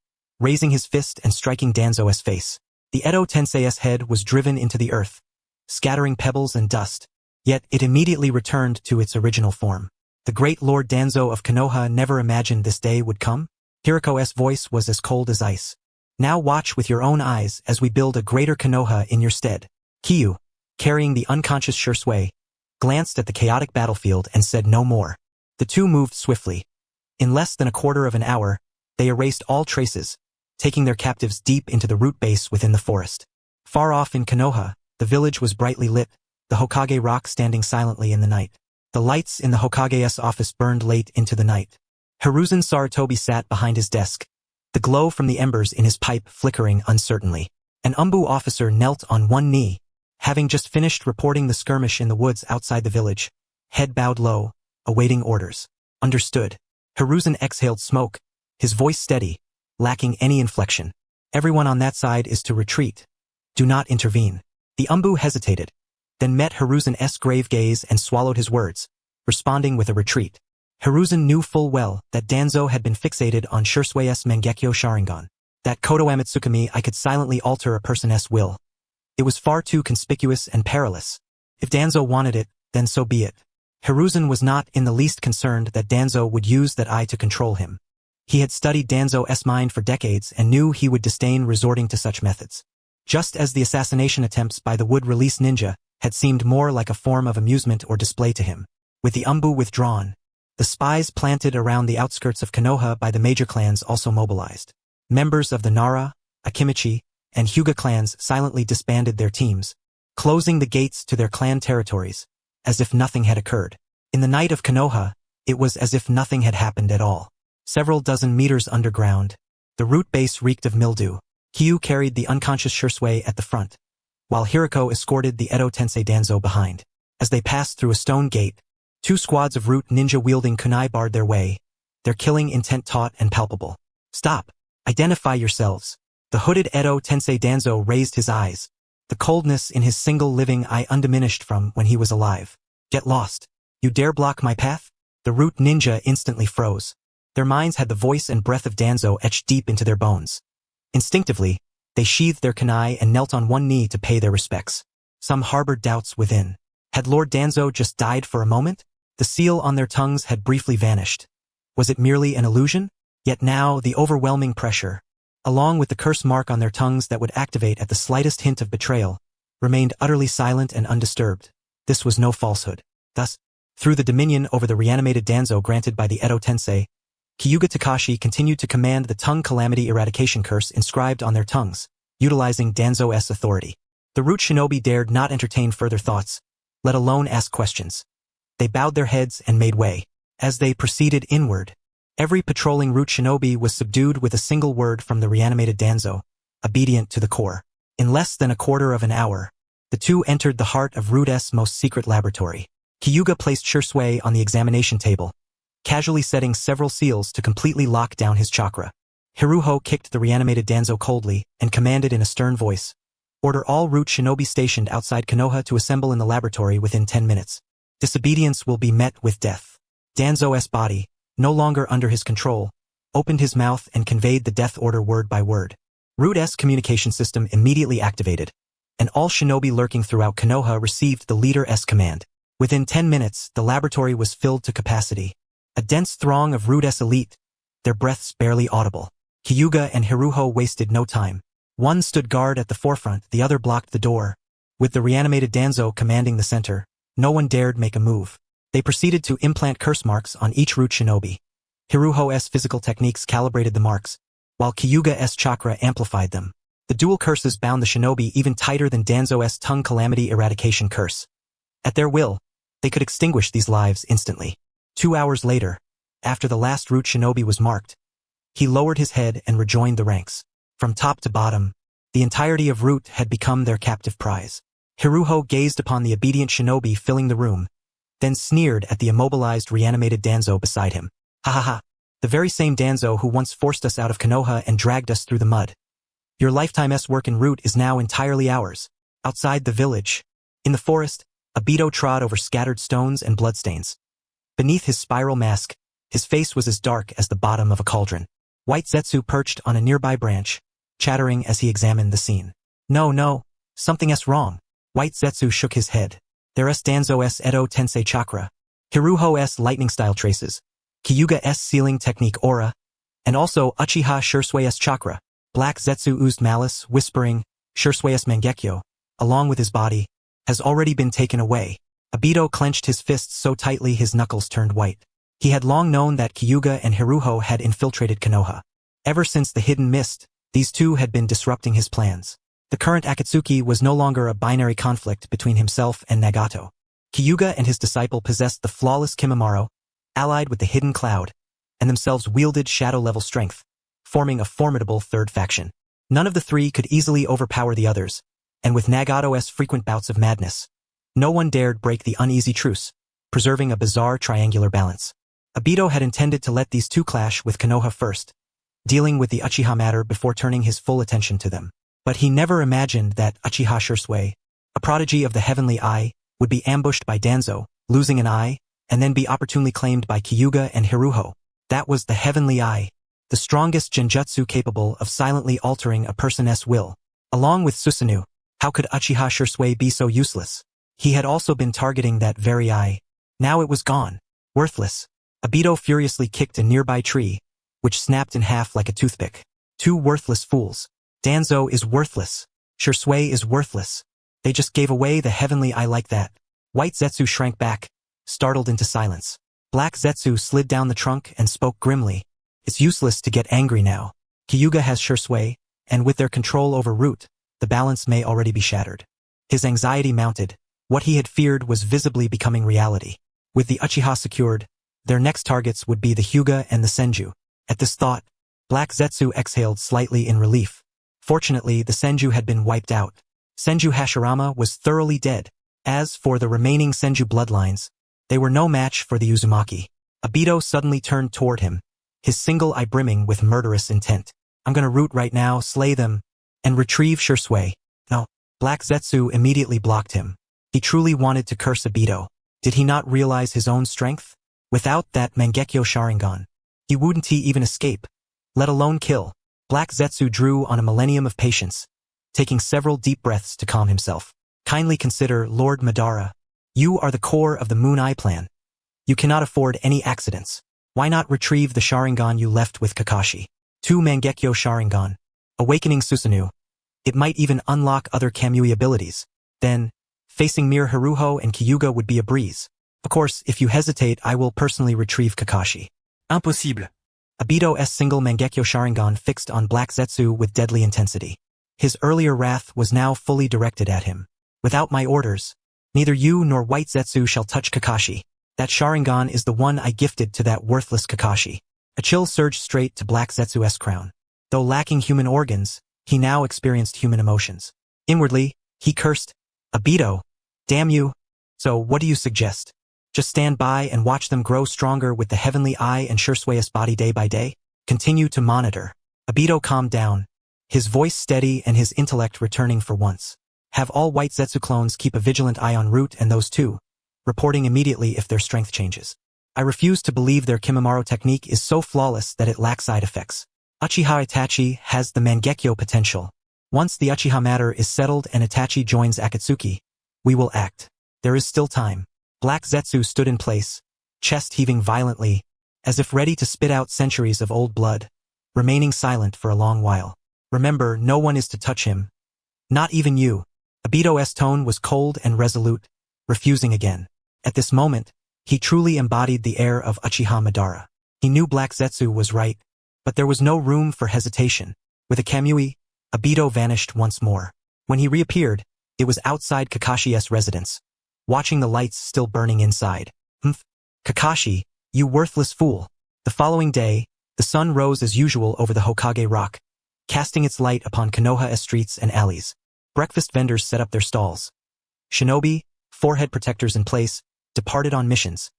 raising his fist and striking Danzo's face. The Edo Tensei's head was driven into the earth, scattering pebbles and dust. Yet it immediately returned to its original form. The great Lord Danzo of Konoha never imagined this day would come. Hiruko's voice was as cold as ice. "Now watch with your own eyes as we build a greater Konoha in your stead." Kyu, carrying the unconscious Shursui, glanced at the chaotic battlefield and said no more. The two moved swiftly. In less than a quarter of an hour, they erased all traces, taking their captives deep into the root base within the forest. Far off in Konoha, the village was brightly lit, the Hokage rock standing silently in the night. The lights in the Hokage's office burned late into the night. Hiruzen Sarutobi sat behind his desk, the glow from the embers in his pipe flickering uncertainly. An Umbu officer knelt on one knee, having just finished reporting the skirmish in the woods outside the village, head bowed low, awaiting orders. Understood. Hiruzen exhaled smoke, his voice steady, lacking any inflection. Everyone on that side is to retreat. Do not intervene. The Umbu hesitated, then met Hiruzen's grave gaze and swallowed his words, responding with a retreat. Hiruzen knew full well that Danzo had been fixated on Shusui's Mangekyo Sharingan. That Koto Amatsukami I could silently alter a person's will. It was far too conspicuous and perilous. If Danzo wanted it, then so be it. Hiruzen was not in the least concerned that Danzo would use that eye to control him. He had studied Danzo's mind for decades and knew he would disdain resorting to such methods. Just as the assassination attempts by the wood-release ninja had seemed more like a form of amusement or display to him. With the Umbu withdrawn, the spies planted around the outskirts of Konoha by the major clans also mobilized. Members of the Nara, Akimichi, and Hyuga clans silently disbanded their teams, closing the gates to their clan territories, as if nothing had occurred. In the night of Konoha, it was as if nothing had happened at all. Several dozen meters underground, the root base reeked of mildew. Kyu carried the unconscious Shursui at the front, while Hiruko escorted the Edo Tensei Danzo behind. As they passed through a stone gate, two squads of root ninja-wielding kunai barred their way, their killing intent taut and palpable. Stop! Identify yourselves. The hooded Edo Tensei Danzo raised his eyes, the coldness in his single living eye undiminished from when he was alive. Get lost. You dare block my path? The root ninja instantly froze. Their minds had the voice and breath of Danzo etched deep into their bones. Instinctively, they sheathed their kunai and knelt on one knee to pay their respects. Some harbored doubts within. Had Lord Danzo just died for a moment? The seal on their tongues had briefly vanished. Was it merely an illusion? Yet now, the overwhelming pressure, along with the curse mark on their tongues that would activate at the slightest hint of betrayal, remained utterly silent and undisturbed. This was no falsehood. Thus, through the dominion over the reanimated Danzo granted by the Edo Tensei, Kyuga Takashi continued to command the tongue calamity eradication curse inscribed on their tongues, utilizing Danzo's authority. The root shinobi dared not entertain further thoughts, let alone ask questions. They bowed their heads and made way. As they proceeded inward, every patrolling root shinobi was subdued with a single word from the reanimated Danzo, obedient to the core. In less than a quarter of an hour, the two entered the heart of Root's most secret laboratory. Kyuga placed Shursui on the examination table, casually setting several seals to completely lock down his chakra. Hiruko kicked the reanimated Danzo coldly and commanded in a stern voice, "Order all root shinobi stationed outside Konoha to assemble in the laboratory within 10 minutes. Disobedience will be met with death." Danzo's body, no longer under his control, opened his mouth and conveyed the death order word by word. Root's communication system immediately activated, and all shinobi lurking throughout Konoha received the leader's command. Within 10 minutes, the laboratory was filled to capacity. A dense throng of Root's elite, their breaths barely audible. Kyuga and Hiruko wasted no time. One stood guard at the forefront, the other blocked the door. With the reanimated Danzo commanding the center, no one dared make a move. They proceeded to implant curse marks on each root shinobi. Hiruko's physical techniques calibrated the marks, while Kyuga's chakra amplified them. The dual curses bound the shinobi even tighter than Danzo's tongue calamity eradication curse. At their will, they could extinguish these lives instantly. 2 hours later, after the last root shinobi was marked, he lowered his head and rejoined the ranks. From top to bottom, the entirety of root had become their captive prize. Hiruko gazed upon the obedient shinobi filling the room, then sneered at the immobilized reanimated Danzo beside him. Ha ha ha, the very same Danzo who once forced us out of Konoha and dragged us through the mud. Your lifetime's work in root is now entirely ours. Outside the village, in the forest, Abito trod over scattered stones and bloodstains. Beneath his spiral mask, his face was as dark as the bottom of a cauldron. White Zetsu perched on a nearby branch, chattering as he examined the scene. No, something's wrong. White Zetsu shook his head. There's Danzo's Edo Tensei chakra, Hiruko's lightning-style traces, Kyuga's sealing technique aura, and also Uchiha Shusui's chakra. Black Zetsu oozed malice, whispering, Shusui's Mangekyo, along with his body, has already been taken away. Abito clenched his fists so tightly his knuckles turned white. He had long known that Kyuga and Hiruko had infiltrated Konoha. Ever since the hidden mist, these two had been disrupting his plans. The current Akatsuki was no longer a binary conflict between himself and Nagato. Kyuga and his disciple possessed the flawless Kimimaro, allied with the hidden cloud, and themselves wielded shadow-level strength, forming a formidable third faction. None of the three could easily overpower the others, and with Nagato's frequent bouts of madness, no one dared break the uneasy truce. preserving a bizarre triangular balance. Obito had intended to let these two clash with Konoha first, dealing with the Uchiha matter before turning his full attention to them. But he never imagined that Uchiha Shursui, a prodigy of the Heavenly Eye, would be ambushed by Danzo, losing an eye, and then be opportunely claimed by Kyuga and Hiruko. That was the Heavenly Eye, the strongest genjutsu capable of silently altering a person's will. Along with Susanoo, how could Uchiha Shursui be so useless? He had also been targeting that very eye. Now it was gone. Worthless. Obito furiously kicked a nearby tree, which snapped in half like a toothpick. Two worthless fools. Danzo is worthless. Shursui is worthless. They just gave away the Heavenly Eye like that. White Zetsu shrank back, startled into silence. Black Zetsu slid down the trunk and spoke grimly. It's useless to get angry now. Kyuga has Shursui, and with their control over Root, the balance may already be shattered. His anxiety mounted. What he had feared was visibly becoming reality. With the Uchiha secured, their next targets would be the Hyuga and the Senju. At this thought, Black Zetsu exhaled slightly in relief. Fortunately, the Senju had been wiped out. Senju Hashirama was thoroughly dead. As for the remaining Senju bloodlines, they were no match for the Uzumaki. Obito suddenly turned toward him, his single eye brimming with murderous intent. I'm gonna root right now, slay them, and retrieve Shursui. No. Black Zetsu immediately blocked him. He truly wanted to curse Obito. Did he not realize his own strength? Without that Mangekyo Sharingan, he wouldn't even escape, let alone kill. Black Zetsu drew on a millennium of patience, taking several deep breaths to calm himself. Kindly consider, Lord Madara. You are the core of the Moon Eye plan. You cannot afford any accidents. Why not retrieve the Sharingan you left with Kakashi? 2 Mangekyo Sharingan. Awakening Susanoo. It might even unlock other Kamui abilities. Then, facing mere Hiruko and Kyuga would be a breeze. Of course, if you hesitate, I will personally retrieve Kakashi. Impossible. Obito's single Mangekyo Sharingan fixed on Black Zetsu with deadly intensity. His earlier wrath was now fully directed at him. Without my orders, neither you nor White Zetsu shall touch Kakashi. That Sharingan is the one I gifted to that worthless Kakashi. A chill surged straight to Black Zetsu's crown. Though lacking human organs, he now experienced human emotions. Inwardly, he cursed, Obito, damn you. So what do you suggest? Just stand by and watch them grow stronger with the Heavenly Eye and Shursui's body day by day? Continue to monitor. Obito calmed down, his voice steady and his intellect returning for once. Have all White Zetsu clones keep a vigilant eye on Root and those two, reporting immediately if their strength changes. I refuse to believe their Chimera technique is so flawless that it lacks side effects. Uchiha Itachi has the Mangekyo potential. Once the Uchiha matter is settled and Itachi joins Akatsuki, we will act. There is still time. Black Zetsu stood in place, chest heaving violently, as if ready to spit out centuries of old blood, remaining silent for a long while. Remember, no one is to touch him. Not even you. Obito's tone was cold and resolute, refusing again. At this moment, he truly embodied the air of Uchiha Madara. He knew Black Zetsu was right, but there was no room for hesitation. With a Kamui, Obito vanished once more. When he reappeared, it was outside Kakashi's residence, watching the lights still burning inside. Kakashi, you worthless fool. The following day, the sun rose as usual over the Hokage Rock, casting its light upon Konoha's streets and alleys. Breakfast vendors set up their stalls. Shinobi, forehead protectors in place, departed on missions.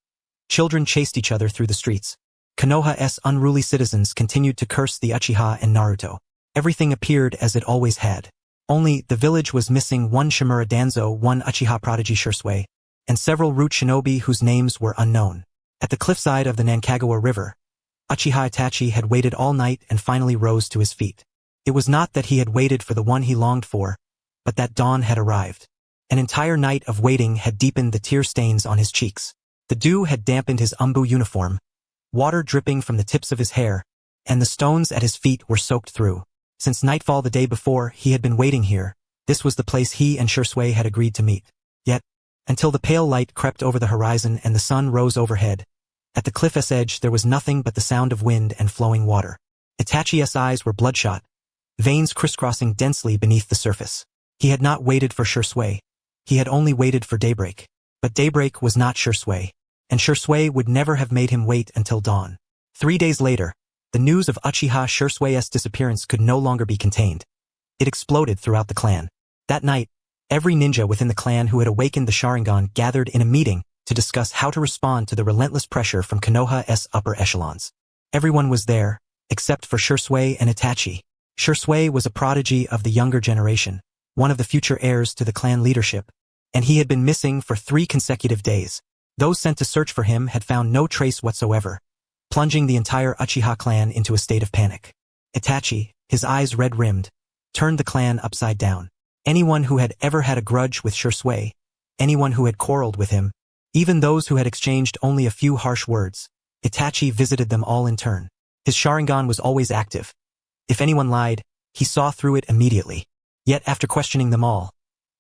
Children chased each other through the streets. Konoha's unruly citizens continued to curse the Uchiha and Naruto. Everything appeared as it always had. Only, the village was missing one Chimera Danzo, one Uchiha prodigy Shursui, and several Root shinobi whose names were unknown. At the cliffside of the Nankagawa River, Uchiha Itachi had waited all night and finally rose to his feet. It was not that he had waited for the one he longed for, but that dawn had arrived. An entire night of waiting had deepened the tear stains on his cheeks. The dew had dampened his umbu uniform, water dripping from the tips of his hair, and the stones at his feet were soaked through. Since nightfall the day before, he had been waiting here. This was the place he and Shursui had agreed to meet. Yet, until the pale light crept over the horizon and the sun rose overhead, at the cliff's edge there was nothing but the sound of wind and flowing water. Itachi's eyes were bloodshot, veins crisscrossing densely beneath the surface. He had not waited for Shursui. He had only waited for daybreak. But daybreak was not Shursui, and Shursui would never have made him wait until dawn. 3 days later, the news of Uchiha Shursui's disappearance could no longer be contained. It exploded throughout the clan. That night, every ninja within the clan who had awakened the Sharingan gathered in a meeting to discuss how to respond to the relentless pressure from Konoha's upper echelons. Everyone was there, except for Shursui and Itachi. Shursui was a prodigy of the younger generation, one of the future heirs to the clan leadership, and he had been missing for 3 consecutive days. Those sent to search for him had found no trace whatsoever, plunging the entire Uchiha clan into a state of panic. Itachi, his eyes red-rimmed, turned the clan upside down. Anyone who had ever had a grudge with Shursui, anyone who had quarreled with him, even those who had exchanged only a few harsh words, Itachi visited them all in turn. His Sharingan was always active. If anyone lied, he saw through it immediately. Yet after questioning them all,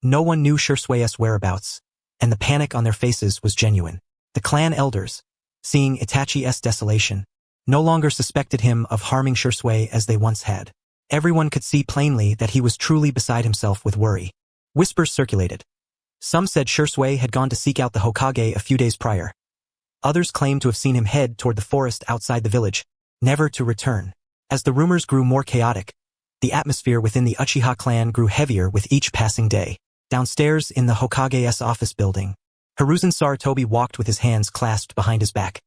no one knew Shursui's whereabouts, and the panic on their faces was genuine. The clan elders, seeing Itachi's desolation, no longer suspected him of harming Shursui as they once had. Everyone could see plainly that he was truly beside himself with worry. Whispers circulated. Some said Shursui had gone to seek out the Hokage a few days prior. Others claimed to have seen him head toward the forest outside the village, never to return. As the rumors grew more chaotic, the atmosphere within the Uchiha clan grew heavier with each passing day. Downstairs in the Hokage's office building, Hiruzen Sarutobi walked with his hands clasped behind his back,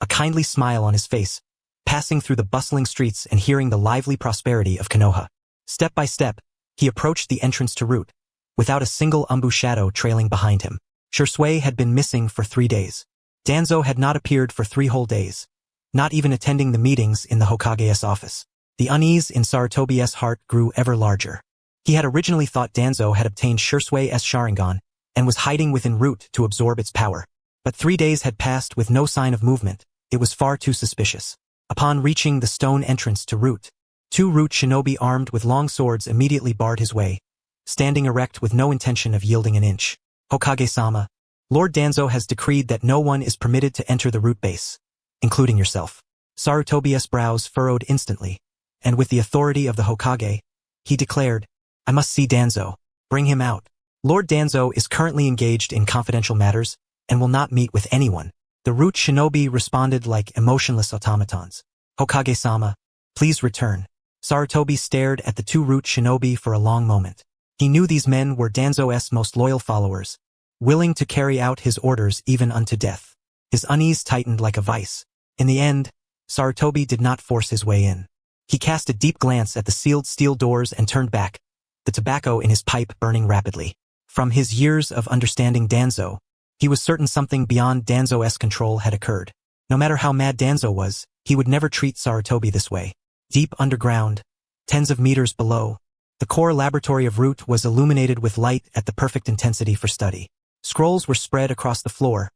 a kindly smile on his face, passing through the bustling streets and hearing the lively prosperity of Konoha. Step by step, he approached the entrance to Route, without a single Umbu shadow trailing behind him. Shursui had been missing for 3 days. Danzo had not appeared for 3 whole days, not even attending the meetings in the Hokage's office. The unease in Sarutobi's heart grew ever larger. He had originally thought Danzo had obtained Shursui's Sharingan and was hiding within Route to absorb its power. But 3 days had passed with no sign of movement. It was far too suspicious. Upon reaching the stone entrance to Route, 2 Route shinobi armed with long swords immediately barred his way, standing erect with no intention of yielding an inch. Hokage-sama, Lord Danzo has decreed that no one is permitted to enter the Route base, including yourself. Sarutobi's brows furrowed instantly, and with the authority of the Hokage, he declared, I must see Danzo. Bring him out. Lord Danzo is currently engaged in confidential matters and will not meet with anyone. The Route shinobi responded like emotionless automatons. Hokage-sama, please return. Sarutobi stared at the 2 Route shinobi for a long moment. He knew these men were Danzo's most loyal followers, willing to carry out his orders even unto death. His unease tightened like a vice. In the end, Sarutobi did not force his way in. He cast a deep glance at the sealed steel doors and turned back, the tobacco in his pipe burning rapidly. From his years of understanding Danzo, he was certain something beyond Danzo's control had occurred. No matter how mad Danzo was, he would never treat Sarutobi this way. Deep underground, tens of meters below, the core laboratory of Route was illuminated with light at the perfect intensity for study. Scrolls were spread across the floor,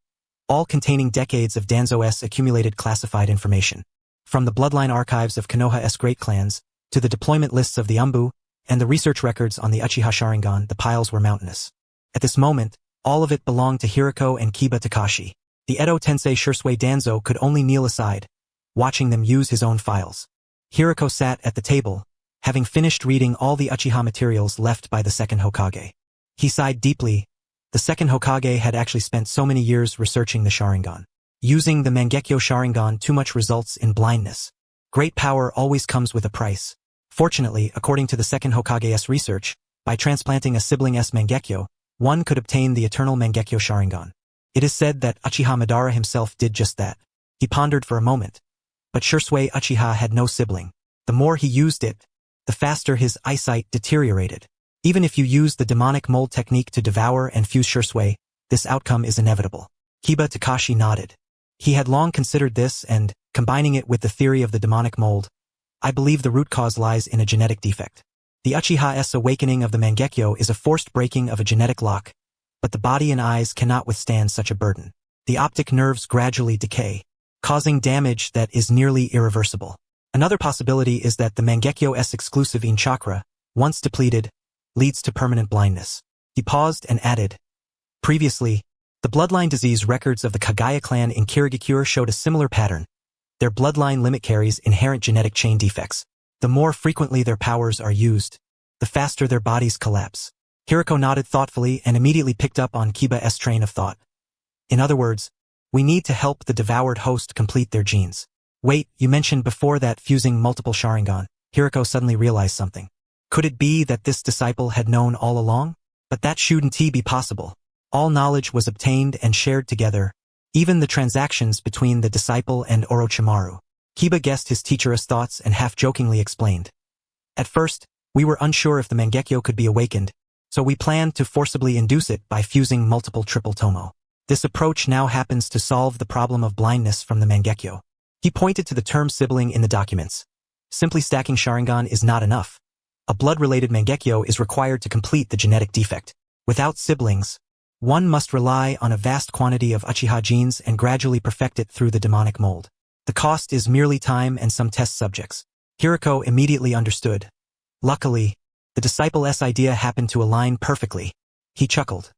all containing decades of Danzo's accumulated classified information. From the bloodline archives of Konoha's great clans, to the deployment lists of the Umbu, and the research records on the Uchiha Sharingan, the piles were mountainous. At this moment, all of it belonged to Hiruko and Kiba Takashi. The Edo Tensei Shursui Danzo could only kneel aside, watching them use his own files. Hiruko sat at the table, having finished reading all the Uchiha materials left by the second Hokage. He sighed deeply. The second Hokage had actually spent so many years researching the Sharingan. Using the Mangekyo Sharingan too much results in blindness. Great power always comes with a price. Fortunately, according to the second Hokage's research, by transplanting a sibling's Mangekyo, one could obtain the eternal Mangekyo Sharingan. It is said that Uchiha Madara himself did just that. He pondered for a moment. But Shursui Uchiha had no sibling. The more he used it, the faster his eyesight deteriorated. Even if you use the demonic mold technique to devour and fuse Shursui, this outcome is inevitable. Kiba Takashi nodded. He had long considered this and, combining it with the theory of the demonic mold, I believe the root cause lies in a genetic defect. The Uchiha's awakening of the Mangekyo is a forced breaking of a genetic lock, but the body and eyes cannot withstand such a burden. The optic nerves gradually decay, causing damage that is nearly irreversible. Another possibility is that the Mangekyo's exclusive In chakra, once depleted, leads to permanent blindness. He paused and added, previously, the bloodline disease records of the Kaguya clan in Kirigakure showed a similar pattern. Their bloodline limit carries inherent genetic chain defects. The more frequently their powers are used, the faster their bodies collapse. Hiruko nodded thoughtfully and immediately picked up on Kiba's train of thought. In other words, we need to help the devoured host complete their genes. Wait, you mentioned before that fusing multiple Sharingan. Hiruko suddenly realized something. Could it be that this disciple had known all along? But that shouldn't be possible. All knowledge was obtained and shared together, even the transactions between the disciple and Orochimaru. Kiba guessed his teacher's thoughts and half-jokingly explained. At first, we were unsure if the Mangekyo could be awakened, so we planned to forcibly induce it by fusing multiple triple tomo. This approach now happens to solve the problem of blindness from the Mangekyo. He pointed to the term sibling in the documents. Simply stacking Sharingan is not enough. A blood-related Mangekyo is required to complete the genetic defect. Without siblings, one must rely on a vast quantity of Uchiha genes and gradually perfect it through the demonic mold. The cost is merely time and some test subjects. Hiruko immediately understood. Luckily, the disciple's idea happened to align perfectly. He chuckled.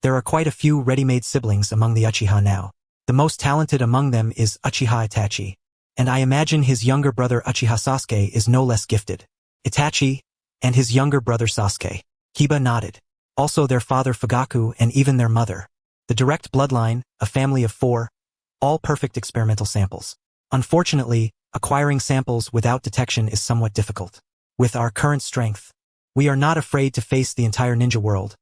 There are quite a few ready-made siblings among the Uchiha now. The most talented among them is Uchiha Itachi, and I imagine his younger brother Uchiha Sasuke is no less gifted. Itachi, and his younger brother Sasuke. Kiba nodded. Also their father Fugaku and even their mother. The direct bloodline, a family of 4, all perfect experimental samples. Unfortunately, acquiring samples without detection is somewhat difficult. With our current strength, we are not afraid to face the entire ninja world,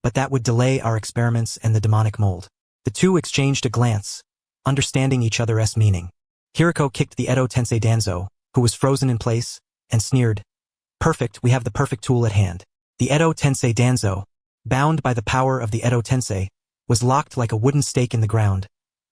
but that would delay our experiments and the demonic mold. The two exchanged a glance, understanding each other's meaning. Hiruko kicked the Edo Tensei Danzo, who was frozen in place, and sneered. Perfect, we have the perfect tool at hand. The Edo Tensei Danzo, bound by the power of the Edo Tensei, was locked like a wooden stake in the ground,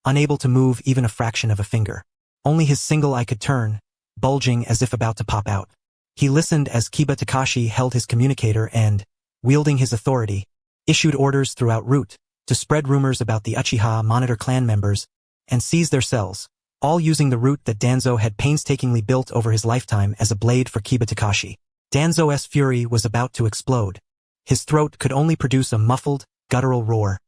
unable to move even a fraction of a finger. Only his single eye could turn, bulging as if about to pop out. He listened as Kiba Takashi held his communicator and, wielding his authority, issued orders throughout Root to spread rumors about the Uchiha Monitor clan members and seize their cells, all using the route that Danzo had painstakingly built over his lifetime as a blade for Kiba Takashi. Danzo's fury was about to explode. His throat could only produce a muffled, guttural roar,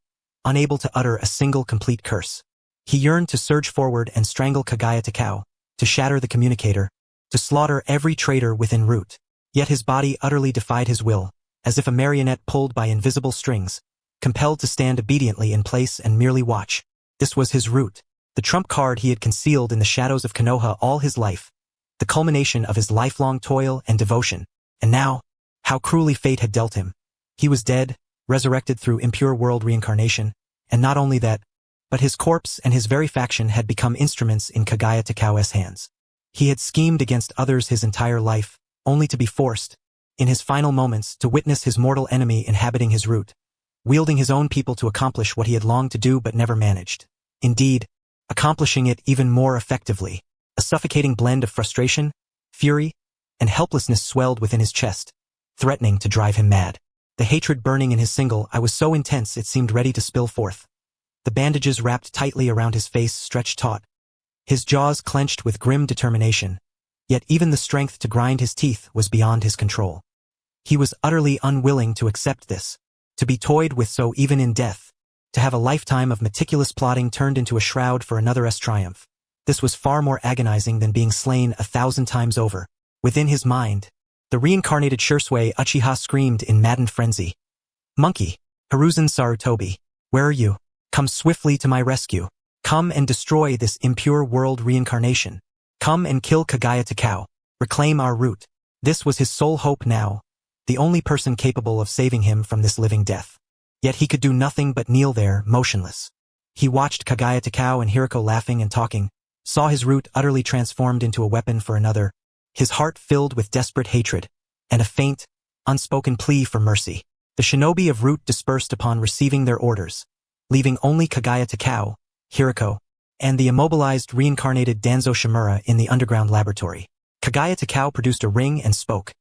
unable to utter a single complete curse. He yearned to surge forward and strangle Kaguya Takao, to shatter the communicator, to slaughter every traitor within Root. Yet his body utterly defied his will, as if a marionette pulled by invisible strings, compelled to stand obediently in place and merely watch. This was his Root, the trump card he had concealed in the shadows of Konoha all his life, the culmination of his lifelong toil and devotion. And now, how cruelly fate had dealt him. He was dead, resurrected through impure world reincarnation, and not only that, but his corpse and his very faction had become instruments in Kaguya Takao's hands. He had schemed against others his entire life, only to be forced, in his final moments, to witness his mortal enemy inhabiting his Root, wielding his own people to accomplish what he had longed to do but never managed. Indeed, accomplishing it even more effectively. A suffocating blend of frustration, fury, and helplessness swelled within his chest, threatening to drive him mad. The hatred burning in his single eye was so intense it seemed ready to spill forth. The bandages wrapped tightly around his face stretched taut, his jaws clenched with grim determination, yet even the strength to grind his teeth was beyond his control. He was utterly unwilling to accept this, to be toyed with so even in death, to have a lifetime of meticulous plotting turned into a shroud for another's triumph. This was far more agonizing than being slain 1,000 times over. Within his mind, the reincarnated Shursui Uchiha screamed in maddened frenzy. Monkey, Hiruzen Sarutobi, where are you? Come swiftly to my rescue. Come and destroy this impure world reincarnation. Come and kill Kaguya Takao. Reclaim our Root. This was his sole hope now, the only person capable of saving him from this living death. Yet he could do nothing but kneel there, motionless. He watched Kaguya Takao and Hiruko laughing and talking, saw his Root utterly transformed into a weapon for another, his heart filled with desperate hatred, and a faint, unspoken plea for mercy. The shinobi of Root dispersed upon receiving their orders, leaving only Kaguya Takao, Hiruko, and the immobilized reincarnated Danzo Shimura in the underground laboratory. Kaguya Takao produced a ring and spoke.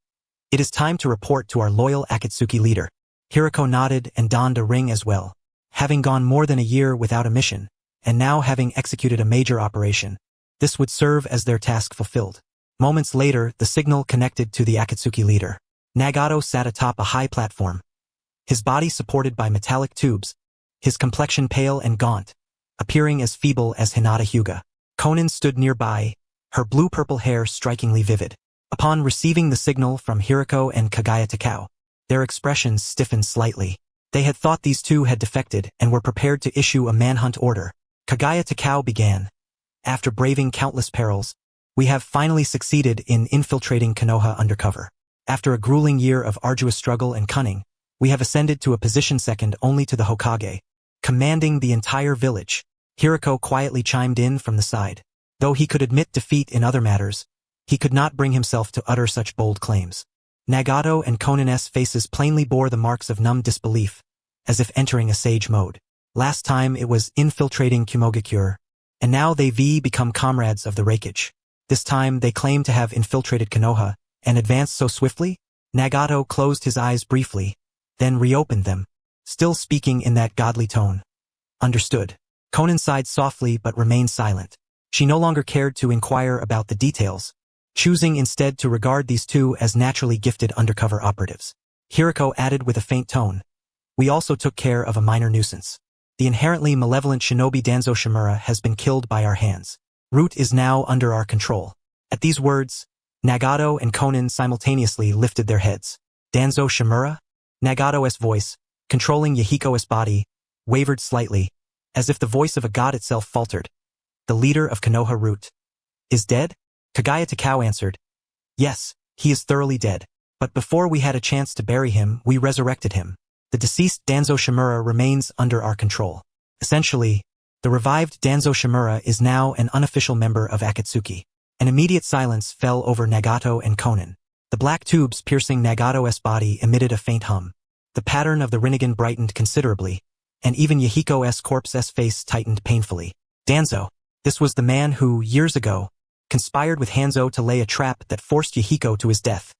It is time to report to our loyal Akatsuki leader. Hiruko nodded and donned a ring as well. Having gone more than a year without a mission, and now having executed a major operation, this would serve as their task fulfilled. Moments later, the signal connected to the Akatsuki leader. Nagato sat atop a high platform, his body supported by metallic tubes, his complexion pale and gaunt, appearing as feeble as Hinata Hyuga. Konan stood nearby, her blue-purple hair strikingly vivid. Upon receiving the signal from Hiruko and Kaguya Takao, their expressions stiffened slightly. They had thought these two had defected and were prepared to issue a manhunt order. Kaguya Takao began. After braving countless perils, we have finally succeeded in infiltrating Konoha undercover. After a grueling year of arduous struggle and cunning, we have ascended to a position second only to the Hokage, commanding the entire village. Hiruko quietly chimed in from the side. Though he could admit defeat in other matters, he could not bring himself to utter such bold claims. Nagato and Konin's faces plainly bore the marks of numb disbelief, as if entering a sage mode. Last time it was infiltrating Qimogakure, and now they become comrades of the Raikage. This time they claim to have infiltrated Konoha, and advanced so swiftly? Nagato closed his eyes briefly, then reopened them, still speaking in that godly tone. Understood. Konin sighed softly but remained silent. She no longer cared to inquire about the details, choosing instead to regard these two as naturally gifted undercover operatives. Hiruko added with a faint tone. We also took care of a minor nuisance. The inherently malevolent shinobi Danzo Chimera has been killed by our hands. Root is now under our control. At these words, Nagato and Konin simultaneously lifted their heads. Danzo Chimera? Nagato's voice, controlling Yahiko's body, wavered slightly, as if the voice of a god itself faltered. The leader of Konoha Root is dead? Kaguya Takao answered. Yes, he is thoroughly dead. But before we had a chance to bury him, we resurrected him. The deceased Danzo Chimera remains under our control. Essentially, the revived Danzo Chimera is now an unofficial member of Akatsuki. An immediate silence fell over Nagato and Konin. The black tubes piercing Nagato's body emitted a faint hum. The pattern of the Rinnegan brightened considerably, and even Yahiko's corpse's face tightened painfully. Danzo. This was the man who, years ago, conspired with Hanzo to lay a trap that forced Yahiko to his death,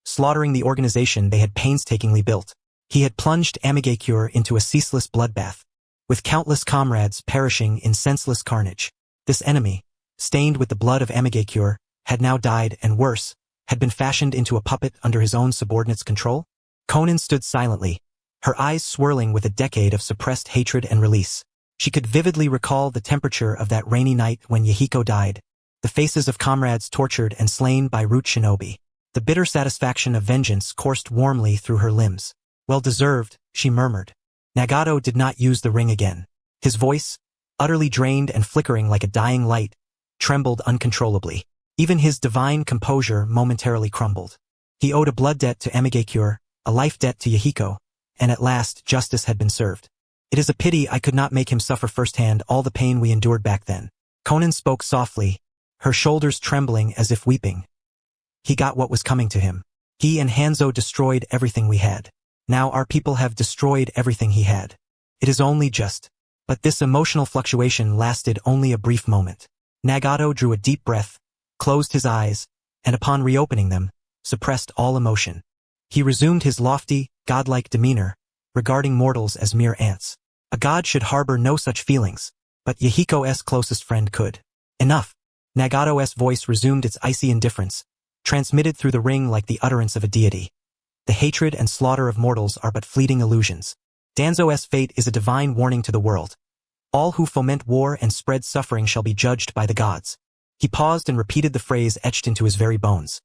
slaughtering the organization they had painstakingly built. He had plunged Amigakure into a ceaseless bloodbath, with countless comrades perishing in senseless carnage. This enemy, stained with the blood of Amigakure, had now died and worse, had been fashioned into a puppet under his own subordinate's control? Konin stood silently, her eyes swirling with a decade of suppressed hatred and release. She could vividly recall the temperature of that rainy night when Yahiko died, the faces of comrades tortured and slain by Root Shinobi. The bitter satisfaction of vengeance coursed warmly through her limbs. Well deserved, she murmured. Nagato did not use the ring again. His voice, utterly drained and flickering like a dying light, trembled uncontrollably. Even his divine composure momentarily crumbled. He owed a blood debt to Amigakure, a life debt to Yahiko, and at last justice had been served. It is a pity I could not make him suffer firsthand all the pain we endured back then. Konin spoke softly, her shoulders trembling as if weeping. He got what was coming to him. He and Hanzo destroyed everything we had. Now our people have destroyed everything he had. It is only just. But this emotional fluctuation lasted only a brief moment. Nagato drew a deep breath, closed his eyes, and upon reopening them, suppressed all emotion. He resumed his lofty, godlike demeanor, regarding mortals as mere ants. A god should harbor no such feelings, but Yahiko's closest friend could. Enough. Nagato's voice resumed its icy indifference, transmitted through the ring like the utterance of a deity. The hatred and slaughter of mortals are but fleeting illusions. Danzo's fate is a divine warning to the world. All who foment war and spread suffering shall be judged by the gods. He paused and repeated the phrase etched into his very bones.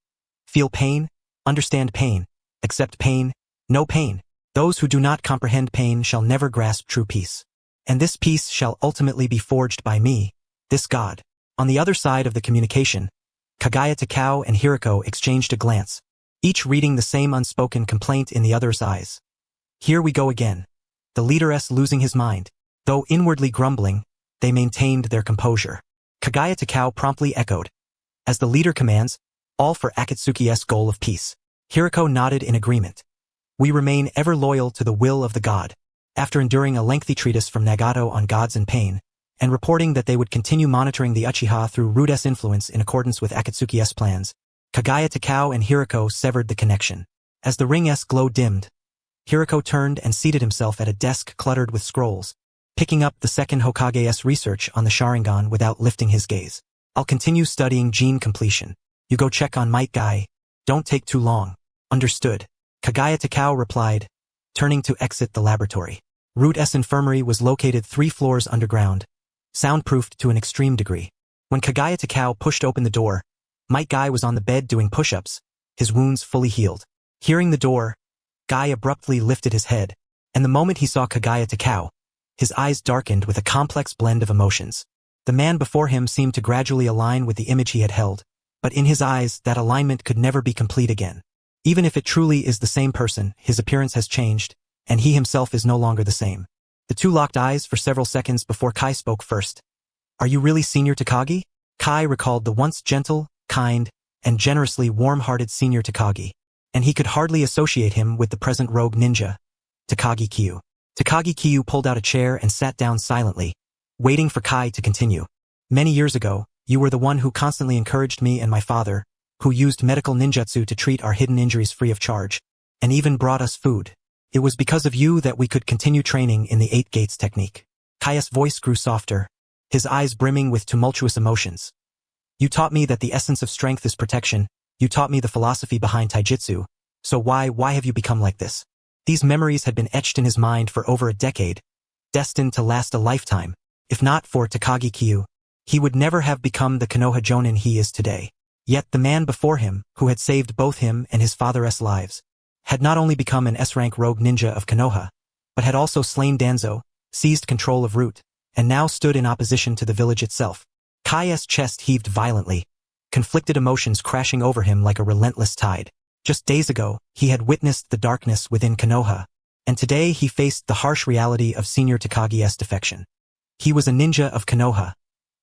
Feel pain, understand pain, accept pain, know pain. Those who do not comprehend pain shall never grasp true peace. And this peace shall ultimately be forged by me, this god. On the other side of the communication, Kaguya Takao and Hiruko exchanged a glance, each reading the same unspoken complaint in the other's eyes. Here we go again. The leaderess losing his mind. Though inwardly grumbling, they maintained their composure. Kaguya Takao promptly echoed. As the leader commands, all for Akatsuki's goal of peace. Hiruko nodded in agreement. We remain ever loyal to the will of the god. After enduring a lengthy treatise from Nagato on gods and pain, and reporting that they would continue monitoring the Uchiha through Root's influence in accordance with Akatsuki's plans, Kaguya Takao and Hiruko severed the connection. As the ring's glow dimmed, Hiruko turned and seated himself at a desk cluttered with scrolls, picking up the second Hokage's research on the Sharingan without lifting his gaze. I'll continue studying gene completion. You go check on Might Guy. Don't take too long. Understood. Kaguya Takao replied, turning to exit the laboratory. Root's infirmary was located 3 floors underground, soundproofed to an extreme degree. When Kaguya Takao pushed open the door, Might Guy was on the bed doing push-ups, his wounds fully healed. Hearing the door, Guy abruptly lifted his head, and the moment he saw Kaguya Takao, his eyes darkened with a complex blend of emotions. The man before him seemed to gradually align with the image he had held, but in his eyes that alignment could never be complete again. Even if it truly is the same person, his appearance has changed, and he himself is no longer the same. The two locked eyes for several seconds before Kai spoke first. Are you really Senior Takagi? Kai recalled the once gentle, kind, and generously warm-hearted Senior Takagi, and he could hardly associate him with the present rogue ninja, Takagi Kyu. Takagi Kyu pulled out a chair and sat down silently, waiting for Kai to continue. Many years ago, you were the one who constantly encouraged me and my father, who used medical ninjutsu to treat our hidden injuries free of charge, and even brought us food. It was because of you that we could continue training in the Eight Gates technique. Kai's voice grew softer, his eyes brimming with tumultuous emotions. You taught me that the essence of strength is protection. You taught me the philosophy behind taijutsu. So why have you become like this? These memories had been etched in his mind for over a decade, destined to last a lifetime. If not for Takagi Kyu, he would never have become the Konoha Jonin he is today. Yet the man before him, who had saved both him and his father's lives, had not only become an S-rank rogue ninja of Konoha, but had also slain Danzo, seized control of Root, and now stood in opposition to the village itself. Kai's chest heaved violently, conflicted emotions crashing over him like a relentless tide. Just days ago, he had witnessed the darkness within Konoha, and today he faced the harsh reality of Senior Takagi's defection. He was a ninja of Konoha.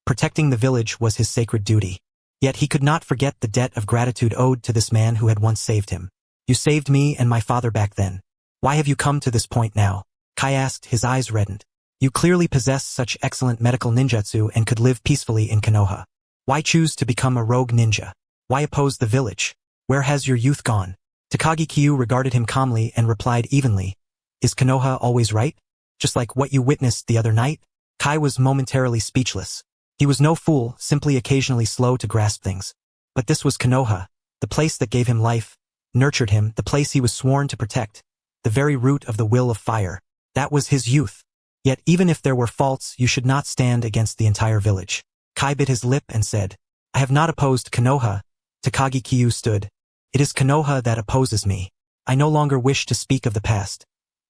Protecting the village was his sacred duty. Yet he could not forget the debt of gratitude owed to this man who had once saved him. You saved me and my father back then. Why have you come to this point now? Kai asked, his eyes reddened. You clearly possess such excellent medical ninjutsu and could live peacefully in Konoha. Why choose to become a rogue ninja? Why oppose the village? Where has your youth gone? Takagi Kyu regarded him calmly and replied evenly. Is Konoha always right? Just like what you witnessed the other night? Kai was momentarily speechless. He was no fool, simply occasionally slow to grasp things. But this was Konoha, the place that gave him life, nurtured him, the place he was sworn to protect, the very root of the will of fire. That was his youth. Yet even if there were faults, you should not stand against the entire village. Kai bit his lip and said, I have not opposed Konoha. Takagi Kyu stood. It is Konoha that opposes me. I no longer wish to speak of the past.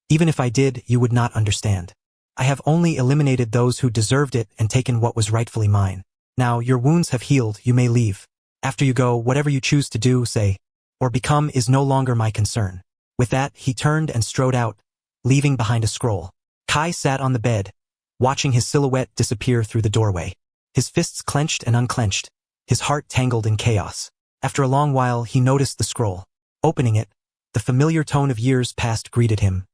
Even if I did, you would not understand. I have only eliminated those who deserved it and taken what was rightfully mine. Now your wounds have healed, you may leave. After you go, whatever you choose to do, say, or become is no longer my concern. With that, he turned and strode out, leaving behind a scroll. Kai sat on the bed, watching his silhouette disappear through the doorway. His fists clenched and unclenched, his heart tangled in chaos. After a long while, he noticed the scroll. Opening it, the familiar tone of years past greeted him.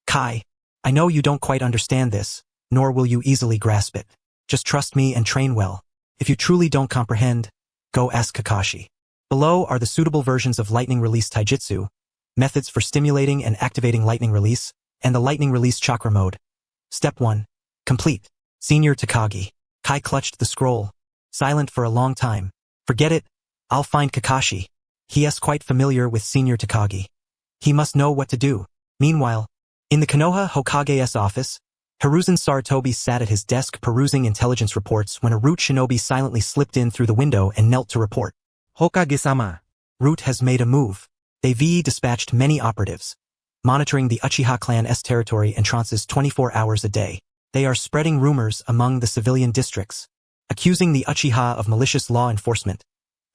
Kai, I know you don't quite understand this, nor will you easily grasp it. Just trust me and train well. If you truly don't comprehend, go ask Kakashi. Below are the suitable versions of lightning release taijutsu, methods for stimulating and activating lightning release, and the lightning release chakra mode. Step 1. Complete. Senior Takagi. Kai clutched the scroll, silent for a long time. Forget it. I'll find Kakashi. He is quite familiar with Senior Takagi. He must know what to do. Meanwhile, in the Konoha Hokage's office, Hiruzen Sarutobi sat at his desk perusing intelligence reports when a Root shinobi silently slipped in through the window and knelt to report. Hokage-sama. Root has made a move. They've dispatched many operatives, monitoring the Uchiha clan's territory and trances 24 hours a day. They are spreading rumors among the civilian districts, accusing the Uchiha of malicious law enforcement,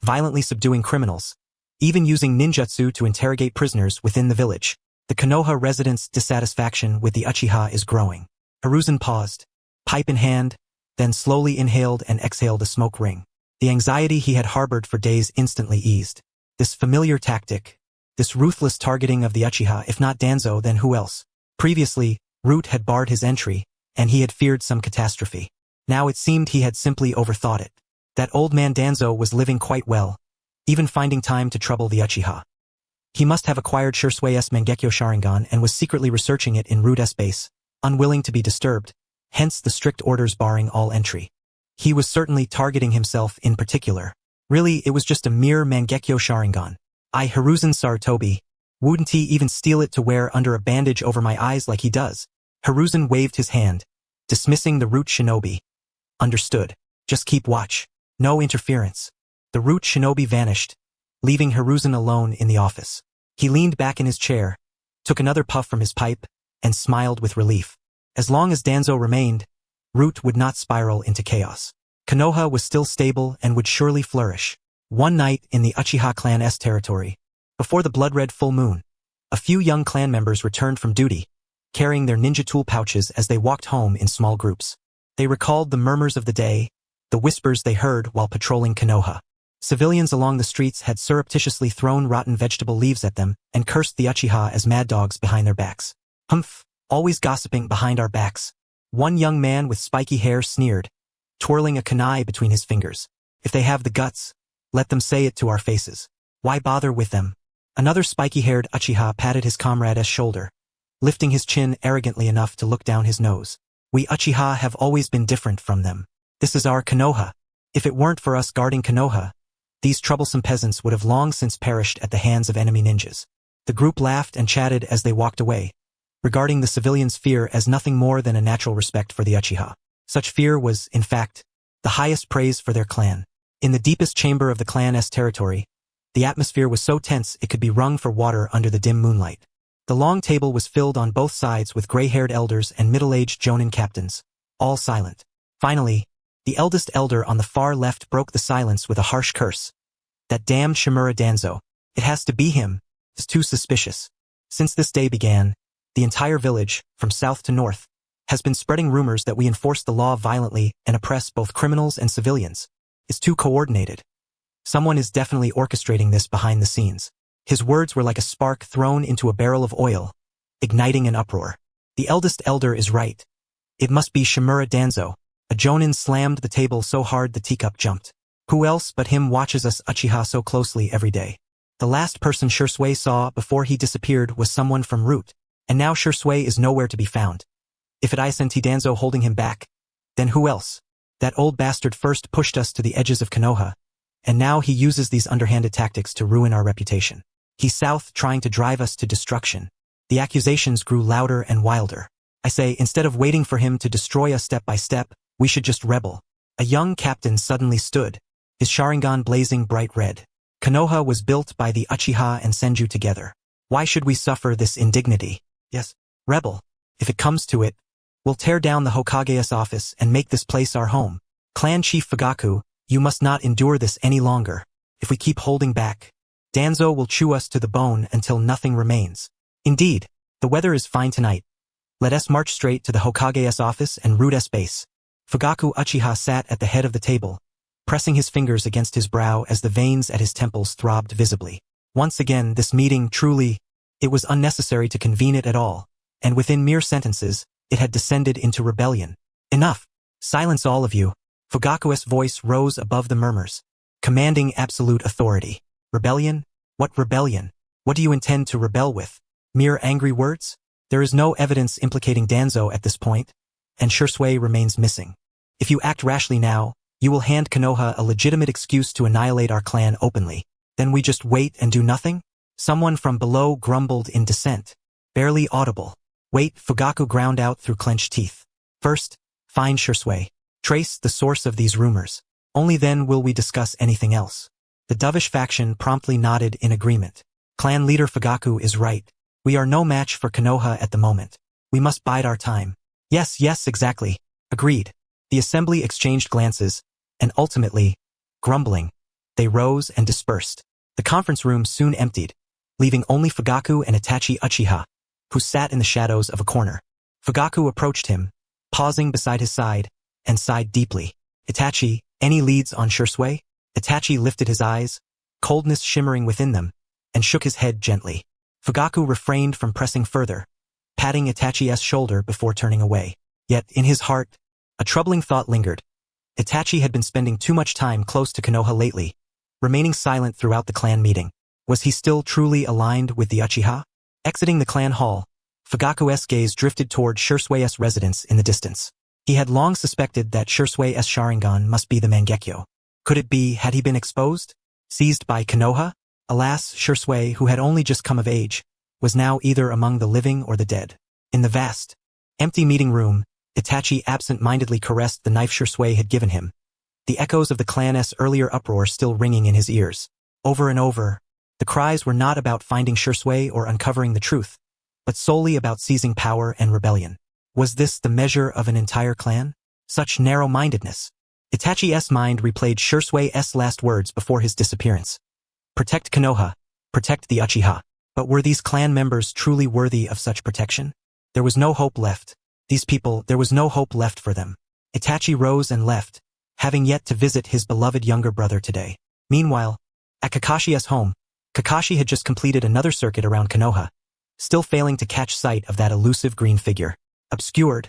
violently subduing criminals, even using ninjutsu to interrogate prisoners within the village. The Konoha residents' dissatisfaction with the Uchiha is growing. Hiruzen paused, pipe in hand, then slowly inhaled and exhaled a smoke ring. The anxiety he had harbored for days instantly eased. This familiar tactic, this ruthless targeting of the Uchiha, if not Danzo, then who else? Previously, Root had barred his entry, and he had feared some catastrophe. Now it seemed he had simply overthought it. That old man Danzo was living quite well, even finding time to trouble the Uchiha. He must have acquired Shursui's Mangekyo Sharingan and was secretly researching it in Root's base, unwilling to be disturbed, hence the strict orders barring all entry. He was certainly targeting himself in particular. Really, it was just a mere Mangekyo Sharingan. Hiruzen Sarutobi, wouldn't he even steal it to wear under a bandage over my eyes like he does? Hiruzen waved his hand, dismissing the Root shinobi. Understood. Just keep watch. No interference. The Root shinobi vanished, leaving Hiruzen alone in the office. He leaned back in his chair, took another puff from his pipe, and smiled with relief. As long as Danzo remained, Root would not spiral into chaos. Konoha was still stable and would surely flourish. One night in the Uchiha clan's territory, before the blood-red full moon, a few young clan members returned from duty, carrying their ninja tool pouches as they walked home in small groups. They recalled the murmurs of the day, the whispers they heard while patrolling Konoha. Civilians along the streets had surreptitiously thrown rotten vegetable leaves at them and cursed the Uchiha as mad dogs behind their backs. Humph, always gossiping behind our backs. One young man with spiky hair sneered, twirling a kunai between his fingers. If they have the guts, let them say it to our faces. Why bother with them? Another spiky-haired Uchiha patted his comrade's shoulder, lifting his chin arrogantly enough to look down his nose. We Uchiha have always been different from them. This is our Konoha. If it weren't for us guarding Konoha, these troublesome peasants would have long since perished at the hands of enemy ninjas. The group laughed and chatted as they walked away, regarding the civilians' fear as nothing more than a natural respect for the Uchiha. Such fear was, in fact, the highest praise for their clan. In the deepest chamber of the clan's territory, the atmosphere was so tense it could be wrung for water under the dim moonlight. The long table was filled on both sides with gray-haired elders and middle-aged jonin captains, all silent. Finally, the eldest elder on the far left broke the silence with a harsh curse. That damned Shimura Danzo. It has to be him. It's too suspicious. Since this day began, the entire village, from south to north, has been spreading rumors that we enforce the law violently and oppress both criminals and civilians. It's too coordinated. Someone is definitely orchestrating this behind the scenes. His words were like a spark thrown into a barrel of oil, igniting an uproar. The eldest elder is right. It must be Shimura Danzo. A jonin slammed the table so hard the teacup jumped. Who else but him watches us Uchiha so closely every day? The last person Shursui saw before he disappeared was someone from Root, and now Shursui is nowhere to be found. If it isn't Danzo holding him back, then who else? That old bastard first pushed us to the edges of Konoha, and now he uses these underhanded tactics to ruin our reputation. He's south trying to drive us to destruction. The accusations grew louder and wilder. I say, instead of waiting for him to destroy us step by step, we should just rebel. A young captain suddenly stood, his Sharingan blazing bright red. Konoha was built by the Uchiha and Senju together. Why should we suffer this indignity? Yes, rebel. If it comes to it, we'll tear down the Hokage's office and make this place our home. Clan Chief Fugaku, you must not endure this any longer. If we keep holding back, Danzo will chew us to the bone until nothing remains. Indeed, the weather is fine tonight. Let us march straight to the Hokage's office and root us base. Fugaku Uchiha sat at the head of the table, pressing his fingers against his brow as the veins at his temples throbbed visibly. Once again, this meeting truly, it was unnecessary to convene it at all, and within mere sentences, it had descended into rebellion. Enough! Silence all of you. Fugaku's voice rose above the murmurs, commanding absolute authority. Rebellion? What rebellion? What do you intend to rebel with? Mere angry words? There is no evidence implicating Danzo at this point, and Shursui remains missing. If you act rashly now, you will hand Konoha a legitimate excuse to annihilate our clan openly. Then we just wait and do nothing? Someone from below grumbled in dissent, barely audible. Wait, Fugaku ground out through clenched teeth. First, find Shursui. Trace the source of these rumors. Only then will we discuss anything else. The dovish faction promptly nodded in agreement. Clan leader Fugaku is right. We are no match for Konoha at the moment. We must bide our time. Yes, exactly. Agreed. The assembly exchanged glances, and ultimately, grumbling, they rose and dispersed. The conference room soon emptied, leaving only Fugaku and Itachi Uchiha, who sat in the shadows of a corner. Fugaku approached him, pausing beside his side, and sighed deeply. Itachi, any leads on Shursui? Itachi lifted his eyes, coldness shimmering within them, and shook his head gently. Fugaku refrained from pressing further, patting Itachi's shoulder before turning away. Yet, in his heart, a troubling thought lingered. Itachi had been spending too much time close to Konoha lately, remaining silent throughout the clan meeting. Was he still truly aligned with the Uchiha? Exiting the clan hall, Fugaku's gaze drifted toward Shursui's residence in the distance. He had long suspected that Shursui's Sharingan must be the Mangekyo. Could it be, had he been exposed? Seized by Konoha? Alas, Shursui, who had only just come of age, was now either among the living or the dead. In the vast, empty meeting room, Itachi absent-mindedly caressed the knife Shursui had given him, the echoes of the clan's earlier uproar still ringing in his ears. Over and over, the cries were not about finding Shursui or uncovering the truth, but solely about seizing power and rebellion. Was this the measure of an entire clan? Such narrow-mindedness. Itachi's mind replayed Shursui's last words before his disappearance. Protect Konoha, protect the Uchiha. But were these clan members truly worthy of such protection? There was no hope left. These people, there was no hope left for them. Itachi rose and left, having yet to visit his beloved younger brother today. Meanwhile, at Kakashi's home, Kakashi had just completed another circuit around Konoha, still failing to catch sight of that elusive green figure. Obscured,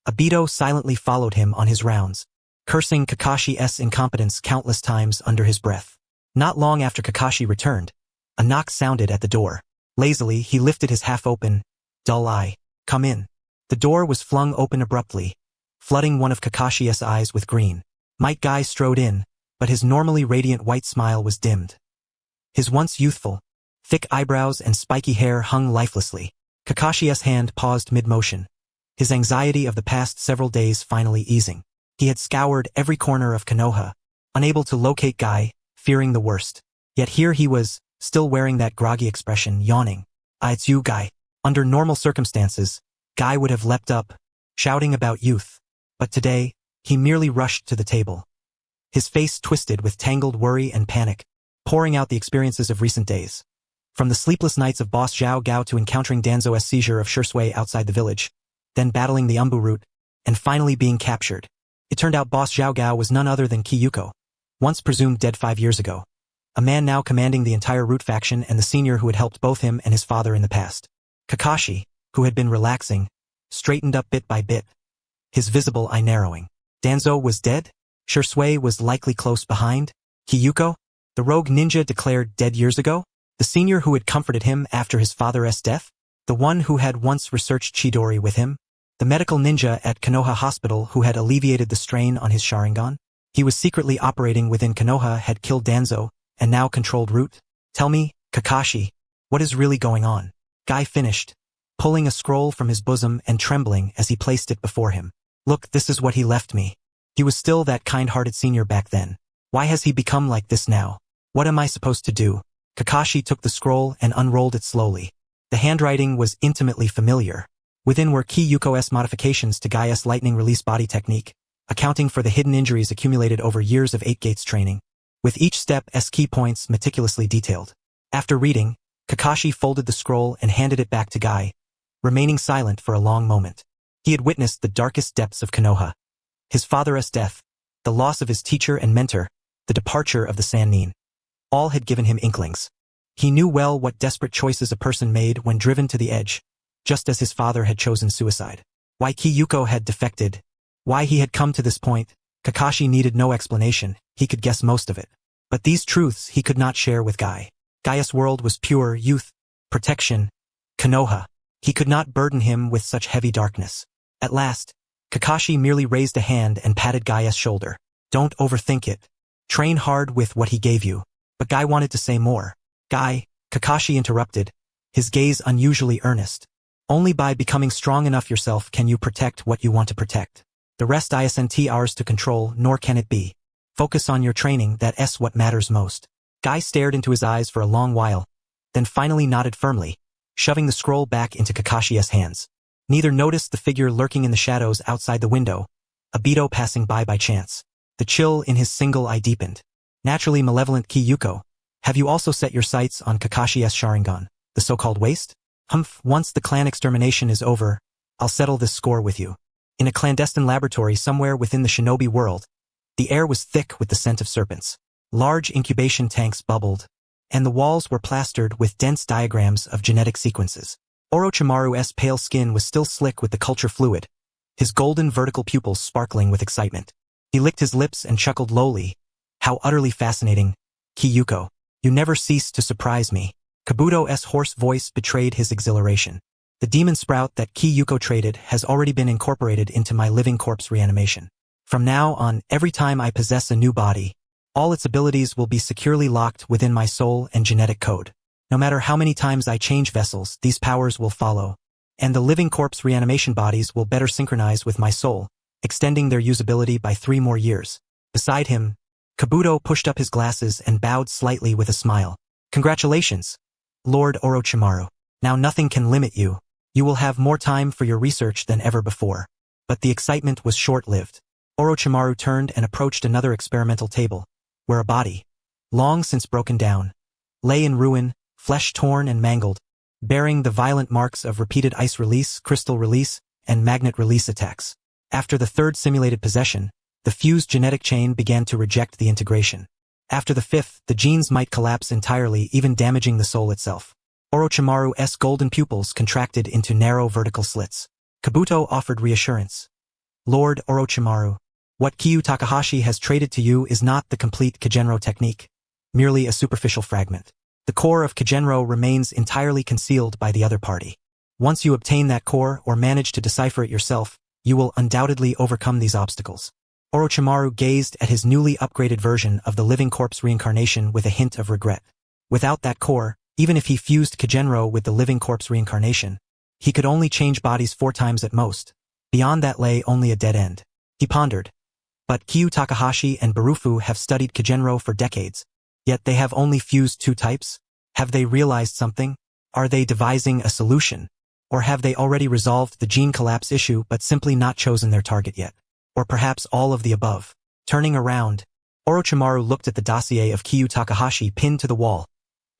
Obito silently followed him on his rounds, cursing Kakashi's incompetence countless times under his breath. Not long after Kakashi returned, a knock sounded at the door. Lazily, he lifted his half-open, dull eye. "Come in." The door was flung open abruptly, flooding one of Kakashi's eyes with green. Might Guy strode in, but his normally radiant white smile was dimmed. His once youthful, thick eyebrows and spiky hair hung lifelessly. Kakashi's hand paused mid-motion, his anxiety of the past several days finally easing. He had scoured every corner of Konoha, unable to locate Guy, fearing the worst. Yet here he was, still wearing that groggy expression, yawning. "Ah, it's you, Guy." Under normal circumstances, Guy would have leapt up, shouting about youth. But today, he merely rushed to the table. His face twisted with tangled worry and panic, pouring out the experiences of recent days. From the sleepless nights of Boss Zhao Gao to encountering Danzo's seizure of Shursui outside the village, then battling the Umbu route, and finally being captured. It turned out Boss Zhao Gao was none other than Qi Yugao, once presumed dead 5 years ago. A man now commanding the entire root faction and the senior who had helped both him and his father in the past. Kakashi, who had been relaxing, straightened up bit by bit, his visible eye narrowing. Danzo was dead? Shursui was likely close behind? Qi Yugao, the rogue ninja declared dead years ago? The senior who had comforted him after his father's death? The one who had once researched Chidori with him? The medical ninja at Konoha Hospital who had alleviated the strain on his Sharingan? He was secretly operating within Konoha, had killed Danzo, and now controlled Root? Tell me, Kakashi, what is really going on? Guy finished, pulling a scroll from his bosom and trembling as he placed it before him. Look, this is what he left me. He was still that kind-hearted senior back then. Why has he become like this now? What am I supposed to do? Kakashi took the scroll and unrolled it slowly. The handwriting was intimately familiar. Within were Qi Yugao's modifications to Gaia's lightning release body technique, accounting for the hidden injuries accumulated over years of 8 Gates training, with each step's key points meticulously detailed. After reading, Kakashi folded the scroll and handed it back to Guy, remaining silent for a long moment. He had witnessed the darkest depths of Konoha. His father's death, the loss of his teacher and mentor, the departure of the Sannin. All had given him inklings. He knew well what desperate choices a person made when driven to the edge, just as his father had chosen suicide. Why Qi Yugao had defected, why he had come to this point, Kakashi needed no explanation, he could guess most of it. But these truths he could not share with Guy. Gaia's world was pure youth, protection, Konoha. He could not burden him with such heavy darkness. At last, Kakashi merely raised a hand and patted Gaia's shoulder. Don't overthink it. Train hard with what he gave you. But Guy wanted to say more. Guy, Kakashi interrupted, his gaze unusually earnest. Only by becoming strong enough yourself can you protect what you want to protect. The rest isn't ours to control, nor can it be. Focus on your training, that's what matters most. Guy stared into his eyes for a long while, then finally nodded firmly, shoving the scroll back into Kakashi's hands. Neither noticed the figure lurking in the shadows outside the window, Obito passing by chance. The chill in his single eye deepened. Naturally malevolent Qi Yugao, have you also set your sights on Kakashi's Sharingan, the so-called waste? Humph, once the clan extermination is over, I'll settle this score with you. In a clandestine laboratory somewhere within the shinobi world, the air was thick with the scent of serpents. Large incubation tanks bubbled, and the walls were plastered with dense diagrams of genetic sequences. Orochimaru's pale skin was still slick with the culture fluid, his golden vertical pupils sparkling with excitement. He licked his lips and chuckled lowly. How utterly fascinating, Qi Yugao. You never cease to surprise me. Kabuto's hoarse voice betrayed his exhilaration. The demon sprout that Qi Yugao traded has already been incorporated into my living corpse reanimation. From now on, every time I possess a new body, all its abilities will be securely locked within my soul and genetic code. No matter how many times I change vessels, these powers will follow, and the living corpse reanimation bodies will better synchronize with my soul, extending their usability by 3 more years. Beside him, Kabuto pushed up his glasses and bowed slightly with a smile. Congratulations, Lord Orochimaru. Now nothing can limit you. You will have more time for your research than ever before. But the excitement was short-lived. Orochimaru turned and approached another experimental table, where a body, long since broken down, lay in ruin, flesh torn and mangled, bearing the violent marks of repeated ice release, crystal release, and magnet release attacks. After the third simulated possession, the fused genetic chain began to reject the integration. After the fifth, the genes might collapse entirely, even damaging the soul itself. Orochimaru's golden pupils contracted into narrow vertical slits. Kabuto offered reassurance. Lord Orochimaru, what Kyu Takahashi has traded to you is not the complete Kagenro technique, merely a superficial fragment. The core of Kagenro remains entirely concealed by the other party. Once you obtain that core or manage to decipher it yourself, you will undoubtedly overcome these obstacles. Orochimaru gazed at his newly upgraded version of the living corpse reincarnation with a hint of regret. Without that core, even if he fused Kagenro with the living corpse reincarnation, he could only change bodies 4 times at most. Beyond that lay only a dead end. He pondered. But Kyu Takahashi and Barufu have studied Kagenro for decades, yet they have only fused 2 types. Have they realized something? Are they devising a solution? Or have they already resolved the gene collapse issue but simply not chosen their target yet? Or perhaps all of the above. Turning around, Orochimaru looked at the dossier of Kyu Takahashi pinned to the wall,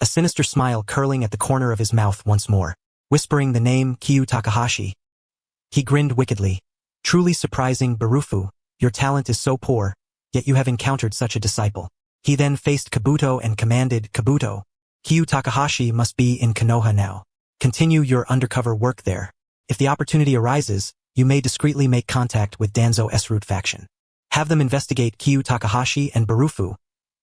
a sinister smile curling at the corner of his mouth once more. Whispering the name Kyu Takahashi, he grinned wickedly. Truly surprising, Barufu, your talent is so poor, yet you have encountered such a disciple. He then faced Kabuto and commanded, Kabuto, Kyu Takahashi must be in Konoha now. Continue your undercover work there. If the opportunity arises, you may discreetly make contact with Danzo's root faction. Have them investigate Kyu Takahashi and Barufu,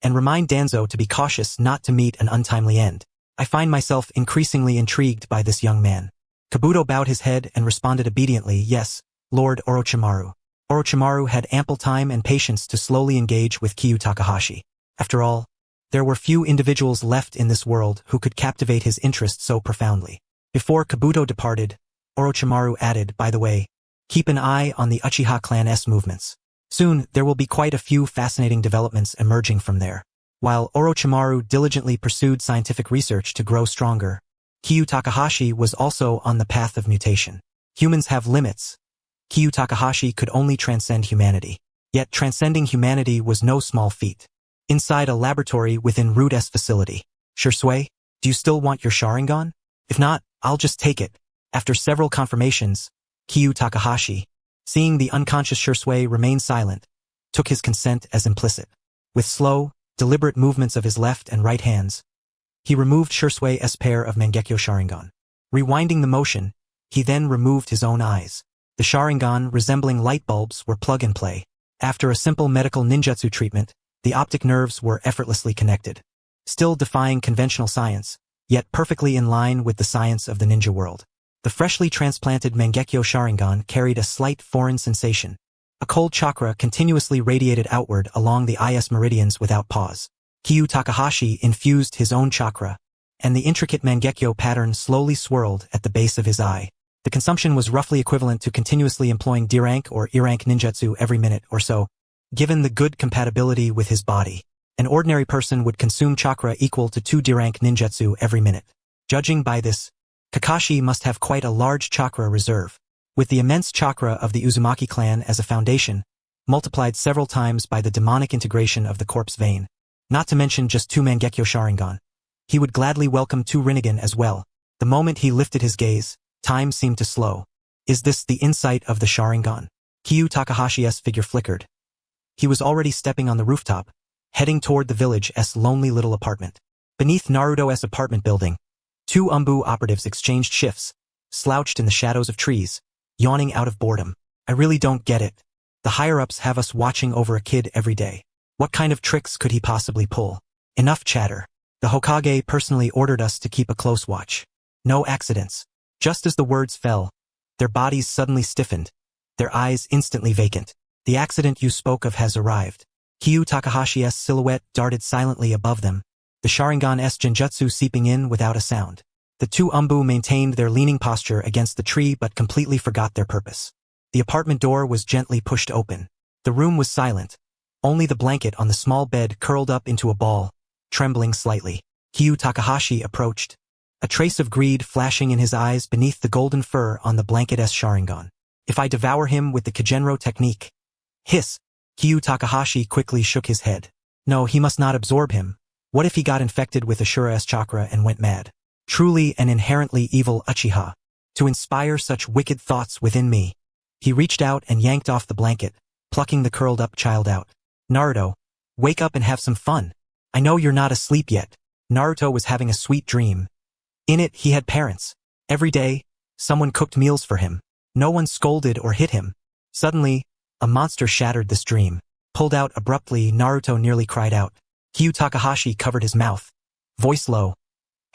and remind Danzo to be cautious not to meet an untimely end. I find myself increasingly intrigued by this young man. Kabuto bowed his head and responded obediently, yes, Lord Orochimaru. Orochimaru had ample time and patience to slowly engage with Kyu Takahashi. After all, there were few individuals left in this world who could captivate his interest so profoundly. Before Kabuto departed, Orochimaru added, by the way, keep an eye on the Uchiha clan's movements. Soon, there will be quite a few fascinating developments emerging from there. While Orochimaru diligently pursued scientific research to grow stronger, Kyu Takahashi was also on the path of mutation. Humans have limits. Kyu Takahashi could only transcend humanity. Yet transcending humanity was no small feat. Inside a laboratory within Root's facility. Shursui, do you still want your Sharingan? If not, I'll just take it. After several confirmations, Kyu Takahashi, seeing the unconscious Shursui remain silent, took his consent as implicit. With slow, deliberate movements of his left and right hands, he removed Shursui's pair of Mangekyo Sharingan. Rewinding the motion, he then removed his own eyes. The Sharingan, resembling light bulbs, were plug-and-play. After a simple medical ninjutsu treatment, the optic nerves were effortlessly connected. Still defying conventional science, yet perfectly in line with the science of the ninja world. The freshly transplanted Mangekyo Sharingan carried a slight foreign sensation. A cold chakra continuously radiated outward along the IS meridians without pause. Kyu Takahashi infused his own chakra, and the intricate Mangekyo pattern slowly swirled at the base of his eye. The consumption was roughly equivalent to continuously employing D-rank or E-rank ninjutsu every minute or so. Given the good compatibility with his body, an ordinary person would consume chakra equal to 2 D-rank ninjutsu every minute. Judging by this, Kakashi must have quite a large chakra reserve. With the immense chakra of the Uzumaki clan as a foundation, multiplied several times by the demonic integration of the corpse vein, not to mention just 2 Mangekyo Sharingan, he would gladly welcome 2 Rinnegan as well. The moment he lifted his gaze, time seemed to slow. Is this the insight of the Sharingan? Kyu Takahashi's figure flickered. He was already stepping on the rooftop, heading toward the village's lonely little apartment. Beneath Naruto's apartment building, 2 Umbu operatives exchanged shifts, slouched in the shadows of trees, yawning out of boredom. I really don't get it. The higher-ups have us watching over a kid every day. What kind of tricks could he possibly pull? Enough chatter. The Hokage personally ordered us to keep a close watch. No accidents. Just as the words fell, their bodies suddenly stiffened, their eyes instantly vacant. The accident you spoke of has arrived. Kyu Takahashi's silhouette darted silently above them, the Sharingan's genjutsu seeping in without a sound. The 2 Umbu maintained their leaning posture against the tree but completely forgot their purpose. The apartment door was gently pushed open. The room was silent. Only the blanket on the small bed curled up into a ball, trembling slightly. Kyu Takahashi approached, a trace of greed flashing in his eyes beneath the golden fur on the blanket's Sharingan. If I devour him with the Kagenro technique. Hiss! Kyu Takahashi quickly shook his head. No, he must not absorb him. What if he got infected with Ashura's chakra and went mad? Truly an inherently evil Uchiha. To inspire such wicked thoughts within me. He reached out and yanked off the blanket, plucking the curled-up child out. Naruto, wake up and have some fun. I know you're not asleep yet. Naruto was having a sweet dream. In it, he had parents. Every day, someone cooked meals for him. No one scolded or hit him. Suddenly, a monster shattered this dream. Pulled out abruptly, Naruto nearly cried out. Kyu Takahashi covered his mouth. Voice low.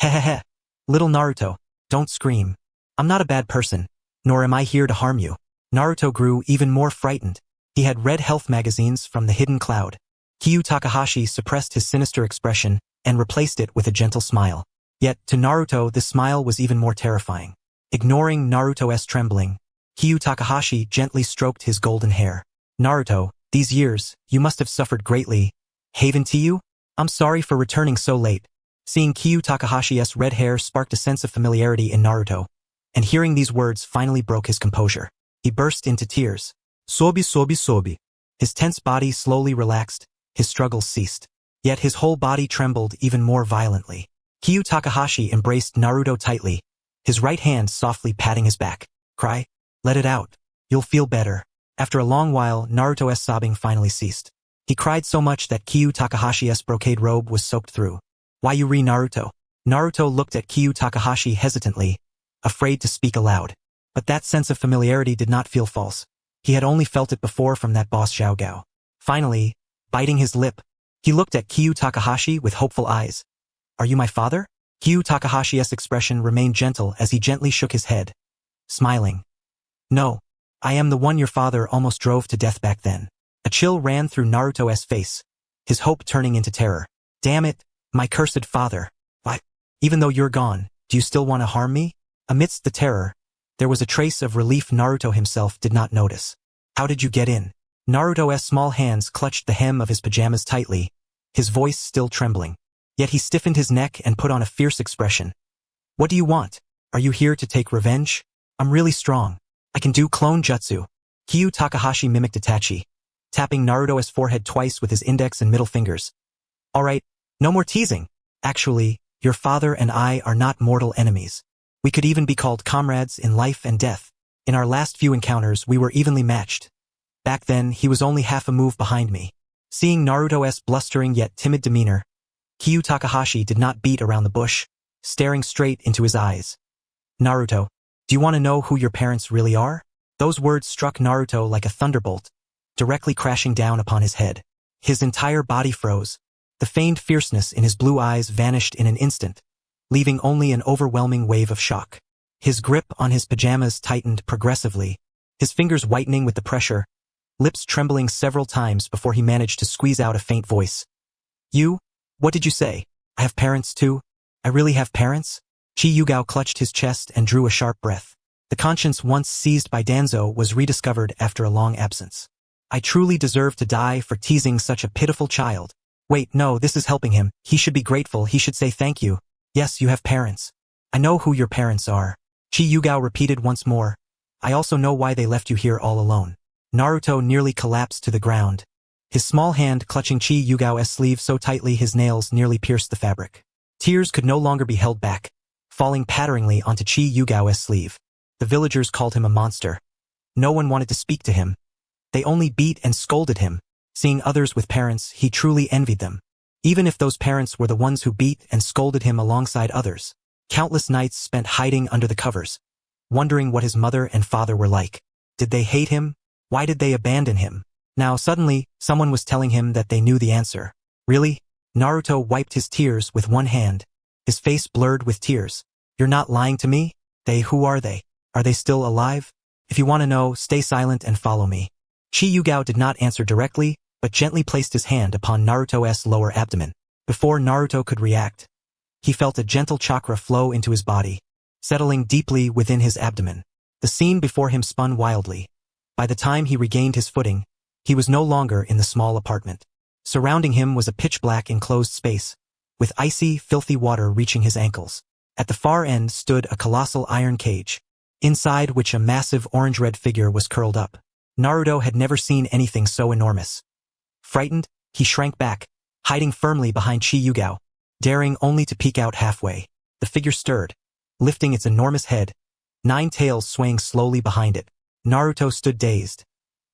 Hehehe. Little Naruto, don't scream. I'm not a bad person, nor am I here to harm you. Naruto grew even more frightened. He had read health magazines from the hidden cloud. Kyu Takahashi suppressed his sinister expression and replaced it with a gentle smile. Yet, to Naruto, this smile was even more terrifying. Ignoring Naruto's trembling, Kyu Takahashi gently stroked his golden hair. Naruto, these years, you must have suffered greatly. Haven to you? I'm sorry for returning so late. Seeing Kyu Takahashi's red hair sparked a sense of familiarity in Naruto, and hearing these words finally broke his composure. He burst into tears. Sobi sobi sobi. His tense body slowly relaxed, his struggles ceased. Yet his whole body trembled even more violently. Kyu Takahashi embraced Naruto tightly, his right hand softly patting his back. Cry, let it out. You'll feel better. After a long while, Naruto's sobbing finally ceased. He cried so much that Kyu Takahashi's brocade robe was soaked through. Why you re Naruto? Naruto looked at Kyu Takahashi hesitantly, afraid to speak aloud. But that sense of familiarity did not feel false. He had only felt it before from that boss Xiaogao. Finally, biting his lip, he looked at Kyu Takahashi with hopeful eyes. Are you my father? Kyu Takahashi's expression remained gentle as he gently shook his head, smiling. No, I am the one your father almost drove to death back then. A chill ran through Naruto's face, his hope turning into terror. Damn it, my cursed father. What? Even though you're gone, do you still want to harm me? Amidst the terror, there was a trace of relief Naruto himself did not notice. How did you get in? Naruto's small hands clutched the hem of his pajamas tightly, his voice still trembling. Yet he stiffened his neck and put on a fierce expression. What do you want? Are you here to take revenge? I'm really strong. I can do clone jutsu. Kyu Takahashi mimicked Itachi, tapping Naruto's forehead twice with his index and middle fingers. Alright, no more teasing. Actually, your father and I are not mortal enemies. We could even be called comrades in life and death. In our last few encounters, we were evenly matched. Back then, he was only half a move behind me. Seeing Naruto's blustering yet timid demeanor, Kyu Takahashi did not beat around the bush, staring straight into his eyes. Naruto, do you want to know who your parents really are? Those words struck Naruto like a thunderbolt, directly crashing down upon his head. His entire body froze. The feigned fierceness in his blue eyes vanished in an instant, leaving only an overwhelming wave of shock. His grip on his pajamas tightened progressively, his fingers whitening with the pressure, lips trembling several times before he managed to squeeze out a faint voice. You? What did you say? I have parents too? I really have parents? Qi Yugao clutched his chest and drew a sharp breath. The conscience once seized by Danzo was rediscovered after a long absence. I truly deserve to die for teasing such a pitiful child. Wait, no, this is helping him. He should be grateful. He should say thank you. Yes, you have parents. I know who your parents are. Qi Yugao repeated once more. I also know why they left you here all alone. Naruto nearly collapsed to the ground, his small hand clutching Qi Yugao's sleeve so tightly his nails nearly pierced the fabric. Tears could no longer be held back, falling patteringly onto Qi Yugao's sleeve. The villagers called him a monster. No one wanted to speak to him. They only beat and scolded him. Seeing others with parents, he truly envied them. Even if those parents were the ones who beat and scolded him alongside others. Countless nights spent hiding under the covers, wondering what his mother and father were like. Did they hate him? Why did they abandon him? Now suddenly, someone was telling him that they knew the answer. Really? Naruto wiped his tears with one hand, his face blurred with tears. You're not lying to me? Who are they? Are they still alive? If you want to know, stay silent and follow me. Qi Yugao did not answer directly, but gently placed his hand upon Naruto's lower abdomen. Before Naruto could react, he felt a gentle chakra flow into his body, settling deeply within his abdomen. The scene before him spun wildly. By the time he regained his footing, he was no longer in the small apartment. Surrounding him was a pitch-black enclosed space, with icy, filthy water reaching his ankles. At the far end stood a colossal iron cage, inside which a massive orange-red figure was curled up. Naruto had never seen anything so enormous. Frightened, he shrank back, hiding firmly behind Qi Yugao, daring only to peek out halfway. The figure stirred, lifting its enormous head, 9 tails swaying slowly behind it. Naruto stood dazed,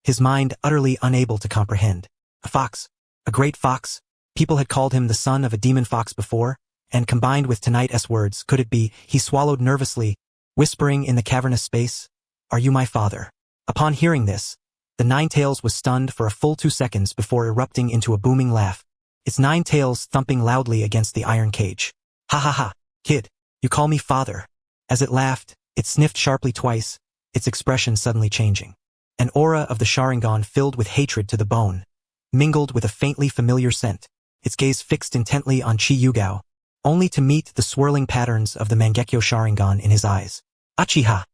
his mind utterly unable to comprehend. A fox, a great fox. People had called him the son of a demon fox before, and combined with tonight's words, could it be? He swallowed nervously, whispering in the cavernous space, "Are you my father?" Upon hearing this, the 9 tails was stunned for a full 2 seconds before erupting into a booming laugh, its 9 tails thumping loudly against the iron cage. "Ha ha ha, kid, you call me father." As it laughed, it sniffed sharply twice, its expression suddenly changing. An aura of the Sharingan filled with hatred to the bone, mingled with a faintly familiar scent, its gaze fixed intently on Qi Yugao, only to meet the swirling patterns of the Mangekyo Sharingan in his eyes. Uchiha!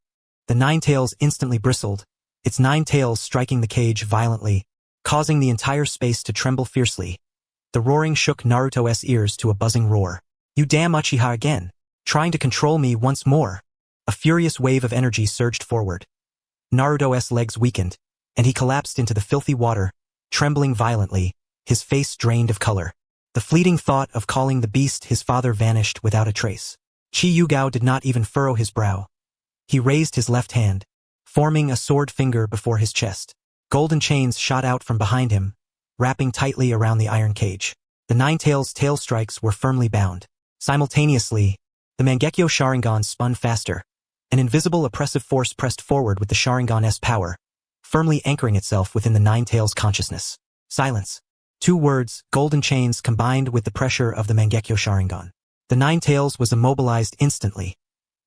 The 9 tails instantly bristled, its 9 tails striking the cage violently, causing the entire space to tremble fiercely. The roaring shook Naruto's ears to a buzzing roar. "You damn Uchiha again! Trying to control me once more!" A furious wave of energy surged forward. Naruto's legs weakened, and he collapsed into the filthy water, trembling violently, his face drained of color. The fleeting thought of calling the beast his father vanished without a trace. Qi Yugao did not even furrow his brow. He raised his left hand, forming a sword finger before his chest. Golden chains shot out from behind him, wrapping tightly around the iron cage. The 9 tails' tail strikes were firmly bound. Simultaneously, the Mangekyo Sharingan spun faster. An invisible oppressive force pressed forward with the Sharingan's power, firmly anchoring itself within the 9 tails' consciousness. Silence. 2 words, golden chains combined with the pressure of the Mangekyo Sharingan. The 9 tails was immobilized instantly.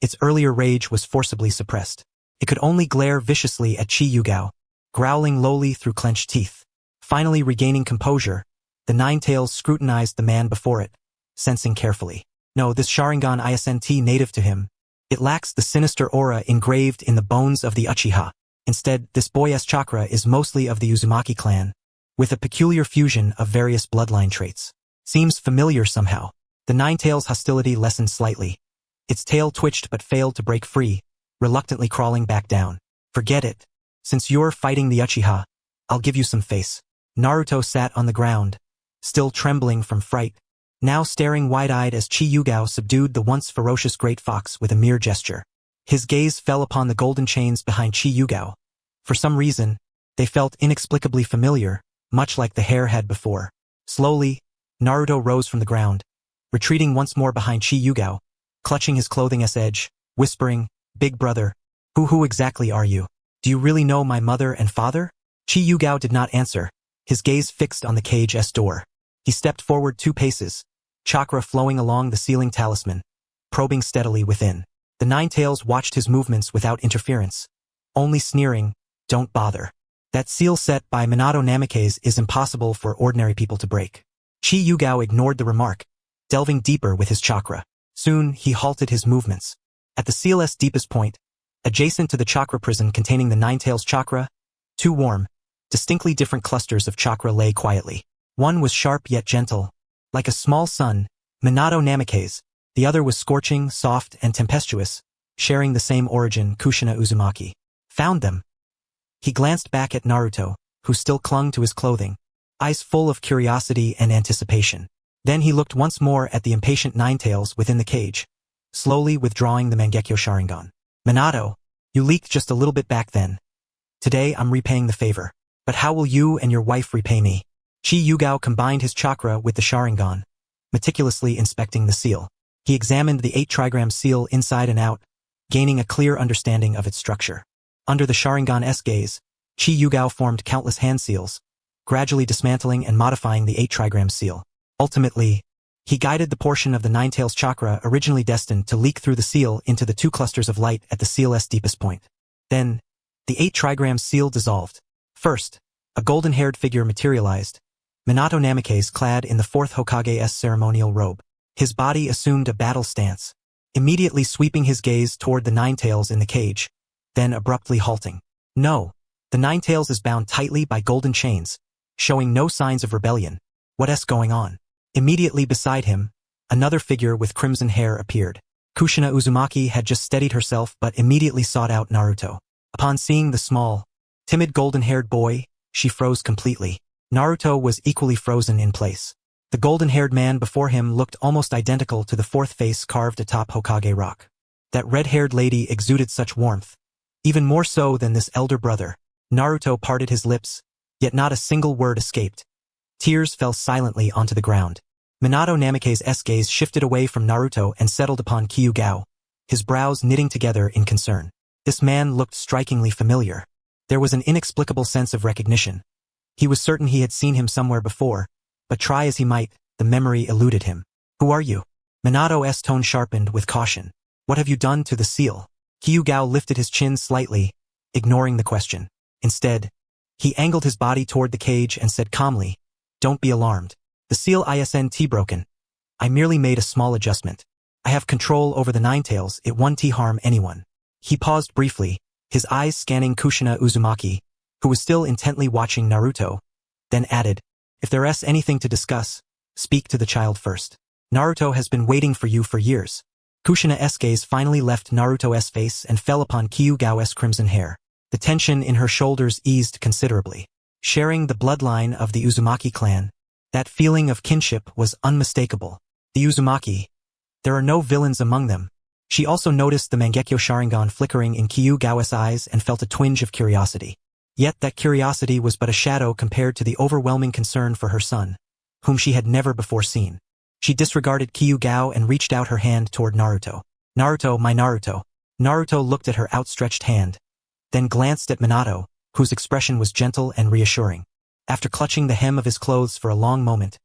Its earlier rage was forcibly suppressed. It could only glare viciously at Qi Yugao, growling lowly through clenched teeth. Finally regaining composure, the 9 tails scrutinized the man before it, sensing carefully. No, this Sharingan isn't native to him. It lacks the sinister aura engraved in the bones of the Uchiha. Instead, this boy's chakra is mostly of the Uzumaki clan, with a peculiar fusion of various bloodline traits. Seems familiar somehow. The 9 tails' hostility lessened slightly. Its tail twitched but failed to break free, reluctantly crawling back down. "Forget it. Since you're fighting the Uchiha, I'll give you some face." Naruto sat on the ground, still trembling from fright, now staring wide-eyed as Qi Yugao subdued the once ferocious great fox with a mere gesture. His gaze fell upon the golden chains behind Qi Yugao. For some reason, they felt inexplicably familiar, much like the hair had before. Slowly, Naruto rose from the ground, retreating once more behind Qi Yugao, clutching his clothing's edge, whispering, "Big brother, who exactly are you? Do you really know my mother and father?" Qi Yugao did not answer, his gaze fixed on the cage's door. He stepped forward 2 paces, chakra flowing along the ceiling talisman, probing steadily within. The 9 tails watched his movements without interference, only sneering, "Don't bother. That seal set by Minato Namikaze is impossible for ordinary people to break." Qi Yugao ignored the remark, delving deeper with his chakra. Soon, he halted his movements. At the seal's deepest point, adjacent to the chakra prison containing the 9 tails chakra, 2 warm, distinctly different clusters of chakra lay quietly. One was sharp yet gentle, like a small sun, Minato Namikaze. The other was scorching, soft, and tempestuous, sharing the same origin, Kushina Uzumaki. "Found them." He glanced back at Naruto, who still clung to his clothing, eyes full of curiosity and anticipation. Then he looked once more at the impatient 9 tails within the cage, slowly withdrawing the Mangekyo Sharingan. "Minato, you leaked just a little bit back then. Today I'm repaying the favor. But how will you and your wife repay me?" Qi Yugao combined his chakra with the Sharingan, meticulously inspecting the seal. He examined the 8 trigram seal inside and out, gaining a clear understanding of its structure. Under the Sharingan's gaze, Qi Yugao formed countless hand seals, gradually dismantling and modifying the 8 trigram seal. Ultimately, he guided the portion of the 9 tails chakra originally destined to leak through the seal into the 2 clusters of light at the seal's deepest point. Then, the 8 trigram seal dissolved. First, a golden-haired figure materialized, Minato Namikaze clad in the 4th Hokage's ceremonial robe. His body assumed a battle stance, immediately sweeping his gaze toward the 9 tails in the cage, then abruptly halting. No, the 9 tails is bound tightly by golden chains, showing no signs of rebellion. What's going on? Immediately beside him, another figure with crimson hair appeared. Kushina Uzumaki had just steadied herself but immediately sought out Naruto. Upon seeing the small, timid golden-haired boy, she froze completely. Naruto was equally frozen in place. The golden-haired man before him looked almost identical to the fourth face carved atop Hokage Rock. That red-haired lady exuded such warmth, even more so than this elder brother. Naruto parted his lips, yet not a single word escaped. Tears fell silently onto the ground. Minato Namikaze's gaze shifted away from Naruto and settled upon Qi Yugao, his brows knitting together in concern. This man looked strikingly familiar. There was an inexplicable sense of recognition. He was certain he had seen him somewhere before, but try as he might, the memory eluded him. Who are you? Minato's tone sharpened with caution. What have you done to the seal? Qi Yugao lifted his chin slightly, ignoring the question. Instead, he angled his body toward the cage and said calmly, "Don't be alarmed. The seal isn't broken. I merely made a small adjustment. I have control over the Ninetales, it won't harm anyone." He paused briefly, his eyes scanning Kushina Uzumaki, who was still intently watching Naruto, then added, "If there's anything to discuss, speak to the child first. Naruto has been waiting for you for years." Kushina's gaze finally left Naruto's face and fell upon Qi Yugao's crimson hair. The tension in her shoulders eased considerably. Sharing the bloodline of the Uzumaki clan, that feeling of kinship was unmistakable. The Uzumaki. There are no villains among them. She also noticed the Mangekyo Sharingan flickering in Qi Yugao's eyes and felt a twinge of curiosity. Yet that curiosity was but a shadow compared to the overwhelming concern for her son, whom she had never before seen. She disregarded Qi Yugao and reached out her hand toward Naruto. "Naruto, my Naruto." Naruto looked at her outstretched hand, then glanced at Minato, whose expression was gentle and reassuring. After clutching the hem of his clothes for a long moment,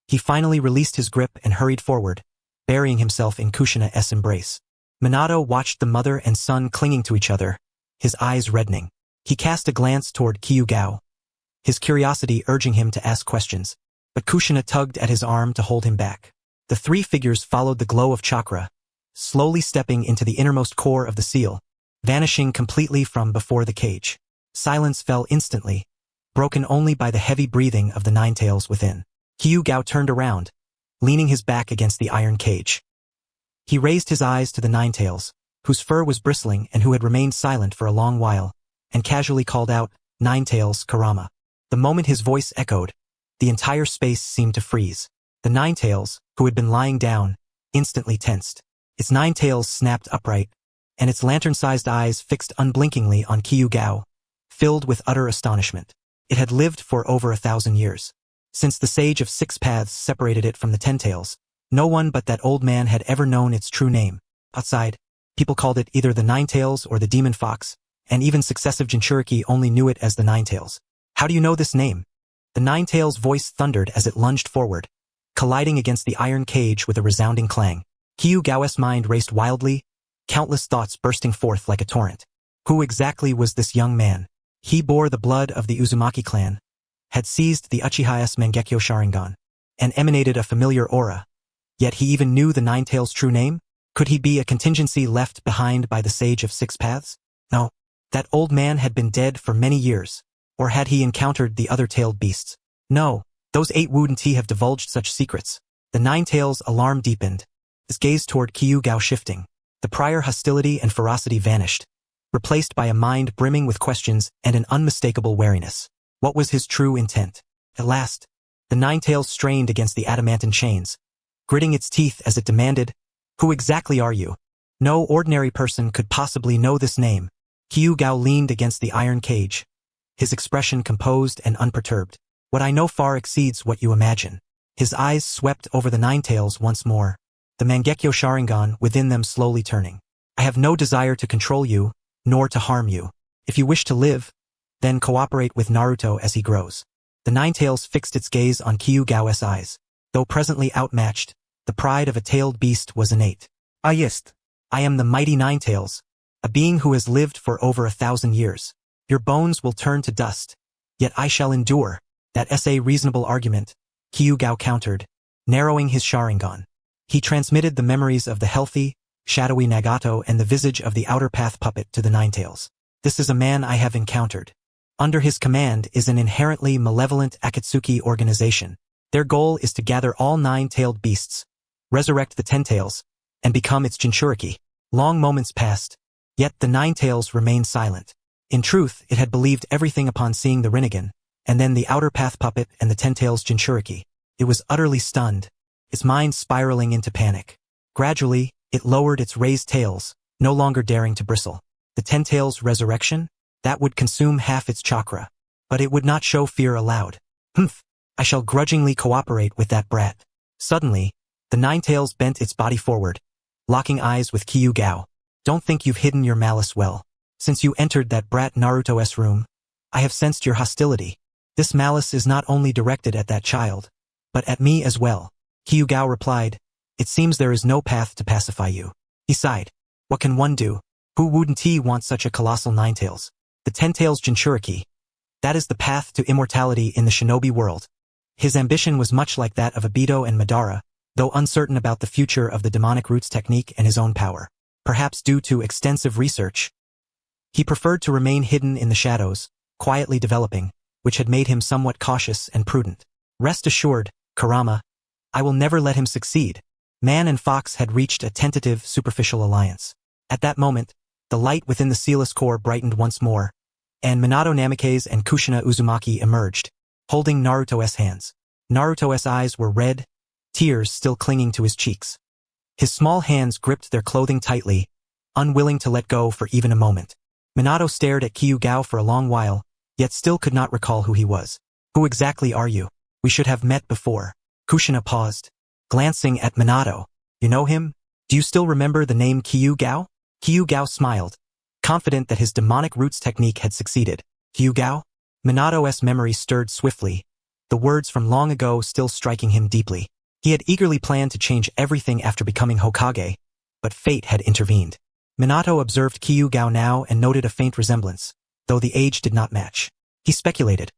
he finally released his grip and hurried forward, burying himself in Kushina's embrace. Minato watched the mother and son clinging to each other, his eyes reddening. He cast a glance toward Qi Yugao, his curiosity urging him to ask questions, but Kushina tugged at his arm to hold him back. The three figures followed the glow of chakra, slowly stepping into the innermost core of the seal, vanishing completely from before the cage. Silence fell instantly, broken only by the heavy breathing of the Ninetales within. Qi Yugao turned around, leaning his back against the iron cage. He raised his eyes to the Ninetales, whose fur was bristling and who had remained silent for a long while, and casually called out, "Ninetales, Karama." The moment his voice echoed, the entire space seemed to freeze. The Ninetales, who had been lying down, instantly tensed. Its 9 tails snapped upright, and its lantern-sized eyes fixed unblinkingly on Qi Yugao, filled with utter astonishment. It had lived for over 1,000 years. Since the Sage of Six Paths separated it from the Ten Tails, no one but that old man had ever known its true name. Outside, people called it either the Ninetales or the Demon Fox, and even successive Jinchuriki only knew it as the Ninetales. "How do you know this name?" The Ninetales' voice thundered as it lunged forward, colliding against the iron cage with a resounding clang. Qi Yugao's mind raced wildly, countless thoughts bursting forth like a torrent. Who exactly was this young man? He bore the blood of the Uzumaki clan, had seized the Uchiha's Mangekyo Sharingan, and emanated a familiar aura. Yet he even knew the Ninetales' true name? Could he be a contingency left behind by the Sage of Six Paths? No. That old man had been dead for many years. Or had he encountered the other-tailed beasts? No. Those 8 wouldn't have divulged such secrets. The Ninetales' alarm deepened, his gaze toward Qi Yugao shifting. The prior hostility and ferocity vanished, replaced by a mind brimming with questions and an unmistakable wariness. What was his true intent? At last, the Ninetales strained against the adamantine chains, gritting its teeth as it demanded, "Who exactly are you?" No ordinary person could possibly know this name. Qi Yugao leaned against the iron cage, his expression composed and unperturbed. "What I know far exceeds what you imagine." His eyes swept over the Ninetales once more, the Mangekyo Sharingan within them slowly turning. "I have no desire to control you, nor to harm you. If you wish to live, then cooperate with Naruto as he grows." The Ninetales fixed its gaze on Qi Yugao's eyes. Though presently outmatched, the pride of a tailed beast was innate. "Ah yes. I am the mighty Ninetales, a being who has lived for over 1,000 years. Your bones will turn to dust, yet I shall endure." "That's a reasonable argument," Qi Yugao countered, narrowing his Sharingan. He transmitted the memories of the healthy, shadowy Nagato and the visage of the outer path puppet to the Ninetales. "This is a man I have encountered. Under his command is an inherently malevolent Akatsuki organization. Their goal is to gather all 9-tailed beasts, resurrect the Ten-Tails, and become its Jinchuriki." Long moments passed, yet the Ninetales remained silent. In truth, it had believed everything upon seeing the Rinnegan, and then the outer path puppet and the Ten-Tails Jinchuriki. It was utterly stunned, its mind spiraling into panic. Gradually, it lowered its raised tails, no longer daring to bristle. The Ten Tails resurrection? That would consume half its chakra. But it would not show fear aloud. Humph! I shall grudgingly cooperate with that brat. Suddenly, the Nine Tails bent its body forward, locking eyes with Qi Yugao. Don't think you've hidden your malice well. Since you entered that brat Naruto's room, I have sensed your hostility. This malice is not only directed at that child, but at me as well. Qi Yugao replied, it seems there is no path to pacify you. He sighed. What can one do? Who wouldn't he want such a colossal Nine-Tails? The Ten-Tails Jinchuriki. That is the path to immortality in the shinobi world. His ambition was much like that of Obito and Madara, though uncertain about the future of the demonic roots technique and his own power. Perhaps due to extensive research, he preferred to remain hidden in the shadows, quietly developing, which had made him somewhat cautious and prudent. Rest assured, Kurama, I will never let him succeed. Man and Fox had reached a tentative, superficial alliance. At that moment, the light within the sealess core brightened once more, and Minato Namikaze and Kushina Uzumaki emerged, holding Naruto's hands. Naruto's eyes were red, tears still clinging to his cheeks. His small hands gripped their clothing tightly, unwilling to let go for even a moment. Minato stared at Qi Yugao for a long while, yet still could not recall who he was. Who exactly are you? We should have met before. Kushina paused, glancing at Minato. You know him? Do you still remember the name Qi Yugao? Qi Yugao smiled, confident that his demonic roots technique had succeeded. Qi Yugao? Minato's memory stirred swiftly, the words from long ago still striking him deeply. He had eagerly planned to change everything after becoming Hokage, but fate had intervened. Minato observed Qi Yugao now and noted a faint resemblance, though the age did not match. He speculated,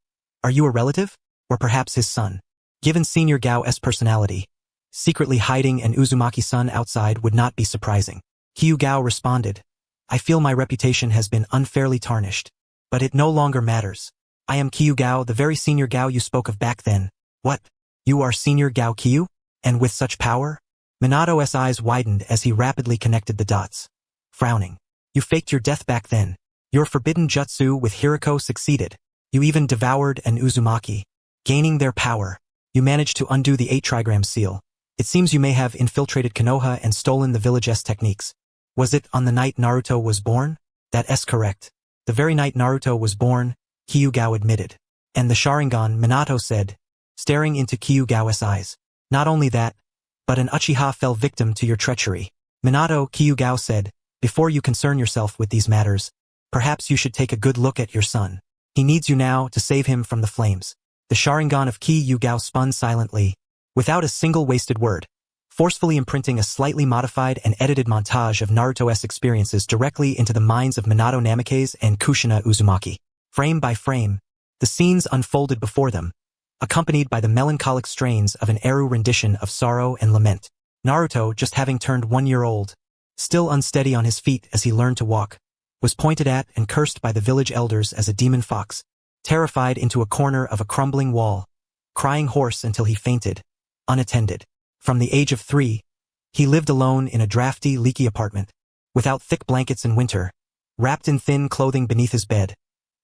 are you a relative? Or perhaps his son? Given Senior Gao's personality, secretly hiding an Uzumaki-san outside would not be surprising. Qi Yugao responded, I feel my reputation has been unfairly tarnished, but it no longer matters. I am Qi Yugao, the very Senior Gao you spoke of back then. What? You are Senior Gao Qiyu? And with such power? Minato's eyes widened as he rapidly connected the dots. Frowning. You faked your death back then. Your forbidden jutsu with Hiruko succeeded. You even devoured an Uzumaki. Gaining their power, you managed to undo the 8-trigram seal. It seems you may have infiltrated Konoha and stolen the village's techniques. Was it on the night Naruto was born? That's correct. The very night Naruto was born, Qi Yugao admitted. And the Sharingan, Minato said, staring into Qi Yugao's eyes. Not only that, but an Uchiha fell victim to your treachery. Minato, Qi Yugao said, before you concern yourself with these matters, perhaps you should take a good look at your son. He needs you now to save him from the flames. The Sharingan of Qi Yugao spun silently, without a single wasted word, forcefully imprinting a slightly modified and edited montage of Naruto's experiences directly into the minds of Minato Namikaze and Kushina Uzumaki. Frame by frame, the scenes unfolded before them, accompanied by the melancholic strains of an Eru rendition of sorrow and lament. Naruto, just having turned 1 year old, still unsteady on his feet as he learned to walk, was pointed at and cursed by the village elders as a demon fox, terrified into a corner of a crumbling wall, crying hoarse until he fainted, unattended. From the age of 3, he lived alone in a drafty, leaky apartment, without thick blankets in winter, wrapped in thin clothing beneath his bed,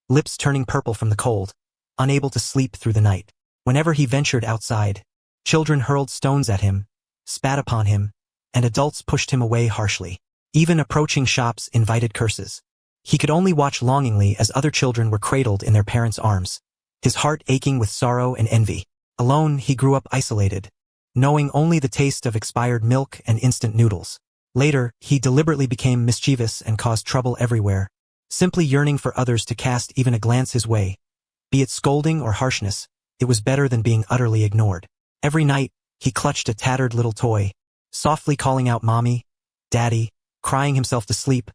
lips turning purple from the cold, unable to sleep through the night. Whenever he ventured outside, children hurled stones at him, spat upon him, and adults pushed him away harshly. Even approaching shops invited curses. He could only watch longingly as other children were cradled in their parents' arms, his heart aching with sorrow and envy. Alone, he grew up isolated, knowing only the taste of expired milk and instant noodles. Later, he deliberately became mischievous and caused trouble everywhere, simply yearning for others to cast even a glance his way. Be it scolding or harshness, it was better than being utterly ignored. Every night, he clutched a tattered little toy, softly calling out Mommy, Daddy, crying himself to sleep,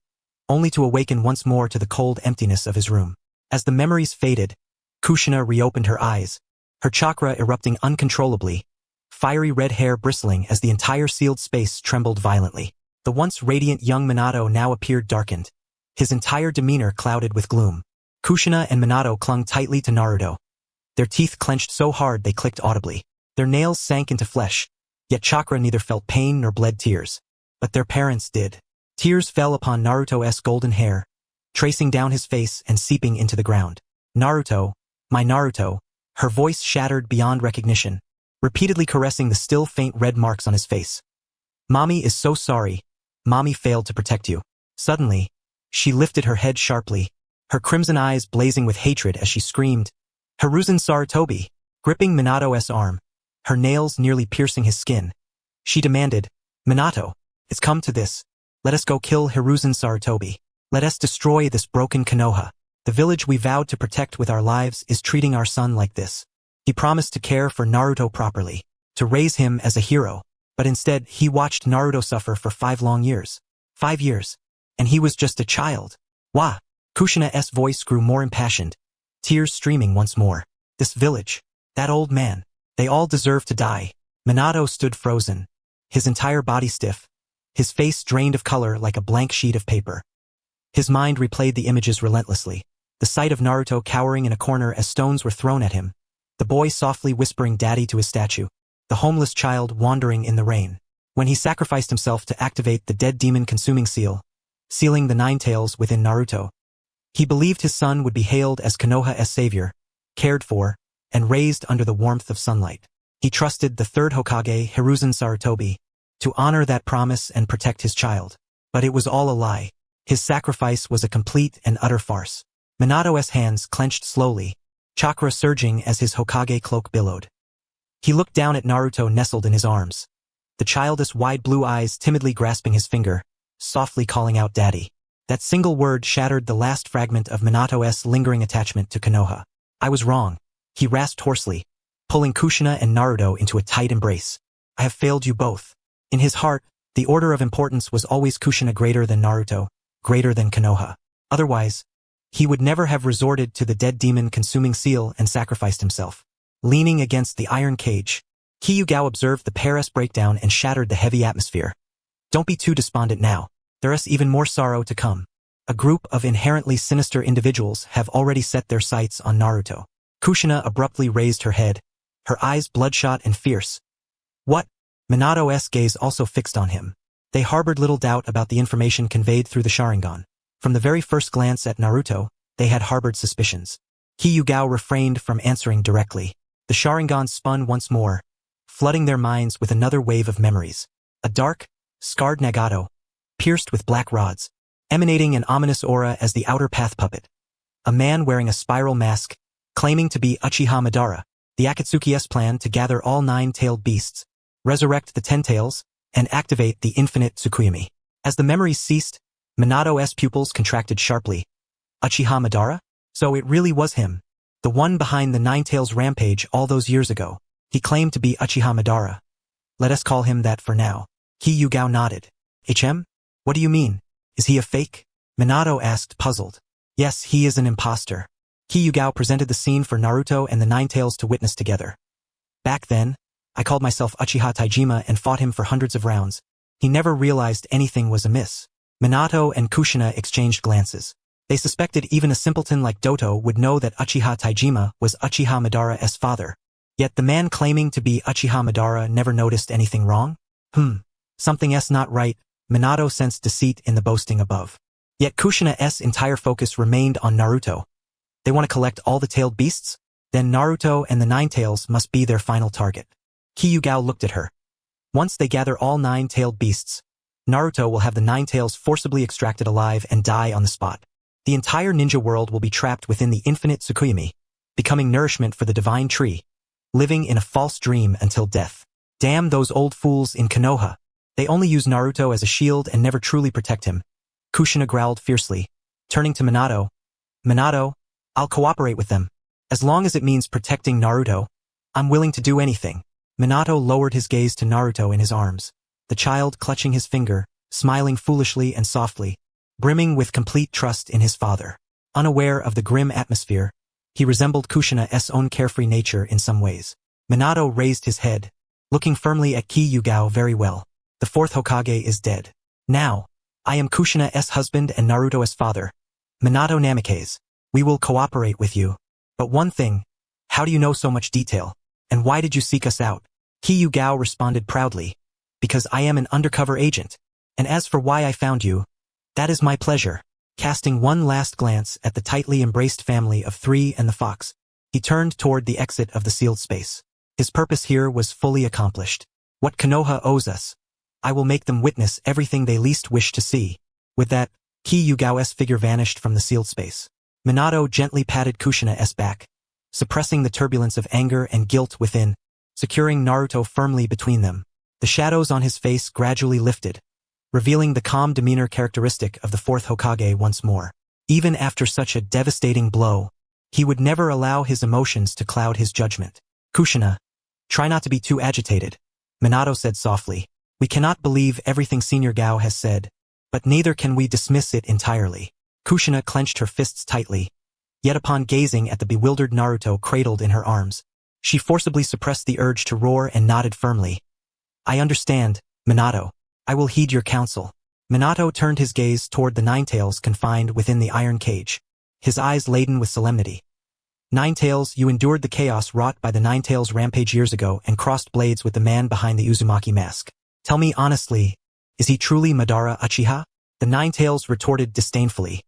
only to awaken once more to the cold emptiness of his room. As the memories faded, Kushina reopened her eyes, her chakra erupting uncontrollably, fiery red hair bristling as the entire sealed space trembled violently. The once radiant young Minato now appeared darkened, his entire demeanor clouded with gloom. Kushina and Minato clung tightly to Naruto, their teeth clenched so hard they clicked audibly. Their nails sank into flesh, yet chakra neither felt pain nor bled tears. But their parents did. Tears fell upon Naruto's golden hair, tracing down his face and seeping into the ground. Naruto, my Naruto, her voice shattered beyond recognition. repeatedly caressing the still faint red marks on his face. Mommy is so sorry. Mommy failed to protect you. Suddenly, she lifted her head sharply, her crimson eyes blazing with hatred as she screamed, Hiruzen Sarutobi, gripping Minato's arm, her nails nearly piercing his skin. She demanded, Minato, it's come to this. Let us go kill Hiruzen Sarutobi. Let us destroy this broken Konoha. The village we vowed to protect with our lives is treating our son like this. He promised to care for Naruto properly, to raise him as a hero, but instead he watched Naruto suffer for 5 long years. 5 years. And he was just a child. Wah! Kushina's voice grew more impassioned, tears streaming once more. This village, that old man, they all deserve to die. Minato stood frozen, his entire body stiff, his face drained of color like a blank sheet of paper. His mind replayed the images relentlessly. The sight of Naruto cowering in a corner as stones were thrown at him, the boy softly whispering daddy to his statue, the homeless child wandering in the rain. When he sacrificed himself to activate the dead demon consuming seal, sealing the 9 tails within Naruto, he believed his son would be hailed as Konoha's savior, cared for, and raised under the warmth of sunlight. He trusted the third Hokage, Hiruzen Sarutobi, to honor that promise and protect his child. But it was all a lie. His sacrifice was a complete and utter farce. Minato's hands clenched slowly, chakra surging as his Hokage cloak billowed. He looked down at Naruto nestled in his arms, the childish wide blue eyes timidly grasping his finger, softly calling out daddy. That single word shattered the last fragment of Minato's lingering attachment to Konoha. I was wrong, he rasped hoarsely, pulling Kushina and Naruto into a tight embrace. I have failed you both. In his heart, the order of importance was always Kushina greater than Naruto, greater than Konoha. Otherwise, he would never have resorted to the dead demon consuming seal and sacrificed himself. Leaning against the iron cage, Qi Yugao observed the pair's breakdown and shattered the heavy atmosphere. Don't be too despondent now. There is even more sorrow to come. A group of inherently sinister individuals have already set their sights on Naruto. Kushina abruptly raised her head, her eyes bloodshot and fierce. What? Minato's gaze also fixed on him. They harbored little doubt about the information conveyed through the Sharingan. From the very first glance at Naruto, they had harbored suspicions. Qi Yugao refrained from answering directly. The Sharingan spun once more, flooding their minds with another wave of memories. A dark, scarred Nagato, pierced with black rods, emanating an ominous aura as the outer path puppet. A man wearing a spiral mask, claiming to be Uchiha Madara, the Akatsuki's plan to gather all 9-tailed beasts, resurrect the 10 tails, and activate the infinite Tsukuyomi. As the memories ceased, Minato's pupils contracted sharply. Uchiha Madara? So it really was him. The one behind the 9 tails rampage all those years ago. He claimed to be Uchiha Madara. Let us call him that for now. Qi Yugao nodded. HM? What do you mean? Is he a fake? Minato asked, puzzled. Yes, he is an imposter. Qi Yugao presented the scene for Naruto and the 9 tails to witness together. Back then, I called myself Uchiha Taijima and fought him for hundreds of rounds. He never realized anything was amiss. Minato and Kushina exchanged glances. They suspected even a simpleton like Doto would know that Uchiha Taijima was Uchiha Madara's father. Yet the man claiming to be Uchiha Madara never noticed anything wrong? Something's not right. Minato sensed deceit in the boasting above. Yet Kushina's entire focus remained on Naruto. They want to collect all the tailed beasts? Then Naruto and the 9 tails must be their final target. Qi Yugao looked at her. Once they gather all 9-tailed beasts, Naruto will have the 9 tails forcibly extracted alive and die on the spot. The entire ninja world will be trapped within the infinite Tsukuyomi, becoming nourishment for the divine tree, living in a false dream until death. Damn those old fools in Konoha. They only use Naruto as a shield and never truly protect him. Kushina growled fiercely, turning to Minato. Minato, I'll cooperate with them. As long as it means protecting Naruto, I'm willing to do anything. Minato lowered his gaze to Naruto in his arms, the child clutching his finger, smiling foolishly and softly, brimming with complete trust in his father. Unaware of the grim atmosphere, he resembled Kushina's own carefree nature in some ways. Minato raised his head, looking firmly at Qi Yugao. Very well. The 4th Hokage is dead. Now, I am Kushina's husband and Naruto's father, Minato Namikaze. We will cooperate with you. But one thing, how do you know so much detail? And why did you seek us out? Qi Yugao responded proudly. Because I am an undercover agent. And as for why I found you, that is my pleasure. Casting one last glance at the tightly embraced family of 3 and the fox, he turned toward the exit of the sealed space. His purpose here was fully accomplished. What Konoha owes us, I will make them witness everything they least wish to see. With that, Qi Yugao's figure vanished from the sealed space. Minato gently patted Kushina's back, suppressing the turbulence of anger and guilt within, securing Naruto firmly between them. The shadows on his face gradually lifted, revealing the calm demeanor characteristic of the fourth Hokage once more. Even after such a devastating blow, he would never allow his emotions to cloud his judgment. Kushina, try not to be too agitated, Minato said softly. We cannot believe everything Senior Gao has said, but neither can we dismiss it entirely. Kushina clenched her fists tightly, yet upon gazing at the bewildered Naruto cradled in her arms, she forcibly suppressed the urge to roar and nodded firmly. I understand, Minato. I will heed your counsel. Minato turned his gaze toward the Ninetales confined within the iron cage, his eyes laden with solemnity. Ninetales, you endured the chaos wrought by the Ninetales rampage years ago and crossed blades with the man behind the Uzumaki mask. Tell me honestly, is he truly Madara Uchiha? The Ninetales retorted disdainfully.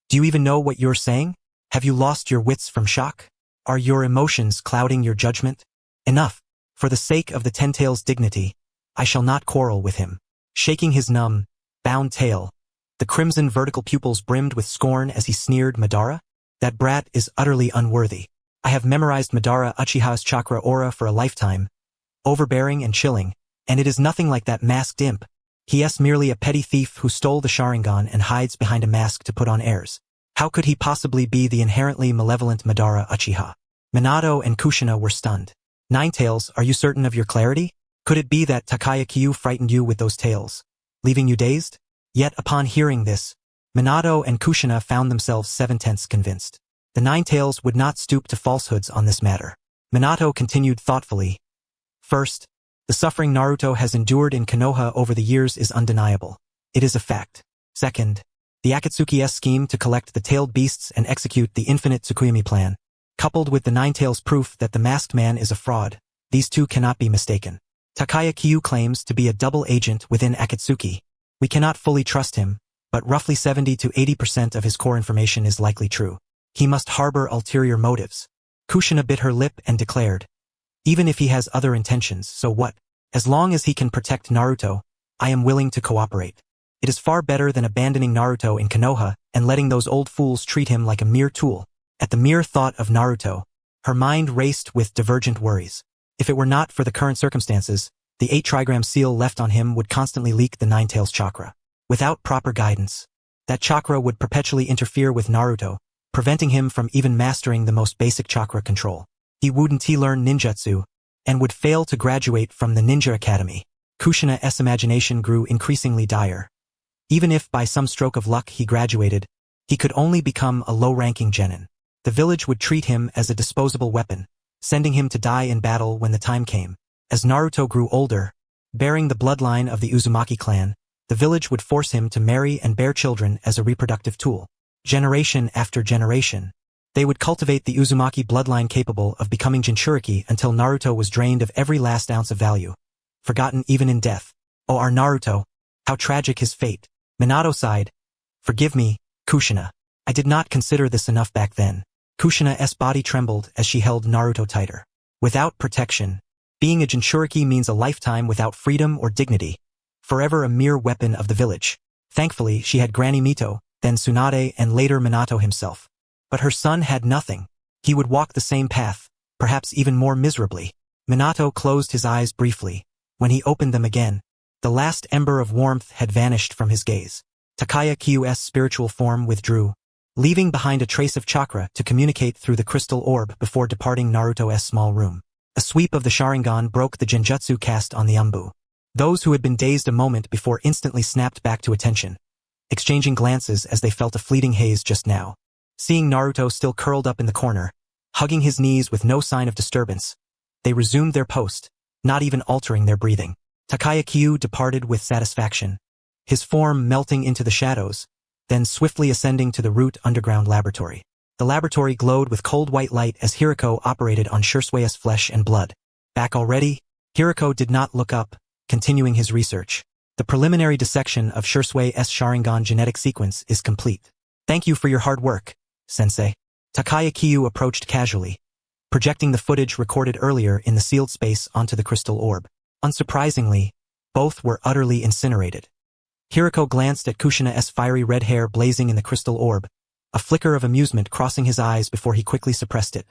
Do you even know what you're saying? Have you lost your wits from shock? Are your emotions clouding your judgment? Enough. For the sake of the Ten-Tails' dignity, I shall not quarrel with him. Shaking his numb, bound tail, the crimson vertical pupils brimmed with scorn as he sneered Madara? That brat is utterly unworthy. I have memorized Madara Uchiha's chakra aura for a lifetime, overbearing and chilling, and it is nothing like that masked imp. He is merely a petty thief who stole the Sharingan and hides behind a mask to put on airs. How could he possibly be the inherently malevolent Madara Uchiha? Minato and Kushina were stunned. Ninetales, are you certain of your clarity? Could it be that Takaya Kyu frightened you with those tales, leaving you dazed? Yet upon hearing this, Minato and Kushina found themselves 7/10 convinced. The Ninetales would not stoop to falsehoods on this matter. Minato continued thoughtfully. First, the suffering Naruto has endured in Konoha over the years is undeniable. It is a fact. Second, the Akatsuki's scheme to collect the tailed beasts and execute the infinite Tsukuyomi plan, coupled with the Ninetales' proof that the masked man is a fraud, these two cannot be mistaken. Takaya Kyu claims to be a double agent within Akatsuki. We cannot fully trust him, but roughly 70 to 80% of his core information is likely true. He must harbor ulterior motives. Kushina bit her lip and declared, even if he has other intentions, so what? As long as he can protect Naruto, I am willing to cooperate. It is far better than abandoning Naruto in Konoha and letting those old fools treat him like a mere tool. At the mere thought of Naruto, her mind raced with divergent worries. If it were not for the current circumstances, the 8-trigram seal left on him would constantly leak the Ninetales chakra. Without proper guidance, that chakra would perpetually interfere with Naruto, preventing him from even mastering the most basic chakra control. He wouldn't learn ninjutsu, and would fail to graduate from the ninja academy. Kushina's imagination grew increasingly dire. Even if by some stroke of luck he graduated, he could only become a low-ranking genin. The village would treat him as a disposable weapon, sending him to die in battle when the time came. As Naruto grew older, bearing the bloodline of the Uzumaki clan, the village would force him to marry and bear children as a reproductive tool. Generation after generation, they would cultivate the Uzumaki bloodline capable of becoming Jinchuriki until Naruto was drained of every last ounce of value, forgotten even in death. Oh, our Naruto, how tragic his fate. Minato sighed. Forgive me, Kushina. I did not consider this enough back then. Kushina's body trembled as she held Naruto tighter. Without protection, being a Jinchuriki means a lifetime without freedom or dignity, forever a mere weapon of the village. Thankfully, she had Granny Mito, then Tsunade, and later Minato himself. But her son had nothing. He would walk the same path, perhaps even more miserably. Minato closed his eyes briefly. When he opened them again, the last ember of warmth had vanished from his gaze. Takaya Kyu's spiritual form withdrew, leaving behind a trace of chakra to communicate through the crystal orb before departing Naruto's small room. A sweep of the Sharingan broke the genjutsu cast on the Umbu. Those who had been dazed a moment before instantly snapped back to attention, exchanging glances as they felt a fleeting haze just now. Seeing Naruto still curled up in the corner, hugging his knees with no sign of disturbance, they resumed their post, not even altering their breathing. Takaya Kyu departed with satisfaction, his form melting into the shadows, then swiftly ascending to the root underground laboratory. The laboratory glowed with cold white light as Hiruko operated on Shusue's flesh and blood. Back already? Hiruko did not look up, continuing his research. The preliminary dissection of Shusue's Sharingan genetic sequence is complete. Thank you for your hard work, Sensei. Takaya Kyu approached casually, projecting the footage recorded earlier in the sealed space onto the crystal orb. Unsurprisingly, both were utterly incinerated. Hiruko glanced at Kushina's fiery red hair blazing in the crystal orb, a flicker of amusement crossing his eyes before he quickly suppressed it.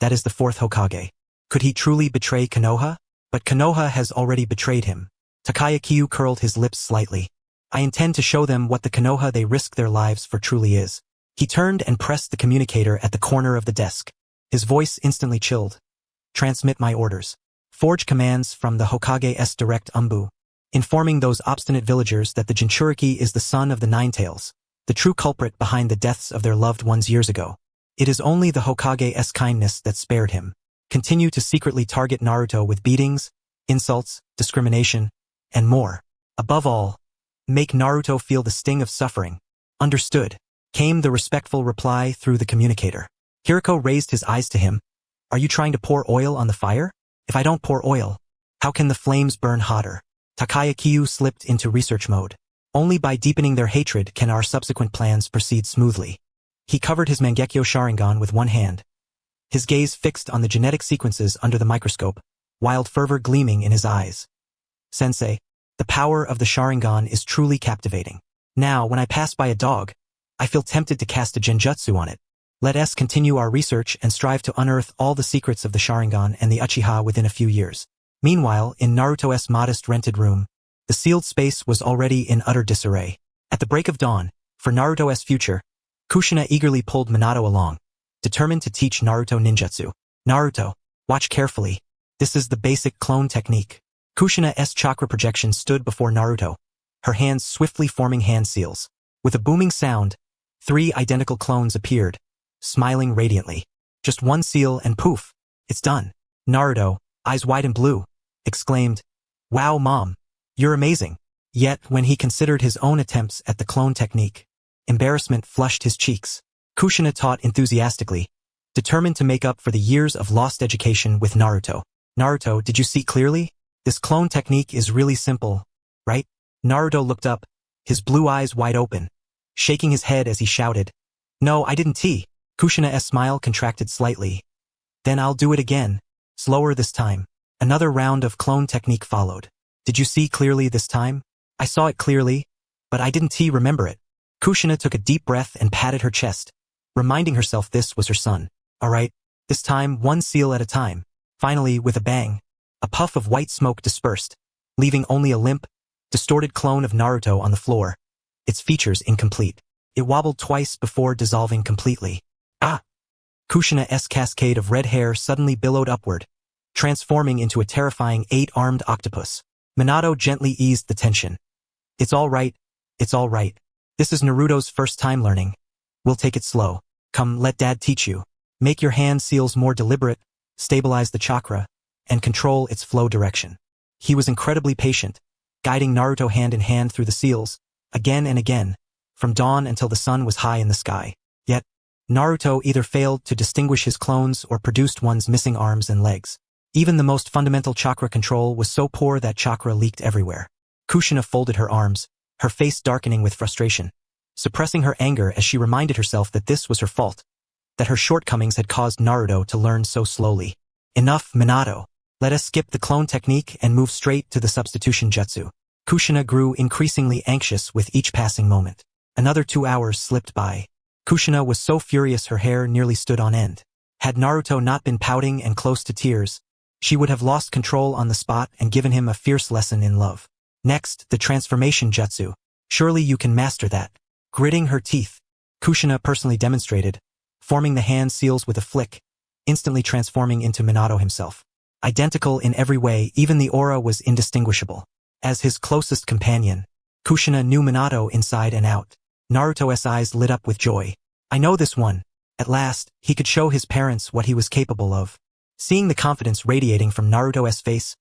That is the fourth Hokage. Could he truly betray Konoha? But Konoha has already betrayed him. Takaya curled his lips slightly. I intend to show them what the Konoha they risk their lives for truly is. He turned and pressed the communicator at the corner of the desk. His voice instantly chilled. Transmit my orders. Forge commands from the Hokage's direct umbu, informing those obstinate villagers that the Jinchuriki is the son of the Ninetails, the true culprit behind the deaths of their loved ones years ago. It is only the Hokage's kindness that spared him. Continue to secretly target Naruto with beatings, insults, discrimination, and more. Above all, make Naruto feel the sting of suffering. Understood, came the respectful reply through the communicator. Hiruko raised his eyes to him. Are you trying to pour oil on the fire? If I don't pour oil, how can the flames burn hotter? Takaya slipped into research mode. Only by deepening their hatred can our subsequent plans proceed smoothly. He covered his Mangekyo Sharingan with one hand, his gaze fixed on the genetic sequences under the microscope, wild fervor gleaming in his eyes. Sensei, the power of the Sharingan is truly captivating. Now, when I pass by a dog, I feel tempted to cast a genjutsu on it. Let us continue our research and strive to unearth all the secrets of the Sharingan and the Uchiha within a few years. Meanwhile, in Naruto's modest rented room, the sealed space was already in utter disarray. At the break of dawn, for Naruto's future, Kushina eagerly pulled Minato along, determined to teach Naruto ninjutsu. Naruto, watch carefully. This is the basic clone technique. Kushina's chakra projection stood before Naruto, her hands swiftly forming hand seals. With a booming sound, 3 identical clones appeared, smiling radiantly. Just one seal and poof, it's done. Naruto, eyes wide and blue, exclaimed, "Wow, Mom, you're amazing." Yet, when he considered his own attempts at the clone technique, embarrassment flushed his cheeks. Kushina taught enthusiastically, determined to make up for the years of lost education with Naruto. Naruto, did you see clearly? This clone technique is really simple, right? Naruto looked up, his blue eyes wide open, shaking his head as he shouted, "No, I didn't see." Kushina's smile contracted slightly. "Then I'll do it again, slower this time." Another round of clone technique followed. "Did you see clearly this time?" "I saw it clearly, but I didn't remember it." Kushina took a deep breath and patted her chest, reminding herself this was her son. "All right, this time one seal at a time." Finally, with a bang, a puff of white smoke dispersed, leaving only a limp, distorted clone of Naruto on the floor, its features incomplete. It wobbled twice before dissolving completely. Ah! Kushina's cascade of red hair suddenly billowed upward, transforming into a terrifying 8-armed octopus. Minato gently eased the tension. "It's all right, it's all right. This is Naruto's first time learning. We'll take it slow. Come, let Dad teach you. Make your hand seals more deliberate, stabilize the chakra, and control its flow direction." He was incredibly patient, guiding Naruto hand in hand through the seals, again and again, from dawn until the sun was high in the sky. Yet, Naruto either failed to distinguish his clones or produced one's missing arms and legs. Even the most fundamental chakra control was so poor that chakra leaked everywhere. Kushina folded her arms, her face darkening with frustration, suppressing her anger as she reminded herself that this was her fault, that her shortcomings had caused Naruto to learn so slowly. "Enough, Minato. Let us skip the clone technique and move straight to the substitution jutsu." Kushina grew increasingly anxious with each passing moment. Another 2 hours slipped by. Kushina was so furious her hair nearly stood on end. Had Naruto not been pouting and close to tears, she would have lost control on the spot and given him a fierce lesson in love. Next, the transformation jutsu. "Surely you can master that." Gritting her teeth, Kushina personally demonstrated, forming the hand seals with a flick, instantly transforming into Minato himself. Identical in every way, even the aura was indistinguishable. As his closest companion, Kushina knew Minato inside and out. Naruto's eyes lit up with joy. "I know this one." At last, he could show his parents what he was capable of. Seeing the confidence radiating from Naruto's face,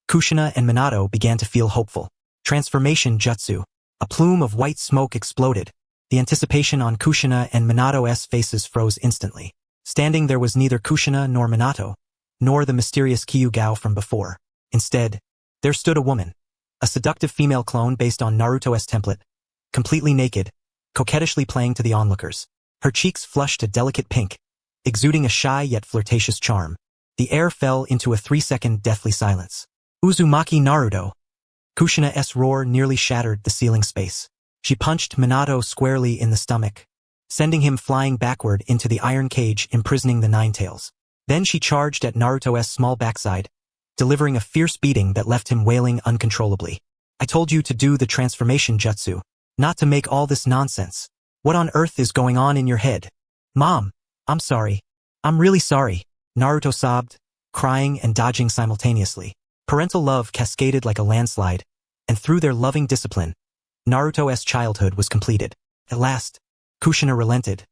Kushina and Minato began to feel hopeful. Transformation jutsu. A plume of white smoke exploded. The anticipation on Kushina and Minato's faces froze instantly. Standing there was neither Kushina nor Minato, nor the mysterious Qi Yugao from before. Instead, there stood a woman, a seductive female clone based on Naruto's template, completely naked, coquettishly playing to the onlookers. Her cheeks flushed a delicate pink, exuding a shy yet flirtatious charm. The air fell into a 3-second deathly silence. Uzumaki Naruto. Kushina's roar nearly shattered the ceiling space. She punched Minato squarely in the stomach, sending him flying backward into the iron cage imprisoning the Nine Tails. Then she charged at Naruto's small backside, delivering a fierce beating that left him wailing uncontrollably. I told you to do the transformation jutsu, not to make all this nonsense. What on earth is going on in your head? Mom, I'm sorry. I'm really sorry. Naruto sobbed, crying and dodging simultaneously. Parental love cascaded like a landslide, and through their loving discipline, Naruto's childhood was completed. At last, Kushina relented,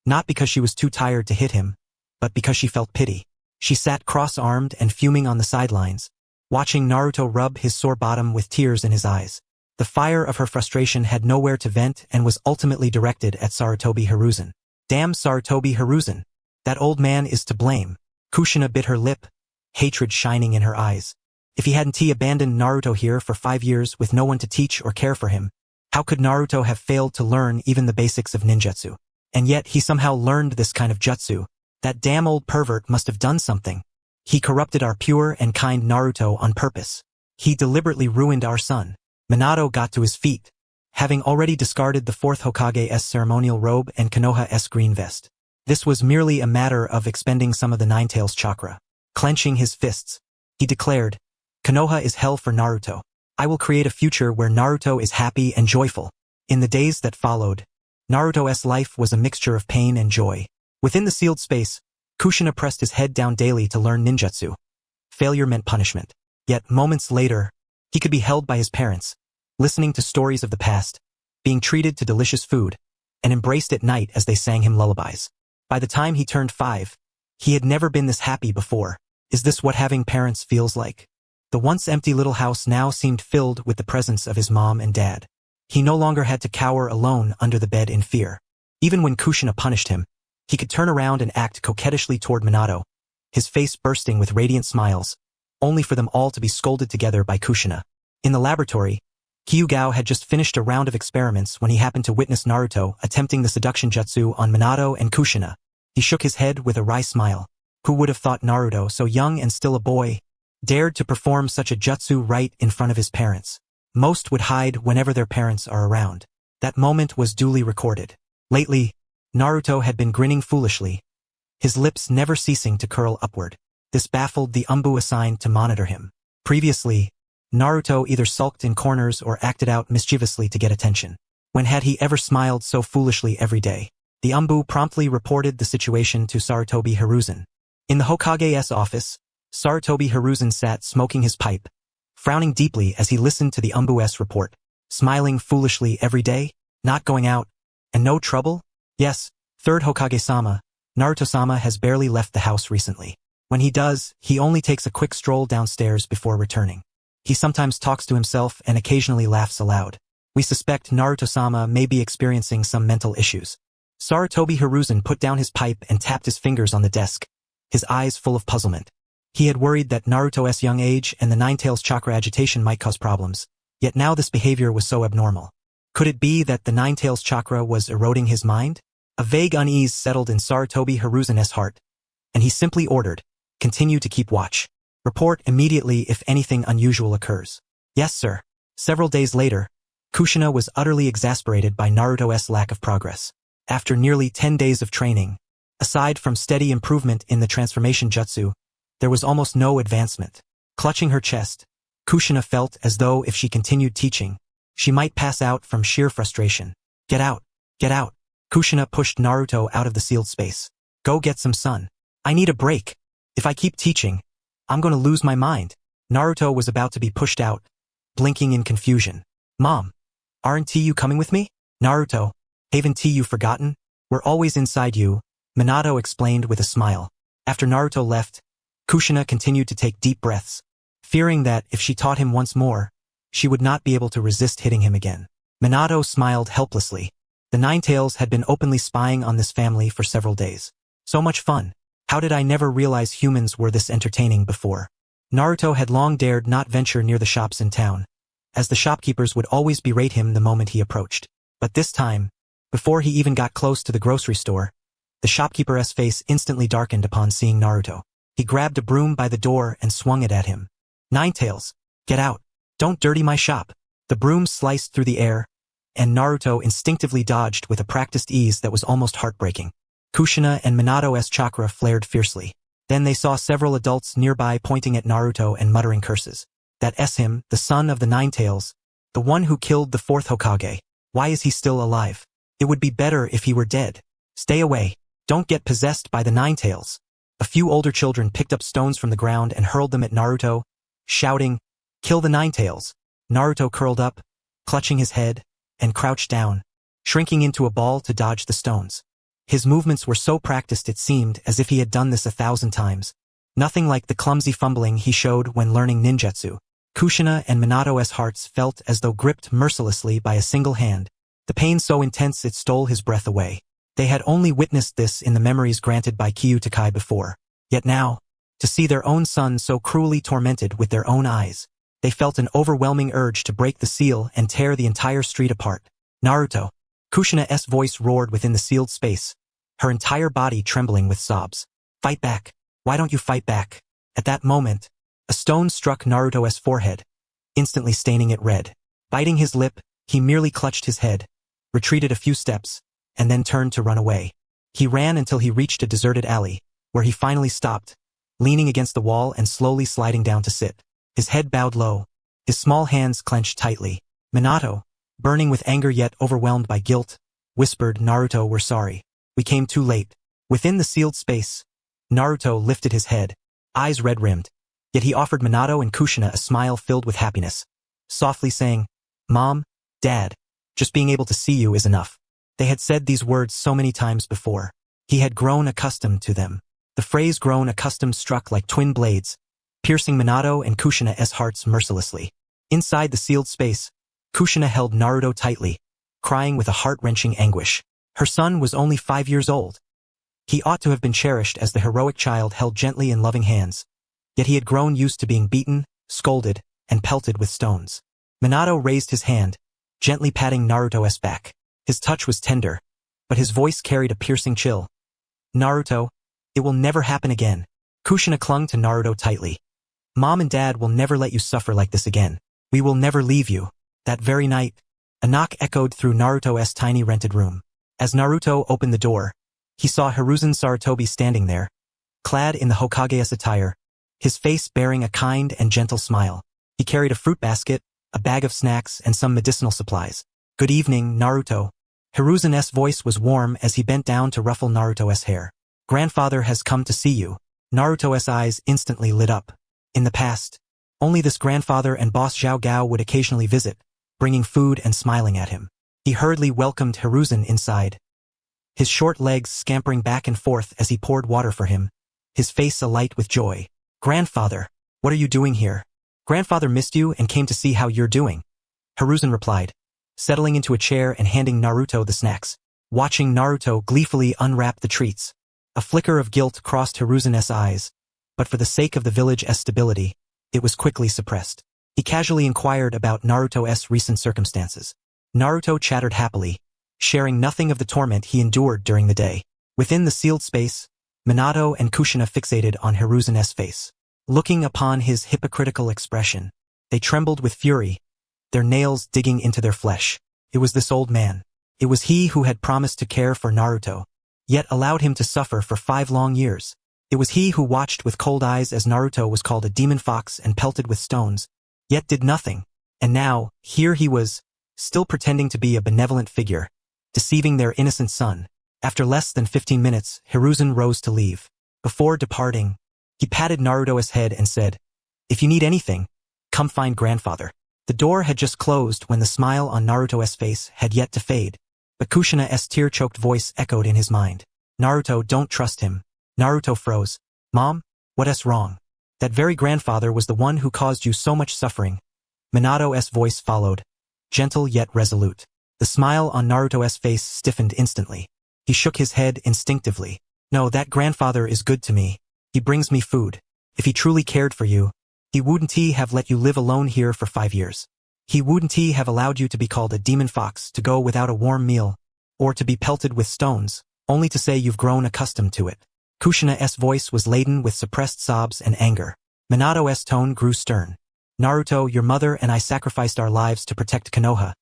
not because she was too tired to hit him, but because she felt pity. She sat cross-armed and fuming on the sidelines, watching Naruto rub his sore bottom with tears in his eyes. The fire of her frustration had nowhere to vent and was ultimately directed at Sarutobi Hiruzen. Damn Sarutobi Hiruzen. That old man is to blame. Kushina bit her lip, hatred shining in her eyes. If he hadn't abandoned Naruto here for 5 years with no one to teach or care for him, how could Naruto have failed to learn even the basics of ninjutsu? And yet he somehow learned this kind of jutsu. That damn old pervert must have done something. He corrupted our pure and kind Naruto on purpose. He deliberately ruined our son. Minato got to his feet, having already discarded the 4th Hokage's ceremonial robe and Konoha's green vest. This was merely a matter of expending some of the Nine Tails chakra. Clenching his fists, he declared, Konoha is hell for Naruto. I will create a future where Naruto is happy and joyful. In the days that followed, Naruto's life was a mixture of pain and joy. Within the sealed space, Kushina pressed his head down daily to learn ninjutsu. Failure meant punishment. Yet moments later, he could be held by his parents, listening to stories of the past, being treated to delicious food, and embraced at night as they sang him lullabies. By the time he turned 5, he had never been this happy before. Is this what having parents feels like? The once empty little house now seemed filled with the presence of his mom and dad. He no longer had to cower alone under the bed in fear. Even when Kushina punished him, he could turn around and act coquettishly toward Minato, his face bursting with radiant smiles, only for them all to be scolded together by Kushina. In the laboratory, Qi Yugao had just finished a round of experiments when he happened to witness Naruto attempting the seduction jutsu on Minato and Kushina. He shook his head with a wry smile. Who would have thought Naruto, so young and still a boy, dared to perform such a jutsu right in front of his parents? Most would hide whenever their parents are around. That moment was duly recorded. Lately, Naruto had been grinning foolishly, his lips never ceasing to curl upward. This baffled the Umbu assigned to monitor him. Previously, Naruto either sulked in corners or acted out mischievously to get attention. When had he ever smiled so foolishly every day? The Umbu promptly reported the situation to Sarutobi Hiruzen. In the Hokage's office, Sarutobi Hiruzen sat smoking his pipe, frowning deeply as he listened to the Umbu's report. Smiling foolishly every day? Not going out? And no trouble? Yes, Third Hokage-sama, Naruto-sama has barely left the house recently. When he does, he only takes a quick stroll downstairs before returning. He sometimes talks to himself and occasionally laughs aloud. We suspect Naruto-sama may be experiencing some mental issues. Sarutobi Hiruzen put down his pipe and tapped his fingers on the desk, his eyes full of puzzlement. He had worried that Naruto's young age and the Nine Tails chakra agitation might cause problems, yet now this behavior was so abnormal. Could it be that the Nine Tails chakra was eroding his mind? A vague unease settled in Sarutobi Hiruzen's heart, and he simply ordered, "Continue to keep watch. Report immediately if anything unusual occurs." Yes, sir. Several days later, Kushina was utterly exasperated by Naruto's lack of progress. After nearly 10 days of training, aside from steady improvement in the transformation jutsu, there was almost no advancement. Clutching her chest, Kushina felt as though if she continued teaching, she might pass out from sheer frustration. Get out! Get out! Kushina pushed Naruto out of the sealed space. Go get some sun. I need a break. If I keep teaching, I'm going to lose my mind. Naruto was about to be pushed out, blinking in confusion. Mom, aren't you coming with me? Naruto, haven't you forgotten? We're always inside you, Minato explained with a smile. After Naruto left, Kushina continued to take deep breaths, fearing that if she taught him once more, she would not be able to resist hitting him again. Minato smiled helplessly. The Nine Tails had been openly spying on this family for several days. So much fun. How did I never realize humans were this entertaining before? Naruto had long dared not venture near the shops in town, as the shopkeepers would always berate him the moment he approached. But this time, before he even got close to the grocery store, the shopkeeper's face instantly darkened upon seeing Naruto. He grabbed a broom by the door and swung it at him. Ninetales, get out. Don't dirty my shop. The broom sliced through the air, and Naruto instinctively dodged with a practiced ease that was almost heartbreaking. Kushina and Minato's chakra flared fiercely. Then they saw several adults nearby pointing at Naruto and muttering curses. That's him, the son of the Ninetales, the one who killed the fourth Hokage. Why is he still alive? It would be better if he were dead. Stay away. Don't get possessed by the Ninetales. A few older children picked up stones from the ground and hurled them at Naruto, shouting, "Kill the Ninetales." Naruto curled up, clutching his head, and crouched down, shrinking into a ball to dodge the stones. His movements were so practiced it seemed as if he had done this 1,000 times. Nothing like the clumsy fumbling he showed when learning ninjutsu. Kushina and Minato's hearts felt as though gripped mercilessly by a single hand, the pain so intense it stole his breath away. They had only witnessed this in the memories granted by Kyuutai before. Yet now, to see their own son so cruelly tormented with their own eyes, they felt an overwhelming urge to break the seal and tear the entire street apart. Naruto. Kushina's voice roared within the sealed space, her entire body trembling with sobs. Fight back. Why don't you fight back? At that moment, a stone struck Naruto's forehead, instantly staining it red. Biting his lip, he merely clutched his head, retreated a few steps, and then turned to run away. He ran until he reached a deserted alley, where he finally stopped, leaning against the wall and slowly sliding down to sit. His head bowed low, his small hands clenched tightly. Minato, burning with anger yet overwhelmed by guilt, whispered, "Naruto, we're sorry. We came too late." Within the sealed space, Naruto lifted his head, eyes red-rimmed, yet he offered Minato and Kushina a smile filled with happiness, softly saying, "Mom, Dad, just being able to see you is enough." They had said these words so many times before. He had grown accustomed to them. The phrase grown accustomed struck like twin blades, piercing Minato and Kushina's hearts mercilessly. Inside the sealed space, Kushina held Naruto tightly, crying with a heart-wrenching anguish. Her son was only 5 years old. He ought to have been cherished as the heroic child held gently in loving hands, yet he had grown used to being beaten, scolded, and pelted with stones. Minato raised his hand, gently patting Naruto's back. His touch was tender, but his voice carried a piercing chill. "Naruto, it will never happen again." Kushina clung to Naruto tightly. "Mom and Dad will never let you suffer like this again. We will never leave you." That very night, a knock echoed through Naruto's tiny rented room. As Naruto opened the door, he saw Hiruzen Sarutobi standing there, clad in the Hokage's attire, his face bearing a kind and gentle smile. He carried a fruit basket, a bag of snacks, and some medicinal supplies. "Good evening, Naruto." Hiruzen's voice was warm as he bent down to ruffle Naruto's hair. "Grandfather has come to see you." Naruto's eyes instantly lit up. In the past, only this grandfather and boss Zhao Gao would occasionally visit, bringing food and smiling at him. He hurriedly welcomed Hiruzen inside, his short legs scampering back and forth as he poured water for him, his face alight with joy. "Grandfather, what are you doing here?" "Grandfather missed you and came to see how you're doing," Hiruzen replied, settling into a chair and handing Naruto the snacks. Watching Naruto gleefully unwrap the treats, a flicker of guilt crossed Hiruzen's eyes, but for the sake of the village's stability, it was quickly suppressed. He casually inquired about Naruto's recent circumstances. Naruto chattered happily, sharing nothing of the torment he endured during the day. Within the sealed space, Minato and Kushina fixated on Hiruzen's face. Looking upon his hypocritical expression, they trembled with fury, their nails digging into their flesh. It was this old man. It was he who had promised to care for Naruto, yet allowed him to suffer for 5 long years. It was he who watched with cold eyes as Naruto was called a demon fox and pelted with stones, yet did nothing. And now, here he was, still pretending to be a benevolent figure, deceiving their innocent son. After less than 15 minutes, Hiruzen rose to leave. Before departing, he patted Naruto's head and said, "If you need anything, come find grandfather." The door had just closed when the smile on Naruto's face had yet to fade, but Kushina's tear-choked voice echoed in his mind. "Naruto, don't trust him." Naruto froze. "Mom, what's wrong?" "That very grandfather was the one who caused you so much suffering." Minato's voice followed, gentle yet resolute. The smile on Naruto's face stiffened instantly. He shook his head instinctively. "No, that grandfather is good to me. He brings me food. If he truly cared for you, he wouldn't have let you live alone here for 5 years. He wouldn't have allowed you to be called a demon fox, to go without a warm meal, or to be pelted with stones, only to say you've grown accustomed to it." Kushina's voice was laden with suppressed sobs and anger. Minato's tone grew stern. Naruto, your mother and I sacrificed our lives to protect Konoha,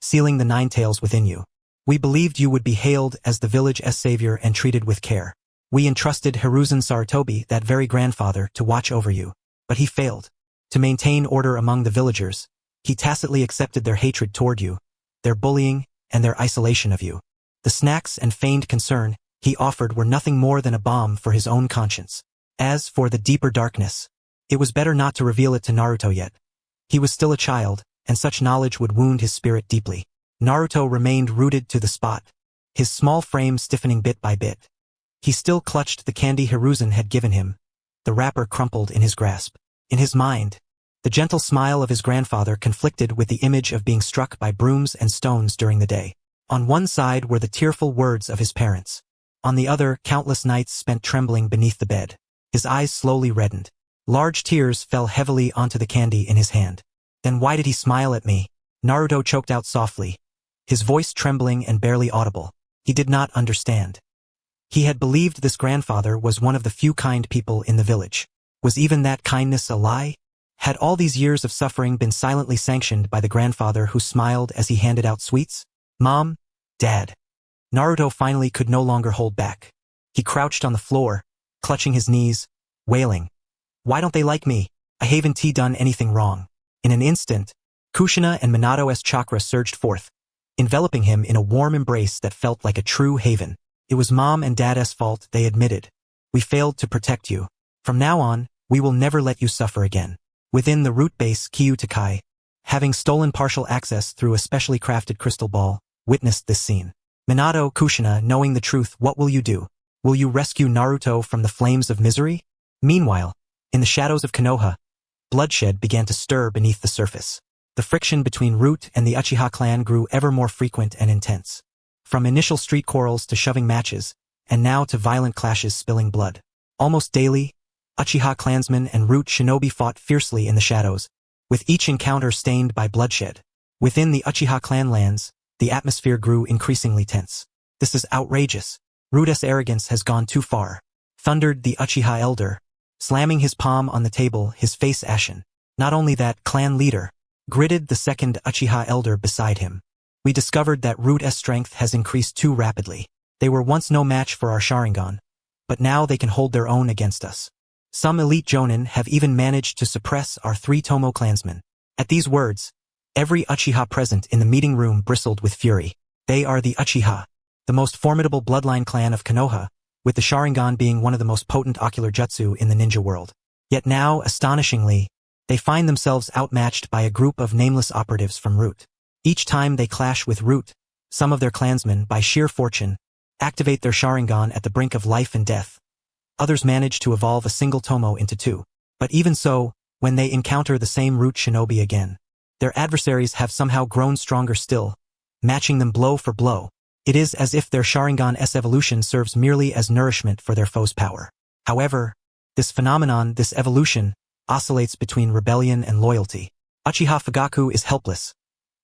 sealing the nine tails within you. We believed you would be hailed as the village's savior and treated with care. We entrusted Hiruzen Sarutobi, that very grandfather, to watch over you. But he failed. To maintain order among the villagers, he tacitly accepted their hatred toward you, their bullying, and their isolation of you. The snacks and feigned concern he offered were nothing more than a balm for his own conscience. As for the deeper darkness, it was better not to reveal it to Naruto yet. He was still a child, and such knowledge would wound his spirit deeply. Naruto remained rooted to the spot, his small frame stiffening bit by bit. He still clutched the candy Hiruzen had given him, the wrapper crumpled in his grasp. In his mind, the gentle smile of his grandfather conflicted with the image of being struck by brooms and stones during the day. On one side were the tearful words of his parents. On the other, countless nights spent trembling beneath the bed. His eyes slowly reddened. Large tears fell heavily onto the candy in his hand. Then why did he smile at me? Naruto choked out softly, his voice trembling and barely audible. He did not understand. He had believed this grandfather was one of the few kind people in the village. Was even that kindness a lie? Had all these years of suffering been silently sanctioned by the grandfather who smiled as he handed out sweets? Mom? Dad? Naruto finally could no longer hold back. He crouched on the floor, clutching his knees, wailing. Why don't they like me? I haven't done anything wrong. In an instant, Kushina and Minato's chakra surged forth, enveloping him in a warm embrace that felt like a true haven. It was Mom and Dad's fault, they admitted. We failed to protect you. From now on, we will never let you suffer again. Within the root base, Kyuutai, having stolen partial access through a specially crafted crystal ball, witnessed this scene. Minato, Kushina, knowing the truth, what will you do? Will you rescue Naruto from the flames of misery? Meanwhile, in the shadows of Konoha, bloodshed began to stir beneath the surface. The friction between Root and the Uchiha clan grew ever more frequent and intense. From initial street quarrels to shoving matches, and now to violent clashes spilling blood. Almost daily, Uchiha clansmen and Root shinobi fought fiercely in the shadows, with each encounter stained by bloodshed. Within the Uchiha clan lands, the atmosphere grew increasingly tense. This is outrageous. Root's arrogance has gone too far, thundered the Uchiha elder, slamming his palm on the table, his face ashen. Not only that, clan leader, gritted the second Uchiha elder beside him. We discovered that Root's strength has increased too rapidly. They were once no match for our Sharingan, but now they can hold their own against us. Some elite Jonin have even managed to suppress our 3 Tomo clansmen. At these words, every Uchiha present in the meeting room bristled with fury. They are the Uchiha, the most formidable bloodline clan of Konoha, with the Sharingan being one of the most potent ocular jutsu in the ninja world. Yet now, astonishingly, they find themselves outmatched by a group of nameless operatives from Root. Each time they clash with Root, some of their clansmen, by sheer fortune, activate their Sharingan at the brink of life and death. Others manage to evolve a single Tomo into 2. But even so, when they encounter the same Root shinobi again, their adversaries have somehow grown stronger still, matching them blow for blow. It is as if their Sharingan's evolution serves merely as nourishment for their foe's power. However, this phenomenon, this evolution, oscillates between rebellion and loyalty. Uchiha Fugaku is helpless,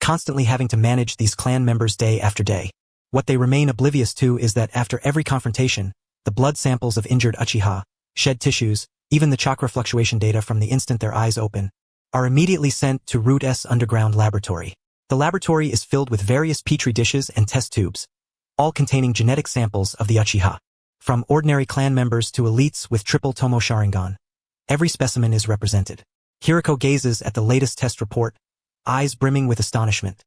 constantly having to manage these clan members day after day. What they remain oblivious to is that after every confrontation, the blood samples of injured Uchiha, shed tissues, even the chakra fluctuation data from the instant their eyes open, are immediately sent to Root's underground laboratory. The laboratory is filled with various petri dishes and test tubes, all containing genetic samples of the Uchiha. From ordinary clan members to elites with triple Tomo Sharingan, every specimen is represented. Hiruko gazes at the latest test report, eyes brimming with astonishment.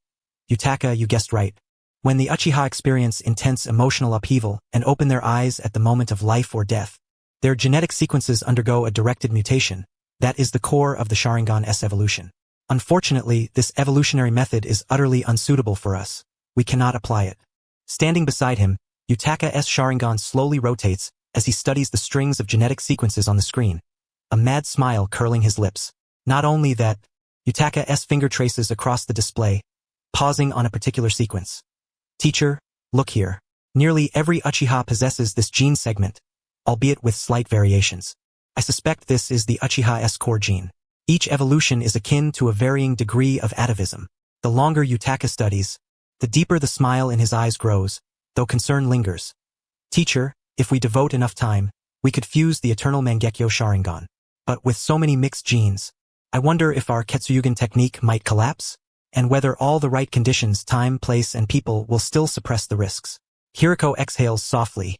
Yutaka, you guessed right. When the Uchiha experience intense emotional upheaval and open their eyes at the moment of life or death, their genetic sequences undergo a directed mutation. That is the core of the Sharingan's evolution. Unfortunately, this evolutionary method is utterly unsuitable for us. We cannot apply it. Standing beside him, Yutaka's Sharingan slowly rotates as he studies the strings of genetic sequences on the screen, a mad smile curling his lips. Not only that, Yutaka's finger traces across the display, pausing on a particular sequence. Teacher, look here. Nearly every Uchiha possesses this gene segment, albeit with slight variations. I suspect this is the Uchiha's core gene. Each evolution is akin to a varying degree of atavism. The longer Yutaka studies, the deeper the smile in his eyes grows, though concern lingers. Teacher, if we devote enough time, we could fuse the eternal Mangekyo Sharingan. But with so many mixed genes, I wonder if our Katsuyugen technique might collapse, and whether all the right conditions, time, place, and people will still suppress the risks. Hiruko exhales softly.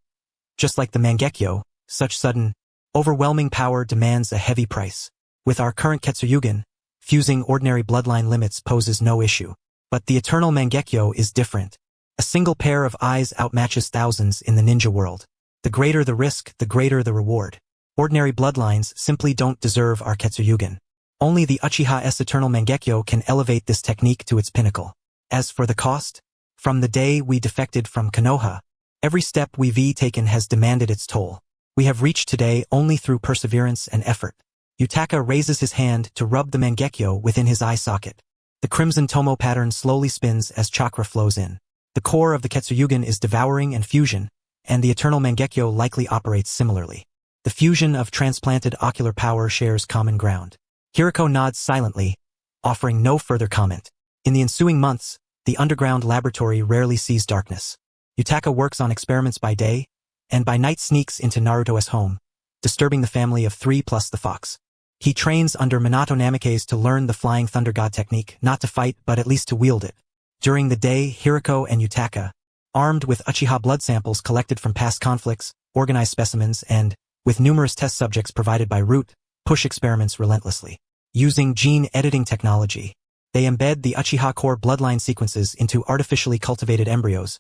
Just like the Mangekyo, such sudden, overwhelming power demands a heavy price. With our current Katsuyugen, fusing ordinary bloodline limits poses no issue. But the eternal Mangekyo is different. A single pair of eyes outmatches thousands in the ninja world. The greater the risk, the greater the reward. Ordinary bloodlines simply don't deserve our Katsuyugen. Only the Uchiha's eternal Mangekyo can elevate this technique to its pinnacle. As for the cost, from the day we defected from Konoha, every step we've taken has demanded its toll. We have reached today only through perseverance and effort. Yutaka raises his hand to rub the Mangekyo within his eye socket. The crimson tomo pattern slowly spins as chakra flows in. The core of the Katsuyugen is devouring and fusion, and the eternal Mangekyo likely operates similarly. The fusion of transplanted ocular power shares common ground. Hiruko nods silently, offering no further comment. In the ensuing months, the underground laboratory rarely sees darkness. Yutaka works on experiments by day, and by night sneaks into Naruto's home, disturbing the family of three plus the fox. He trains under Minato Namikaze to learn the Flying Thunder God technique, not to fight but at least to wield it. During the day, Hiruko and Yutaka, armed with Uchiha blood samples collected from past conflicts, organized specimens, and, with numerous test subjects provided by Root, push experiments relentlessly. Using gene editing technology, they embed the Uchiha core bloodline sequences into artificially cultivated embryos,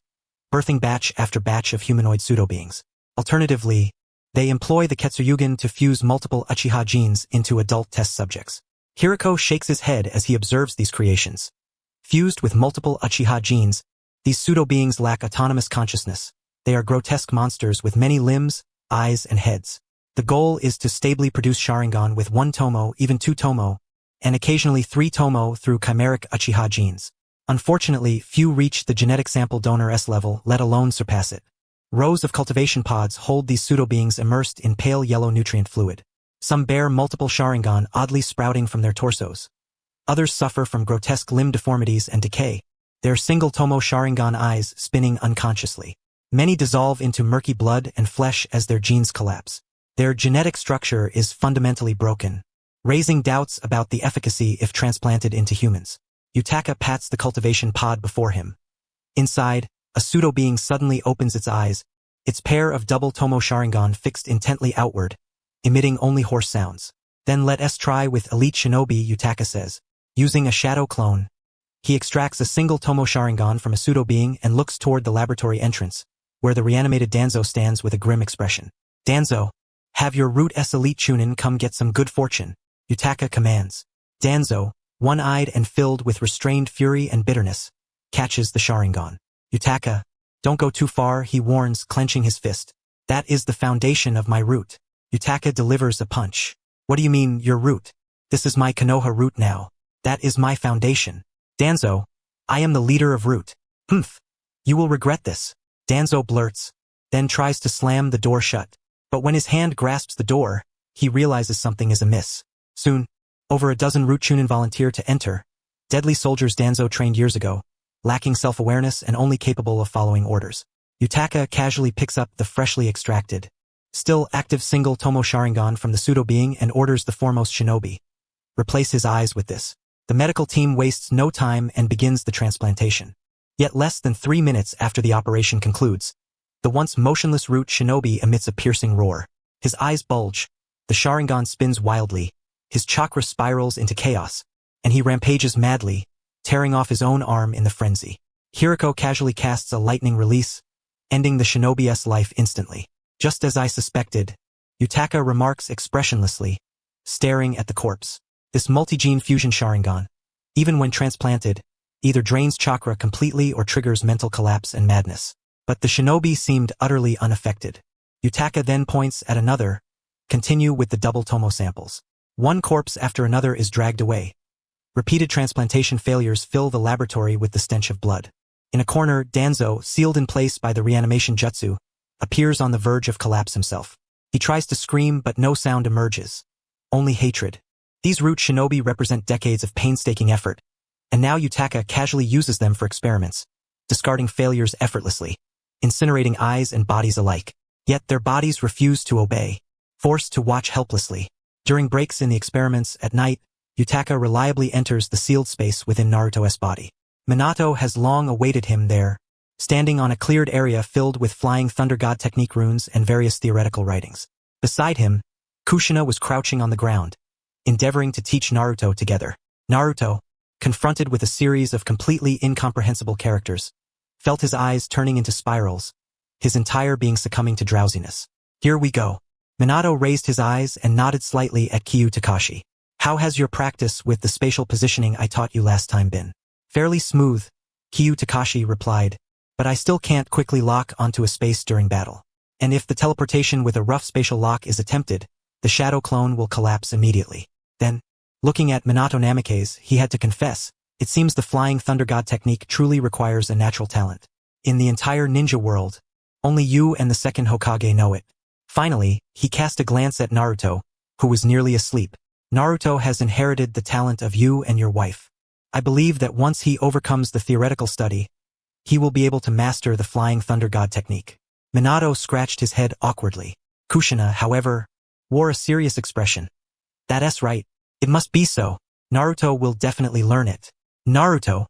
birthing batch after batch of humanoid pseudo-beings. Alternatively, they employ the Katsuyugen to fuse multiple Uchiha genes into adult test subjects. Hiruko shakes his head as he observes these creations. Fused with multiple Uchiha genes, these pseudo-beings lack autonomous consciousness. They are grotesque monsters with many limbs, eyes, and heads. The goal is to stably produce Sharingan with 1 tomo, even 2 tomo, and occasionally 3 tomo through chimeric Uchiha genes. Unfortunately, few reach the genetic sample donor's level, let alone surpass it. Rows of cultivation pods hold these pseudo-beings immersed in pale yellow nutrient fluid. Some bear multiple Sharingan oddly sprouting from their torsos. Others suffer from grotesque limb deformities and decay, their single tomo Sharingan eyes spinning unconsciously. Many dissolve into murky blood and flesh as their genes collapse. Their genetic structure is fundamentally broken, raising doubts about the efficacy if transplanted into humans. Yutaka pats the cultivation pod before him. Inside, a pseudo-being suddenly opens its eyes, its pair of double tomo Sharingan fixed intently outward, emitting only hoarse sounds. Then let us try with elite shinobi, Yutaka says. Using a shadow clone, he extracts a single tomo Sharingan from a pseudo-being and looks toward the laboratory entrance, where the reanimated Danzo stands with a grim expression. Danzo, have your Root-S elite Chunin come get some good fortune, Yutaka commands. Danzo, one-eyed and filled with restrained fury and bitterness, catches the Sharingan. Yutaka, don't go too far, he warns, clenching his fist. That is the foundation of my Root. Yutaka delivers a punch. What do you mean, your Root? This is my Konoha Root now. That is my foundation. Danzo, I am the leader of Root. Humph. You will regret this. Danzo blurts, then tries to slam the door shut. But when his hand grasps the door, he realizes something is amiss. Soon, over a dozen Root Chunin volunteer to enter, deadly soldiers Danzo trained years ago, lacking self-awareness and only capable of following orders. Yutaka casually picks up the freshly extracted, still active single tomo Sharingan from the pseudo-being and orders the foremost shinobi. Replace his eyes with this. The medical team wastes no time and begins the transplantation. Yet less than 3 minutes after the operation concludes, the once motionless Root shinobi emits a piercing roar. His eyes bulge, the Sharingan spins wildly, his chakra spirals into chaos, and he rampages madly, tearing off his own arm in the frenzy. Hiruko casually casts a lightning release, ending the shinobi's life instantly. Just as I suspected, Yutaka remarks expressionlessly, staring at the corpse. This multi-gene fusion Sharingan, even when transplanted, either drains chakra completely or triggers mental collapse and madness. But the shinobi seemed utterly unaffected. Yutaka then points at another, continue with the double tomo samples. One corpse after another is dragged away. Repeated transplantation failures fill the laboratory with the stench of blood. In a corner, Danzo, sealed in place by the reanimation jutsu, appears on the verge of collapse himself. He tries to scream but no sound emerges. Only hatred. These Root shinobi represent decades of painstaking effort, and now Yutaka casually uses them for experiments, discarding failures effortlessly, incinerating eyes and bodies alike. Yet their bodies refused to obey, forced to watch helplessly. During breaks in the experiments at night, Yutaka reliably enters the sealed space within Naruto's body. Minato has long awaited him there, standing on a cleared area filled with flying Thunder God technique runes and various theoretical writings. Beside him, Kushina was crouching on the ground, endeavoring to teach Naruto together. Naruto, confronted with a series of completely incomprehensible characters, felt his eyes turning into spirals, his entire being succumbing to drowsiness. Here we go. Minato raised his eyes and nodded slightly at Kyu Takashi. How has your practice with the spatial positioning I taught you last time been? Fairly smooth, Kyu Takashi replied, but I still can't quickly lock onto a space during battle. And if the teleportation with a rough spatial lock is attempted, the shadow clone will collapse immediately. Then, looking at Minato Namikaze, he had to confess, it seems the flying Thunder God technique truly requires a natural talent. In the entire ninja world, only you and the second Hokage know it. Finally, he cast a glance at Naruto, who was nearly asleep. Naruto has inherited the talent of you and your wife. I believe that once he overcomes the theoretical study, he will be able to master the flying Thunder God technique. Minato scratched his head awkwardly. Kushina, however, wore a serious expression. That's right. It must be so. Naruto will definitely learn it. Naruto.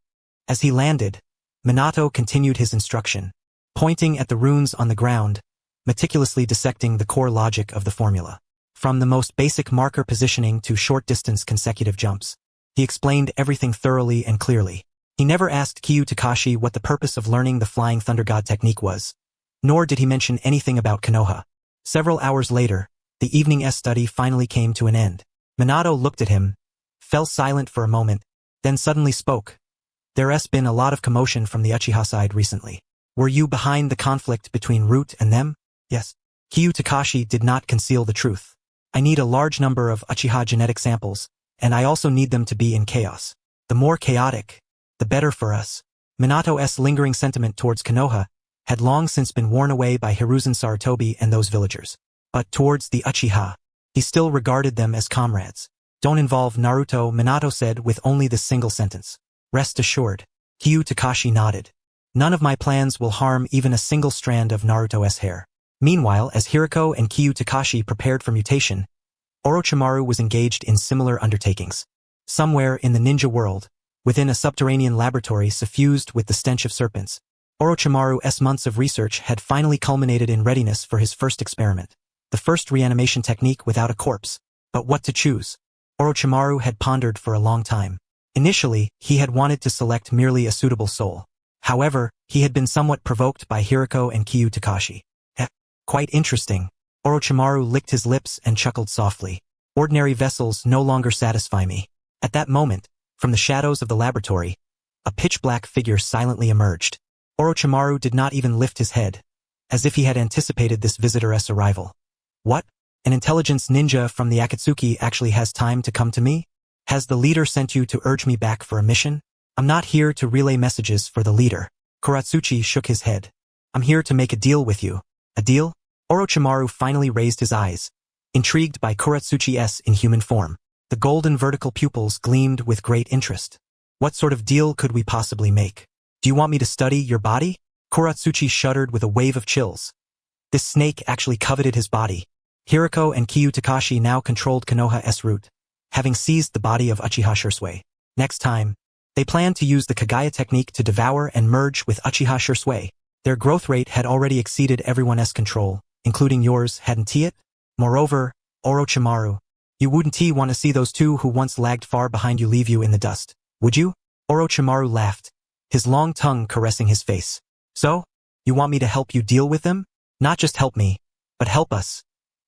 As he landed, Minato continued his instruction, pointing at the runes on the ground, meticulously dissecting the core logic of the formula. From the most basic marker positioning to short-distance consecutive jumps, he explained everything thoroughly and clearly. He never asked Kyu Takashi what the purpose of learning the Flying Thunder God technique was, nor did he mention anything about Konoha. Several hours later, the evening study finally came to an end. Minato looked at him, fell silent for a moment, then suddenly spoke. There's been a lot of commotion from the Uchiha side recently. Were you behind the conflict between Root and them? Yes. Kyu Takashi did not conceal the truth. I need a large number of Uchiha genetic samples, and I also need them to be in chaos. The more chaotic, the better for us. Minato's lingering sentiment towards Konoha had long since been worn away by Hiruzen Sarutobi and those villagers. But towards the Uchiha, he still regarded them as comrades. Don't involve Naruto, Minato said with only this single sentence. Rest assured. Kyu Takashi nodded. None of my plans will harm even a single strand of Naruto's hair. Meanwhile, as Hiruko and Kyu Takashi prepared for mutation, Orochimaru was engaged in similar undertakings. Somewhere in the ninja world, within a subterranean laboratory suffused with the stench of serpents, Orochimaru's months of research had finally culminated in readiness for his first experiment. The first reanimation technique without a corpse. But what to choose? Orochimaru had pondered for a long time. Initially, he had wanted to select merely a suitable soul. However, he had been somewhat provoked by Hiruko and Kyu Takashi. Quite interesting. Orochimaru licked his lips and chuckled softly. Ordinary vessels no longer satisfy me. At that moment, from the shadows of the laboratory, a pitch-black figure silently emerged. Orochimaru did not even lift his head, as if he had anticipated this visitor's arrival. What? An intelligence ninja from the Akatsuki actually has time to come to me? Has the leader sent you to urge me back for a mission? I'm not here to relay messages for the leader. Kuratsuchi shook his head. I'm here to make a deal with you. A deal? Orochimaru finally raised his eyes, intrigued by Kuratsuchi's inhuman form. The golden vertical pupils gleamed with great interest. What sort of deal could we possibly make? Do you want me to study your body? Kuratsuchi shuddered with a wave of chills. This snake actually coveted his body. Hiruko and Kyu Takashi now controlled Konoha's root, having seized the body of Uchiha Shursui. Next time, they planned to use the Kaguya technique to devour and merge with Uchiha Shursui. Their growth rate had already exceeded everyone's control, including yours, hadn't it? Moreover, Orochimaru, you wouldn't want to see those two who once lagged far behind you leave you in the dust, would you? Orochimaru laughed, his long tongue caressing his face. So, you want me to help you deal with them? Not just help me, but help us.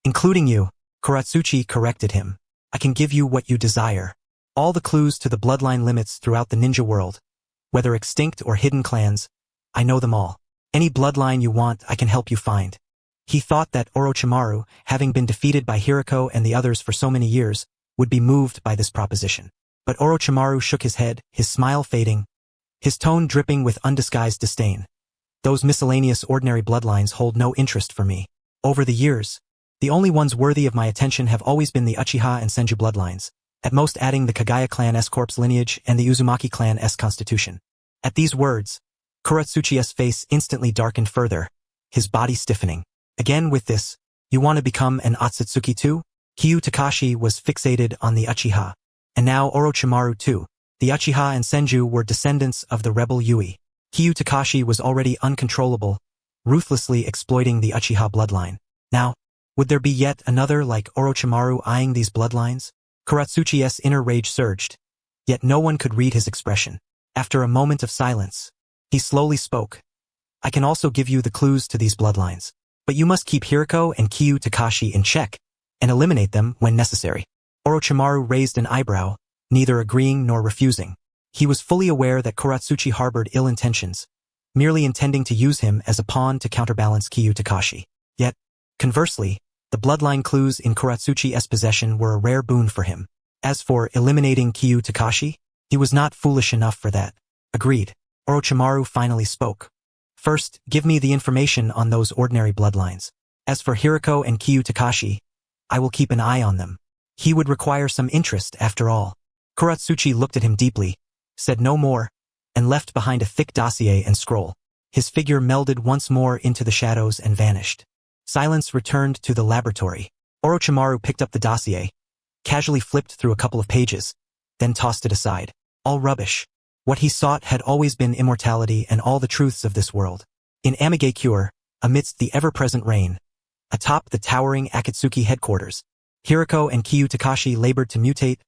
Including you, Kuratsuchi corrected him. I can give you what you desire. All the clues to the bloodline limits throughout the ninja world, whether extinct or hidden clans, I know them all. Any bloodline you want, I can help you find. He thought that Orochimaru, having been defeated by Hiruko and the others for so many years, would be moved by this proposition. But Orochimaru shook his head, his smile fading, his tone dripping with undisguised disdain. Those miscellaneous ordinary bloodlines hold no interest for me. Over the years, the only ones worthy of my attention have always been the Uchiha and Senju bloodlines, at most adding the Kaguya clan's corpse lineage and the Uzumaki clan's constitution. At these words, Kuratsuchi's face instantly darkened further, his body stiffening. Again with this, you want to become an Akatsuki too? Kyu Takashi was fixated on the Uchiha. And now Orochimaru too. The Uchiha and Senju were descendants of the rebel Yui. Kyu Takashi was already uncontrollable, ruthlessly exploiting the Uchiha bloodline. Now, would there be yet another like Orochimaru eyeing these bloodlines? Kuratsuchi's inner rage surged, yet no one could read his expression. After a moment of silence, he slowly spoke. I can also give you the clues to these bloodlines, but you must keep Hiruko and Kyu Takashi in check, and eliminate them when necessary. Orochimaru raised an eyebrow, neither agreeing nor refusing. He was fully aware that Kuratsuchi harbored ill intentions, merely intending to use him as a pawn to counterbalance Kyu Takashi. Yet, conversely, the bloodline clues in Kuratsuchi's possession were a rare boon for him. As for eliminating Kyu Takashi, he was not foolish enough for that. Agreed. Orochimaru finally spoke. First, give me the information on those ordinary bloodlines. As for Hiruko and Kyu Takashi, I will keep an eye on them. He would require some interest after all. Kuratsuchi looked at him deeply, said no more, and left behind a thick dossier and scroll. His figure melded once more into the shadows and vanished. Silence returned to the laboratory. Orochimaru picked up the dossier, casually flipped through a couple of pages, then tossed it aside. All rubbish. What he sought had always been immortality and all the truths of this world. In Amigakure, amidst the ever-present rain, atop the towering Akatsuki headquarters, Hiruko and Kyu Takashi labored to mutate,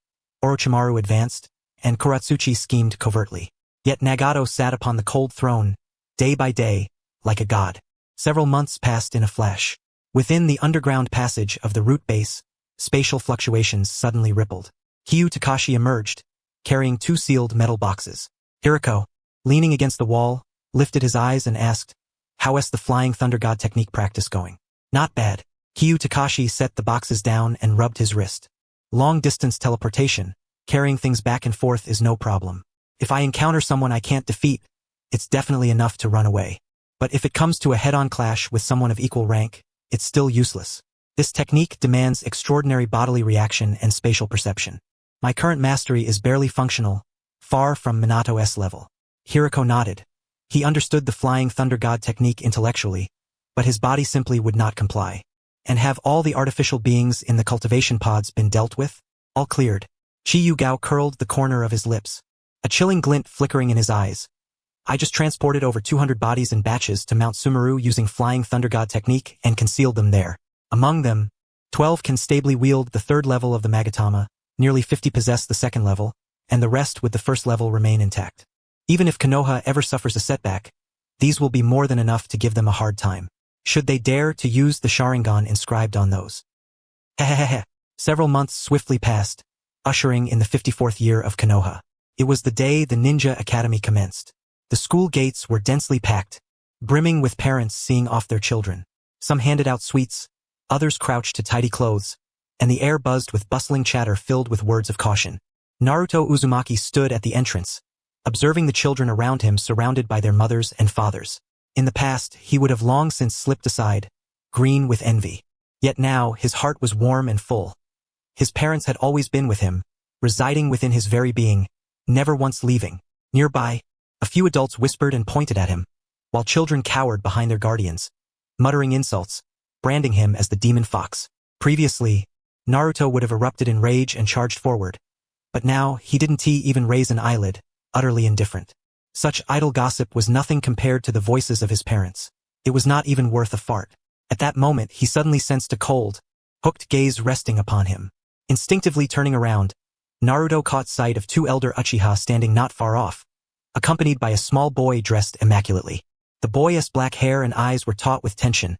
Orochimaru advanced, and Kuratsuchi schemed covertly. Yet Nagato sat upon the cold throne, day by day, like a god. Several months passed in a flash. Within the underground passage of the root base, spatial fluctuations suddenly rippled. Kyu Takashi emerged, carrying 2 sealed metal boxes. Hiruko, leaning against the wall, lifted his eyes and asked, "How is the Flying Thunder God technique practice going?" "Not bad." Kyu Takashi set the boxes down and rubbed his wrist. "Long-distance teleportation, carrying things back and forth is no problem. If I encounter someone I can't defeat, it's definitely enough to run away. But if it comes to a head-on clash with someone of equal rank, it's still useless. This technique demands extraordinary bodily reaction and spatial perception. My current mastery is barely functional, far from Minato's level." Hiruko nodded. He understood the Flying Thunder God technique intellectually, but his body simply would not comply. And have all the artificial beings in the cultivation pods been dealt with? All cleared. Qi Yugao curled the corner of his lips, a chilling glint flickering in his eyes. I just transported over 200 bodies in batches to Mount Sumeru using Flying Thunder God technique and concealed them there. Among them, 12 can stably wield the 3rd level of the Magatama, nearly 50 possess the 2nd level, and the rest with the 1st level remain intact. Even if Konoha ever suffers a setback, these will be more than enough to give them a hard time, should they dare to use the Sharingan inscribed on those. Hehehehe. Several months swiftly passed, ushering in the 54th year of Konoha. It was the day the Ninja Academy commenced. The school gates were densely packed, brimming with parents seeing off their children. Some handed out sweets, others crouched to tidy clothes, and the air buzzed with bustling chatter filled with words of caution. Naruto Uzumaki stood at the entrance, observing the children around him surrounded by their mothers and fathers. In the past, he would have long since slipped aside, green with envy. Yet now, his heart was warm and full. His parents had always been with him, residing within his very being, never once leaving. Nearby, a few adults whispered and pointed at him, while children cowered behind their guardians, muttering insults, branding him as the demon fox. Previously, Naruto would have erupted in rage and charged forward, but now he didn't even raise an eyelid, utterly indifferent. Such idle gossip was nothing compared to the voices of his parents. It was not even worth a fart. At that moment he suddenly sensed a cold, hooked gaze resting upon him. Instinctively turning around, Naruto caught sight of 2 elder Uchiha standing not far off, accompanied by a small boy dressed immaculately. The boy's black hair and eyes were taut with tension,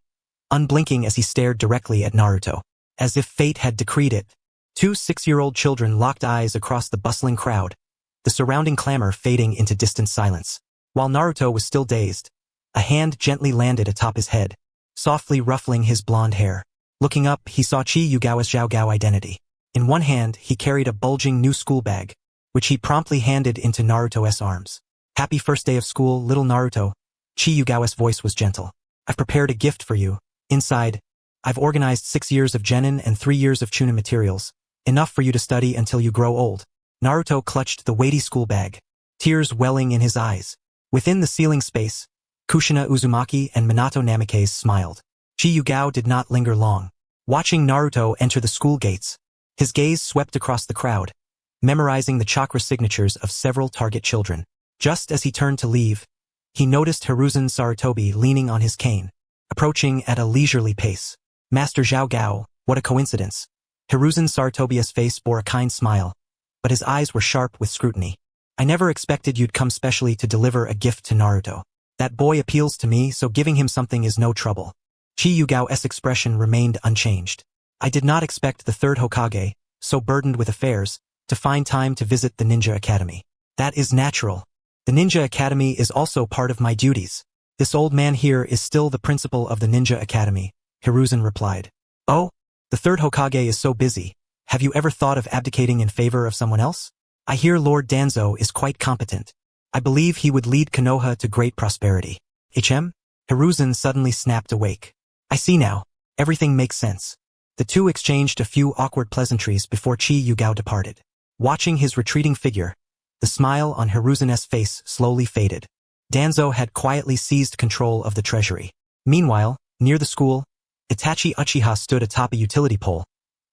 unblinking as he stared directly at Naruto. As if fate had decreed it, 2 6-year-old children locked eyes across the bustling crowd, the surrounding clamor fading into distant silence. While Naruto was still dazed, a hand gently landed atop his head, softly ruffling his blonde hair. Looking up, he saw Qi Yugao's Xiaogao identity. In one hand, he carried a bulging new school bag, which he promptly handed into Naruto's arms. "Happy first day of school, little Naruto." Qi Yugao's voice was gentle. "I've prepared a gift for you. Inside, I've organized 6 years of genin and 3 years of chunin materials, enough for you to study until you grow old." Naruto clutched the weighty school bag, tears welling in his eyes. Within the ceiling space, Kushina Uzumaki and Minato Namikaze smiled. Qi Yugao did not linger long. Watching Naruto enter the school gates, his gaze swept across the crowd, memorizing the chakra signatures of several target children. Just as he turned to leave, he noticed Hiruzen Sarutobi leaning on his cane, approaching at a leisurely pace. Master Zhao Gao, what a coincidence. Hiruzen Sarutobi's face bore a kind smile, but his eyes were sharp with scrutiny. I never expected you'd come specially to deliver a gift to Naruto. That boy appeals to me, so giving him something is no trouble. Qi Yugao's expression remained unchanged. I did not expect the third Hokage, so burdened with affairs, to find time to visit the Ninja Academy. That is natural. The Ninja Academy is also part of my duties. This old man here is still the principal of the Ninja Academy, Hiruzen replied. Oh? The third Hokage is so busy. Have you ever thought of abdicating in favor of someone else? I hear Lord Danzo is quite competent. I believe he would lead Konoha to great prosperity. Hiruzen suddenly snapped awake. I see now. Everything makes sense. The two exchanged a few awkward pleasantries before Qi Yugao departed. Watching his retreating figure, the smile on Hiruzen's face slowly faded. Danzo had quietly seized control of the treasury. Meanwhile, near the school, Itachi Uchiha stood atop a utility pole,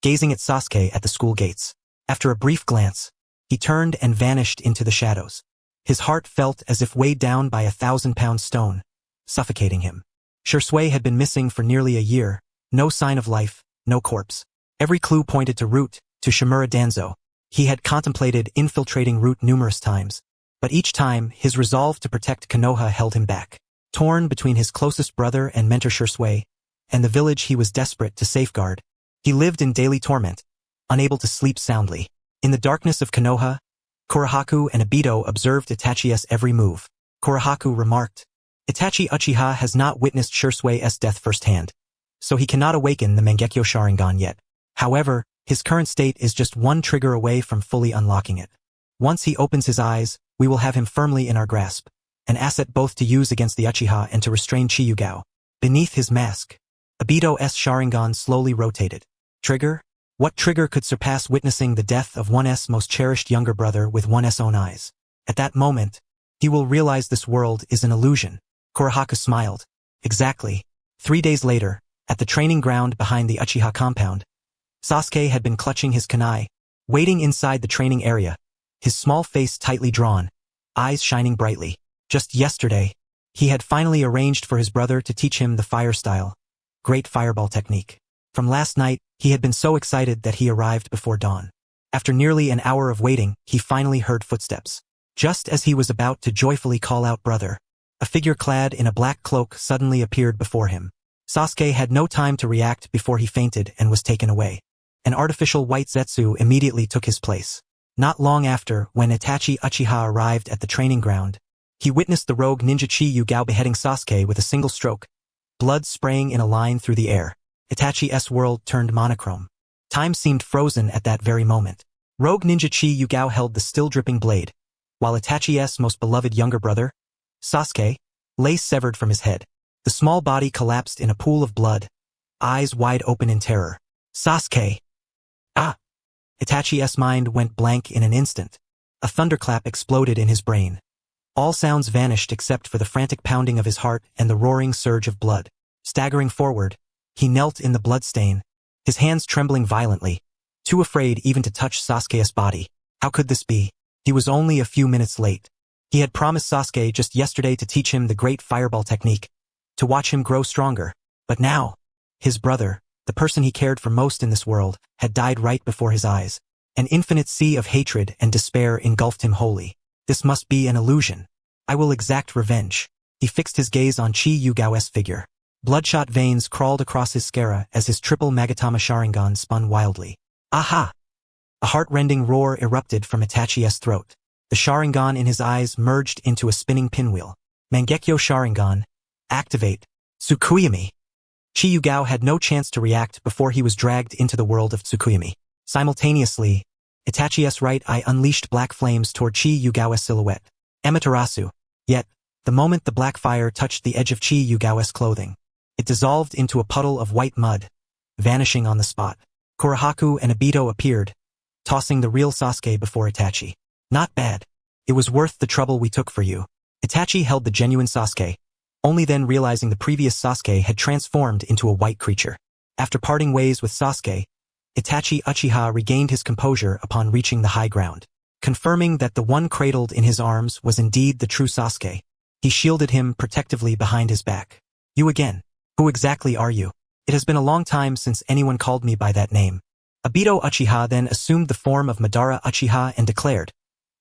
gazing at Sasuke at the school gates. After a brief glance, he turned and vanished into the shadows. His heart felt as if weighed down by a 1,000-pound stone, suffocating him. Shursui had been missing for nearly a year, no sign of life, no corpse. Every clue pointed to Root, to Chimera Danzo. He had contemplated infiltrating Root numerous times, but each time his resolve to protect Konoha held him back. Torn between his closest brother and mentor Shursui, and the village he was desperate to safeguard, he lived in daily torment, unable to sleep soundly. In the darkness of Konoha, Kurahaku and Obito observed Itachi's every move. Kurahaku remarked, Itachi Uchiha has not witnessed Shursui's death firsthand, so he cannot awaken the Mangekyo Sharingan yet. However, his current state is just one trigger away from fully unlocking it. Once he opens his eyes, we will have him firmly in our grasp, an asset both to use against the Uchiha and to restrain Qi Yugao. Beneath his mask, Obito's Sharingan slowly rotated. Trigger? What trigger could surpass witnessing the death of one's most cherished younger brother with one's own eyes? At that moment, he will realize this world is an illusion. Kurahaku smiled. Exactly. 3 days later, at the training ground behind the Uchiha compound, Sasuke had been clutching his kunai, waiting inside the training area, his small face tightly drawn, eyes shining brightly. Just yesterday, he had finally arranged for his brother to teach him the fire style, great fireball technique. From last night, he had been so excited that he arrived before dawn. After nearly an hour of waiting, he finally heard footsteps. Just as he was about to joyfully call out brother, a figure clad in a black cloak suddenly appeared before him. Sasuke had no time to react before he fainted and was taken away. An artificial white Zetsu immediately took his place. Not long after, when Itachi Uchiha arrived at the training ground, he witnessed the rogue ninja Qi Yugao beheading Sasuke with a single stroke, blood spraying in a line through the air. Itachi's world turned monochrome. Time seemed frozen at that very moment. Rogue ninja Qi Yugao held the still-dripping blade, while Itachi's most beloved younger brother, Sasuke, lay severed from his head. The small body collapsed in a pool of blood, eyes wide open in terror. Sasuke! Ah! Itachi's mind went blank in an instant. A thunderclap exploded in his brain. All sounds vanished except for the frantic pounding of his heart and the roaring surge of blood. Staggering forward, he knelt in the bloodstain, his hands trembling violently, too afraid even to touch Sasuke's body. How could this be? He was only a few minutes late. He had promised Sasuke just yesterday to teach him the great fireball technique, to watch him grow stronger. But now, his brother, the person he cared for most in this world, had died right before his eyes. An infinite sea of hatred and despair engulfed him wholly. This must be an illusion. I will exact revenge. He fixed his gaze on Qi Yugao's figure. Bloodshot veins crawled across his sclera as his triple Magatama Sharingan spun wildly. Aha! A heart-rending roar erupted from Itachi's throat. The Sharingan in his eyes merged into a spinning pinwheel. Mangekyo Sharingan. Activate. Tsukuyomi. Qi Yugao had no chance to react before he was dragged into the world of Tsukuyomi. Simultaneously, Itachi's right eye unleashed black flames toward Qi Yugao's silhouette. Amaterasu. Yet, the moment the black fire touched the edge of Qi Yugao's clothing, it dissolved into a puddle of white mud, vanishing on the spot. Kurahaku and Obito appeared, tossing the real Sasuke before Itachi. Not bad. It was worth the trouble we took for you. Itachi held the genuine Sasuke, only then realizing the previous Sasuke had transformed into a white creature. After parting ways with Sasuke, Itachi Uchiha regained his composure upon reaching the high ground. Confirming that the one cradled in his arms was indeed the true Sasuke, he shielded him protectively behind his back. You again. Who exactly are you? It has been a long time since anyone called me by that name. Obito Uchiha then assumed the form of Madara Uchiha and declared,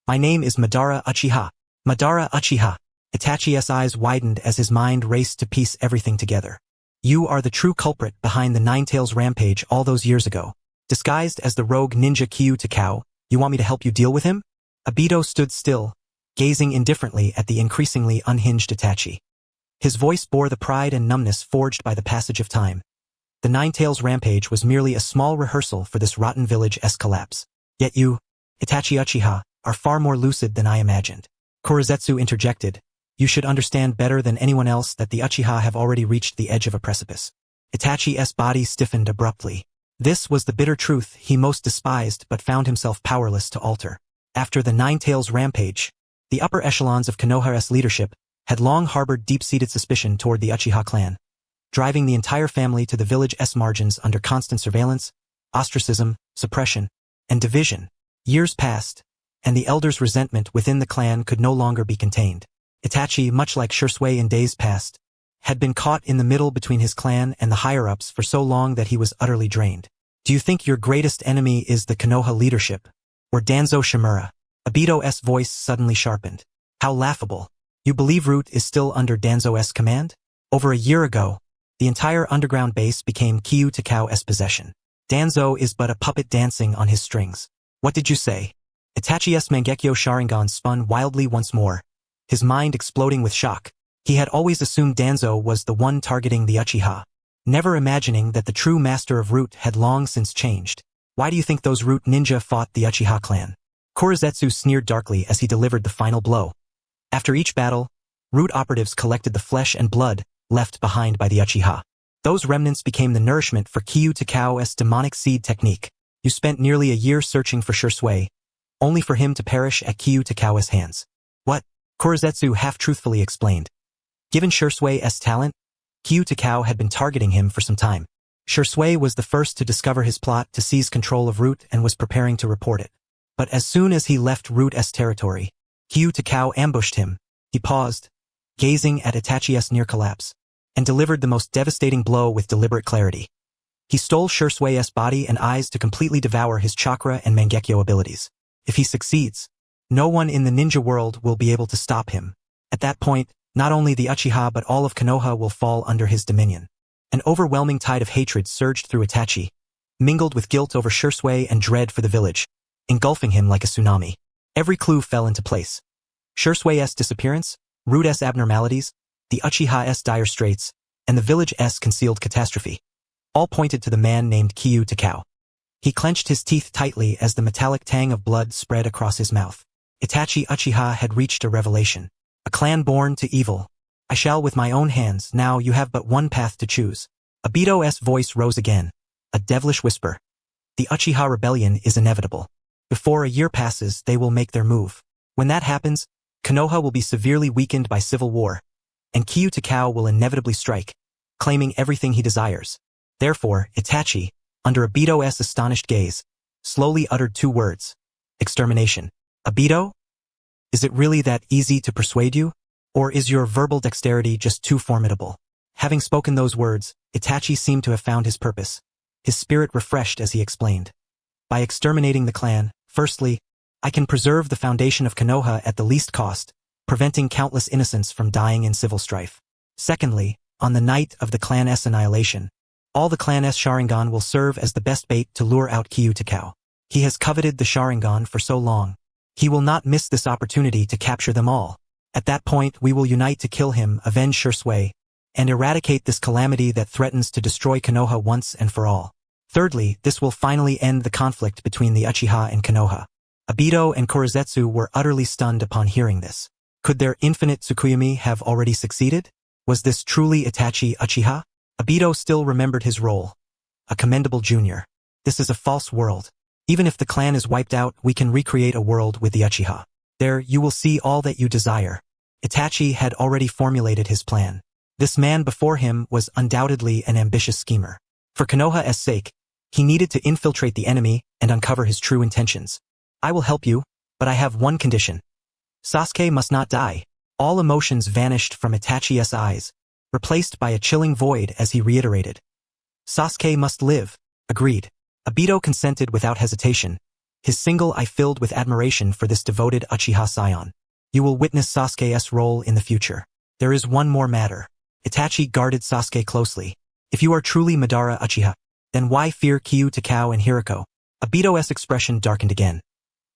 My name is Madara Uchiha. Madara Uchiha. Itachi's eyes widened as his mind raced to piece everything together. You are the true culprit behind the Nine-Tails rampage all those years ago. Disguised as the rogue ninja Qi Yugao, you want me to help you deal with him? Obito stood still, gazing indifferently at the increasingly unhinged Itachi. His voice bore the pride and numbness forged by the passage of time. The Nine-Tails rampage was merely a small rehearsal for this rotten village-esque collapse. Yet you, Itachi Uchiha, are far more lucid than I imagined. Korozetsu interjected, You should understand better than anyone else that the Uchiha have already reached the edge of a precipice. Itachi's body stiffened abruptly. This was the bitter truth he most despised but found himself powerless to alter. After the Nine-Tails rampage, the upper echelons of Konoha's leadership had long harbored deep-seated suspicion toward the Uchiha clan, driving the entire family to the village's margins under constant surveillance, ostracism, suppression, and division. Years passed, and the elders' resentment within the clan could no longer be contained. Itachi, much like Shisui in days past, had been caught in the middle between his clan and the higher-ups for so long that he was utterly drained. Do you think your greatest enemy is the Konoha leadership, or Danzo Shimura? Obito's voice suddenly sharpened. How laughable. You believe Root is still under Danzo's command? Over a year ago, the entire underground base became Qi Yugao's possession. Danzo is but a puppet dancing on his strings. What did you say? Itachi's Mangekyo Sharingan spun wildly once more, his mind exploding with shock. He had always assumed Danzo was the one targeting the Uchiha, never imagining that the true master of Root had long since changed. Why do you think those Root ninja fought the Uchiha clan? Korozetsu sneered darkly as he delivered the final blow. After each battle, Root operatives collected the flesh and blood left behind by the Uchiha. Those remnants became the nourishment for Qi Yugao's demonic seed technique. You spent nearly a year searching for Shisui, only for him to perish at Qi Yugao's hands. What? Korozetsu half-truthfully explained. Given Shisui's talent, Qi Yugao had been targeting him for some time. Shisui was the first to discover his plot to seize control of Root and was preparing to report it. But as soon as he left Root's territory, Qi Yugao ambushed him. He paused, gazing at Itachi's near collapse, and delivered the most devastating blow with deliberate clarity. He stole Shisui's body and eyes to completely devour his chakra and Mangekyo abilities. If he succeeds, no one in the ninja world will be able to stop him. At that point, not only the Uchiha but all of Konoha will fall under his dominion. An overwhelming tide of hatred surged through Itachi, mingled with guilt over Shisui and dread for the village, engulfing him like a tsunami. Every clue fell into place. Shisui's disappearance, Root's abnormalities, the Uchiha's dire straits, and the village's concealed catastrophe all pointed to the man named Qi Yugao. He clenched his teeth tightly as the metallic tang of blood spread across his mouth. Itachi Uchiha had reached a revelation. A clan born to evil. I shall with my own hands. Now you have but one path to choose. Obito's voice rose again, a devilish whisper. The Uchiha rebellion is inevitable. Before a year passes, they will make their move. When that happens, Konoha will be severely weakened by civil war, and Qi Yugao will inevitably strike, claiming everything he desires. Therefore, Itachi, under Obito's astonished gaze, slowly uttered two words. Extermination. Obito? Is it really that easy to persuade you? Or is your verbal dexterity just too formidable? Having spoken those words, Itachi seemed to have found his purpose, his spirit refreshed as he explained. By exterminating the clan, firstly, I can preserve the foundation of Konoha at the least cost, preventing countless innocents from dying in civil strife. Secondly, on the night of the clan's annihilation, all the clan's Sharingan will serve as the best bait to lure out Qi Yugao. He has coveted the Sharingan for so long. He will not miss this opportunity to capture them all. At that point, we will unite to kill him, avenge Shisui, and eradicate this calamity that threatens to destroy Konoha once and for all. Thirdly, this will finally end the conflict between the Uchiha and Konoha. Obito and Korozetsu were utterly stunned upon hearing this. Could their infinite Tsukuyomi have already succeeded? Was this truly Itachi Uchiha? Obito still remembered his role. A commendable junior. This is a false world. Even if the clan is wiped out, we can recreate a world with the Uchiha. There, you will see all that you desire. Itachi had already formulated his plan. This man before him was undoubtedly an ambitious schemer. For Konoha's sake, he needed to infiltrate the enemy and uncover his true intentions. I will help you, but I have one condition. Sasuke must not die. All emotions vanished from Itachi's eyes, replaced by a chilling void as he reiterated. Sasuke must live. Agreed. Obito consented without hesitation, his single eye filled with admiration for this devoted Uchiha scion. You will witness Sasuke's role in the future. There is one more matter. Itachi guarded Sasuke closely. If you are truly Madara Uchiha, then why fear Qi Yugao and Hiruko? Obito's expression darkened again.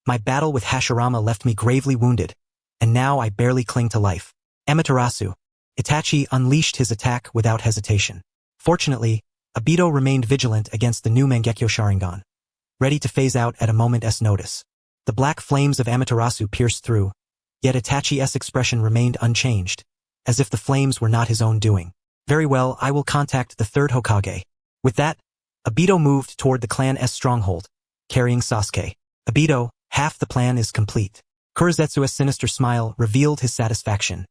My battle with Hashirama left me gravely wounded, and now I barely cling to life. Amaterasu. Itachi unleashed his attack without hesitation. Fortunately, Obito remained vigilant against the new Mangekyo Sharingan, ready to phase out at a moment's notice. The black flames of Amaterasu pierced through, yet Itachi's expression remained unchanged, as if the flames were not his own doing. Very well, I will contact the third Hokage. With that, Obito moved toward the clan's stronghold, carrying Sasuke. Obito, half the plan is complete. Kurizetsu's sinister smile revealed his satisfaction.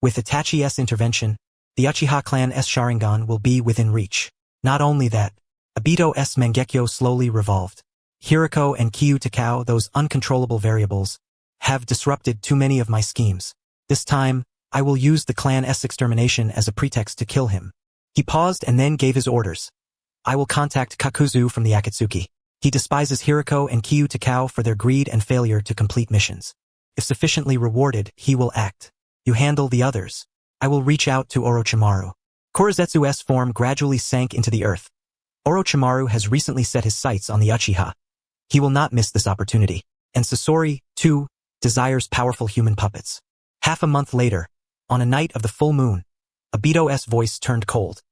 With Itachi's intervention, the Uchiha clan's Sharingan will be within reach. Not only that, Obito's Mangekyo slowly revolved. Hiruko and Qi Yugao, those uncontrollable variables, have disrupted too many of my schemes. This time, I will use the clan's extermination as a pretext to kill him. He paused and then gave his orders. I will contact Kakuzu from the Akatsuki. He despises Hiruko and Qi Yugao for their greed and failure to complete missions. If sufficiently rewarded, he will act. You handle the others. I will reach out to Orochimaru. Kurizetsu's form gradually sank into the earth. Orochimaru has recently set his sights on the Uchiha. He will not miss this opportunity. And Sasori, too, desires powerful human puppets. Half a month later, on a night of the full moon, Obito's voice turned cold.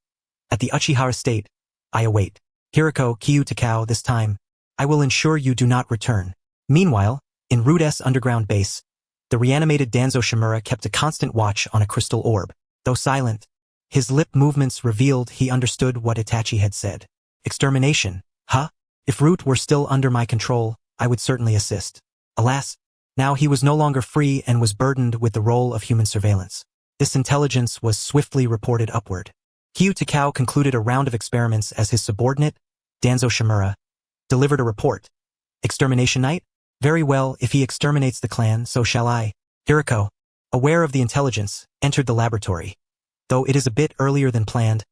At the Uchiha estate, I await. Hiruko, Qi Yugao, this time, I will ensure you do not return. Meanwhile, in Rude's underground base, the reanimated Danzo Chimera kept a constant watch on a crystal orb. Though silent, his lip movements revealed he understood what Itachi had said. Extermination, huh? If Root were still under my control, I would certainly assist. Alas, now he was no longer free and was burdened with the role of human surveillance. This intelligence was swiftly reported upward. Qi Yugao concluded a round of experiments as his subordinate, Danzo Chimera, delivered a report. Extermination night? Very well, if he exterminates the clan, so shall I. Hiruko, aware of the intelligence, entered the laboratory. Though it is a bit earlier than planned,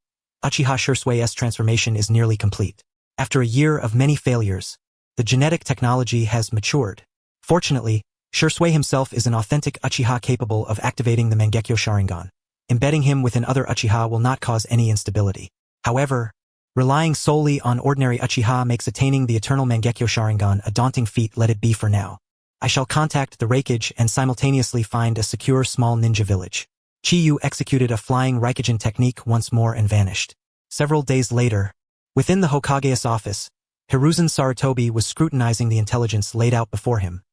Uchiha Shusui's transformation is nearly complete. After a year of many failures, the genetic technology has matured. Fortunately, Shursui himself is an authentic Uchiha capable of activating the Mangekyo Sharingan. Embedding him within other Uchiha will not cause any instability. However, relying solely on ordinary Uchiha makes attaining the eternal Mangekyo Sharingan a daunting feat. Let it be for now. I shall contact the Raikage and simultaneously find a secure small ninja village. Chiyu executed a flying Raikage technique once more and vanished. Several days later, within the Hokage's office, Hiruzen Sarutobi was scrutinizing the intelligence laid out before him.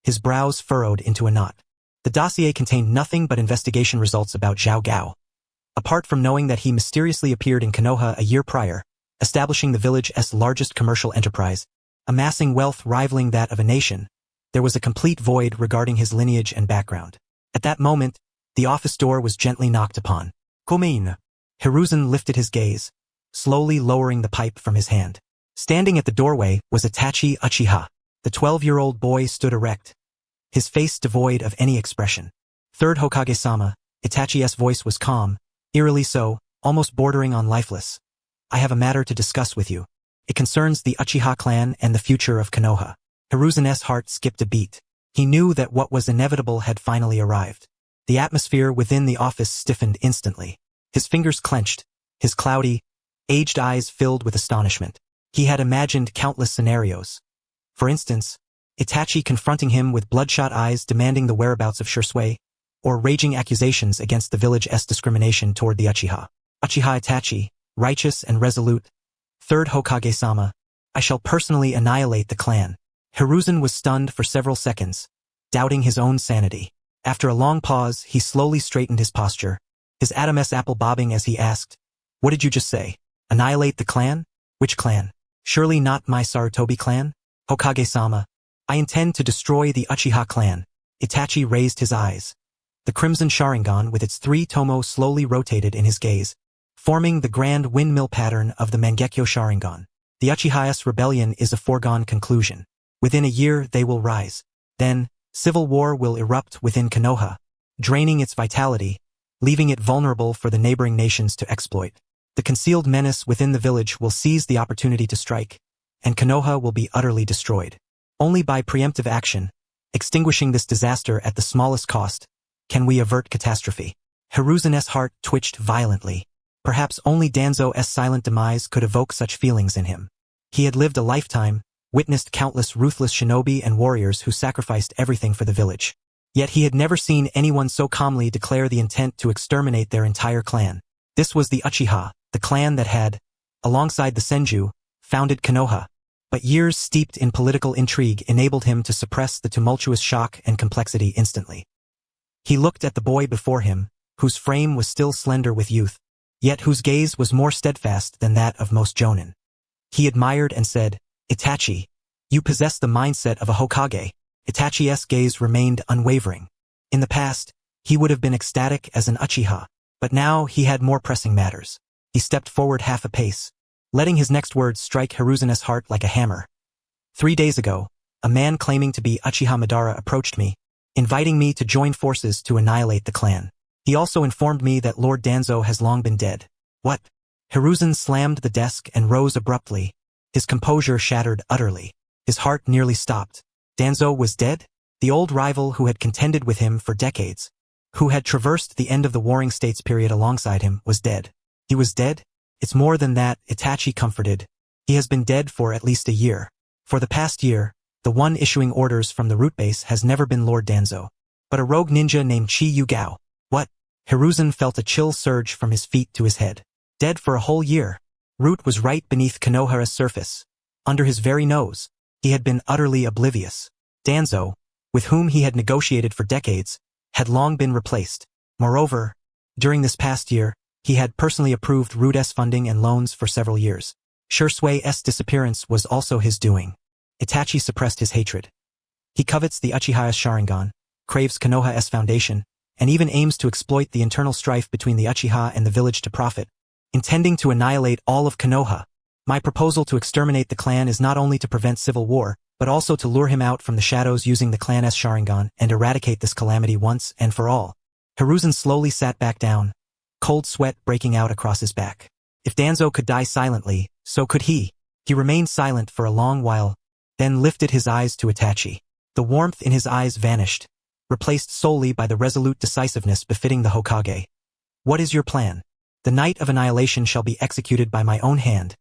His brows furrowed into a knot. The dossier contained nothing but investigation results about Zhao Gao. Apart from knowing that he mysteriously appeared in Konoha a year prior, establishing the village's largest commercial enterprise, amassing wealth rivaling that of a nation, there was a complete void regarding his lineage and background. At that moment, the office door was gently knocked upon. Come in. Hiruzen lifted his gaze, slowly lowering the pipe from his hand. Standing at the doorway was Itachi Uchiha. The 12-year-old boy stood erect, his face devoid of any expression. Third Hokage-sama, Itachi's voice was calm, eerily so, almost bordering on lifeless. I have a matter to discuss with you. It concerns the Uchiha clan and the future of Konoha. Hiruzen's heart skipped a beat. He knew that what was inevitable had finally arrived. The atmosphere within the office stiffened instantly. His fingers clenched, his cloudy, aged eyes filled with astonishment. He had imagined countless scenarios. For instance, Itachi confronting him with bloodshot eyes demanding the whereabouts of Shursui, or raging accusations against the village's discrimination toward the Uchiha. Uchiha Itachi, righteous and resolute. Third Hokage-sama, I shall personally annihilate the clan. Hiruzen was stunned for several seconds, doubting his own sanity. After a long pause, he slowly straightened his posture, his Adam's apple bobbing as he asked, What did you just say? Annihilate the clan? Which clan? Surely not my Sarutobi clan? Hokage-sama, I intend to destroy the Uchiha clan. Itachi raised his eyes. The crimson Sharingan with its 3 tomo slowly rotated in his gaze, forming the grand windmill pattern of the Mangekyo Sharingan. The Uchiha's rebellion is a foregone conclusion. Within a year they will rise. Then, civil war will erupt within Konoha, draining its vitality, leaving it vulnerable for the neighboring nations to exploit. The concealed menace within the village will seize the opportunity to strike, and Konoha will be utterly destroyed. Only by preemptive action, extinguishing this disaster at the smallest cost, can we avert catastrophe. Hiruzen's heart twitched violently. Perhaps only Danzo's silent demise could evoke such feelings in him. He had lived a lifetime, witnessed countless ruthless shinobi and warriors who sacrificed everything for the village. Yet he had never seen anyone so calmly declare the intent to exterminate their entire clan. This was the Uchiha, the clan that had, alongside the Senju, founded Konoha. But years steeped in political intrigue enabled him to suppress the tumultuous shock and complexity instantly. He looked at the boy before him, whose frame was still slender with youth, yet whose gaze was more steadfast than that of most jonin. He admired and said, "Itachi, you possess the mindset of a Hokage." Itachi's gaze remained unwavering. In the past, he would have been ecstatic as an Uchiha, but now he had more pressing matters. He stepped forward half a pace, letting his next words strike Hiruzen's heart like a hammer. 3 days ago, a man claiming to be Uchiha Madara approached me, inviting me to join forces to annihilate the clan. He also informed me that Lord Danzo has long been dead. What? Hiruzen slammed the desk and rose abruptly, his composure shattered utterly. His heart nearly stopped. Danzo was dead? The old rival who had contended with him for decades, who had traversed the end of the Warring States period alongside him, was dead. He was dead? It's more than that, Itachi comforted. He has been dead for at least a year. For the past year, the one issuing orders from the root base has never been Lord Danzo, but a rogue ninja named Qi Yugao. What? Hiruzen felt a chill surge from his feet to his head. Dead for a whole year. Root was right beneath Konohara's surface. Under his very nose. He had been utterly oblivious. Danzo, with whom he had negotiated for decades, had long been replaced. Moreover, during this past year, he had personally approved Root's funding and loans for several years. Shusui's disappearance was also his doing. Itachi suppressed his hatred. He covets the Uchiha's Sharingan, craves Konoha's foundation, and even aims to exploit the internal strife between the Uchiha and the village to profit, intending to annihilate all of Konoha. My proposal to exterminate the clan is not only to prevent civil war, but also to lure him out from the shadows using the clan's Sharingan and eradicate this calamity once and for all. Hiruzen slowly sat back down, cold sweat breaking out across his back. If Danzo could die silently, so could he. He remained silent for a long while, then lifted his eyes to Itachi. The warmth in his eyes vanished, replaced solely by the resolute decisiveness befitting the Hokage. What is your plan? The night of annihilation shall be executed by my own hand.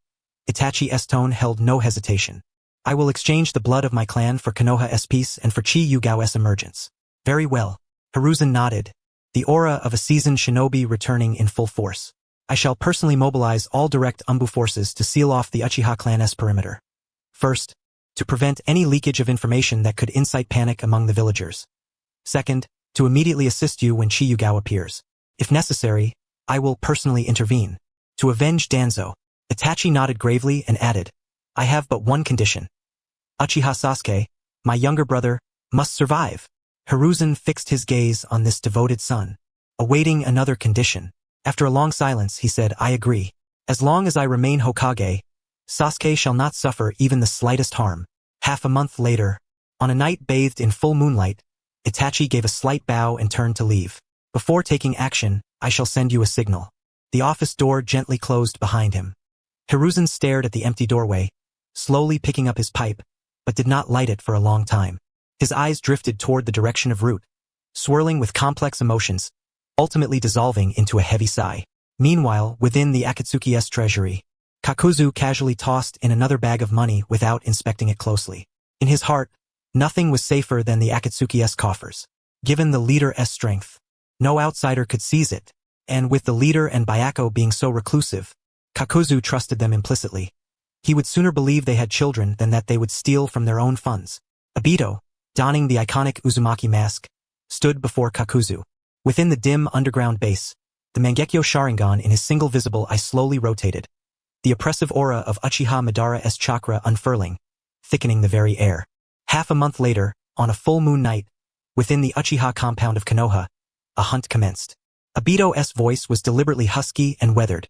Itachi's tone held no hesitation. I will exchange the blood of my clan for Konoha's peace and for Qi Yugao's emergence. Very well. Hiruzen nodded, the aura of a seasoned shinobi returning in full force. I shall personally mobilize all direct Umbu forces to seal off the Uchiha clan's perimeter. First, to prevent any leakage of information that could incite panic among the villagers. Second, to immediately assist you when Qi Yugao appears. If necessary, I will personally intervene. To avenge Danzo. Itachi nodded gravely and added, I have but one condition. Uchiha Sasuke, my younger brother, must survive. Hiruzen fixed his gaze on this devoted son, awaiting another condition. After a long silence, he said, I agree. As long as I remain Hokage, Sasuke shall not suffer even the slightest harm. Half a month later, on a night bathed in full moonlight, Itachi gave a slight bow and turned to leave. Before taking action, I shall send you a signal. The office door gently closed behind him. Hiruzen stared at the empty doorway, slowly picking up his pipe, but did not light it for a long time. His eyes drifted toward the direction of Root, swirling with complex emotions, ultimately dissolving into a heavy sigh. Meanwhile, within the Akatsuki's treasury, Kakuzu casually tossed in another bag of money without inspecting it closely. In his heart, nothing was safer than the Akatsuki's coffers. Given the leader's strength, no outsider could seize it, and with the leader and Byako being so reclusive, Kakuzu trusted them implicitly. He would sooner believe they had children than that they would steal from their own funds. Obito, donning the iconic Uzumaki mask, stood before Kakuzu. Within the dim underground base, the Mangekyo Sharingan in his single visible eye slowly rotated, the oppressive aura of Uchiha Madara's chakra unfurling, thickening the very air. Half a month later, on a full moon night, within the Uchiha compound of Konoha, a hunt commenced. Obito's voice was deliberately husky and weathered.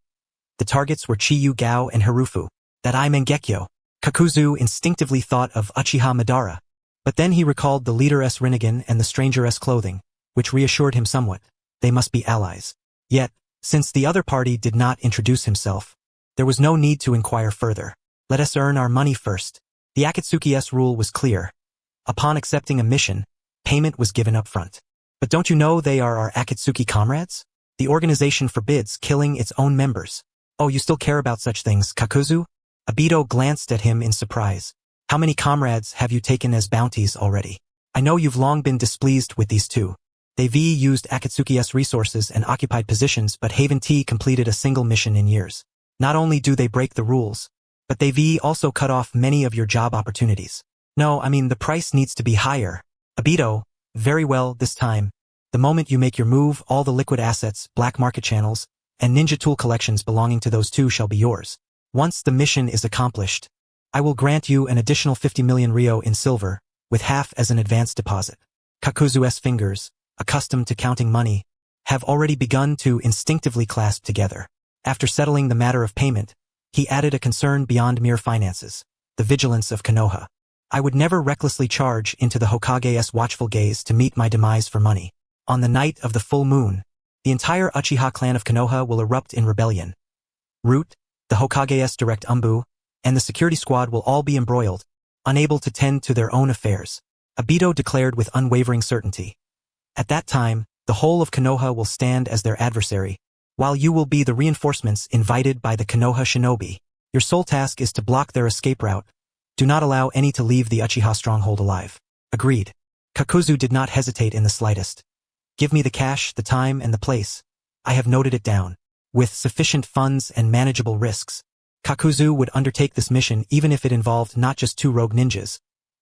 The targets were Qi Yugao and Hiruko. That I Mangekyo. Kakuzu instinctively thought of Uchiha Madara. But then he recalled the leader's Rinnegan and the stranger's clothing, which reassured him somewhat. They must be allies. Yet, since the other party did not introduce himself, there was no need to inquire further. Let us earn our money first. The Akatsuki's rule was clear. Upon accepting a mission, payment was given up front. But don't you know they are our Akatsuki comrades? The organization forbids killing its own members. Oh, you still care about such things, Kakuzu? Obito glanced at him in surprise. How many comrades have you taken as bounties already? I know you've long been displeased with these two. They used Akatsuki's resources and occupied positions, but Haven T completed a single mission in years. Not only do they break the rules, but they also cut off many of your job opportunities. No, I mean the price needs to be higher. Obito, very well this time. The moment you make your move, all the liquid assets, black market channels, and ninja tool collections belonging to those two shall be yours. Once the mission is accomplished, I will grant you an additional 50 million ryo in silver, with half as an advance deposit. Kakuzu's fingers, accustomed to counting money, have already begun to instinctively clasp together. After settling the matter of payment, he added a concern beyond mere finances, the vigilance of Konoha. I would never recklessly charge into the Hokage's watchful gaze to meet my demise for money. On the night of the full moon, the entire Uchiha clan of Konoha will erupt in rebellion. Root, the Hokage's direct umbu, and the security squad will all be embroiled, unable to tend to their own affairs. Obito declared with unwavering certainty. At that time, the whole of Konoha will stand as their adversary, while you will be the reinforcements invited by the Konoha shinobi. Your sole task is to block their escape route. Do not allow any to leave the Uchiha stronghold alive. Agreed. Kakuzu did not hesitate in the slightest. Give me the cash, the time, and the place. I have noted it down. With sufficient funds and manageable risks, Kakuzu would undertake this mission even if it involved not just two rogue ninjas,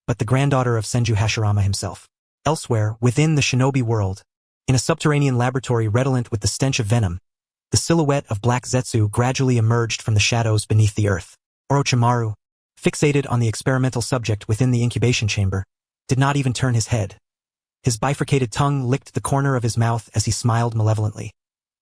but the granddaughter of Senju Hashirama himself. Elsewhere, within the shinobi world, in a subterranean laboratory redolent with the stench of venom, the silhouette of Black Zetsu gradually emerged from the shadows beneath the earth. Orochimaru, fixated on the experimental subject within the incubation chamber, did not even turn his head. His bifurcated tongue licked the corner of his mouth as he smiled malevolently.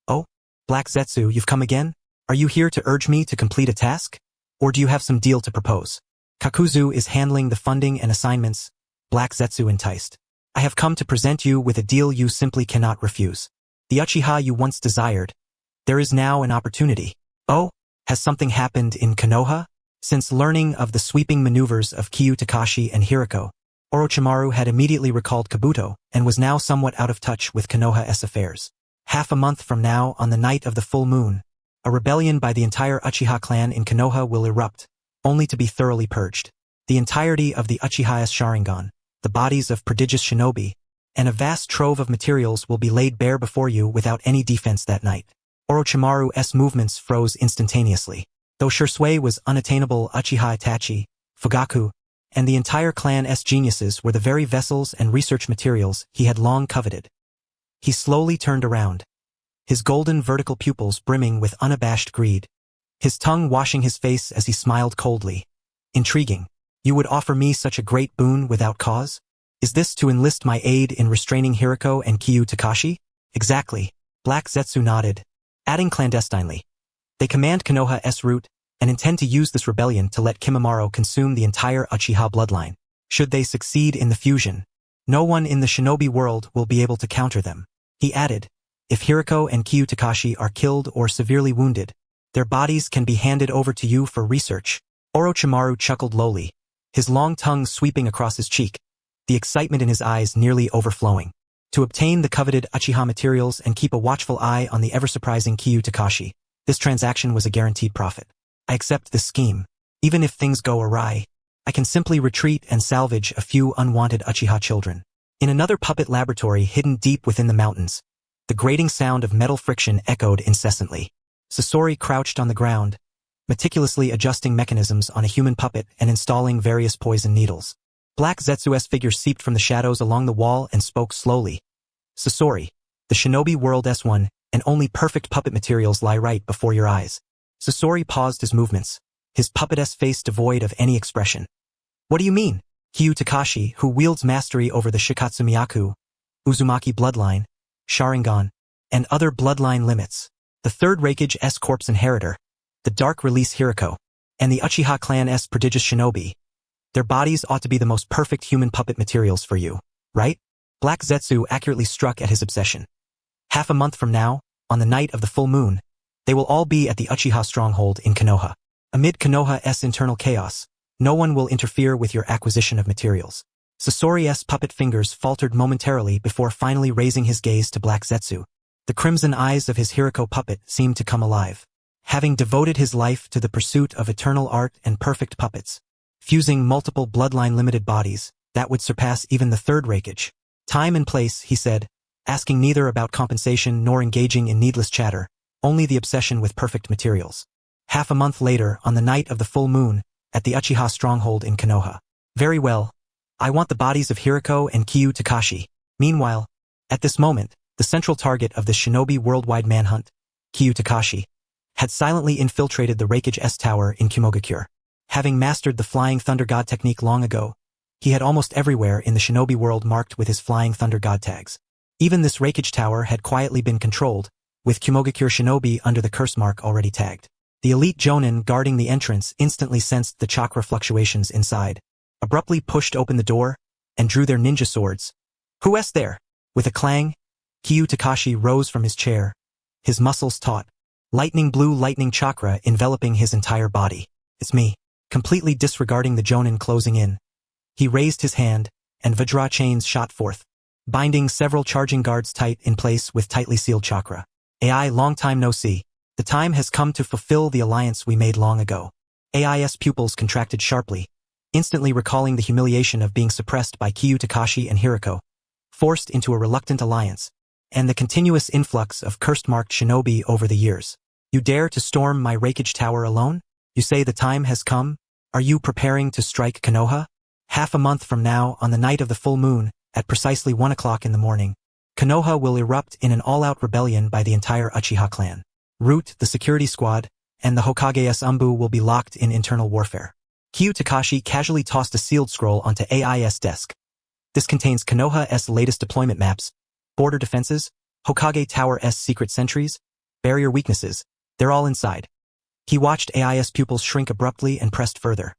Oh, Black Zetsu, you've come again? Are you here to urge me to complete a task? Or do you have some deal to propose? Kakuzu is handling the funding and assignments, Black Zetsu enticed. I have come to present you with a deal you simply cannot refuse. The Uchiha you once desired. There is now an opportunity. Oh, has something happened in Konoha? Since learning of the sweeping maneuvers of Kiyotakashi and Hiruko, Orochimaru had immediately recalled Kabuto and was now somewhat out of touch with Konoha's affairs. Half a month from now, on the night of the full moon, a rebellion by the entire Uchiha clan in Konoha will erupt, only to be thoroughly purged. The entirety of the Uchiha's Sharingan, the bodies of prodigious shinobi, and a vast trove of materials will be laid bare before you without any defense that night. Orochimaru's movements froze instantaneously. Though Shursui was unattainable, Uchiha Itachi, Fugaku, and the entire clan's geniuses were the very vessels and research materials he had long coveted. He slowly turned around, his golden vertical pupils brimming with unabashed greed, his tongue washing his face as he smiled coldly. Intriguing. You would offer me such a great boon without cause? Is this to enlist my aid in restraining Hiruko and Kiyotakashi? Exactly. Black Zetsu nodded, adding clandestinely. They command Konoha's route and intend to use this rebellion to let Kimimaro consume the entire Uchiha bloodline. Should they succeed in the fusion, no one in the shinobi world will be able to counter them. He added, if Hiruko and Kiyotakashi are killed or severely wounded, their bodies can be handed over to you for research. Orochimaru chuckled lowly, his long tongue sweeping across his cheek, the excitement in his eyes nearly overflowing. To obtain the coveted Uchiha materials and keep a watchful eye on the ever-surprising Kiyotakashi, this transaction was a guaranteed profit. I accept this scheme. Even if things go awry, I can simply retreat and salvage a few unwanted Uchiha children. In another puppet laboratory hidden deep within the mountains, the grating sound of metal friction echoed incessantly. Sasori crouched on the ground, meticulously adjusting mechanisms on a human puppet and installing various poison needles. Black Zetsu's figure seeped from the shadows along the wall and spoke slowly. Sasori, the shinobi world's one and only perfect puppet materials lie right before your eyes. Sasori paused his movements, his puppet's face devoid of any expression. What do you mean? Kiyotakashi, who wields mastery over the Shikatsumiyaku, Uzumaki bloodline, Sharingan, and other bloodline limits. The Third Raikage's corpse inheritor, the Dark Release Hiruko, and the Uchiha clan's prodigious shinobi. Their bodies ought to be the most perfect human puppet materials for you, right? Black Zetsu accurately struck at his obsession. Half a month from now, on the night of the full moon, they will all be at the Uchiha stronghold in Konoha. Amid Konoha's internal chaos, no one will interfere with your acquisition of materials. Sasori's puppet fingers faltered momentarily before finally raising his gaze to Black Zetsu. The crimson eyes of his Hiruko puppet seemed to come alive. Having devoted his life to the pursuit of eternal art and perfect puppets, fusing multiple bloodline-limited bodies, that would surpass even the Third Raikage. Time and place, he said, asking neither about compensation nor engaging in needless chatter, only the obsession with perfect materials. Half a month later, on the night of the full moon, at the Uchiha stronghold in Konoha. Very well. I want the bodies of Hiruko and Kyu Takashi. Meanwhile, at this moment, the central target of the shinobi worldwide manhunt, Kyu Takashi, had silently infiltrated the Raikage's tower in Kusagakure. Having mastered the Flying Thunder God technique long ago, he had almost everywhere in the shinobi world marked with his Flying Thunder God tags. Even this Raikage tower had quietly been controlled, with Kusagakure shinobi under the curse mark already tagged. The elite jonin guarding the entrance instantly sensed the chakra fluctuations inside, abruptly pushed open the door, and drew their ninja swords. Who's there? With a clang, Kyu Takashi rose from his chair, his muscles taut, lightning chakra enveloping his entire body. It's me. Completely disregarding the jonin closing in, he raised his hand, and Vajra chains shot forth, binding several charging guards tight in place with tightly sealed chakra. AI, long time no see. The time has come to fulfill the alliance we made long ago. AI's pupils contracted sharply, instantly recalling the humiliation of being suppressed by Kyu Takashi and Hiruko, forced into a reluctant alliance, and the continuous influx of cursed-marked shinobi over the years. You dare to storm my Raikage tower alone? You say the time has come? Are you preparing to strike Konoha? Half a month from now, on the night of the full moon, at precisely 1 o'clock in the morning, Konoha will erupt in an all-out rebellion by the entire Uchiha clan. Root, the security squad, and the Hokage's Umbu will be locked in internal warfare. Kyu Takashi casually tossed a sealed scroll onto AI's desk. This contains Konoha's latest deployment maps, border defenses, Hokage Tower's secret sentries, barrier weaknesses. They're all inside. He watched AI's pupils shrink abruptly and pressed further.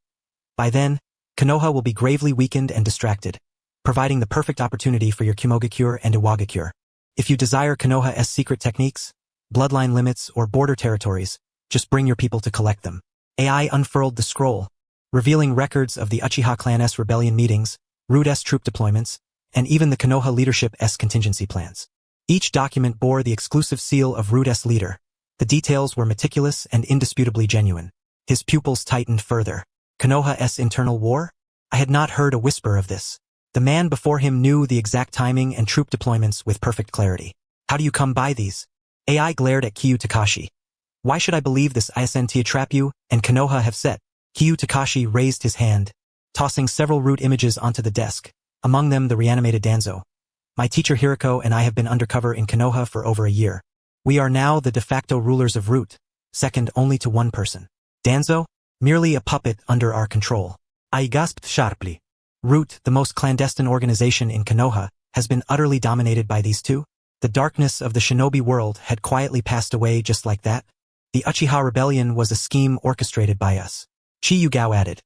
By then, Konoha will be gravely weakened and distracted, providing the perfect opportunity for your Kusagakure and Iwagakure. If you desire Konoha's secret techniques, bloodline limits, or border territories, just bring your people to collect them. AI unfurled the scroll, revealing records of the Uchiha clan's rebellion meetings, Root's troop deployments, and even the Konoha leadership's contingency plans. Each document bore the exclusive seal of Root's leader. The details were meticulous and indisputably genuine. His pupils tightened further. Konoha's internal war? I had not heard a whisper of this. The man before him knew the exact timing and troop deployments with perfect clarity. How do you come by these? AI glared at Kyu Takashi. Why should I believe this ISNT trap you and Konoha have set? Kyu Takashi raised his hand, tossing several Root images onto the desk, among them the reanimated Danzo. My teacher Hiruko and I have been undercover in Konoha for over a year. We are now the de facto rulers of Root, second only to one person. Danzo? Merely a puppet under our control. I gasped sharply. Root, the most clandestine organization in Konoha, has been utterly dominated by these two? The darkness of the shinobi world had quietly passed away just like that? The Uchiha rebellion was a scheme orchestrated by us. Qi Yugao added.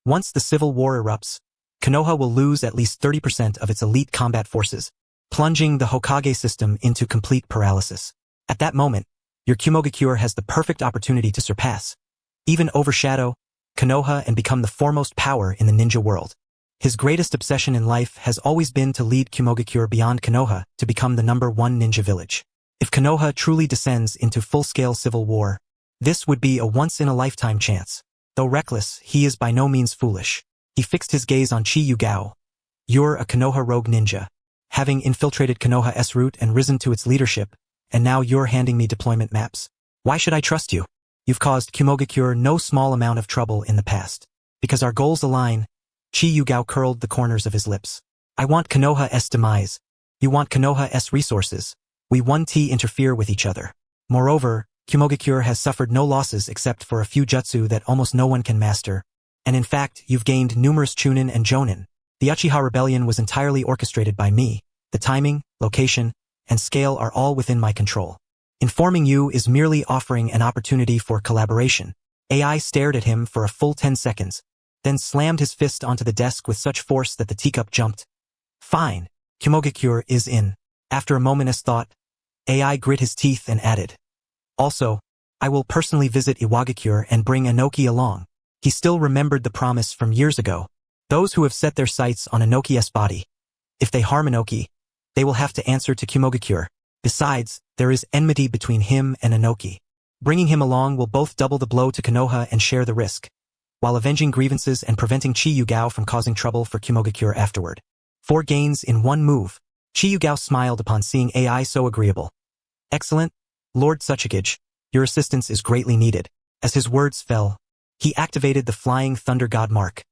Once the civil war erupts, Konoha will lose at least 30% of its elite combat forces, plunging the Hokage system into complete paralysis. At that moment, your Kusagakure has the perfect opportunity to surpass, even overshadow, Konoha and become the foremost power in the ninja world. His greatest obsession in life has always been to lead Kusagakure beyond Konoha to become the #1 ninja village. If Konoha truly descends into full-scale civil war, this would be a once-in-a-lifetime chance. Though reckless, he is by no means foolish. He fixed his gaze on Qi Yugao. You're a Konoha rogue ninja, having infiltrated Konoha's root and risen to its leadership, and now you're handing me deployment maps. Why should I trust you? You've caused Kusagakure no small amount of trouble in the past. Because our goals align, Qi Yugao curled the corners of his lips. I want Konoha's demise. You want Konoha's resources. We won't interfere with each other. Moreover, Kusagakure has suffered no losses except for a few jutsu that almost no one can master. And in fact, you've gained numerous chunin and jonin. The Uchiha rebellion was entirely orchestrated by me. The timing, location, and scale are all within my control. Informing you is merely offering an opportunity for collaboration. AI stared at him for a full 10 seconds, then slammed his fist onto the desk with such force that the teacup jumped. Fine. Qimogakure is in. After a moment's thought, AI grit his teeth and added. Also, I will personally visit Iwagakure and bring Inoki along. He still remembered the promise from years ago. Those who have set their sights on Inoki's body, if they harm Inoki, they will have to answer to Qimogakure. Besides, there is enmity between him and Inoki. Bringing him along will both double the blow to Konoha and share the risk, while avenging grievances and preventing Qi Yugao from causing trouble for Qimogakure afterward. 4 gains in 1 move. Qi Yugao smiled upon seeing AI so agreeable. Excellent, Lord Tsuchikage. Your assistance is greatly needed. As his words fell, he activated the Flying Thunder God mark.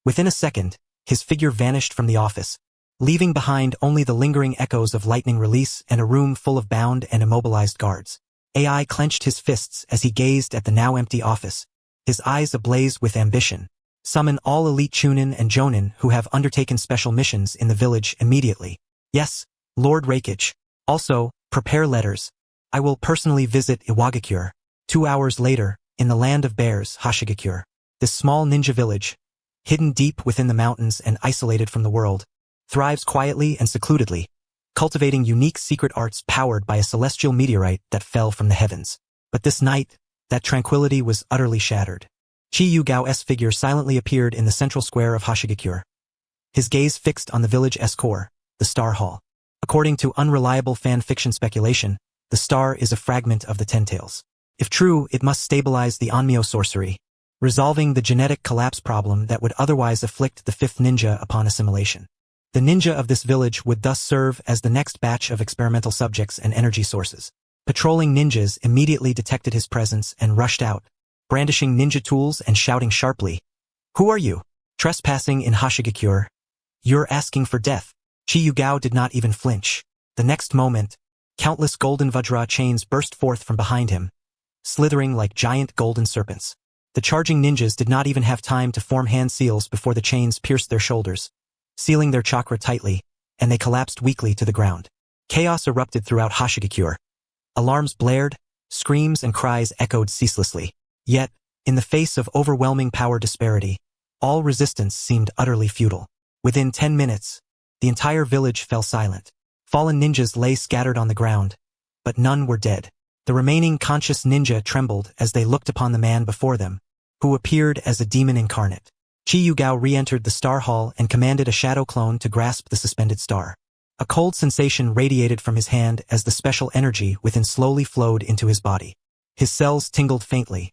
Within a second, his figure vanished from the office, leaving behind only the lingering echoes of lightning release and a room full of bound and immobilized guards. AI clenched his fists as he gazed at the now empty office, his eyes ablaze with ambition. Summon all elite Chunin and Jonin who have undertaken special missions in the village immediately. Yes, Lord Raikage. Also, prepare letters. I will personally visit Iwagakure. 2 hours later, in the land of bears, Hoshigakure. This small ninja village, hidden deep within the mountains and isolated from the world, thrives quietly and secludedly, cultivating unique secret arts powered by a celestial meteorite that fell from the heavens. But this night, that tranquility was utterly shattered. Qi Yugao's figure silently appeared in the central square of Hoshigakure, his gaze fixed on the village's core, the Star Hall. According to unreliable fan fiction speculation, the star is a fragment of the Ten Tails. If true, it must stabilize the Onmyo sorcery, resolving the genetic collapse problem that would otherwise afflict the 5th ninja upon assimilation. The ninja of this village would thus serve as the next batch of experimental subjects and energy sources. Patrolling ninjas immediately detected his presence and rushed out, brandishing ninja tools and shouting sharply, "Who are you? Trespassing in Hoshigakure? You're asking for death." Qi Yugao did not even flinch. The next moment, countless golden Vajra chains burst forth from behind him, slithering like giant golden serpents. The charging ninjas did not even have time to form hand seals before the chains pierced their shoulders, sealing their chakra tightly, and they collapsed weakly to the ground. Chaos erupted throughout Hoshigakure. Alarms blared, screams and cries echoed ceaselessly. Yet, in the face of overwhelming power disparity, all resistance seemed utterly futile. Within 10 minutes, the entire village fell silent. Fallen ninjas lay scattered on the ground, but none were dead. The remaining conscious ninja trembled as they looked upon the man before them, who appeared as a demon incarnate. Qi Yugao re-entered the Star Hall and commanded a shadow clone to grasp the suspended star. A cold sensation radiated from his hand as the special energy within slowly flowed into his body. His cells tingled faintly.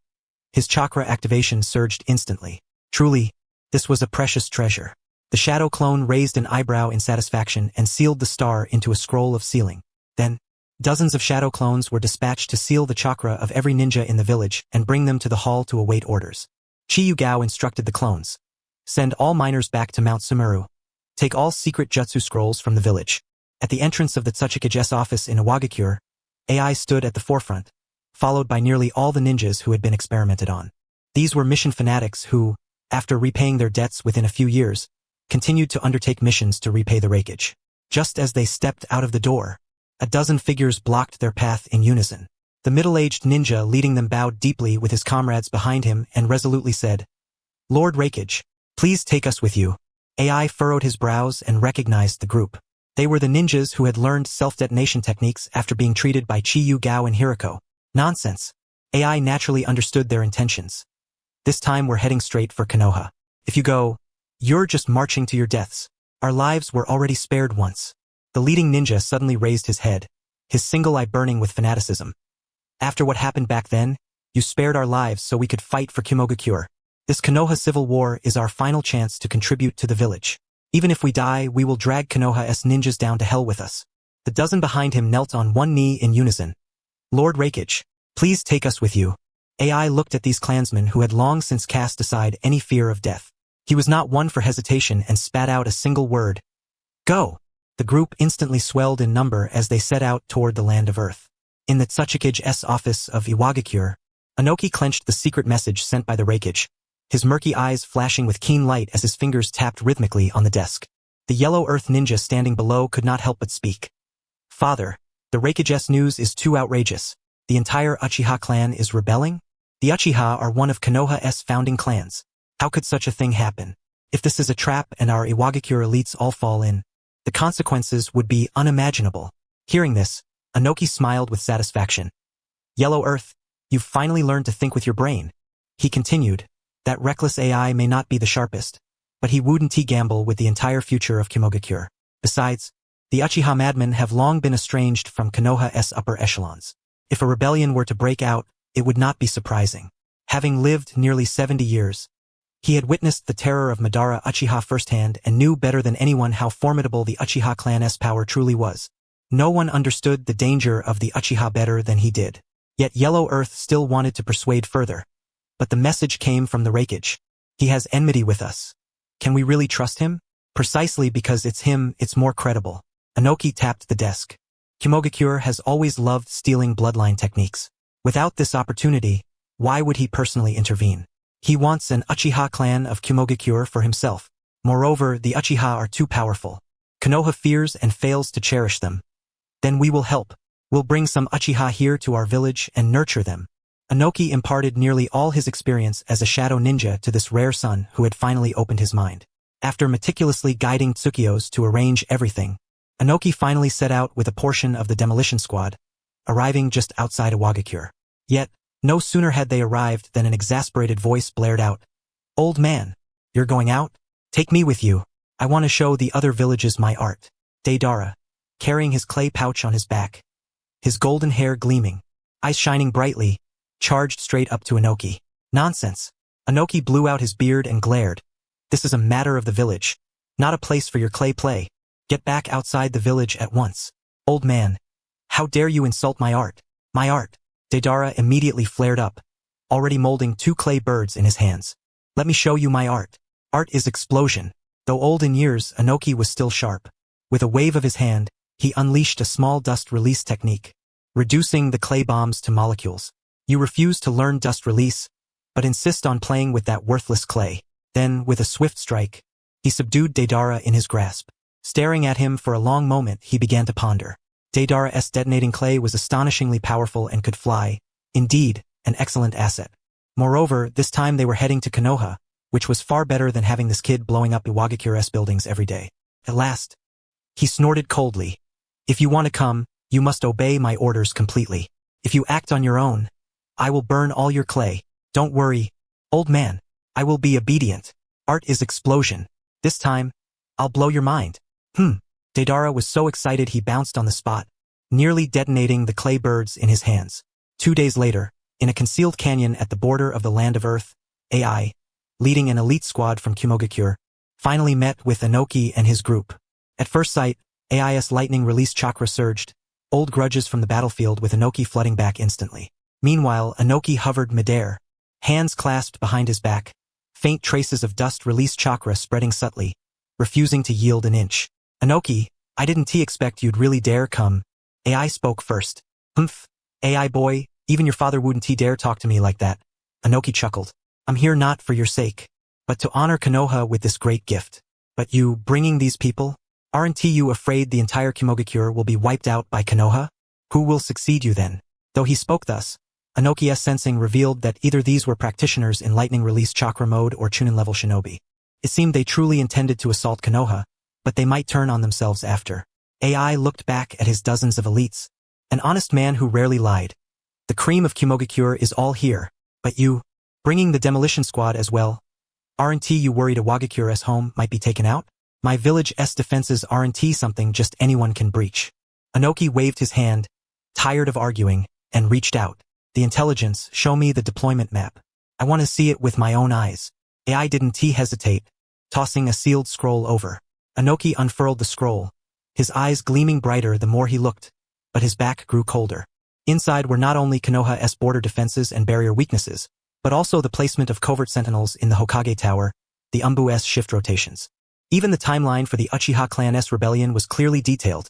His chakra activation surged instantly. Truly, this was a precious treasure. The shadow clone raised an eyebrow in satisfaction and sealed the star into a scroll of sealing. Then, dozens of shadow clones were dispatched to seal the chakra of every ninja in the village and bring them to the hall to await orders. Qi Yugao instructed the clones. Send all miners back to Mount Sumeru. Take all secret jutsu scrolls from the village. At the entrance of the Tsuchikage's office in Iwagakure, AI stood at the forefront, followed by nearly all the ninjas who had been experimented on. These were mission fanatics who, after repaying their debts within a few years, continued to undertake missions to repay the Raikage. Just as they stepped out of the door, a dozen figures blocked their path in unison. The middle-aged ninja leading them bowed deeply with his comrades behind him and resolutely said, "Lord Raikage, please take us with you." AI furrowed his brows and recognized the group. They were the ninjas who had learned self-detonation techniques after being treated by Qi Yugao and Hiruko. Nonsense. AI naturally understood their intentions. This time we're heading straight for Konoha. If you go, you're just marching to your deaths. Our lives were already spared once. The leading ninja suddenly raised his head, his single eye burning with fanaticism. After what happened back then, you spared our lives so we could fight for Qimogakure. This Konoha civil war is our final chance to contribute to the village. Even if we die, we will drag Konoha's ninjas down to hell with us. The dozen behind him knelt on one knee in unison. "Lord Raikage, please take us with you." AI looked at these clansmen who had long since cast aside any fear of death. He was not one for hesitation and spat out a single word. "Go!" The group instantly swelled in number as they set out toward the land of Earth. In the Tsuchikage's office of Iwagakure, Inoki clenched the secret message sent by the Raikage, his murky eyes flashing with keen light as his fingers tapped rhythmically on the desk. The yellow earth ninja standing below could not help but speak. "Father, The Raikage's news is too outrageous. The entire Uchiha clan is rebelling? The Uchiha are one of Konoha's founding clans. How could such a thing happen? If this is a trap and our Iwagakure elites all fall in, the consequences would be unimaginable. Hearing this, Inoki smiled with satisfaction. Yellow Earth, you've finally learned to think with your brain. He continued, that reckless AI may not be the sharpest, but he wouldn't gamble with the entire future of Kimogakure. Besides, the Uchiha madmen have long been estranged from Konoha's upper echelons. If a rebellion were to break out, it would not be surprising. Having lived nearly 70 years, he had witnessed the terror of Madara Uchiha firsthand and knew better than anyone how formidable the Uchiha clan's power truly was. No one understood the danger of the Uchiha better than he did. Yet Yellow Earth still wanted to persuade further. But the message came from the Raikage. He has enmity with us. Can we really trust him? Precisely because it's him, it's more credible. Inoki tapped the desk. Kimogakure has always loved stealing bloodline techniques. Without this opportunity, why would he personally intervene? He wants an Uchiha clan of Kimogakure for himself. Moreover, the Uchiha are too powerful. Konoha fears and fails to cherish them. Then we will help. We'll bring some Uchiha here to our village and nurture them. Inoki imparted nearly all his experience as a shadow ninja to this rare son who had finally opened his mind. After meticulously guiding Tsukio's to arrange everything, Inoki finally set out with a portion of the demolition squad, arriving just outside Iwagakure. Yet, no sooner had they arrived than an exasperated voice blared out. Old man, you're going out? Take me with you. I want to show the other villages my art. Deidara, carrying his clay pouch on his back, his golden hair gleaming, eyes shining brightly, charged straight up to Inoki. Nonsense. Inoki blew out his beard and glared. This is a matter of the village, not a place for your clay play. Get back outside the village at once. Old man, how dare you insult my art? My art. Deidara immediately flared up, already molding 2 clay birds in his hands. Let me show you my art. Art is explosion. Though old in years, Inoki was still sharp. With a wave of his hand, he unleashed a small dust release technique, reducing the clay bombs to molecules. You refuse to learn dust release, but insist on playing with that worthless clay. Then, with a swift strike, he subdued Deidara in his grasp. Staring at him for a long moment, he began to ponder. Deidara's detonating clay was astonishingly powerful and could fly. Indeed, an excellent asset. Moreover, this time they were heading to Konoha, which was far better than having this kid blowing up Iwagakure's buildings every day. At last, he snorted coldly. If you want to come, you must obey my orders completely. If you act on your own, I will burn all your clay. Don't worry, old man. I will be obedient. Art is explosion. This time, I'll blow your mind. Deidara was so excited he bounced on the spot, nearly detonating the clay birds in his hands. 2 days later, in a concealed canyon at the border of the Land of Earth, AI, leading an elite squad from Kimogakure, finally met with Inoki and his group. At first sight, AI's lightning release chakra surged, old grudges from the battlefield with Inoki flooding back instantly. Meanwhile, Inoki hovered midair, hands clasped behind his back, faint traces of dust release chakra spreading subtly, refusing to yield an inch. Inoki, I didn't expect you'd really dare come. AI spoke first. Humph, AI boy, even your father wouldn't dare talk to me like that. Inoki chuckled. I'm here not for your sake, but to honor Konoha with this great gift. But you, bringing these people? Aren't you afraid the entire Kimogakure will be wiped out by Konoha? Who will succeed you then? Though he spoke thus, Inoki's sensing revealed that either these were practitioners in lightning release chakra mode or Chunin level shinobi. It seemed they truly intended to assault Konoha, but they might turn on themselves after. AI looked back at his dozens of elites. An honest man who rarely lied. The cream of Kimogakure is all here, but you, bringing the demolition squad as well. Aren't you worried Iwagakure's home might be taken out? My village's defenses aren't something just anyone can breach. Inoki waved his hand, tired of arguing, and reached out. The intelligence, show me the deployment map. I want to see it with my own eyes. AI didn't hesitate, tossing a sealed scroll over. Inoki unfurled the scroll, his eyes gleaming brighter the more he looked, but his back grew colder. Inside were not only Konoha's border defenses and barrier weaknesses, but also the placement of covert sentinels in the Hokage Tower, the Umbu's shift rotations. Even the timeline for the Uchiha clan's rebellion was clearly detailed,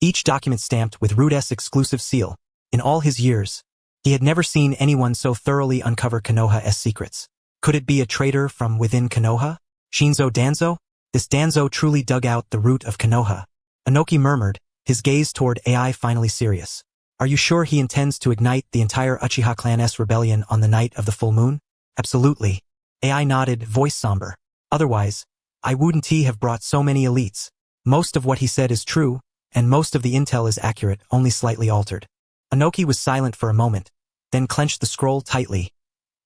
each document stamped with Rude's exclusive seal. In all his years, he had never seen anyone so thoroughly uncover Konoha's secrets. Could it be a traitor from within Konoha? Shinzo Danzo? This Danzo truly dug out the root of Konoha. Inoki murmured, his gaze toward AI finally serious. Are you sure he intends to ignite the entire Uchiha clan's rebellion on the night of the full moon? Absolutely. AI nodded, voice somber. Otherwise, I wouldn't have brought so many elites. Most of what he said is true, and most of the intel is accurate, only slightly altered. Inoki was silent for a moment, then clenched the scroll tightly.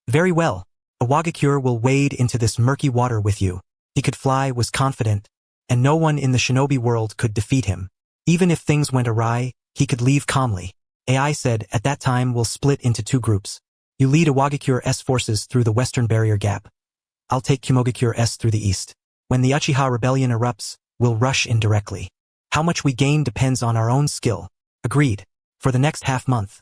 Very well. Iwagakure will wade into this murky water with you. He could fly, was confident, and no one in the shinobi world could defeat him. Even if things went awry, he could leave calmly. AI said, at that time we'll split into 2 groups. You lead Iwagakure's forces through the western barrier gap. I'll take Kumogakure's through the east. When the Uchiha rebellion erupts, we'll rush in directly. How much we gain depends on our own skill. Agreed. For the next half-month,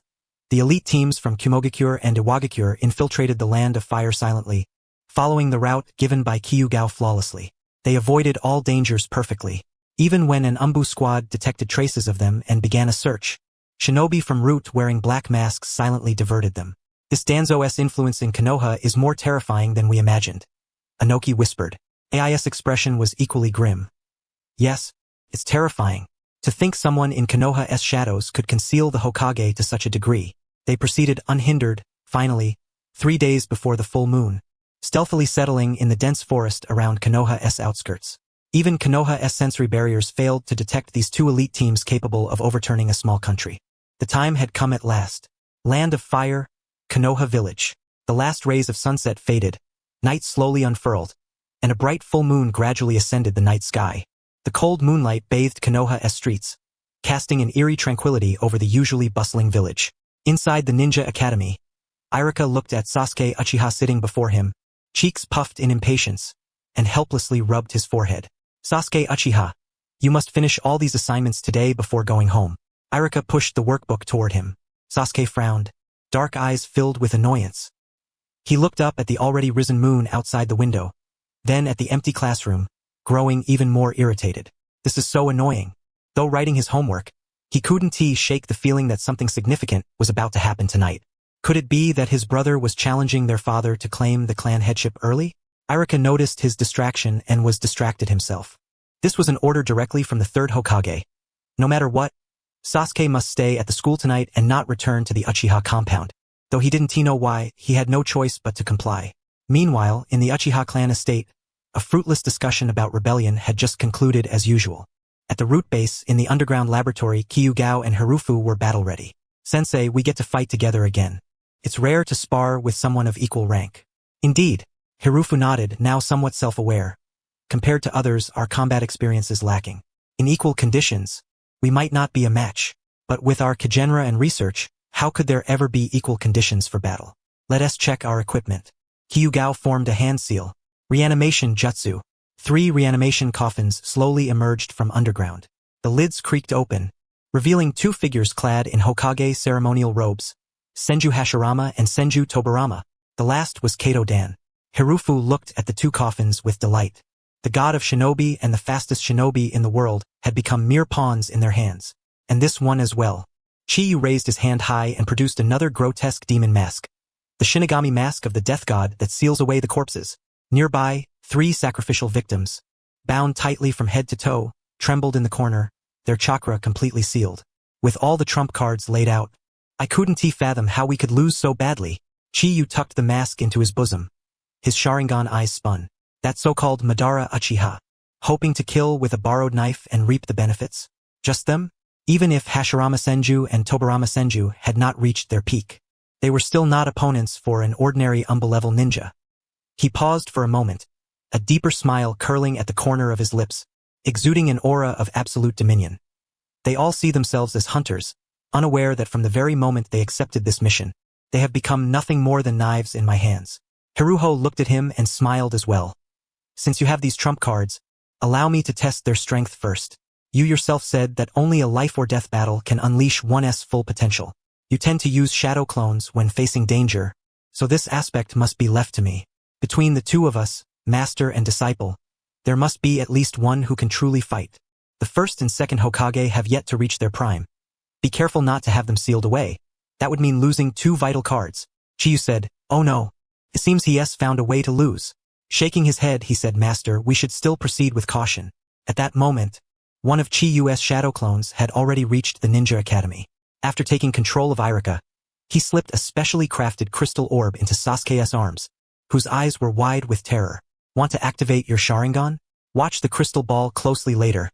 the elite teams from Kumogakure and Iwagakure infiltrated the Land of Fire silently, following the route given by Qi Yugao flawlessly. They avoided all dangers perfectly. Even when an Umbu squad detected traces of them and began a search, shinobi from Route wearing black masks silently diverted them. This Danzo's influence in Konoha is more terrifying than we imagined. Inoki whispered. AI's expression was equally grim. Yes, it's terrifying. To think someone in Konoha's shadows could conceal the Hokage to such a degree. They proceeded unhindered, finally, 3 days before the full moon, stealthily settling in the dense forest around Konoha's outskirts. Even Konoha's sensory barriers failed to detect these 2 elite teams capable of overturning a small country. The time had come at last. Land of Fire, Konoha Village. The last rays of sunset faded, night slowly unfurled, and a bright full moon gradually ascended the night sky. The cold moonlight bathed Konoha's streets, casting an eerie tranquility over the usually bustling village. Inside the ninja academy, Iruka looked at Sasuke Uchiha sitting before him, cheeks puffed in impatience, and helplessly rubbed his forehead. Sasuke Uchiha, you must finish all these assignments today before going home. Iruka pushed the workbook toward him. Sasuke frowned, dark eyes filled with annoyance. He looked up at the already risen moon outside the window, then at the empty classroom, growing even more irritated. This is so annoying. Though writing his homework, he couldn't shake the feeling that something significant was about to happen tonight. Could it be that his brother was challenging their father to claim the clan headship early? Iruka noticed his distraction and was distracted himself. This was an order directly from the third Hokage. No matter what, Sasuke must stay at the school tonight and not return to the Uchiha compound. Though he didn't know why, he had no choice but to comply. Meanwhile, in the Uchiha clan estate, a fruitless discussion about rebellion had just concluded as usual. At the root base, in the underground laboratory, Qi Yugao and Hiruko were battle-ready. Sensei, we get to fight together again. It's rare to spar with someone of equal rank. Indeed, Hiruko nodded, now somewhat self-aware. Compared to others, our combat experience is lacking. In equal conditions, we might not be a match. But with our Kagenra and research, how could there ever be equal conditions for battle? Let us check our equipment. Qi Yugao formed a hand seal. Reanimation jutsu. 3 reanimation coffins slowly emerged from underground. The lids creaked open, revealing 2 figures clad in Hokage ceremonial robes, Senju Hashirama and Senju Tobarama. The last was Kato Dan. Hiruko looked at the 2 coffins with delight. The god of shinobi and the fastest shinobi in the world had become mere pawns in their hands. And this one as well. Chiyu raised his hand high and produced another grotesque demon mask. The Shinigami mask of the death god that seals away the corpses. Nearby, 3 sacrificial victims, bound tightly from head to toe, trembled in the corner, their chakra completely sealed. With all the trump cards laid out, I couldn't fathom how we could lose so badly. Chiyu tucked the mask into his bosom. His Sharingan eyes spun. That so-called Madara Uchiha, hoping to kill with a borrowed knife and reap the benefits? Just them? Even if Hashirama Senju and Tobarama Senju had not reached their peak, they were still not opponents for an ordinary Umbu-level ninja. He paused for a moment, a deeper smile curling at the corner of his lips, exuding an aura of absolute dominion. They all see themselves as hunters, unaware that from the very moment they accepted this mission, they have become nothing more than knives in my hands. Hiruko looked at him and smiled as well. Since you have these trump cards, allow me to test their strength first. You yourself said that only a life-or-death battle can unleash one's full potential. You tend to use shadow clones when facing danger, so this aspect must be left to me. Between the 2 of us, master and disciple, there must be at least one who can truly fight. The first and second Hokage have yet to reach their prime. Be careful not to have them sealed away. That would mean losing 2 vital cards. Chiyu said, oh no. It seems he has found a way to lose. Shaking his head, he said, Master, we should still proceed with caution. At that moment, one of Qi Yu's shadow clones, had already reached the Ninja Academy. After taking control of Iruka, he slipped a specially crafted crystal orb into Sasuke's arms, whose eyes were wide with terror. Want to activate your Sharingan? Watch the crystal ball closely later.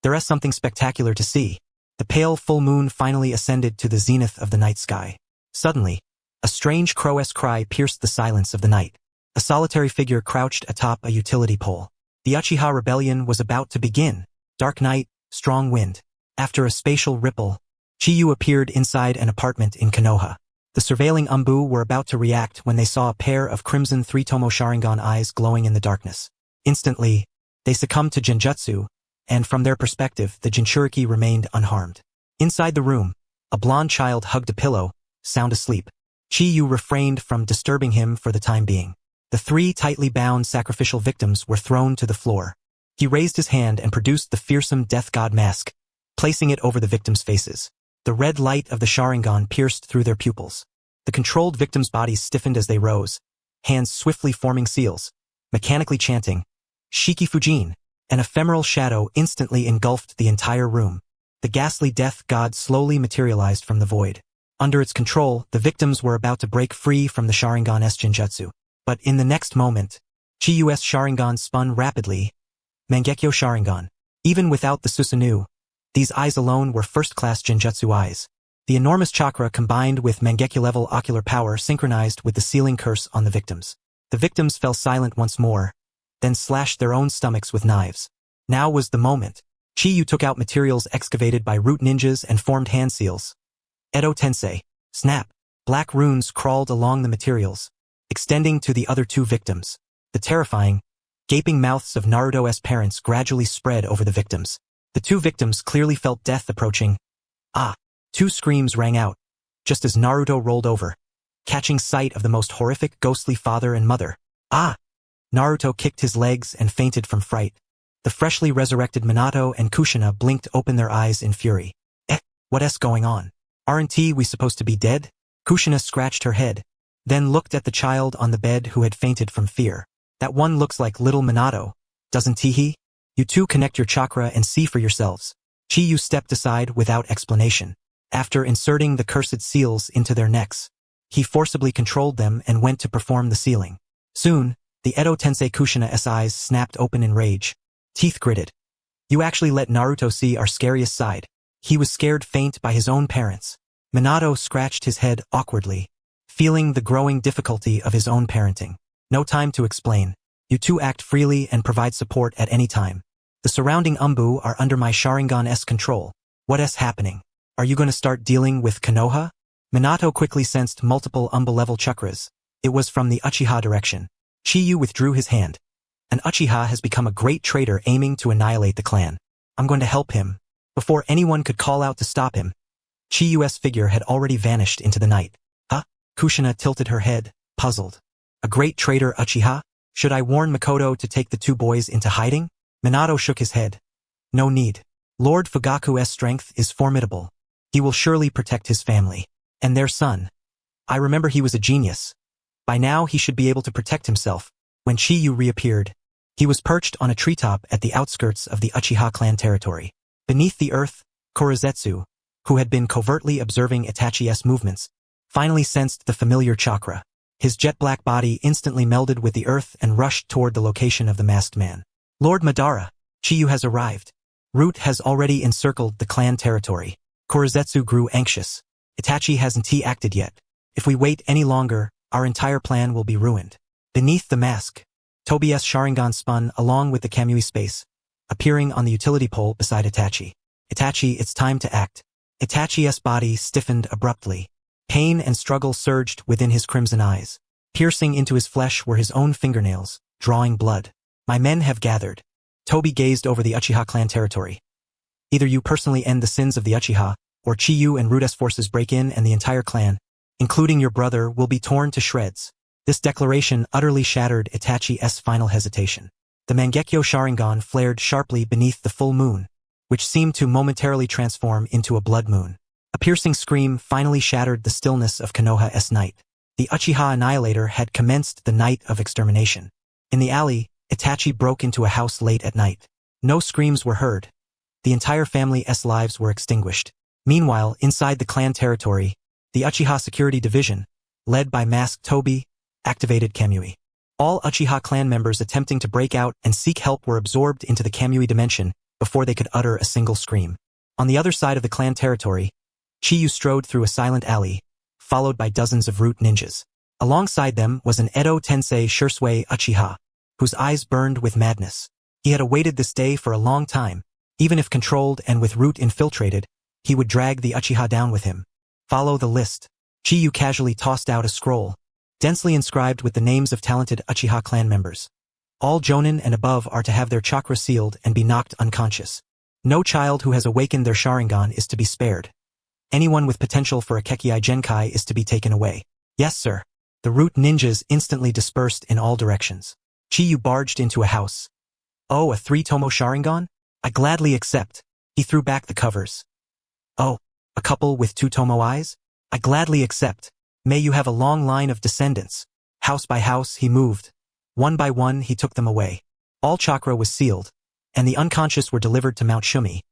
There is something spectacular to see. The pale full moon finally ascended to the zenith of the night sky. Suddenly, a strange crow-esque cry pierced the silence of the night. A solitary figure crouched atop a utility pole. The Uchiha rebellion was about to begin. Dark night, strong wind. After a spatial ripple, Qi Yu appeared inside an apartment in Konoha. The surveilling Umbu were about to react when they saw a pair of crimson three-tomo Sharingan eyes glowing in the darkness. Instantly, they succumbed to Genjutsu, and from their perspective, the Jinchuriki remained unharmed. Inside the room, a blonde child hugged a pillow, sound asleep. Qi Yu refrained from disturbing him for the time being. The three tightly bound sacrificial victims were thrown to the floor. He raised his hand and produced the fearsome death god mask, placing it over the victims' faces. The red light of the Sharingan pierced through their pupils. The controlled victims' bodies stiffened as they rose, hands swiftly forming seals, mechanically chanting, Shiki Fujin. An ephemeral shadow instantly engulfed the entire room. The ghastly death god slowly materialized from the void. Under its control, the victims were about to break free from the Sharingan's Genjutsu. But in the next moment, Qi Yu's Sharingan spun rapidly. Mangekyo Sharingan. Even without the Susanoo, these eyes alone were first-class Genjutsu eyes. The enormous chakra combined with Mangekyo-level ocular power synchronized with the sealing curse on the victims. The victims fell silent once more, then slashed their own stomachs with knives. Now was the moment. Qi Yu took out materials excavated by root ninjas and formed hand seals. Edo Tensei. Snap. Black runes crawled along the materials, extending to the other two victims. The terrifying, gaping mouths of Naruto's parents gradually spread over the victims. The two victims clearly felt death approaching. Ah! Two screams rang out, just as Naruto rolled over, catching sight of the most horrific ghostly father and mother. Ah! Naruto kicked his legs and fainted from fright. The freshly resurrected Minato and Kushina blinked open their eyes in fury. What's going on? Aren't we supposed to be dead? Kushina scratched her head, then looked at the child on the bed who had fainted from fear. That one looks like little Minato, doesn't he? You two connect your chakra and see for yourselves. Qi Yu stepped aside without explanation. After inserting the cursed seals into their necks, he forcibly controlled them and went to perform the sealing. Soon, the Edo Tensei Kushina's eyes snapped open in rage. Teeth gritted. You actually let Naruto see our scariest side. He was scared faint by his own parents. Minato scratched his head awkwardly, feeling the growing difficulty of his own parenting. No time to explain. You two act freely and provide support at any time. The surrounding Umbu are under my Sharingan's control. What's happening? Are you going to start dealing with Konoha? Minato quickly sensed multiple Umbu-level chakras. It was from the Uchiha direction. Qi Yu withdrew his hand. An Uchiha has become a great traitor aiming to annihilate the clan. I'm going to help him. Before anyone could call out to stop him, Qi Yu's figure had already vanished into the night. Huh? Kushina tilted her head, puzzled. A great traitor Uchiha? Should I warn Makoto to take the two boys into hiding? Minato shook his head. No need. Lord Fugaku's strength is formidable. He will surely protect his family. And their son. I remember he was a genius. By now he should be able to protect himself. When Qi Yu reappeared, he was perched on a treetop at the outskirts of the Uchiha clan territory. Beneath the earth, Korezetsu, who had been covertly observing Itachi's movements, finally sensed the familiar chakra. His jet-black body instantly melded with the earth and rushed toward the location of the masked man. Lord Madara, Qi Yu has arrived. Root has already encircled the clan territory. Korezetsu grew anxious. Itachi hasn't acted yet. If we wait any longer, our entire plan will be ruined. Beneath the mask, Tobi's Sharingan spun along with the Kamui space, appearing on the utility pole beside Itachi. Itachi, it's time to act. Itachi's body stiffened abruptly. Pain and struggle surged within his crimson eyes. Piercing into his flesh were his own fingernails, drawing blood. My men have gathered. Tobi gazed over the Uchiha clan territory. Either you personally end the sins of the Uchiha, or Qi Yu and Root's forces break in and the entire clan, including your brother, will be torn to shreds. This declaration utterly shattered Itachi's final hesitation. The Mangekyo Sharingan flared sharply beneath the full moon, which seemed to momentarily transform into a blood moon. A piercing scream finally shattered the stillness of Konoha's night. The Uchiha Annihilator had commenced the night of extermination. In the alley, Itachi broke into a house late at night. No screams were heard. the entire family's lives were extinguished. Meanwhile, inside the clan territory, the Uchiha Security Division, led by Masked Tobi, activated Kamui. All Uchiha clan members attempting to break out and seek help were absorbed into the Kamui dimension before they could utter a single scream. On the other side of the clan territory, Chiyu strode through a silent alley, followed by dozens of root ninjas. Alongside them was an Edo Tensei Shursui Uchiha, whose eyes burned with madness. He had awaited this day for a long time. Even if controlled and with root infiltrated, he would drag the Uchiha down with him. Follow the list. Chiyu casually tossed out a scroll, densely inscribed with the names of talented Uchiha clan members. All Jonin and above are to have their chakra sealed and be knocked unconscious. No child who has awakened their Sharingan is to be spared. Anyone with potential for a Kekkei Genkai is to be taken away. Yes, sir. The root ninjas instantly dispersed in all directions. Chiyu barged into a house. Oh, a 3-tomo Sharingan? I gladly accept. He threw back the covers. Oh, a couple with 2-tomo eyes? I gladly accept. May you have a long line of descendants. House by house he moved. One by one he took them away. All chakra was sealed, and the unconscious were delivered to Mount Shumi,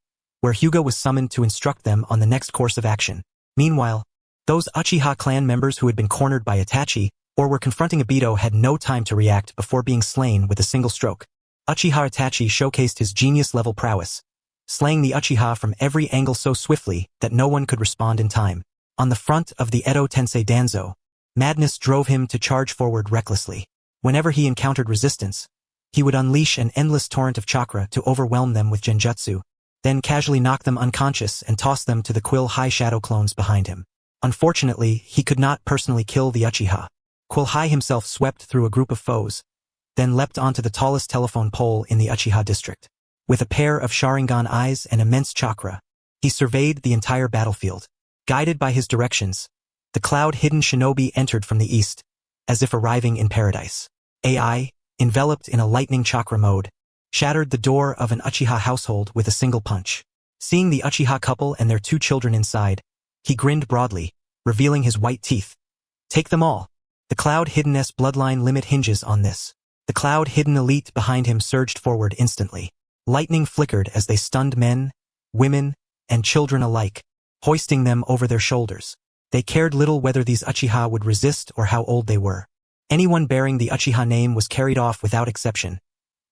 where Hugo was summoned to instruct them on the next course of action. Meanwhile, those Uchiha clan members who had been cornered by Itachi or were confronting Obito had no time to react before being slain with a single stroke. Uchiha Itachi showcased his genius-level prowess, slaying the Uchiha from every angle so swiftly that no one could respond in time. On the front of the Edo Tensei Danzo, madness drove him to charge forward recklessly. Whenever he encountered resistance, he would unleash an endless torrent of chakra to overwhelm them with genjutsu, then casually knock them unconscious and toss them to the Quill High shadow clones behind him. Unfortunately, he could not personally kill the Uchiha. Quill High himself swept through a group of foes, then leapt onto the tallest telephone pole in the Uchiha district. With a pair of Sharingan eyes and immense chakra, he surveyed the entire battlefield. Guided by his directions, the cloud-hidden shinobi entered from the east, as if arriving in paradise. AI, enveloped in a lightning chakra mode, shattered the door of an Uchiha household with a single punch. Seeing the Uchiha couple and their 2 children inside, he grinned broadly, revealing his white teeth. Take them all. The cloud-hidden's bloodline limit hinges on this. The cloud-hidden elite behind him surged forward instantly. Lightning flickered as they stunned men, women, and children alike, hoisting them over their shoulders. They cared little whether these Uchiha would resist or how old they were. Anyone bearing the Uchiha name was carried off without exception.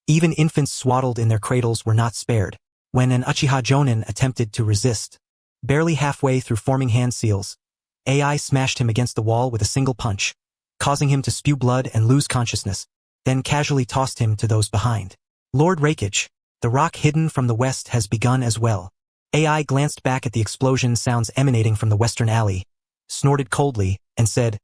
Even infants swaddled in their cradles were not spared. When an Uchiha Jonin attempted to resist, barely halfway through forming hand seals, AI smashed him against the wall with a single punch, causing him to spew blood and lose consciousness, then casually tossed him to those behind. Lord Raikage, the rock hidden from the west has begun as well. AI glanced back at the explosion sounds emanating from the western alley, snorted coldly, and said,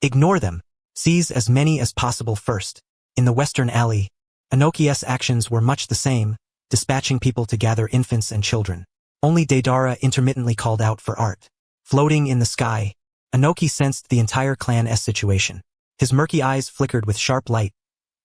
Ignore them. Seize as many as possible first. In the western alley, Inoki's actions were much the same, dispatching people to gather infants and children. Only Deidara intermittently called out for art. Floating in the sky, Inoki sensed the entire clan's situation. His murky eyes flickered with sharp light.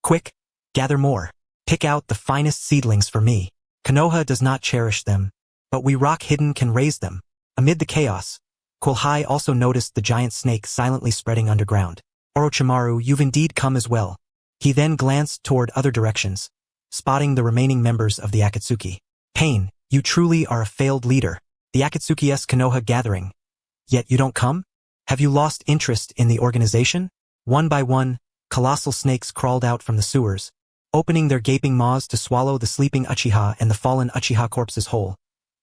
Quick, gather more. Pick out the finest seedlings for me. Konoha does not cherish them, but we rock hidden can raise them. Amid the chaos, Quill-High also noticed the giant snake silently spreading underground. Orochimaru, you've indeed come as well. He then glanced toward other directions, spotting the remaining members of the Akatsuki. Pain, you truly are a failed leader. The Akatsuki's Konoha gathering. Yet you don't come? Have you lost interest in the organization? One by one, colossal snakes crawled out from the sewers, opening their gaping maws to swallow the sleeping Uchiha and the fallen Uchiha corpses whole,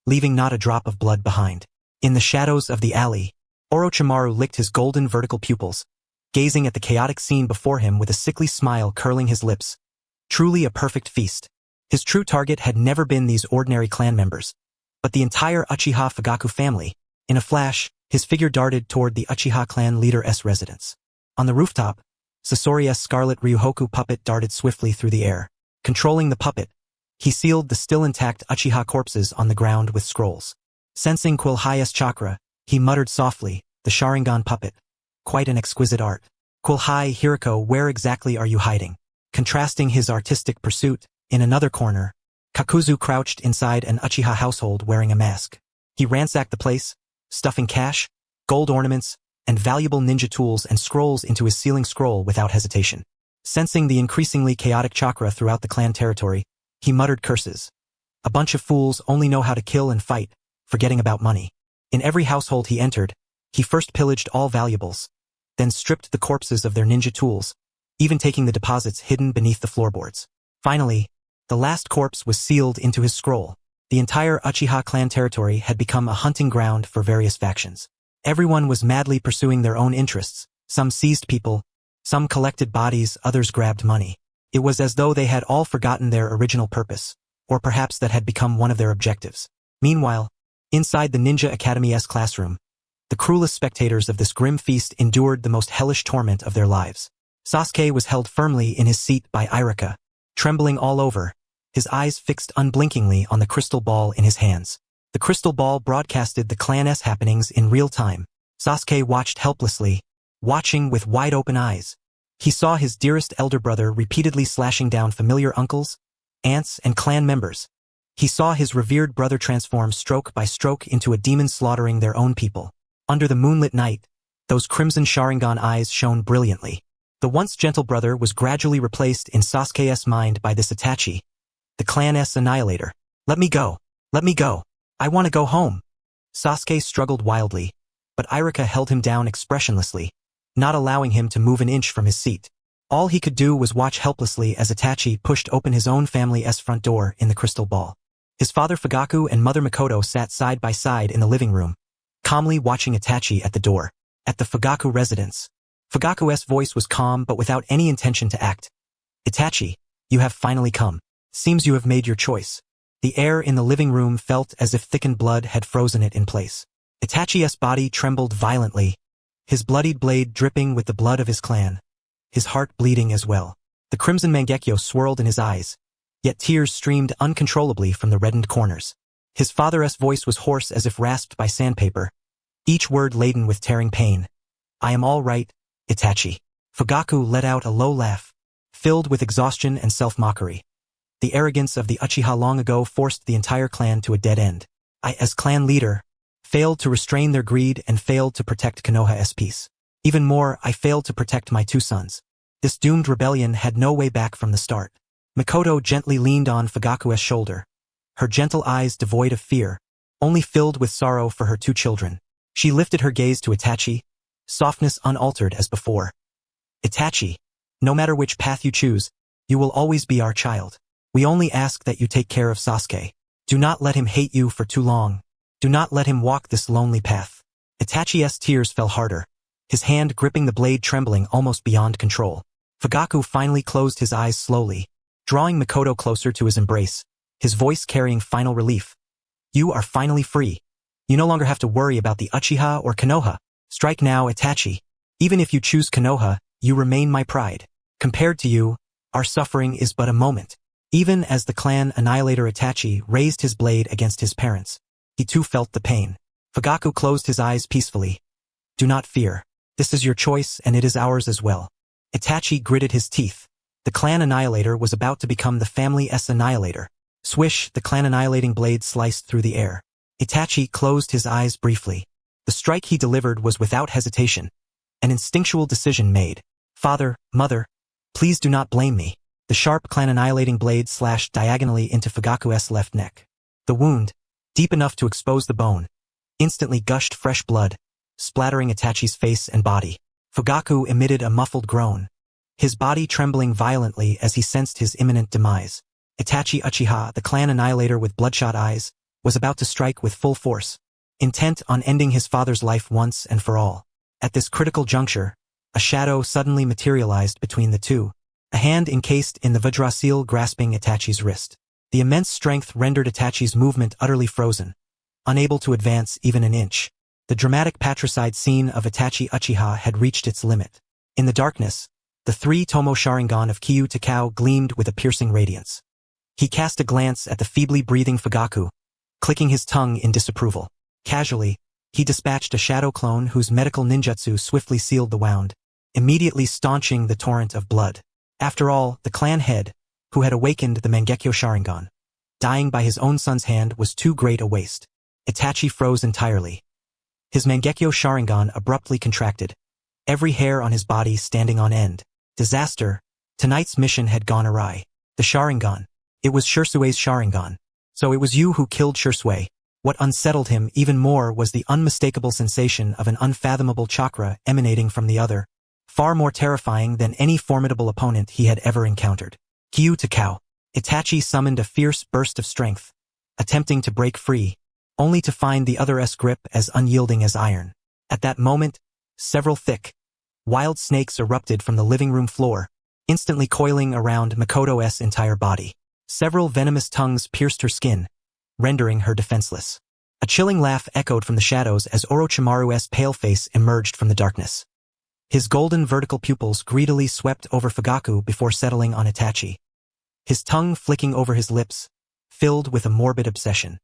leaving not a drop of blood behind. In the shadows of the alley, Orochimaru licked his golden vertical pupils, gazing at the chaotic scene before him with a sickly smile curling his lips. Truly a perfect feast. His true target had never been these ordinary clan members, but the entire Uchiha Fugaku family. In a flash, his figure darted toward the Uchiha clan leader's residence. On the rooftop, Sasori's scarlet Ryuhoku puppet darted swiftly through the air. Controlling the puppet, he sealed the still intact Uchiha corpses on the ground with scrolls. Sensing Quill-High's chakra, he muttered softly, the Sharingan puppet. Quite an exquisite art. Quill-High, Hiruko, where exactly are you hiding? Contrasting his artistic pursuit, in another corner, Kakuzu crouched inside an Uchiha household wearing a mask. He ransacked the place, stuffing cash, gold ornaments, and valuable ninja tools and scrolls into his sealing scroll without hesitation. Sensing the increasingly chaotic chakra throughout the clan territory, he muttered curses. A bunch of fools only know how to kill and fight, forgetting about money. In every household he entered, he first pillaged all valuables, then stripped the corpses of their ninja tools, even taking the deposits hidden beneath the floorboards. Finally, the last corpse was sealed into his scroll. The entire Uchiha clan territory had become a hunting ground for various factions. Everyone was madly pursuing their own interests. Some seized people, some collected bodies, others grabbed money. It was as though they had all forgotten their original purpose, or perhaps that had become one of their objectives. Meanwhile, inside the Ninja Academy's classroom, the cruelest spectators of this grim feast endured the most hellish torment of their lives. Sasuke was held firmly in his seat by Hiruko, trembling all over, his eyes fixed unblinkingly on the crystal ball in his hands. The crystal ball broadcasted the clan's happenings in real time. Sasuke watched helplessly, watching with wide-open eyes. He saw his dearest elder brother repeatedly slashing down familiar uncles, aunts, and clan members. He saw his revered brother transform stroke by stroke into a demon slaughtering their own people. Under the moonlit night, those crimson Sharingan eyes shone brilliantly. The once gentle brother was gradually replaced in Sasuke's mind by this Itachi, the clan's annihilator. Let me go. Let me go. I want to go home. Sasuke struggled wildly, but Hiruko held him down expressionlessly, not allowing him to move an inch from his seat. All he could do was watch helplessly as Itachi pushed open his own family's front door in the crystal ball. His father Fugaku and mother Makoto sat side by side in the living room, calmly watching Itachi at the door. At the Fugaku residence, Fugaku's voice was calm but without any intention to act. Itachi, you have finally come. Seems you have made your choice. The air in the living room felt as if thickened blood had frozen it in place. Itachi's body trembled violently, his bloodied blade dripping with the blood of his clan, his heart bleeding as well. The crimson Mangekyo swirled in his eyes, yet tears streamed uncontrollably from the reddened corners. His father's voice was hoarse as if rasped by sandpaper, each word laden with tearing pain. I am all right, Itachi. Fugaku let out a low laugh, filled with exhaustion and self-mockery. The arrogance of the Uchiha long ago forced the entire clan to a dead end. I, as clan leader, failed to restrain their greed and failed to protect Konoha's peace. Even more, I failed to protect my two sons. This doomed rebellion had no way back from the start. Makoto gently leaned on Fugaku's shoulder, her gentle eyes devoid of fear, only filled with sorrow for her two children. She lifted her gaze to Itachi, softness unaltered as before. Itachi, no matter which path you choose, you will always be our child. We only ask that you take care of Sasuke. Do not let him hate you for too long. Do not let him walk this lonely path. Itachi's tears fell harder, his hand gripping the blade trembling almost beyond control. Fugaku finally closed his eyes slowly, drawing Makoto closer to his embrace, his voice carrying final relief. You are finally free. You no longer have to worry about the Uchiha or Konoha. Strike now, Itachi. Even if you choose Konoha, you remain my pride. Compared to you, our suffering is but a moment. Even as the clan annihilator Itachi raised his blade against his parents, he too felt the pain. Fugaku closed his eyes peacefully. Do not fear. This is your choice and it is ours as well. Itachi gritted his teeth. The clan annihilator was about to become the family's annihilator. Swish, the clan annihilating blade sliced through the air. Itachi closed his eyes briefly. The strike he delivered was without hesitation, an instinctual decision made. Father, mother, please do not blame me. The sharp clan-annihilating blade slashed diagonally into Fugaku's left neck. The wound, deep enough to expose the bone, instantly gushed fresh blood, splattering Itachi's face and body. Fugaku emitted a muffled groan, his body trembling violently as he sensed his imminent demise. Itachi Uchiha, the clan annihilator with bloodshot eyes, was about to strike with full force, intent on ending his father's life once and for all. At this critical juncture, a shadow suddenly materialized between the two, a hand encased in the Vajrasil grasping Itachi's wrist. The immense strength rendered Itachi's movement utterly frozen, unable to advance even an inch. The dramatic patricide scene of Itachi Uchiha had reached its limit. In the darkness, the three-tomo Sharingan of Qi Yugao gleamed with a piercing radiance. He cast a glance at the feebly breathing Fugaku, clicking his tongue in disapproval. Casually, he dispatched a shadow clone whose medical ninjutsu swiftly sealed the wound, immediately staunching the torrent of blood. After all, the clan head, who had awakened the Mangekyo Sharingan, dying by his own son's hand was too great a waste. Itachi froze entirely. His Mangekyo Sharingan abruptly contracted, every hair on his body standing on end. Disaster. Tonight's mission had gone awry. The Sharingan. It was Shirsue's Sharingan. So it was you who killed Shursui. What unsettled him even more was the unmistakable sensation of an unfathomable chakra emanating from the other, far more terrifying than any formidable opponent he had ever encountered. Qi Yugao. Itachi summoned a fierce burst of strength, attempting to break free, only to find the other's grip as unyielding as iron. At that moment, several thick, wild snakes erupted from the living room floor, instantly coiling around Makoto's entire body. Several venomous tongues pierced her skin, rendering her defenseless. A chilling laugh echoed from the shadows as Orochimaru's pale face emerged from the darkness. His golden vertical pupils greedily swept over Fugaku before settling on Itachi. His tongue flicking over his lips, filled with a morbid obsession.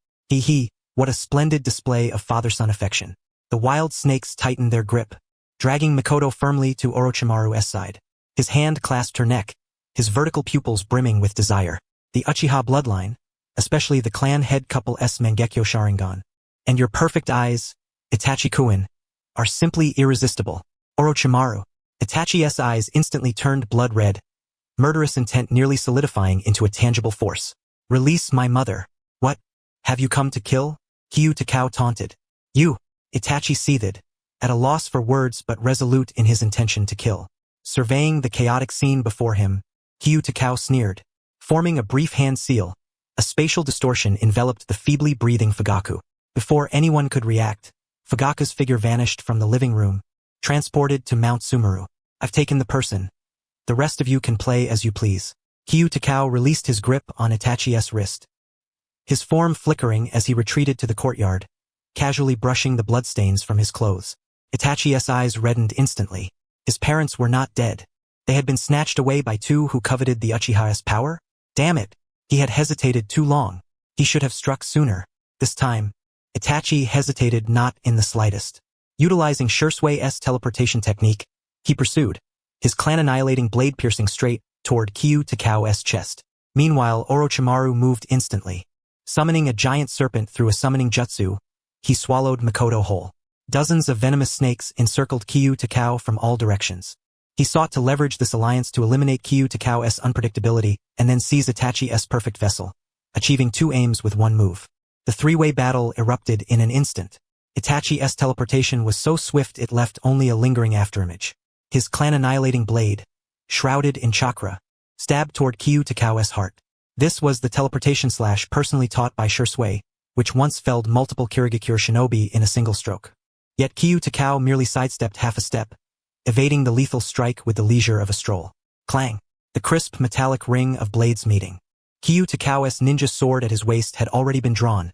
What a splendid display of father-son affection. The wild snakes tightened their grip, dragging Makoto firmly to Orochimaru's side. His hand clasped her neck, his vertical pupils brimming with desire. The Uchiha bloodline, especially the clan head couple's Mangekyo Sharingan, and your perfect eyes, Itachi-kun, are simply irresistible. Orochimaru. Itachi's eyes instantly turned blood red, murderous intent nearly solidifying into a tangible force. Release my mother. What? Have you come to kill? Qi Yugao taunted. You. Itachi seethed, at a loss for words but resolute in his intention to kill. Surveying the chaotic scene before him, Qi Yugao sneered. Forming a brief hand seal, a spatial distortion enveloped the feebly breathing Fugaku. Before anyone could react, Fugaku's figure vanished from the living room, transported to Mount Sumeru. I've taken the person. The rest of you can play as you please. Qi Yugao released his grip on Itachi's wrist, his form flickering as he retreated to the courtyard, casually brushing the bloodstains from his clothes. Itachi's eyes reddened instantly. His parents were not dead. They had been snatched away by two who coveted the Uchiha's power? Damn it! He had hesitated too long. He should have struck sooner. This time, Itachi hesitated not in the slightest. Utilizing Shursui's teleportation technique, he pursued, his clan-annihilating blade piercing straight toward Qi Yugao's chest. Meanwhile, Orochimaru moved instantly. Summoning a giant serpent through a summoning jutsu, he swallowed Makoto whole. Dozens of venomous snakes encircled Qi Yugao from all directions. He sought to leverage this alliance to eliminate Qi Yugao's unpredictability and then seize Itachi's perfect vessel, achieving two aims with one move. The three-way battle erupted in an instant. Itachi's teleportation was so swift it left only a lingering afterimage. His clan-annihilating blade, shrouded in chakra, stabbed toward Qi Yugao's heart. This was the teleportation slash personally taught by Shursui, which once felled multiple Kirigakure shinobi in a single stroke. Yet Qi Yugao merely sidestepped half a step, evading the lethal strike with the leisure of a stroll. Clang! The crisp metallic ring of blades meeting. Qi Yugao's ninja sword at his waist had already been drawn,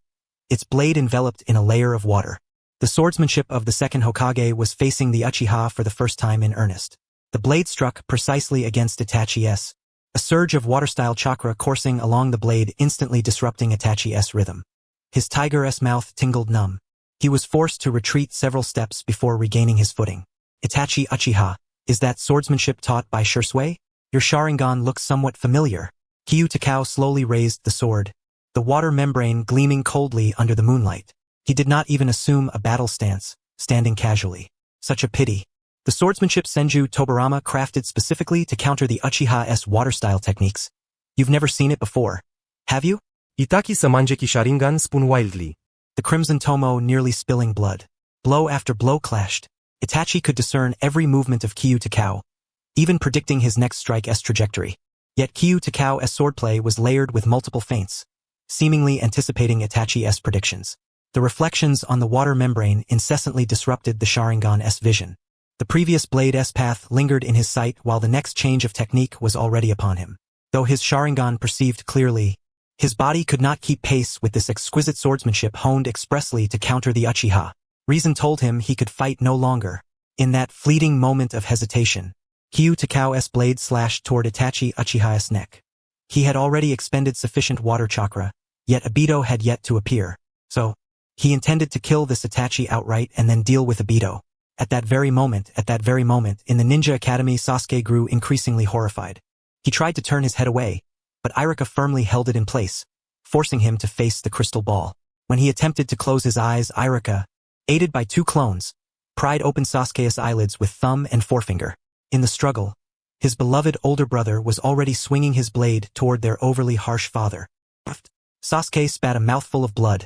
its blade enveloped in a layer of water. The swordsmanship of the second Hokage was facing the Uchiha for the first time in earnest. The blade struck precisely against Itachi's, a surge of water-style chakra coursing along the blade instantly disrupting Itachi's rhythm. His tiger's mouth tingled numb. He was forced to retreat several steps before regaining his footing. Itachi Uchiha, is that swordsmanship taught by Shursui? Your Sharingan looks somewhat familiar. Qi Yugao slowly raised the sword, the water membrane gleaming coldly under the moonlight. He did not even assume a battle stance, standing casually. Such a pity. The swordsmanship Senju Tobarama crafted specifically to counter the Uchiha's water-style techniques. You've never seen it before, have you? Itachi sa Manjeki Sharingan spun wildly. The crimson tomo nearly spilling blood. Blow after blow clashed. Itachi could discern every movement of Qi Yugao, even predicting his next strike's trajectory. Yet Qi Yugao's swordplay was layered with multiple feints, seemingly anticipating Itachi's predictions. The reflections on the water membrane incessantly disrupted the Sharingan's vision. The previous blade's path lingered in his sight while the next change of technique was already upon him. Though his Sharingan perceived clearly, his body could not keep pace with this exquisite swordsmanship honed expressly to counter the Uchiha. Reason told him he could fight no longer. In that fleeting moment of hesitation, Qi Yugao's blade slashed toward Itachi Uchiha's neck. He had already expended sufficient water chakra, yet Obito had yet to appear. So, he intended to kill this Itachi outright and then deal with Obito. At that very moment, in the Ninja Academy, Sasuke grew increasingly horrified. He tried to turn his head away, but Iruka firmly held it in place, forcing him to face the crystal ball. When he attempted to close his eyes, Iruka, aided by two clones, pried open Sasuke's eyelids with thumb and forefinger. In the struggle, his beloved older brother was already swinging his blade toward their overly harsh father. Sasuke spat a mouthful of blood,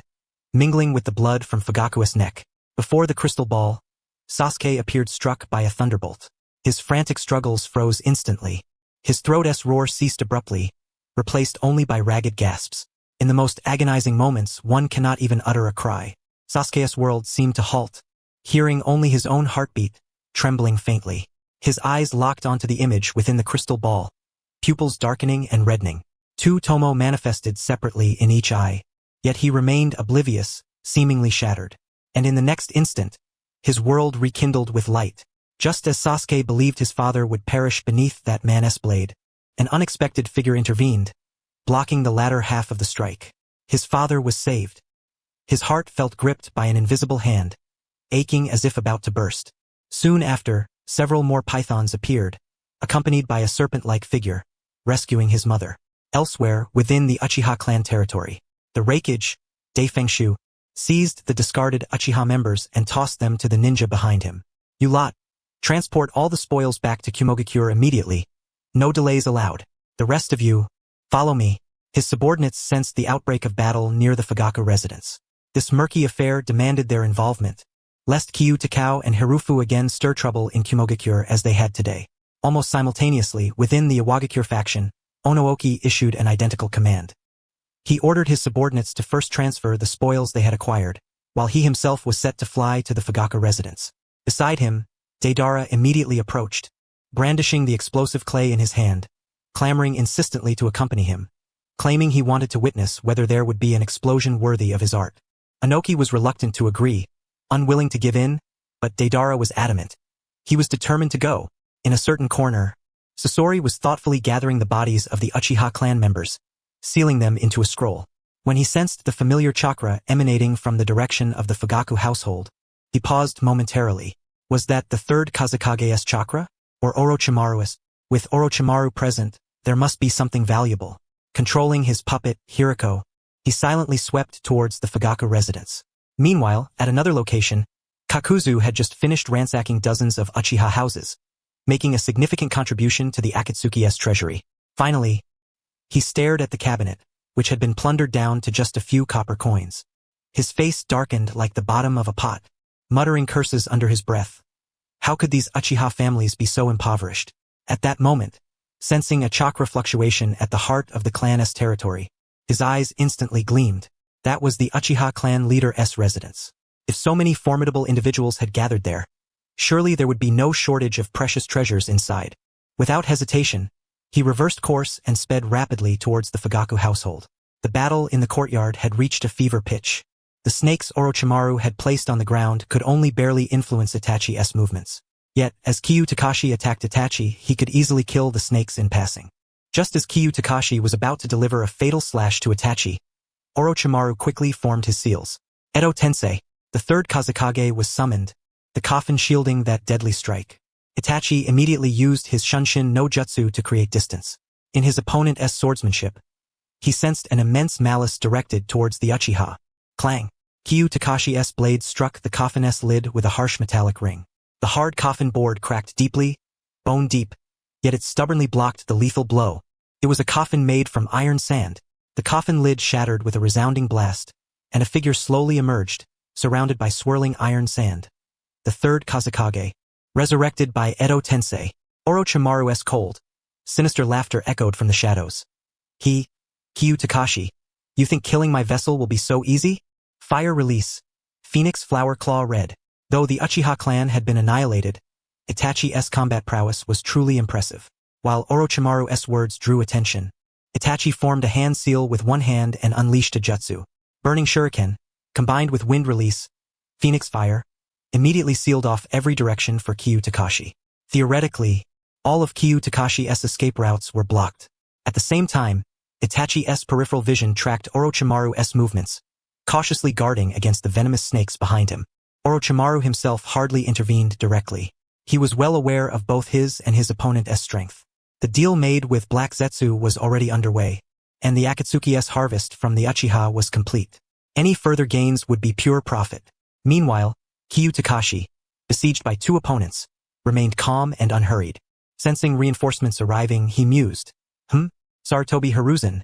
mingling with the blood from Fugaku's neck. Before the crystal ball, Sasuke appeared struck by a thunderbolt. His frantic struggles froze instantly. His throat's roar ceased abruptly, replaced only by ragged gasps. In the most agonizing moments, one cannot even utter a cry. Sasuke's world seemed to halt, hearing only his own heartbeat, trembling faintly. His eyes locked onto the image within the crystal ball, pupils darkening and reddening. Two tomo manifested separately in each eye, yet he remained oblivious, seemingly shattered. And in the next instant, his world rekindled with light. Just as Sasuke believed his father would perish beneath that man's blade, an unexpected figure intervened, blocking the latter half of the strike. His father was saved. His heart felt gripped by an invisible hand, aching as if about to burst. Soon after, several more pythons appeared, accompanied by a serpent-like figure, rescuing his mother. Elsewhere, within the Uchiha clan territory, the Raikage, Defecting, seized the discarded Uchiha members and tossed them to the ninja behind him. You lot, transport all the spoils back to Kusagakure immediately. No delays allowed. The rest of you, follow me. His subordinates sensed the outbreak of battle near the Fugaku residence. This murky affair demanded their involvement, lest Qi Yugao and Hiruko again stir trouble in Kusagakure as they had today. Almost simultaneously, within the Iwagakure faction, Onmyo issued an identical command. He ordered his subordinates to first transfer the spoils they had acquired, while he himself was set to fly to the Fugaku residence. Beside him, Deidara immediately approached, brandishing the explosive clay in his hand, clamoring insistently to accompany him, claiming he wanted to witness whether there would be an explosion worthy of his art. Inoki was reluctant to agree, unwilling to give in, but Deidara was adamant. He was determined to go. In a certain corner, Sasori was thoughtfully gathering the bodies of the Uchiha clan members, sealing them into a scroll. When he sensed the familiar chakra emanating from the direction of the Fugaku household, he paused momentarily. Was that the third Kazakage's chakra? Or Orochimaru's? With Orochimaru present, there must be something valuable. Controlling his puppet, Hiruko, he silently swept towards the Fugaku residence. Meanwhile, at another location, Kakuzu had just finished ransacking dozens of Uchiha houses, making a significant contribution to the Akatsuki's treasury. Finally, he stared at the cabinet, which had been plundered down to just a few copper coins. His face darkened like the bottom of a pot, muttering curses under his breath. How could these Uchiha families be so impoverished? At that moment, sensing a chakra fluctuation at the heart of the clan's territory, his eyes instantly gleamed. That was the Uchiha clan leader's residence. If so many formidable individuals had gathered there, surely there would be no shortage of precious treasures inside. Without hesitation, he reversed course and sped rapidly towards the Fugaku household. The battle in the courtyard had reached a fever pitch. The snakes Orochimaru had placed on the ground could only barely influence Itachi's movements. Yet, as Qi Yugao attacked Itachi, he could easily kill the snakes in passing. Just as Qi Yugao was about to deliver a fatal slash to Itachi, Orochimaru quickly formed his seals. Edo Tensei, the third Kazakage, was summoned, the coffin shielding that deadly strike. Itachi immediately used his Shunshin no Jutsu to create distance. In his opponent's swordsmanship, he sensed an immense malice directed towards the Uchiha. Clang! Qi Yugao blade struck the coffin's lid with a harsh metallic ring. The hard coffin board cracked deeply, bone deep, yet it stubbornly blocked the lethal blow. It was a coffin made from iron sand. The coffin lid shattered with a resounding blast, and a figure slowly emerged, surrounded by swirling iron sand. The third Kazakage, resurrected by Edo Tensei. Orochimaru's cold, sinister laughter echoed from the shadows. Qi Yugao, you think killing my vessel will be so easy? Fire release. Phoenix flower claw red. Though the Uchiha clan had been annihilated, Itachi's combat prowess was truly impressive. While Orochimaru's words drew attention, Itachi formed a hand seal with one hand and unleashed a jutsu. Burning shuriken, combined with wind release, Phoenix fire, immediately sealed off every direction for Qi Yugao. Theoretically, all of Qi Yugao's escape routes were blocked. At the same time, Itachi's peripheral vision tracked Orochimaru's movements, cautiously guarding against the venomous snakes behind him. Orochimaru himself hardly intervened directly. He was well aware of both his and his opponent's strength. The deal made with Black Zetsu was already underway, and the Akatsuki's harvest from the Uchiha was complete. Any further gains would be pure profit. Meanwhile, Qi Yugao, besieged by two opponents, remained calm and unhurried. Sensing reinforcements arriving, he mused. Sarutobi Hiruzen,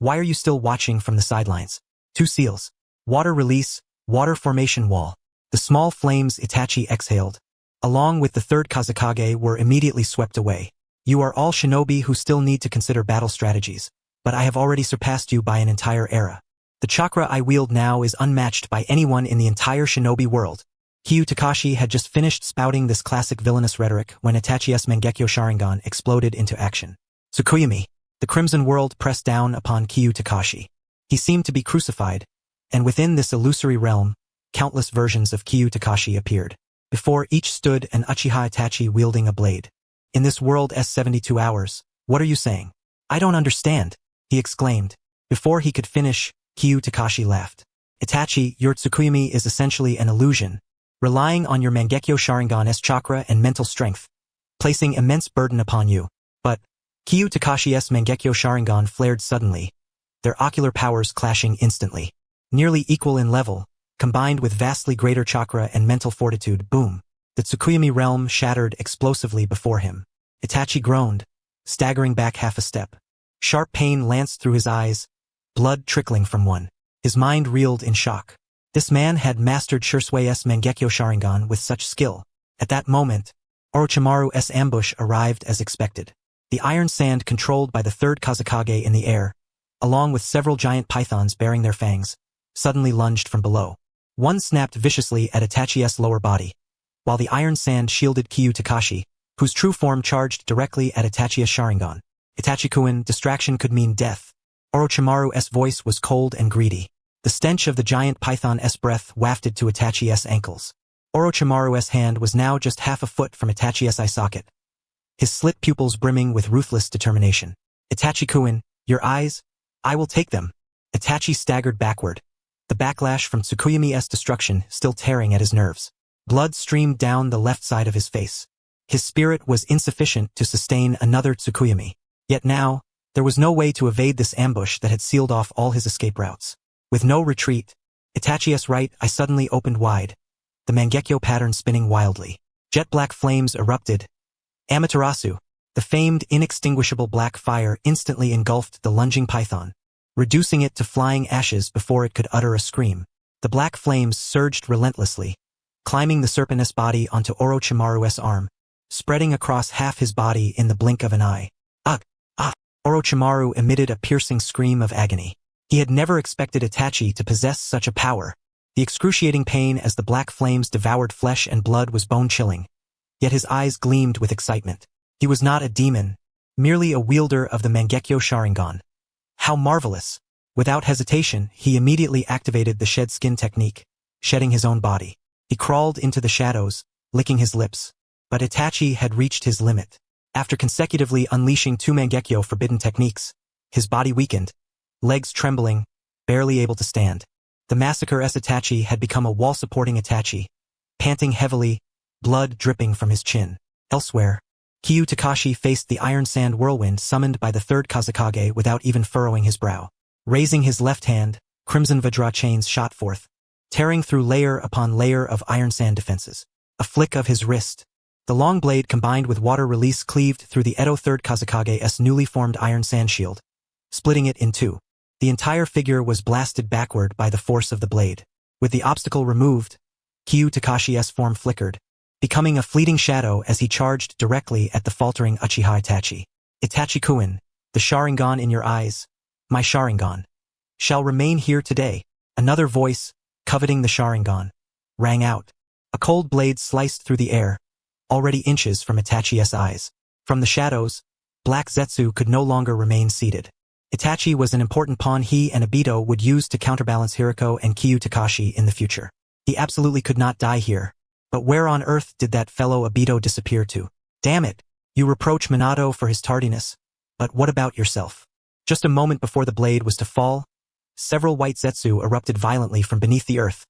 Why are you still watching from the sidelines? 2 seals. Water release, water formation wall. The small flames Itachi exhaled, along with the third Kusagakure, were immediately swept away. You are all shinobi who still need to consider battle strategies, but I have already surpassed you by an entire era. The chakra I wield now is unmatched by anyone in the entire shinobi world. Kyu Takashi had just finished spouting this classic villainous rhetoric when Itachi's Mangekyo Sharingan exploded into action. Tsukuyomi. The crimson world pressed down upon Kyu Takashi. He seemed to be crucified, and within this illusory realm, countless versions of Kyu Takashi appeared. Before each stood an Uchiha Itachi wielding a blade. In this world S72 hours, what are you saying? I don't understand, he exclaimed. Before he could finish, Kyu Takashi laughed. Itachi, your Tsukuyomi is essentially an illusion, relying on your Mangekyo Sharingan's chakra and mental strength, placing immense burden upon you. But Kyu Takashi's Mangekyo Sharingan flared suddenly, their ocular powers clashing instantly. Nearly equal in level, combined with vastly greater chakra and mental fortitude, boom. The Tsukuyomi realm shattered explosively before him. Itachi groaned, staggering back half a step. Sharp pain lanced through his eyes, blood trickling from one. His mind reeled in shock. This man had mastered Shusui's Mangekyo Sharingan with such skill. At that moment, Orochimaru's ambush arrived as expected. The iron sand controlled by the third Kusagakure in the air, along with several giant pythons bearing their fangs, suddenly lunged from below. One snapped viciously at Itachi's lower body, while the iron sand shielded Kyu Takashi, whose true form charged directly at Itachi's Sharingan. Itachi-kun, distraction could mean death. Orochimaru's voice was cold and greedy. The stench of the giant python's breath wafted to Itachi's ankles. Orochimaru's hand was now just half a foot from Itachi's eye socket, his slit pupils brimming with ruthless determination. Itachi-kun, your eyes? I will take them. Itachi staggered backward, the backlash from Tsukuyomi's destruction still tearing at his nerves. Blood streamed down the left side of his face. His spirit was insufficient to sustain another Tsukuyomi. Yet now, there was no way to evade this ambush that had sealed off all his escape routes. With no retreat, Itachi's right eye suddenly opened wide, the Mangekyo pattern spinning wildly. Jet black flames erupted. Amaterasu, the famed inextinguishable black fire, instantly engulfed the lunging python, reducing it to flying ashes before it could utter a scream. The black flames surged relentlessly, climbing the serpent's body onto Orochimaru's arm, spreading across half his body in the blink of an eye. Ugh! Ah! Orochimaru emitted a piercing scream of agony. He had never expected Itachi to possess such a power. The excruciating pain as the black flames devoured flesh and blood was bone-chilling, yet his eyes gleamed with excitement. He was not a demon, merely a wielder of the Mangekyo Sharingan. How marvelous! Without hesitation, he immediately activated the shed skin technique, shedding his own body. He crawled into the shadows, licking his lips. But Itachi had reached his limit. After consecutively unleashing 2 Mangekyo forbidden techniques, his body weakened, legs trembling, barely able to stand. The massacre's Itachi had become a wall-supporting Itachi, panting heavily, blood dripping from his chin. Elsewhere, Kyu Takashi faced the iron sand whirlwind summoned by the third Kusagakure without even furrowing his brow. Raising his left hand, crimson Vajra chains shot forth, tearing through layer upon layer of iron sand defenses. A flick of his wrist, the long blade combined with water release cleaved through the Edo third Kusagakure's newly formed iron sand shield, splitting it in two. The entire figure was blasted backward by the force of the blade. With the obstacle removed, Kyu Takashi's form flickered, becoming a fleeting shadow as he charged directly at the faltering Uchiha Itachi. Itachi-kun, the Sharingan in your eyes, my Sharingan, shall remain here today. Another voice, coveting the Sharingan, rang out. A cold blade sliced through the air, already inches from Itachi's eyes. From the shadows, Black Zetsu could no longer remain seated. Itachi was an important pawn he and Obito would use to counterbalance Hiruko and Kyu Takashi in the future. He absolutely could not die here. But where on earth did that fellow Obito disappear to? Damn it! You reproach Minato for his tardiness, but what about yourself? Just a moment before the blade was to fall, several white Zetsu erupted violently from beneath the earth,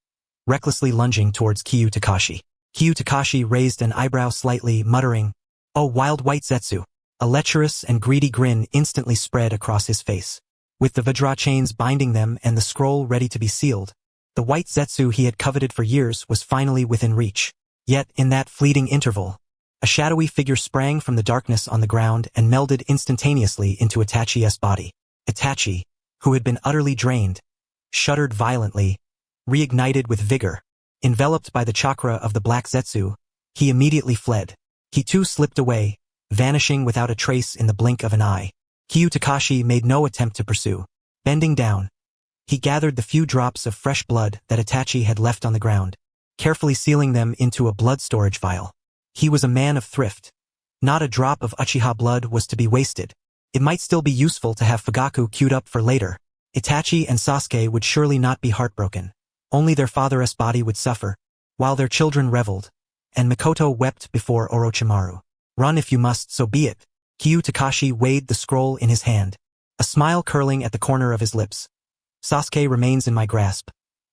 recklessly lunging towards Kyu Takashi. Kyu Takashi raised an eyebrow slightly, muttering, "Oh, wild white Zetsu." A lecherous and greedy grin instantly spread across his face. With the Vajra chains binding them and the scroll ready to be sealed, the white Zetsu he had coveted for years was finally within reach. Yet, in that fleeting interval, a shadowy figure sprang from the darkness on the ground and melded instantaneously into Itachi's body. Itachi, who had been utterly drained, shuddered violently, reignited with vigor. Enveloped by the chakra of the Black Zetsu, he immediately fled. He too slipped away, vanishing without a trace in the blink of an eye. Kyu Takashi made no attempt to pursue. Bending down, he gathered the few drops of fresh blood that Itachi had left on the ground, carefully sealing them into a blood storage vial. He was a man of thrift. Not a drop of Uchiha blood was to be wasted. It might still be useful to have Fugaku queued up for later. Itachi and Sasuke would surely not be heartbroken. Only their father's body would suffer, while their children reveled, and Mikoto wept before Orochimaru. Run if you must, so be it. Kyu Takashi weighed the scroll in his hand, a smile curling at the corner of his lips. Sasuke remains in my grasp.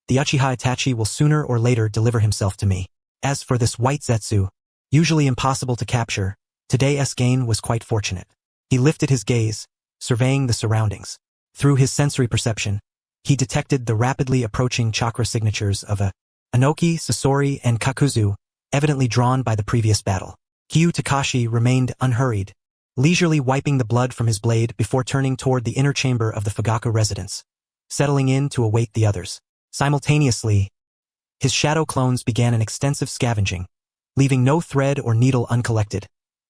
The Uchiha Itachi will sooner or later deliver himself to me. As for this white Zetsu, usually impossible to capture, today's gain was quite fortunate. He lifted his gaze, surveying the surroundings. Through his sensory perception, he detected the rapidly approaching chakra signatures of Inoki, Sasori, and Kakuzu, evidently drawn by the previous battle. Kyu Takashi remained unhurried, leisurely wiping the blood from his blade before turning toward the inner chamber of the Fugaku residence, settling in to await the others. Simultaneously, his shadow clones began an extensive scavenging, leaving no thread or needle uncollected.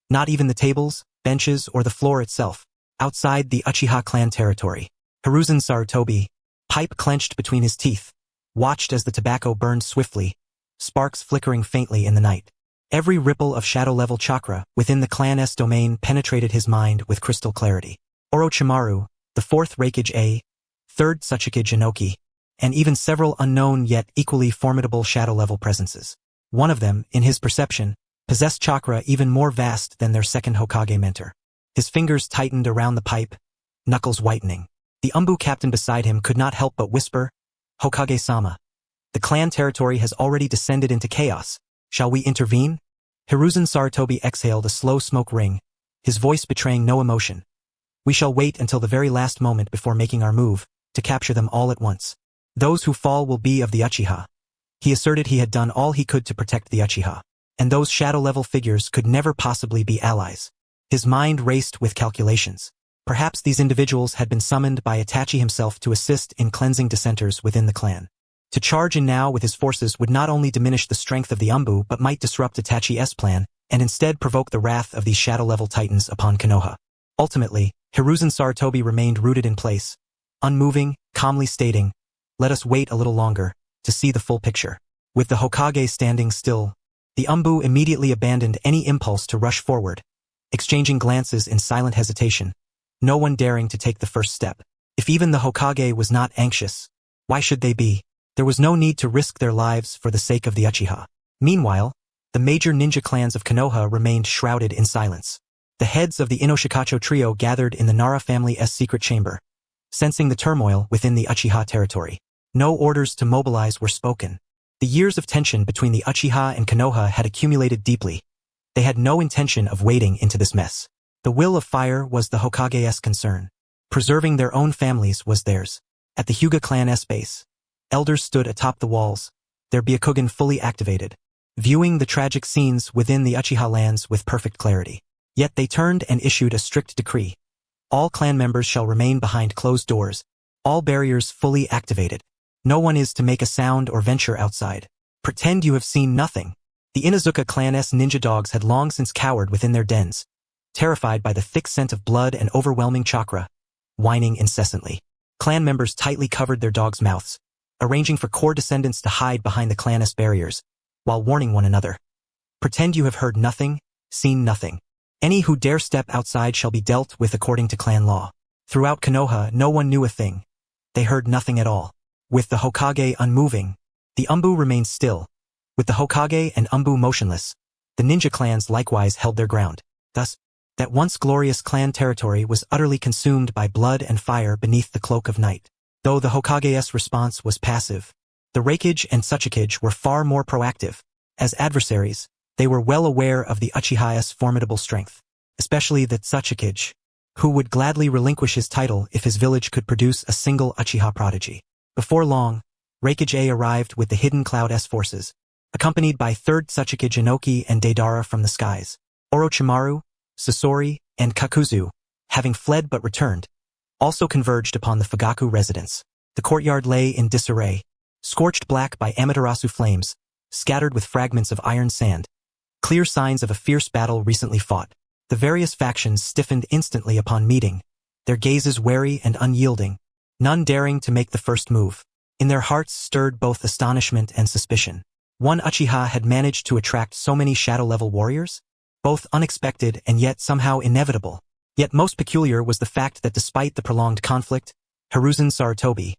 Not even the tables, benches, or the floor itself. Outside the Uchiha clan territory, Hiruzen Sarutobi, pipe clenched between his teeth, watched as the tobacco burned swiftly, sparks flickering faintly in the night. Every ripple of shadow-level chakra within the clan's domain penetrated his mind with crystal clarity. Orochimaru, the Fourth Raikage, Third Raikage Inoki, and even several unknown yet equally formidable shadow-level presences. One of them, in his perception, possessed chakra even more vast than their second Hokage mentor. His fingers tightened around the pipe, knuckles whitening. The Umbu captain beside him could not help but whisper, "Hokage-sama, the clan territory has already descended into chaos. Shall we intervene?" Hiruzen Sarutobi exhaled a slow smoke ring, his voice betraying no emotion. "We shall wait until the very last moment before making our move, to capture them all at once. Those who fall will be of the Uchiha." He asserted he had done all he could to protect the Uchiha, and those shadow-level figures could never possibly be allies. His mind raced with calculations. Perhaps these individuals had been summoned by Itachi himself to assist in cleansing dissenters within the clan. To charge in now with his forces would not only diminish the strength of the Umbu but might disrupt Itachi's plan, and instead provoke the wrath of these shadow-level titans upon Konoha. Ultimately, Hiruzen Sarutobi remained rooted in place, unmoving, calmly stating, "Let us wait a little longer, to see the full picture." With the Hokage standing still, the Umbu immediately abandoned any impulse to rush forward, exchanging glances in silent hesitation, no one daring to take the first step. If even the Hokage was not anxious, why should they be? There was no need to risk their lives for the sake of the Uchiha. Meanwhile, the major ninja clans of Konoha remained shrouded in silence. The heads of the Inoshikacho trio gathered in the Nara family's secret chamber, sensing the turmoil within the Uchiha territory. No orders to mobilize were spoken. The years of tension between the Uchiha and Konoha had accumulated deeply. They had no intention of wading into this mess. The will of fire was the Hokage's concern. Preserving their own families was theirs. At the Hyuga clan's base, elders stood atop the walls, their Byakugan fully activated, viewing the tragic scenes within the Uchiha lands with perfect clarity. Yet they turned and issued a strict decree. All clan members shall remain behind closed doors, all barriers fully activated. No one is to make a sound or venture outside. Pretend you have seen nothing. The Inazuka clan's ninja dogs had long since cowered within their dens, terrified by the thick scent of blood and overwhelming chakra, whining incessantly. Clan members tightly covered their dogs' mouths, arranging for core descendants to hide behind the clan's barriers, while warning one another. Pretend you have heard nothing, seen nothing. Any who dare step outside shall be dealt with according to clan law. Throughout Konoha, no one knew a thing. They heard nothing at all. With the Hokage unmoving, the Umbu remained still. With the Hokage and Umbu motionless, the ninja clans likewise held their ground. Thus, that once glorious clan territory was utterly consumed by blood and fire beneath the cloak of night. Though the Hokage's response was passive, the Raikage and Tsuchikage were far more proactive. As adversaries, they were well aware of the Uchiha's formidable strength, especially the Tsuchikage, who would gladly relinquish his title if his village could produce a single Uchiha prodigy. Before long, Raikage arrived with the Hidden Cloud's forces, accompanied by Third Raikage Inoki and Devour from the skies. Orochimaru, Sasori, and Kakuzu, having fled but returned, also converged upon the Fugaku residence. The courtyard lay in disarray, scorched black by Amaterasu flames, scattered with fragments of iron sand, clear signs of a fierce battle recently fought. The various factions stiffened instantly upon meeting, their gazes wary and unyielding, none daring to make the first move. In their hearts stirred both astonishment and suspicion. One Uchiha had managed to attract so many shadow-level warriors? Both unexpected and yet somehow inevitable. Yet most peculiar was the fact that despite the prolonged conflict, Hiruzen Sarutobi,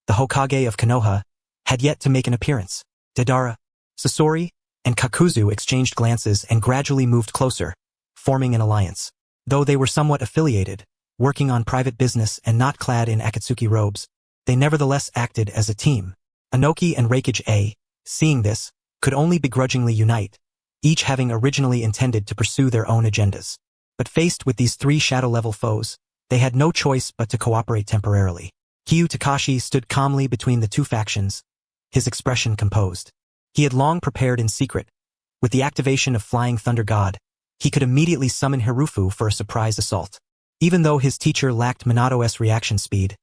the Hokage of Konoha, had yet to make an appearance. Deidara, Sasori, and Kakuzu exchanged glances and gradually moved closer, forming an alliance. Though they were somewhat affiliated, working on private business and not clad in Akatsuki robes, they nevertheless acted as a team. Inoki and Raikage A, seeing this, could only begrudgingly unite, each having originally intended to pursue their own agendas. But faced with these three shadow-level foes, they had no choice but to cooperate temporarily. Kyu Takashi stood calmly between the two factions, his expression composed. He had long prepared in secret. With the activation of Flying Thunder God, he could immediately summon Hirufu for a surprise assault. Even though his teacher lacked Minato's reaction speed,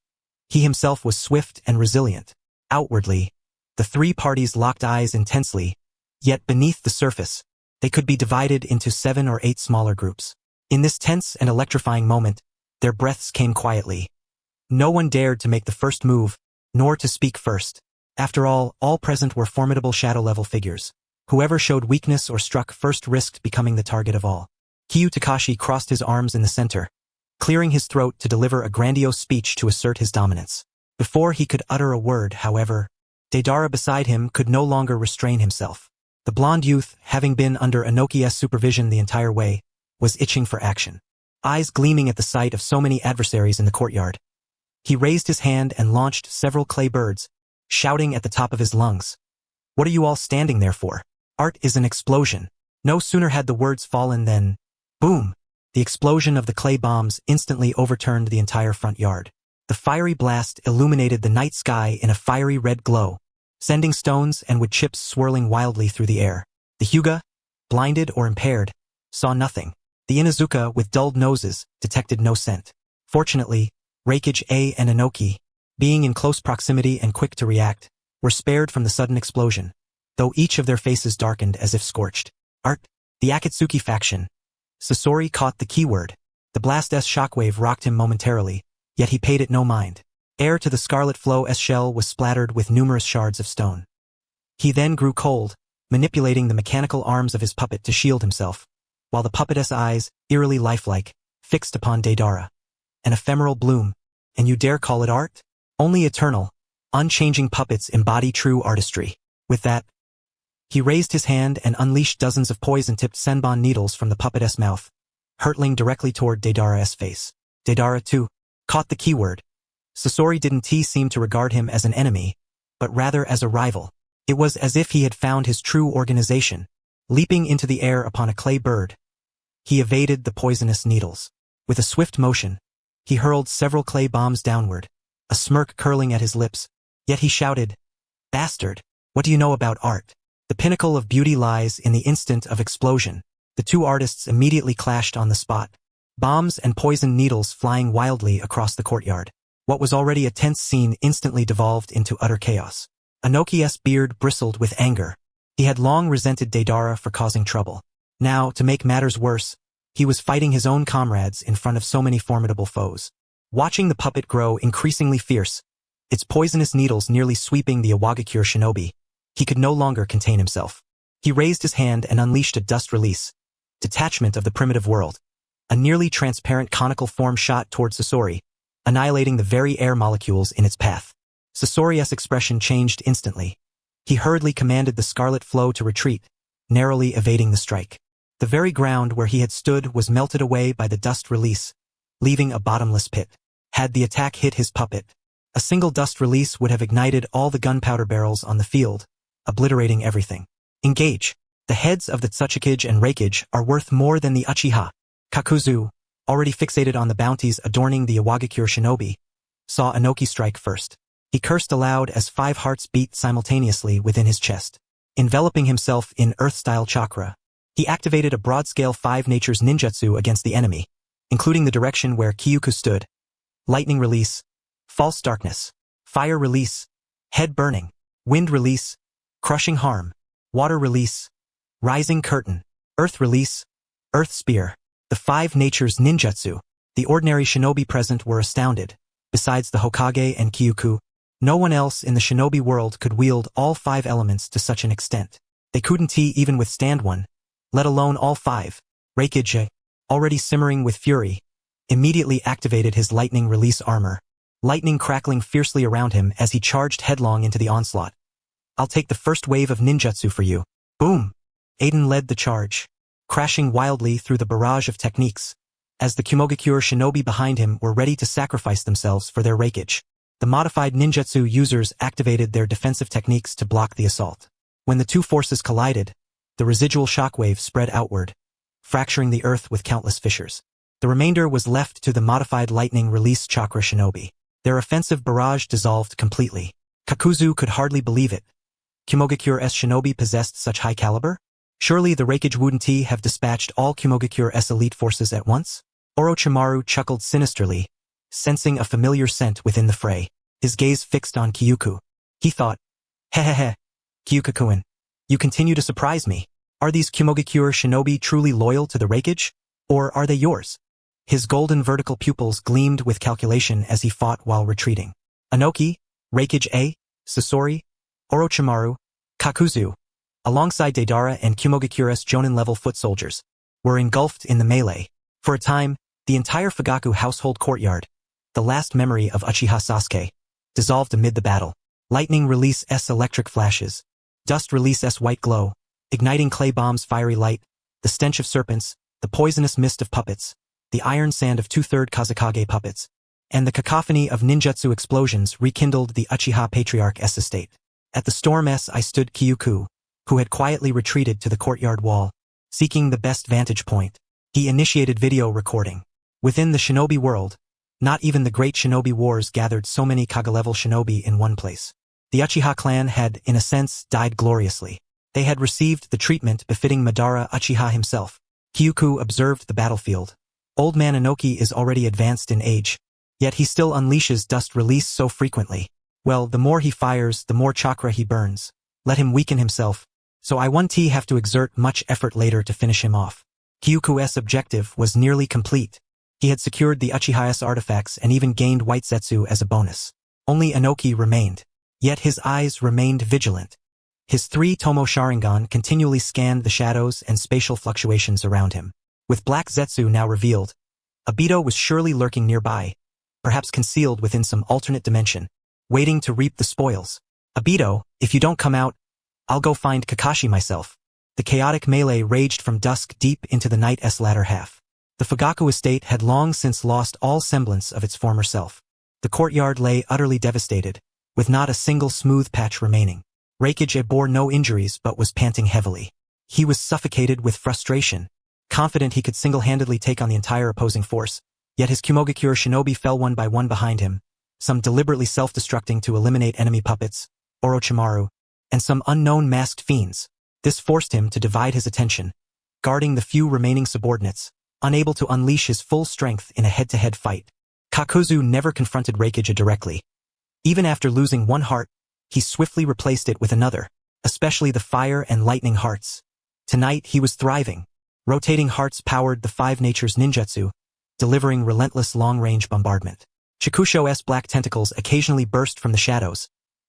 he himself was swift and resilient. Outwardly, the three parties locked eyes intensely, yet beneath the surface, they could be divided into 7 or 8 smaller groups. In this tense and electrifying moment, their breaths came quietly. No one dared to make the first move, nor to speak first. After all present were formidable shadow-level figures. Whoever showed weakness or struck first risked becoming the target of all. Kyu Takashi crossed his arms in the center, clearing his throat to deliver a grandiose speech to assert his dominance. Before he could utter a word, however, Deidara beside him could no longer restrain himself. The blonde youth, having been under Inoki's supervision the entire way, was itching for action. Eyes gleaming at the sight of so many adversaries in the courtyard, he raised his hand and launched several clay birds, shouting at the top of his lungs. "What are you all standing there for? Art is an explosion." No sooner had the words fallen than, boom! The explosion of the clay bombs instantly overturned the entire front yard. The fiery blast illuminated the night sky in a fiery red glow, sending stones and wood chips swirling wildly through the air. The Hyuga, blinded or impaired, saw nothing. The Inuzuka, with dulled noses, detected no scent. Fortunately, Raikage A and Inoki, being in close proximity and quick to react, were spared from the sudden explosion, though each of their faces darkened as if scorched. Art, the Akatsuki faction. Sasori caught the keyword. The blast's shockwave rocked him momentarily, yet he paid it no mind. Air to the Scarlet Flow's shell was splattered with numerous shards of stone. He then grew cold, manipulating the mechanical arms of his puppet to shield himself, while the puppet's eyes, eerily lifelike, fixed upon Deidara. An ephemeral bloom, and you dare call it art? Only eternal, unchanging puppets embody true artistry. With that, he raised his hand and unleashed dozens of poison-tipped senbon needles from the puppet's mouth, hurtling directly toward Deidara's face. Deidara, too, caught the keyword. Sasori didn't seem to regard him as an enemy, but rather as a rival. It was as if he had found his true organization. Leaping into the air upon a clay bird, he evaded the poisonous needles. With a swift motion, he hurled several clay bombs downward, a smirk curling at his lips, yet he shouted, "Bastard, what do you know about art?" The pinnacle of beauty lies in the instant of explosion. The two artists immediately clashed on the spot, bombs and poison needles flying wildly across the courtyard. What was already a tense scene instantly devolved into utter chaos. Inoki's beard bristled with anger. He had long resented Deidara for causing trouble. Now, to make matters worse, he was fighting his own comrades in front of so many formidable foes. Watching the puppet grow increasingly fierce, its poisonous needles nearly sweeping the Iwagakure shinobi, he could no longer contain himself. He raised his hand and unleashed a dust release, detachment of the primitive world. A nearly transparent conical form shot toward Sasori, annihilating the very air molecules in its path. Sasori's expression changed instantly. He hurriedly commanded the Scarlet Flow to retreat, narrowly evading the strike. The very ground where he had stood was melted away by the dust release, leaving a bottomless pit. Had the attack hit his puppet, a single dust release would have ignited all the gunpowder barrels on the field, obliterating everything. Engage. The heads of the Tsuchikage and Raikage are worth more than the Uchiha. Kakuzu, already fixated on the bounties adorning the Iwagakure shinobi, saw Inoki strike first. He cursed aloud as 5 hearts beat simultaneously within his chest. Enveloping himself in earth-style chakra, he activated a broad-scale 5 natures ninjutsu against the enemy, including the direction where Kyuku stood. lightning release, false darkness, fire release, head burning, wind release, crushing harm, water release, rising curtain, earth release, earth spear. The 5 natures ninjutsu. The ordinary shinobi present were astounded. Besides the Hokage and Kyuku, no one else in the shinobi world could wield all 5 elements to such an extent. They couldn't even withstand one, let alone all 5. Raikage, already simmering with fury, immediately activated his lightning release armor, lightning crackling fiercely around him as he charged headlong into the onslaught. I'll take the first wave of ninjutsu for you. Boom! Aiden led the charge, crashing wildly through the barrage of techniques, as the Qimogakure shinobi behind him were ready to sacrifice themselves for their Raikage. The modified ninjutsu users activated their defensive techniques to block the assault. When the 2 forces collided, the residual shockwave spread outward, fracturing the earth with countless fissures. The remainder was left to the modified lightning release chakra shinobi. Their offensive barrage dissolved completely. Kakuzu could hardly believe it. Qimogakure's shinobi possessed such high caliber? Surely the Raikage wouldn't have dispatched all Qimogakure's elite forces at once? Orochimaru chuckled sinisterly, sensing a familiar scent within the fray. His gaze fixed on Kyuku. He thought, hehehe, Kyukakuin, you continue to surprise me. Are these Qimogakure shinobi truly loyal to the Raikage? Or are they yours? His golden vertical pupils gleamed with calculation as he fought while retreating. Anoki, Raikage A, Sasori, Orochimaru, Kakuzu, alongside Deidara and Qimogakure's Jonin-level foot soldiers, were engulfed in the melee. For a time, the entire Fugaku household courtyard, the last memory of Uchiha Sasuke, dissolved amid the battle. Lightning release S electric flashes, dust release S white glow, igniting clay bombs fiery light, the stench of serpents, the poisonous mist of puppets, the iron sand of 2 Third Kazekage puppets, and the cacophony of ninjutsu explosions rekindled the Uchiha Patriarch's estate. At the storm I stood Kyuku, who had quietly retreated to the courtyard wall, seeking the best vantage point. He initiated video recording. Within the shinobi world, not even the great shinobi wars gathered so many Kage-level shinobi in one place. The Uchiha clan had, in a sense, died gloriously. They had received the treatment befitting Madara Uchiha himself. Kyuku observed the battlefield. Old man Inoki is already advanced in age, yet he still unleashes dust release so frequently. Well, the more he fires, the more chakra he burns. Let him weaken himself, so I won't have to exert much effort later to finish him off. Kyuku's objective was nearly complete. He had secured the Uchiha's artifacts and even gained White Zetsu as a bonus. Only Inoki remained. Yet his eyes remained vigilant. His 3 Tomo Sharingan continually scanned the shadows and spatial fluctuations around him. With Black Zetsu now revealed, Obito was surely lurking nearby, perhaps concealed within some alternate dimension, waiting to reap the spoils. Obito, if you don't come out, I'll go find Kakashi myself. The chaotic melee raged from dusk deep into the night's latter half. The Fugaku estate had long since lost all semblance of its former self. The courtyard lay utterly devastated, with not a single smooth patch remaining. Raikage bore no injuries but was panting heavily. He was suffocated with frustration, confident he could single-handedly take on the entire opposing force, yet his Qimogakure shinobi fell one by one behind him, some deliberately self-destructing to eliminate enemy puppets, Orochimaru, and some unknown masked fiends. This forced him to divide his attention, guarding the few remaining subordinates, unable to unleash his full strength in a head-to-head fight. Kakuzu never confronted Raikage directly. Even after losing one heart, he swiftly replaced it with another, especially the fire and lightning hearts. Tonight he was thriving. Rotating hearts powered the 5 natures ninjutsu, delivering relentless long-range bombardment. Shikusho's black tentacles occasionally burst from the shadows,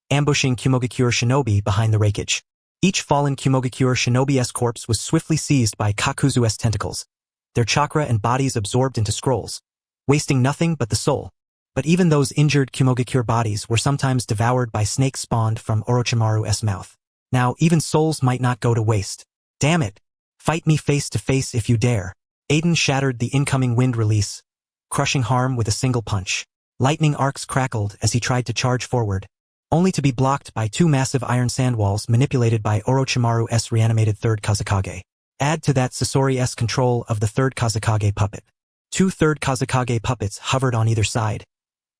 ambushing Qimogakure shinobi behind the Raikage. Each fallen Qimogakure shinobi's corpse was swiftly seized by Kakuzu's tentacles, their chakra and bodies absorbed into scrolls, wasting nothing but the soul. But even those injured Qimogakure bodies were sometimes devoured by snakes spawned from Orochimaru's mouth. Now even souls might not go to waste. Damn it! Fight me face to face if you dare. Aiden shattered the incoming wind release, crushing harm with a single punch. Lightning arcs crackled as he tried to charge forward, only to be blocked by 2 massive iron sandwalls manipulated by Orochimaru's reanimated Third Kazekage. Add to that Sasori's control of the Third Kazekage puppet. 2 Third Kazekage puppets hovered on either side,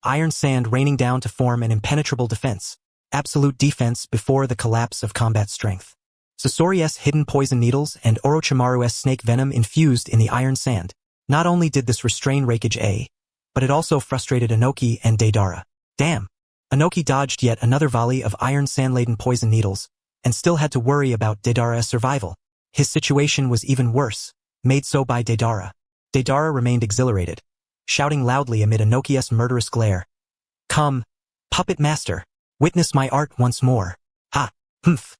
iron sand raining down to form an impenetrable defense, absolute defense before the collapse of combat strength. Sasori's hidden poison needles and Orochimaru's snake venom infused in the iron sand. Not only did this restrain Raikage, but it also frustrated Inoki and Deidara. Damn. Inoki dodged yet another volley of iron sand-laden poison needles, and still had to worry about Deidara's survival. His situation was even worse, made so by Deidara. Deidara remained exhilarated, shouting loudly amid Inoki's murderous glare. Come, puppet master, witness my art once more. Ha, humph.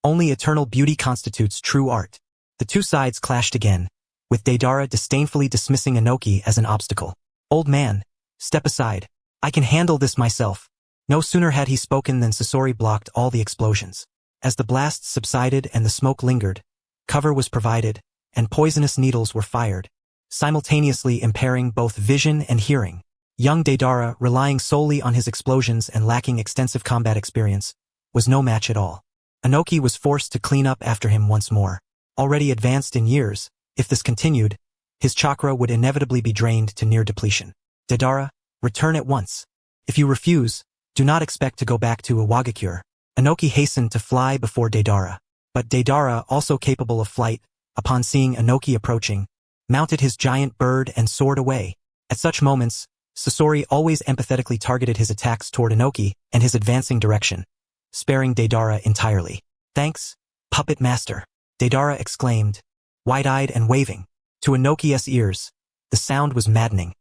Only eternal beauty constitutes true art. The two sides clashed again, with Deidara disdainfully dismissing Inoki as an obstacle. Old man, step aside. I can handle this myself. No sooner had he spoken than Sasori blocked all the explosions. As the blasts subsided and the smoke lingered, cover was provided, and poisonous needles were fired, simultaneously impairing both vision and hearing. Young Deidara, relying solely on his explosions and lacking extensive combat experience, was no match at all. Inoki was forced to clean up after him once more. Already advanced in years, if this continued, his chakra would inevitably be drained to near depletion. Deidara, return at once. If you refuse, do not expect to go back to Iwagakure. Inoki hastened to fly before Deidara. But Deidara, also capable of flight, upon seeing Inoki approaching, mounted his giant bird and soared away. At such moments, Sasori always empathetically targeted his attacks toward Inoki and his advancing direction, sparing Deidara entirely. Thanks, puppet master, Deidara exclaimed, wide-eyed and waving. To Inoki's ears, the sound was maddening,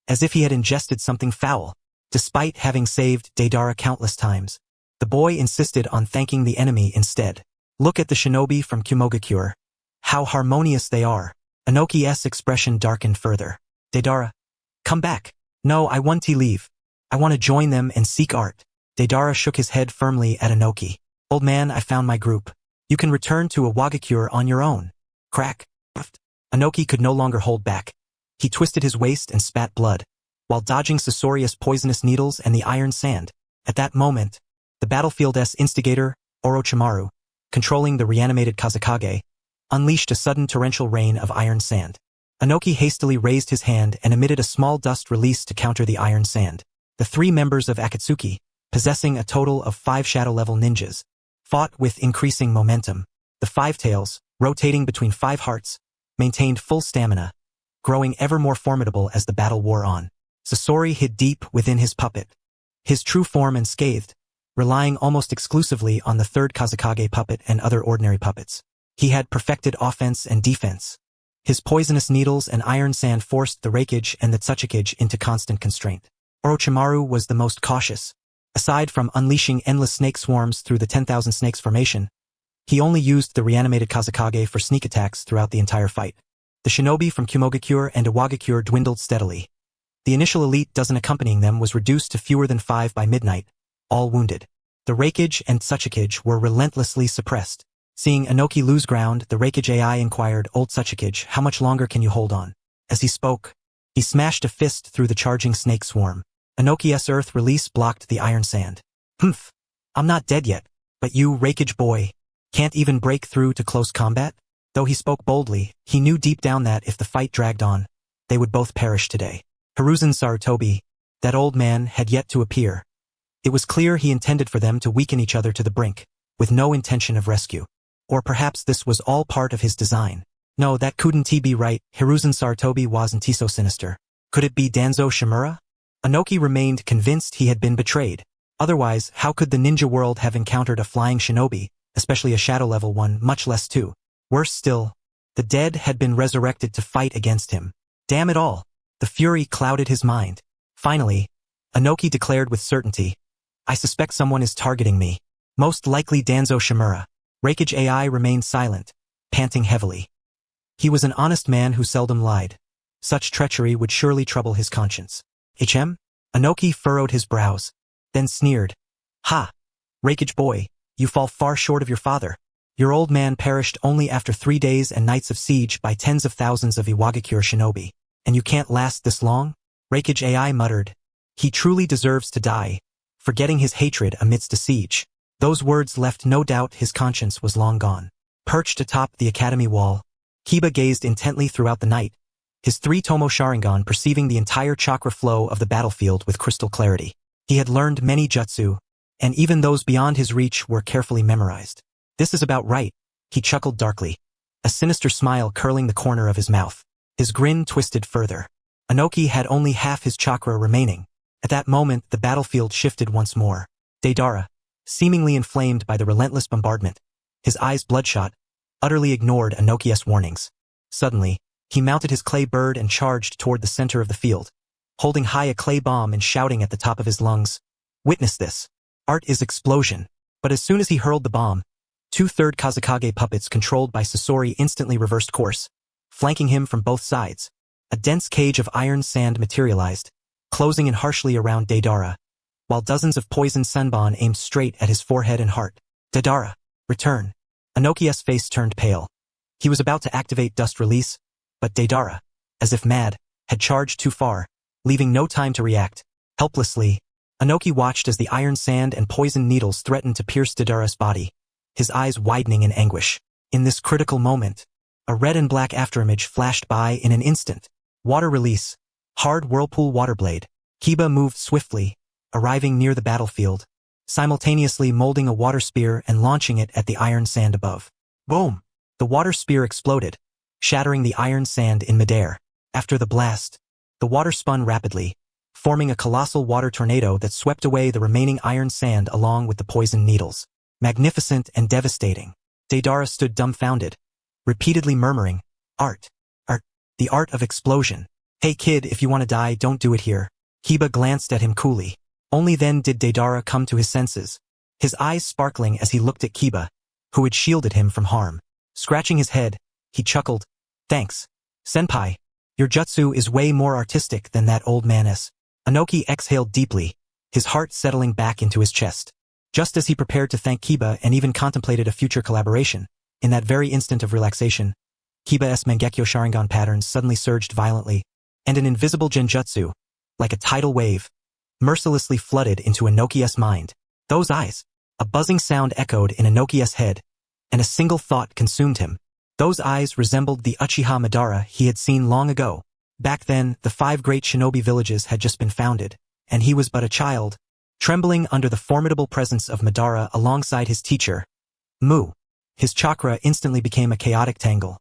as if he had ingested something foul. Despite having saved Deidara countless times, the boy insisted on thanking the enemy instead. Look at the shinobi from Qimogakure. How harmonious they are. Inoki's expression darkened further. Deidara, come back. No, I want to leave. I want to join them and seek art. Deidara shook his head firmly at Inoki. Old man, I found my group. You can return to Iwagakure on your own. Crack. Inoki could no longer hold back. He twisted his waist and spat blood, while dodging Sasori's poisonous needles and the iron sand. At that moment, the battlefield's instigator, Orochimaru, controlling the reanimated Kazekage, unleashed a sudden torrential rain of iron sand. Inoki hastily raised his hand and emitted a small dust release to counter the iron sand. The three members of Akatsuki, possessing a total of 5 shadow-level ninjas, fought with increasing momentum. The Five Tails, rotating between 5 hearts, maintained full stamina, growing ever more formidable as the battle wore on. Sasori hid deep within his puppet, his true form unscathed, relying almost exclusively on the third Kazekage puppet and other ordinary puppets. He had perfected offense and defense. His poisonous needles and iron sand forced the Raikage and the Tsuchikage into constant constraint. Orochimaru was the most cautious. Aside from unleashing endless snake swarms through the 10,000 snakes formation, he only used the reanimated Kazekage for sneak attacks throughout the entire fight. The shinobi from Qimogakure and Iwagakure dwindled steadily. The initial elite dozen accompanying them was reduced to fewer than 5 by midnight, all wounded. The Raikage and Tsuchikage were relentlessly suppressed. Seeing Inoki lose ground, the Raikage AI inquired, Old Tsuchikage, how much longer can you hold on? As he spoke, he smashed a fist through the charging snake swarm. Inoki's earth release blocked the iron sand. Humph, I'm not dead yet, but you, Raikage boy, can't even break through to close combat? Though he spoke boldly, he knew deep down that if the fight dragged on, they would both perish today. Hiruzen Sarutobi, that old man, had yet to appear. It was clear he intended for them to weaken each other to the brink, with no intention of rescue. Or perhaps this was all part of his design. No, that couldn't be right. Hiruzen Sarutobi wasn't so sinister. Could it be Danzo Shimura? Inoki remained convinced he had been betrayed. Otherwise, how could the ninja world have encountered a flying shinobi, especially a shadow level one, much less 2? Worse still, the dead had been resurrected to fight against him. Damn it all. The fury clouded his mind. Finally, Inoki declared with certainty, I suspect someone is targeting me. Most likely Danzo Shimura. Raikage AI remained silent, panting heavily. He was an honest man who seldom lied. Such treachery would surely trouble his conscience. Inoki furrowed his brows, then sneered. Ha! Raikage boy, you fall far short of your father. Your old man perished only after 3 days and nights of siege by tens of thousands of Iwagakure shinobi. And you can't last this long? Raikage AI muttered. He truly deserves to die, forgetting his hatred amidst a siege. Those words left no doubt his conscience was long gone. Perched atop the academy wall, Kiba gazed intently throughout the night, his 3-tomo Sharingan perceiving the entire chakra flow of the battlefield with crystal clarity. He had learned many jutsu, and even those beyond his reach were carefully memorized. This is about right, he chuckled darkly, a sinister smile curling the corner of his mouth. His grin twisted further. Inoki had only half his chakra remaining. At that moment, the battlefield shifted once more. Deidara, seemingly inflamed by the relentless bombardment, his eyes bloodshot, utterly ignored Inoki's warnings. Suddenly, he mounted his clay bird and charged toward the center of the field, holding high a clay bomb and shouting at the top of his lungs, "Witness this. Art is explosion." But as soon as he hurled the bomb, 2 Third Kazakage puppets controlled by Sasori instantly reversed course, flanking him from both sides. A dense cage of iron sand materialized, closing in harshly around Deidara, while dozens of poisoned senbon aimed straight at his forehead and heart. "Deidara, return." Inoki's face turned pale. He was about to activate dust release, but Deidara, as if mad, had charged too far, leaving no time to react. Helplessly, Inoki watched as the iron sand and poison needles threatened to pierce Deidara's body, his eyes widening in anguish. In this critical moment, a red and black afterimage flashed by in an instant. Water release. Hard whirlpool water blade. Kiba moved swiftly, arriving near the battlefield, simultaneously molding a water spear and launching it at the iron sand above. Boom! The water spear exploded, shattering the iron sand in midair. After the blast, the water spun rapidly, forming a colossal water tornado that swept away the remaining iron sand along with the poison needles. Magnificent and devastating. Deidara stood dumbfounded, repeatedly murmuring, "Art. Art. The art of explosion. Hey kid, if you want to die, don't do it here." Kiba glanced at him coolly. Only then did Deidara come to his senses, his eyes sparkling as he looked at Kiba, who had shielded him from harm. Scratching his head, he chuckled, "Thanks, senpai. Your jutsu is way more artistic than that old man's." Inoki exhaled deeply, his heart settling back into his chest. Just as he prepared to thank Kiba and even contemplated a future collaboration, in that very instant of relaxation, Kiba's Mangekyo Sharingan patterns suddenly surged violently, and an invisible genjutsu, like a tidal wave, mercilessly flooded into Inoki's mind. Those eyes! A buzzing sound echoed in Inoki's head, and a single thought consumed him. Those eyes resembled the Uchiha Madara he had seen long ago. Back then, the 5 great shinobi villages had just been founded, and he was but a child, trembling under the formidable presence of Madara alongside his teacher, Mu. His chakra instantly became a chaotic tangle.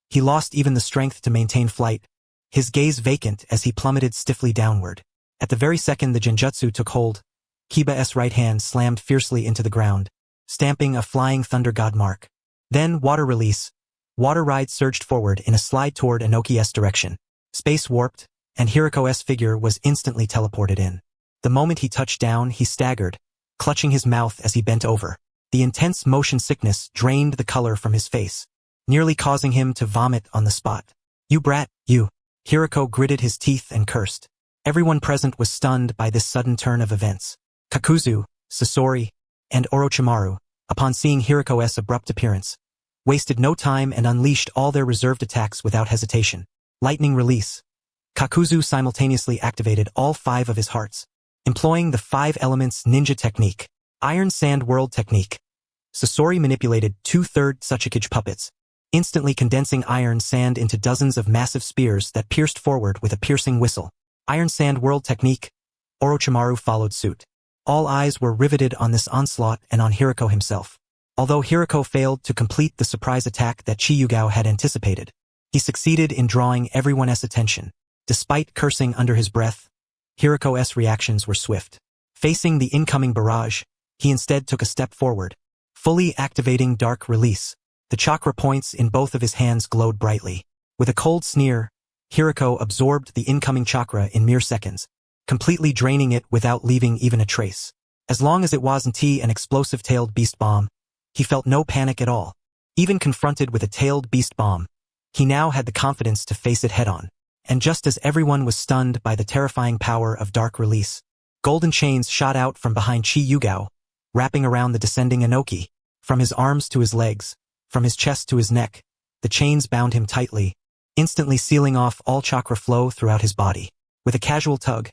He lost even the strength to maintain flight, his gaze vacant as he plummeted stiffly downward. At the very second the genjutsu took hold, Kiba's right hand slammed fiercely into the ground, stamping a flying thunder god mark. Then water release. Water ride surged forward in a slide toward Inoki's direction. Space warped, and Hiruko's figure was instantly teleported in. The moment he touched down, he staggered, clutching his mouth as he bent over. The intense motion sickness drained the color from his face, nearly causing him to vomit on the spot. "You brat, you!" Hiruko gritted his teeth and cursed. Everyone present was stunned by this sudden turn of events. Kakuzu, Sasori, and Orochimaru, upon seeing Hiruko's abrupt appearance, wasted no time and unleashed all their reserved attacks without hesitation. Lightning release. Kakuzu simultaneously activated all 5 of his hearts, employing the 5 elements ninja technique. Iron Sand World Technique. Sasori manipulated 2 Third Raikage puppets, instantly condensing iron sand into dozens of massive spears that pierced forward with a piercing whistle. Iron Sand World Technique. Orochimaru followed suit. All eyes were riveted on this onslaught and on Hiruko himself. Although Hiruko failed to complete the surprise attack that Qi Yugao had anticipated, he succeeded in drawing everyone's attention. Despite cursing under his breath, Hiruko's reactions were swift. Facing the incoming barrage, he instead took a step forward, fully activating Dark Release. The chakra points in both of his hands glowed brightly. With a cold sneer, Hiruko absorbed the incoming chakra in mere seconds, completely draining it without leaving even a trace. As long as it wasn't an explosive-tailed beast bomb, he felt no panic at all. Even confronted with a tailed beast bomb, he now had the confidence to face it head-on. And just as everyone was stunned by the terrifying power of Dark Release, golden chains shot out from behind Qi Yugao, wrapping around the descending Inoki. From his arms to his legs, from his chest to his neck, the chains bound him tightly, instantly sealing off all chakra flow throughout his body. With a casual tug,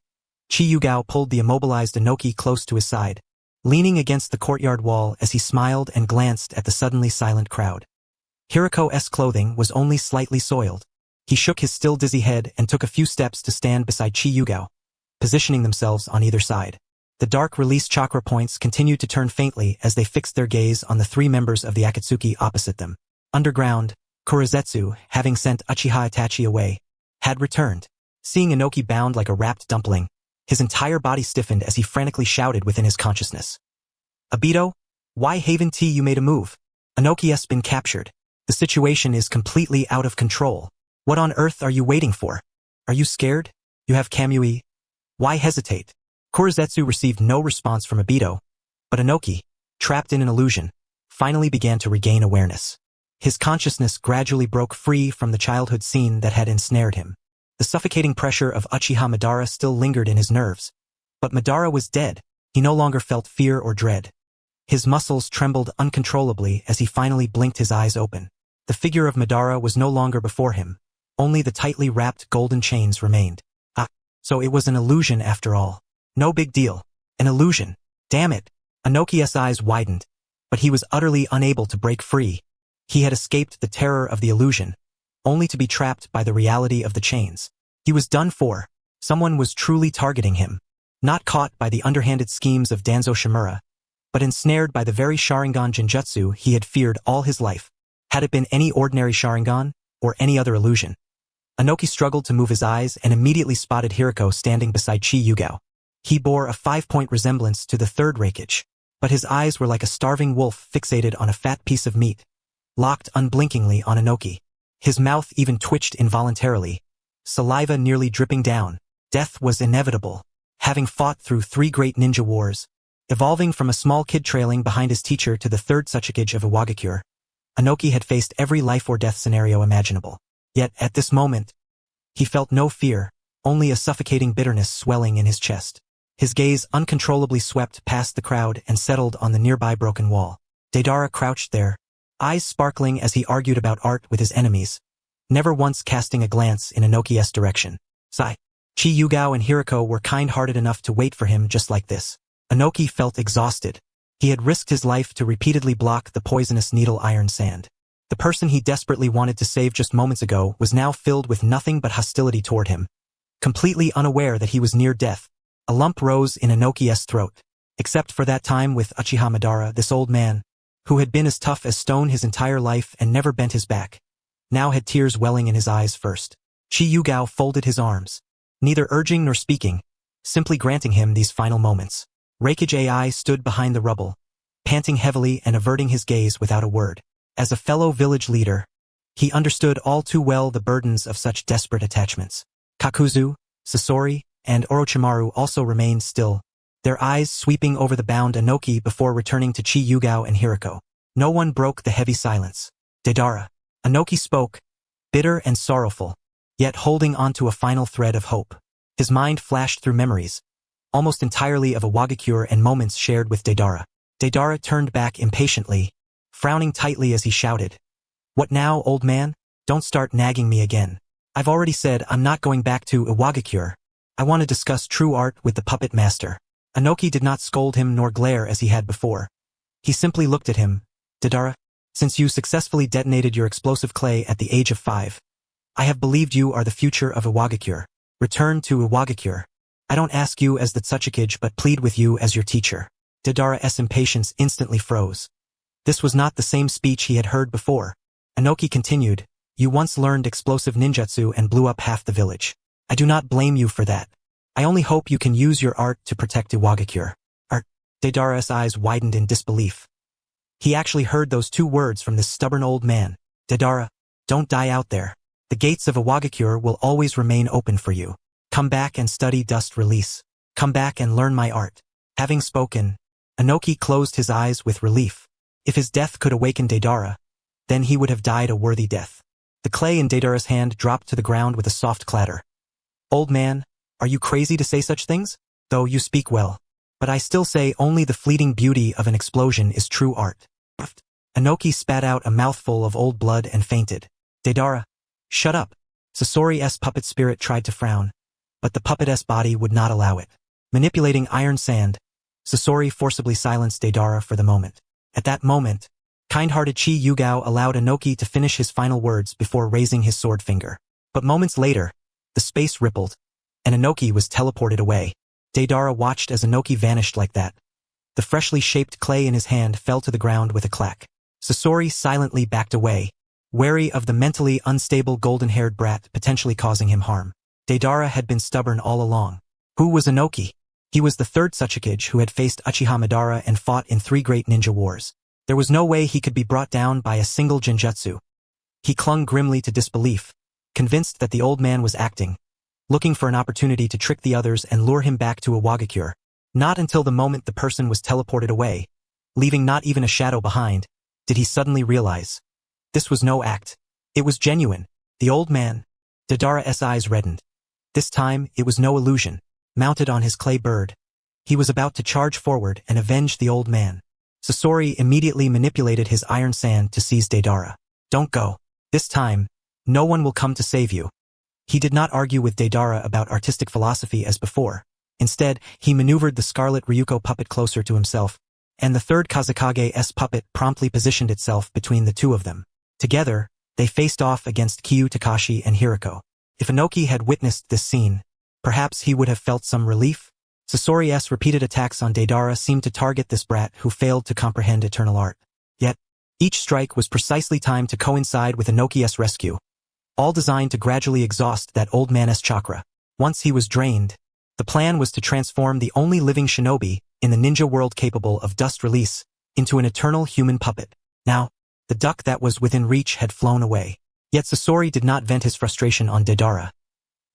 Qi Yugao pulled the immobilized Inoki close to his side, leaning against the courtyard wall as he smiled and glanced at the suddenly silent crowd. Hiruko's clothing was only slightly soiled. He shook his still dizzy head and took a few steps to stand beside Qi Yugao, positioning themselves on either side. The Dark Release chakra points continued to turn faintly as they fixed their gaze on the 3 members of the Akatsuki opposite them. Underground, Kurozetsu, having sent Uchiha Itachi away, had returned. Seeing Inoki bound like a wrapped dumpling, his entire body stiffened as he frantically shouted within his consciousness. Obito? Why haven't you made a move? Inoki has been captured. The situation is completely out of control. What on earth are you waiting for? Are you scared? You have Kamui. Why hesitate? Kurizetsu received no response from Obito, but Inoki, trapped in an illusion, finally began to regain awareness. His consciousness gradually broke free from the childhood scene that had ensnared him. The suffocating pressure of Uchiha Madara still lingered in his nerves, but Madara was dead. He no longer felt fear or dread. His muscles trembled uncontrollably as he finally blinked his eyes open. The figure of Madara was no longer before him. Only the tightly wrapped golden chains remained. So it was an illusion after all. No big deal. An illusion. Damn it. Inoki's eyes widened, but he was utterly unable to break free. He had escaped the terror of the illusion, only to be trapped by the reality of the chains. He was done for. Someone was truly targeting him. Not caught by the underhanded schemes of Danzo Shimura, but ensnared by the very Sharingan Genjutsu he had feared all his life. Had it been any ordinary Sharingan, or any other illusion? Inoki struggled to move his eyes and immediately spotted Hiruko standing beside Qi Yugao. He bore a 5-point resemblance to the Third Raikage, but his eyes were like a starving wolf fixated on a fat piece of meat, locked unblinkingly on Inoki. His mouth even twitched involuntarily, saliva nearly dripping down. Death was inevitable. Having fought through 3 great ninja wars, evolving from a small kid trailing behind his teacher to the 3rd Tsuchikage of Iwagakure, Inoki had faced every life or death scenario imaginable. Yet, at this moment, he felt no fear, only a suffocating bitterness swelling in his chest. His gaze uncontrollably swept past the crowd and settled on the nearby broken wall. Deidara crouched there, eyes sparkling as he argued about art with his enemies, never once casting a glance in Inoki's direction. Sigh. Qi Yugao and Hiruko were kind-hearted enough to wait for him just like this. Inoki felt exhausted. He had risked his life to repeatedly block the poisonous needle iron sand. The person he desperately wanted to save just moments ago was now filled with nothing but hostility toward him. Completely unaware that he was near death, a lump rose in Inoki's throat. Except for that time with Uchiha Madara, this old man, who had been as tough as stone his entire life and never bent his back, now had tears welling in his eyes first. Qi Yugao folded his arms, neither urging nor speaking, simply granting him these final moments. Raikage AI stood behind the rubble, panting heavily and averting his gaze without a word. As a fellow village leader, he understood all too well the burdens of such desperate attachments. Kakuzu, Sasori, and Orochimaru also remained still, their eyes sweeping over the bound Inoki before returning to Qi Yugao and Hiruko. No one broke the heavy silence. Deidara. Inoki spoke, bitter and sorrowful, yet holding onto a final thread of hope. His mind flashed through memories, almost entirely of Iwagakure and moments shared with Deidara. Deidara turned back impatiently, frowning tightly as he shouted. What now, old man? Don't start nagging me again. I've already said I'm not going back to Iwagakure. I want to discuss true art with the puppet master. Inoki did not scold him nor glare as he had before. He simply looked at him. Deidara, since you successfully detonated your explosive clay at the age of 5, I have believed you are the future of Iwagakure. Return to Iwagakure. I don't ask you as the Tsuchikage but plead with you as your teacher. Deidara's impatience instantly froze. This was not the same speech he had heard before. Inoki continued, you once learned explosive ninjutsu and blew up half the village. I do not blame you for that. I only hope you can use your art to protect Iwagakure. Art. Deidara's eyes widened in disbelief. He actually heard those 2 words from this stubborn old man. Deidara, don't die out there. The gates of Iwagakure will always remain open for you. Come back and study Dust Release. Come back and learn my art. Having spoken, Inoki closed his eyes with relief. If his death could awaken Deidara, then he would have died a worthy death. The clay in Deidara's hand dropped to the ground with a soft clatter. Old man, are you crazy to say such things? Though you speak well. But I still say only the fleeting beauty of an explosion is true art. Inoki spat out a mouthful of old blood and fainted. Deidara, shut up. Sasori's puppet spirit tried to frown, but the puppet's body would not allow it. Manipulating iron sand, Sasori forcibly silenced Deidara for the moment. At that moment, kind-hearted Qi Yugao allowed Inoki to finish his final words before raising his sword finger. But moments later, the space rippled, and Inoki was teleported away. Deidara watched as Inoki vanished like that. The freshly shaped clay in his hand fell to the ground with a clack. Sasori silently backed away, wary of the mentally unstable golden-haired brat potentially causing him harm. Deidara had been stubborn all along. Who was Inoki? He was the third Tsuchikage who had faced Uchiha Madara and fought in 3 great ninja wars. There was no way he could be brought down by a single genjutsu. He clung grimly to disbelief, convinced that the old man was acting, looking for an opportunity to trick the others and lure him back to Iwagakure. Not until the moment the person was teleported away, leaving not even a shadow behind, did he suddenly realize. This was no act. It was genuine. The old man. Deidara's eyes reddened. This time, it was no illusion. Mounted on his clay bird, he was about to charge forward and avenge the old man. Sasori immediately manipulated his iron sand to seize Deidara. Don't go. This time, no one will come to save you. He did not argue with Deidara about artistic philosophy as before. Instead, he maneuvered the scarlet Ryuko puppet closer to himself, and the third Kazekage's puppet promptly positioned itself between the two of them. Together, they faced off against Kyu Takashi and Hiruko. If Inoki had witnessed this scene, perhaps he would have felt some relief. Sasori's repeated attacks on Deidara seemed to target this brat who failed to comprehend eternal art. Yet, each strike was precisely timed to coincide with Inoki's rescue, all designed to gradually exhaust that old man's chakra. Once he was drained, the plan was to transform the only living shinobi in the ninja world capable of dust release into an eternal human puppet. Now, the duck that was within reach had flown away. Yet Sasori did not vent his frustration on Deidara.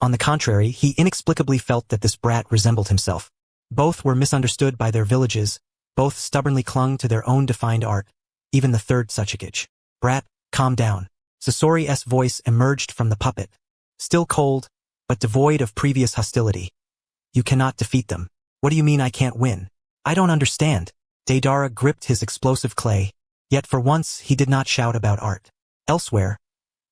On the contrary, he inexplicably felt that this brat resembled himself. Both were misunderstood by their villages, both stubbornly clung to their own defined art, even the third Tsuchikage. Brat, calm down. Sasori's voice emerged from the puppet, still cold, but devoid of previous hostility. You cannot defeat them. What do you mean I can't win? I don't understand. Deidara gripped his explosive clay, yet for once he did not shout about art. Elsewhere,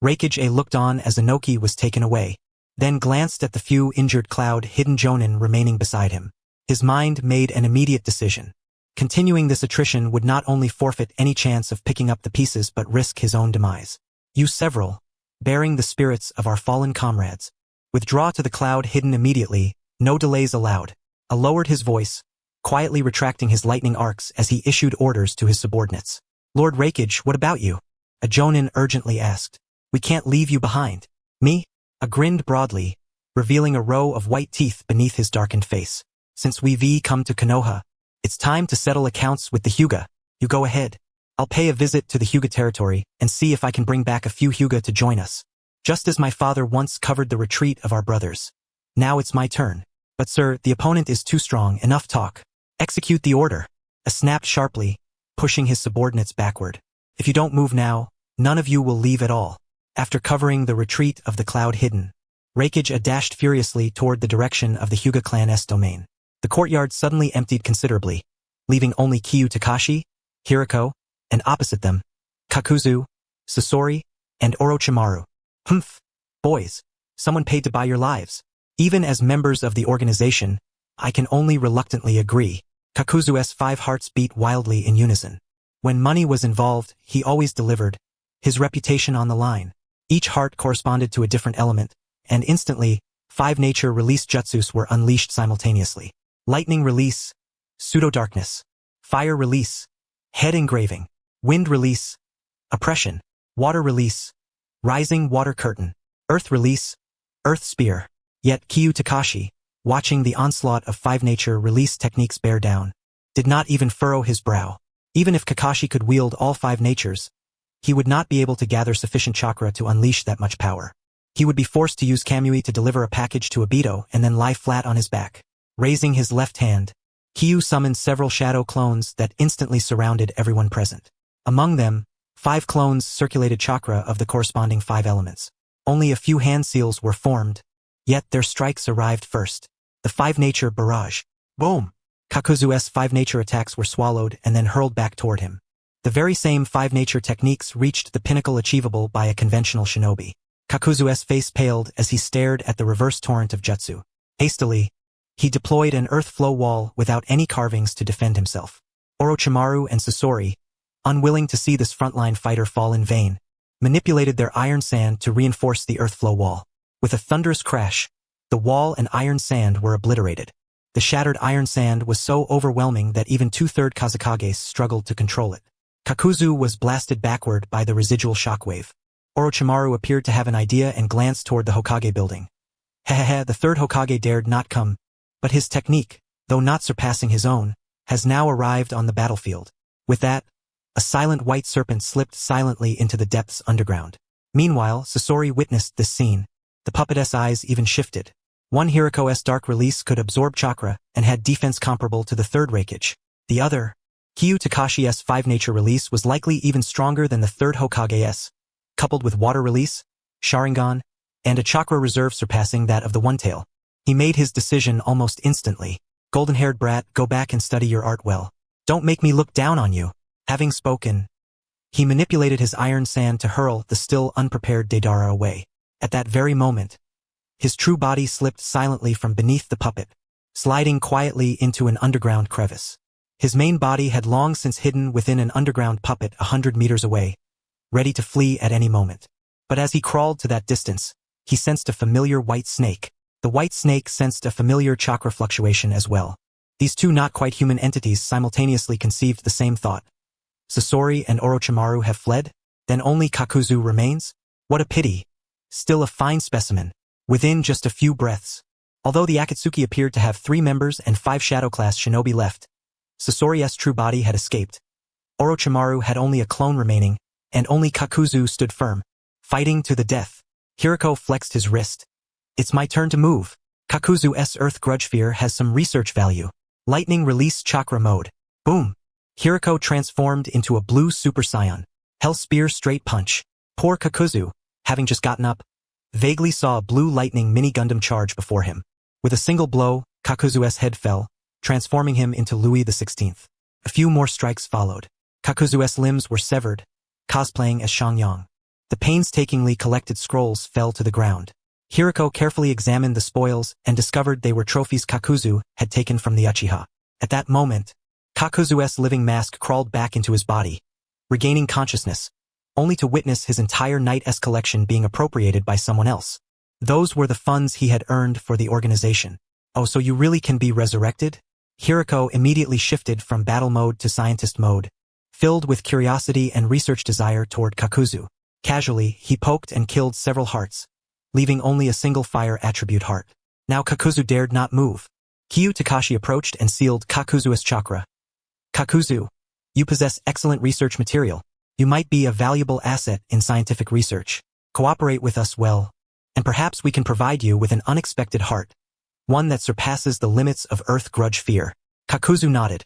Raikage looked on as Inoki was taken away, then glanced at the few injured cloud-hidden jonin remaining beside him. His mind made an immediate decision. Continuing this attrition would not only forfeit any chance of picking up the pieces but risk his own demise. You several, bearing the spirits of our fallen comrades, withdraw to the cloud hidden immediately, no delays allowed. Lowered his voice, quietly retracting his lightning arcs as he issued orders to his subordinates. Lord Raikage, what about you? A jonin urgently asked. We can't leave you behind. Me? A grinned broadly, revealing a row of white teeth beneath his darkened face. Since we've come to Konoha, it's time to settle accounts with the Hyuga. You go ahead. I'll pay a visit to the Hyuga territory and see if I can bring back a few Hyuga to join us. Just as my father once covered the retreat of our brothers. Now it's my turn. But sir, the opponent is too strong. Enough talk. Execute the order. Snapped sharply, pushing his subordinates backward. If you don't move now, none of you will leave at all. After covering the retreat of the cloud hidden, Raikage dashed furiously toward the direction of the Hyuga clan's domain. The courtyard suddenly emptied considerably, leaving only Kyu Takashi, Hiruko, and opposite them, Kakuzu, Sasori, and Orochimaru. Humph. Boys, someone paid to buy your lives. Even as members of the organization, I can only reluctantly agree. Kakuzu's 5 hearts beat wildly in unison. When money was involved, he always delivered, his reputation on the line. Each heart corresponded to a different element, and instantly, 5 nature release jutsus were unleashed simultaneously. Lightning release, pseudo-darkness, fire release, head engraving, wind release, oppression, water release, rising water curtain, earth release, earth spear. Yet Kyu Takashi, watching the onslaught of 5 nature release techniques bear down, did not even furrow his brow. Even if Kakashi could wield all 5 natures, he would not be able to gather sufficient chakra to unleash that much power. He would be forced to use Kamui to deliver a package to Obito and then lie flat on his back. Raising his left hand, Kyu summoned several shadow clones that instantly surrounded everyone present. Among them, 5 clones circulated chakra of the corresponding 5 elements. Only a few hand seals were formed, yet their strikes arrived first. The 5 nature barrage. Boom! Kakuzu's 5 nature attacks were swallowed and then hurled back toward him. The very same 5 nature techniques reached the pinnacle achievable by a conventional shinobi. Kakuzu's face paled as he stared at the reverse torrent of jutsu. Hastily, he deployed an earth flow wall without any carvings to defend himself. Orochimaru and Sasori, unwilling to see this frontline fighter fall in vain, manipulated their iron sand to reinforce the earth flow wall. With a thunderous crash, the wall and iron sand were obliterated. The shattered iron sand was so overwhelming that even 2/3 Kazekages struggled to control it. Kakuzu was blasted backward by the residual shockwave. Orochimaru appeared to have an idea and glanced toward the Hokage building. Hehehe, the third Hokage dared not come, but his technique, though not surpassing his own, has now arrived on the battlefield. With that, a silent white serpent slipped silently into the depths underground. Meanwhile, Sasori witnessed this scene. The puppet's eyes even shifted. One Hiruko's dark release could absorb chakra and had defense comparable to the third Raikage. The other, Kyu Takashi's 5 nature release was likely even stronger than the third Hokage's, coupled with water release, Sharingan, and a chakra reserve surpassing that of the One-Tail. He made his decision almost instantly. Golden-haired brat, go back and study your art well. Don't make me look down on you. Having spoken, he manipulated his iron sand to hurl the still unprepared Deidara away. At that very moment, his true body slipped silently from beneath the puppet, sliding quietly into an underground crevice. His main body had long since hidden within an underground puppet 100 meters away, ready to flee at any moment. But as he crawled to that distance, he sensed a familiar white snake. The white snake sensed a familiar chakra fluctuation as well. These two not quite human entities simultaneously conceived the same thought. Sasori and Orochimaru have fled? Then only Kakuzu remains? What a pity. Still a fine specimen. Within just a few breaths. Although the Akatsuki appeared to have 3 members and 5 shadow-class shinobi left, Sasori's true body had escaped. Orochimaru had only a clone remaining, and only Kakuzu stood firm, fighting to the death. Hiruko flexed his wrist. It's my turn to move. Kakuzu's Earth Grudge Fear has some research value. Lightning Release Chakra Mode. Boom. Hiruko transformed into a blue Super Saiyan. Hell Spear Straight Punch. Poor Kakuzu, having just gotten up, vaguely saw a blue lightning mini Gundam charge before him. With a single blow, Kakuzu's head fell, transforming him into Louis XVI. A few more strikes followed. Kakuzu's limbs were severed, cosplaying as Shangyang. The painstakingly collected scrolls fell to the ground. Hiruko carefully examined the spoils and discovered they were trophies Kakuzu had taken from the Uchiha. At that moment, Kakuzu's living mask crawled back into his body, regaining consciousness, only to witness his entire Knight-esque collection being appropriated by someone else. Those were the funds he had earned for the organization. Oh, so you really can be resurrected? Hiruko immediately shifted from battle mode to scientist mode, filled with curiosity and research desire toward Kakuzu. Casually, he poked and killed several hearts, leaving only a single fire attribute heart. Now Kakuzu dared not move. Kyu Takashi approached and sealed Kakuzu's chakra. Kakuzu, you possess excellent research material. You might be a valuable asset in scientific research. Cooperate with us well, and perhaps we can provide you with an unexpected heart, one that surpasses the limits of Earth Grudge Fear. Kakuzu nodded.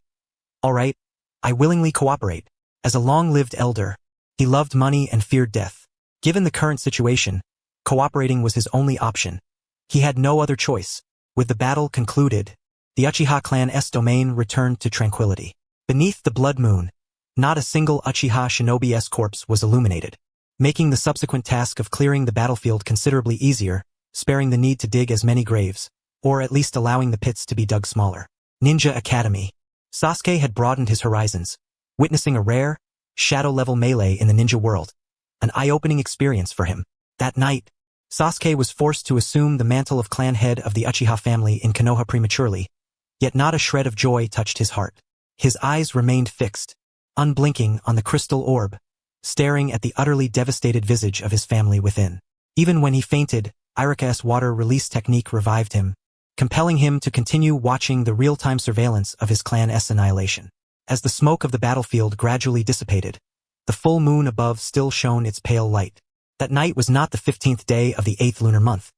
All right, I willingly cooperate. As a long-lived elder, he loved money and feared death. Given the current situation, cooperating was his only option. He had no other choice. With the battle concluded, the Uchiha clan's domain returned to tranquility. Beneath the blood moon, not a single Uchiha shinobi's corpse was illuminated, making the subsequent task of clearing the battlefield considerably easier, sparing the need to dig as many graves, or at least allowing the pits to be dug smaller. Ninja Academy. Sasuke had broadened his horizons, witnessing a rare, shadow-level melee in the ninja world, an eye-opening experience for him. That night, Sasuke was forced to assume the mantle of clan head of the Uchiha family in Konoha prematurely, yet not a shred of joy touched his heart. His eyes remained fixed, unblinking on the crystal orb, staring at the utterly devastated visage of his family within. Even when he fainted, Iruka's water release technique revived him, compelling him to continue watching the real-time surveillance of his clan's annihilation. As the smoke of the battlefield gradually dissipated, the full moon above still shone its pale light. That night was not the 15th day of the 8th lunar month,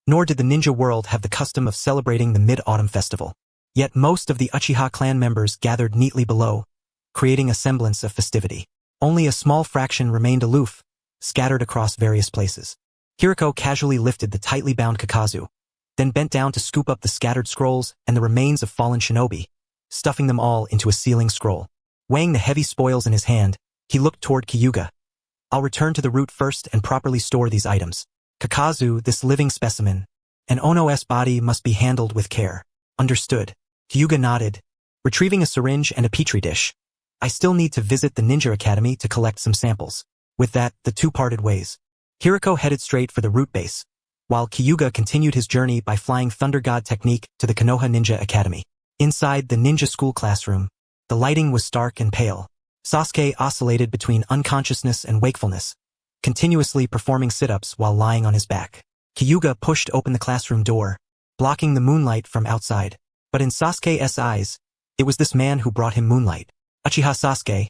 nor did the ninja world have the custom of celebrating the Mid-Autumn Festival. Yet most of the Uchiha clan members gathered neatly below, creating a semblance of festivity. Only a small fraction remained aloof, scattered across various places. Hiruko casually lifted the tightly bound Kakazu, then bent down to scoop up the scattered scrolls and the remains of fallen shinobi, stuffing them all into a sealing scroll. Weighing the heavy spoils in his hand, he looked toward Kyuga. I'll return to the route first and properly store these items. Kakazu, this living specimen, and Ono's body must be handled with care. Understood. Kyuga nodded, retrieving a syringe and a petri dish. I still need to visit the Ninja Academy to collect some samples. With that, the two parted ways. Hiruko headed straight for the route base, while Kyuga continued his journey by flying Thunder God Technique to the Konoha Ninja Academy. Inside the ninja school classroom, the lighting was stark and pale. Sasuke oscillated between unconsciousness and wakefulness, continuously performing sit-ups while lying on his back. Kyuga pushed open the classroom door, blocking the moonlight from outside. But in Sasuke's eyes, it was this man who brought him moonlight. Uchiha Sasuke,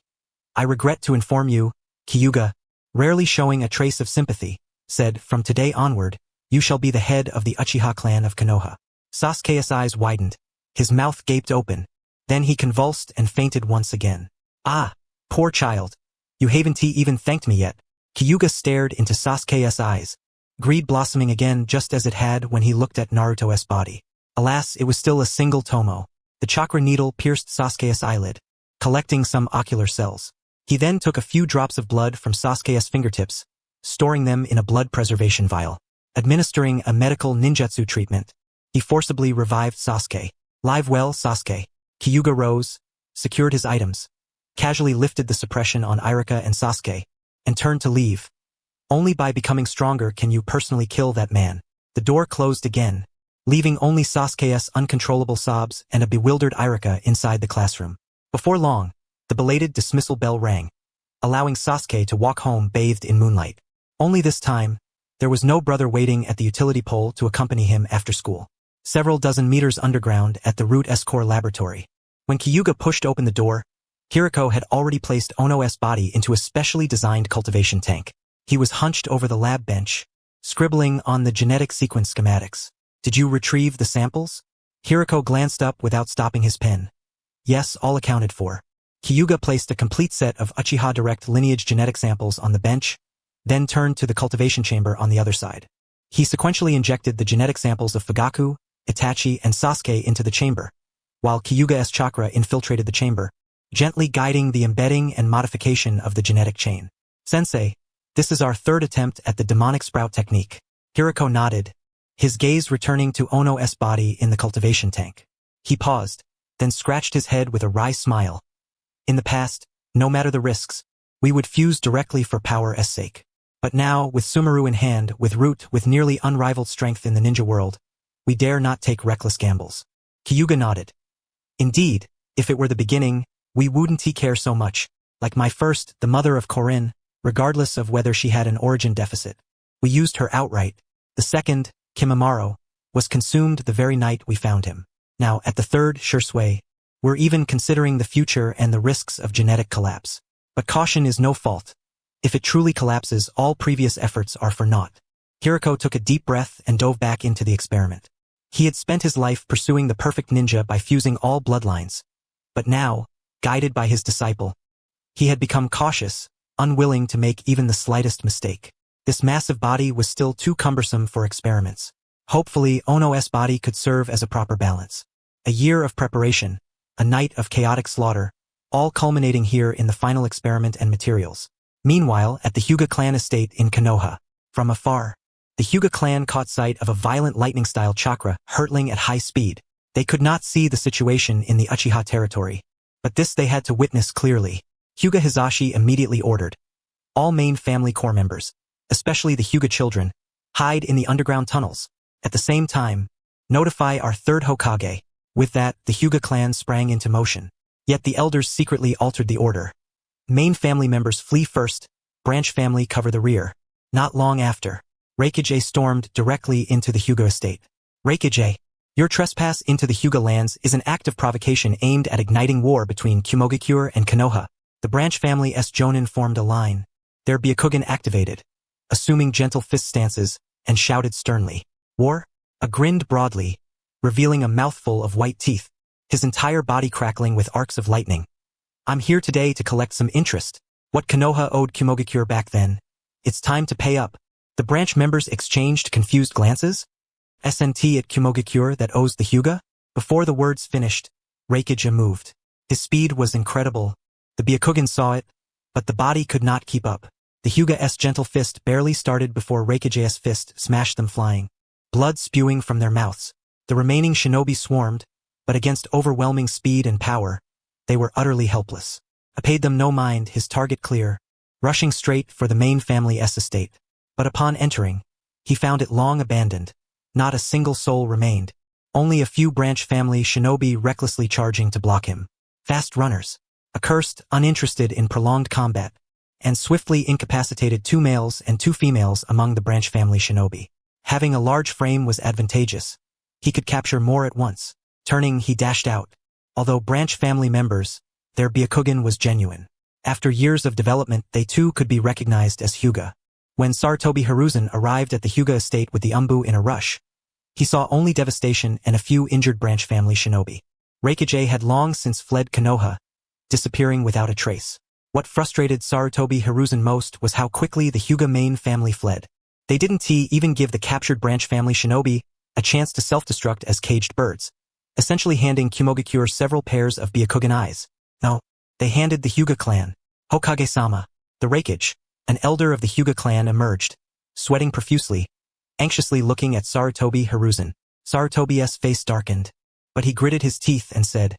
I regret to inform you, Kyuga, rarely showing a trace of sympathy, said, from today onward, you shall be the head of the Uchiha clan of Konoha. Sasuke's eyes widened. His mouth gaped open. Then he convulsed and fainted once again. Ah, poor child. You haven't even thanked me yet. Kyuga stared into Sasuke's eyes, greed blossoming again just as it had when he looked at Naruto's body. Alas, it was still a single tomo. The chakra needle pierced Sasuke's eyelid, collecting some ocular cells. He then took a few drops of blood from Sasuke's fingertips, storing them in a blood preservation vial. Administering a medical ninjutsu treatment, he forcibly revived Sasuke. Live well, Sasuke. Kyuga rose, secured his items, casually lifted the suppression on Iruka and Sasuke, and turned to leave. Only by becoming stronger can you personally kill that man. The door closed again, leaving only Sasuke's uncontrollable sobs and a bewildered Iruka inside the classroom. Before long, the belated dismissal bell rang, allowing Sasuke to walk home bathed in moonlight. Only this time, there was no brother waiting at the utility pole to accompany him after school. Several dozen meters underground at the Root S-Core laboratory. When Kyuga pushed open the door, Hiruko had already placed Ono's body into a specially designed cultivation tank. He was hunched over the lab bench, scribbling on the genetic sequence schematics. Did you retrieve the samples? Hiruko glanced up without stopping his pen. Yes, all accounted for. Kyuga placed a complete set of Uchiha direct lineage genetic samples on the bench, then turned to the cultivation chamber on the other side. He sequentially injected the genetic samples of Fugaku, Itachi, and Sasuke into the chamber, while Kyuga's chakra infiltrated the chamber, gently guiding the embedding and modification of the genetic chain. Sensei, this is our third attempt at the demonic sprout technique. Hiruko nodded, his gaze returning to Ono's body in the cultivation tank. He paused, then scratched his head with a wry smile. In the past, no matter the risks, we would fuse directly for power's sake. But now, with Sumeru in hand, with Root with nearly unrivaled strength in the ninja world, we dare not take reckless gambles. Kyuga nodded. Indeed, if it were the beginning, we wouldn't care so much. Like my first, the mother of Korin, regardless of whether she had an origin deficit. We used her outright. The second, Kimimaro, was consumed the very night we found him. Now, at the third, Shursui, we're even considering the future and the risks of genetic collapse. But caution is no fault. If it truly collapses, all previous efforts are for naught. Hiruko took a deep breath and dove back into the experiment. He had spent his life pursuing the perfect ninja by fusing all bloodlines. But now, guided by his disciple, he had become cautious, unwilling to make even the slightest mistake. This massive body was still too cumbersome for experiments. Hopefully, Ono's body could serve as a proper balance. A year of preparation, a night of chaotic slaughter, all culminating here in the final experiment and materials. Meanwhile, at the Hyuga clan estate in Konoha, from afar, the Hyuga clan caught sight of a violent lightning-style chakra hurtling at high speed. They could not see the situation in the Uchiha territory, but this they had to witness clearly. Hyuga Hizashi immediately ordered all main family core members, especially the Hyuga children, hide in the underground tunnels. At the same time, notify our third Hokage. With that, the Hyuga clan sprang into motion. Yet the elders secretly altered the order. Main family members flee first, branch family cover the rear. Not long after, Raikage stormed directly into the Hyuga estate. Raikage, your trespass into the Hyuga lands is an act of provocation aimed at igniting war between Qimogakure and Konoha. The branch family's jonin formed a line. Their Byakugan activated, assuming gentle fist stances, and shouted sternly, "War?" A grinned broadly, revealing a mouthful of white teeth, his entire body crackling with arcs of lightning. I'm here today to collect some interest. What Konoha owed Qimogakure back then. It's time to pay up. The branch members exchanged confused glances. SNT at Qimogakure that owes the Hyuga? Before the words finished, Raikage moved. His speed was incredible. The Byakugan saw it, but the body could not keep up. The Hyuga's gentle fist barely started before Raikage's fist smashed them flying, blood spewing from their mouths. The remaining shinobi swarmed, but against overwhelming speed and power, they were utterly helpless. I paid them no mind, his target clear, rushing straight for the main family's estate. But upon entering, he found it long abandoned. Not a single soul remained. Only a few branch family shinobi recklessly charging to block him. Fast runners, accursed, uninterested in prolonged combat, and swiftly incapacitated 2 males and 2 females among the branch family shinobi. Having a large frame was advantageous. He could capture more at once. Turning, he dashed out. Although branch family members, their Byakugan was genuine. After years of development, they too could be recognized as Hyuga. When Sarutobi Hiruzen arrived at the Hyuga estate with the Umbu in a rush, he saw only devastation and a few injured branch family shinobi. Raikage had long since fled Konoha, disappearing without a trace. What frustrated Sarutobi Hiruzen most was how quickly the Hyuga main family fled. They didn't even give the captured branch family shinobi a chance to self-destruct as caged birds, essentially handing Qimogakure several pairs of Byakugan eyes. No, they handed the Hyuga clan, Hokage-sama, the Raikage, an elder of the Hyuga clan emerged, sweating profusely, anxiously looking at Sarutobi Hiruzen. Sarutobi's face darkened, but he gritted his teeth and said,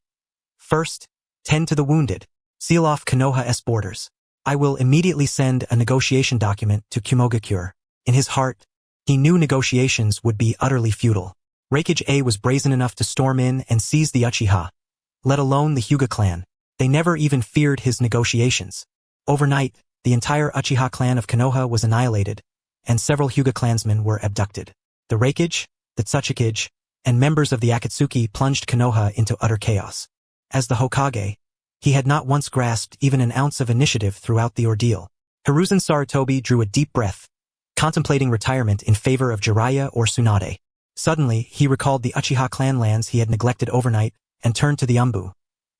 "First, tend to the wounded. Seal off Konoha's borders. I will immediately send a negotiation document to Qimogakure." In his heart, he knew negotiations would be utterly futile. Raikage was brazen enough to storm in and seize the Uchiha, let alone the Hyuga clan. They never even feared his negotiations. Overnight, the entire Uchiha clan of Konoha was annihilated, and several Hyuga clansmen were abducted. The Raikage, the Tsuchikage, and members of the Akatsuki plunged Konoha into utter chaos. As the Hokage, he had not once grasped even an ounce of initiative throughout the ordeal. Hiruzen Sarutobi drew a deep breath, contemplating retirement in favor of Jiraiya or Tsunade. Suddenly, he recalled the Uchiha clan lands he had neglected overnight and turned to the Umbu.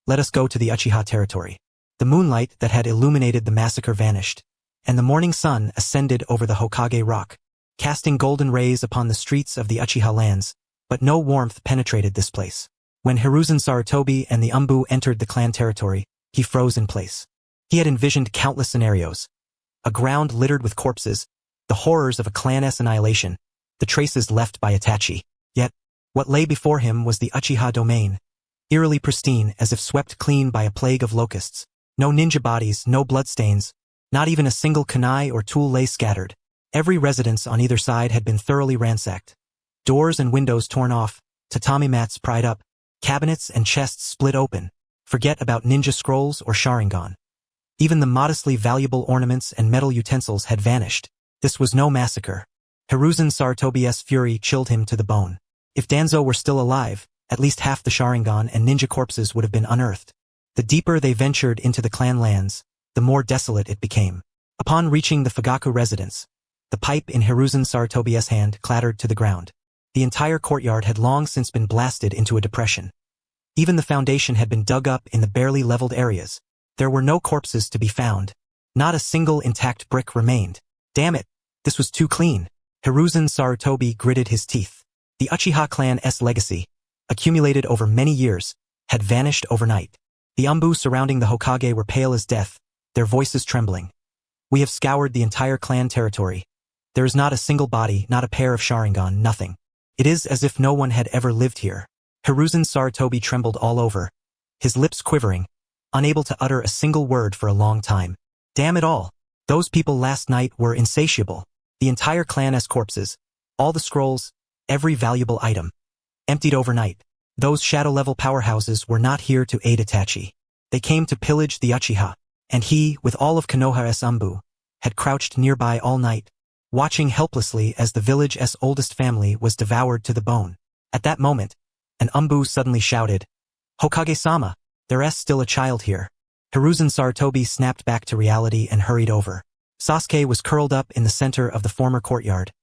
"Let us go to the Uchiha territory." The moonlight that had illuminated the massacre vanished, and the morning sun ascended over the Hokage rock, casting golden rays upon the streets of the Uchiha lands, but no warmth penetrated this place. When Hiruzen Sarutobi and the Umbu entered the clan territory, he froze in place. He had envisioned countless scenarios. A ground littered with corpses, the horrors of a clan's annihilation, the traces left by Itachi. Yet, what lay before him was the Uchiha domain, eerily pristine as if swept clean by a plague of locusts. No ninja bodies, no bloodstains, not even a single kunai or tool lay scattered. Every residence on either side had been thoroughly ransacked. Doors and windows torn off, tatami mats pried up, cabinets and chests split open. Forget about ninja scrolls or Sharingan. Even the modestly valuable ornaments and metal utensils had vanished. This was no massacre. Hiruzen Sarutobi's fury chilled him to the bone. If Danzo were still alive, at least half the Sharingan and ninja corpses would have been unearthed. The deeper they ventured into the clan lands, the more desolate it became. Upon reaching the Fugaku residence, the pipe in Hiruzen Sarutobi's hand clattered to the ground. The entire courtyard had long since been blasted into a depression. Even the foundation had been dug up in the barely leveled areas. There were no corpses to be found. Not a single intact brick remained. Damn it, this was too clean. Hiruzen Sarutobi gritted his teeth. The Uchiha clan's legacy, accumulated over many years, had vanished overnight. The Umbu surrounding the Hokage were pale as death, their voices trembling. "We have scoured the entire clan territory. There is not a single body, not a pair of Sharingan, nothing. It is as if no one had ever lived here." Hiruzen Sarutobi trembled all over, his lips quivering, unable to utter a single word for a long time. Damn it all. Those people last night were insatiable. The entire clan's corpses, all the scrolls, every valuable item, emptied overnight. Those shadow-level powerhouses were not here to aid Itachi. They came to pillage the Uchiha, and he, with all of Konoha's Umbu, had crouched nearby all night, watching helplessly as the village's oldest family was devoured to the bone. At that moment, an Umbu suddenly shouted, "Hokage-sama, there's still a child here." Hiruzen Sarutobi snapped back to reality and hurried over. Sasuke was curled up in the center of the former courtyard,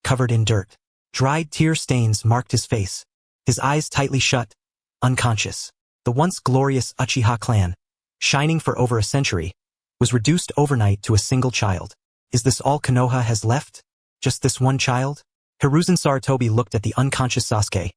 covered in dirt. Dried tear stains marked his face, his eyes tightly shut, unconscious. The once glorious Uchiha clan, shining for over a century, was reduced overnight to a single child. Is this all Konoha has left? Just this one child? Hiruzen Sarutobi looked at the unconscious Sasuke,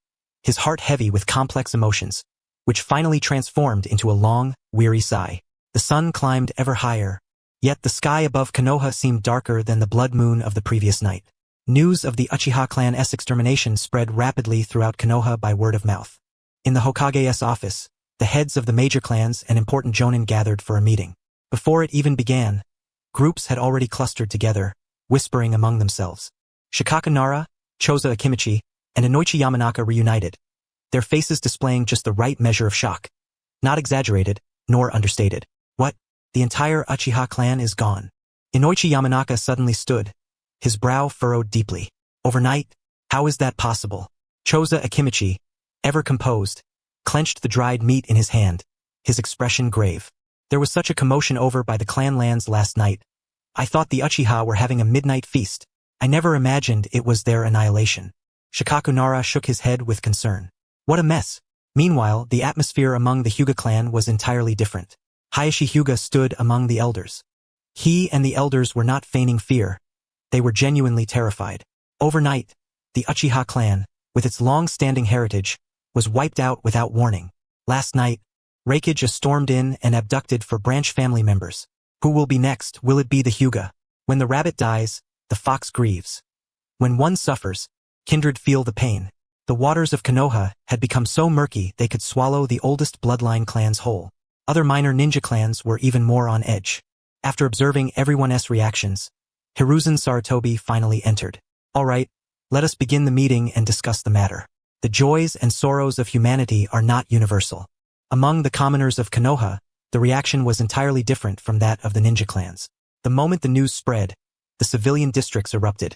his heart heavy with complex emotions, which finally transformed into a long, weary sigh. The sun climbed ever higher, yet the sky above Konoha seemed darker than the blood moon of the previous night. News of the Uchiha clan's extermination spread rapidly throughout Konoha by word of mouth. In the Hokage's office, the heads of the major clans and important jonin gathered for a meeting. Before it even began, groups had already clustered together, whispering among themselves. Shikaka Nara, Choza Akimichi, and Inoichi Yamanaka reunited, their faces displaying just the right measure of shock. Not exaggerated, nor understated. What? The entire Uchiha clan is gone. Inoichi Yamanaka suddenly stood, his brow furrowed deeply. Overnight, How is that possible? Choza Akimichi, ever composed, clenched the dried meat in his hand, his expression grave. There was such a commotion over by the clan lands last night. I thought the Uchiha were having a midnight feast. I never imagined it was their annihilation. Shikaku Nara shook his head with concern. What a mess. Meanwhile, the atmosphere among the Hyuga clan was entirely different. Hayashi Hyuga stood among the elders. He and the elders were not feigning fear. They were genuinely terrified. Overnight, the Uchiha clan, with its long-standing heritage, was wiped out without warning. Last night, Raikage stormed in and abducted for branch family members. Who will be next? Will it be the Hyuga? When the rabbit dies, the fox grieves. When one suffers, kindred feel the pain. The waters of Konoha had become so murky they could swallow the oldest bloodline clans whole. Other minor ninja clans were even more on edge. After observing everyone's reactions, Hiruzen Sarutobi finally entered. All right, let us begin the meeting and discuss the matter. The joys and sorrows of humanity are not universal. Among the commoners of Konoha, the reaction was entirely different from that of the ninja clans. The moment the news spread, the civilian districts erupted.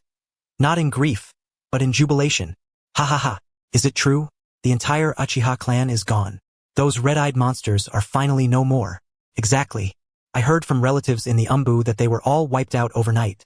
Not in grief, but in jubilation. Ha ha ha, is it true? The entire Uchiha clan is gone. Those red-eyed monsters are finally no more. Exactly. I heard from relatives in the Umbu that they were all wiped out overnight.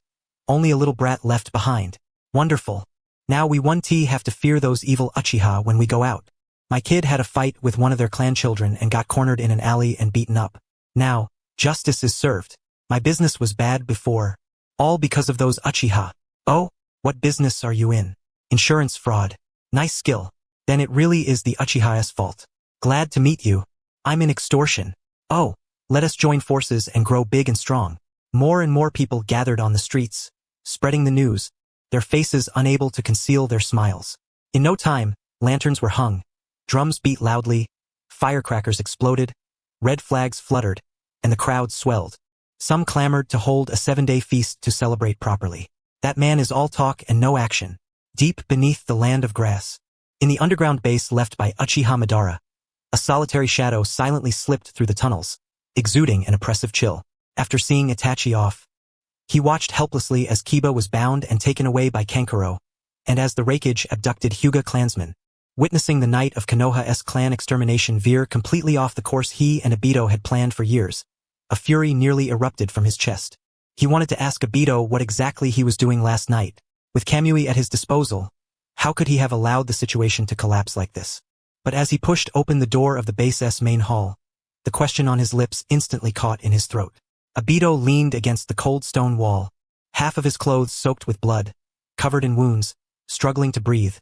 Only a little brat left behind. Wonderful. Now we have to fear those evil Uchiha when we go out. My kid had a fight with one of their clan children and got cornered in an alley and beaten up. Now, justice is served. My business was bad before. All because of those Uchiha. Oh, what business are you in? Insurance fraud. Nice skill. Then it really is the Uchiha's fault. Glad to meet you. I'm in extortion. Oh, let us join forces and grow big and strong. More and more people gathered on the streets, spreading the news, their faces unable to conceal their smiles. In no time, lanterns were hung, drums beat loudly, firecrackers exploded, red flags fluttered, and the crowd swelled. Some clamored to hold a 7-day feast to celebrate properly. That man is all talk and no action. Deep beneath the land of grass, in the underground base left by Uchiha Madara, a solitary shadow silently slipped through the tunnels, exuding an oppressive chill. After seeing Itachi off, he watched helplessly as Kiba was bound and taken away by Kankuro, and as the Raikage abducted Hyuga clansmen. Witnessing the night of Konoha's clan extermination veer completely off the course he and Obito had planned for years, a fury nearly erupted from his chest. He wanted to ask Obito what exactly he was doing last night. With Kamui at his disposal, how could he have allowed the situation to collapse like this? But as he pushed open the door of the base's main hall, the question on his lips instantly caught in his throat. Obito leaned against the cold stone wall, half of his clothes soaked with blood, covered in wounds, struggling to breathe,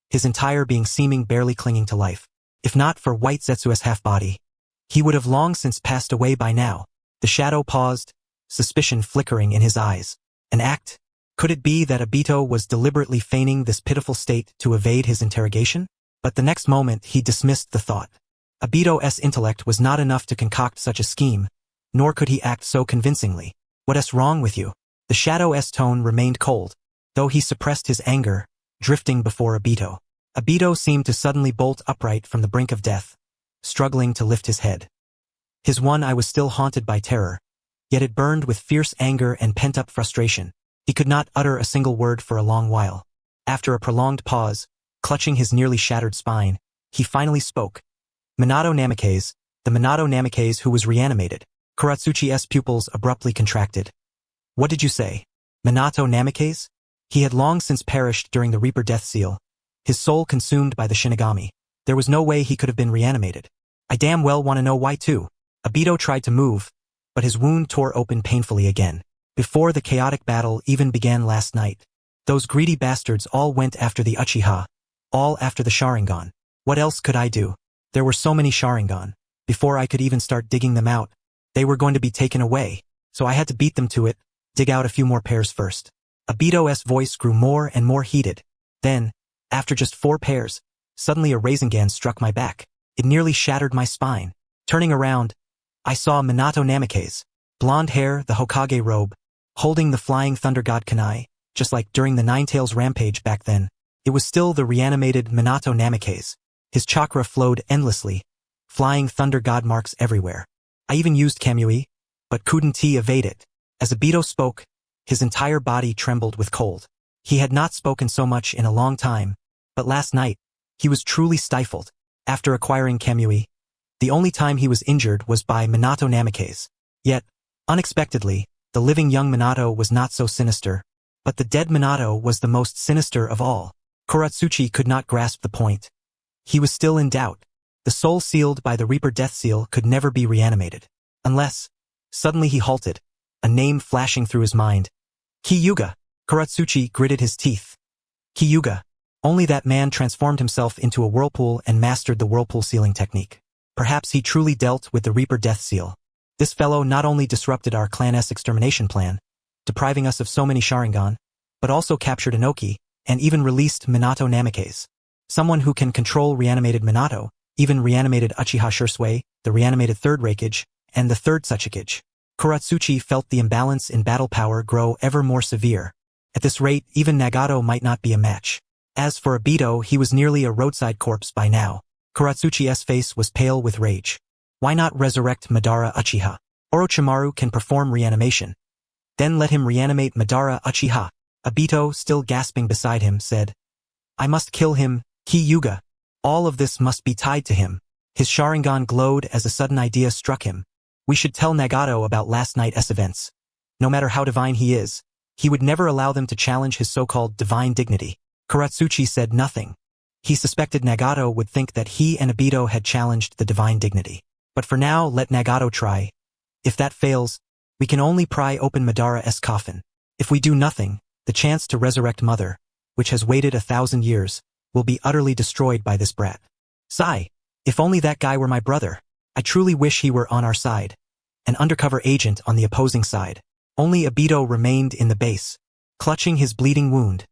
his entire being seeming barely clinging to life. If not for White Zetsu's half-body, he would have long since passed away by now. The shadow paused, suspicion flickering in his eyes. An act? Could it be that Obito was deliberately feigning this pitiful state to evade his interrogation? But the next moment he dismissed the thought. Obito's intellect was not enough to concoct such a scheme, nor could he act so convincingly. What's wrong with you? The shadow's tone remained cold, though he suppressed his anger, drifting before Obito. Obito seemed to suddenly bolt upright from the brink of death, struggling to lift his head. His one eye was still haunted by terror, yet it burned with fierce anger and pent-up frustration. He could not utter a single word for a long while. After a prolonged pause, clutching his nearly shattered spine, he finally spoke. Minato Namikaze, the Minato Namikaze who was reanimated. Kuratsuchi's pupils abruptly contracted. What did you say? Minato Namikaze? He had long since perished during the Reaper death seal, his soul consumed by the Shinigami. There was no way he could have been reanimated. I damn well want to know why too. Obito tried to move, but his wound tore open painfully again. Before the chaotic battle even began last night, those greedy bastards all went after the Uchiha, all after the Sharingan. What else could I do? There were so many Sharingan. Before I could even start digging them out, they were going to be taken away, so I had to beat them to it, dig out a few more pairs first. Obito's voice grew more and more heated. Then, after just 4 pairs, suddenly a Rasengan struck my back. It nearly shattered my spine. Turning around, I saw Minato Namikaze, blonde hair, the Hokage robe, holding the flying thunder god kunai, just like during the Ninetales rampage back then. It was still the reanimated Minato Namikaze. His chakra flowed endlessly, flying thunder god marks everywhere. I even used Kamui, but couldn't evade it. As Obito spoke, his entire body trembled with cold. He had not spoken so much in a long time, but last night, he was truly stifled. After acquiring Kamui, the only time he was injured was by Minato Namikaze. Yet, unexpectedly, the living young Minato was not so sinister, but the dead Minato was the most sinister of all. Kuratsuchi could not grasp the point. He was still in doubt. The soul sealed by the Reaper Death Seal could never be reanimated. Unless, suddenly he halted, a name flashing through his mind. Qi Yugao. Kuratsuchi gritted his teeth. Qi Yugao. Only that man transformed himself into a whirlpool and mastered the whirlpool sealing technique. Perhaps he truly dealt with the Reaper Death Seal. This fellow not only disrupted our clan's extermination plan, depriving us of so many Sharingan, but also captured Inoki, and even released Minato Namikaze. Someone who can control reanimated Minato, even reanimated Uchiha Shursui, the reanimated Third Raikage, and the Third Raikage. Kuratsuchi felt the imbalance in battle power grow ever more severe. At this rate, even Nagato might not be a match. As for Obito, he was nearly a roadside corpse by now. Kuratsuchi's face was pale with rage. Why not resurrect Madara Uchiha? Orochimaru can perform reanimation. Then let him reanimate Madara Uchiha. Obito, still gasping beside him, said, I must kill him, Qi Yugao. All of this must be tied to him. His Sharingan glowed as a sudden idea struck him. We should tell Nagato about last night's events. No matter how divine he is, he would never allow them to challenge his so-called divine dignity. Kuratsuchi said nothing. He suspected Nagato would think that he and Obito had challenged the divine dignity. But for now, let Nagato try. If that fails, we can only pry open Madara's coffin. If we do nothing, the chance to resurrect Mother, which has waited 1,000 years, will be utterly destroyed by this brat. Sigh. If only that guy were my brother. I truly wish he were on our side. An undercover agent on the opposing side. Only Obito remained in the base, clutching his bleeding wound,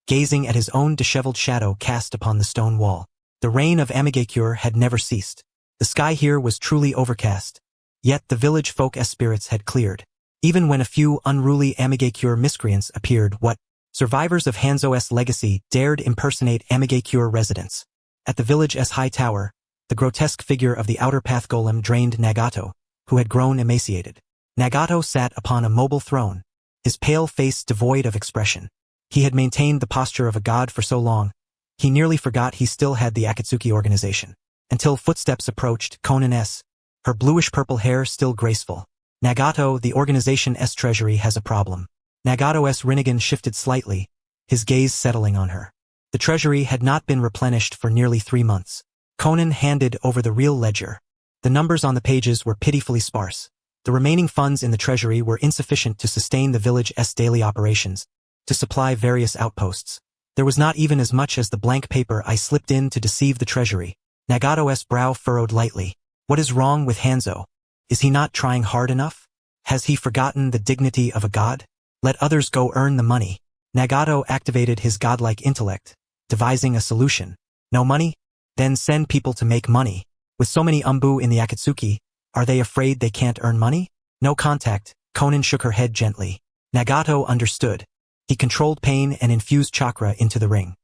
gazing at his own disheveled shadow cast upon the stone wall. The rain of Amigakure had never ceased. The sky here was truly overcast. Yet the village folk's spirits had cleared. Even when a few unruly Amigakure miscreants appeared, what survivors of Hanzo's legacy dared impersonate Amigakure residents. At the village's high tower, the grotesque figure of the outer path golem drained Nagato, who had grown emaciated. Nagato sat upon a mobile throne, his pale face devoid of expression. He had maintained the posture of a god for so long, he nearly forgot he still had the Akatsuki organization. Until footsteps approached Konan's, her bluish-purple hair still graceful. Nagato, the organization's treasury has a problem. Nagato's Rinnegan shifted slightly, his gaze settling on her. The treasury had not been replenished for nearly 3 months. Konan handed over the real ledger. The numbers on the pages were pitifully sparse. The remaining funds in the treasury were insufficient to sustain the village's daily operations, to supply various outposts. There was not even as much as the blank paper I slipped in to deceive the treasury. Nagato's brow furrowed lightly. What is wrong with Hanzo? Is he not trying hard enough? Has he forgotten the dignity of a god? Let others go earn the money. Nagato activated his godlike intellect, devising a solution. No money? Then send people to make money. With so many Umbu in the Akatsuki, are they afraid they can't earn money? No contact. Konan shook her head gently. Nagato understood. He controlled pain and infused chakra into the ring.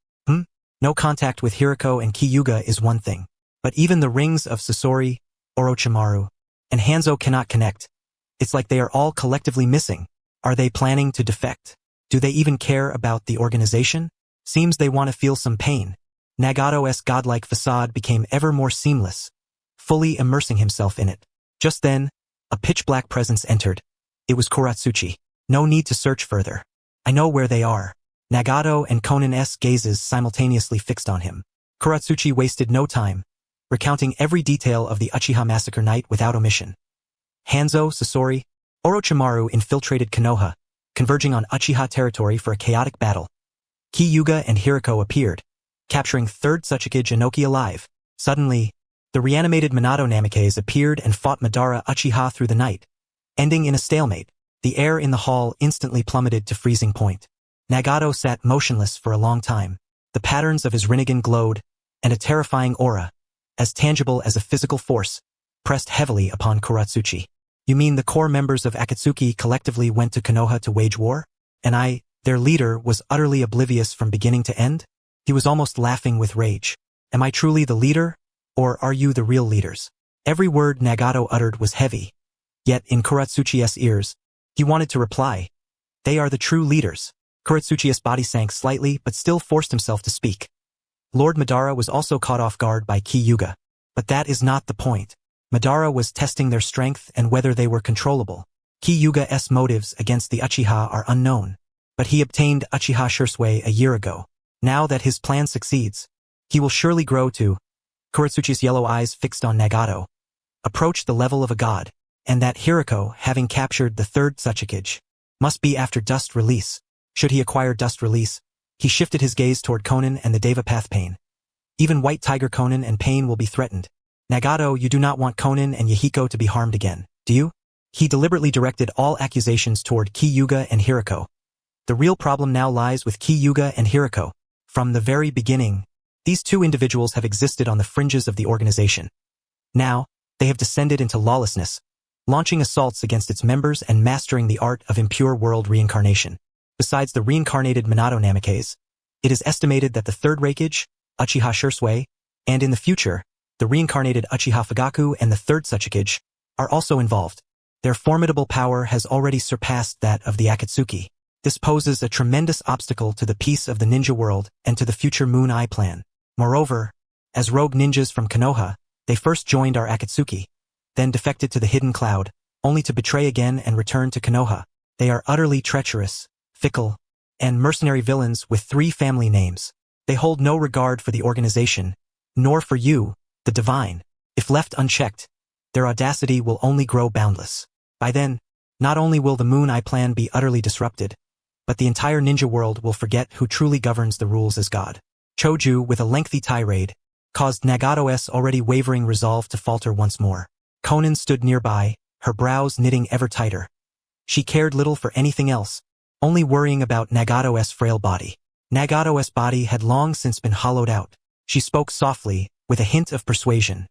No contact with Hiruko and Qi Yugao is one thing. But even the rings of Sasori, Orochimaru, and Hanzo cannot connect. It's like they are all collectively missing. Are they planning to defect? Do they even care about the organization? Seems they want to feel some pain. Nagato's godlike facade became ever more seamless, fully immersing himself in it. Just then, a pitch-black presence entered. It was Kuratsuchi. No need to search further. I know where they are. Nagato and Konan's gazes simultaneously fixed on him. Kuratsuchi wasted no time, recounting every detail of the Uchiha massacre night without omission. Hanzo, Sasori, Orochimaru infiltrated Konoha, converging on Uchiha territory for a chaotic battle. Qi Yugao and Hiruko appeared, capturing Third Raikage Inoki alive. Suddenly, the reanimated Minato Namikaze appeared and fought Madara Uchiha through the night, ending in a stalemate. The air in the hall instantly plummeted to freezing point. Nagato sat motionless for a long time. The patterns of his Rinnegan glowed, and a terrifying aura, as tangible as a physical force, pressed heavily upon Kuratsuchi. You mean the core members of Akatsuki collectively went to Konoha to wage war? And I, their leader, was utterly oblivious from beginning to end? He was almost laughing with rage. Am I truly the leader? Or are you the real leaders? Every word Nagato uttered was heavy. Yet in Kuratsuchi's ears, he wanted to reply. They are the true leaders. Kuretsuchi's body sank slightly but still forced himself to speak. Lord Madara was also caught off guard by Qi Yugao. But that is not the point. Madara was testing their strength and whether they were controllable. Qi Yugao's motives against the Uchiha are unknown. But he obtained Uchiha Shursui a year ago. Now that his plan succeeds, he will surely grow to, Kuretsuchi's yellow eyes fixed on Nagato, approach the level of a god, and that Hiruko, having captured the third Raikage, must be after dust release. Should he acquire dust release, he shifted his gaze toward Konan and the Deva Path Pain. Even White Tiger Konan and Pain will be threatened. Nagato, you do not want Konan and Yahiko to be harmed again, do you? He deliberately directed all accusations toward Qi Yugao and Hiruko. The real problem now lies with Qi Yugao and Hiruko. From the very beginning, these two individuals have existed on the fringes of the organization. Now, they have descended into lawlessness, launching assaults against its members and mastering the art of impure world reincarnation. Besides the reincarnated Minato Namikaze, it is estimated that the Third Raikage, Uchiha Shursui, and in the future, the reincarnated Uchiha Fugaku and the Third Raikage, are also involved. Their formidable power has already surpassed that of the Akatsuki. This poses a tremendous obstacle to the peace of the ninja world and to the future Moon Eye plan. Moreover, as rogue ninjas from Konoha, they first joined our Akatsuki, then defected to the Hidden Cloud, only to betray again and return to Konoha. They are utterly treacherous, fickle, and mercenary villains with 3 family names. They hold no regard for the organization, nor for you, the divine. If left unchecked, their audacity will only grow boundless. By then, not only will the Moon Eye plan be utterly disrupted, but the entire ninja world will forget who truly governs the rules as God. Choju, with a lengthy tirade, caused Nagato's already wavering resolve to falter once more. Konan stood nearby, her brows knitting ever tighter. She cared little for anything else, only worrying about Nagato's frail body. Nagato's body had long since been hollowed out. She spoke softly, with a hint of persuasion.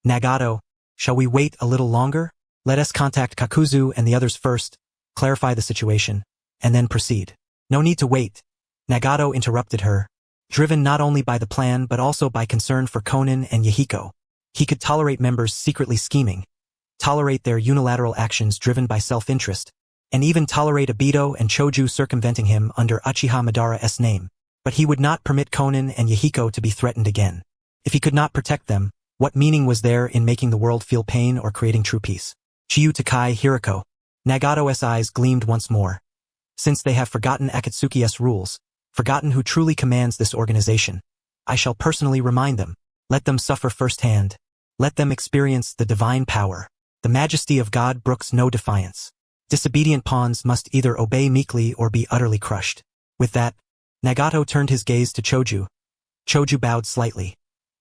Nagato, shall we wait a little longer? Let us contact Kakuzu and the others first, clarify the situation, and then proceed. No need to wait. Nagato interrupted her, driven not only by the plan but also by concern for Konan and Yahiko. He could tolerate members secretly scheming, tolerate their unilateral actions driven by self-interest, and even tolerate Obito and Choju circumventing him under Uchiha Madara's name. But he would not permit Konan and Yahiko to be threatened again. If he could not protect them, what meaning was there in making the world feel pain or creating true peace? Chiyu Hiruko. Nagato's eyes gleamed once more. Since they have forgotten Akatsuki's rules, forgotten who truly commands this organization, I shall personally remind them. Let them suffer firsthand. Let them experience the divine power. The majesty of God brooks no defiance. Disobedient pawns must either obey meekly or be utterly crushed. With that, Nagato turned his gaze to Choju. Choju bowed slightly.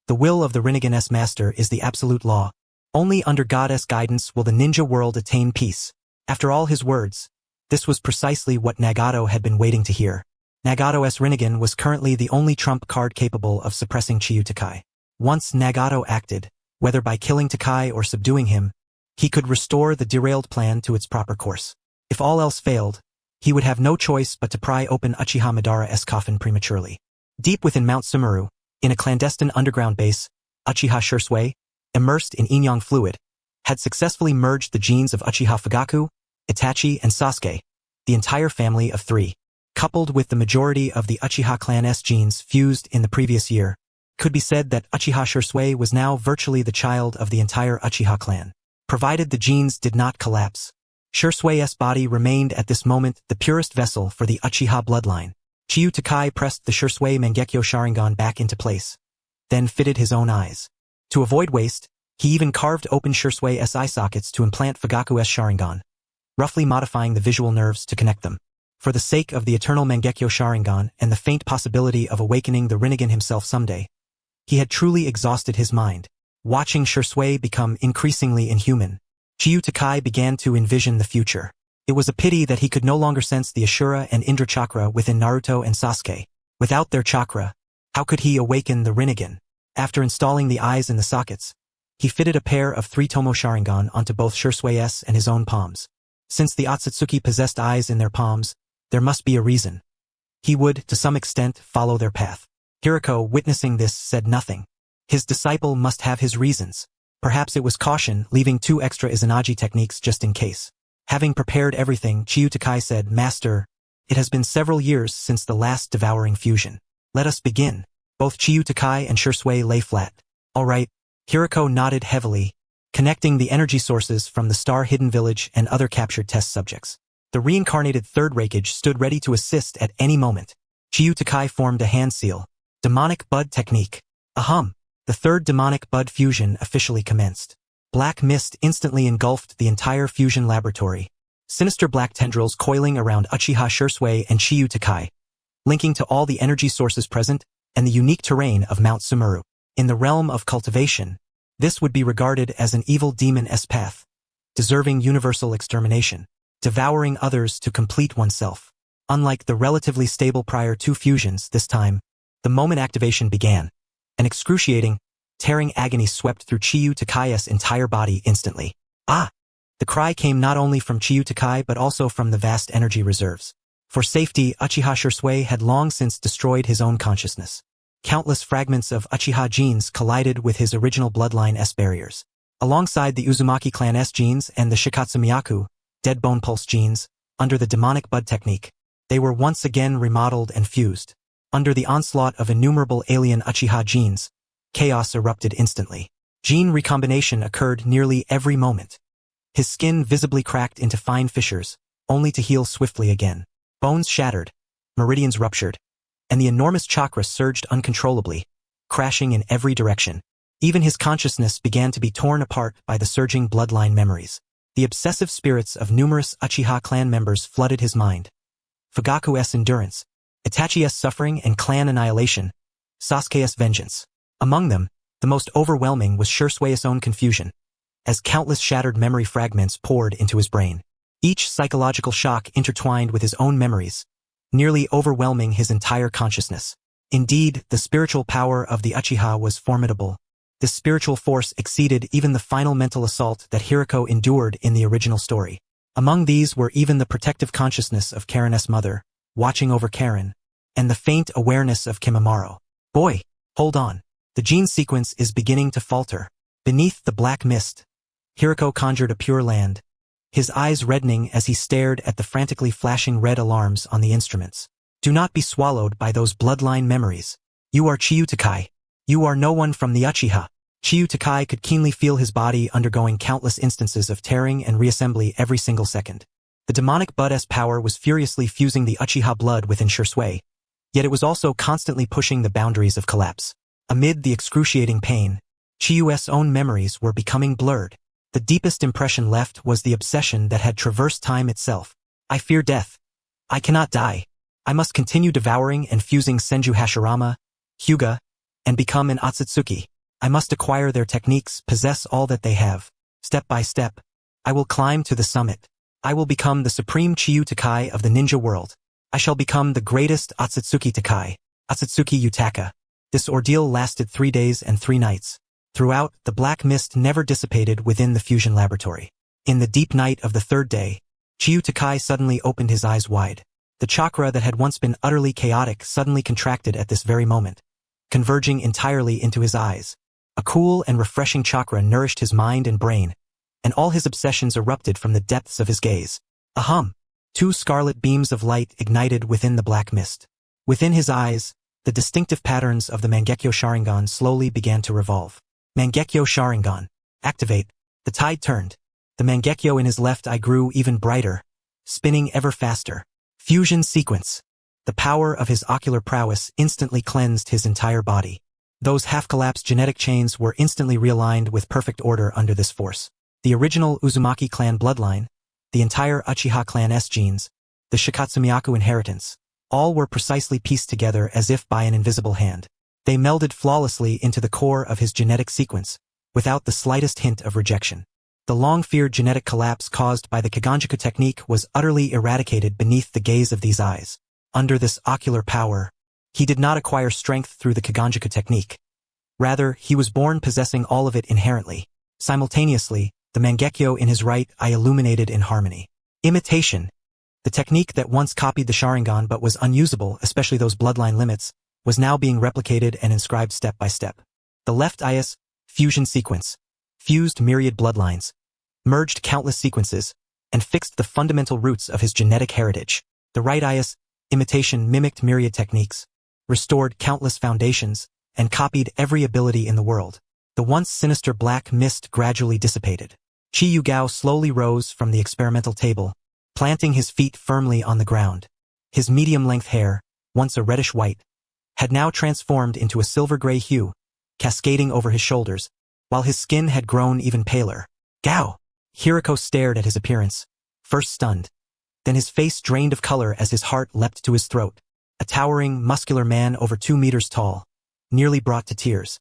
The will of the Rinnegan's master is the absolute law. Only under God's guidance will the ninja world attain peace. After all his words, this was precisely what Nagato had been waiting to hear. Nagato's Rinnegan was currently the only trump card capable of suppressing Chiyu. Once Nagato acted, whether by killing Takai or subduing him, he could restore the derailed plan to its proper course. If all else failed, he would have no choice but to pry open Uchiha Madara's coffin prematurely. Deep within Mount Sumeru, in a clandestine underground base, Uchiha Shursui, immersed in yin-yang fluid, had successfully merged the genes of Uchiha Fugaku, Itachi, and Sasuke, the entire family of 3. Coupled with the majority of the Uchiha clan's genes fused in the previous year, could be said that Uchiha Shursui was now virtually the child of the entire Uchiha clan. Provided the genes did not collapse, Shursui's body remained at this moment the purest vessel for the Uchiha bloodline. Chiyu pressed the Shursui Mangekyo Sharingan back into place, then fitted his own eyes. To avoid waste, he even carved open Shursui's eye sockets to implant Fugaku's Sharingan, roughly modifying the visual nerves to connect them. For the sake of the eternal Mangekyo Sharingan and the faint possibility of awakening the Rinnegan himself someday, he had truly exhausted his mind. Watching Shursui become increasingly inhuman, Chiyu began to envision the future. It was a pity that he could no longer sense the Ashura and Indra chakra within Naruto and Sasuke. Without their chakra, how could he awaken the Rinnegan? After installing the eyes in the sockets, he fitted a pair of 3 Tomo Sharingan onto both Shursui's and his own palms. Since the Akatsuki possessed eyes in their palms, there must be a reason. He would, to some extent, follow their path. Hiruko, witnessing this, said nothing. His disciple must have his reasons. Perhaps it was caution, leaving 2 extra Izanagi techniques just in case. Having prepared everything, Chiyu said, Master, It has been several years since the last devouring fusion. Let us begin. Both Qi Yugao and Shursui lay flat. All right. Hiruko nodded heavily, connecting the energy sources from the star-hidden village and other captured test subjects. The reincarnated Third Raikage stood ready to assist at any moment. Qi Yugao formed a hand seal. Demonic Bud Technique. Ahum! The third demonic bud fusion officially commenced. Black mist instantly engulfed the entire fusion laboratory. Sinister black tendrils coiling around Uchiha Shursui and Qi Yugao, linking to all the energy sources present and the unique terrain of Mount Sumeru. In the realm of cultivation, this would be regarded as an evil demon-esque path, deserving universal extermination, devouring others to complete oneself. Unlike the relatively stable prior two fusions this time, the moment activation began, an excruciating, tearing agony swept through Qi Yugao's entire body instantly. Ah! The cry came not only from Qi Yugao but also from the vast energy reserves. For safety, Uchiha Shursui had long since destroyed his own consciousness. Countless fragments of Uchiha genes collided with his original bloodline S barriers. Alongside the Uzumaki clan S genes and the Shikatsumiyaku, dead bone pulse genes, under the demonic bud technique, they were once again remodeled and fused. Under the onslaught of innumerable alien Uchiha genes, chaos erupted instantly. Gene recombination occurred nearly every moment. His skin visibly cracked into fine fissures, only to heal swiftly again. Bones shattered, meridians ruptured, and the enormous chakra surged uncontrollably, crashing in every direction. Even his consciousness began to be torn apart by the surging bloodline memories. The obsessive spirits of numerous Uchiha clan members flooded his mind. Fugaku's endurance, Itachi's suffering and clan annihilation, Sasuke's vengeance. Among them, the most overwhelming was Shursui's own confusion, as countless shattered memory fragments poured into his brain. Each psychological shock intertwined with his own memories, nearly overwhelming his entire consciousness. Indeed, the spiritual power of the Uchiha was formidable. This spiritual force exceeded even the final mental assault that Hiruko endured in the original story. Among these were even the protective consciousness of Karen's mother, watching over Karen, and the faint awareness of Kimimaro. Boy, hold on. The gene sequence is beginning to falter. Beneath the black mist, Hiruko conjured a pure land, his eyes reddening as he stared at the frantically flashing red alarms on the instruments. Do not be swallowed by those bloodline memories. You are Qi Yugao. You are no one from the Uchiha. Qi Yugao could keenly feel his body undergoing countless instances of tearing and reassembly every single second. The demonic Bud's power was furiously fusing the Uchiha blood within Shursui, yet it was also constantly pushing the boundaries of collapse. Amid the excruciating pain, Qiyu's own memories were becoming blurred. The deepest impression left was the obsession that had traversed time itself. I fear death. I cannot die. I must continue devouring and fusing Senju Hashirama, Hyuga, and become an Akatsuki. I must acquire their techniques, possess all that they have. Step by step, I will climb to the summit. I will become the supreme Qi Yugao of the ninja world. I shall become the greatest Akatsuki Takai, Akatsuki Yutaka. This ordeal lasted 3 days and 3 nights. Throughout, the black mist never dissipated within the fusion laboratory. In the deep night of the third day, Qi Yugao suddenly opened his eyes wide. The chakra that had once been utterly chaotic suddenly contracted at this very moment, converging entirely into his eyes. A cool and refreshing chakra nourished his mind and brain, and all his obsessions erupted from the depths of his gaze. Ahum! 2 scarlet beams of light ignited within the black mist. Within his eyes, the distinctive patterns of the Mangekyo Sharingan slowly began to revolve. Mangekyo Sharingan. Activate. The tide turned. The Mangekyo in his left eye grew even brighter, spinning ever faster. Fusion sequence. The power of his ocular prowess instantly cleansed his entire body. Those half-collapsed genetic chains were instantly realigned with perfect order under this force. The original Uzumaki clan bloodline, the entire Uchiha clan S genes, the Shikatsumiyaku inheritance, all were precisely pieced together as if by an invisible hand. They melded flawlessly into the core of his genetic sequence, without the slightest hint of rejection. The long-feared genetic collapse caused by the Kaguya technique was utterly eradicated beneath the gaze of these eyes. Under this ocular power, he did not acquire strength through the Kaguya technique. Rather, he was born possessing all of it inherently. Simultaneously, the Mangekyo in his right eye illuminated in harmony. Imitation. The technique that once copied the Sharingan but was unusable, especially those bloodline limits, was now being replicated and inscribed step by step. The left eye's fusion sequence fused myriad bloodlines, merged countless sequences, and fixed the fundamental roots of his genetic heritage. The right IS imitation mimicked myriad techniques, restored countless foundations, and copied every ability in the world. The once sinister black mist gradually dissipated. Qi Yugao slowly rose from the experimental table, planting his feet firmly on the ground. His medium-length hair, once a reddish-white, had now transformed into a silver-gray hue, cascading over his shoulders, while his skin had grown even paler. Gao! Hiruko stared at his appearance, first stunned. Then his face drained of color as his heart leapt to his throat. A towering, muscular man over 2 meters tall, nearly brought to tears.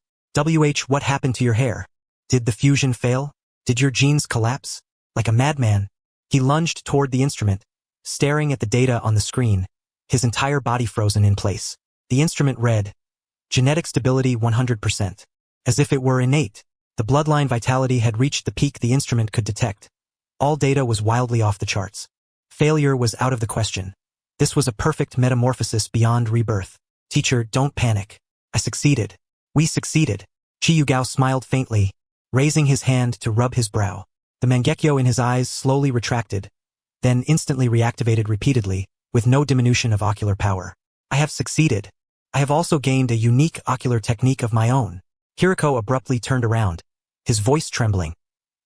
What happened to your hair? Did the fusion fail? Did your genes collapse? Like a madman, he lunged toward the instrument, staring at the data on the screen, his entire body frozen in place. The instrument read, genetic stability 100%. As if it were innate, the bloodline vitality had reached the peak the instrument could detect. All data was wildly off the charts. Failure was out of the question. This was a perfect metamorphosis beyond rebirth. Teacher, don't panic. I succeeded. We succeeded. Qi Yugao smiled faintly, raising his hand to rub his brow. The mangekyo in his eyes slowly retracted, then instantly reactivated repeatedly, with no diminution of ocular power. I have succeeded. I have also gained a unique ocular technique of my own. Hiruko abruptly turned around, his voice trembling.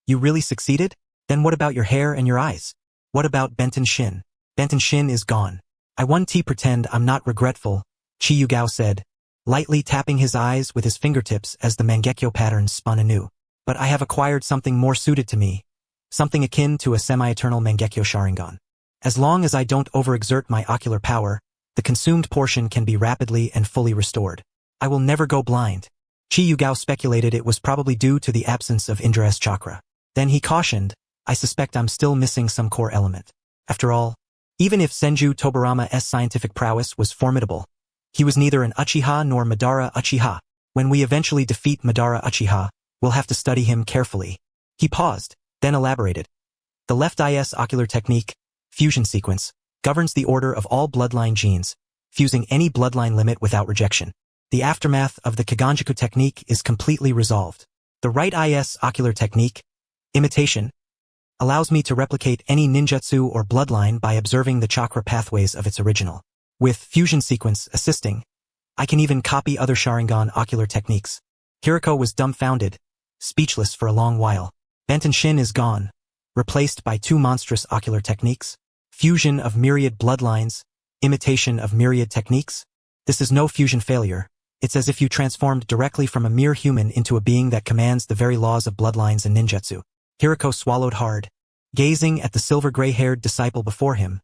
You really succeeded? Then what about your hair and your eyes? What about Benton Shin? Benton Shin is gone. I pretend I'm not regretful, Qi Yugao said, lightly tapping his eyes with his fingertips as the mangekyo patterns spun anew. But I have acquired something more suited to me, something akin to a semi-eternal mangekyo Sharingan. As long as I don't overexert my ocular power, the consumed portion can be rapidly and fully restored. I will never go blind. Qi Yugao speculated it was probably due to the absence of Indra's chakra. Then he cautioned, I suspect I'm still missing some core element. After all, even if Senju Tobarama's scientific prowess was formidable, he was neither an Uchiha nor Madara Uchiha. When we eventually defeat Madara Uchiha, we'll have to study him carefully. He paused, then elaborated. The left IS ocular technique, fusion sequence, governs the order of all bloodline genes, fusing any bloodline limit without rejection. The aftermath of the Kaganjaku technique is completely resolved. The right IS ocular technique, imitation, allows me to replicate any ninjutsu or bloodline by observing the chakra pathways of its original. With fusion sequence assisting, I can even copy other Sharingan ocular techniques. Hiruko was dumbfounded, speechless for a long while. Benton Shin is gone, replaced by 2 monstrous ocular techniques. Fusion of myriad bloodlines, imitation of myriad techniques. This is no fusion failure. It's as if you transformed directly from a mere human into a being that commands the very laws of bloodlines and ninjutsu. Hiruko swallowed hard, gazing at the silver-gray-haired disciple before him,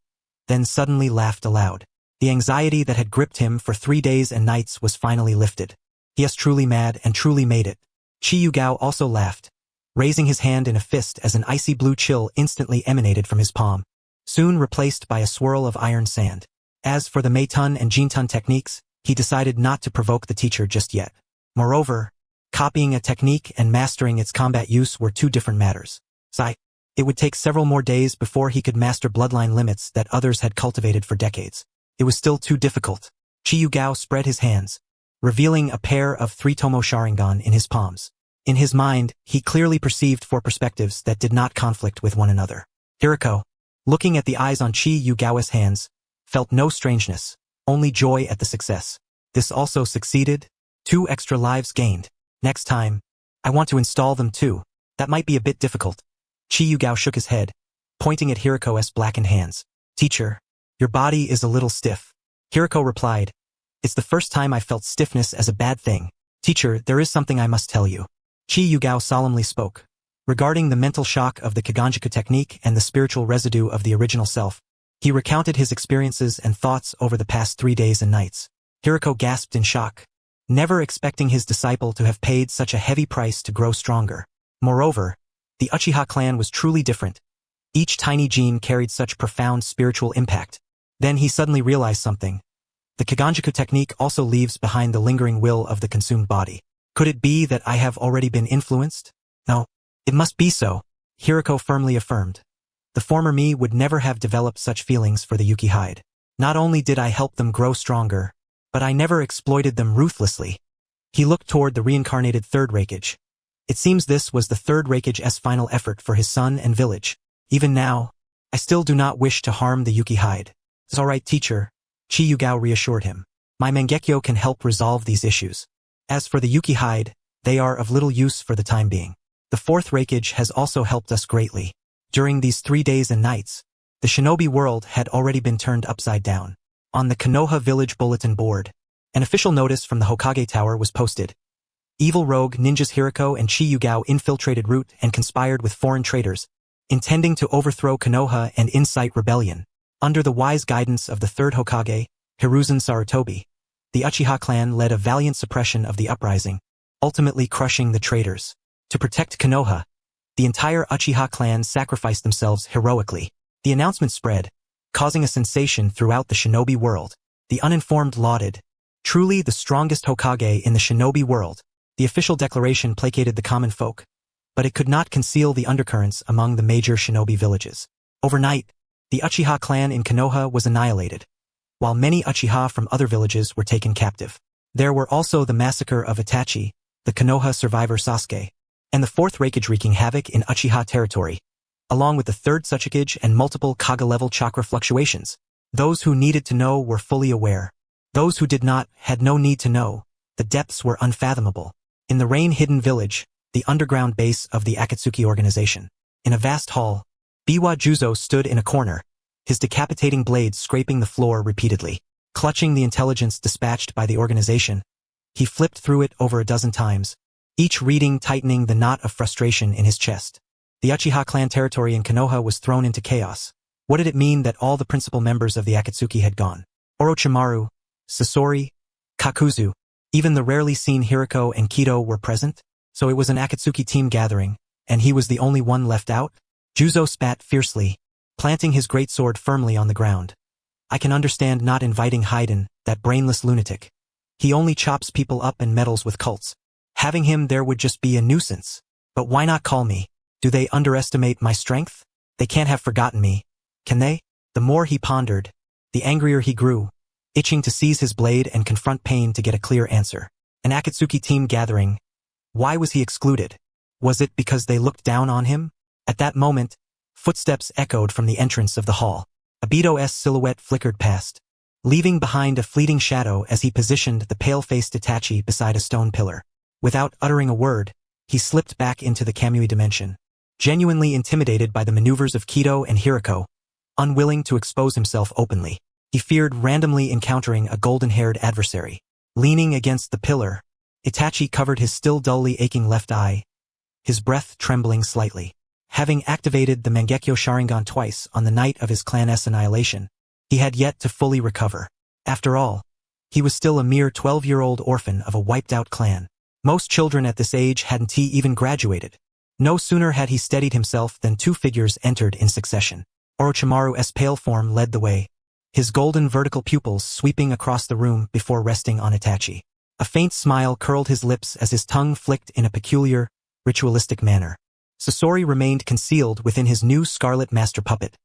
then suddenly laughed aloud. The anxiety that had gripped him for 3 days and nights was finally lifted. He is truly mad and truly made it. Qi Yugao also laughed, raising his hand in a fist as an icy blue chill instantly emanated from his palm, soon replaced by a swirl of iron sand. As for the Meitun and Jintun techniques, he decided not to provoke the teacher just yet. Moreover, copying a technique and mastering its combat use were 2 different matters. It would take several more days before he could master bloodline limits that others had cultivated for decades. It was still too difficult. Qi Yugao spread his hands, revealing a pair of 3-tomo Sharingan in his palms. In his mind, he clearly perceived 4 perspectives that did not conflict with one another. Hiruko, looking at the eyes on Qi Yugao's hands, felt no strangeness, only joy at the success. This also succeeded. 2 extra lives gained. Next time, I want to install them too. That might be a bit difficult. Qi Yugao shook his head, pointing at Hiruko's blackened hands. Teacher, your body is a little stiff. Hiruko replied, it's the first time I felt stiffness as a bad thing. Teacher, there is something I must tell you. Qi Yugao solemnly spoke. Regarding the mental shock of the Kaganjaku technique and the spiritual residue of the original self, he recounted his experiences and thoughts over the past 3 days and nights. Hiruko gasped in shock, never expecting his disciple to have paid such a heavy price to grow stronger. Moreover, the Uchiha clan was truly different. Each tiny gene carried such profound spiritual impact. Then he suddenly realized something. The Kaganjaku technique also leaves behind the lingering will of the consumed body. Could it be that I have already been influenced? No, it must be so, Hiruko firmly affirmed. The former me would never have developed such feelings for the Yuki hide. Not only did I help them grow stronger, but I never exploited them ruthlessly. He looked toward the reincarnated Third Raikage. It seems this was the Third Raikage's final effort for his son and village. Even now, I still do not wish to harm the Yuki hide. "It's all right, teacher," Qi Yugao reassured him. "My Mangekyo can help resolve these issues. As for the Yuki hide, they are of little use for the time being. The Fourth Raikage has also helped us greatly. During these 3 days and nights, the shinobi world had already been turned upside down. On the Konoha village bulletin board, an official notice from the Hokage Tower was posted. Evil rogue ninjas Hiruko and Qi Yugao infiltrated Route and conspired with foreign traitors, intending to overthrow Konoha and incite rebellion. Under the wise guidance of the third Hokage, Hiruzen Sarutobi, the Uchiha clan led a valiant suppression of the uprising, ultimately crushing the traitors. To protect Konoha, the entire Uchiha clan sacrificed themselves heroically. The announcement spread, causing a sensation throughout the shinobi world. The uninformed lauded, "Truly the strongest Hokage in the shinobi world." The official declaration placated the common folk, but it could not conceal the undercurrents among the major shinobi villages. Overnight, the Uchiha clan in Konoha was annihilated, while many Uchiha from other villages were taken captive. There were also the massacre of Itachi, the Konoha survivor Sasuke, and the Fourth Raikage wreaking havoc in Uchiha territory, along with the Third Tsuchikage and multiple Kaga-level chakra fluctuations. Those who needed to know were fully aware. Those who did not had no need to know. The depths were unfathomable. In the rain-hidden village, the underground base of the Akatsuki organization. In a vast hall, Biwa Juzo stood in a corner, his decapitating blades scraping the floor repeatedly. Clutching the intelligence dispatched by the organization, he flipped through it over a dozen times, each reading tightening the knot of frustration in his chest. The Uchiha clan territory in Konoha was thrown into chaos. What did it mean that all the principal members of the Akatsuki had gone? Orochimaru, Sasori, Kakuzu, even the rarely seen Hiruko and Kido were present? So it was an Akatsuki team gathering, and he was the only one left out? Juzo spat fiercely, planting his greatsword firmly on the ground. "I can understand not inviting Haiden, that brainless lunatic. He only chops people up and meddles with cults. Having him there would just be a nuisance. But why not call me? Do they underestimate my strength? They can't have forgotten me, can they?" The more he pondered, the angrier he grew, itching to seize his blade and confront pain to get a clear answer. An Akatsuki team gathering. Why was he excluded? Was it because they looked down on him? At that moment, footsteps echoed from the entrance of the hall. Obito's silhouette flickered past, leaving behind a fleeting shadow as he positioned the pale-faced Itachi beside a stone pillar. Without uttering a word, he slipped back into the Kamui dimension, genuinely intimidated by the maneuvers of Kido and Hiruko, unwilling to expose himself openly. He feared randomly encountering a golden-haired adversary. Leaning against the pillar, Itachi covered his still dully aching left eye, his breath trembling slightly. Having activated the Mangekyo Sharingan twice on the night of his clan's annihilation, he had yet to fully recover. After all, he was still a mere 12-year-old orphan of a wiped-out clan. Most children at this age hadn't even graduated. No sooner had he steadied himself than two figures entered in succession. Orochimaru's pale form led the way, his golden vertical pupils sweeping across the room before resting on Itachi. A faint smile curled his lips as his tongue flicked in a peculiar, ritualistic manner. Sasori remained concealed within his new scarlet master puppet,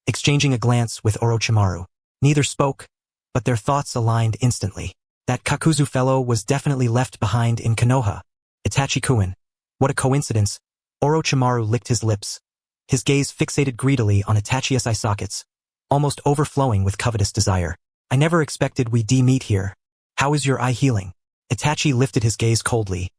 exchanging a glance with Orochimaru. Neither spoke, but their thoughts aligned instantly. That Kakuzu fellow was definitely left behind in Konoha. Itachi-kun. What a coincidence. Orochimaru licked his lips, his gaze fixated greedily on Itachi's eye sockets, almost overflowing with covetous desire. "I never expected we'd meet here. How is your eye healing?" Itachi lifted his gaze coldly.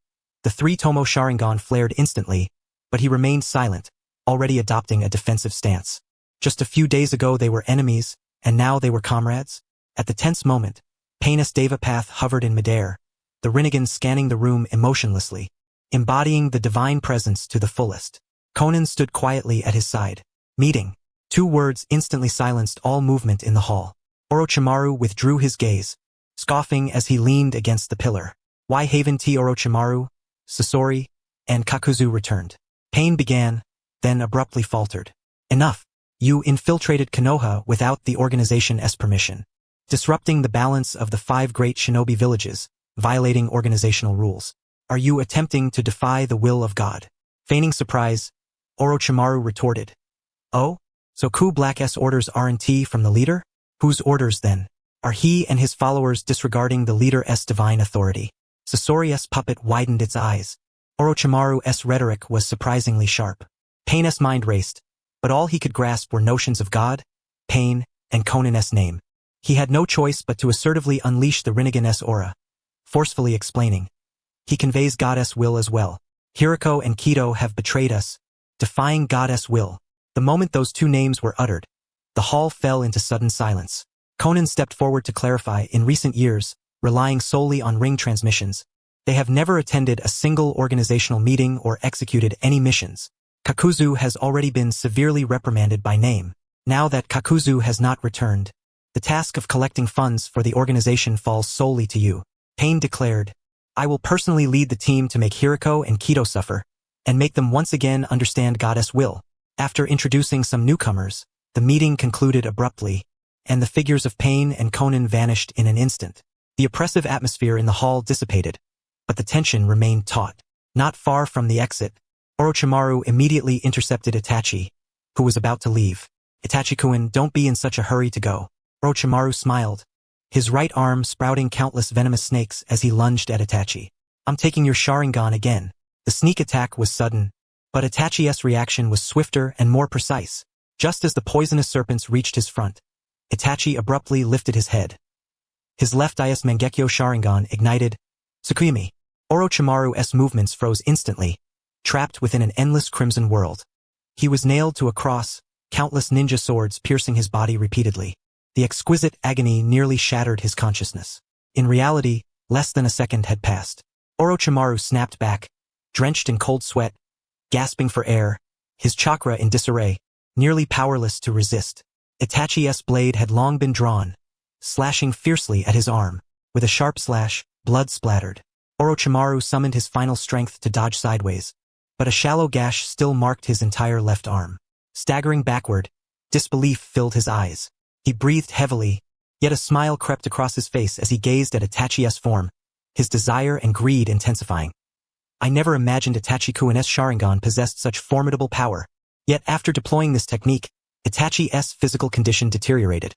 The three-tomo Sharingan flared instantly, but he remained silent, already adopting a defensive stance. Just a few days ago they were enemies, and now they were comrades? At the tense moment, Painus Devapath hovered in midair, the Rinnegan scanning the room emotionlessly, embodying the divine presence to the fullest. Conan stood quietly at his side. "Meeting." 2 words instantly silenced all movement in the hall. Orochimaru withdrew his gaze, scoffing as he leaned against the pillar. "Why haven't Orochimaru, Sasori, and Kakuzu returned?" Pain began, then abruptly faltered. "Enough. You infiltrated Konoha without the organization's permission, disrupting the balance of the 5 great shinobi villages, violating organizational rules. Are you attempting to defy the will of God?" Feigning surprise, Orochimaru retorted. "Oh? So Ku Black's orders aren't from the leader? Whose orders then? Are he and his followers disregarding the leader's divine authority?" Sasori's puppet widened its eyes. Orochimaru's rhetoric was surprisingly sharp. Pain's mind raced, but all he could grasp were notions of God, pain, and Konin's name. He had no choice but to assertively unleash the Rinnegan's aura, forcefully explaining. He conveys goddess will as well. Hiruko and Kido have betrayed us, defying goddess will. The moment those two names were uttered, the hall fell into sudden silence. Konin stepped forward to clarify. In recent years, relying solely on ring transmissions, they have never attended a single organizational meeting or executed any missions. Kakuzu has already been severely reprimanded by name. Now that Kakuzu has not returned, the task of collecting funds for the organization falls solely to you. Pain declared, I will personally lead the team to make Hiruko and Kido suffer, and make them once again understand goddess will. After introducing some newcomers, the meeting concluded abruptly, and the figures of Pain and Konin vanished in an instant. The oppressive atmosphere in the hall dissipated, but the tension remained taut. Not far from the exit, Orochimaru immediately intercepted Itachi, who was about to leave. Itachi-kun, don't be in such a hurry to go. Orochimaru smiled, his right arm sprouting countless venomous snakes as he lunged at Itachi. I'm taking your Sharingan again. The sneak attack was sudden, but Itachi's reaction was swifter and more precise. Just as the poisonous serpents reached his front, Itachi abruptly lifted his head. His left eye's Mangekyo Sharingan ignited. Tsukuyami. Orochimaru's movements froze instantly, trapped within an endless crimson world. He was nailed to a cross, countless ninja swords piercing his body repeatedly. The exquisite agony nearly shattered his consciousness. In reality, less than a second had passed. Orochimaru snapped back, drenched in cold sweat, gasping for air, his chakra in disarray, nearly powerless to resist. Itachi's blade had long been drawn, slashing fiercely at his arm. With a sharp slash, blood splattered. Orochimaru summoned his final strength to dodge sideways, but a shallow gash still marked his entire left arm. Staggering backward, disbelief filled his eyes. He breathed heavily, yet a smile crept across his face as he gazed at Itachi's form, his desire and greed intensifying. I never imagined Itachi-kun's Sharingan possessed such formidable power, yet after deploying this technique, Itachi's physical condition deteriorated.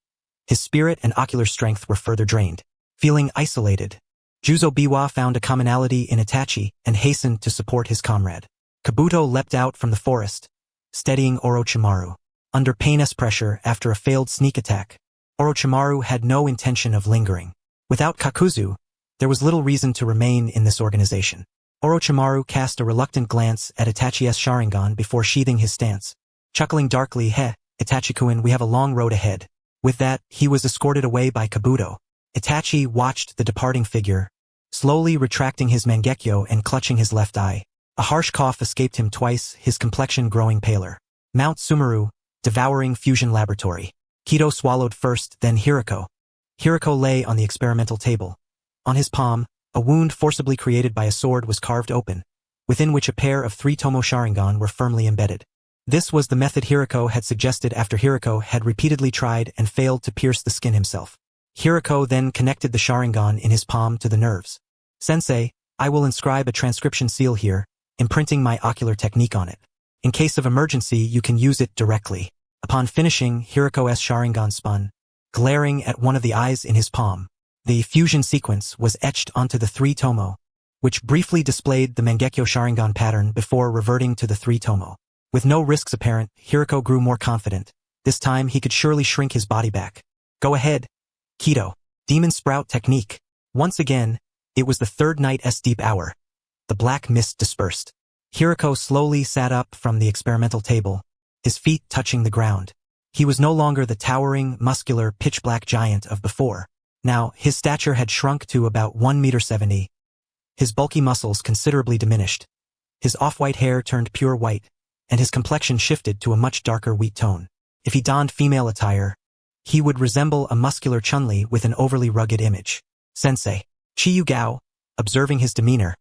His spirit and ocular strength were further drained. Feeling isolated, Juzo Biwa found a commonality in Itachi and hastened to support his comrade. Kabuto leapt out from the forest, steadying Orochimaru. Under Pain's pressure after a failed sneak attack, Orochimaru had no intention of lingering. Without Kakuzu, there was little reason to remain in this organization. Orochimaru cast a reluctant glance at Itachi's Sharingan before sheathing his stance. Chuckling darkly, Itachi-kun, we have a long road ahead. With that, he was escorted away by Kabuto. Itachi watched the departing figure, slowly retracting his Mangekyo and clutching his left eye. A harsh cough escaped him twice, his complexion growing paler. Mount Sumeru, Devouring Fusion Laboratory. Kido swallowed first, then Hiruko. Hiruko lay on the experimental table. On his palm, a wound forcibly created by a sword was carved open, within which a pair of 3 Tomo Sharingan were firmly embedded. This was the method Hiruko had suggested after Hiruko had repeatedly tried and failed to pierce the skin himself. Hiruko then connected the Sharingan in his palm to the nerves. Sensei, I will inscribe a transcription seal here, imprinting my ocular technique on it. In case of emergency, you can use it directly. Upon finishing, Hiruko's Sharingan spun, glaring at one of the eyes in his palm. The fusion sequence was etched onto the 3 Tomo, which briefly displayed the Mangekyo Sharingan pattern before reverting to the 3 Tomo. With no risks apparent, Hiruko grew more confident. This time he could surely shrink his body back. Go ahead. Kido. Demon Sprout Technique. Once again, it was the third night's deep hour. The black mist dispersed. Hiruko slowly sat up from the experimental table, his feet touching the ground. He was no longer the towering, muscular, pitch-black giant of before. Now, his stature had shrunk to about 1.70 meters. His bulky muscles considerably diminished. His off-white hair turned pure white, and his complexion shifted to a much darker wheat tone. If he donned female attire, he would resemble a muscular Chun-Li with an overly rugged image. Sensei. Qi Yugao, observing his demeanor,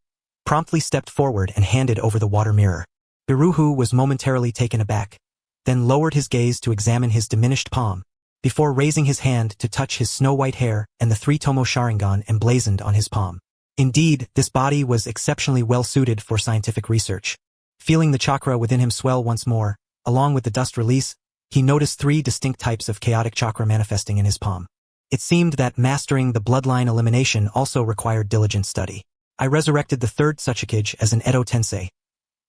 promptly stepped forward and handed over the water mirror. Biruhu was momentarily taken aback, then lowered his gaze to examine his diminished palm, before raising his hand to touch his snow-white hair and the 3 Tomo Sharingan emblazoned on his palm. Indeed, this body was exceptionally well-suited for scientific research. Feeling the chakra within him swell once more, along with the dust release, he noticed 3 distinct types of chaotic chakra manifesting in his palm. It seemed that mastering the bloodline elimination also required diligent study. I resurrected the 3rd Tsuchikage as an Edo Tensei.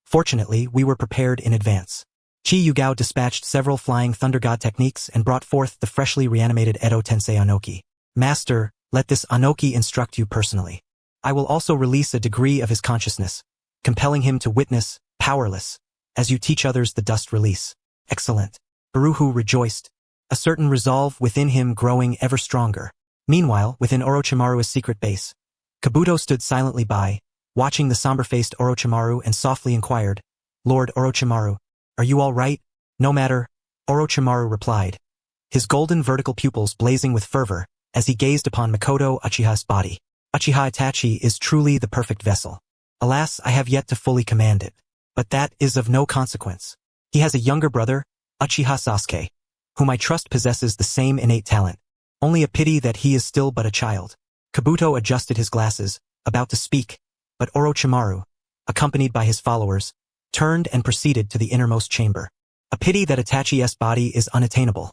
Fortunately, we were prepared in advance. Qi Yugao dispatched several flying thunder god techniques and brought forth the freshly reanimated Edo Tensei Anoki. Master, let this Anoki instruct you personally. I will also release a degree of his consciousness, compelling him to witness, powerless, as you teach others the dust release. Excellent. Baruhu rejoiced, a certain resolve within him growing ever stronger. Meanwhile, within Orochimaru's secret base, Kabuto stood silently by, watching the somber-faced Orochimaru and softly inquired, Lord Orochimaru, are you all right? No matter, Orochimaru replied, his golden vertical pupils blazing with fervor as he gazed upon Makoto Uchiha's body. Uchiha Itachi is truly the perfect vessel. Alas, I have yet to fully command it. But that is of no consequence. He has a younger brother, Uchiha Sasuke, whom I trust possesses the same innate talent. Only a pity that he is still but a child. Kabuto adjusted his glasses, about to speak, but Orochimaru, accompanied by his followers, turned and proceeded to the innermost chamber. A pity that Itachi's body is unattainable.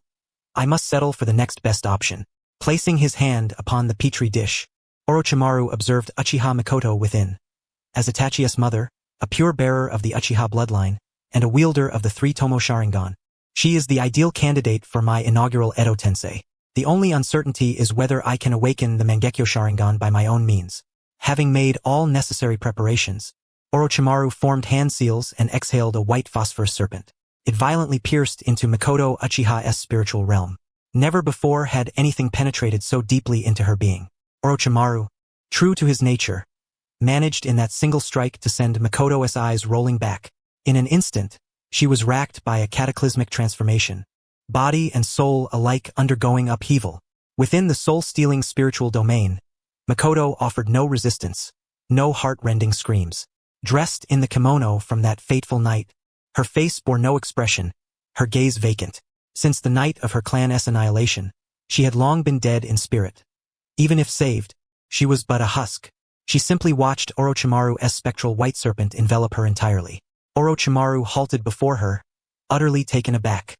I must settle for the next best option. Placing his hand upon the petri dish, Orochimaru observed Uchiha Makoto within. As Itachi's mother, a pure bearer of the Uchiha bloodline, and a wielder of the three Tomo Sharingan, she is the ideal candidate for my inaugural Edo Tensei. The only uncertainty is whether I can awaken the Mangekyo Sharingan by my own means. Having made all necessary preparations, Orochimaru formed hand seals and exhaled a white phosphorus serpent. It violently pierced into Makoto Uchiha's spiritual realm. Never before had anything penetrated so deeply into her being. Orochimaru, true to his nature, managed in that single strike to send Makoto's eyes rolling back. In an instant, she was racked by a cataclysmic transformation, body and soul alike undergoing upheaval. Within the soul-stealing spiritual domain, Makoto offered no resistance, no heart-rending screams. Dressed in the kimono from that fateful night, her face bore no expression, her gaze vacant. Since the night of her clan's annihilation, she had long been dead in spirit. Even if saved, she was but a husk. She simply watched Orochimaru's spectral white serpent envelop her entirely. Orochimaru halted before her, utterly taken aback.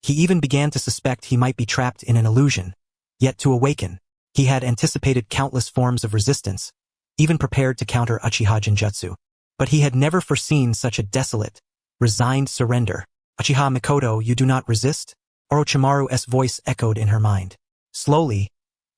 He even began to suspect he might be trapped in an illusion. Yet to awaken, he had anticipated countless forms of resistance, even prepared to counter Uchiha Genjutsu. But he had never foreseen such a desolate, resigned surrender. Uchiha Makoto, you do not resist? Orochimaru's voice echoed in her mind. Slowly,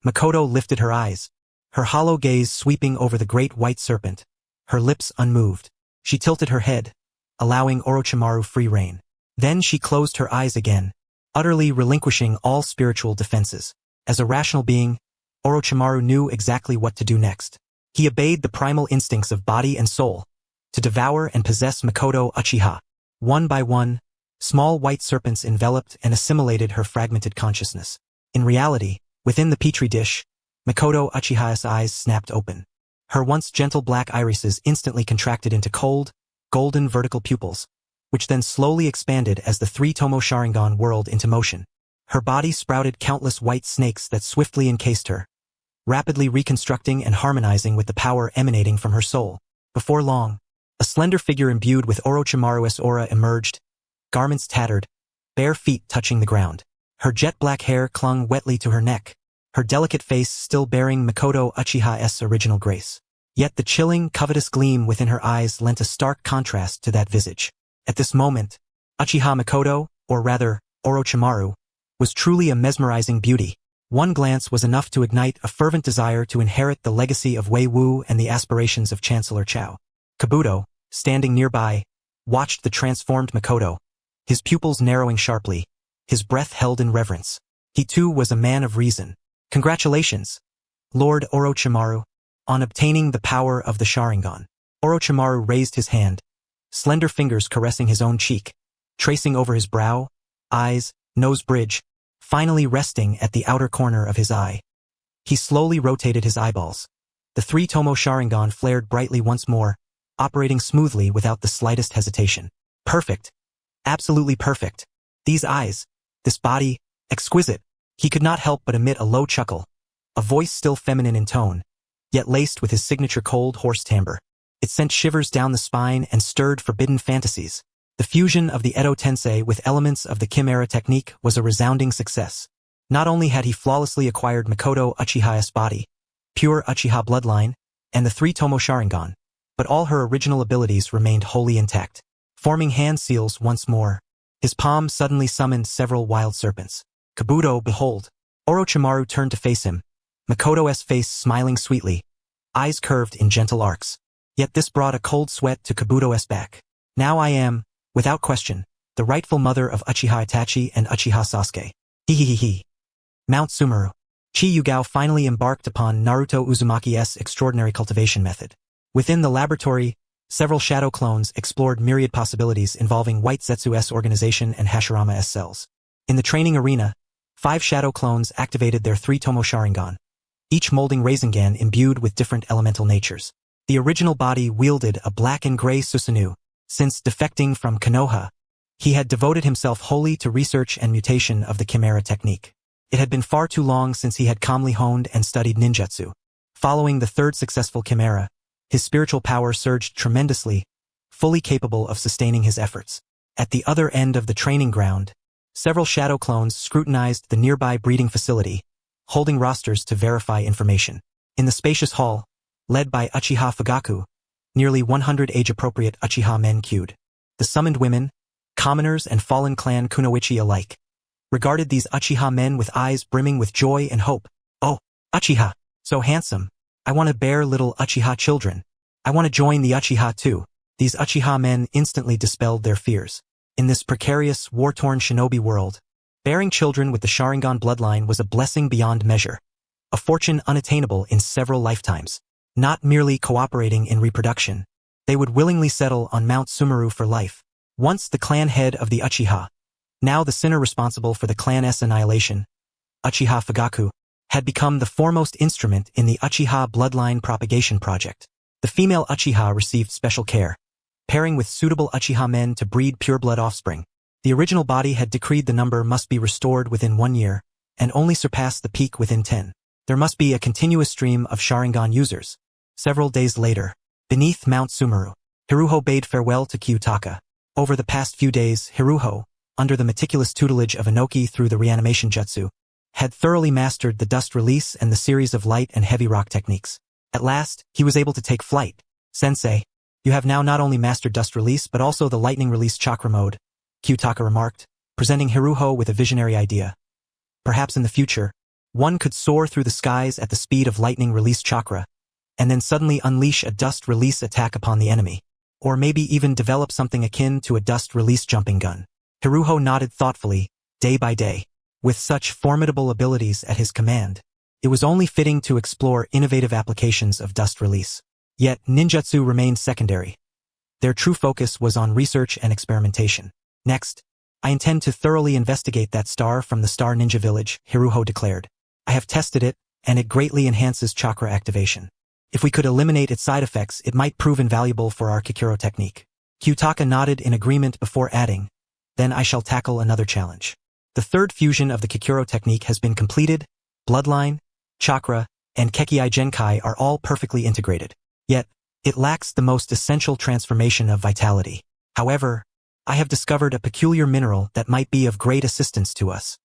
Makoto lifted her eyes, her hollow gaze sweeping over the great white serpent, her lips unmoved. She tilted her head, allowing Orochimaru free rein. Then she closed her eyes again, utterly relinquishing all spiritual defenses. As a rational being, Orochimaru knew exactly what to do next. He obeyed the primal instincts of body and soul, to devour and possess Makoto Uchiha. One by one, small white serpents enveloped and assimilated her fragmented consciousness. In reality, within the petri dish, Makoto Uchiha's eyes snapped open. Her once gentle black irises instantly contracted into cold, golden vertical pupils, which then slowly expanded as the three Tomo Sharingan whirled into motion. Her body sprouted countless white snakes that swiftly encased her, rapidly reconstructing and harmonizing with the power emanating from her soul. Before long, a slender figure imbued with Orochimaru's aura emerged, garments tattered, bare feet touching the ground. Her jet-black hair clung wetly to her neck, her delicate face still bearing Makoto Uchiha's original grace. Yet the chilling, covetous gleam within her eyes lent a stark contrast to that visage. At this moment, Uchiha Makoto, or rather, Orochimaru, was truly a mesmerizing beauty. One glance was enough to ignite a fervent desire to inherit the legacy of Wei Wu and the aspirations of Chancellor Chao. Kabuto, standing nearby, watched the transformed Makoto, his pupils narrowing sharply, his breath held in reverence. He too was a man of reason. Congratulations, Lord Orochimaru, on obtaining the power of the Sharingan. Orochimaru raised his hand, slender fingers caressing his own cheek, tracing over his brow, eyes, nose bridge, finally resting at the outer corner of his eye. He slowly rotated his eyeballs. The three Tomo Sharingan flared brightly once more, operating smoothly without the slightest hesitation. Perfect. Absolutely perfect. These eyes, this body, exquisite. He could not help but emit a low chuckle, a voice still feminine in tone, yet laced with his signature cold horse timbre. It sent shivers down the spine and stirred forbidden fantasies. The fusion of the Edo Tensei with elements of the Chimera Technique was a resounding success. Not only had he flawlessly acquired Makoto Uchiha's body, pure Uchiha bloodline, and the three Tomo Sharingan, but all her original abilities remained wholly intact. Forming hand seals once more, His palm suddenly summoned several wild serpents. Kiburo, behold! Orochimaru turned to face him, Makoto's face smiling sweetly, eyes curved in gentle arcs. Yet this brought a cold sweat to Kiburo's back. Now I am, without question, the rightful mother of Uchiha Itachi and Uchiha Sasuke. He. Mount Sumeru. Qi Yugao finally embarked upon Naruto Uzumaki's extraordinary cultivation method. Within the laboratory, several shadow clones explored myriad possibilities involving White Zetsu's organization and Hashirama's cells. In the training arena, 5 shadow clones activated their 3 Tomo Sharingan, each molding Rasengan imbued with different elemental natures. The original body wielded a black and gray Susanoo. Since defecting from Konoha, he had devoted himself wholly to research and mutation of the Chimera Technique. It had been far too long since he had calmly honed and studied ninjutsu. Following the 3rd successful Chimera, his spiritual power surged tremendously, fully capable of sustaining his efforts. At the other end of the training ground, several shadow clones scrutinized the nearby breeding facility, holding rosters to verify information. In the spacious hall, led by Uchiha Fugaku, nearly 100 age-appropriate Uchiha men queued. The summoned women, commoners and fallen clan Kunoichi alike, regarded these Uchiha men with eyes brimming with joy and hope. Oh, Uchiha, so handsome. I want to bear little Uchiha children. I want to join the Uchiha too. These Uchiha men instantly dispelled their fears. In this precarious, war-torn shinobi world, bearing children with the Sharingan bloodline was a blessing beyond measure, a fortune unattainable in several lifetimes. Not merely cooperating in reproduction, they would willingly settle on Mount Sumeru for life. Once the clan head of the Uchiha, now the sinner responsible for the clan's annihilation, Uchiha Fugaku, had become the foremost instrument in the Uchiha bloodline propagation project. The female Uchiha received special care, pairing with suitable Uchiha men to breed pureblood offspring. The original body had decreed the number must be restored within 1 year, and only surpass the peak within 10. There must be a continuous stream of Sharingan users. Several days later, beneath Mount Sumeru, Hiruko bade farewell to Kyutaka. Over the past few days, Hiruko, under the meticulous tutelage of Inoki through the reanimation jutsu, had thoroughly mastered the dust release and the series of light and heavy rock techniques. At last, he was able to take flight. Sensei, you have now not only mastered dust release but also the lightning release chakra mode, Kyutaka remarked, presenting Hiruko with a visionary idea. Perhaps in the future, one could soar through the skies at the speed of lightning release chakra, and then suddenly unleash a dust release attack upon the enemy. Or maybe even develop something akin to a dust release jumping gun. Hiruko nodded thoughtfully, day by day. With such formidable abilities at his command, it was only fitting to explore innovative applications of dust release. Yet ninjutsu remained secondary. Their true focus was on research and experimentation. Next, I intend to thoroughly investigate that star from the Star Ninja Village, Hiruko declared. I have tested it, and it greatly enhances chakra activation. If we could eliminate its side effects, it might prove invaluable for our Kikuro technique. Kyutaka nodded in agreement before adding, then I shall tackle another challenge. The 3rd fusion of the Kikuro technique has been completed. Bloodline, chakra, and Kekkei Genkai are all perfectly integrated. Yet, it lacks the most essential transformation of vitality. However, I have discovered a peculiar mineral that might be of great assistance to us.